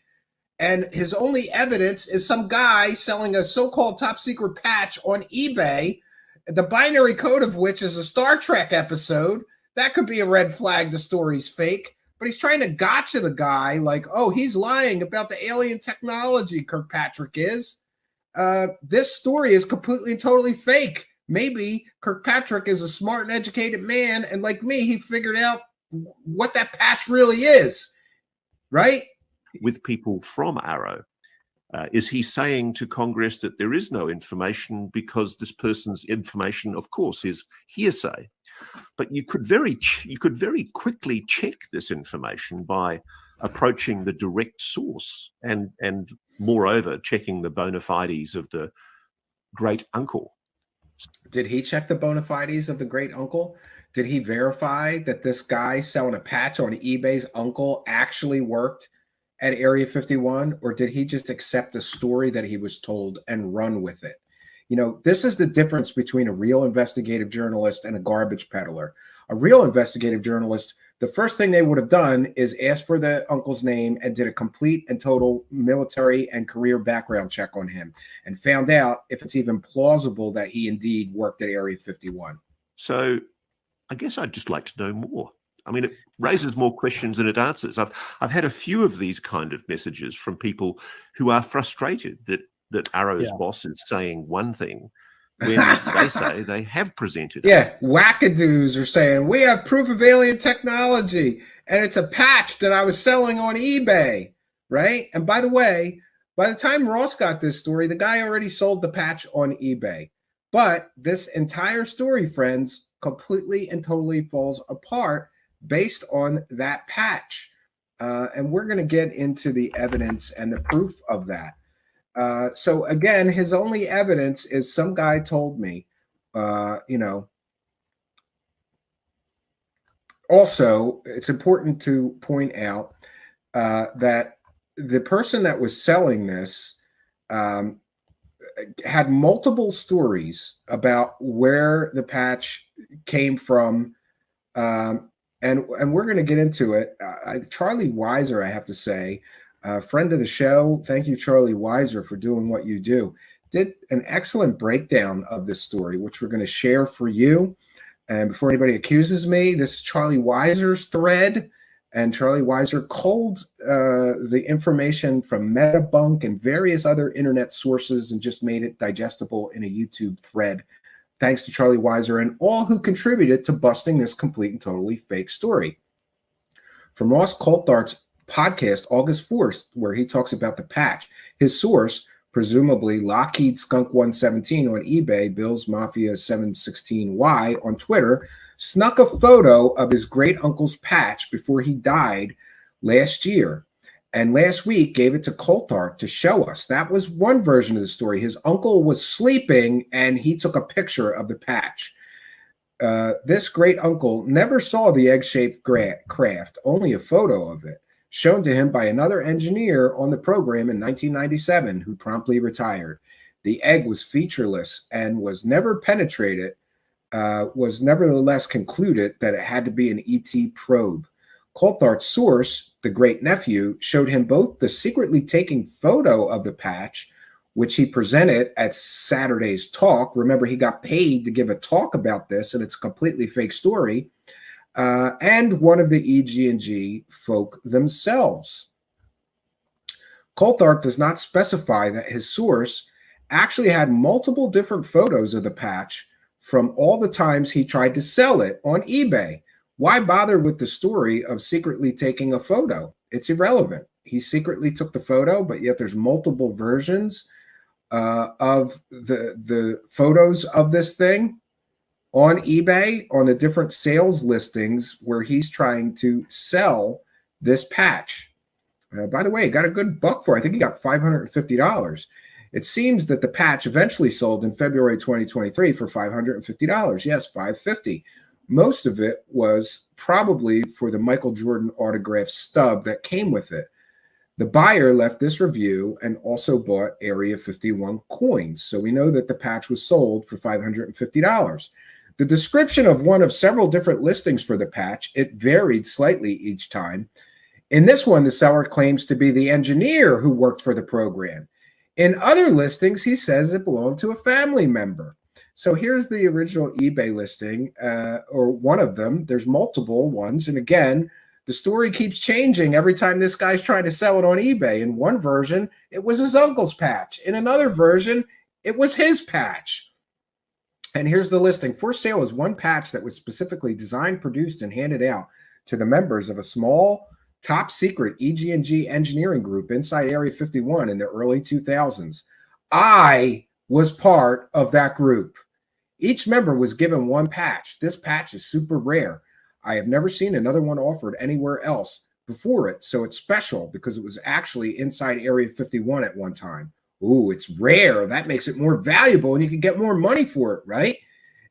And his only evidence is some guy selling a so-called top secret patch on eBay, the binary code of which is a Star Trek episode. That could be a red flag. The story's fake, but he's trying to gotcha the guy like, oh, he's lying about the alien technology. Kirkpatrick is. This story is completely and totally fake. Maybe Kirkpatrick is a smart and educated man, and like me, he figured out what that patch really is, right? with people from Arrow. Is he saying to Congress that there is no information because this person's information, of course, is hearsay? But you could very quickly check this information by approaching the direct source and moreover checking the bona fides of the great uncle. Did he check the bona fides of the great uncle? Did he verify that this guy selling a patch on eBay's uncle actually worked at Area 51, or did he just accept the story that he was told and run with it? You know, this is the difference between a real investigative journalist and a garbage peddler. A real investigative journalist, the first thing they would have done is ask for the uncle's name and did a complete and total military and career background check on him and found out if it's even plausible that he indeed worked at Area 51. So I guess I'd just like to know more. I mean, it raises more questions than it answers. I've had a few of these kind of messages from people who are frustrated that Arrow's boss is saying one thing when they say they have presented. Yeah, wackadoos are saying, we have proof of alien technology, and it's a patch that I was selling on eBay, right? And by the way, by the time Ross got this story, the guy already sold the patch on eBay. But this entire story, friends, completely and totally falls apart based on that patch. And we're going to get into the evidence and the proof of that. So again, his only evidence is some guy told me, you know. Also, it's important to point out that the person that was selling this had multiple stories about where the patch came from. And we're going to get into it. Charlie Weiser, I have to say, friend of the show, thank you, Charlie Weiser, for doing what you do, did an excellent breakdown of this story, which we're going to share for you. And before anybody accuses me, this is Charlie Weiser's thread. And Charlie Weiser culled the information from Metabunk and various other internet sources and just made it digestible in a YouTube thread. Thanks to Charlie Weiser and all who contributed to busting this complete and totally fake story. From Ross Coulthart's podcast, August 4th, where he talks about the patch, his source, presumably Lockheed Skunk 117 on eBay, Bill's Mafia 716Y on Twitter, snuck a photo of his great uncle's patch before he died last year. And last week gave it to Coulthart to show us. That was one version of the story. His uncle was sleeping and he took a picture of the patch. This great uncle never saw the egg-shaped craft, only a photo of it, shown to him by another engineer on the program in 1997 who promptly retired. The egg was featureless and was never penetrated, was nevertheless concluded that it had to be an ET probe. Coulthart's source, the great nephew, showed him both the secretly taken photo of the patch, which he presented at Saturday's talk. Remember, he got paid to give a talk about this, and it's a completely fake story, and one of the EG&G folk themselves. Coulthart does not specify that his source actually had multiple different photos of the patch from all the times he tried to sell it on eBay. Why bother with the story of secretly taking a photo? It's irrelevant. He secretly took the photo, but yet there's multiple versions of the photos of this thing on eBay on the different sales listings where he's trying to sell this patch. By the way, got a good buck for it. I think he got $550. It seems that the patch eventually sold in February 2023 for $550. Yes, $550. Most of it was probably for the Michael Jordan autograph stub that came with it. The buyer left this review and also bought Area 51 coins. So we know that the patch was sold for $550. The description of one of several different listings for the patch, it varied slightly each time. In this one, the seller claims to be the engineer who worked for the program. In other listings, he says it belonged to a family member. So here's the original eBay listing, or one of them. There's multiple ones. And again, the story keeps changing every time this guy's trying to sell it on eBay. In one version, it was his uncle's patch. In another version, it was his patch. And here's the listing. For sale is one patch that was specifically designed, produced, and handed out to the members of a small top secret EG&G engineering group inside Area 51 in the early 2000s. I was part of that group. Each member was given one patch. This patch is super rare. I have never seen another one offered anywhere else before it, so it's special because it was actually inside Area 51 at one time. Ooh, it's rare. That makes it more valuable, and you can get more money for it, right?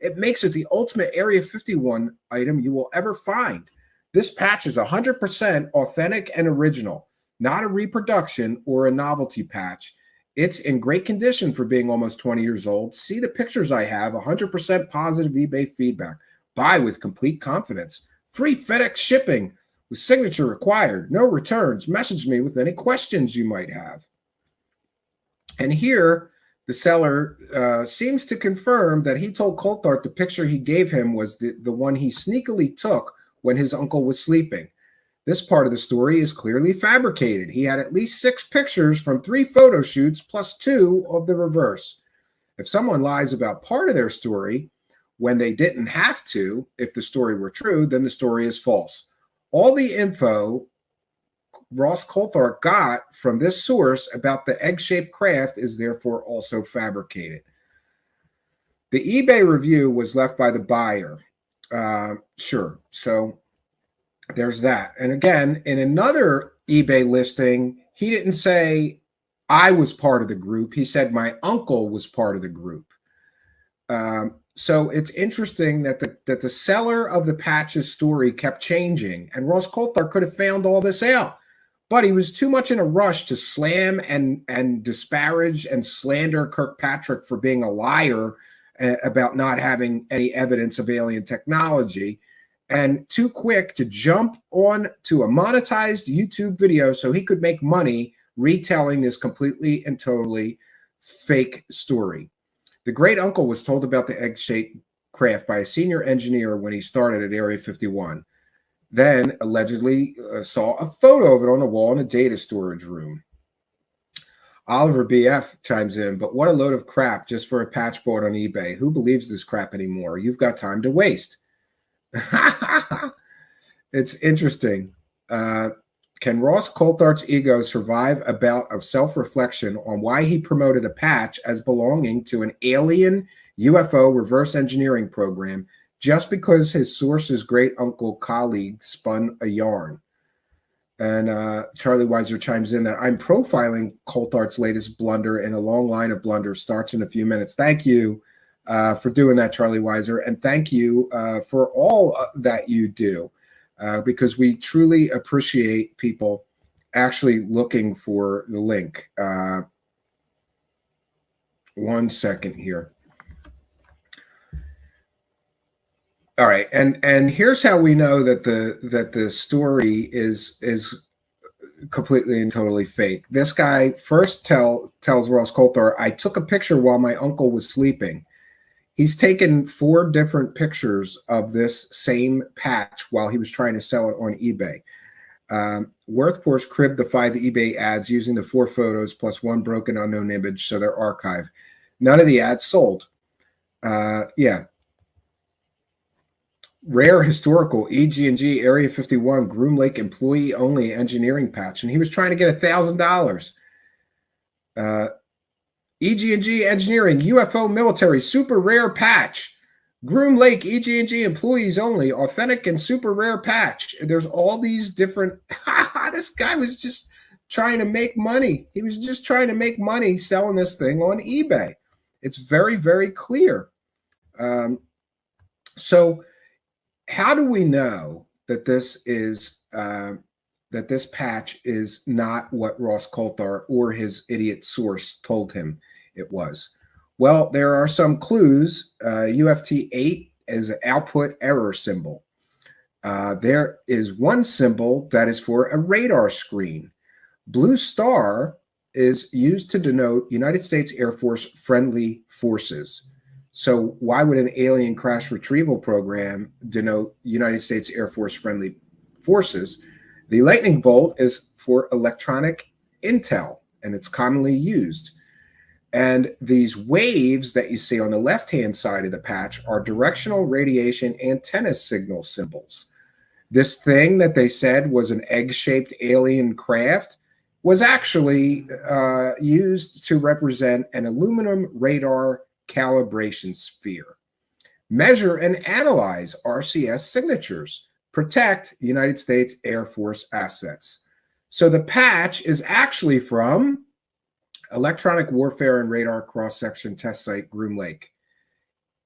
It makes it the ultimate Area 51 item you will ever find. This patch is 100% authentic and original, not a reproduction or a novelty patch. It's in great condition for being almost 20 years old. See the pictures I have, 100% positive eBay feedback. Buy with complete confidence. Free FedEx shipping with signature required. No returns. Message me with any questions you might have. And here, the seller seems to confirm that he told Coulthart the picture he gave him was the one he sneakily took when his uncle was sleeping. This part of the story is clearly fabricated. He had at least 6 pictures from 3 photo shoots plus 2 of the reverse. If someone lies about part of their story when they didn't have to, if the story were true, then the story is false. All the info Ross Coulthart got from this source about the egg-shaped craft is therefore also fabricated. The eBay review was left by the buyer. Sure. So there's that. And again, in another eBay listing, he didn't say I was part of the group. He said my uncle was part of the group. So it's interesting that the seller of the patch's story kept changing, and Ross Coulthart could have found all this out, but he was too much in a rush to slam and disparage and slander Kirkpatrick for being a liar about not having any evidence of alien technology, and too quick to jump on to a monetized YouTube video so he could make money retelling this completely and totally fake story. The great uncle was told about the egg-shaped craft by a senior engineer when he started at Area 51, then allegedly saw a photo of it on the wall in a data storage room. Oliver BF chimes in, but what a load of crap just for a patch bought on eBay. Who believes this crap anymore? You've got time to waste. It's interesting. Can Ross Coulthart's ego survive a bout of self-reflection on why he promoted a patch as belonging to an alien UFO reverse engineering program just because his source's great uncle colleague spun a yarn? And Charlie Weiser chimes in that I'm profiling Coulthart's latest blunder, and a long line of blunders starts in a few minutes. Thank you for doing that, Charlie Weiser, and thank you for all that you do. Because we truly appreciate people actually looking for the link. 1 second here. All right, and here's how we know that the story is completely and totally fake. This guy first tells Ross Coulthart, I took a picture while my uncle was sleeping. He's taken 4 different pictures of this same patch while he was trying to sell it on eBay. Worthporse cribbed the 5 eBay ads using the 4 photos plus 1 broken unknown image, so they're archived. None of the ads sold. Yeah. Rare historical EG&G Area 51 Groom Lake employee only engineering patch, and he was trying to get $1,000. EG&G Engineering UFO military super rare patch. Groom Lake EG&G employees only authentic and super rare patch. There's all these different. This guy was just trying to make money. He was just trying to make money selling this thing on eBay. It's very, very clear. So how do we know that this is that this patch is not what Ross Coulthart or his idiot source told him it was? Well, there are some clues. UFT8 is an output error symbol. There is one symbol that is for a radar screen. Blue star is used to denote United States Air Force friendly forces. So why would an alien crash retrieval program denote United States Air Force friendly forces? The lightning bolt is for electronic intel, and it's commonly used. And these waves that you see on the left-hand side of the patch are directional radiation antenna signal symbols. This thing that they said was an egg-shaped alien craft was actually used to represent an aluminum radar calibration sphere. Measure and analyze RCS signatures. Protect United States Air Force assets. So the patch is actually from Electronic Warfare and Radar Cross-Section Test Site, Groom Lake.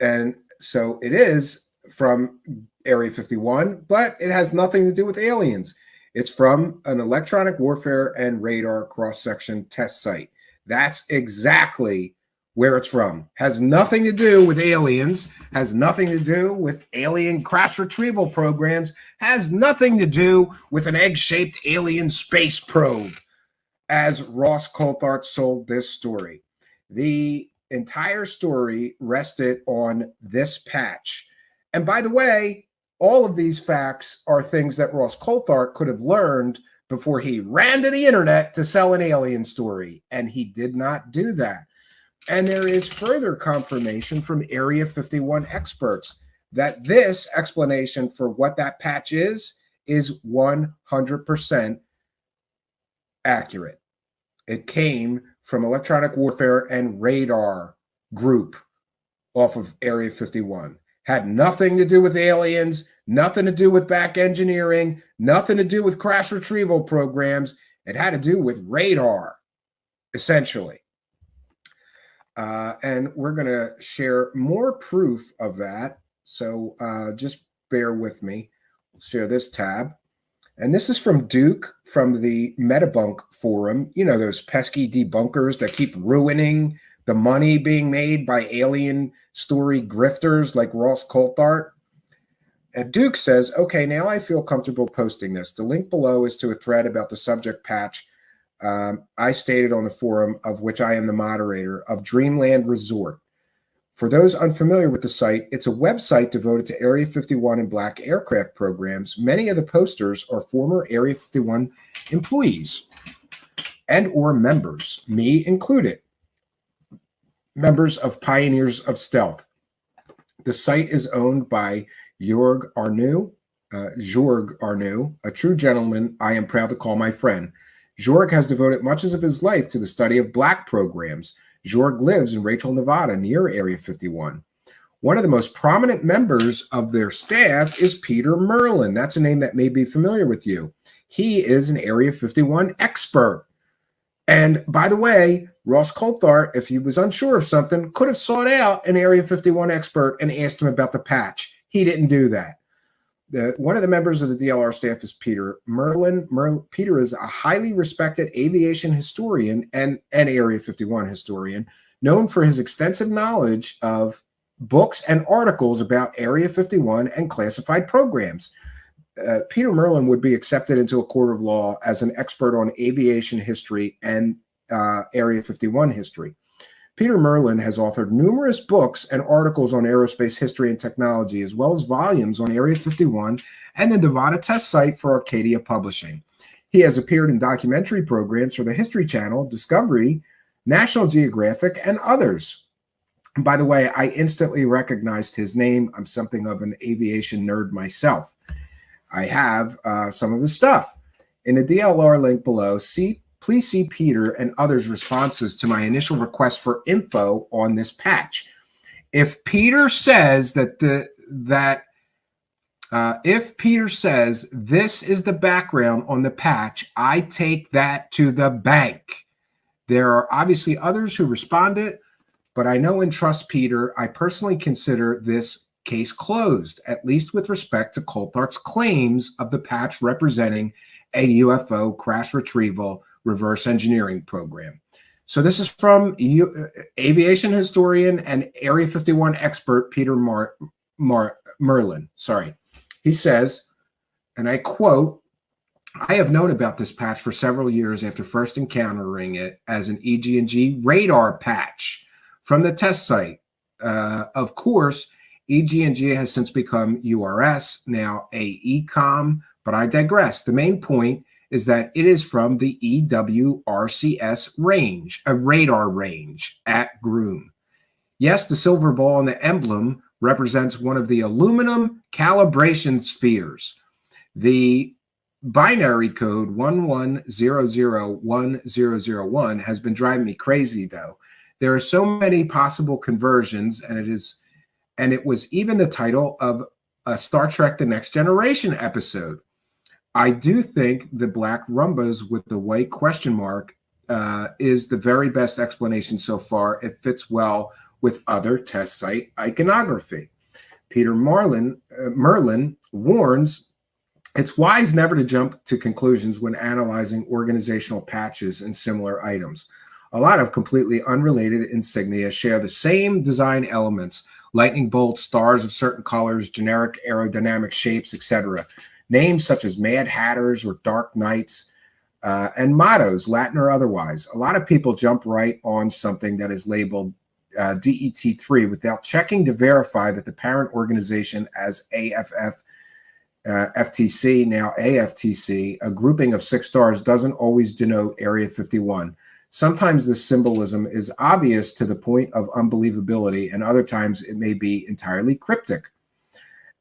And so it is from Area 51, but it has nothing to do with aliens. It's from an Electronic Warfare and Radar Cross-Section Test Site. That's exactly where it's from. Has nothing to do with aliens, has nothing to do with alien crash retrieval programs, has nothing to do with an egg-shaped alien space probe, as Ross Coulthart sold this story. The entire story rested on this patch. And by the way, all of these facts are things that Ross Coulthart could have learned before he ran to the internet to sell an alien story, and he did not do that. And there is further confirmation from Area 51 experts that this explanation for what that patch is 100% accurate. It came from Electronic Warfare and Radar Group off of Area 51. Had nothing to do with aliens, nothing to do with back engineering, nothing to do with crash retrieval programs. It had to do with radar, essentially. And we're going to share more proof of that. So just bear with me. We'll share this tab. And this is from Duke from the Metabunk Forum. You know, those pesky debunkers that keep ruining the money being made by alien story grifters like Ross Coulthart. And Duke says, okay, now I feel comfortable posting this. The link below is to a thread about the subject patch I stated on the forum, of which I am the moderator, of Dreamland Resort. For those unfamiliar with the site, it's a website devoted to Area 51 and Black aircraft programs. Many of the posters are former Area 51 employees and or members, me included, members of Pioneers of Stealth. The site is owned by Jorg Arnoux, a true gentleman I am proud to call my friend. Jorg has devoted much of his life to the study of Black programs. Jorg lives in Rachel, Nevada, near Area 51. One of the most prominent members of their staff is Peter Merlin. That's a name that may be familiar with you. He is an Area 51 expert. And by the way, Ross Coulthart, if he was unsure of something, could have sought out an Area 51 expert and asked him about the patch. He didn't do that. One of the members of the DLR staff is Peter Merlin. Peter is a highly respected aviation historian and an Area 51 historian, known for his extensive knowledge of books and articles about Area 51 and classified programs. Peter Merlin would be accepted into a court of law as an expert on aviation history and Area 51 history. Peter Merlin has authored numerous books and articles on aerospace history and technology, as well as volumes on Area 51 and the Nevada test site for Arcadia Publishing. He has appeared in documentary programs for the History Channel, Discovery, National Geographic, and others. And by the way, I instantly recognized his name. I'm something of an aviation nerd myself. I have some of his stuff. In the DLR link below, please see Peter and others' responses to my initial request for info on this patch. If Peter says if Peter says this is the background on the patch, I take that to the bank. There are obviously others who responded, but I know and trust Peter. I personally consider this case closed, at least with respect to Coulthart's claims of the patch representing a UFO crash retrieval reverse engineering program. So this is from aviation historian and Area 51 expert Peter Merlin. He says, and I quote, "I have known about this patch for several years after first encountering it as an EG&G radar patch from the test site. Of course, EG&G has since become URS, now AECOM, but I digress. The main point is that it is from the EWRCS range, a radar range at Groom. Yes, the silver ball on the emblem represents one of the aluminum calibration spheres. The binary code 11001001 has been driving me crazy, though. There are so many possible conversions, and it was even the title of a Star Trek The Next Generation episode. I do think the black rhombus with the white question mark is the very best explanation so far. It fits well with other test site iconography. Peter Merlin warns it's wise never to jump to conclusions when analyzing organizational patches and similar items. A lot of completely unrelated insignia share the same design elements: lightning bolts, stars of certain colors, generic aerodynamic shapes, etc. Names such as Mad Hatters or Dark Knights, and mottos, Latin or otherwise. A lot of people jump right on something that is labeled DET3 without checking to verify that the parent organization as AFF, FTC, now AFTC, a grouping of 6 stars, doesn't always denote Area 51. Sometimes this symbolism is obvious to the point of unbelievability, and other times it may be entirely cryptic.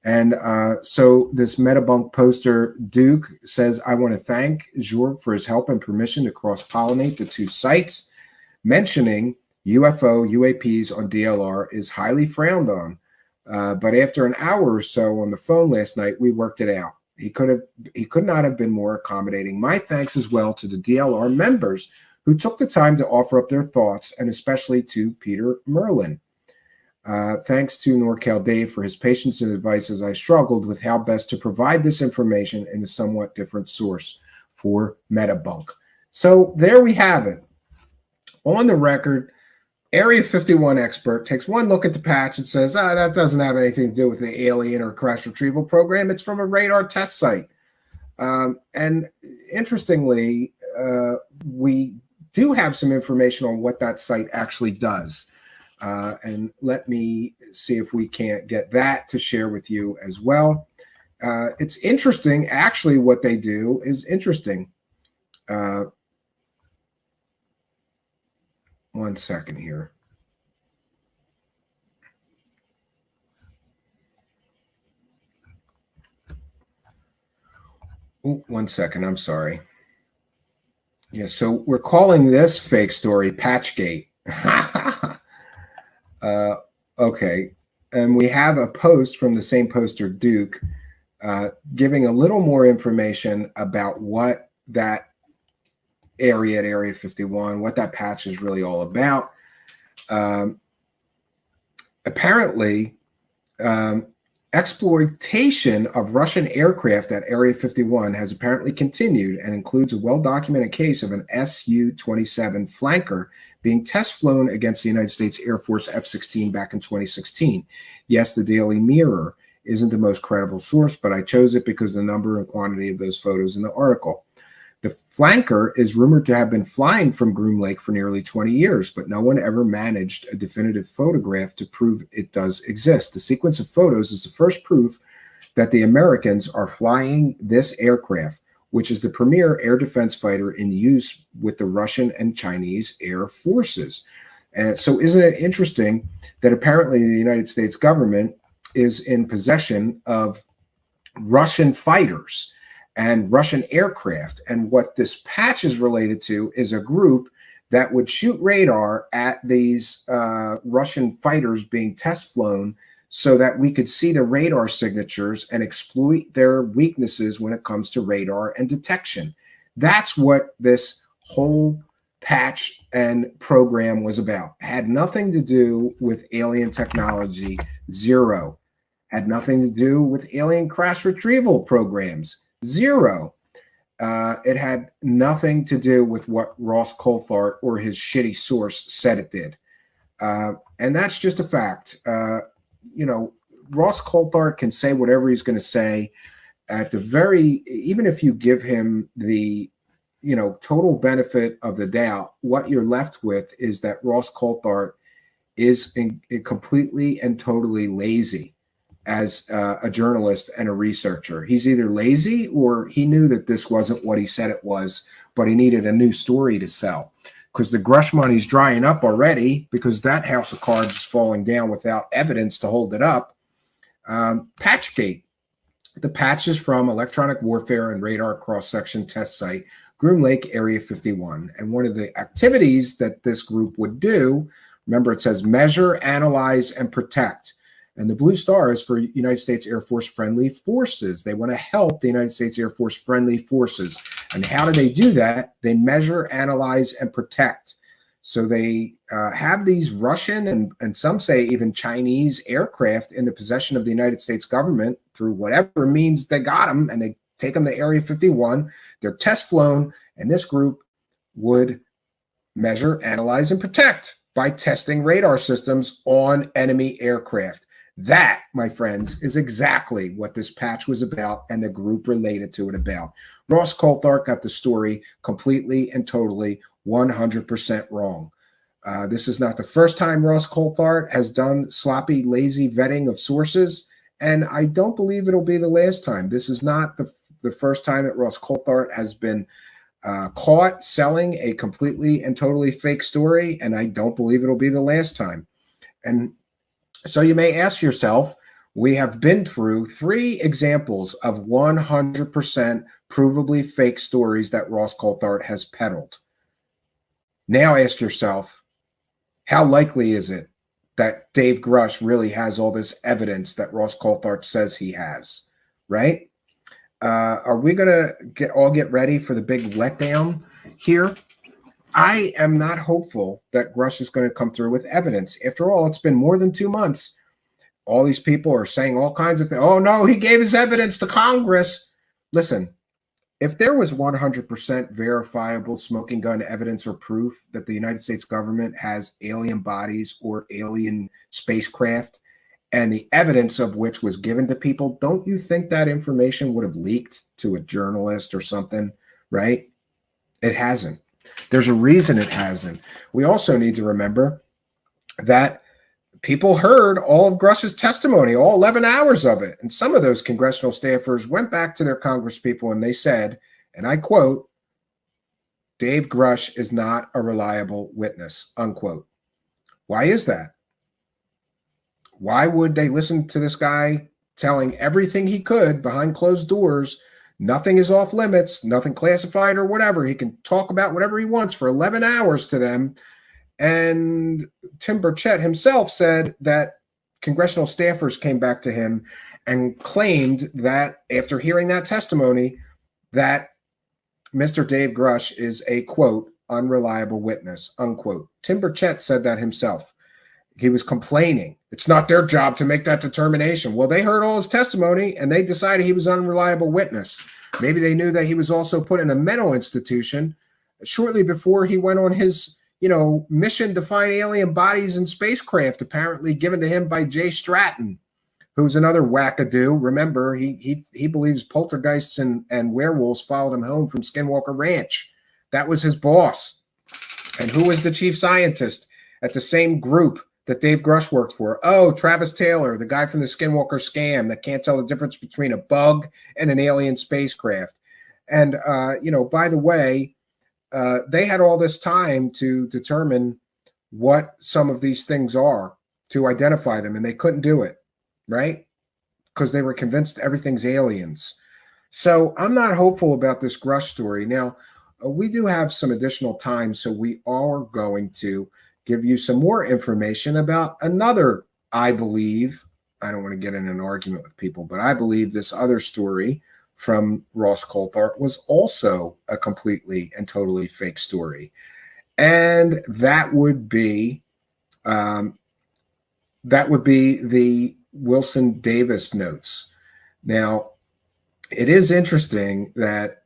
And so this Metabunk poster, Duke, says, I want to thank Jorg for his help and permission to cross-pollinate the 2 sites. Mentioning UFO, UAPs on DLR is highly frowned on. But after an hour or so on the phone last night, we worked it out. He could not have been more accommodating. My thanks as well to the DLR members who took the time to offer up their thoughts, and especially to Peter Merlin. Thanks to NorCal Dave for his patience and advice as I struggled with how best to provide this information in a somewhat different source for Metabunk. So there we have it. On the record, Area 51 expert takes one look at the patch and says, that doesn't have anything to do with the alien or crash retrieval program. It's from a radar test site. And interestingly, we do have some information on what that site actually does. And let me see if we can't get that to share with you as well. It's interesting. Actually, what they do is interesting. 1 second here. Ooh, 1 second. I'm sorry. Yeah, so we're calling this fake story Patchgate. Okay. And we have a post from the same poster, Duke, giving a little more information about what that area at Area 51, what that patch is really all about. Apparently, exploitation of Russian aircraft at Area 51 has apparently continued and includes a well-documented case of an Su-27 flanker being test flown against the United States Air Force F-16 back in 2016. Yes, the Daily Mirror isn't the most credible source, but I chose it because of the number and quantity of those photos in the article. The flanker is rumored to have been flying from Groom Lake for nearly 20 years, but no one ever managed a definitive photograph to prove it does exist. The sequence of photos is the first proof that the Americans are flying this aircraft, which is the premier air defense fighter in use with the Russian and Chinese air forces. And so isn't it interesting that apparently the United States government is in possession of Russian fighters and Russian aircraft. And what this patch is related to is a group that would shoot radar at these Russian fighters being test flown so that we could see the radar signatures and exploit their weaknesses when it comes to radar and detection. That's what this whole patch and program was about. It had nothing to do with alien technology, zero. Had nothing to do with alien crash retrieval programs, zero. It had nothing to do with what Ross Coulthart or his shitty source said it did. And that's just a fact. You know, Ross Coulthart can say whatever he's going to say. At the very, even if you give him the, you know, total benefit of the doubt, what you're left with is that Ross Coulthart is completely and totally lazy as a journalist and a researcher. He's either lazy or he knew that this wasn't what he said it was, but he needed a new story to sell because the Grush money's drying up already because that house of cards is falling down without evidence to hold it up. Patchgate. The patch is from Electronic Warfare and Radar Cross-Section Test Site, Groom Lake, Area 51. And one of the activities that this group would do, remember it says measure, analyze, and protect. And the blue star is for United States Air Force friendly forces. They want to help the United States Air Force friendly forces. And how do they do that? They measure, analyze, and protect. So they have these Russian and some say even Chinese aircraft in the possession of the United States government through whatever means they got them, and they take them to Area 51. They're test flown, and this group would measure, analyze, and protect by testing radar systems on enemy aircraft. That, my friends, is exactly what this patch was about and the group related to it about. Ross Coulthart got the story completely and totally 100% wrong. This is not the first time Ross Coulthart has done sloppy, lazy vetting of sources, and I don't believe it'll be the last time. This is not the first time that Ross Coulthart has been caught selling a completely and totally fake story, and I don't believe it'll be the last time. And so you may ask yourself, we have been through 3 examples of 100% provably fake stories that Ross Coulthart has peddled. Now ask yourself, how likely is it that Dave Grush really has all this evidence that Ross Coulthart says he has, right? Are we going to all get ready for the big letdown here? I am not hopeful that Grush is going to come through with evidence. After all, it's been more than 2 months. All these people are saying all kinds of things. Oh, no, he gave his evidence to Congress. Listen, if there was 100% verifiable smoking gun evidence or proof that the United States government has alien bodies or alien spacecraft, and the evidence of which was given to people, don't you think that information would have leaked to a journalist or something, right? It hasn't. There's a reason it hasn't. We also need to remember that people heard all of Grush's testimony, all 11 hours of it. And some of those congressional staffers went back to their congresspeople and they said, and I quote, Dave Grush is not a reliable witness, unquote. Why is that? Why would they listen to this guy telling everything he could behind closed doors? Nothing is off limits, nothing classified or whatever. He can talk about whatever he wants for 11 hours to them. And Tim Burchett himself said that congressional staffers came back to him and claimed that after hearing that testimony, that Mr. Dave Grush is a, quote, unreliable witness, unquote. Tim Burchett said that himself. He was complaining. It's not their job to make that determination. Well, they heard all his testimony and they decided he was an unreliable witness. Maybe they knew that he was also put in a mental institution shortly before he went on his, mission to find alien bodies and spacecraft, apparently given to him by Jay Stratton, who's another wackadoo. Remember, he believes poltergeists and werewolves followed him home from Skinwalker Ranch. That was his boss. And who was the chief scientist at the same group that Dave Grush worked for? Oh, Travis Taylor, the guy from the Skinwalker scam that can't tell the difference between a bug and an alien spacecraft. And, by the way, they had all this time to determine what some of these things are, to identify them, and they couldn't do it, right? Because they were convinced everything's aliens. So I'm not hopeful about this Grush story. Now, we do have some additional time, so we are going to give you some more information about another, I believe, I don't want to get in an argument with people, but I believe this other story from Ross Coulthart was also a completely and totally fake story. And that would be the Wilson Davis notes. Now, it is interesting that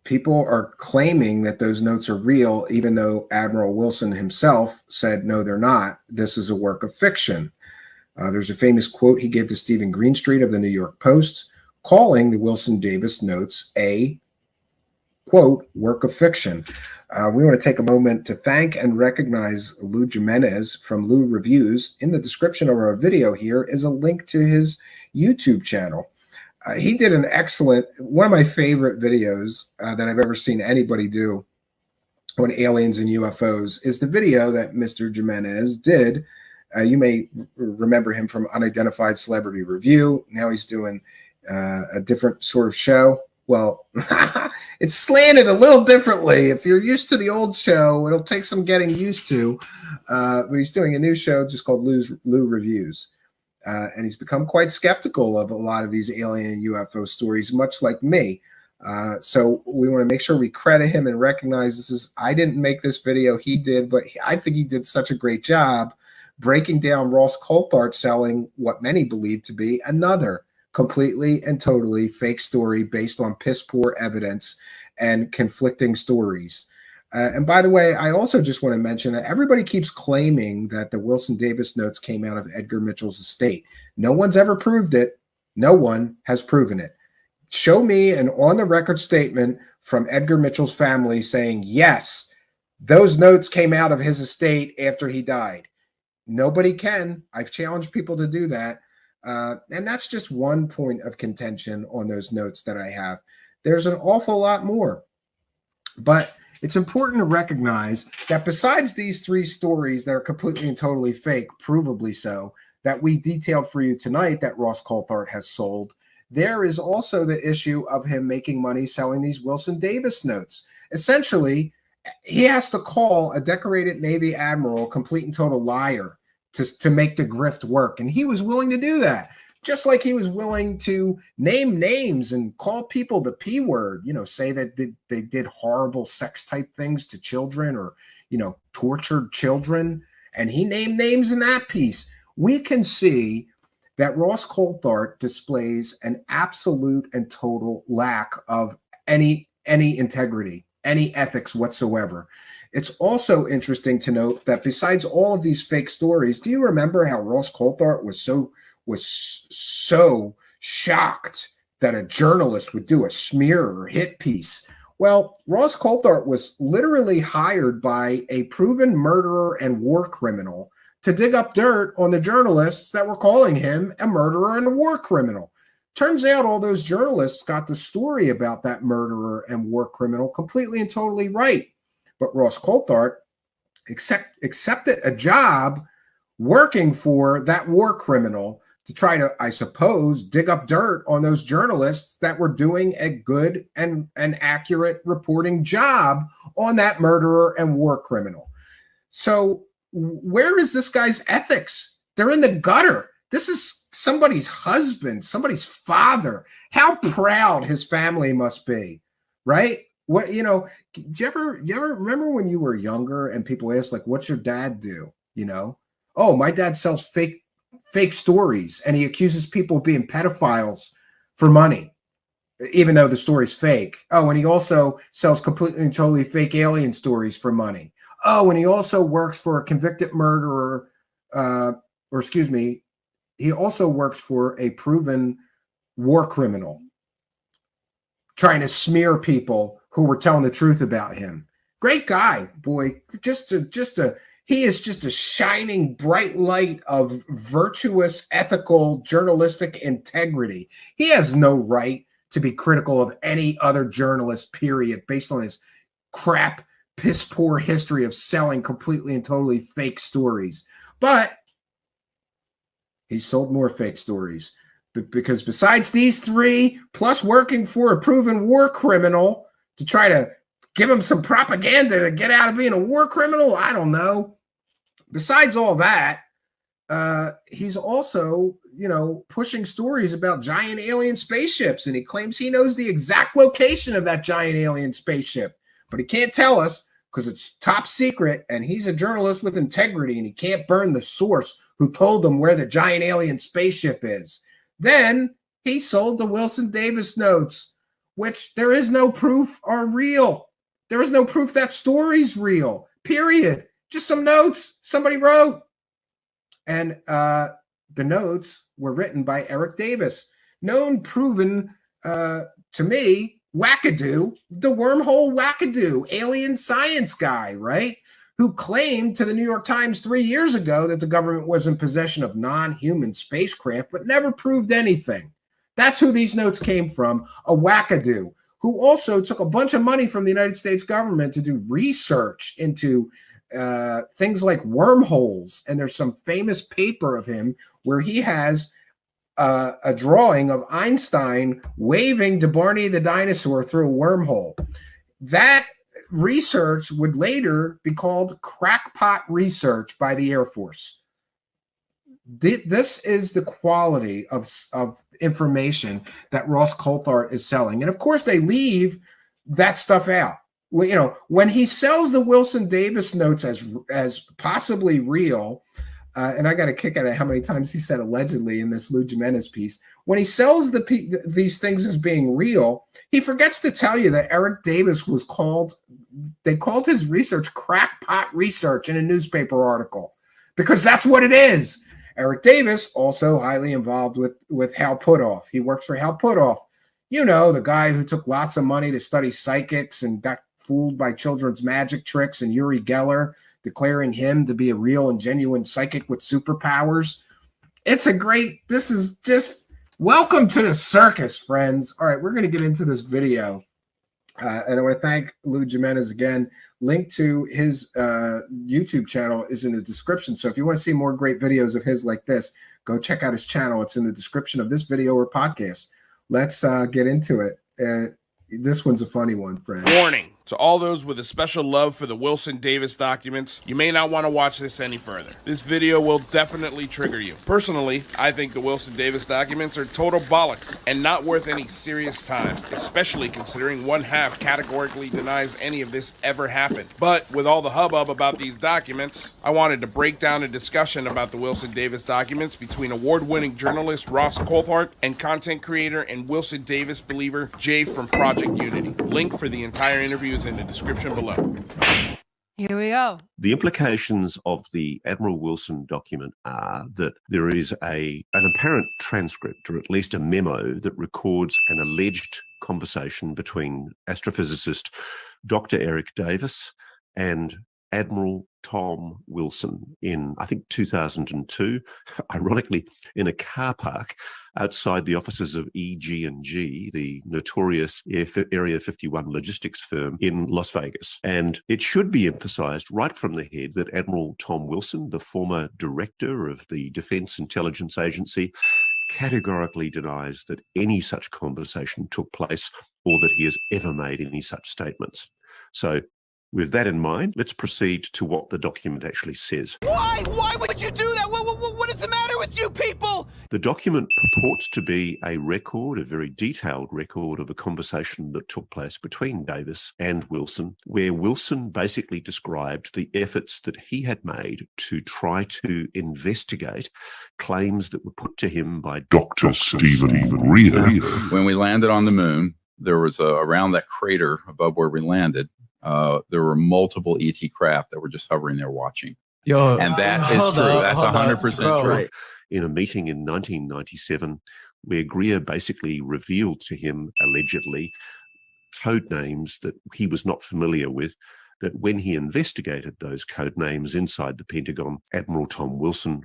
people are claiming that those notes are real, even though Admiral Wilson himself said, no, they're not. This is a work of fiction. There's a famous quote he gave to Stephen Greenstreet of the New York Post, calling the Wilson Davis notes a, quote, work of fiction. We want to take a moment to thank and recognize Lou Jimenez from Lou Reviews. In the description of our video here is a link to his YouTube channel. He did an excellent, one of my favorite videos that I've ever seen anybody do on aliens and UFOs is the video that Mr. Jimenez did. You may remember him from Unidentified Celebrity Review. Now he's doing a different sort of show. Well, it's slanted a little differently. If you're used to the old show, it'll take some getting used to. But he's doing a new show just called Lou Reviews. And he's become quite skeptical of a lot of these alien and UFO stories, much like me. So we want to make sure we credit him and recognize this is, I didn't make this video, he did, but I think he did such a great job breaking down Ross Coulthart selling what many believe to be another completely and totally fake story based on piss poor evidence and conflicting stories. And by the way, I also just want to mention that everybody keeps claiming that the Wilson Davis notes came out of Edgar Mitchell's estate. No one's ever proved it. No one has proven it. Show me an on-the-record statement from Edgar Mitchell's family saying, yes, those notes came out of his estate after he died. Nobody can. I've challenged people to do that. And that's just one point of contention on those notes that I have. There's an awful lot more. But it's important to recognize that besides these three stories that are completely and totally fake, provably so, that we detailed for you tonight that Ross Coulthart has sold, there is also the issue of him making money selling these Wilson Davis notes. Essentially, he has to call a decorated Navy admiral a complete and total liar to make the grift work. And he was willing to do that, just like he was willing to name names and call people the P word, you know, say that they did horrible sex type things to children or, you know, tortured children. And he named names in that piece. We can see that Ross Coulthart displays an absolute and total lack of any integrity, any ethics whatsoever. It's also interesting to note that besides all of these fake stories, do you remember how Ross Coulthart was so shocked that a journalist would do a smear or hit piece? Well, Ross Coulthart was literally hired by a proven murderer and war criminal to dig up dirt on the journalists that were calling him a murderer and a war criminal. Turns out all those journalists got the story about that murderer and war criminal completely and totally right. But Ross Coulthart accepted a job working for that war criminal to try to, I suppose, dig up dirt on those journalists that were doing a good and accurate reporting job on that murderer and war criminal. So where is this guy's ethics? They're in the gutter. This is somebody's husband, somebody's father. How proud his family must be, right? What, you know, do you ever remember when you were younger and people asked, like, what's your dad do? You know, oh, my dad sells fake stories and he accuses people of being pedophiles for money, even though the story's fake. Oh, and he also sells completely and totally fake alien stories for money. Oh, and he also works for a convicted murderer, he also works for a proven war criminal, trying to smear people who were telling the truth about him. Great guy, boy. He is just a shining bright light of virtuous, ethical, journalistic integrity. He has no right to be critical of any other journalist, period, based on his crap, piss poor history of selling completely and totally fake stories. But he sold more fake stories because besides these three, plus working for a proven war criminal to try to give him some propaganda to get out of being a war criminal, I don't know. Besides all that, he's also, you know, pushing stories about giant alien spaceships, and he claims he knows the exact location of that giant alien spaceship, but he can't tell us because it's top secret, and he's a journalist with integrity, and he can't burn the source who told him where the giant alien spaceship is. Then he sold the Wilson Davis notes, which there is no proof are real. There is no proof that story's real, period. Just some notes somebody wrote. And the notes were written by Eric Davis, known, proven to me, wackadoo, the wormhole wackadoo, alien science guy, right? Who claimed to the New York Times 3 years ago that the government was in possession of non-human spacecraft, but never proved anything. That's who these notes came from, a wackadoo, who also took a bunch of money from the United States government to do research into things like wormholes. And there's some famous paper of him where he has a drawing of Einstein waving to Barney the dinosaur through a wormhole. That research would later be called crackpot research by the Air Force. This is the quality of information that Ross Coulthart is selling. And of course, they leave that stuff out. Well, you know, when he sells the Wilson Davis notes as possibly real, and I got a kick out of how many times he said allegedly in this Lou Jimenez piece. When he sells these things as being real, he forgets to tell you that Eric Davis was they called his research crackpot research in a newspaper article, because that's what it is. Eric Davis, also highly involved with Hal Puthoff. He works for Hal Puthoff. You know, the guy who took lots of money to study psychics and got fooled by children's magic tricks, and Uri Geller declaring him to be a real and genuine psychic with superpowers. This is just, welcome to the circus, friends. All right, we're going to get into this video. And I want to thank Lou Jimenez again. Link to his YouTube channel is in the description. So if you want to see more great videos of his like this, go check out his channel. It's in the description of this video or podcast. Let's get into it. This one's a funny one, friend. Warning to all those with a special love for the Wilson Davis documents, you may not want to watch this any further. This video will definitely trigger you. Personally, I think the Wilson Davis documents are total bollocks and not worth any serious time, especially considering one half categorically denies any of this ever happened. But with all the hubbub about these documents, I wanted to break down a discussion about the Wilson Davis documents between award-winning journalist Ross Coulthart and content creator and Wilson Davis believer Jay from Project Unity. Link for the entire interview is in the description below. Here we go. The implications of the Admiral Wilson document are that there is an apparent transcript, or at least a memo, that records an alleged conversation between astrophysicist Dr. Eric Davis and Admiral Tom Wilson in, I think, 2002, ironically, in a car park outside the offices of EG&G, the notorious Area 51 logistics firm in Las Vegas. And it should be emphasized right from the head that Admiral Tom Wilson, the former director of the Defense Intelligence Agency, categorically denies that any such conversation took place or that he has ever made any such statements. So, with that in mind, let's proceed to what the document actually says. Why? Why would you do that? What is the matter with you people? The document purports to be a record, a very detailed record of a conversation that took place between Davis and Wilson, where Wilson basically described the efforts that he had made to try to investigate claims that were put to him by Dr. Stephen Greer. When we landed on the moon, there was around that crater above where we landed, there were multiple ET craft that were just hovering there watching. And that is true. That's 100% true. In a meeting in 1997, where Greer basically revealed to him, allegedly, code names that he was not familiar with, that when he investigated those code names inside the Pentagon, Admiral Tom Wilson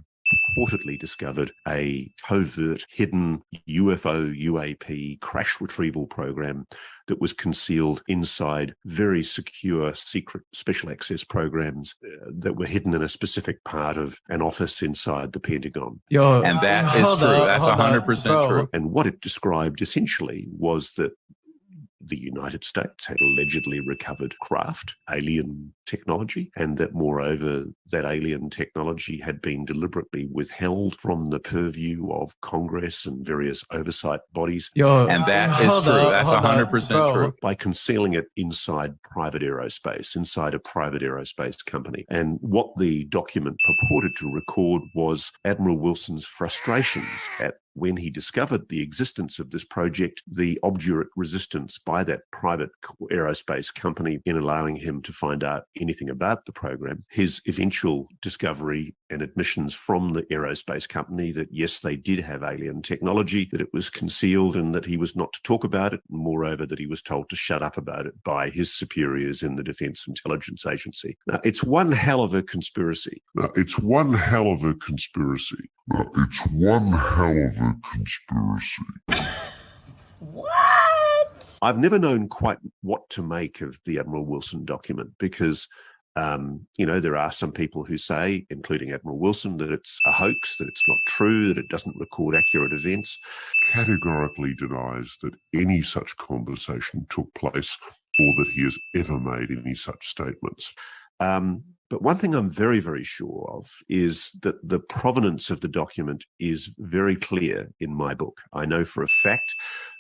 reportedly discovered a covert, hidden UFO, UAP crash retrieval program that was concealed inside very secure, secret special access programs that were hidden in a specific part of an office inside the Pentagon. And that is true. That's 100% true. And what it described essentially was that the United States had allegedly recovered craft, alien technology, and that moreover, that alien technology had been deliberately withheld from the purview of Congress and various oversight bodies. And that is true. That's 100% true. By concealing it inside private aerospace, inside a private aerospace company. And what the document purported to record was Admiral Wilson's frustrations at when he discovered the existence of this project, the obdurate resistance by that private aerospace company in allowing him to find out anything about the program, his eventual discovery and admissions from the aerospace company that, yes, they did have alien technology, that it was concealed and that he was not to talk about it, and moreover, that he was told to shut up about it by his superiors in the Defense Intelligence Agency. Now, it's one hell of a conspiracy. What? I've never known quite what to make of the Admiral Wilson document, because You know, there are some people who say, including Admiral Wilson, that it's a hoax, that it's not true, that it doesn't record accurate events. Categorically denies that any such conversation took place or that he has ever made any such statements. But one thing I'm very, very sure of is that the provenance of the document is very clear in my book. I know for a fact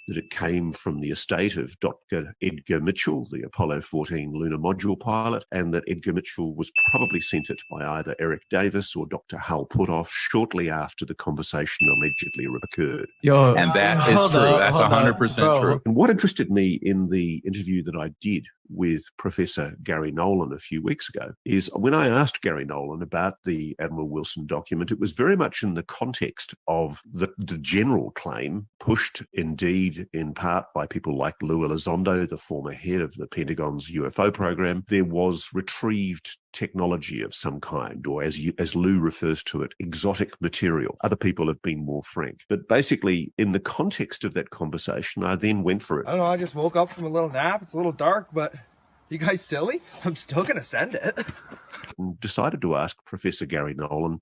that it came from the estate of Dr. Edgar Mitchell, the Apollo 14 lunar module pilot, and that Edgar Mitchell was probably sent it by either Eric Davis or Dr. Hal Puthoff shortly after the conversation allegedly occurred. And that is true. That's 100% true. And what interested me in the interview that I did with Professor Gary Nolan a few weeks ago is when I asked Gary Nolan about the Admiral Wilson document, it was very much in the context of the general claim, pushed indeed in part by people like Lou Elizondo, the former head of the Pentagon's UFO program. There was retrieved technology of some kind, or as Lou refers to it, exotic material. Other people have been more frank. But basically, in the context of that conversation, I then went for it. I don't know, I just woke up from a little nap. It's a little dark, but you guys silly? I'm still going to send it. And decided to ask Professor Gary Nolan,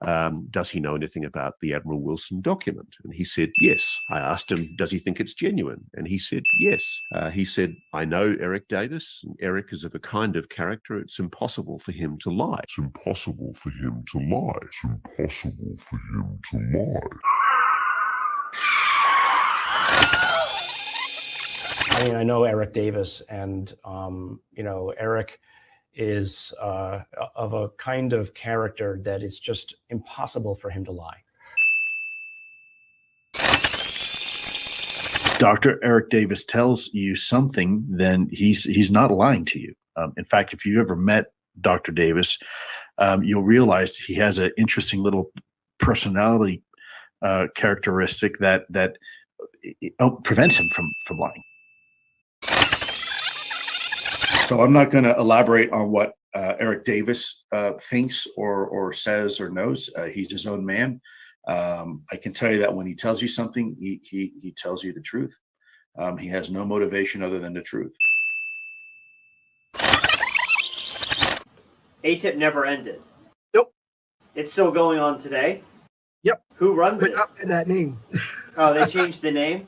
does he know anything about the Admiral Wilson document? And he said, yes. I asked him, does he think it's genuine? And he said, yes. He said, I know Eric Davis, and Eric is of a kind of character, it's impossible for him to lie. It's impossible for him to lie. It's impossible for him to lie. I mean, I know Eric Davis, and, you know, Eric is of a kind of character that it's just impossible for him to lie. Dr. Eric Davis tells you something, then he's not lying to you. In fact, if you ever met Dr. Davis, you'll realize he has an interesting little personality characteristic that prevents him from lying. So I'm not going to elaborate on what Eric Davis thinks or says or knows. He's his own man. I can tell you that when he tells you something, he tells you the truth. He has no motivation other than the truth. ATIP never ended. Nope. It's still going on today? Yep. Who runs it? Not in that name. Oh, they changed the name?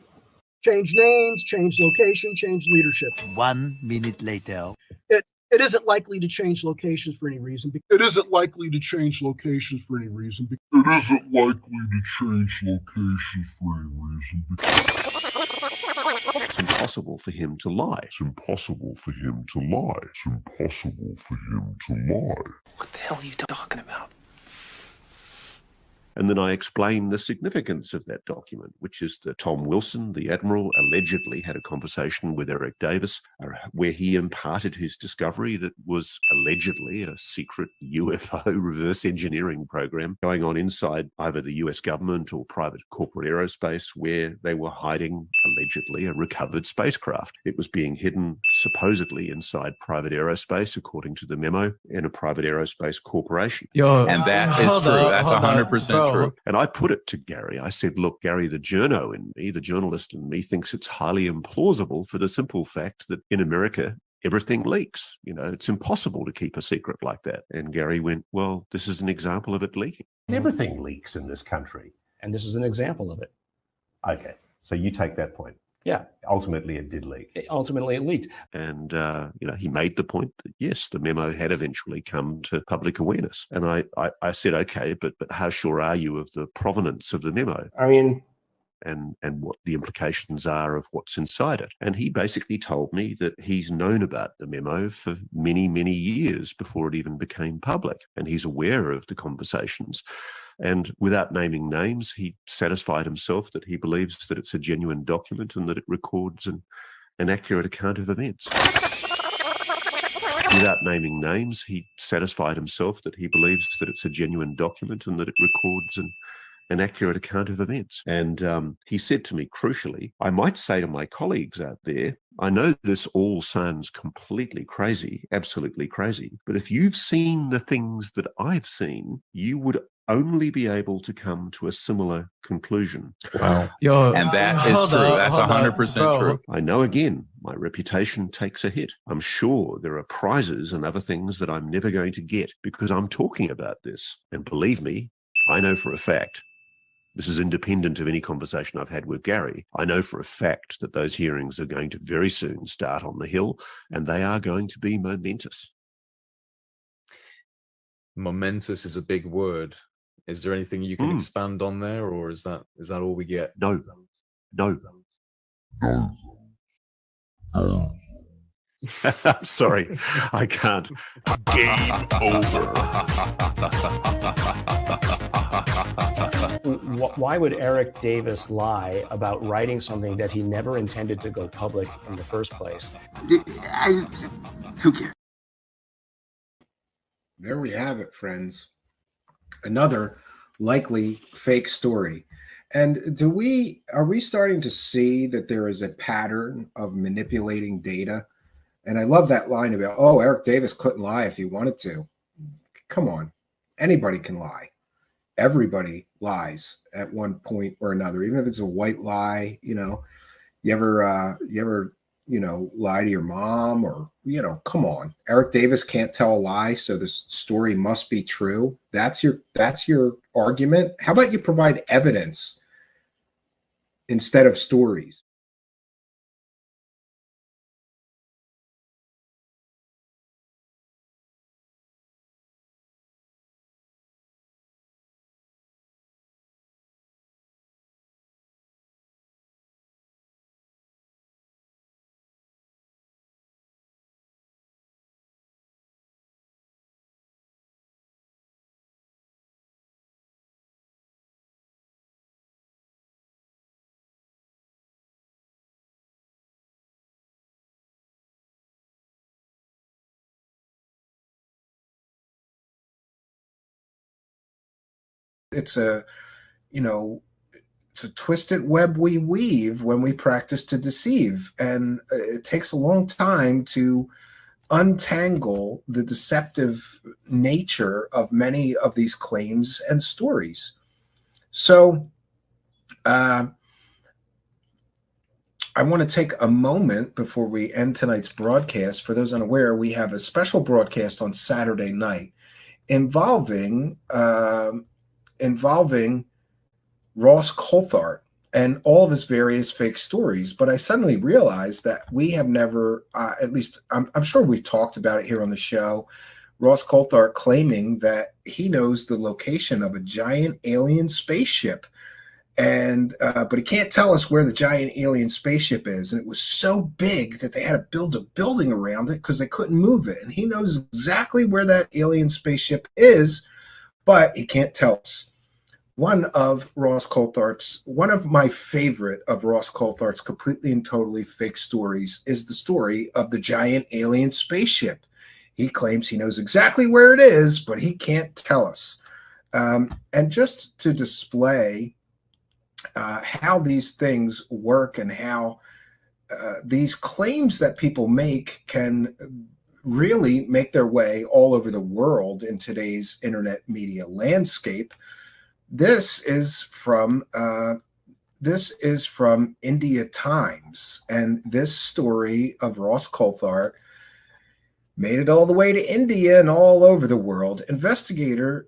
Change names, change location, change leadership. 1 minute later. It isn't likely to change locations for any reason. It isn't likely to change locations for any reason. It isn't likely to change locations for any reason. It's impossible for him to lie. It's impossible for him to lie. It's impossible for him to lie. What the hell are you talking about? And then I explained the significance of that document, which is that Tom Wilson, the Admiral, allegedly had a conversation with Eric Davis where he imparted his discovery that was allegedly a secret UFO reverse engineering program going on inside either the US government or private corporate aerospace, where they were hiding, allegedly, a recovered spacecraft. It was being hidden supposedly inside private aerospace, according to the memo, in a private aerospace corporation. And that is true. That's 100% true. And I put it to Gary. I said, look, Gary, the journo in me, the journalist in me, thinks it's highly implausible for the simple fact that in America, everything leaks. You know, it's impossible to keep a secret like that. And Gary went, well, this is an example of it leaking. Everything leaks in this country. And this is an example of it. Okay, so you take that point. Yeah. Ultimately, it did leak. Ultimately, it leaked. And, you know, he made the point that, yes, the memo had eventually come to public awareness. And I said, okay, but how sure are you of the provenance of the memo? I mean, and what the implications are of what's inside it. And he basically told me that he's known about the memo for many, many years before it even became public. And he's aware of the conversations. And without naming names, he satisfied himself that he believes that it's a genuine document and that it records an accurate account of events. Without naming names, he satisfied himself that he believes that it's a genuine document and that it records an accurate account of events. And he said to me, crucially, I might say to my colleagues out there I know this all sounds completely crazy, absolutely crazy, but if you've seen the things that I've seen, you would only be able to come to a similar conclusion. Wow. And that is true. That's 100% true. I know, again, my reputation takes a hit. I'm sure there are prizes and other things that I'm never going to get because I'm talking about this. And believe me, I know for a fact, this is independent of any conversation I've had with Gary, I know for a fact that those hearings are going to very soon start on the Hill, and they are going to be momentous. Momentous is a big word. Is there anything you can expand on there, or is that all we get? No. I'm sorry, I can't. Game over. Why would Eric Davis lie about writing something that he never intended to go public in the first place? Who cares? There we have it, friends. Another likely fake story. And are we starting to see that there is a pattern of manipulating data? And I love that line about, oh, Eric Davis couldn't lie if he wanted to. Come on. Anybody can lie. Everybody lies at one point or another, even if it's a white lie. You ever lie to your mom, or, come on. Eric Davis can't tell a lie, so the story must be true. That's your argument. How about you provide evidence instead of stories? It's a twisted web we weave when we practice to deceive, and it takes a long time to untangle the deceptive nature of many of these claims and stories. So I want to take a moment before we end tonight's broadcast. For those unaware, we have a special broadcast on Saturday night involving Ross Coulthart and all of his various fake stories. But I suddenly realized that we have never, at least I'm sure we've talked about it here on the show, Ross Coulthart claiming that he knows the location of a giant alien spaceship. And but he can't tell us where the giant alien spaceship is. And it was so big that they had to build a building around it because they couldn't move it. And he knows exactly where that alien spaceship is, but he can't tell us. One of my favorite of Ross Coulthart's completely and totally fake stories is the story of the giant alien spaceship. He claims he knows exactly where it is, but he can't tell us. And just to display how these things work and how these claims that people make can really make their way all over the world in today's internet media landscape. This is from India Times, and this story of Ross Coulthart made it all the way to India and all over the world. Investigators'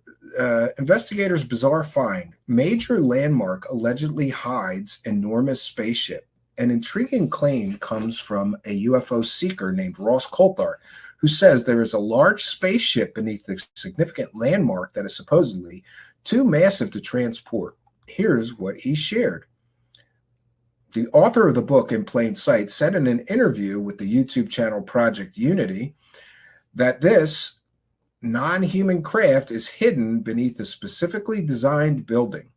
bizarre find: major landmark allegedly hides enormous spaceship. An intriguing claim comes from a UFO seeker named Ross Coulthart, who says there is a large spaceship beneath the significant landmark that is supposedly too massive to transport. Here's what he shared. The author of the book, In Plain Sight, said in an interview with the YouTube channel Project Unity that this non-human craft is hidden beneath a specifically designed building.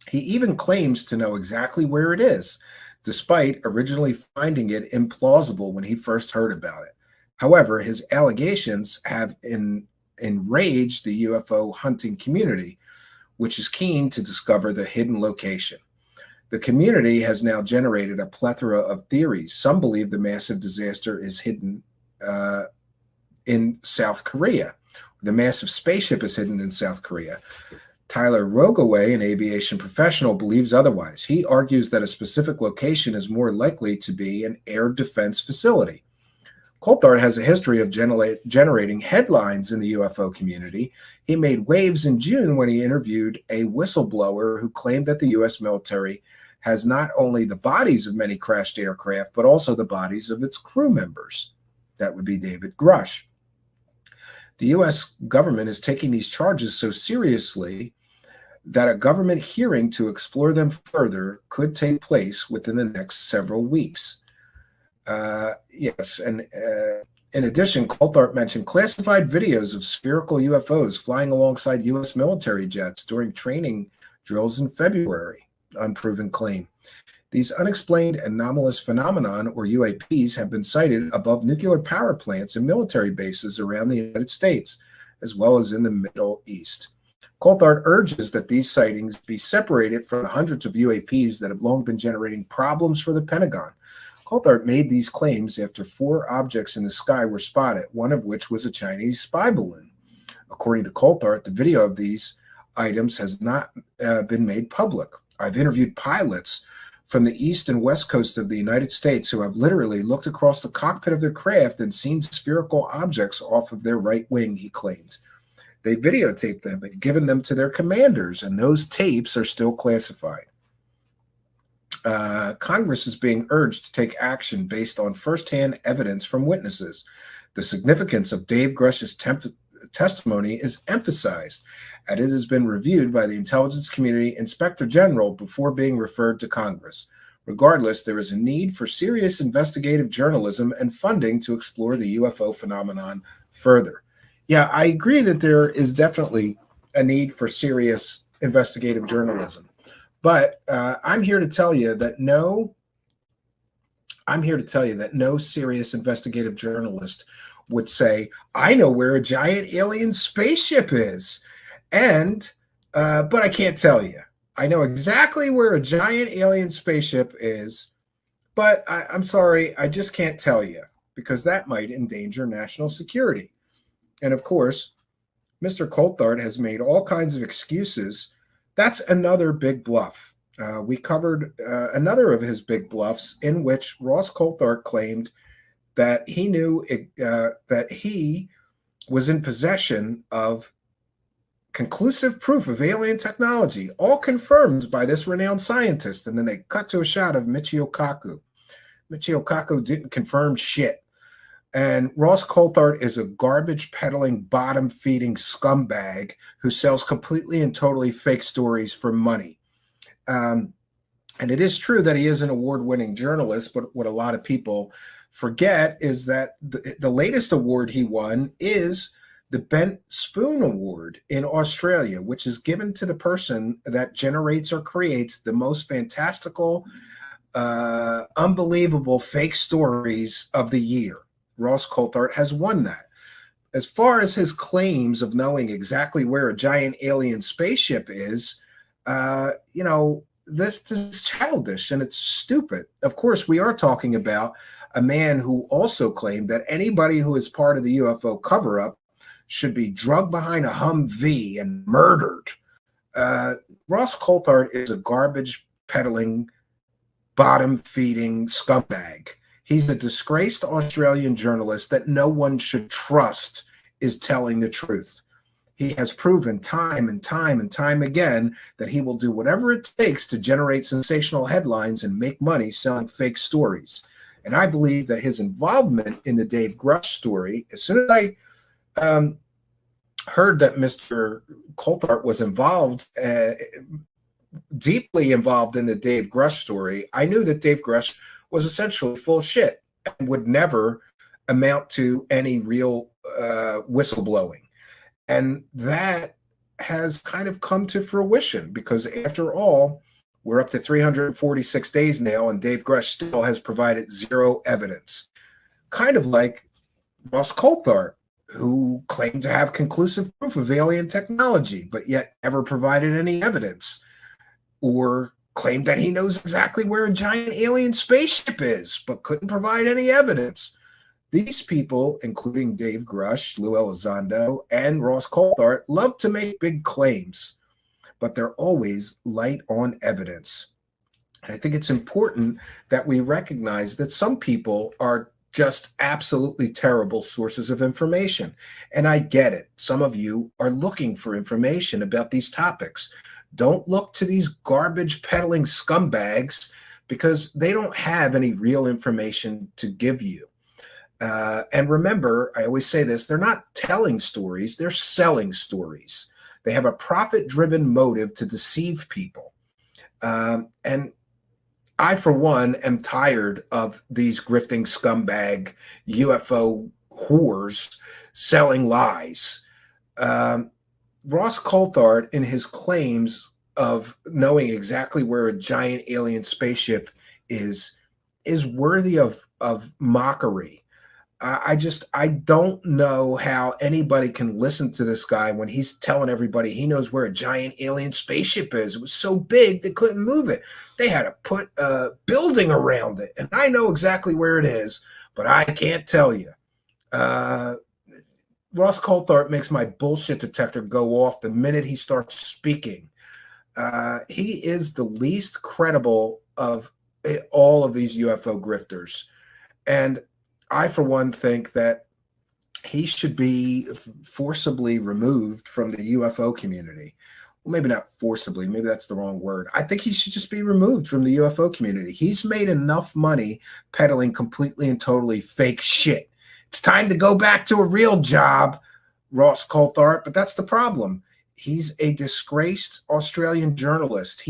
He even claims to know exactly where it is, despite originally finding it implausible when he first heard about it. However, his allegations have enraged the UFO hunting community, which is keen to discover the hidden location. The community has now generated a plethora of theories. Some believe the massive disaster is hidden in South Korea. The massive spaceship is hidden in South Korea. Tyler Rogaway, an aviation professional, believes otherwise. He argues that a specific location is more likely to be an air defense facility. Coulthart has a history of generating headlines in the UFO community. He made waves in June when he interviewed a whistleblower who claimed that the U.S. military has not only the bodies of many crashed aircraft, but also the bodies of its crew members. That would be David Grush. The U.S. government is taking these charges so seriously that a government hearing to explore them further could take place within the next several weeks. Yes, and in addition, Coulthart mentioned classified videos of spherical UFOs flying alongside U.S. military jets during training drills in February. Unproven claim. These unexplained anomalous phenomenon, or UAPs, have been sighted above nuclear power plants and military bases around the United States, as well as in the Middle East. Coulthart urges that these sightings be separated from the hundreds of UAPs that have long been generating problems for the Pentagon. Coulthart made these claims after 4 objects in the sky were spotted, one of which was a Chinese spy balloon. According to Coulthart, the video of these items has not been made public. I've interviewed pilots from the east and west coast of the United States who have literally looked across the cockpit of their craft and seen spherical objects off of their right wing, he claimed. They videotaped them and given them to their commanders, and those tapes are still classified. Congress is being urged to take action based on firsthand evidence from witnesses. The significance of Dave Grush's testimony is emphasized, and it has been reviewed by the intelligence community inspector general before being referred to Congress. Regardless, there is a need for serious investigative journalism and funding to explore the UFO phenomenon further. Yeah, I agree that there is definitely a need for serious investigative journalism. But I'm here to tell you that no serious investigative journalist would say, I know where a giant alien spaceship is, but I can't tell you. I know exactly where a giant alien spaceship is, but I'm sorry, I just can't tell you, because that might endanger national security. And of course, Mr. Coulthart has made all kinds of excuses. That's another big bluff. We covered another of his big bluffs in which Ross Coulthart claimed that he knew that he was in possession of conclusive proof of alien technology, all confirmed by this renowned scientist. And then they cut to a shot of Michio Kaku. Michio Kaku didn't confirm shit. And Ross Coulthart is a garbage peddling, bottom feeding scumbag who sells completely and totally fake stories for money. And it is true that he is an award-winning journalist, but what a lot of people forget is that the latest award he won is the Bent Spoon Award in Australia, which is given to the person that generates or creates the most fantastical, unbelievable fake stories of the year. Ross Coulthart has won that. As far as his claims of knowing exactly where a giant alien spaceship is, this is childish and it's stupid. Of course, we are talking about a man who also claimed that anybody who is part of the UFO cover-up should be drugged behind a Humvee and murdered. Ross Coulthart is a garbage peddling, bottom-feeding scumbag. He's a disgraced Australian journalist that no one should trust is telling the truth. He has proven time and time and time again that he will do whatever it takes to generate sensational headlines and make money selling fake stories. And I believe that his involvement in the Dave Grush story, as soon as I heard that Mr. Coulthart was involved, deeply involved in the Dave Grush story, I knew that Dave Grush was essentially full of shit and would never amount to any real whistleblowing. And that has kind of come to fruition because after all, we're up to 346 days now and Dave Grush still has provided zero evidence. Kind of like Ross Coulthart, who claimed to have conclusive proof of alien technology, but yet never provided any evidence or claimed that he knows exactly where a giant alien spaceship is, but couldn't provide any evidence. These people, including Dave Grush, Lou Elizondo, and Ross Coulthart, love to make big claims, but they're always light on evidence. And I think it's important that we recognize that some people are just absolutely terrible sources of information. And I get it. Some of you are looking for information about these topics. Don't look to these garbage peddling scumbags because they don't have any real information to give you. And remember, I always say this, they're not telling stories, they're selling stories. They have a profit-driven motive to deceive people. And I, for one, am tired of these grifting scumbag UFO whores selling lies. Ross Coulthart, in his claims of knowing exactly where a giant alien spaceship is worthy of mockery. I don't know how anybody can listen to this guy when he's telling everybody he knows where a giant alien spaceship is. It was so big they couldn't move it. They had to put a building around it. And I know exactly where it is, but I can't tell you. Ross Coulthart makes my bullshit detector go off the minute he starts speaking. He is the least credible of all of these UFO grifters. And I, for one, think that he should be forcibly removed from the UFO community. Well, maybe not forcibly. Maybe that's the wrong word. I think he should just be removed from the UFO community. He's made enough money peddling completely and totally fake shit. It's time to go back to a real job, Ross Coulthart, but that's the problem. He's a disgraced Australian journalist.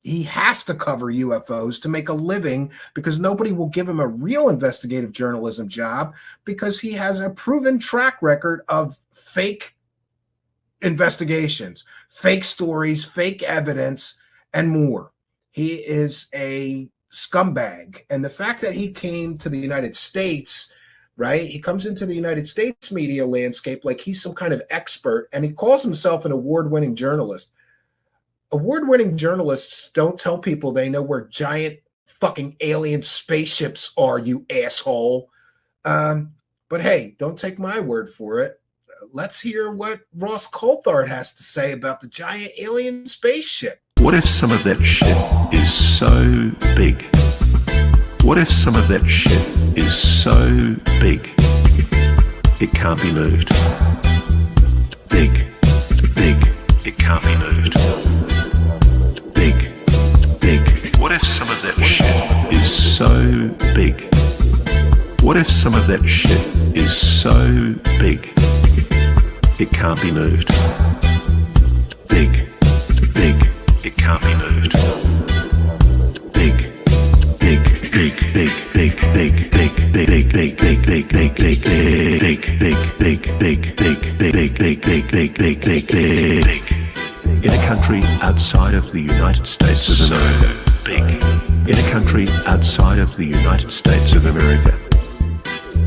He has to cover UFOs to make a living because nobody will give him a real investigative journalism job because he has a proven track record of fake investigations, fake stories, fake evidence, and more. He is a scumbag. And the fact that he came to the United States, right? He comes into the United States media landscape like he's some kind of expert, and he calls himself an award-winning journalist. Award-winning journalists don't tell people they know where giant fucking alien spaceships are, you asshole. But hey, don't take my word for it. Let's hear what Ross Coulthart has to say about the giant alien spaceship. What if some of that shit is so big? What if some of that shit is so big it can't be moved? Big, it can't be moved. Big. What if some of that shit is so big? What if some of that shit is so big it can't be moved? Big, it can't be moved. Big. In a country outside of the United States of America. Big. In a country outside of the United States of America.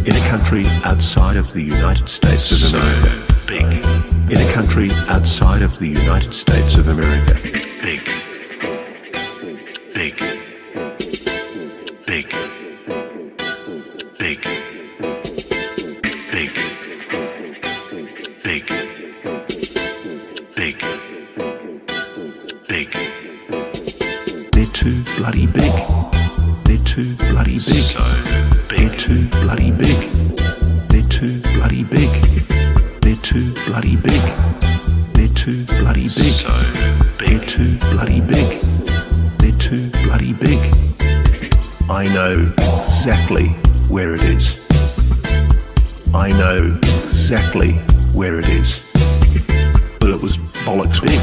In a country outside of the United States of America. Big. In a country outside of the United States of America. Big. They're too bloody big. They're too bloody big. They're too bloody big. They're too bloody big. They're too bloody big. They're too bloody big. They're too bloody big. They're too bloody big. I know exactly where it is. I know exactly where it is. But it was bollocks big.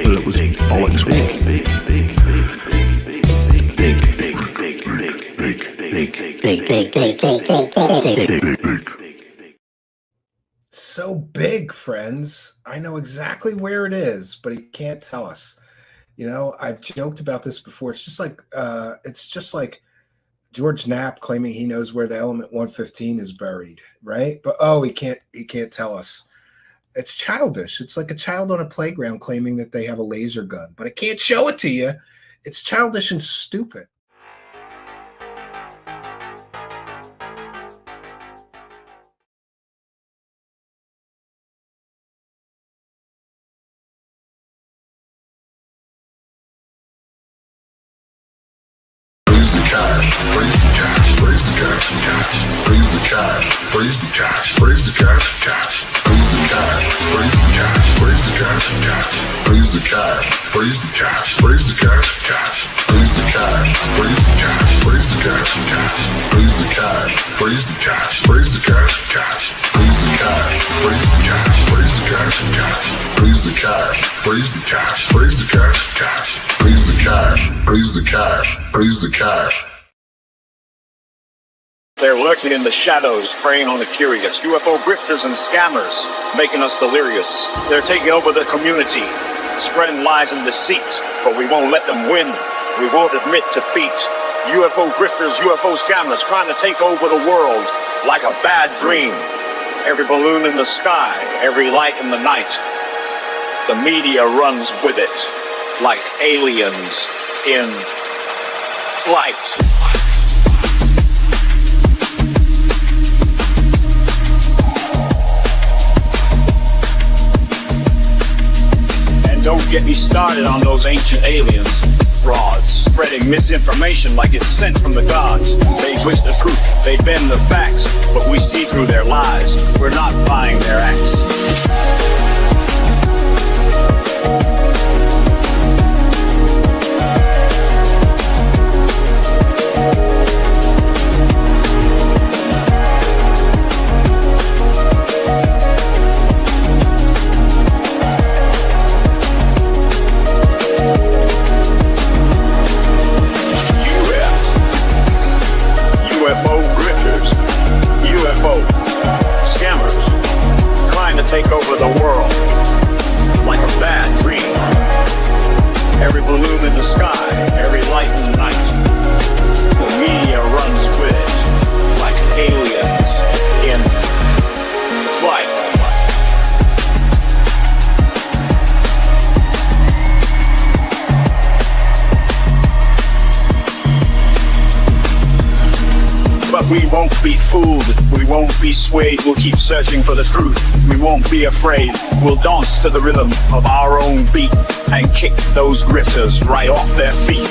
But it was bollocks big. So big, friends. I know exactly where it is, but he can't tell us. You know, I've joked about this before. It's just like George Knapp claiming he knows where the element 115 is buried, right? But he can't tell us. It's childish. It's like a child on a playground claiming that they have a laser gun, but I can't show it to you. It's childish and stupid. They're lurking in the shadows, preying on the curious. UFO grifters and scammers, making us delirious. They're taking over the community, spreading lies and deceit, but we won't let them win. We won't admit defeat. UFO grifters, UFO scammers, trying to take over the world like a bad dream. Every balloon in the sky, every light in the night. The media runs with it, like aliens in flight. Don't get me started on those ancient aliens. Frauds, spreading misinformation like it's sent from the gods. They twist the truth, they bend the facts, but we see through their lies. We're not buying their acts. Take over the world like a bad dream. Every balloon in the sky, every light in the night. The media runs with it like aliens in flight. But we won't be fooled, we won't be swayed, we'll keep searching for the truth. We won't be afraid, we'll dance to the rhythm of our own beat and kick those grifters right off their feet.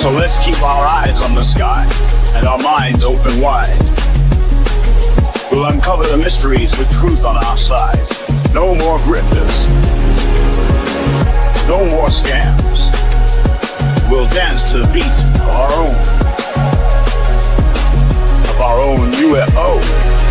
So let's keep our eyes on the sky and our minds open wide. We'll uncover the mysteries with truth on our side. No more grifters. No more scams. We'll dance to the beat of our own UFO.